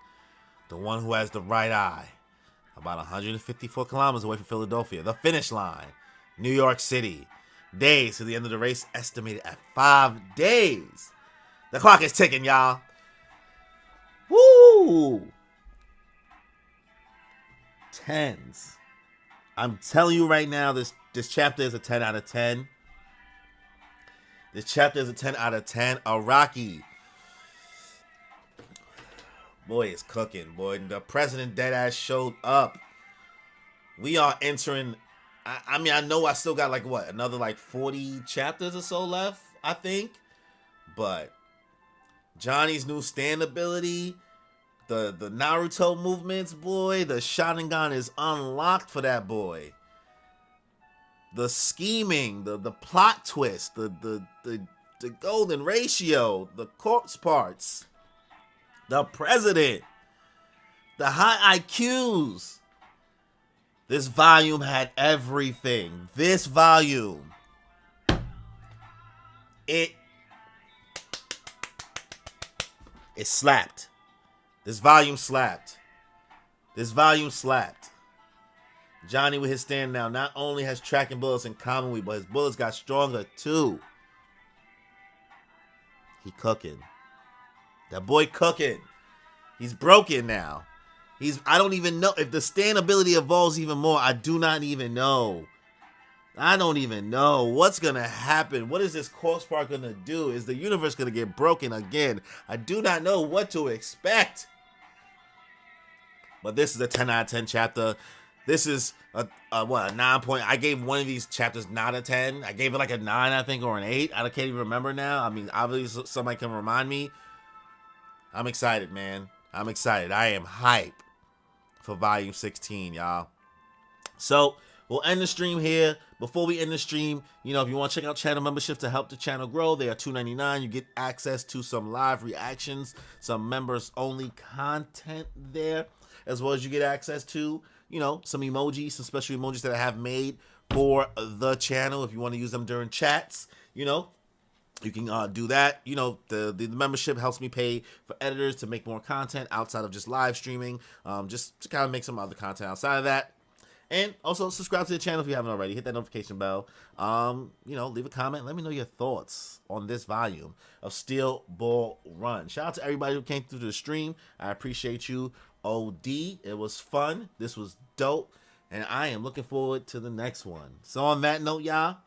The one who has the right eye, about 154 kilometers away from Philadelphia. The finish line, New York City. Days to the end of the race, estimated at 5 days. The clock is ticking, y'all. Woo! Tens. I'm telling you right now, this chapter is a 10 out of 10. This chapter is a 10 out of 10. Araki. Boy, it's cooking, boy. The president deadass showed up. We are entering. I mean, I know I still got another 40 chapters or so left, I think. But Johnny's new stand ability, the Naruto movements, boy, the Sharingan is unlocked for that boy. The scheming, the plot twist, the golden ratio, the corpse parts, the president, the high IQs. This volume had everything. This volume, it slapped. This volume slapped. This volume slapped. Johnny with his stand now not only has tracking bullets in common with, but his bullets got stronger too. He cooking. That boy cooking. He's broken now. I don't even know if the stand ability evolves even more. I do not even know. I don't even know what's going to happen. What is this corpse part going to do? Is the universe going to get broken again? I do not know what to expect. But this is a 10 out of 10 chapter. This is a 9 point. I gave one of these chapters not a 10. I gave it a 9, I think, or an 8. I can't even remember now. I mean, obviously somebody can remind me. I'm excited, man. I'm excited. I am hype for volume 16, y'all. So we'll end the stream here. Before we end the stream, if you want to check out channel membership to help the channel grow, they are $2.99. You get access to some live reactions, some members only content there, as well as you get access to, some emojis, some special emojis that I have made for the channel. If you want to use them during chats, you can do that. The membership helps me pay for editors to make more content outside of just live streaming, just to kind of make some other content outside of that. And also subscribe to the channel if you haven't already. Hit that notification bell. Leave a comment. Let me know your thoughts on this volume of Steel Ball Run. Shout out to everybody who came through the stream. I appreciate you. OD. It was fun. This was dope. And I am looking forward to the next one. So on that note, y'all,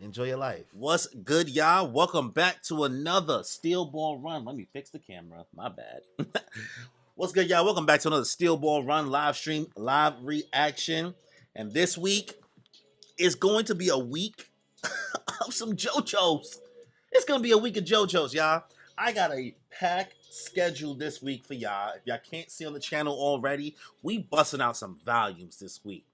enjoy your life. What's good, y'all? Welcome back to another Steel Ball Run. Let me fix the camera. My bad. What's good, y'all? Welcome back to another Steel Ball Run live stream, live reaction. And this week is going to be a week of some JoJo's. It's going to be a week of JoJo's, y'all. I got a packed schedule this week for y'all. If y'all can't see on the channel already, we busting out some volumes this week.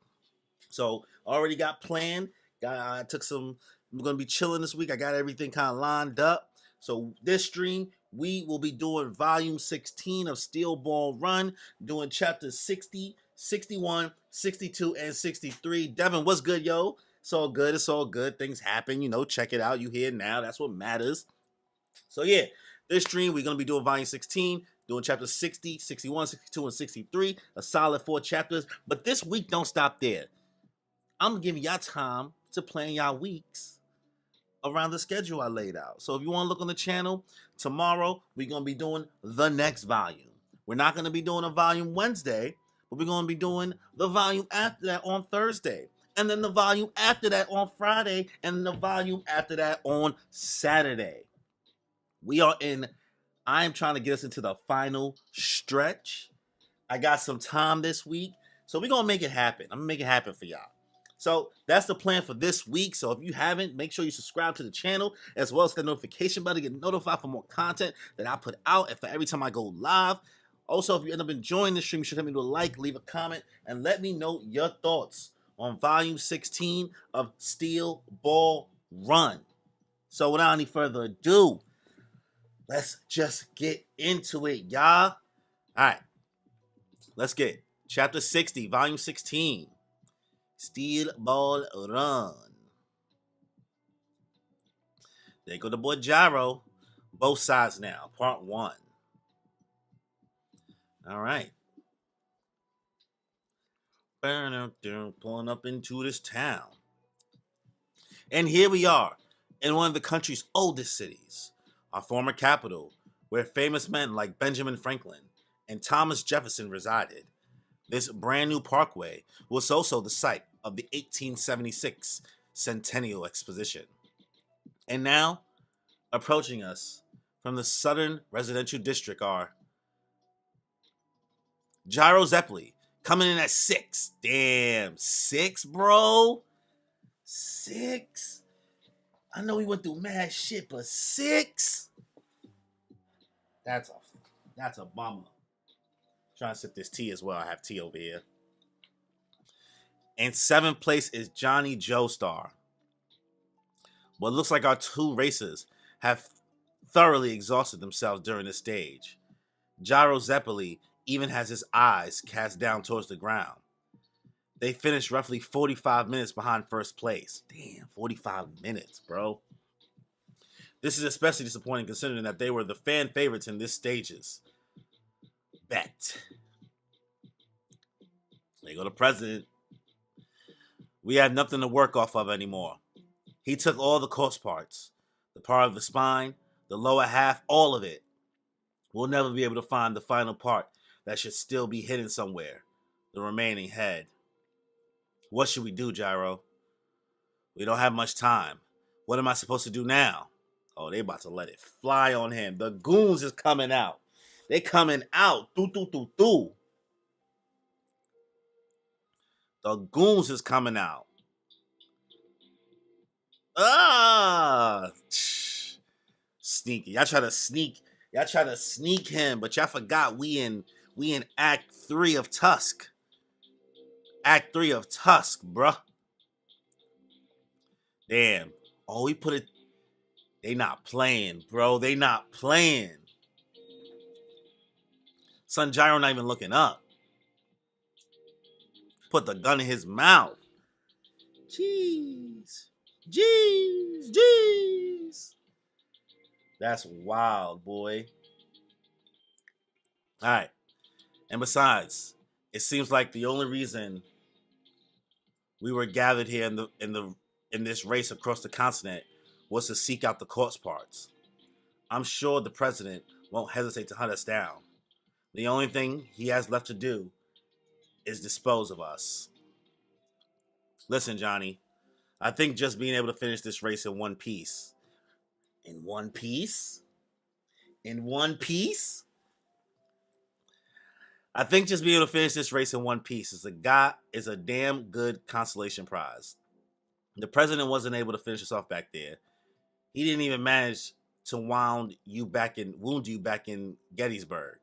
So already got planned. I took some. I'm gonna be chilling this week. I got everything kind of lined up. So this stream, we will be doing volume 16 of Steel Ball Run, doing chapters 60, 61, 62, and 63. Devin, what's good, yo? It's all good. It's all good. Things happen, check it out. You here now. That's what matters. So yeah, this stream, we're going to be doing volume 16, doing chapters 60, 61, 62, and 63. A solid 4 chapters. But this week, don't stop there. I'm giving y'all time to plan y'all weeks around the schedule I laid out. So if you want to look on the channel, tomorrow we're going to be doing the next volume. We're not going to be doing a volume Wednesday, but we're going to be doing the volume after that on Thursday. And then the volume after that on Friday. And the volume after that on Saturday. I am trying to get us into the final stretch. I got some time this week. So we're going to make it happen. I'm going to make it happen for y'all. So that's the plan for this week. So if you haven't, make sure you subscribe to the channel as well as the notification bell to get notified for more content that I put out and for every time I go live. Also, if you end up enjoying the stream, you should hit me with a like, leave a comment, and let me know your thoughts on volume 16 of Steel Ball Run. So without any further ado, let's just get into it, y'all. All right, let's get chapter 60, volume 16. Steel Ball Run. There go the boy Gyro. Both sides now. Part 1. All right. Pulling up into this town. And here we are in one of the country's oldest cities, our former capital, where famous men like Benjamin Franklin and Thomas Jefferson resided. This brand new parkway was also the site of the 1876 Centennial Exposition. And now, approaching us from the Southern Residential District are Gyro Zeppeli, coming in at 6. Damn, 6, bro? 6? I know we went through mad shit, but 6? That's a bummer. Trying to sip this tea as well. I have tea over here. And 7th place is Johnny Joestar. But it looks like our 2 racers have thoroughly exhausted themselves during this stage. Gyro Zeppeli even has his eyes cast down towards the ground. They finished roughly 45 minutes behind first place. Damn, 45 minutes, bro. This is especially disappointing considering that they were the fan favorites in this stages. Bet. There you go, the president. We have nothing to work off of anymore. He took all the course parts, the part of the spine, the lower half, all of it. We'll never be able to find the final part that should still be hidden somewhere, the remaining head. What should we do, Gyro? We don't have much time. What am I supposed to do now? Oh, they about to let it fly on him. The goons is coming out. They coming out. Do. The goons is coming out. Sneaky. Y'all try to sneak him, but y'all forgot we in Act 3 of Tusk. Act 3 of Tusk, bruh. Damn. Oh, we put it. They not playing, bro. They not playing. Son Gyro not even looking up. Put the gun in his mouth. Jeez. That's wild, boy. All right. And besides, it seems like the only reason we were gathered here in this race across the continent was to seek out the corpse parts. I'm sure the president won't hesitate to hunt us down. The only thing he has left to do is dispose of us. Listen, Johnny, I think just being able to finish this race in one piece. In one piece? I think just being able to finish this race in one piece is a damn good consolation prize. The president wasn't able to finish us off back there. He didn't even manage to wound wound you back in Gettysburg.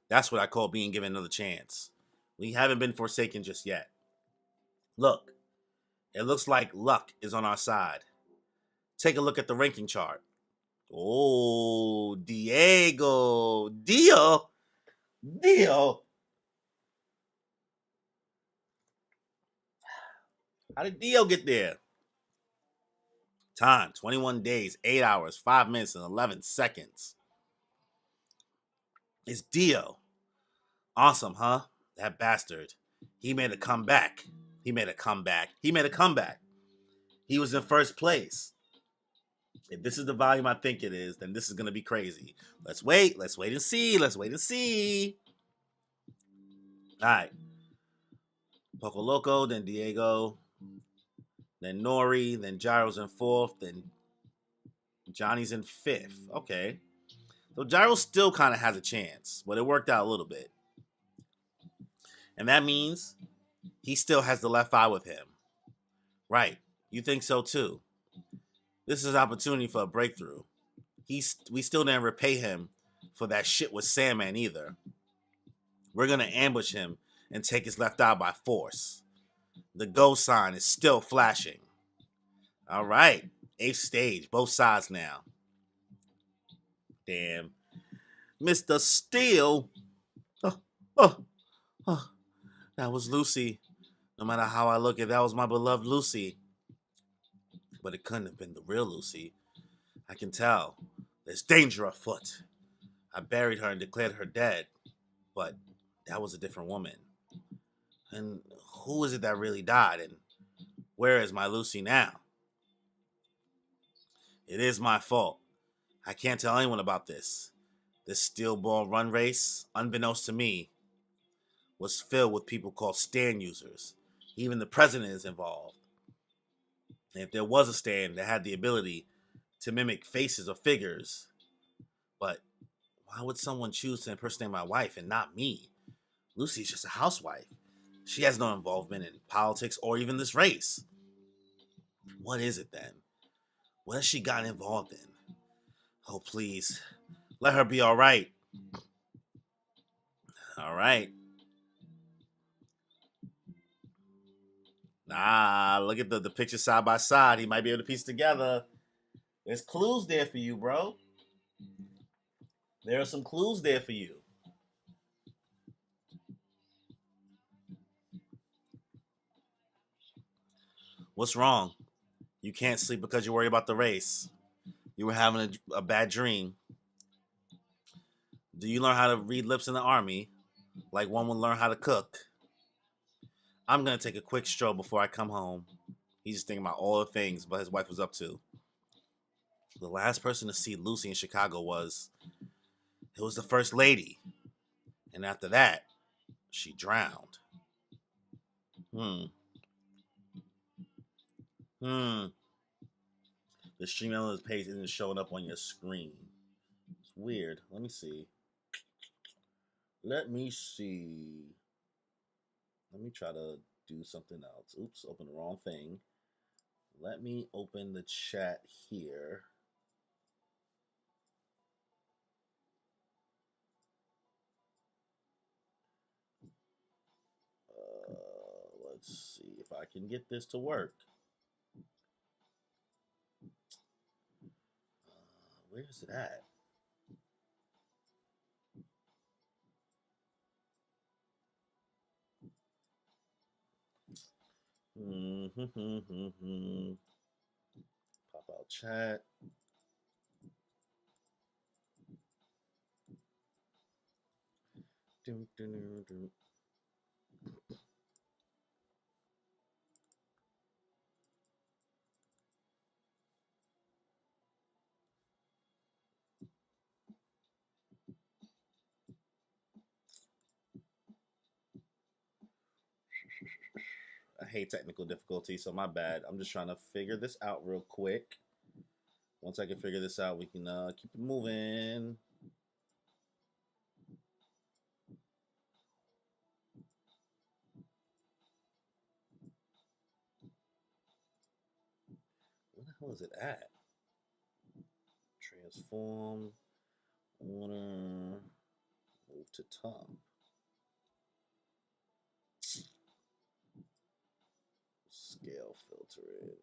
That's what I call being given another chance. We haven't been forsaken just yet. Look, it looks like luck is on our side. Take a look at the ranking chart. Oh, Dio. How did Dio get there? Time 21 days, 8 hours, 5 minutes, and 11 seconds. It's Dio. Awesome, huh? That bastard. He made a comeback. He made a comeback. He was in first place. If this is the volume I think it is, then this is going to be crazy. Let's wait and see. All right. Poco Loco, then Diego, then Nori, then Gyro's in fourth, then Johnny's in fifth. Okay. So Gyro still kind of has a chance, but it worked out a little bit. And that means he still has the left eye with him. Right. You think so too. This is an opportunity for a breakthrough. We still didn't repay him for that shit with Sandman either. We're going to ambush him and take his left eye by force. The go sign is still flashing. All right. 8th stage. Both sides now. Damn. Mr. Steel. Oh, oh, oh. That was Lucy. No matter how I look at it, that was my beloved Lucy. But it couldn't have been the real Lucy. I can tell. There's danger afoot. I buried her and declared her dead. But that was a different woman. And who is it that really died? And where is my Lucy now? It is my fault. I can't tell anyone about this. This steel ball run race, unbeknownst to me, was filled with people called stand users. Even the president is involved. And if there was a stand that had the ability to mimic faces or figures, but why would someone choose to impersonate my wife and not me? Lucy's just a housewife. She has no involvement in politics or even this race. What is it then? What has she gotten involved in? Oh, please. Let her be all right. All right. Look at the picture side by side. He might be able to piece together. There's clues there for you, bro. There are some clues there for you. What's wrong? You can't sleep because you're worried about the race. You were having a bad dream. Do you learn how to read lips in the army? Like one would learn how to cook? I'm going to take a quick stroll before I come home. He's just thinking about all the things what his wife was up to. The last person to see Lucy in Chicago was the first lady. And after that, she drowned. Hmm. The stream elements page isn't showing up on your screen. It's weird. Let me see. Let me try to do something else. Oops, open the wrong thing. Let me open the chat here. Let's see if I can get this to work. Where is it at? Pop out chat. I hate technical difficulty, so my bad. I'm just trying to figure this out real quick. Once I can figure this out, we can keep it moving. Where the hell is it at? transform, order, move to top. Scale filtering.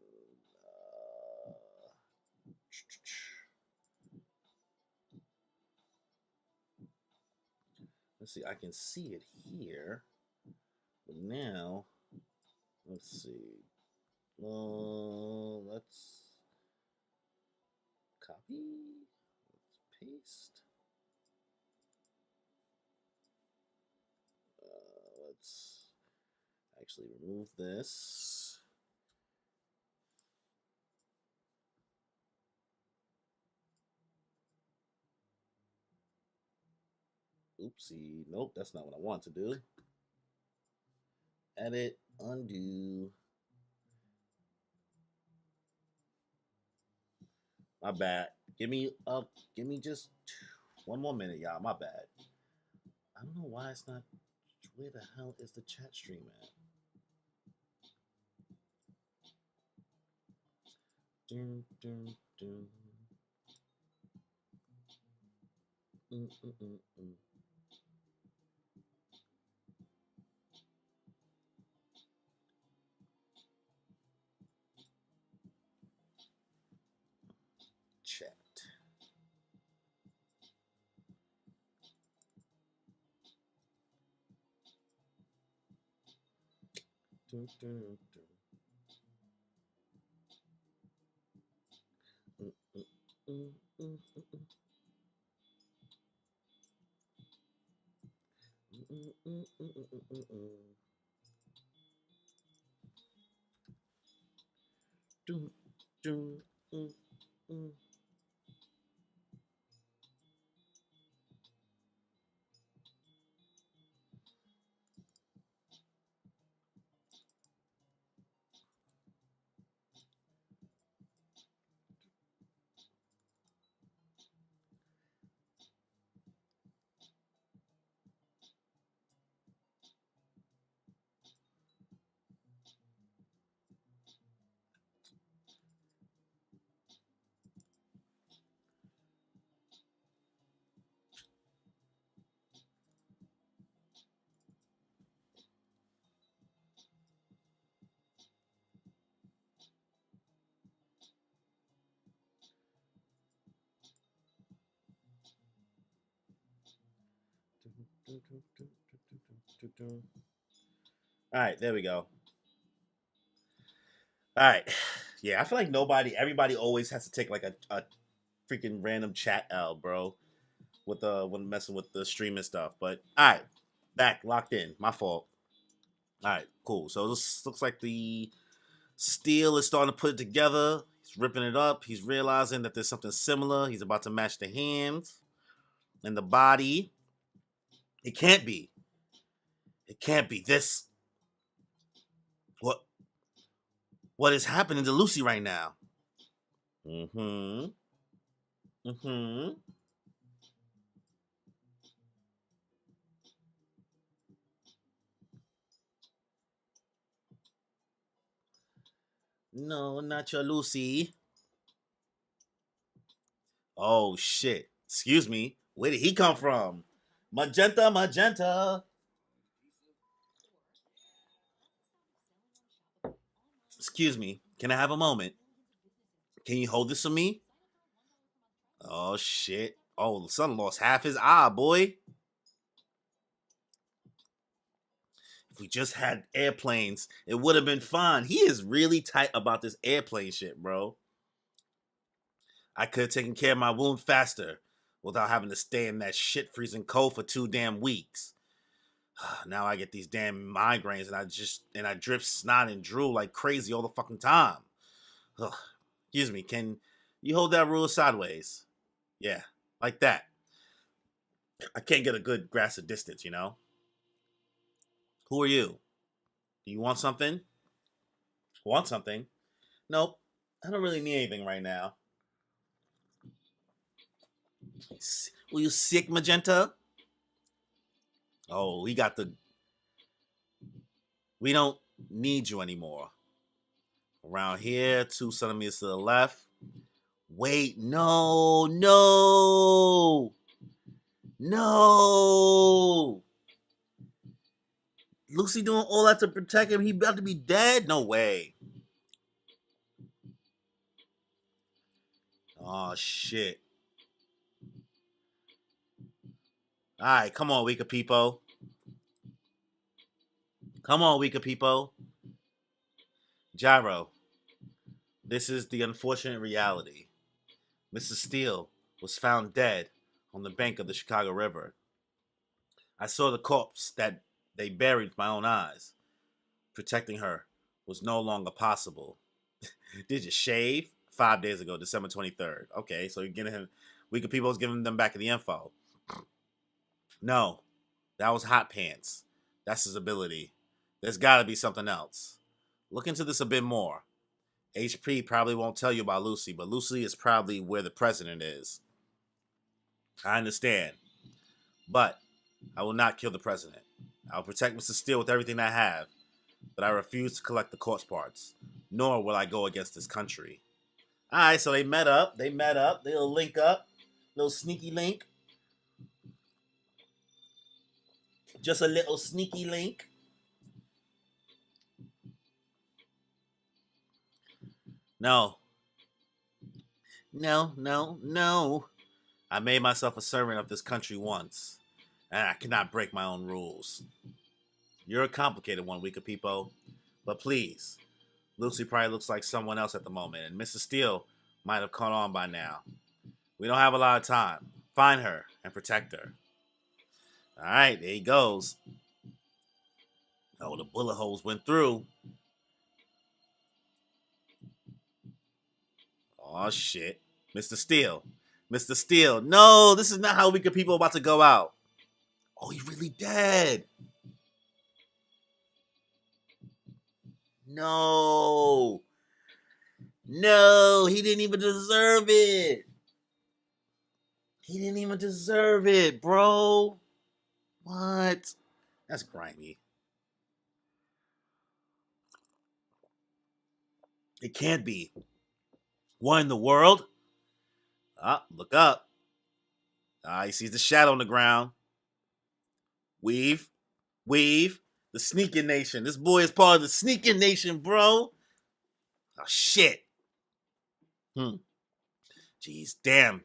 Let's see, I can see it here. But now, let's see. Let's copy. Let's paste. Let's actually remove this. Oopsie. Nope, that's not what I want to do. Edit, undo. My bad. Give me just one more minute, y'all. My bad. I don't know why it's not. Where the hell is the chat stream at? Dun, dun, dun. Mm, mm, mm, mm. Chat. Dun, dun, dun. Mm, mm, mm, mm, mm, mm, mm, mm, mm, mm, mm. Dun, dun, mm, mm. All right, there we go. All right. Yeah, I feel like everybody always has to take like a freaking random chat L, bro, with when messing with the streaming stuff. But all right, back locked in. My fault. All right, cool. So this looks like the steel is starting to put it together. He's ripping it up. He's realizing that there's something similar. He's about to match the hands and the body. It can't be. It can't be this. What what is happening to Lucy right now? Mm-hmm. Mm-hmm. No, not your Lucy. Oh shit. Excuse me. Where did he come from? Magenta, magenta. Excuse me. Can I have a moment? Can you hold this for me? Oh shit. Oh, the son lost half his eye, boy. If we just had airplanes, it would have been fine. He is really tight about this airplane shit, bro. I could have taken care of my wound faster without having to stay in that shit freezing cold for 2 damn weeks. Now I get these damn migraines and I drip snot and drool like crazy all the fucking time. Ugh. Excuse me, can you hold that ruler sideways? Yeah, like that. I can't get a good grasp of distance, you know? Who are you? Do you want something? Want something? Nope. I don't really need anything right now. Will you sick, Magenta? Oh, we don't need you anymore. Around here, 2 centimeters to the left, Wait, no, no, no. Lucy doing all that to protect him. He about to be dead? No way. Oh, shit. All right, come on, Wika Peepo. Come on, Wika Peepo. Gyro, this is the unfortunate reality. Mrs. Steele was found dead on the bank of the Chicago River. I saw the corpse that they buried with my own eyes. Protecting her was no longer possible. Did you shave? 5 days ago, December 23rd. Okay, so you're getting him. Wika People's giving them back the info. No, that was Hot Pants. That's his ability. There's got to be something else. Look into this a bit more. HP probably won't tell you about Lucy, but Lucy is probably where the president is. I understand. But I will not kill the president. I will protect Mr. Steele with everything I have, but I refuse to collect the corpse parts, nor will I go against this country. Alright, so they met up. They'll link up. Little sneaky link. Just a little sneaky link. No. No. I made myself a servant of this country once, and I cannot break my own rules. You're a complicated one, Wika Peepo, but please, Lucy probably looks like someone else at the moment, and Mrs. Steele might have caught on by now. We don't have a lot of time. Find her and protect her. All right, there he goes. Oh, the bullet holes went through. Oh, shit. Mr. Steele. Mr. Steele. No, this is not how Wika Peepo about to go out. Oh, he really dead. No. No, he didn't even deserve it. He didn't even deserve it, bro. What? That's grimy. It can't be. What in the world? Ah, look up. Ah, he sees the shadow on the ground. Weave. The sneaking nation. This boy is part of the sneaking nation, bro. Oh, shit. Jeez, damn.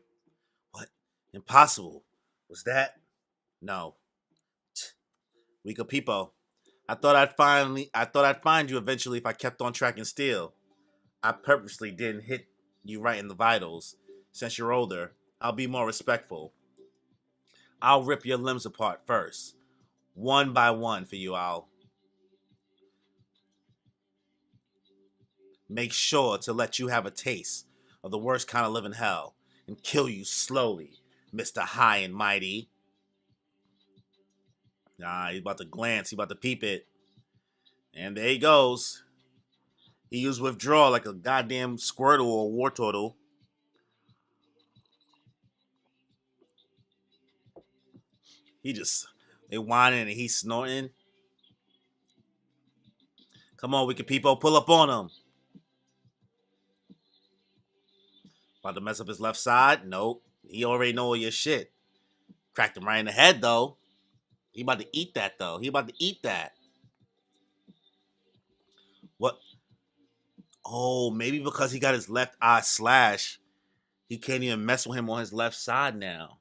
What? Impossible. Was that? No. Wika Peepo. I thought I'd find you eventually if I kept on tracking Steel. I purposely didn't hit you right in the vitals. Since you're older, I'll be more respectful. I'll rip your limbs apart first. One by one for you, I'll make sure to let you have a taste of the worst kind of living hell and kill you slowly, Mr. High and Mighty. Nah, he's about to glance, he's about to peep it. And there he goes. He used withdrawal like a goddamn Squirtle or War Turtle. They whining and he's snorting. Come on, Wika Peepo, pull up on him. About to mess up his left side? Nope. He already know all your shit. Cracked him right in the head, though. He about to eat that, though. He about to eat that. What? Oh, maybe because he got his left eye slashed, he can't even mess with him on his left side now.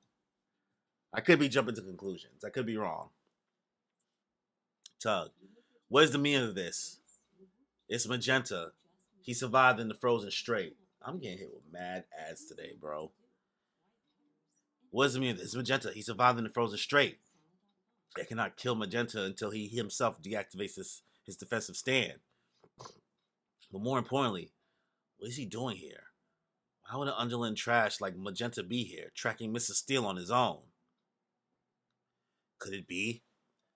I could be jumping to conclusions. I could be wrong. Tug, what is the meaning of this? It's Magenta. He survived in the frozen strait. I'm getting hit with mad ads today, bro. What does it mean? It's Magenta. He survived in the frozen strait. They cannot kill Magenta until he himself deactivates his defensive stand. But more importantly, what is he doing here? Why would an underling trash like Magenta be here, tracking Mrs. Steele on his own? Could it be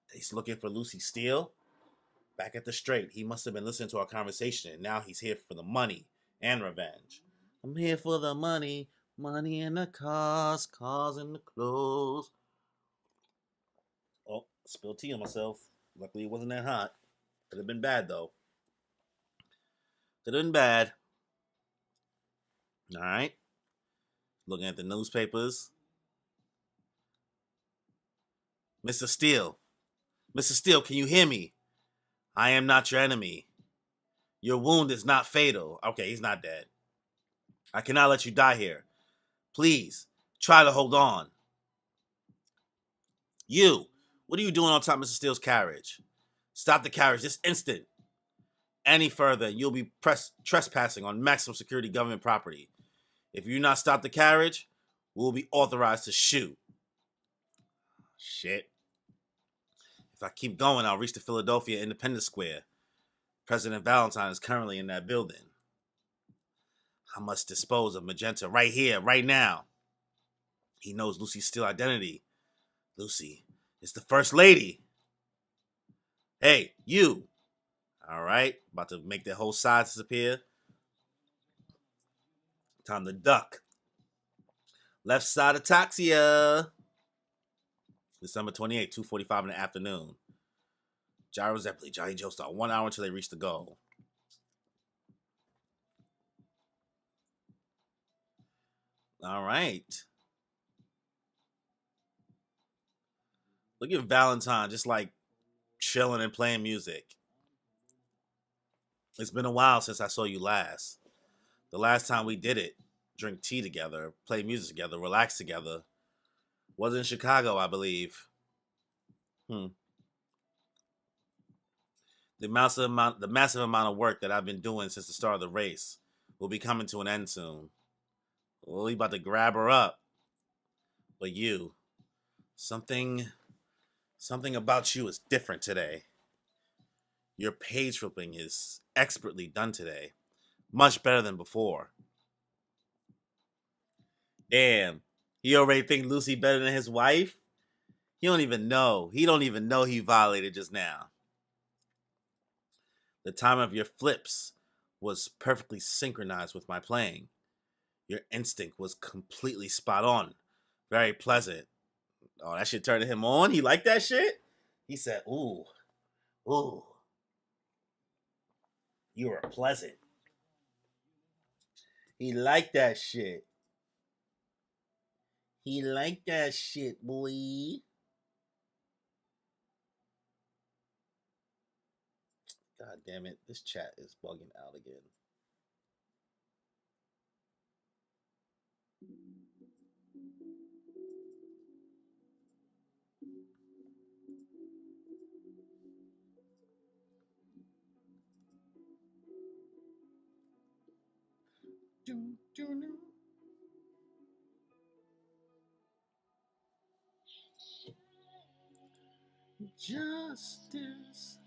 that he's looking for Lucy Steele? Back at the strait, he must have been listening to our conversation, and now he's here for the money and revenge. I'm here for the money and the cars and the clothes. Oh, spilled tea on myself. Luckily, it wasn't that hot. Could have been bad, though. Could have been bad. All right. Looking at the newspapers. Mr. Steele. Mr. Steele, can you hear me? I am not your enemy. Your wound is not fatal. Okay, he's not dead. I cannot let you die here. Please, try to hold on. You, what are you doing on top of Mr. Steele's carriage? Stop the carriage this instant. Any further, you'll be trespassing on maximum security government property. If you do not stop the carriage, we'll be authorized to shoot. Shit. If I keep going, I'll reach the Philadelphia Independence Square. President Valentine is currently in that building. I must dispose of Magenta right here, right now. He knows Lucy's Steele identity. Lucy is the First Lady. Hey, you. All right, about to make their whole side disappear. Time to duck. Left side ataxia. December 28th, 2:45 in the afternoon. Gyro Zeppeli, Johnny Joestar, 1 hour until they reach the goal. All right. Look at Valentine just like chilling and playing music. It's been a while since I saw you last. The last time we did it, drink tea together, play music together, relax together, was in Chicago, I believe. The massive amount of work that I've been doing since the start of the race will be coming to an end soon. Well, we about to grab her up. But you, something about you is different today. Your page flipping is expertly done today. Much better than before. Damn. He already think Lucy better than his wife? He don't even know. He don't even know he violated just now. The time of your flips was perfectly synchronized with my playing. Your instinct was completely spot on. Very pleasant. Oh, that shit turned him on? He liked that shit? He said, ooh, ooh. You are pleasant. He liked that shit. He liked that shit, boy. God damn it. This chat is bugging out again. Justice.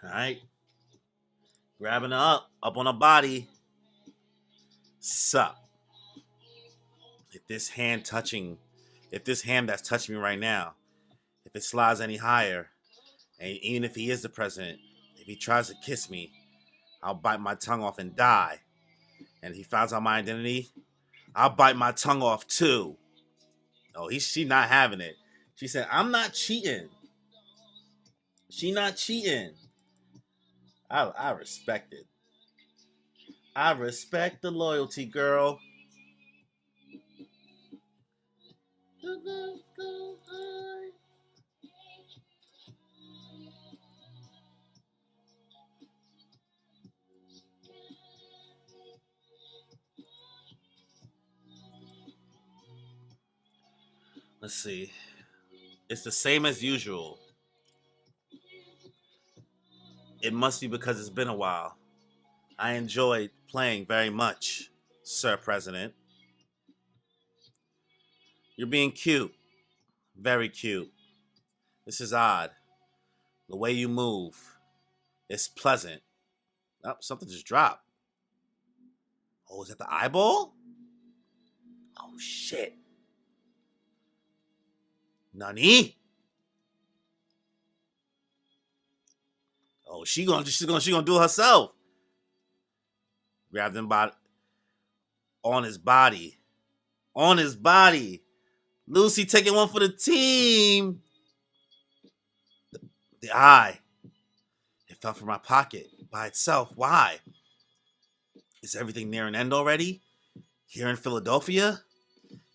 All right. Grabbing her up on her body. Sup. If this hand that's touching me right now, if it slides any higher, and even if he is the president, if he tries to kiss me, I'll bite my tongue off and die. And if he finds out my identity, I'll bite my tongue off too. Oh, she not having it. She said, I'm not cheating. She not cheating. I respect it. I respect the loyalty, girl. Let's see. It's the same as usual. It must be because it's been a while. I enjoyed playing very much, Sir President. You're being cute. Very cute. This is odd. The way you move. It's pleasant. Oh, something just dropped. Oh, is that the eyeball? Oh, shit. Nani? Oh, she's gonna do it herself. Grabbed him by on his body. on his body. Lucy taking one for the team. The eye. It fell from my pocket by itself. Why? Is everything near an end already? Here in Philadelphia?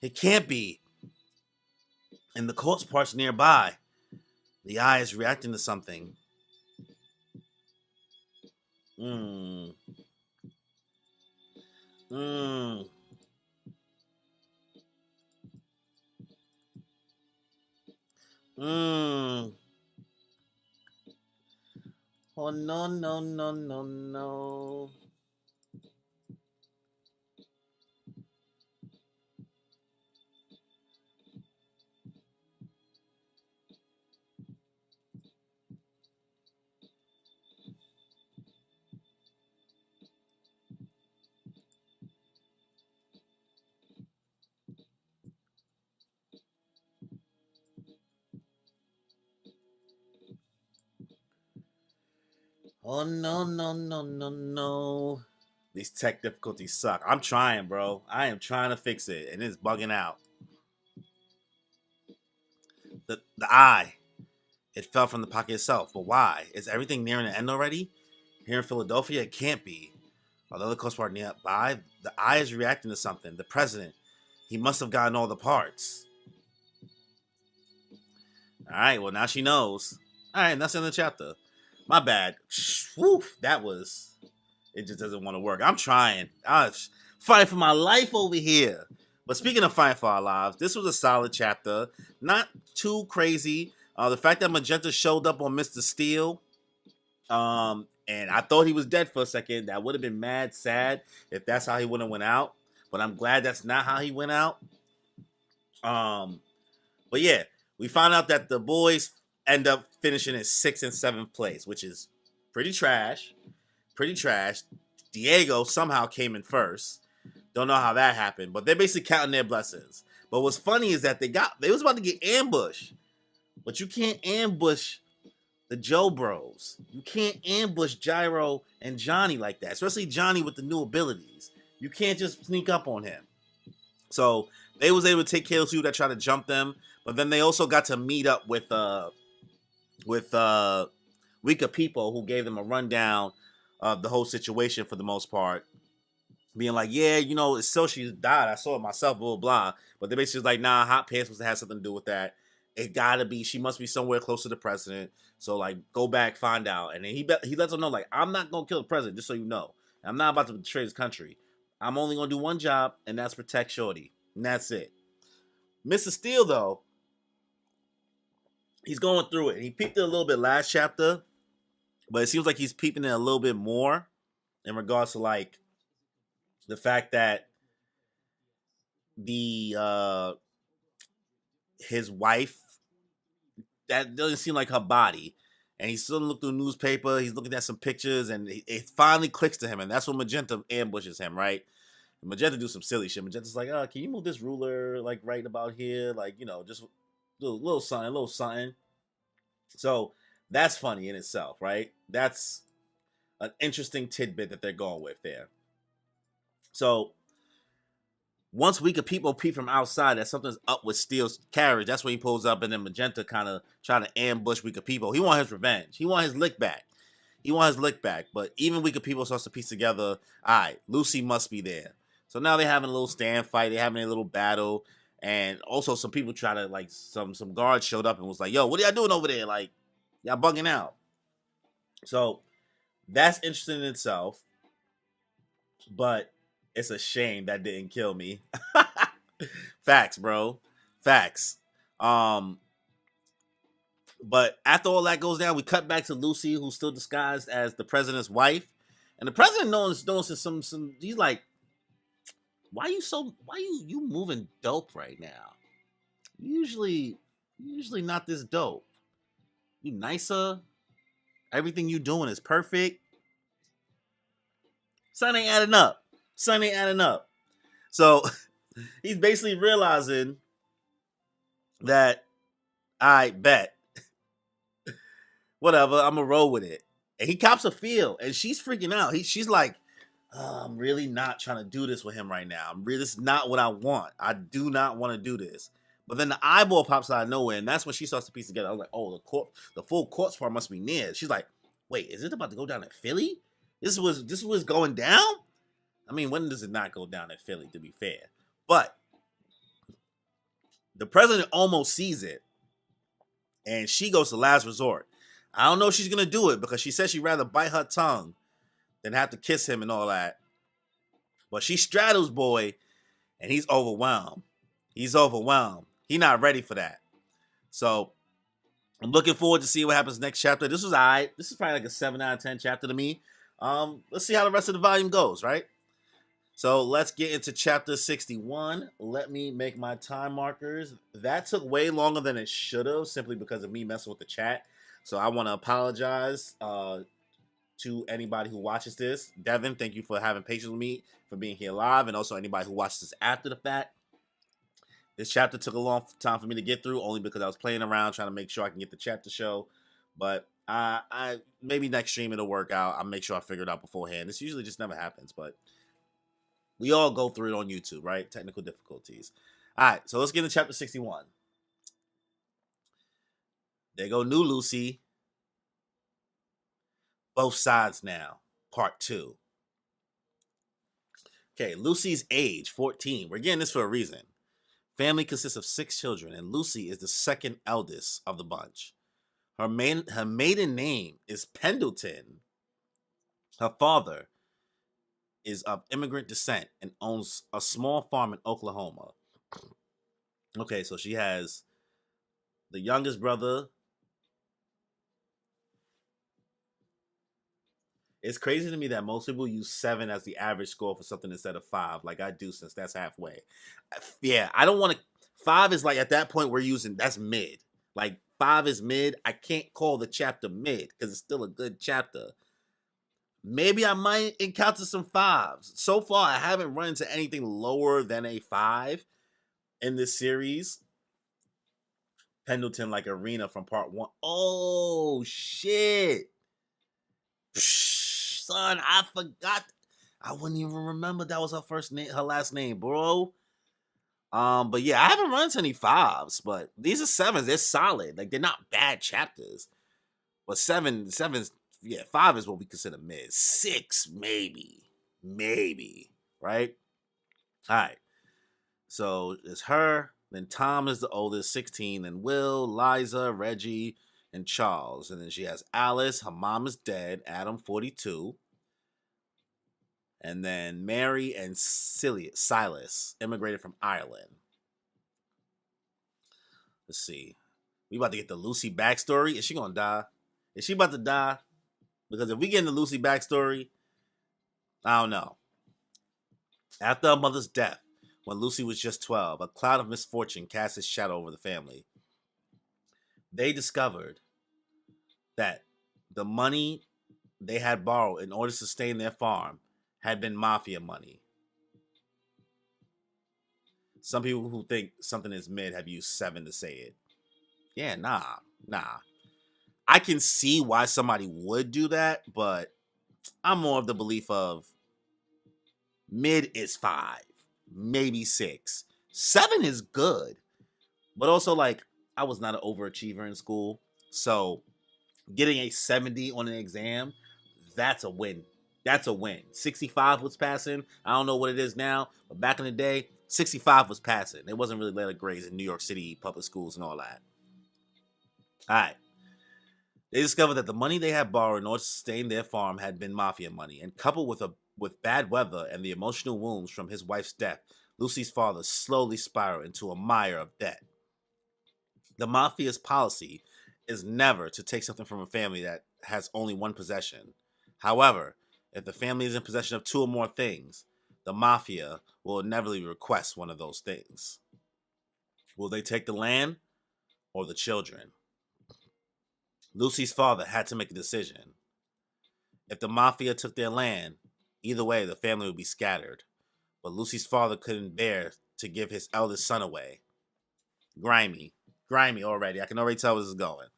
It can't be. And the corpse part's nearby. The eye is reacting to something. Mmm. Mmm. Mmm. Oh no no no no no. Oh no no no no no. These tech difficulties suck. I'm trying, bro. I am trying to fix it, and it's bugging out. The eye. It fell from the pocket itself. But why? Is everything nearing the end already? Here in Philadelphia, it can't be. Although the Coast Guard nearby, the eye is reacting to something. The president. He must have gotten all the parts. All right, well, now she knows. All right, and that's in the chapter. My bad. Woof, that was. It just doesn't want to work. I'm trying. I'm fighting for my life over here. But speaking of fighting for our lives, this was a solid chapter. Not too crazy. The fact that Magenta showed up on Mr. Steel, and I thought he was dead for a second. That would have been mad sad if that's how he would have went out. But I'm glad that's not how he went out. But yeah, we found out that the boys end up finishing in 6th and 7th place, which is pretty trash. Pretty trash. Diego somehow came in first. Don't know how that happened, but they're basically counting their blessings. But what's funny is that they was about to get ambushed, but you can't ambush the Joe Bros. You can't ambush Gyro and Johnny like that, especially Johnny with the new abilities. You can't just sneak up on him. So they was able to take care of people that tried to jump them, but then they also got to meet up with weaker people who gave them a rundown of the whole situation for the most part. Being like, yeah, you know, it's so she died. I saw it myself, blah, blah, blah. But they basically was like, nah, Hot Pants must have something to do with that. It gotta be, she must be somewhere close to the president. So, like, go back, find out. And then he lets them know, like, I'm not gonna kill the president, just so you know. I'm not about to betray this country. I'm only gonna do one job, and that's protect Shorty. And that's it. Mr. Steel, though, he's going through it. He peeped it a little bit last chapter, but it seems like he's peeping it a little bit more in regards to, like, the fact that the his wife, that doesn't seem like her body, and he's still looking through the newspaper. He's looking at some pictures, and it finally clicks to him, and that's when Magenta ambushes him, right? And Magenta do some silly shit. Magenta's like, can you move this ruler like right about here, like, you know, just little something, little something. So that's funny in itself, right? That's an interesting tidbit that they're going with there. So once weaker people peep from outside that something's up with Steel's carriage, that's when he pulls up, and then Magenta kind of trying to ambush weaker people. He want his revenge. He want his lick back. But even weaker people starts to piece together, all right, Lucy must be there. So now they're having a little stand fight. They're having a little battle. And also some people try to, like, some guards showed up and was like, yo, what are y'all doing over there? Like, y'all bugging out. So that's interesting in itself. But it's a shame that didn't kill me. Facts, bro. Facts. But after all that goes down, we cut back to Lucy, who's still disguised as the president's wife. And the president notices some he's like, why you moving dope right now? Usually not this dope. You nicer. Everything you doing is perfect. Something ain't adding up. So he's basically realizing that I bet whatever, I'm gonna roll with it. And he cops a feel, and she's freaking out. She's like, I'm really not trying to do this with him right now. This is not what I want. I do not want to do this. But then the eyeball pops out of nowhere, and that's when she starts to piece together. I was like, oh, the full corpse part must be near. She's like, wait, is it about to go down in Philly? This was going down? I mean, when does it not go down in Philly, to be fair? But the president almost sees it, and she goes to last resort. I don't know if she's gonna do it because she says she'd rather bite her tongue than have to kiss him and all that. But she straddles boy, and he's overwhelmed. He's overwhelmed. He's not ready for that. So I'm looking forward to see what happens next chapter. This was alright. This is probably like a 7 out of 10 chapter to me. Let's see how the rest of the volume goes, right? So let's get into chapter 61. Let me make my time markers. That took way longer than it should have, simply because of me messing with the chat. So I want to apologize to anybody who watches this. Devin, thank you for having patience with me, for being here live, and also anybody who watches this after the fact. This chapter took a long time for me to get through, only because I was playing around trying to make sure I can get the chat to show. But I maybe next stream it'll work out. I'll make sure I figure it out beforehand. This usually just never happens, but we all go through it on YouTube, right? Technical difficulties. All right, so let's get into chapter 61. There go New Lucy. Both sides now. Part 2. Okay, Lucy's age, 14. We're getting this for a reason. Family consists of 6 children, and Lucy is the second eldest of the bunch. Her maiden name is Pendleton. Her father is of immigrant descent and owns a small farm in Oklahoma. Okay, so she has the youngest brother. It's crazy to me that most people use 7 as the average score for something instead of 5, like I do, since that's halfway. Yeah, I don't want to. 5 is like at that point we're using, that's mid. Like 5 is mid. I can't call the chapter mid because it's still a good chapter. Maybe I might encounter some 5s. So far, I haven't run into anything lower than a 5 in this series. Pendleton, like Arena from part 1. Oh, shit. Psh, son, I forgot. I wouldn't even remember that was her first name, her last name, bro. But yeah, I haven't run into any 5s, but these are 7s. They're solid. Like, they're not bad chapters. But 7's, yeah, 5 is what we consider mid. 6, maybe, right? All right. So it's her. Then Tom is the oldest, 16. Then Will, Liza, Reggie, and Charles. And then she has Alice. Her mom is dead. Adam, 42. And then Mary and Silas immigrated from Ireland. Let's see. We about to get the Lucy backstory. Is she gonna die? Is she about to die? Because if we get into Lucy backstory, I don't know. After her mother's death, when Lucy was just 12, a cloud of misfortune cast its shadow over the family. They discovered that the money they had borrowed in order to sustain their farm had been mafia money. Some people who think something is mid have used 7 to say it. Yeah, nah. I can see why somebody would do that, but I'm more of the belief of mid is 5, maybe 6. 7 is good, but also, like, I was not an overachiever in school, so getting a 70 on an exam, that's a win. That's a win. 65 was passing. I don't know what it is now, but back in the day, 65 was passing. It wasn't really letter grades in New York City public schools and all that. All right. They discovered that the money they had borrowed in order to sustain their farm had been mafia money, and coupled with bad weather and the emotional wounds from his wife's death, Lucy's father slowly spiraled into a mire of debt. The mafia's policy is never to take something from a family that has only one possession. However, if the family is in possession of 2 or more things, the mafia will inevitably request one of those things. Will they take the land or the children? Lucy's father had to make a decision. If the mafia took their land, either way, the family would be scattered. But Lucy's father couldn't bear to give his eldest son away. Grimy already. I can already tell where this is going.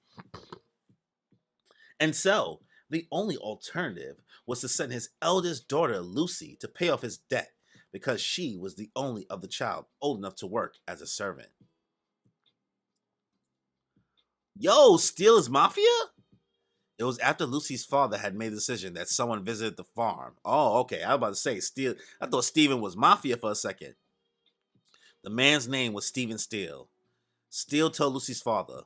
And so, The only alternative was to send his eldest daughter, Lucy, to pay off his debt because she was the only of the child old enough to work as a servant. Yo, Steele is mafia? It was after Lucy's father had made the decision that someone visited the farm. Oh, okay. I was about to say Steele. I thought Steven was mafia for a second. The man's name was Stephen Steele. Steele told Lucy's father,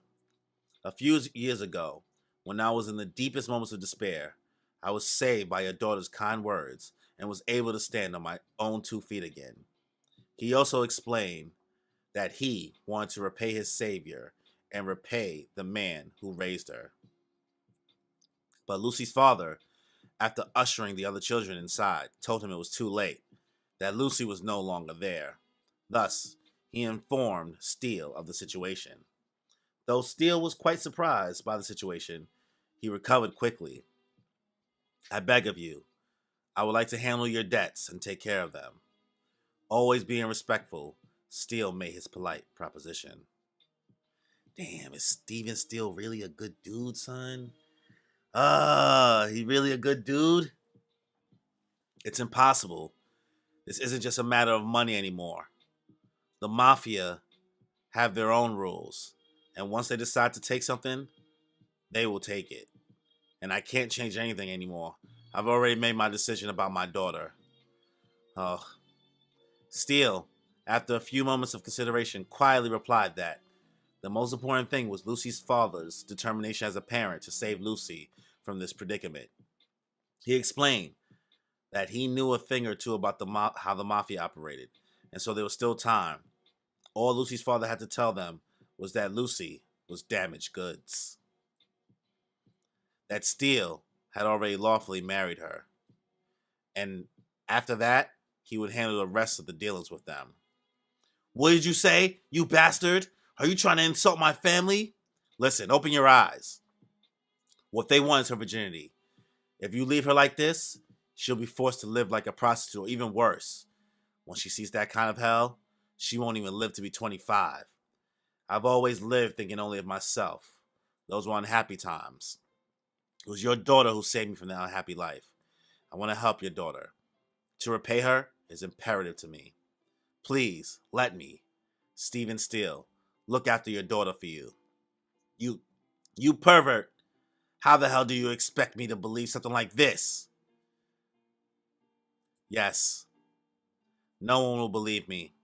a few years ago, when I was in the deepest moments of despair, I was saved by your daughter's kind words and was able to stand on my own 2 feet again. He also explained that he wanted to repay his savior and repay the man who raised her. But Lucy's father, after ushering the other children inside, told him it was too late, that Lucy was no longer there. Thus, he informed Steele of the situation. Though Steele was quite surprised by the situation, he recovered quickly. I beg of you, I would like to handle your debts and take care of them. Always being respectful, Steele made his polite proposition. Damn, is Steven Steele really a good dude, son? He really a good dude? It's impossible. This isn't just a matter of money anymore. The mafia have their own rules, and once they decide to take something, they will take it. And I can't change anything anymore. I've already made my decision about my daughter. Oh. Steele, after a few moments of consideration, quietly replied that the most important thing was Lucy's father's determination as a parent to save Lucy from this predicament. He explained that he knew a thing or two about how the mafia operated, and so there was still time. All Lucy's father had to tell them was that Lucy was damaged goods. That Steele had already lawfully married her. And after that, he would handle the rest of the dealings with them. What did you say, you bastard? Are you trying to insult my family? Listen, open your eyes. What they want is her virginity. If you leave her like this, she'll be forced to live like a prostitute, or even worse. When she sees that kind of hell, she won't even live to be 25. I've always lived thinking only of myself. Those were unhappy times. It was your daughter who saved me from that unhappy life. I want to help your daughter. To repay her is imperative to me. Please, let me, Stephen Steele, look after your daughter for you. You pervert. How the hell do you expect me to believe something like this? Yes, no one will believe me,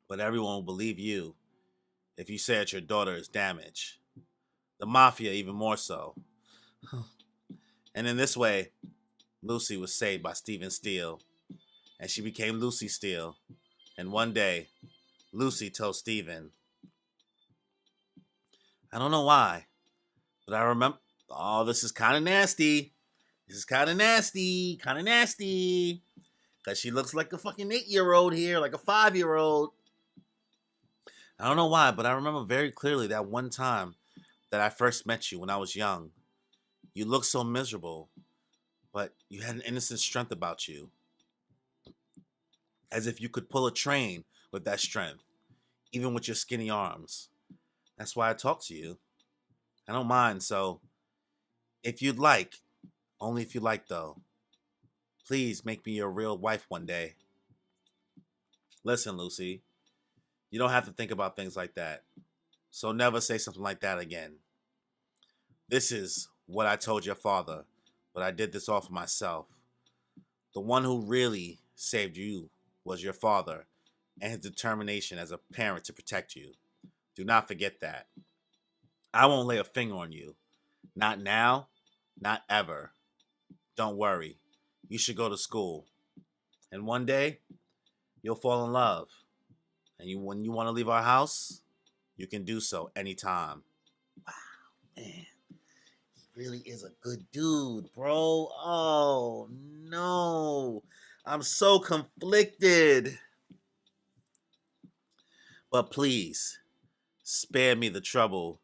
but everyone will believe you if you say that your daughter is damaged. The mafia even more so. And in this way, Lucy was saved by Stephen Steele, and she became Lucy Steele. And one day, Lucy told Stephen, I don't know why, but I remember, oh, this is kind of nasty. This is kind of nasty, because she looks like a fucking 8-year-old here, like a 5-year-old. I don't know why, but I remember very clearly that one time that I first met you when I was young. You looked so miserable, but you had an innocent strength about you, as if you could pull a train with that strength, even with your skinny arms. That's why I talk to you. I don't mind, so if you'd like, only if you like though, please make me your real wife one day. Listen, Lucy, you don't have to think about things like that, so never say something like that again. This is what I told your father, but I did this all for myself. The one who really saved you was your father and his determination as a parent to protect you. Do not forget that. I won't lay a finger on you. Not now, not ever. Don't worry. You should go to school. And one day, you'll fall in love. And when you want to leave our house, you can do so anytime. Wow, man. He really is a good dude, bro. Oh, no. I'm so conflicted. But please, spare me the trouble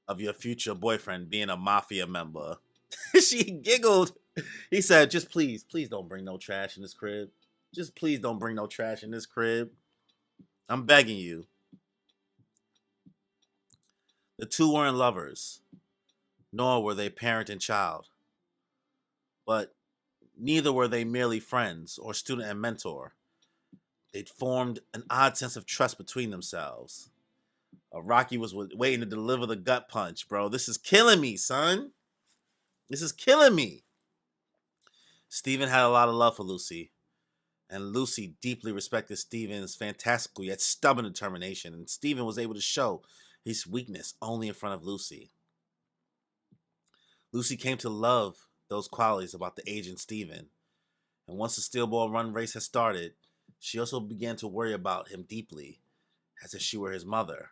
of your future boyfriend being a mafia member. She giggled. He said, just please don't bring no trash in this crib. Just please don't bring no trash in this crib. I'm begging you. The two weren't lovers, nor were they parent and child. But neither were they merely friends or student and mentor. They'd formed an odd sense of trust between themselves. Rocky was waiting to deliver the gut punch, bro. This is killing me, son. This is killing me. Steven had a lot of love for Lucy, and Lucy deeply respected Steven's fantastical yet stubborn determination, and Steven was able to show his weakness only in front of Lucy. Lucy came to love those qualities about the agent Steven, and once the steel ball run race had started, she also began to worry about him deeply, as if she were his mother.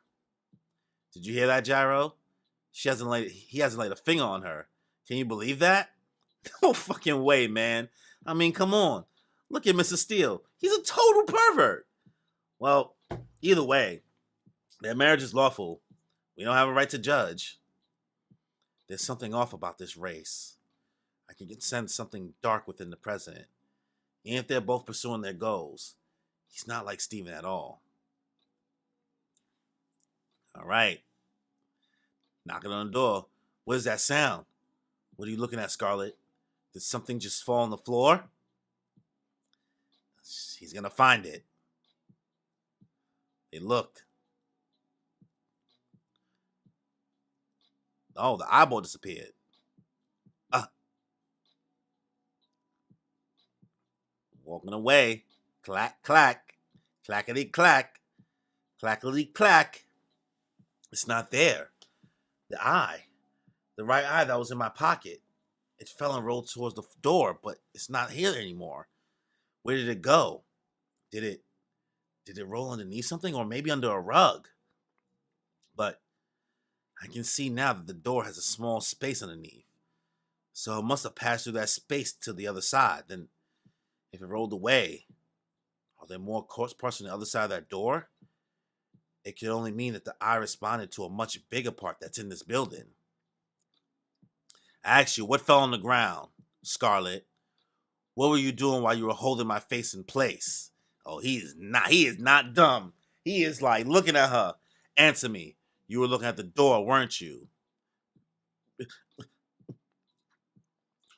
Did you hear that, Gyro? He hasn't laid a finger on her. Can you believe that? No fucking way, man. I mean, come on. Look at Mr. Steele. He's a total pervert. Well, either way, their marriage is lawful. We don't have a right to judge. There's something off about this race. I can sense something dark within the president. Even if they're both pursuing their goals, he's not like Steven at all. All right. Knocking on the door. What is that sound? What are you looking at, Scarlett? Did something just fall on the floor? He's gonna find it. Hey, look. Oh, the eyeball disappeared. Walking away. Clack, clack. Clackety, clack. Clackety, clack. It's not there. The right eye that was in my pocket. It fell and rolled towards the door, but it's not here anymore. Where did it go? Did it roll underneath something, or maybe under a rug? But I can see now that the door has a small space underneath. So it must have passed through that space to the other side. Then if it rolled away, are there more parts on the other side of that door? It could only mean that the eye responded to a much bigger part that's in this building. I asked you, what fell on the ground, Scarlett? What were you doing while you were holding my face in place? Oh, he is not dumb. He is like looking at her. Answer me. You were looking at the door, weren't you?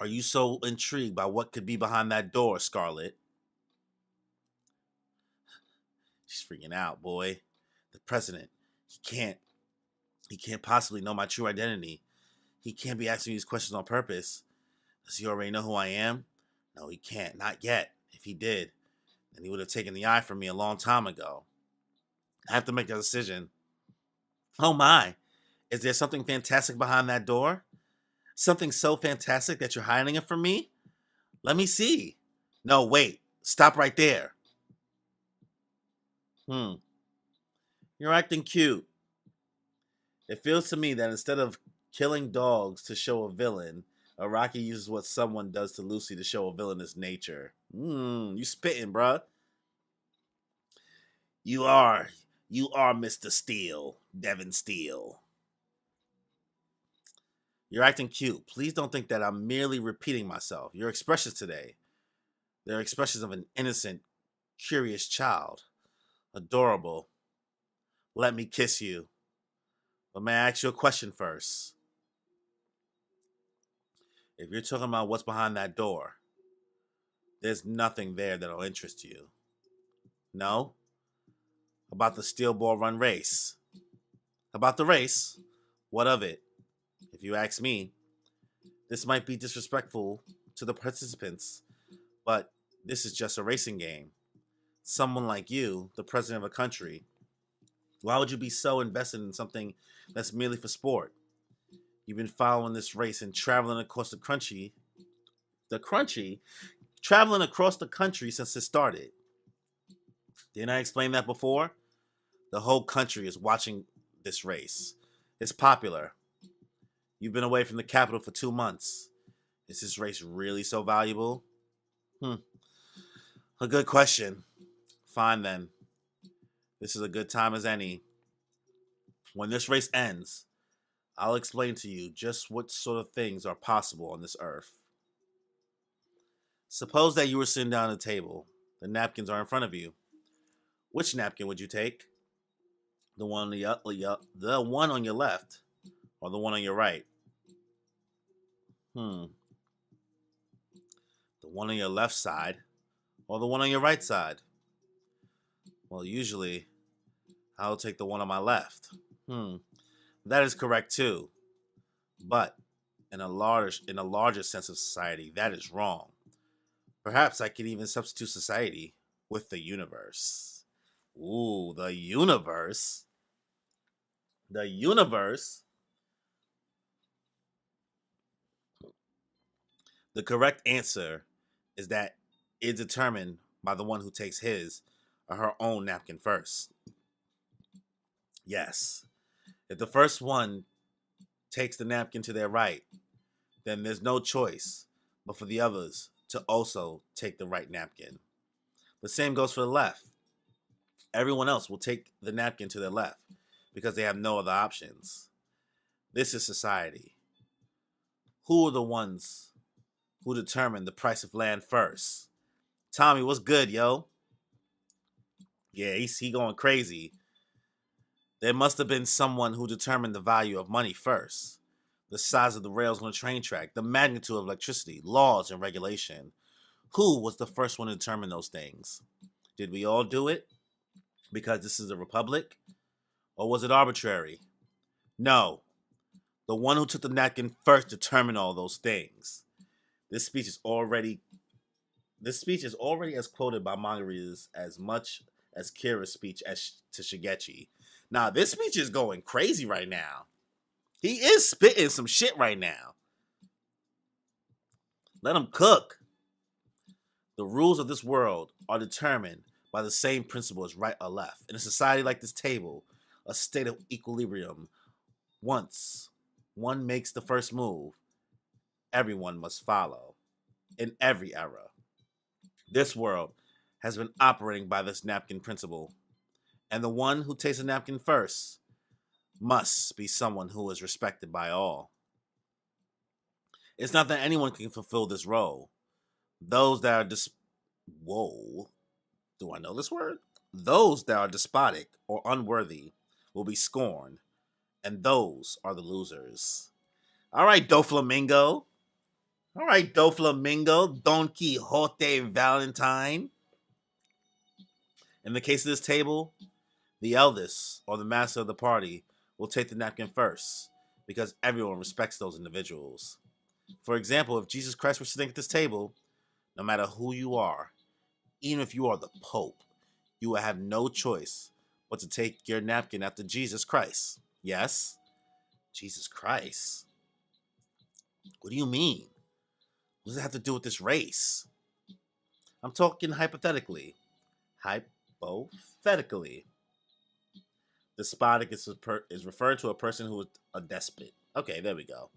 Are you so intrigued by what could be behind that door, Scarlett? She's freaking out, boy. The president, he can't possibly know my true identity. He can't be asking me these questions on purpose. Does he already know who I am? No, he can't. Not yet. If he did, then he would have taken the eye from me a long time ago. I have to make a decision. Oh my. Is there something fantastic behind that door? Something so fantastic that you're hiding it from me? Let me see. No, wait. Stop right there. You're acting cute. It feels to me that instead of killing dogs to show a villain, Araki uses what someone does to Lucy to show a villainous nature. You spitting, bruh. You are Mr. Steele, Devin Steele. You're acting cute. Please don't think that I'm merely repeating myself. Your expressions today, they're expressions of an innocent, curious child. Adorable. Let me kiss you. But may I ask you a question first? If you're talking about what's behind that door, there's nothing there that'll interest you. No? About the steel ball run race. About the race? What of it? If you ask me, this might be disrespectful to the participants, but this is just a racing game. Someone like you, the president of a country, why would you be so invested in something that's merely for sport? You've been following this race and traveling across traveling across the country since it started. Didn't I explain that before? The whole country is watching this race. It's popular. You've been away from the capital for 2 months. Is this race really so valuable? A good question. Fine then. This is a good time as any. When this race ends, I'll explain to you just what sort of things are possible on this earth. Suppose that you were sitting down at a table. The napkins are in front of you. Which napkin would you take? The one on your left, or the one on your right? The one on your left side or the one on your right side? Well, usually I'll take the one on my left. That is correct too. But in a larger sense of society, that is wrong. Perhaps I could even substitute society with the universe. Ooh, the universe. The universe. The correct answer is that it's determined by the one who takes his or her own napkin first. Yes. If the first one takes the napkin to their right, then there's no choice but for the others to also take the right napkin. The same goes for the left. Everyone else will take the napkin to their left because they have no other options. This is society. Who are the ones who determine the price of land first? Tommy, what's good, yo? Yeah, he going crazy. There must have been someone who determined the value of money first. The size of the rails on the train track, the magnitude of electricity, laws, and regulation. Who was the first one to determine those things? Did we all do it because this is a republic? Or was it arbitrary? No. The one who took the napkin first determined all those things. This speech is already as quoted by manga readers as much as Kira's speech as to Shigechi. Now, this speech is going crazy right now. He is spitting some shit right now. Let him cook. The rules of this world are determined by the same principle as right or left. In a society like this table, a state of equilibrium, once one makes the first move, everyone must follow. In every era, this world has been operating by this napkin principle, and the one who takes a napkin first must be someone who is respected by all. It's not that anyone can fulfill this role. Those that are whoa, do I know this word? Those that are despotic or unworthy will be scorned, and those are the losers. All right, Doflamingo. All right, Doflamingo, Don Quixote Valentine. In the case of this table, the eldest or the master of the party will take the napkin first because everyone respects those individuals. For example, if Jesus Christ were sitting at this table, no matter who you are, even if you are the Pope, you will have no choice but to take your napkin after Jesus Christ. Yes? Jesus Christ? What do you mean? What does it have to do with this race? I'm talking hypothetically. Hypothetically. Despotic is referred to a person who is a despot. Okay, there we go.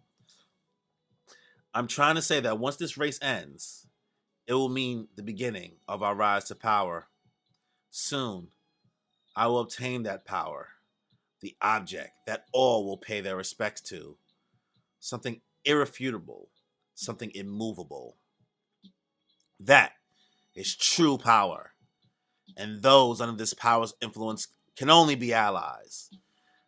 I'm trying to say that once this race ends, it will mean the beginning of our rise to power. Soon, I will obtain that power, the object that all will pay their respects to, something irrefutable, something immovable. That is true power, and those under this power's influence can only be allies.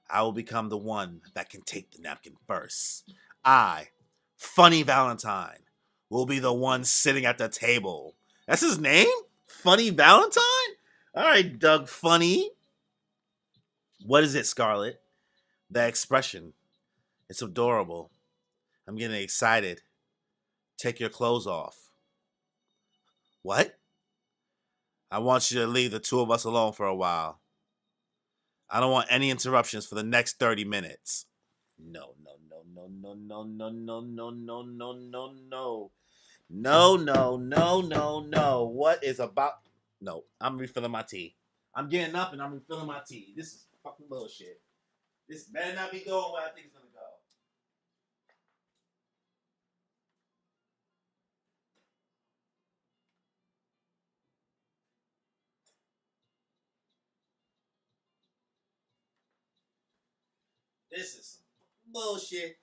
I will become the one that can take the napkin first. I, Funny Valentine, will be the one sitting at the table. That's his name? Funny Valentine? All right, Doug Funny. What is it, Scarlett? That expression. It's adorable. I'm getting excited. Take your clothes off. What? I want you to leave the two of us alone for a while. I don't want any interruptions for the next 30 minutes. No, no, no, no, no, no, no, no, no, no, no, no, no. No, no, no, no, no. What is about? No, I'm refilling my tea. I'm getting up and I'm refilling my tea. This is fucking bullshit. This better not be going where I think it's gonna go. This is some bullshit.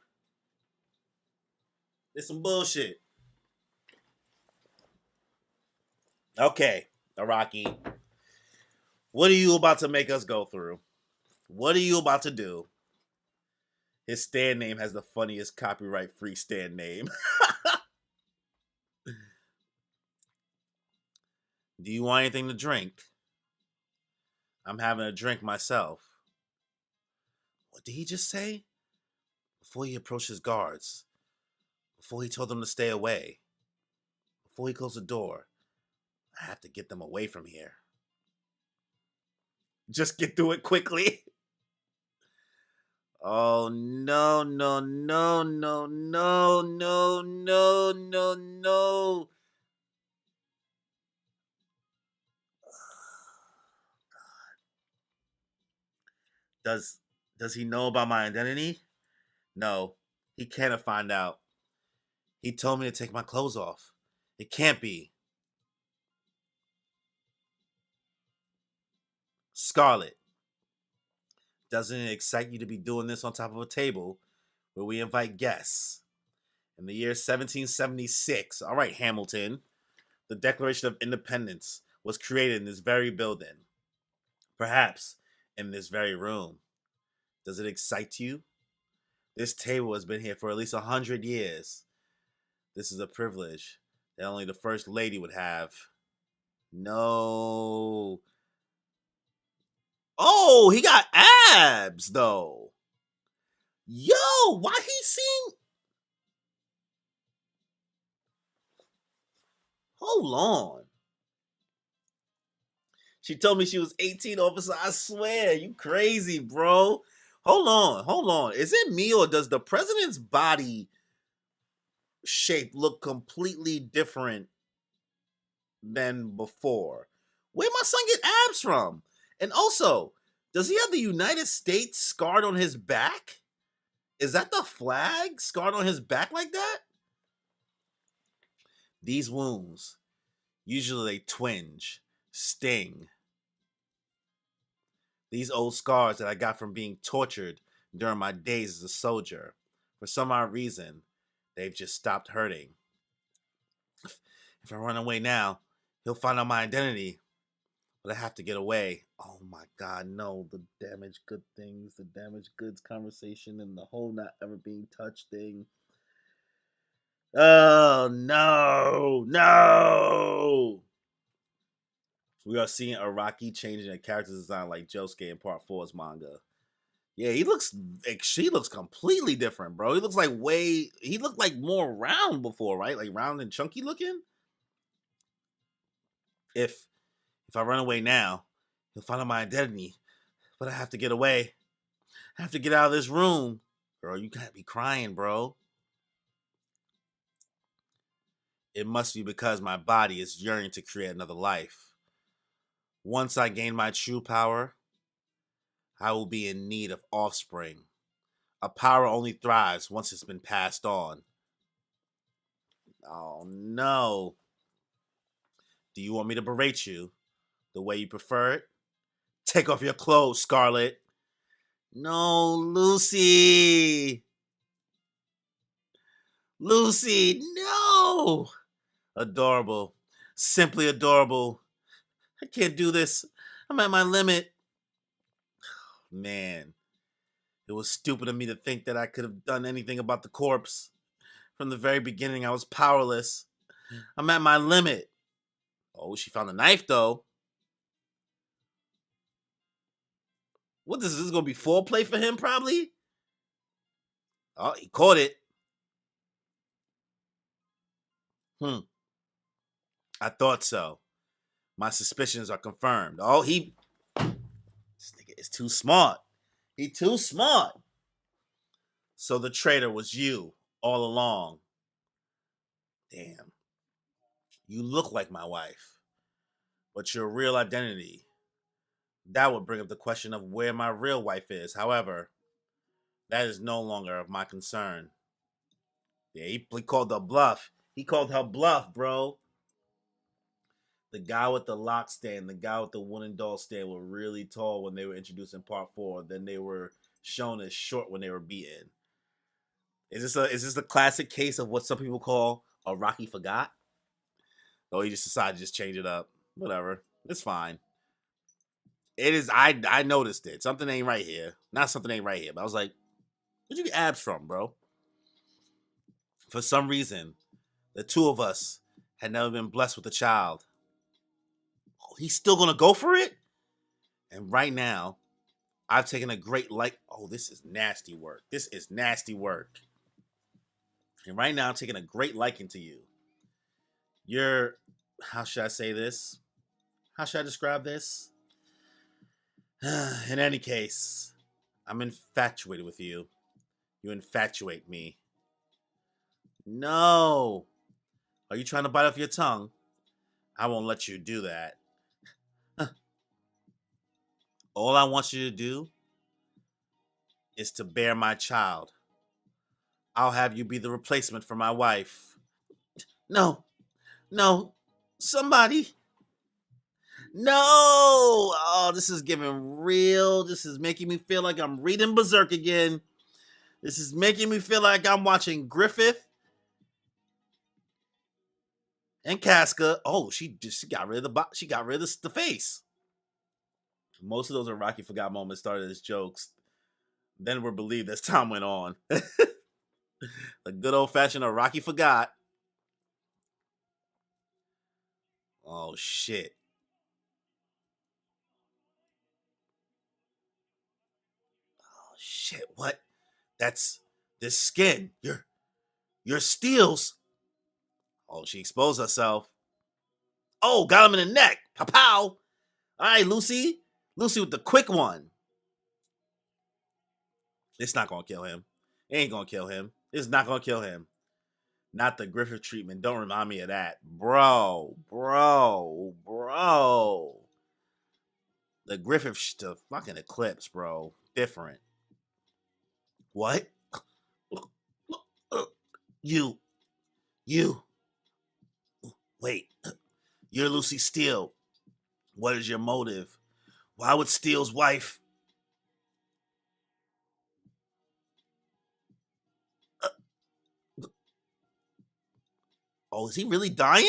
This is some bullshit. Okay, Araki. What are you about to make us go through? What are you about to do? His stand name has the funniest copyright free stand name. Do you want anything to drink? I'm having a drink myself. What did he just say? Before he approached his guards, before he told them to stay away, before he closed the door, I have to get them away from here. Just get through it quickly. Oh no, no, no, no, no, no, no, no, no. Does does he know about my identity? No, he can't find out. He told me to take my clothes off. It can't be. Scarlet, doesn't it excite you to be doing this on top of a table where we invite guests? In the year 1776, all right, Hamilton, the Declaration of Independence was created in this very building, perhaps in this very room. Does it excite you? This table has been here for at least 100 years. This is a privilege that only the First Lady would have. No. Oh, he got abs, though. Yo, why he seem... Hold on. She told me she was 18, officer. I swear, you crazy, bro. Hold on. Is it me or does the president's body shape look completely different than before? Where my son get abs from? And also, does he have the United States scarred on his back? Is that the flag scarred on his back like that? These wounds, usually they twinge, sting. These old scars that I got from being tortured during my days as a soldier, for some odd reason, they've just stopped hurting. If I run away now, he'll find out my identity. But I have to get away. Oh my god, no. The damaged good things, the damaged goods conversation, and the whole not ever being touched thing. Oh no, no. We are seeing Araki changing a character design like Josuke in Part 4's manga. Yeah, she looks completely different, bro. He looks like he looked like more round before, right? Like round and chunky looking. If I run away now, he'll find out my identity. But I have to get away. I have to get out of this room. Girl, you can't be crying, bro. It must be because my body is yearning to create another life. Once I gain my true power, I will be in need of offspring. A power only thrives once it's been passed on. Oh no. Do you want me to berate you the way you prefer it? Take off your clothes, Scarlet. No, Lucy. Lucy, no. Adorable. Simply adorable. I can't do this. I'm at my limit. Man, it was stupid of me to think that I could have done anything about the corpse. From the very beginning, I was powerless. I'm at my limit. Oh, she found a knife, though. What is this going to be foreplay for him, probably? Oh, he caught it. I thought so. My suspicions are confirmed. Oh, this nigga is too smart. He too smart. So the traitor was you all along. Damn. You look like my wife, but your real identity, that would bring up the question of where my real wife is. However, that is no longer of my concern. Yeah, he called her bluff. He called her bluff, bro. The guy with the lock stand, the guy with the wooden doll stand were really tall when they were introduced in part 4. Then they were shown as short when they were beaten. Is this a classic case of what some people call a Rocky forgot? Or he just decided to just change it up. Whatever. It's fine. It is I noticed it. Something ain't right here. Not something ain't right here, but I was like, where'd you get abs from, bro? For some reason, the two of us had never been blessed with a child. He's still gonna go for it? And right now, I've taken a great oh, this is nasty work. This is nasty work. And right now, I'm taking a great liking to you. You're, how should I say this? How should I describe this? In any case, I'm infatuated with you. You infatuate me. No. Are you trying to bite off your tongue? I won't let you do that. All I want you to do is to bear my child. I'll have you be the replacement for my wife. No, no, somebody. No! Oh, this is giving real. This is making me feel like I'm reading Berserk again. This is making me feel like I'm watching Griffith and Casca. Oh, she got rid of she got rid of the face. Most of those are Rocky Forgot moments started as jokes. Then were believed as time went on. The good old fashioned Rocky Forgot. Oh shit. Oh shit. What? That's this skin. Your steels. Oh, she exposed herself. Oh, got him in the neck. Pow pow. All right, Lucy. Lucy with the quick one. It's not gonna kill him. It ain't gonna kill him. It's not gonna kill him. Not the Griffith treatment. Don't remind me of that. Bro. The Griffith the fucking eclipse, bro. Different. What? You. Wait. You're Lucy Steele. What is your motive? Why would Steele's wife? Oh, is he really dying?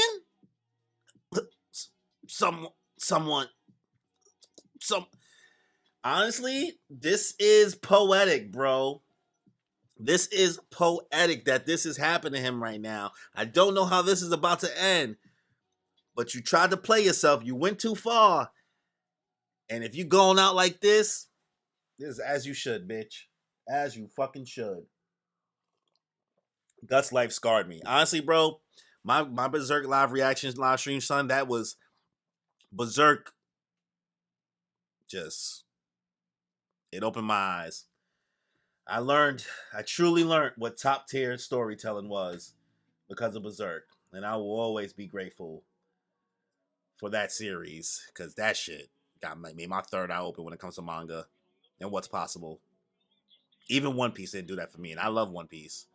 Some, someone, some. Honestly, this is poetic, bro. This is poetic that this is happening to him right now. I don't know how this is about to end, but you tried to play yourself. You went too far. And if you going out like this is as you should, bitch. As you fucking should. Guts life scarred me. Honestly, bro, my Berserk live reactions, live stream, son, that was Berserk. Just, it opened my eyes. I truly learned what top tier storytelling was because of Berserk. And I will always be grateful for that series because that shit made my third eye open when it comes to manga and what's possible. Even One Piece didn't do that for me, and I love One Piece.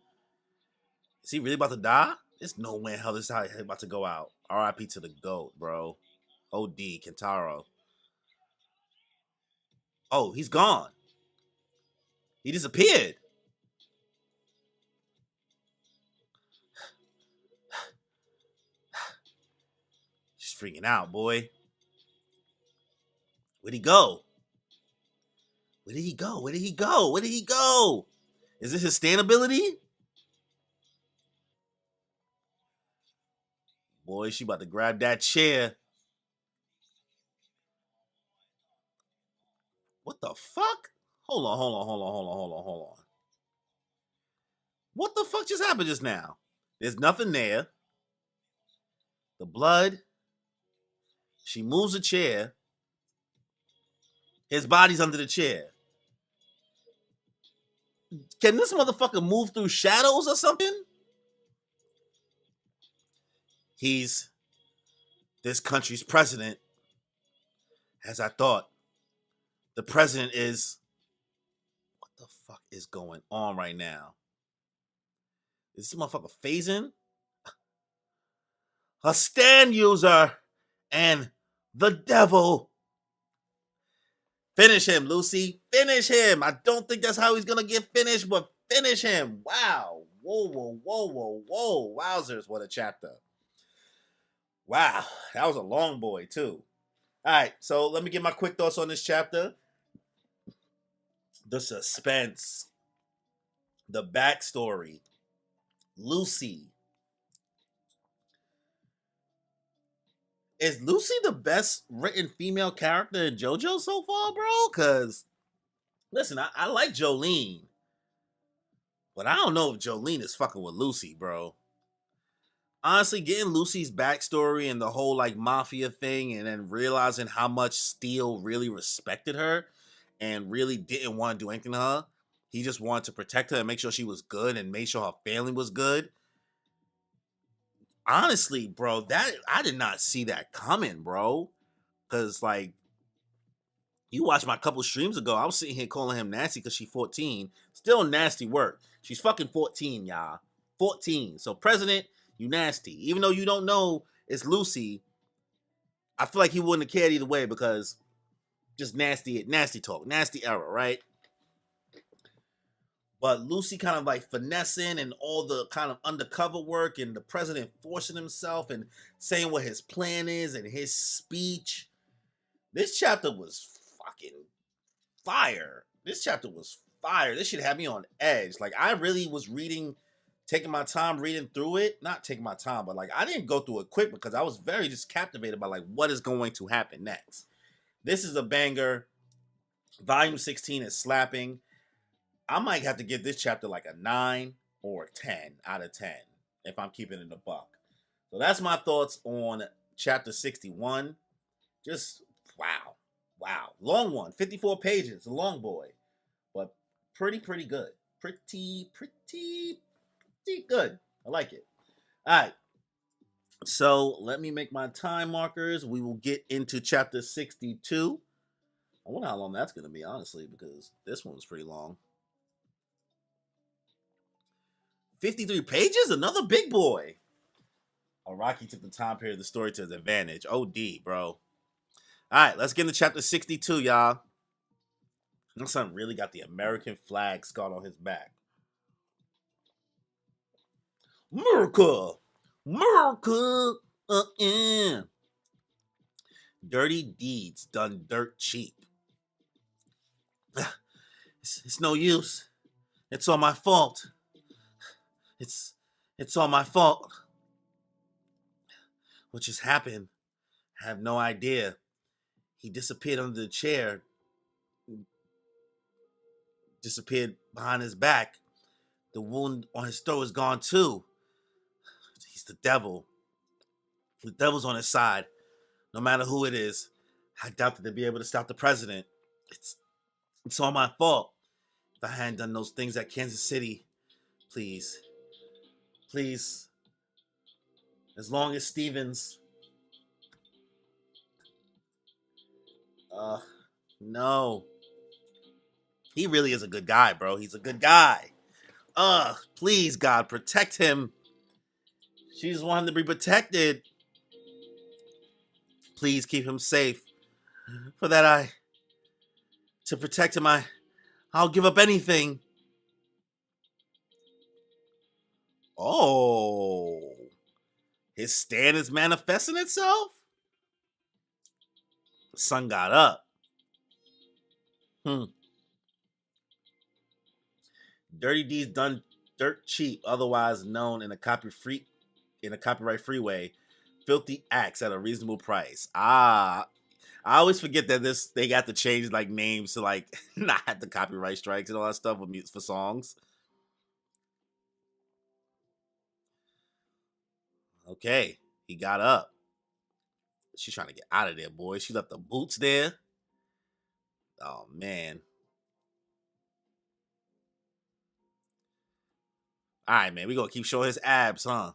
Is he really about to die? There's no way in hell this is how he's about to go out. R.I.P. to the GOAT, bro. O.D. Kentaro. Oh, he's gone. He disappeared. She's freaking out, boy. Where'd he go? Where did he go? Where did he go? Where did he go? Is this his stand ability? Boy, she about to grab that chair. What the fuck? Hold on. What the fuck just happened just now? There's nothing there. The blood. She moves a chair. His body's under the chair. Can this motherfucker move through shadows or something? He's this country's president, as I thought. The president is. What the fuck is going on right now? Is this motherfucker phasing? A stand user and the devil. Finish him, Lucy. Finish him. I don't think that's how he's going to get finished, but finish him. Wow. Whoa. Wowzers, what a chapter. Wow. That was a long boy, too. All right, so let me get my quick thoughts on this chapter. The suspense. The backstory. Lucy. Is Lucy the best written female character in JoJo so far, bro? Cause listen, I like Jolene, but I don't know if Jolene is fucking with Lucy, bro. Honestly, getting Lucy's backstory and the whole like mafia thing, and then realizing how much Steele really respected her and really didn't want to do anything to her. He just wanted to protect her and make sure she was good and make sure her family was good. Honestly, bro, that I did not see that coming, bro. Cause like you watched my couple streams ago, I was sitting here calling him nasty because she's 14. Still nasty work. She's fucking 14, y'all. 14. So president, you nasty. Even though you don't know it's Lucy, I feel like he wouldn't have cared either way because just nasty talk, nasty error, right? But Lucy kind of like finessing and all the kind of undercover work and the president forcing himself and saying what his plan is and his speech. This chapter was fucking fire. This chapter was fire. This shit had me on edge. Like I really was reading, taking my time reading through it. Not taking my time, but like I didn't go through it quick because I was very just captivated by like what is going to happen next. This is a banger. Volume 16 is slapping. I might have to give this chapter like a 9 or a 10 out of 10 if I'm keeping it in the buck. So that's my thoughts on chapter 61. Just wow. Wow. Long one. 54 pages. A long boy. But pretty good. Pretty good. I like it. All right. So let me make my time markers. We will get into chapter 62. I wonder how long that's going to be, honestly, because this one was pretty long. 53 pages? Another big boy. Araki took the time period of the story to his advantage. OD, bro. All right, let's get into chapter 62, y'all. My son really got the American flag scarred on his back. America! America! Dirty deeds done dirt cheap. It's no use. It's all my fault. It's all my fault. What just happened? I have no idea. He disappeared under the chair. Disappeared behind his back. The wound on his throat is gone too. He's the devil. The devil's on his side. No matter who it is, I doubt that they'll be able to stop the president. It's all my fault. If I hadn't done those things at Kansas City, please, as long as Stevens, no, he really is a good guy, bro. He's a good guy. Please, God, protect him. She just want him to be protected. Please keep him safe. For that, to protect him, I'll give up anything. Oh, his stand is manifesting itself? The sun got up. Dirty deeds done dirt cheap, otherwise known in a copyright free way. Filthy acts at a reasonable price. I always forget that they got to change like names to like not have the copyright strikes and all that stuff for songs. Okay, he got up. She's trying to get out of there, boy. She left the boots there. Oh man. All right, man. We gonna keep showing his abs, huh?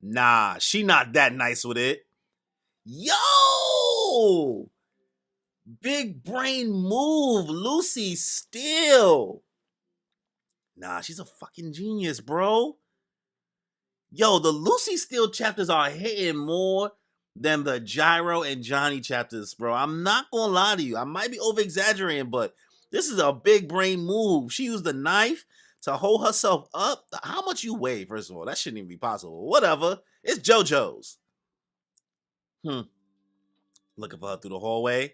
Nah, she not that nice with it. Yo! Big brain move, Lucy Steele. Nah, she's a fucking genius, bro. Yo, the Lucy Steele chapters are hitting more than the Gyro and Johnny chapters, bro. I'm not gonna lie to you. I might be over exaggerating, but this is a big brain move. She used the knife to hold herself up. How much you weigh, first of all? That shouldn't even be possible. Whatever. It's JoJo's. Looking for her through the hallway.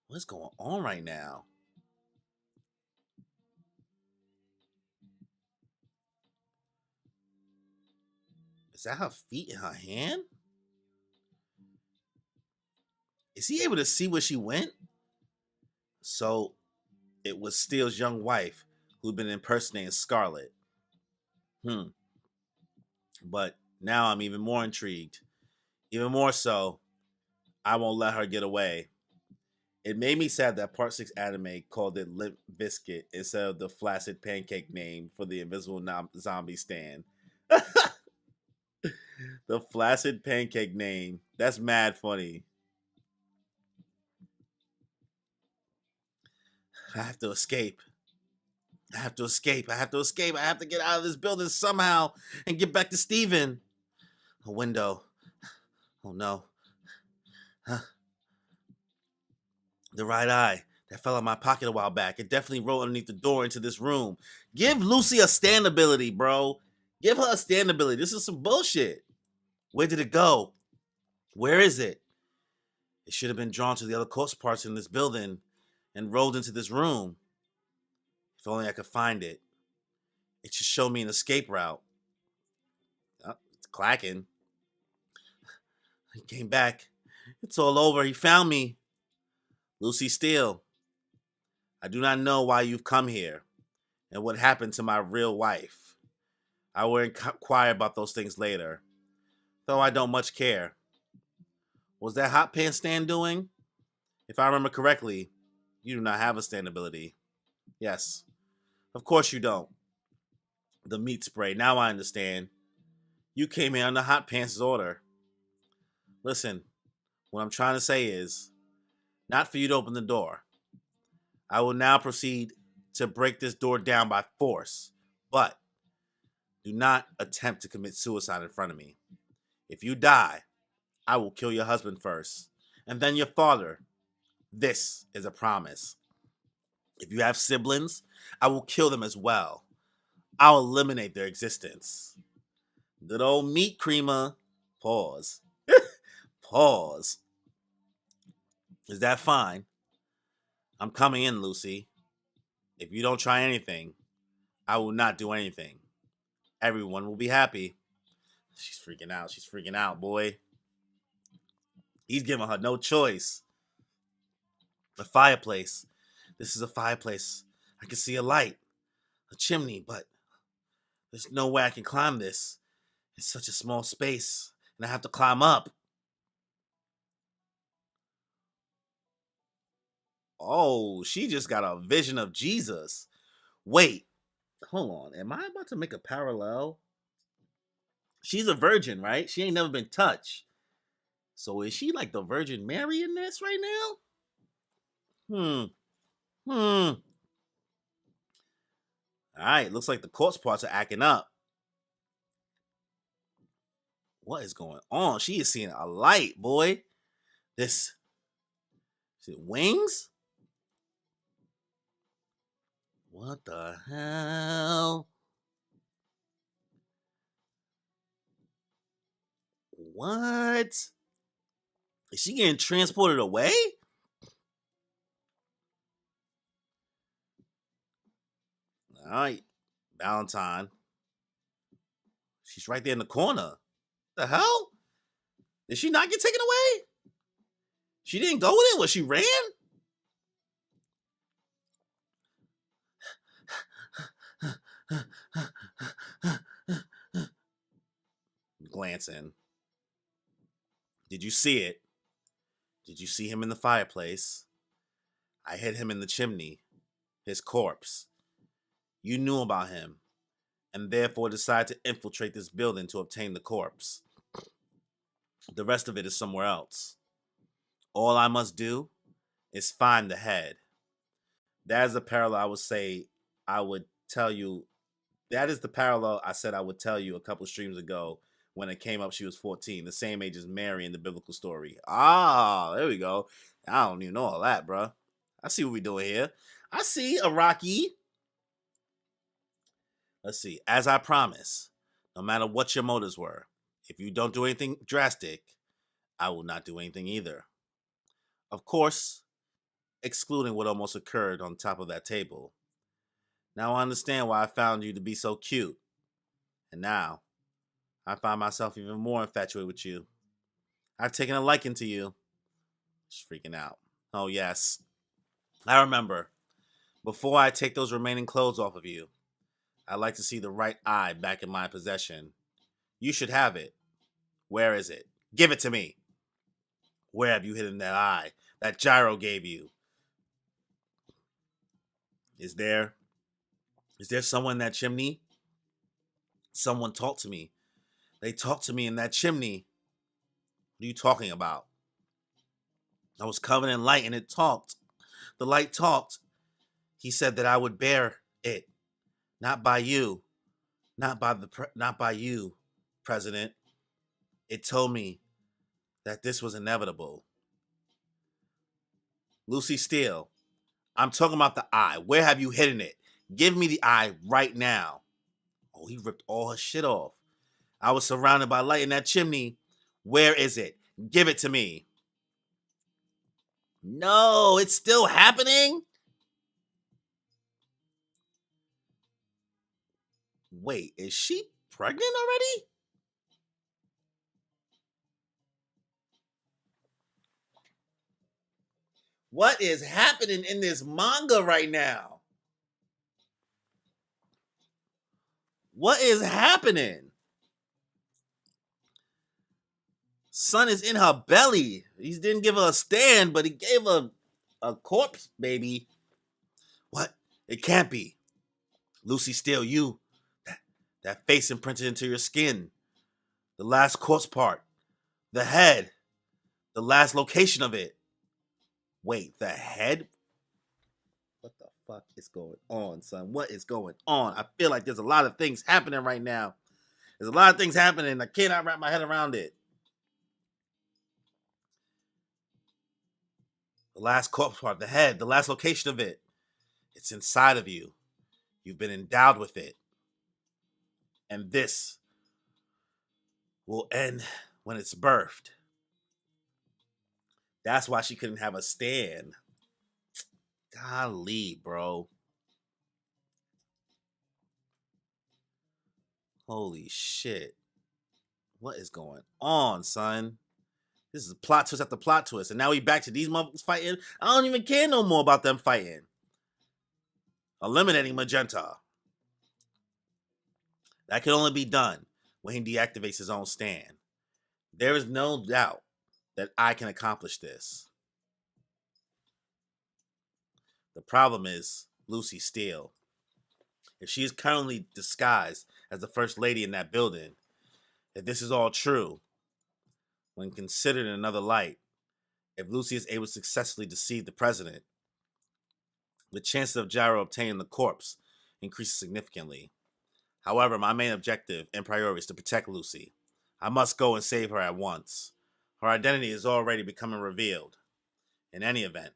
What's going on right now? Is that her feet in her hand? Is he able to see where she went? So it was Steele's young wife who'd been impersonating Scarlet. But now I'm even more intrigued. Even more so, I won't let her get away. It made me sad that Part 6 anime called it Limp Biscuit instead of the flaccid pancake name for the invisible zombie stand. The flaccid pancake name. That's mad funny. I have to escape. I have to escape. I have to escape. I have to get out of this building somehow and get back to Steven. A window. Oh no. Huh. The right eye that fell out of my pocket a while back. It definitely rolled underneath the door into this room. Give Lucy a stand ability, bro. Give her a stand ability. This is some bullshit. Where did it go? Where is it? It should have been drawn to the other corpse parts in this building and rolled into this room. If only I could find it. It should show me an escape route. Oh, it's clacking. He came back. It's all over. He found me. Lucy Steele, I do not know why you've come here and what happened to my real wife. I will inquire about those things later, though I don't much care. Was that hot pants stand doing? If I remember correctly, you do not have a stand ability. Yes, of course you don't. The meat spray, now I understand. You came here under hot pants' order. Listen, what I'm trying to say is, not for you to open the door. I will now proceed to break this door down by force, but do not attempt to commit suicide in front of me. If you die, I will kill your husband first, and then your father. This is a promise. If you have siblings, I will kill them as well. I'll eliminate their existence. Good old meat creamer. Pause. Pause. Is that fine? I'm coming in, Lucy. If you don't try anything, I will not do anything. Everyone will be happy. She's freaking out. She's freaking out, boy. He's giving her no choice. The fireplace. This is a fireplace. I can see a light, a chimney, but there's no way I can climb this. It's such a small space, and I have to climb up. Oh, she just got a vision of Jesus. Wait, hold on. Am I about to make a parallel? She's a virgin, right? She ain't never been touched. So is she like the Virgin Mary in this right now? All right, looks like the corpse parts are acting up. What is going on? She is seeing a light, boy. This is it wings? What the hell? What? Is she getting transported away? All right, Valentine. She's right there in the corner. The hell? Did she not get taken away? She didn't go with it? Was she ran? Glancing. Did you see it? Did you see him in the fireplace? I hid him in the chimney. His corpse. You knew about him, and therefore decided to infiltrate this building to obtain the corpse. The rest of it is somewhere else. All I must do is find the head. That is the parallel I would say I would tell you. That is the parallel I said I would tell you a couple streams ago when it came up she was 14, the same age as Mary in the biblical story. Ah, there we go. I don't even know all that, bro. I see what we're doing here. I see a Rocky. Let's see. As I promised, no matter what your motives were, if you don't do anything drastic, I will not do anything either. Of course, excluding what almost occurred on top of that table. Now I understand why I found you to be so cute. And now, I find myself even more infatuated with you. I've taken a liking to you. Just freaking out. Oh, yes. I remember. Before I take those remaining clothes off of you, I'd like to see the right eye back in my possession. You should have it. Where is it? Give it to me. Where have you hidden that eye that Gyro gave you? Is there someone in that chimney? Someone talked to me. They talked to me in that chimney. What are you talking about? I was covered in light and it talked. The light talked. He said that I would bear it, not by you, not by you, President. It told me that this was inevitable. Lucy Steele, I'm talking about the eye. Where have you hidden it? Give me the eye right now. Oh, he ripped all his shit off. I was surrounded by light in that chimney. Where is it? Give it to me. No, it's still happening? Wait, is she pregnant already? What is happening in this manga right now? What is happening? Son is in her belly. He didn't give her a stand, but he gave her a corpse, baby. What? It can't be. Lucy Steele, you. That face imprinted into your skin. The last corpse part. The head. The last location of it. Wait, the head? What the fuck is going on, son? What is going on? I feel like there's a lot of things happening right now. There's a lot of things happening. I cannot wrap my head around it. The last corpse part, the head, the last location of it. It's inside of you. You've been endowed with it. And this will end when it's birthed. That's why she couldn't have a stand. Golly, bro. Holy shit. What is going on, son? This is plot twist after plot twist. And now we back to these motherfuckers fighting. I don't even care no more about them fighting. Eliminating Magenta. That can only be done when he deactivates his own stand. There is no doubt that I can accomplish this. The problem is Lucy Steele. If she is currently disguised as the first lady in that building, if this is all true, when considered in another light, if Lucy is able to successfully deceive the president, the chances of Gyro obtaining the corpse increases significantly. However, my main objective and priority is to protect Lucy. I must go and save her at once. Her identity is already becoming revealed. In any event,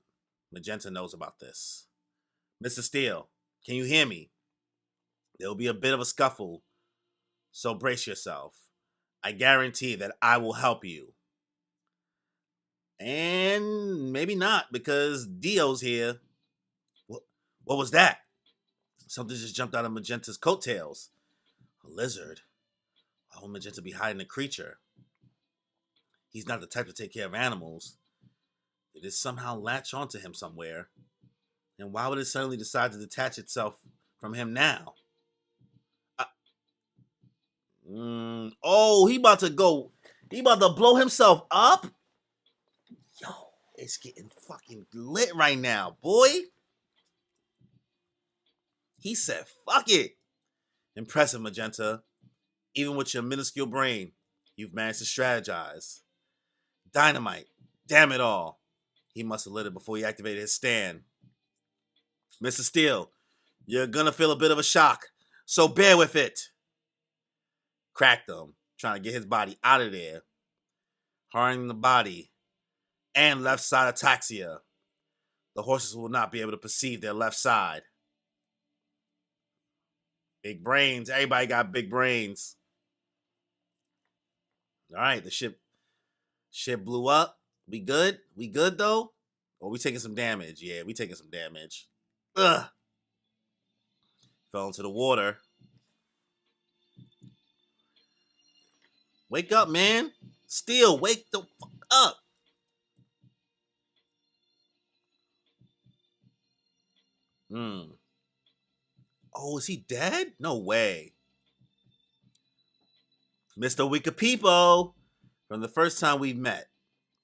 Magenta knows about this. Mr. Steele, can you hear me? There will be a bit of a scuffle, so brace yourself. I guarantee that I will help you. And maybe not, because Dio's here. What was that? Something just jumped out of Magenta's coattails. A lizard. Why would Magenta be hiding a creature? He's not the type to take care of animals. Did it somehow latch onto him somewhere? And why would it suddenly decide to detach itself from him now? Oh, he about to go. He about to blow himself up? Yo, it's getting fucking lit right now, boy. He said, fuck it. Impressive, Magenta. Even with your minuscule brain, you've managed to strategize. Dynamite. Damn it all. He must have lit it before he activated his stand. Mr. Steele, you're gonna feel a bit of a shock, so bear with it. Cracked him, trying to get his body out of there. Harming the body and left side ataxia. The horses will not be able to perceive their left side. Big brains. Everybody got big brains. All right, the ship blew up. We good? We good though? Or we taking some damage? Yeah, we taking some damage. Ugh. Fell into the water. Wake up, man. Steel, wake the fuck up. Hmm. Oh, is he dead? No way. Mr. Wikipeepo, from the first time we met,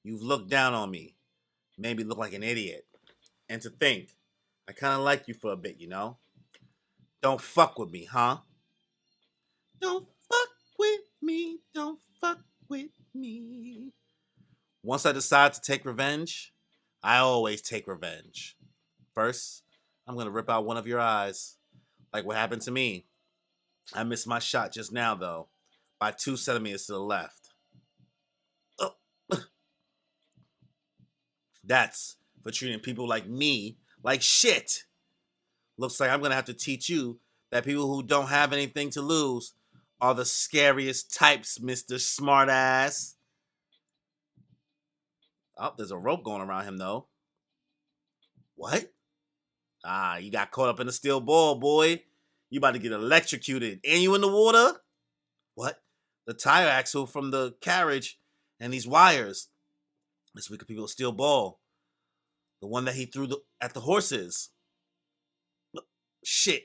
you've looked down on me, made me look like an idiot. And to think, I kind of like you for a bit, you know? Don't fuck with me, huh? Don't fuck with me, don't fuck with me. Once I decide to take revenge, I always take revenge. First, I'm gonna rip out one of your eyes, like what happened to me. I missed my shot just now, though, by 2 centimeters to the left. Ugh. That's for treating people like me like shit. Looks like I'm gonna have to teach you that people who don't have anything to lose are the scariest types, Mr. Smartass. Oh, there's a rope going around him, though. What? Ah, you got caught up in a steel ball, boy. You about to get electrocuted. And you in the water? What? The tire axle from the carriage and these wires. This wicked people steel ball. The one that he threw at the horses. Shit.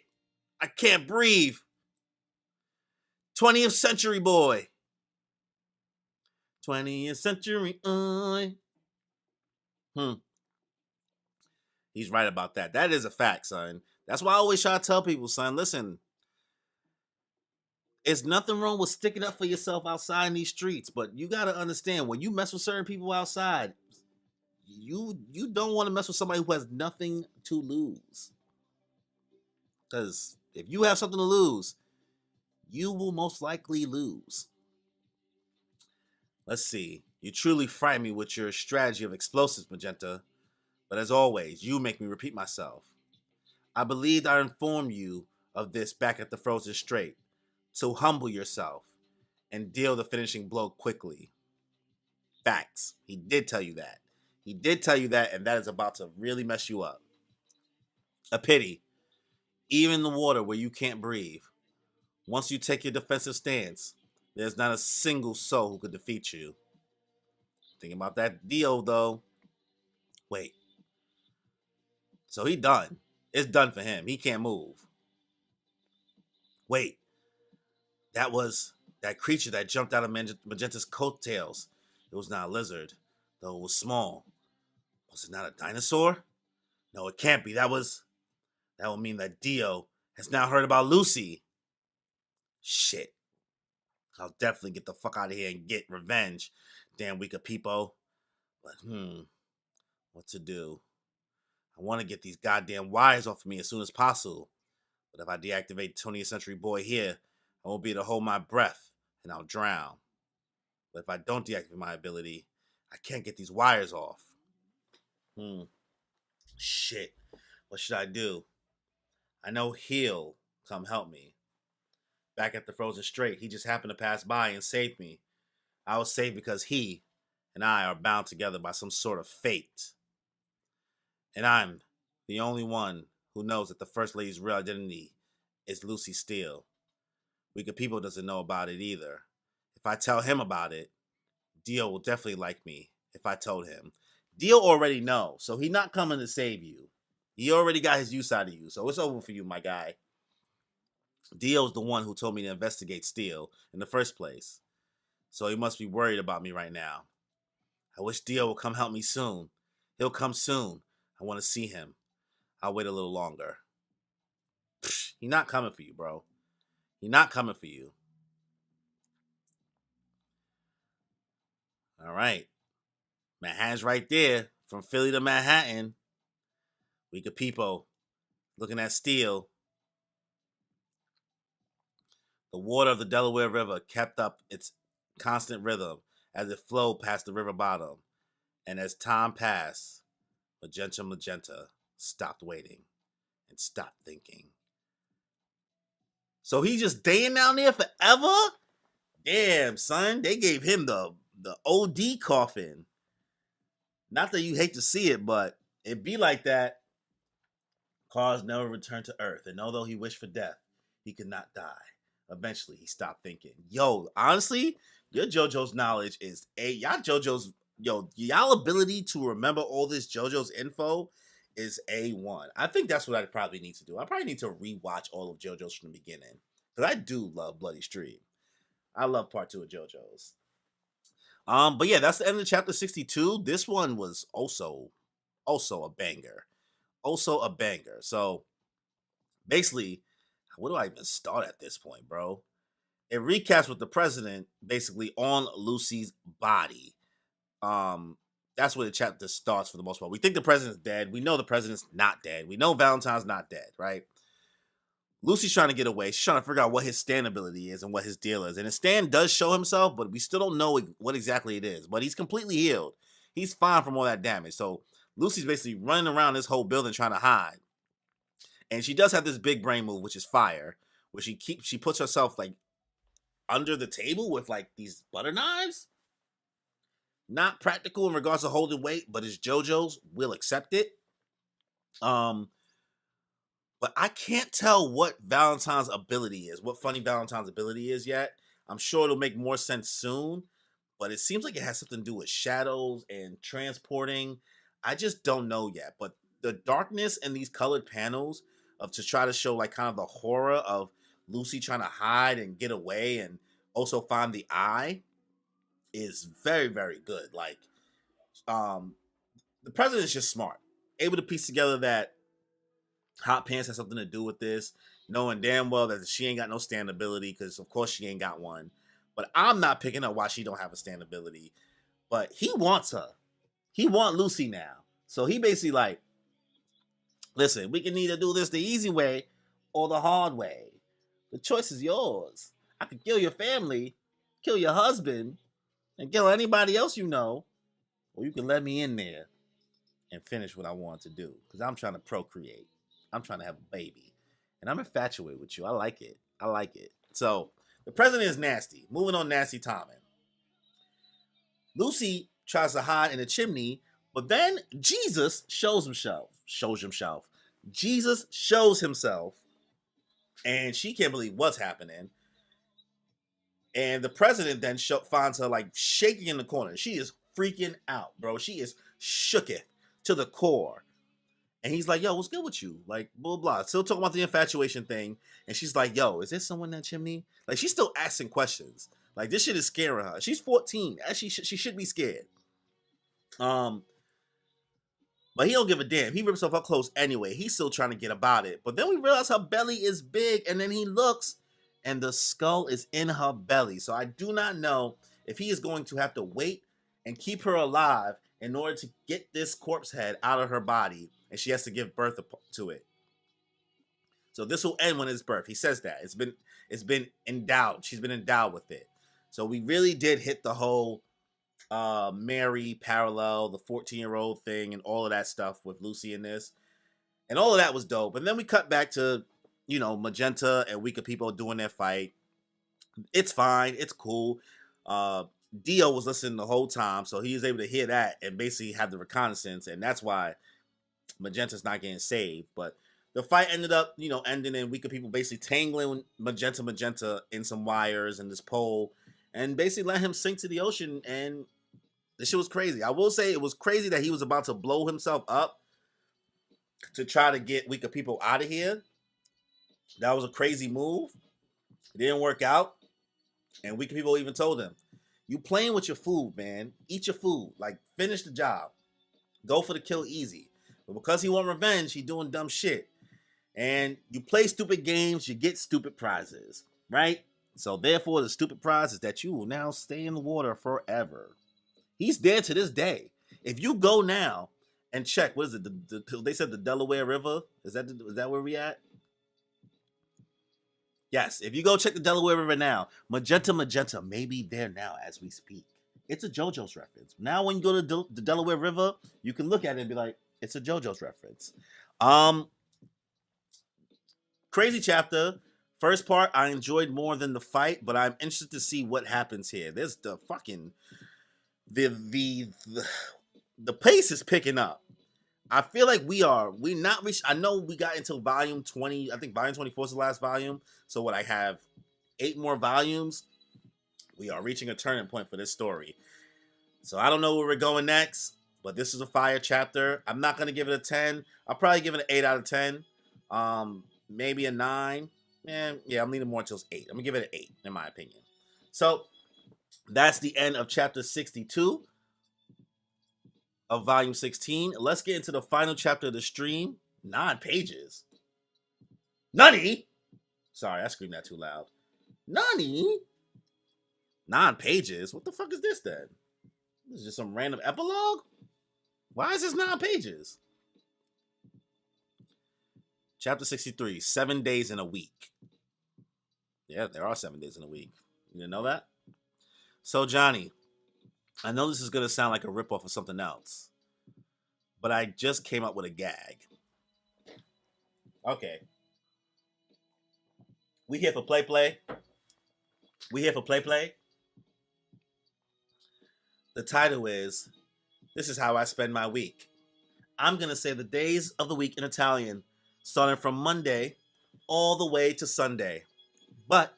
I can't breathe. 20th century boy. 20th century boy. He's right about that. That is a fact, son. That's why I always try to tell people, son, listen, it's nothing wrong with sticking up for yourself outside in these streets, but you gotta understand when you mess with certain people outside, you don't want to mess with somebody who has nothing to lose. Because if you have something to lose, you will most likely lose. Let's see. You truly frighten me with your strategy of explosives, Magenta. But as always, you make me repeat myself. I believed I informed you of this back at the Frozen Strait. So humble yourself and deal the finishing blow quickly. Facts. He did tell you that. He did tell you that, and that is about to really mess you up. A pity. Even in the water where you can't breathe, once you take your defensive stance, there's not a single soul who could defeat you. Think about that deal, though. Wait. So he done. It's done for him. He can't move. Wait. That was that creature that jumped out of Magenta's coattails. It was not a lizard, though it was small. Was it not a dinosaur? No, it can't be. That would mean that Dio has now heard about Lucy. Shit. I'll definitely get the fuck out of here and get revenge. Damn weak of people. But what to do? I want to get these goddamn wires off of me as soon as possible. But if I deactivate 20th Century Boy here, I won't be able to hold my breath and I'll drown. But if I don't deactivate my ability, I can't get these wires off. Shit. What should I do? I know he'll come help me. Back at the Frozen Strait, he just happened to pass by and saved me. I was saved because he and I are bound together by some sort of fate. And I'm the only one who knows that the First Lady's real identity is Lucy Steele. Wicked People doesn't know about it either. If I tell him about it, Dio will definitely like me if I told him. Dio already knows, so he's not coming to save you. He already got his use out of you, so it's over for you, my guy. Dio's the one who told me to investigate Steele in the first place, so he must be worried about me right now. I wish Dio will come help me soon. He'll come soon. I want to see him. I'll wait a little longer. He's not coming for you, bro. He's not coming for you. All right. Manhattan's right there. From Philly to Manhattan. Weaker people looking at Steele. The water of the Delaware River kept up its constant rhythm as it flowed past the river bottom. And as time passed, Magenta stopped waiting and stopped thinking. So he's just staying down there forever? Damn, son. They gave him the OD coffin. Not that you hate to see it, but it be like that. Cars never returned to Earth, and although he wished for death, he could not die. Eventually, he stopped thinking. Yo, honestly, Your JoJo's knowledge is y'all JoJo's y'all ability to remember all this JoJo's info is A1. I think that's what I probably need to do. I probably need to rewatch all of JoJo's from the beginning because I do love Bloody Stream. I love part 2 of JoJo's. But yeah, that's the end of chapter 62. This one was also a banger, also a banger. So basically, where do I even start at this point, bro? It recaps with the president basically on Lucy's body. That's where the chapter starts for the most part. We think the president's dead. We know the president's not dead. We know Valentine's not dead, right? Lucy's trying to get away. She's trying to figure out what his stand ability is and what his deal is. And his stand does show himself, but we still don't know what exactly it is. But he's completely healed. He's fine from all that damage. So Lucy's basically running around this whole building trying to hide. And she does have this big brain move, which is fire, where she puts herself like under the table with like these butter knives. Not practical in regards to holding weight, but it's JoJo's. We'll accept it. But I can't tell what Valentine's ability is, what Funny Valentine's ability is yet. I'm sure it'll make more sense soon, but it seems like it has something to do with shadows and transporting. I just don't know yet. But the darkness in these colored panels of to try to show like kind of the horror of Lucy trying to hide and get away and also find the eye is very, very good. Like, the president's just smart, able to piece together that Hot Pants has something to do with this, knowing damn well that she ain't got no stand ability because of course she ain't got one. But I'm not picking up why she don't have a stand ability. But he wants her. He want Lucy now. So he basically like, listen, we can either do this the easy way or the hard way. The choice is yours. I could kill your family, kill your husband, and kill anybody else you know, or you can let me in there and finish what I want to do because I'm trying to procreate. I'm trying to have a baby. And I'm infatuated with you. I like it. I like it. So the president is nasty. Moving on, nasty timing. Lucy tries to hide in a chimney, but then Jesus shows himself. Jesus shows himself, and she can't believe what's happening. And the president then finds her like shaking in the corner. She is freaking out, bro. She is shooketh to the core. And he's like, yo, what's good with you? Like, blah, blah. Still talking about the infatuation thing. And she's like, yo, is there someone in that chimney? Like, she's still asking questions. Like, this shit is scaring her. She's 14. She should be scared. But he don't give a damn. He rips off her clothes anyway. He's still trying to get about it. But then we realize her belly is big. And then he looks, and the skull is in her belly. So I do not know if he is going to have to wait and keep her alive in order to get this corpse head out of her body, and she has to give birth to it. So this will end when it's birth. He says that it's been endowed. She's been endowed with it. So we really did hit the whole Mary parallel, the 14-year-old thing, and all of that stuff with Lucy in this, and all of that was dope. And then we cut back to Magenta and Weaker People doing their fight. It's fine. It's cool. Dio was listening the whole time, so he was able to hear that and basically have the reconnaissance, and that's why Magenta's not getting saved. But the fight ended up, ending in Weaker People basically tangling Magenta in some wires and this pole, and basically let him sink to the ocean, and this shit was crazy. I will say it was crazy that he was about to blow himself up to try to get Weaker People out of here. That was a crazy move. It didn't work out, and Weaker People even told him, you playing with your food, man. Eat your food. Like, finish the job. Go for the kill easy. But because he want revenge, he doing dumb shit. And you play stupid games, you get stupid prizes, right? So therefore, the stupid prize is that you will now stay in the water forever. He's dead to this day. If you go now and check, what is it? They said the Delaware River. Is that where we at? Yes, if you go check the Delaware River now, Magenta may be there now as we speak. It's a JoJo's reference. Now when you go to the Delaware River, you can look at it and be like, it's a JoJo's reference. Crazy chapter. First part I enjoyed more than the fight, but I'm interested to see what happens here. There's the fucking the pace is picking up. I feel like we not reached. I know we got into volume 20. I think volume 24 is the last volume. So what I have 8 more volumes. We are reaching a turning point for this story. So I don't know where we're going next, but this is a fire chapter. I'm not gonna give it a 10. I'll probably give it an 8 out of 10. Maybe a 9. Yeah, I'm leaning more towards 8. I'm gonna give it an 8, in my opinion. So that's the end of chapter 62 of volume 16. Let's get into the final chapter of the stream. 9 pages. Nani? Sorry, I screamed that too loud. Nani? 9 pages? What the fuck is this then? This is just some random epilogue? Why is this 9 pages? Chapter 63, 7 days in a week. Yeah, there are 7 days in a week. You didn't know that? So, Johnny, I know this is going to sound like a ripoff of something else, but I just came up with a gag. Okay. We here for play? We here for play? The title is, This is How I Spend My Week. I'm going to say the days of the week in Italian, starting from Monday all the way to Sunday. But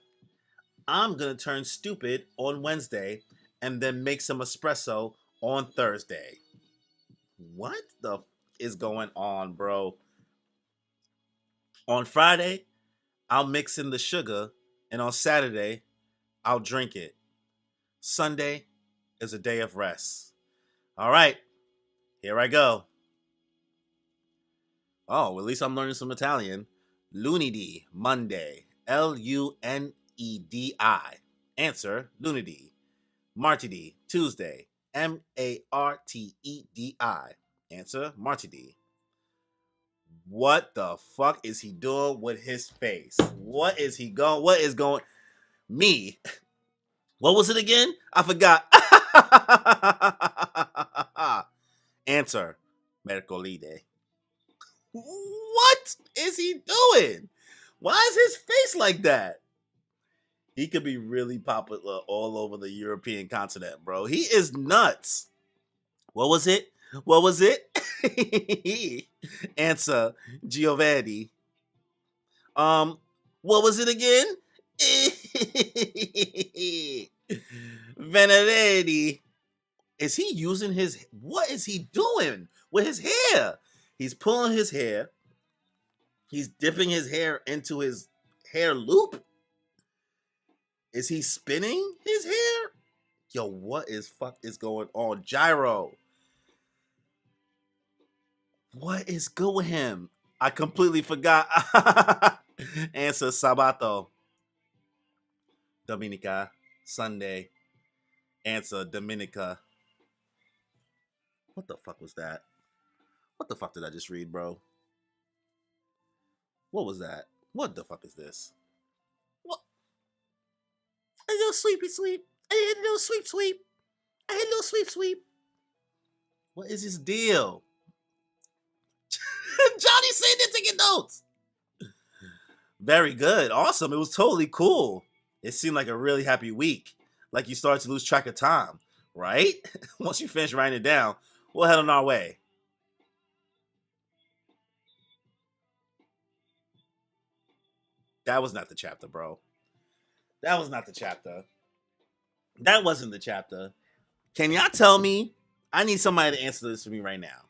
I'm going to turn stupid on Wednesday and then make some espresso on Thursday. What the is going on, bro? On Friday, I'll mix in the sugar, and on Saturday, I'll drink it. Sunday is a day of rest. All right, here I go. Oh, at least I'm learning some Italian. Lunedì, Monday. Lunedi. Answer, lunedì. Martedì, Tuesday. Martedi. Answer, martedì. What the fuck is he doing with his face? What is going? Me. What was it again? I forgot. Answer, mercoledì. What is he doing? Why is his face like that? He could be really popular all over the European continent, bro. He is nuts. What was it? Answer, Giovanni. What was it again? Venerdì. Is he using his... What is he doing with his hair? He's pulling his hair. He's dipping his hair into his hair loop. Is he spinning his hair? Yo, what is going on? Gyro. What is good with him? I completely forgot. Answer, Sabato. Dominica. Sunday. Answer, Dominica. What the fuck was that? What the fuck did I just read, bro? What was that? What the fuck is this? What? A little sleepy sleep. I had a little sweep. I had a little sweep. What is his deal? Johnny saying that taking notes. Very good. Awesome. It was totally cool. It seemed like a really happy week. Like you started to lose track of time, right? Once you finish writing it down, we'll head on our way. That was not the chapter, bro. That was not the chapter. That wasn't the chapter. Can y'all tell me? I need somebody to answer this for me right now.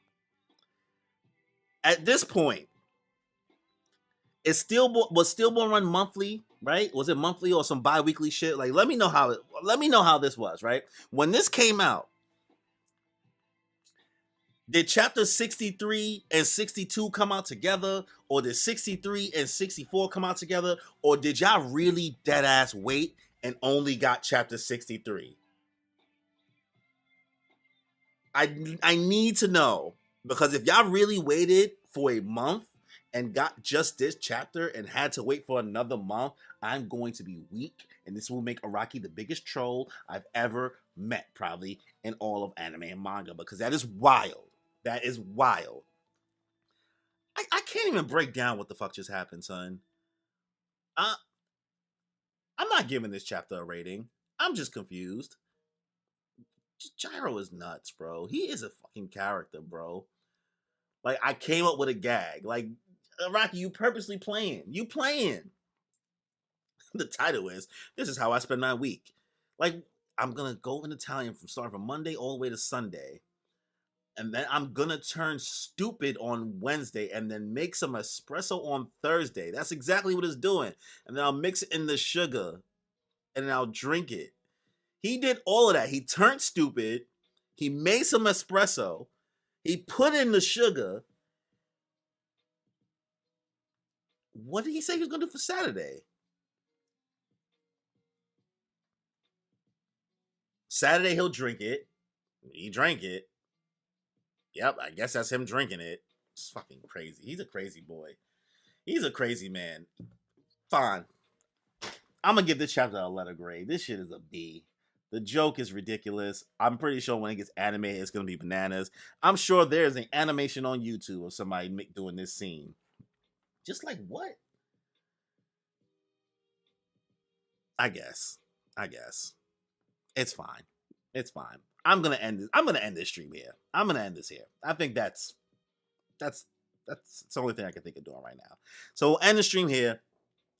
At this point, was Stillborn run monthly, right? Was it monthly or some bi-weekly shit? Like, let me know how this was, right? When this came out, did chapter 63 and 62 come out together? Or did 63 and 64 come out together? Or did y'all really dead ass wait and only got chapter 63? I need to know, because if y'all really waited for a month and got just this chapter and had to wait for another month, I'm going to be weak, and this will make Araki the biggest troll I've ever met, probably, in all of anime and manga, because that is wild. That is wild. I can't even break down what the fuck just happened, son. I'm not giving this chapter a rating. I'm just confused. Gyro is nuts, bro. He is a fucking character, bro. Like, I came up with a gag. Like, Rocky, you purposely playing. You playing. The title is, This is How I Spend My Week. Like, I'm gonna go in Italian from starting from Monday all the way to Sunday, and then I'm gonna turn stupid on Wednesday, and then make some espresso on Thursday. That's exactly what it's doing. And then I'll mix it in the sugar, and then I'll drink it. He did all of that. He turned stupid. He made some espresso. He put in the sugar. What did he say he was gonna do for Saturday? Saturday he'll drink it. He drank it. Yep, I guess that's him drinking it. It's fucking crazy. He's a crazy boy. He's a crazy man. Fine. I'm gonna give this chapter a letter grade. This shit is a B. The joke is ridiculous. I'm pretty sure when it gets animated, it's gonna be bananas. I'm sure there's an animation on YouTube of somebody doing this scene. Just like what? I guess. It's fine. It's fine. I'm gonna end this stream here. I'm gonna end this here. I think that's the only thing I can think of doing right now. So we'll end the stream here.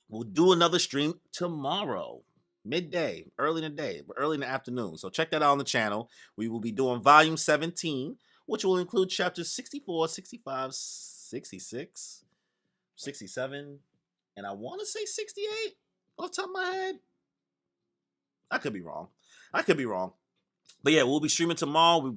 We'll do another stream tomorrow, midday, early in the day, early in the afternoon. So check that out on the channel. We will be doing volume 17, which will include chapters 64, 65, 66, 67, and I want to say 68 off the top of my head. I could be wrong. But yeah, we'll be streaming tomorrow. We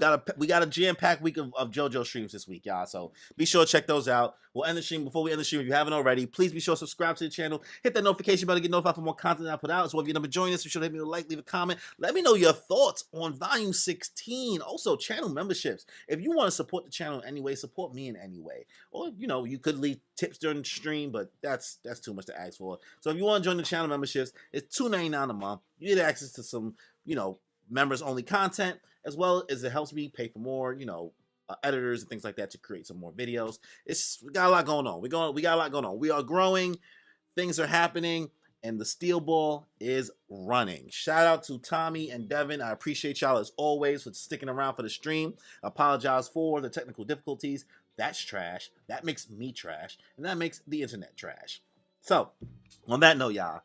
got a jam-packed week of JoJo streams this week, y'all. So be sure to check those out. We'll end the stream. Before we end the stream, if you haven't already, please be sure to subscribe to the channel. Hit that notification bell to get notified for more content I put out. So if you're never joined us, be sure to hit me a like, leave a comment. Let me know your thoughts on volume 16. Also, channel memberships. If you want to support the channel in any way, support me in any way. Or, you could leave tips during the stream, but that's too much to ask for. So if you want to join the channel memberships, it's $2.99 a month. You get access to some, members only content, as well as it helps me pay for more, editors and things like that to create some more videos. We got a lot going on. We got a lot going on. We are growing, things are happening, and the steel ball is running. Shout out to Tommy and Devin. I appreciate y'all as always for sticking around for the stream. I apologize for the technical difficulties. That's trash. That makes me trash, and that makes the internet trash. So, on that note, y'all,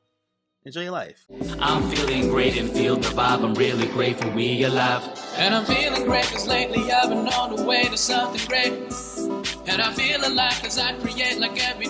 enjoy your life. I'm feeling great and feel the vibe. I'm really grateful we alive. And I'm feeling great cause lately I've been on the way to something great. And I feel alive cause I create like every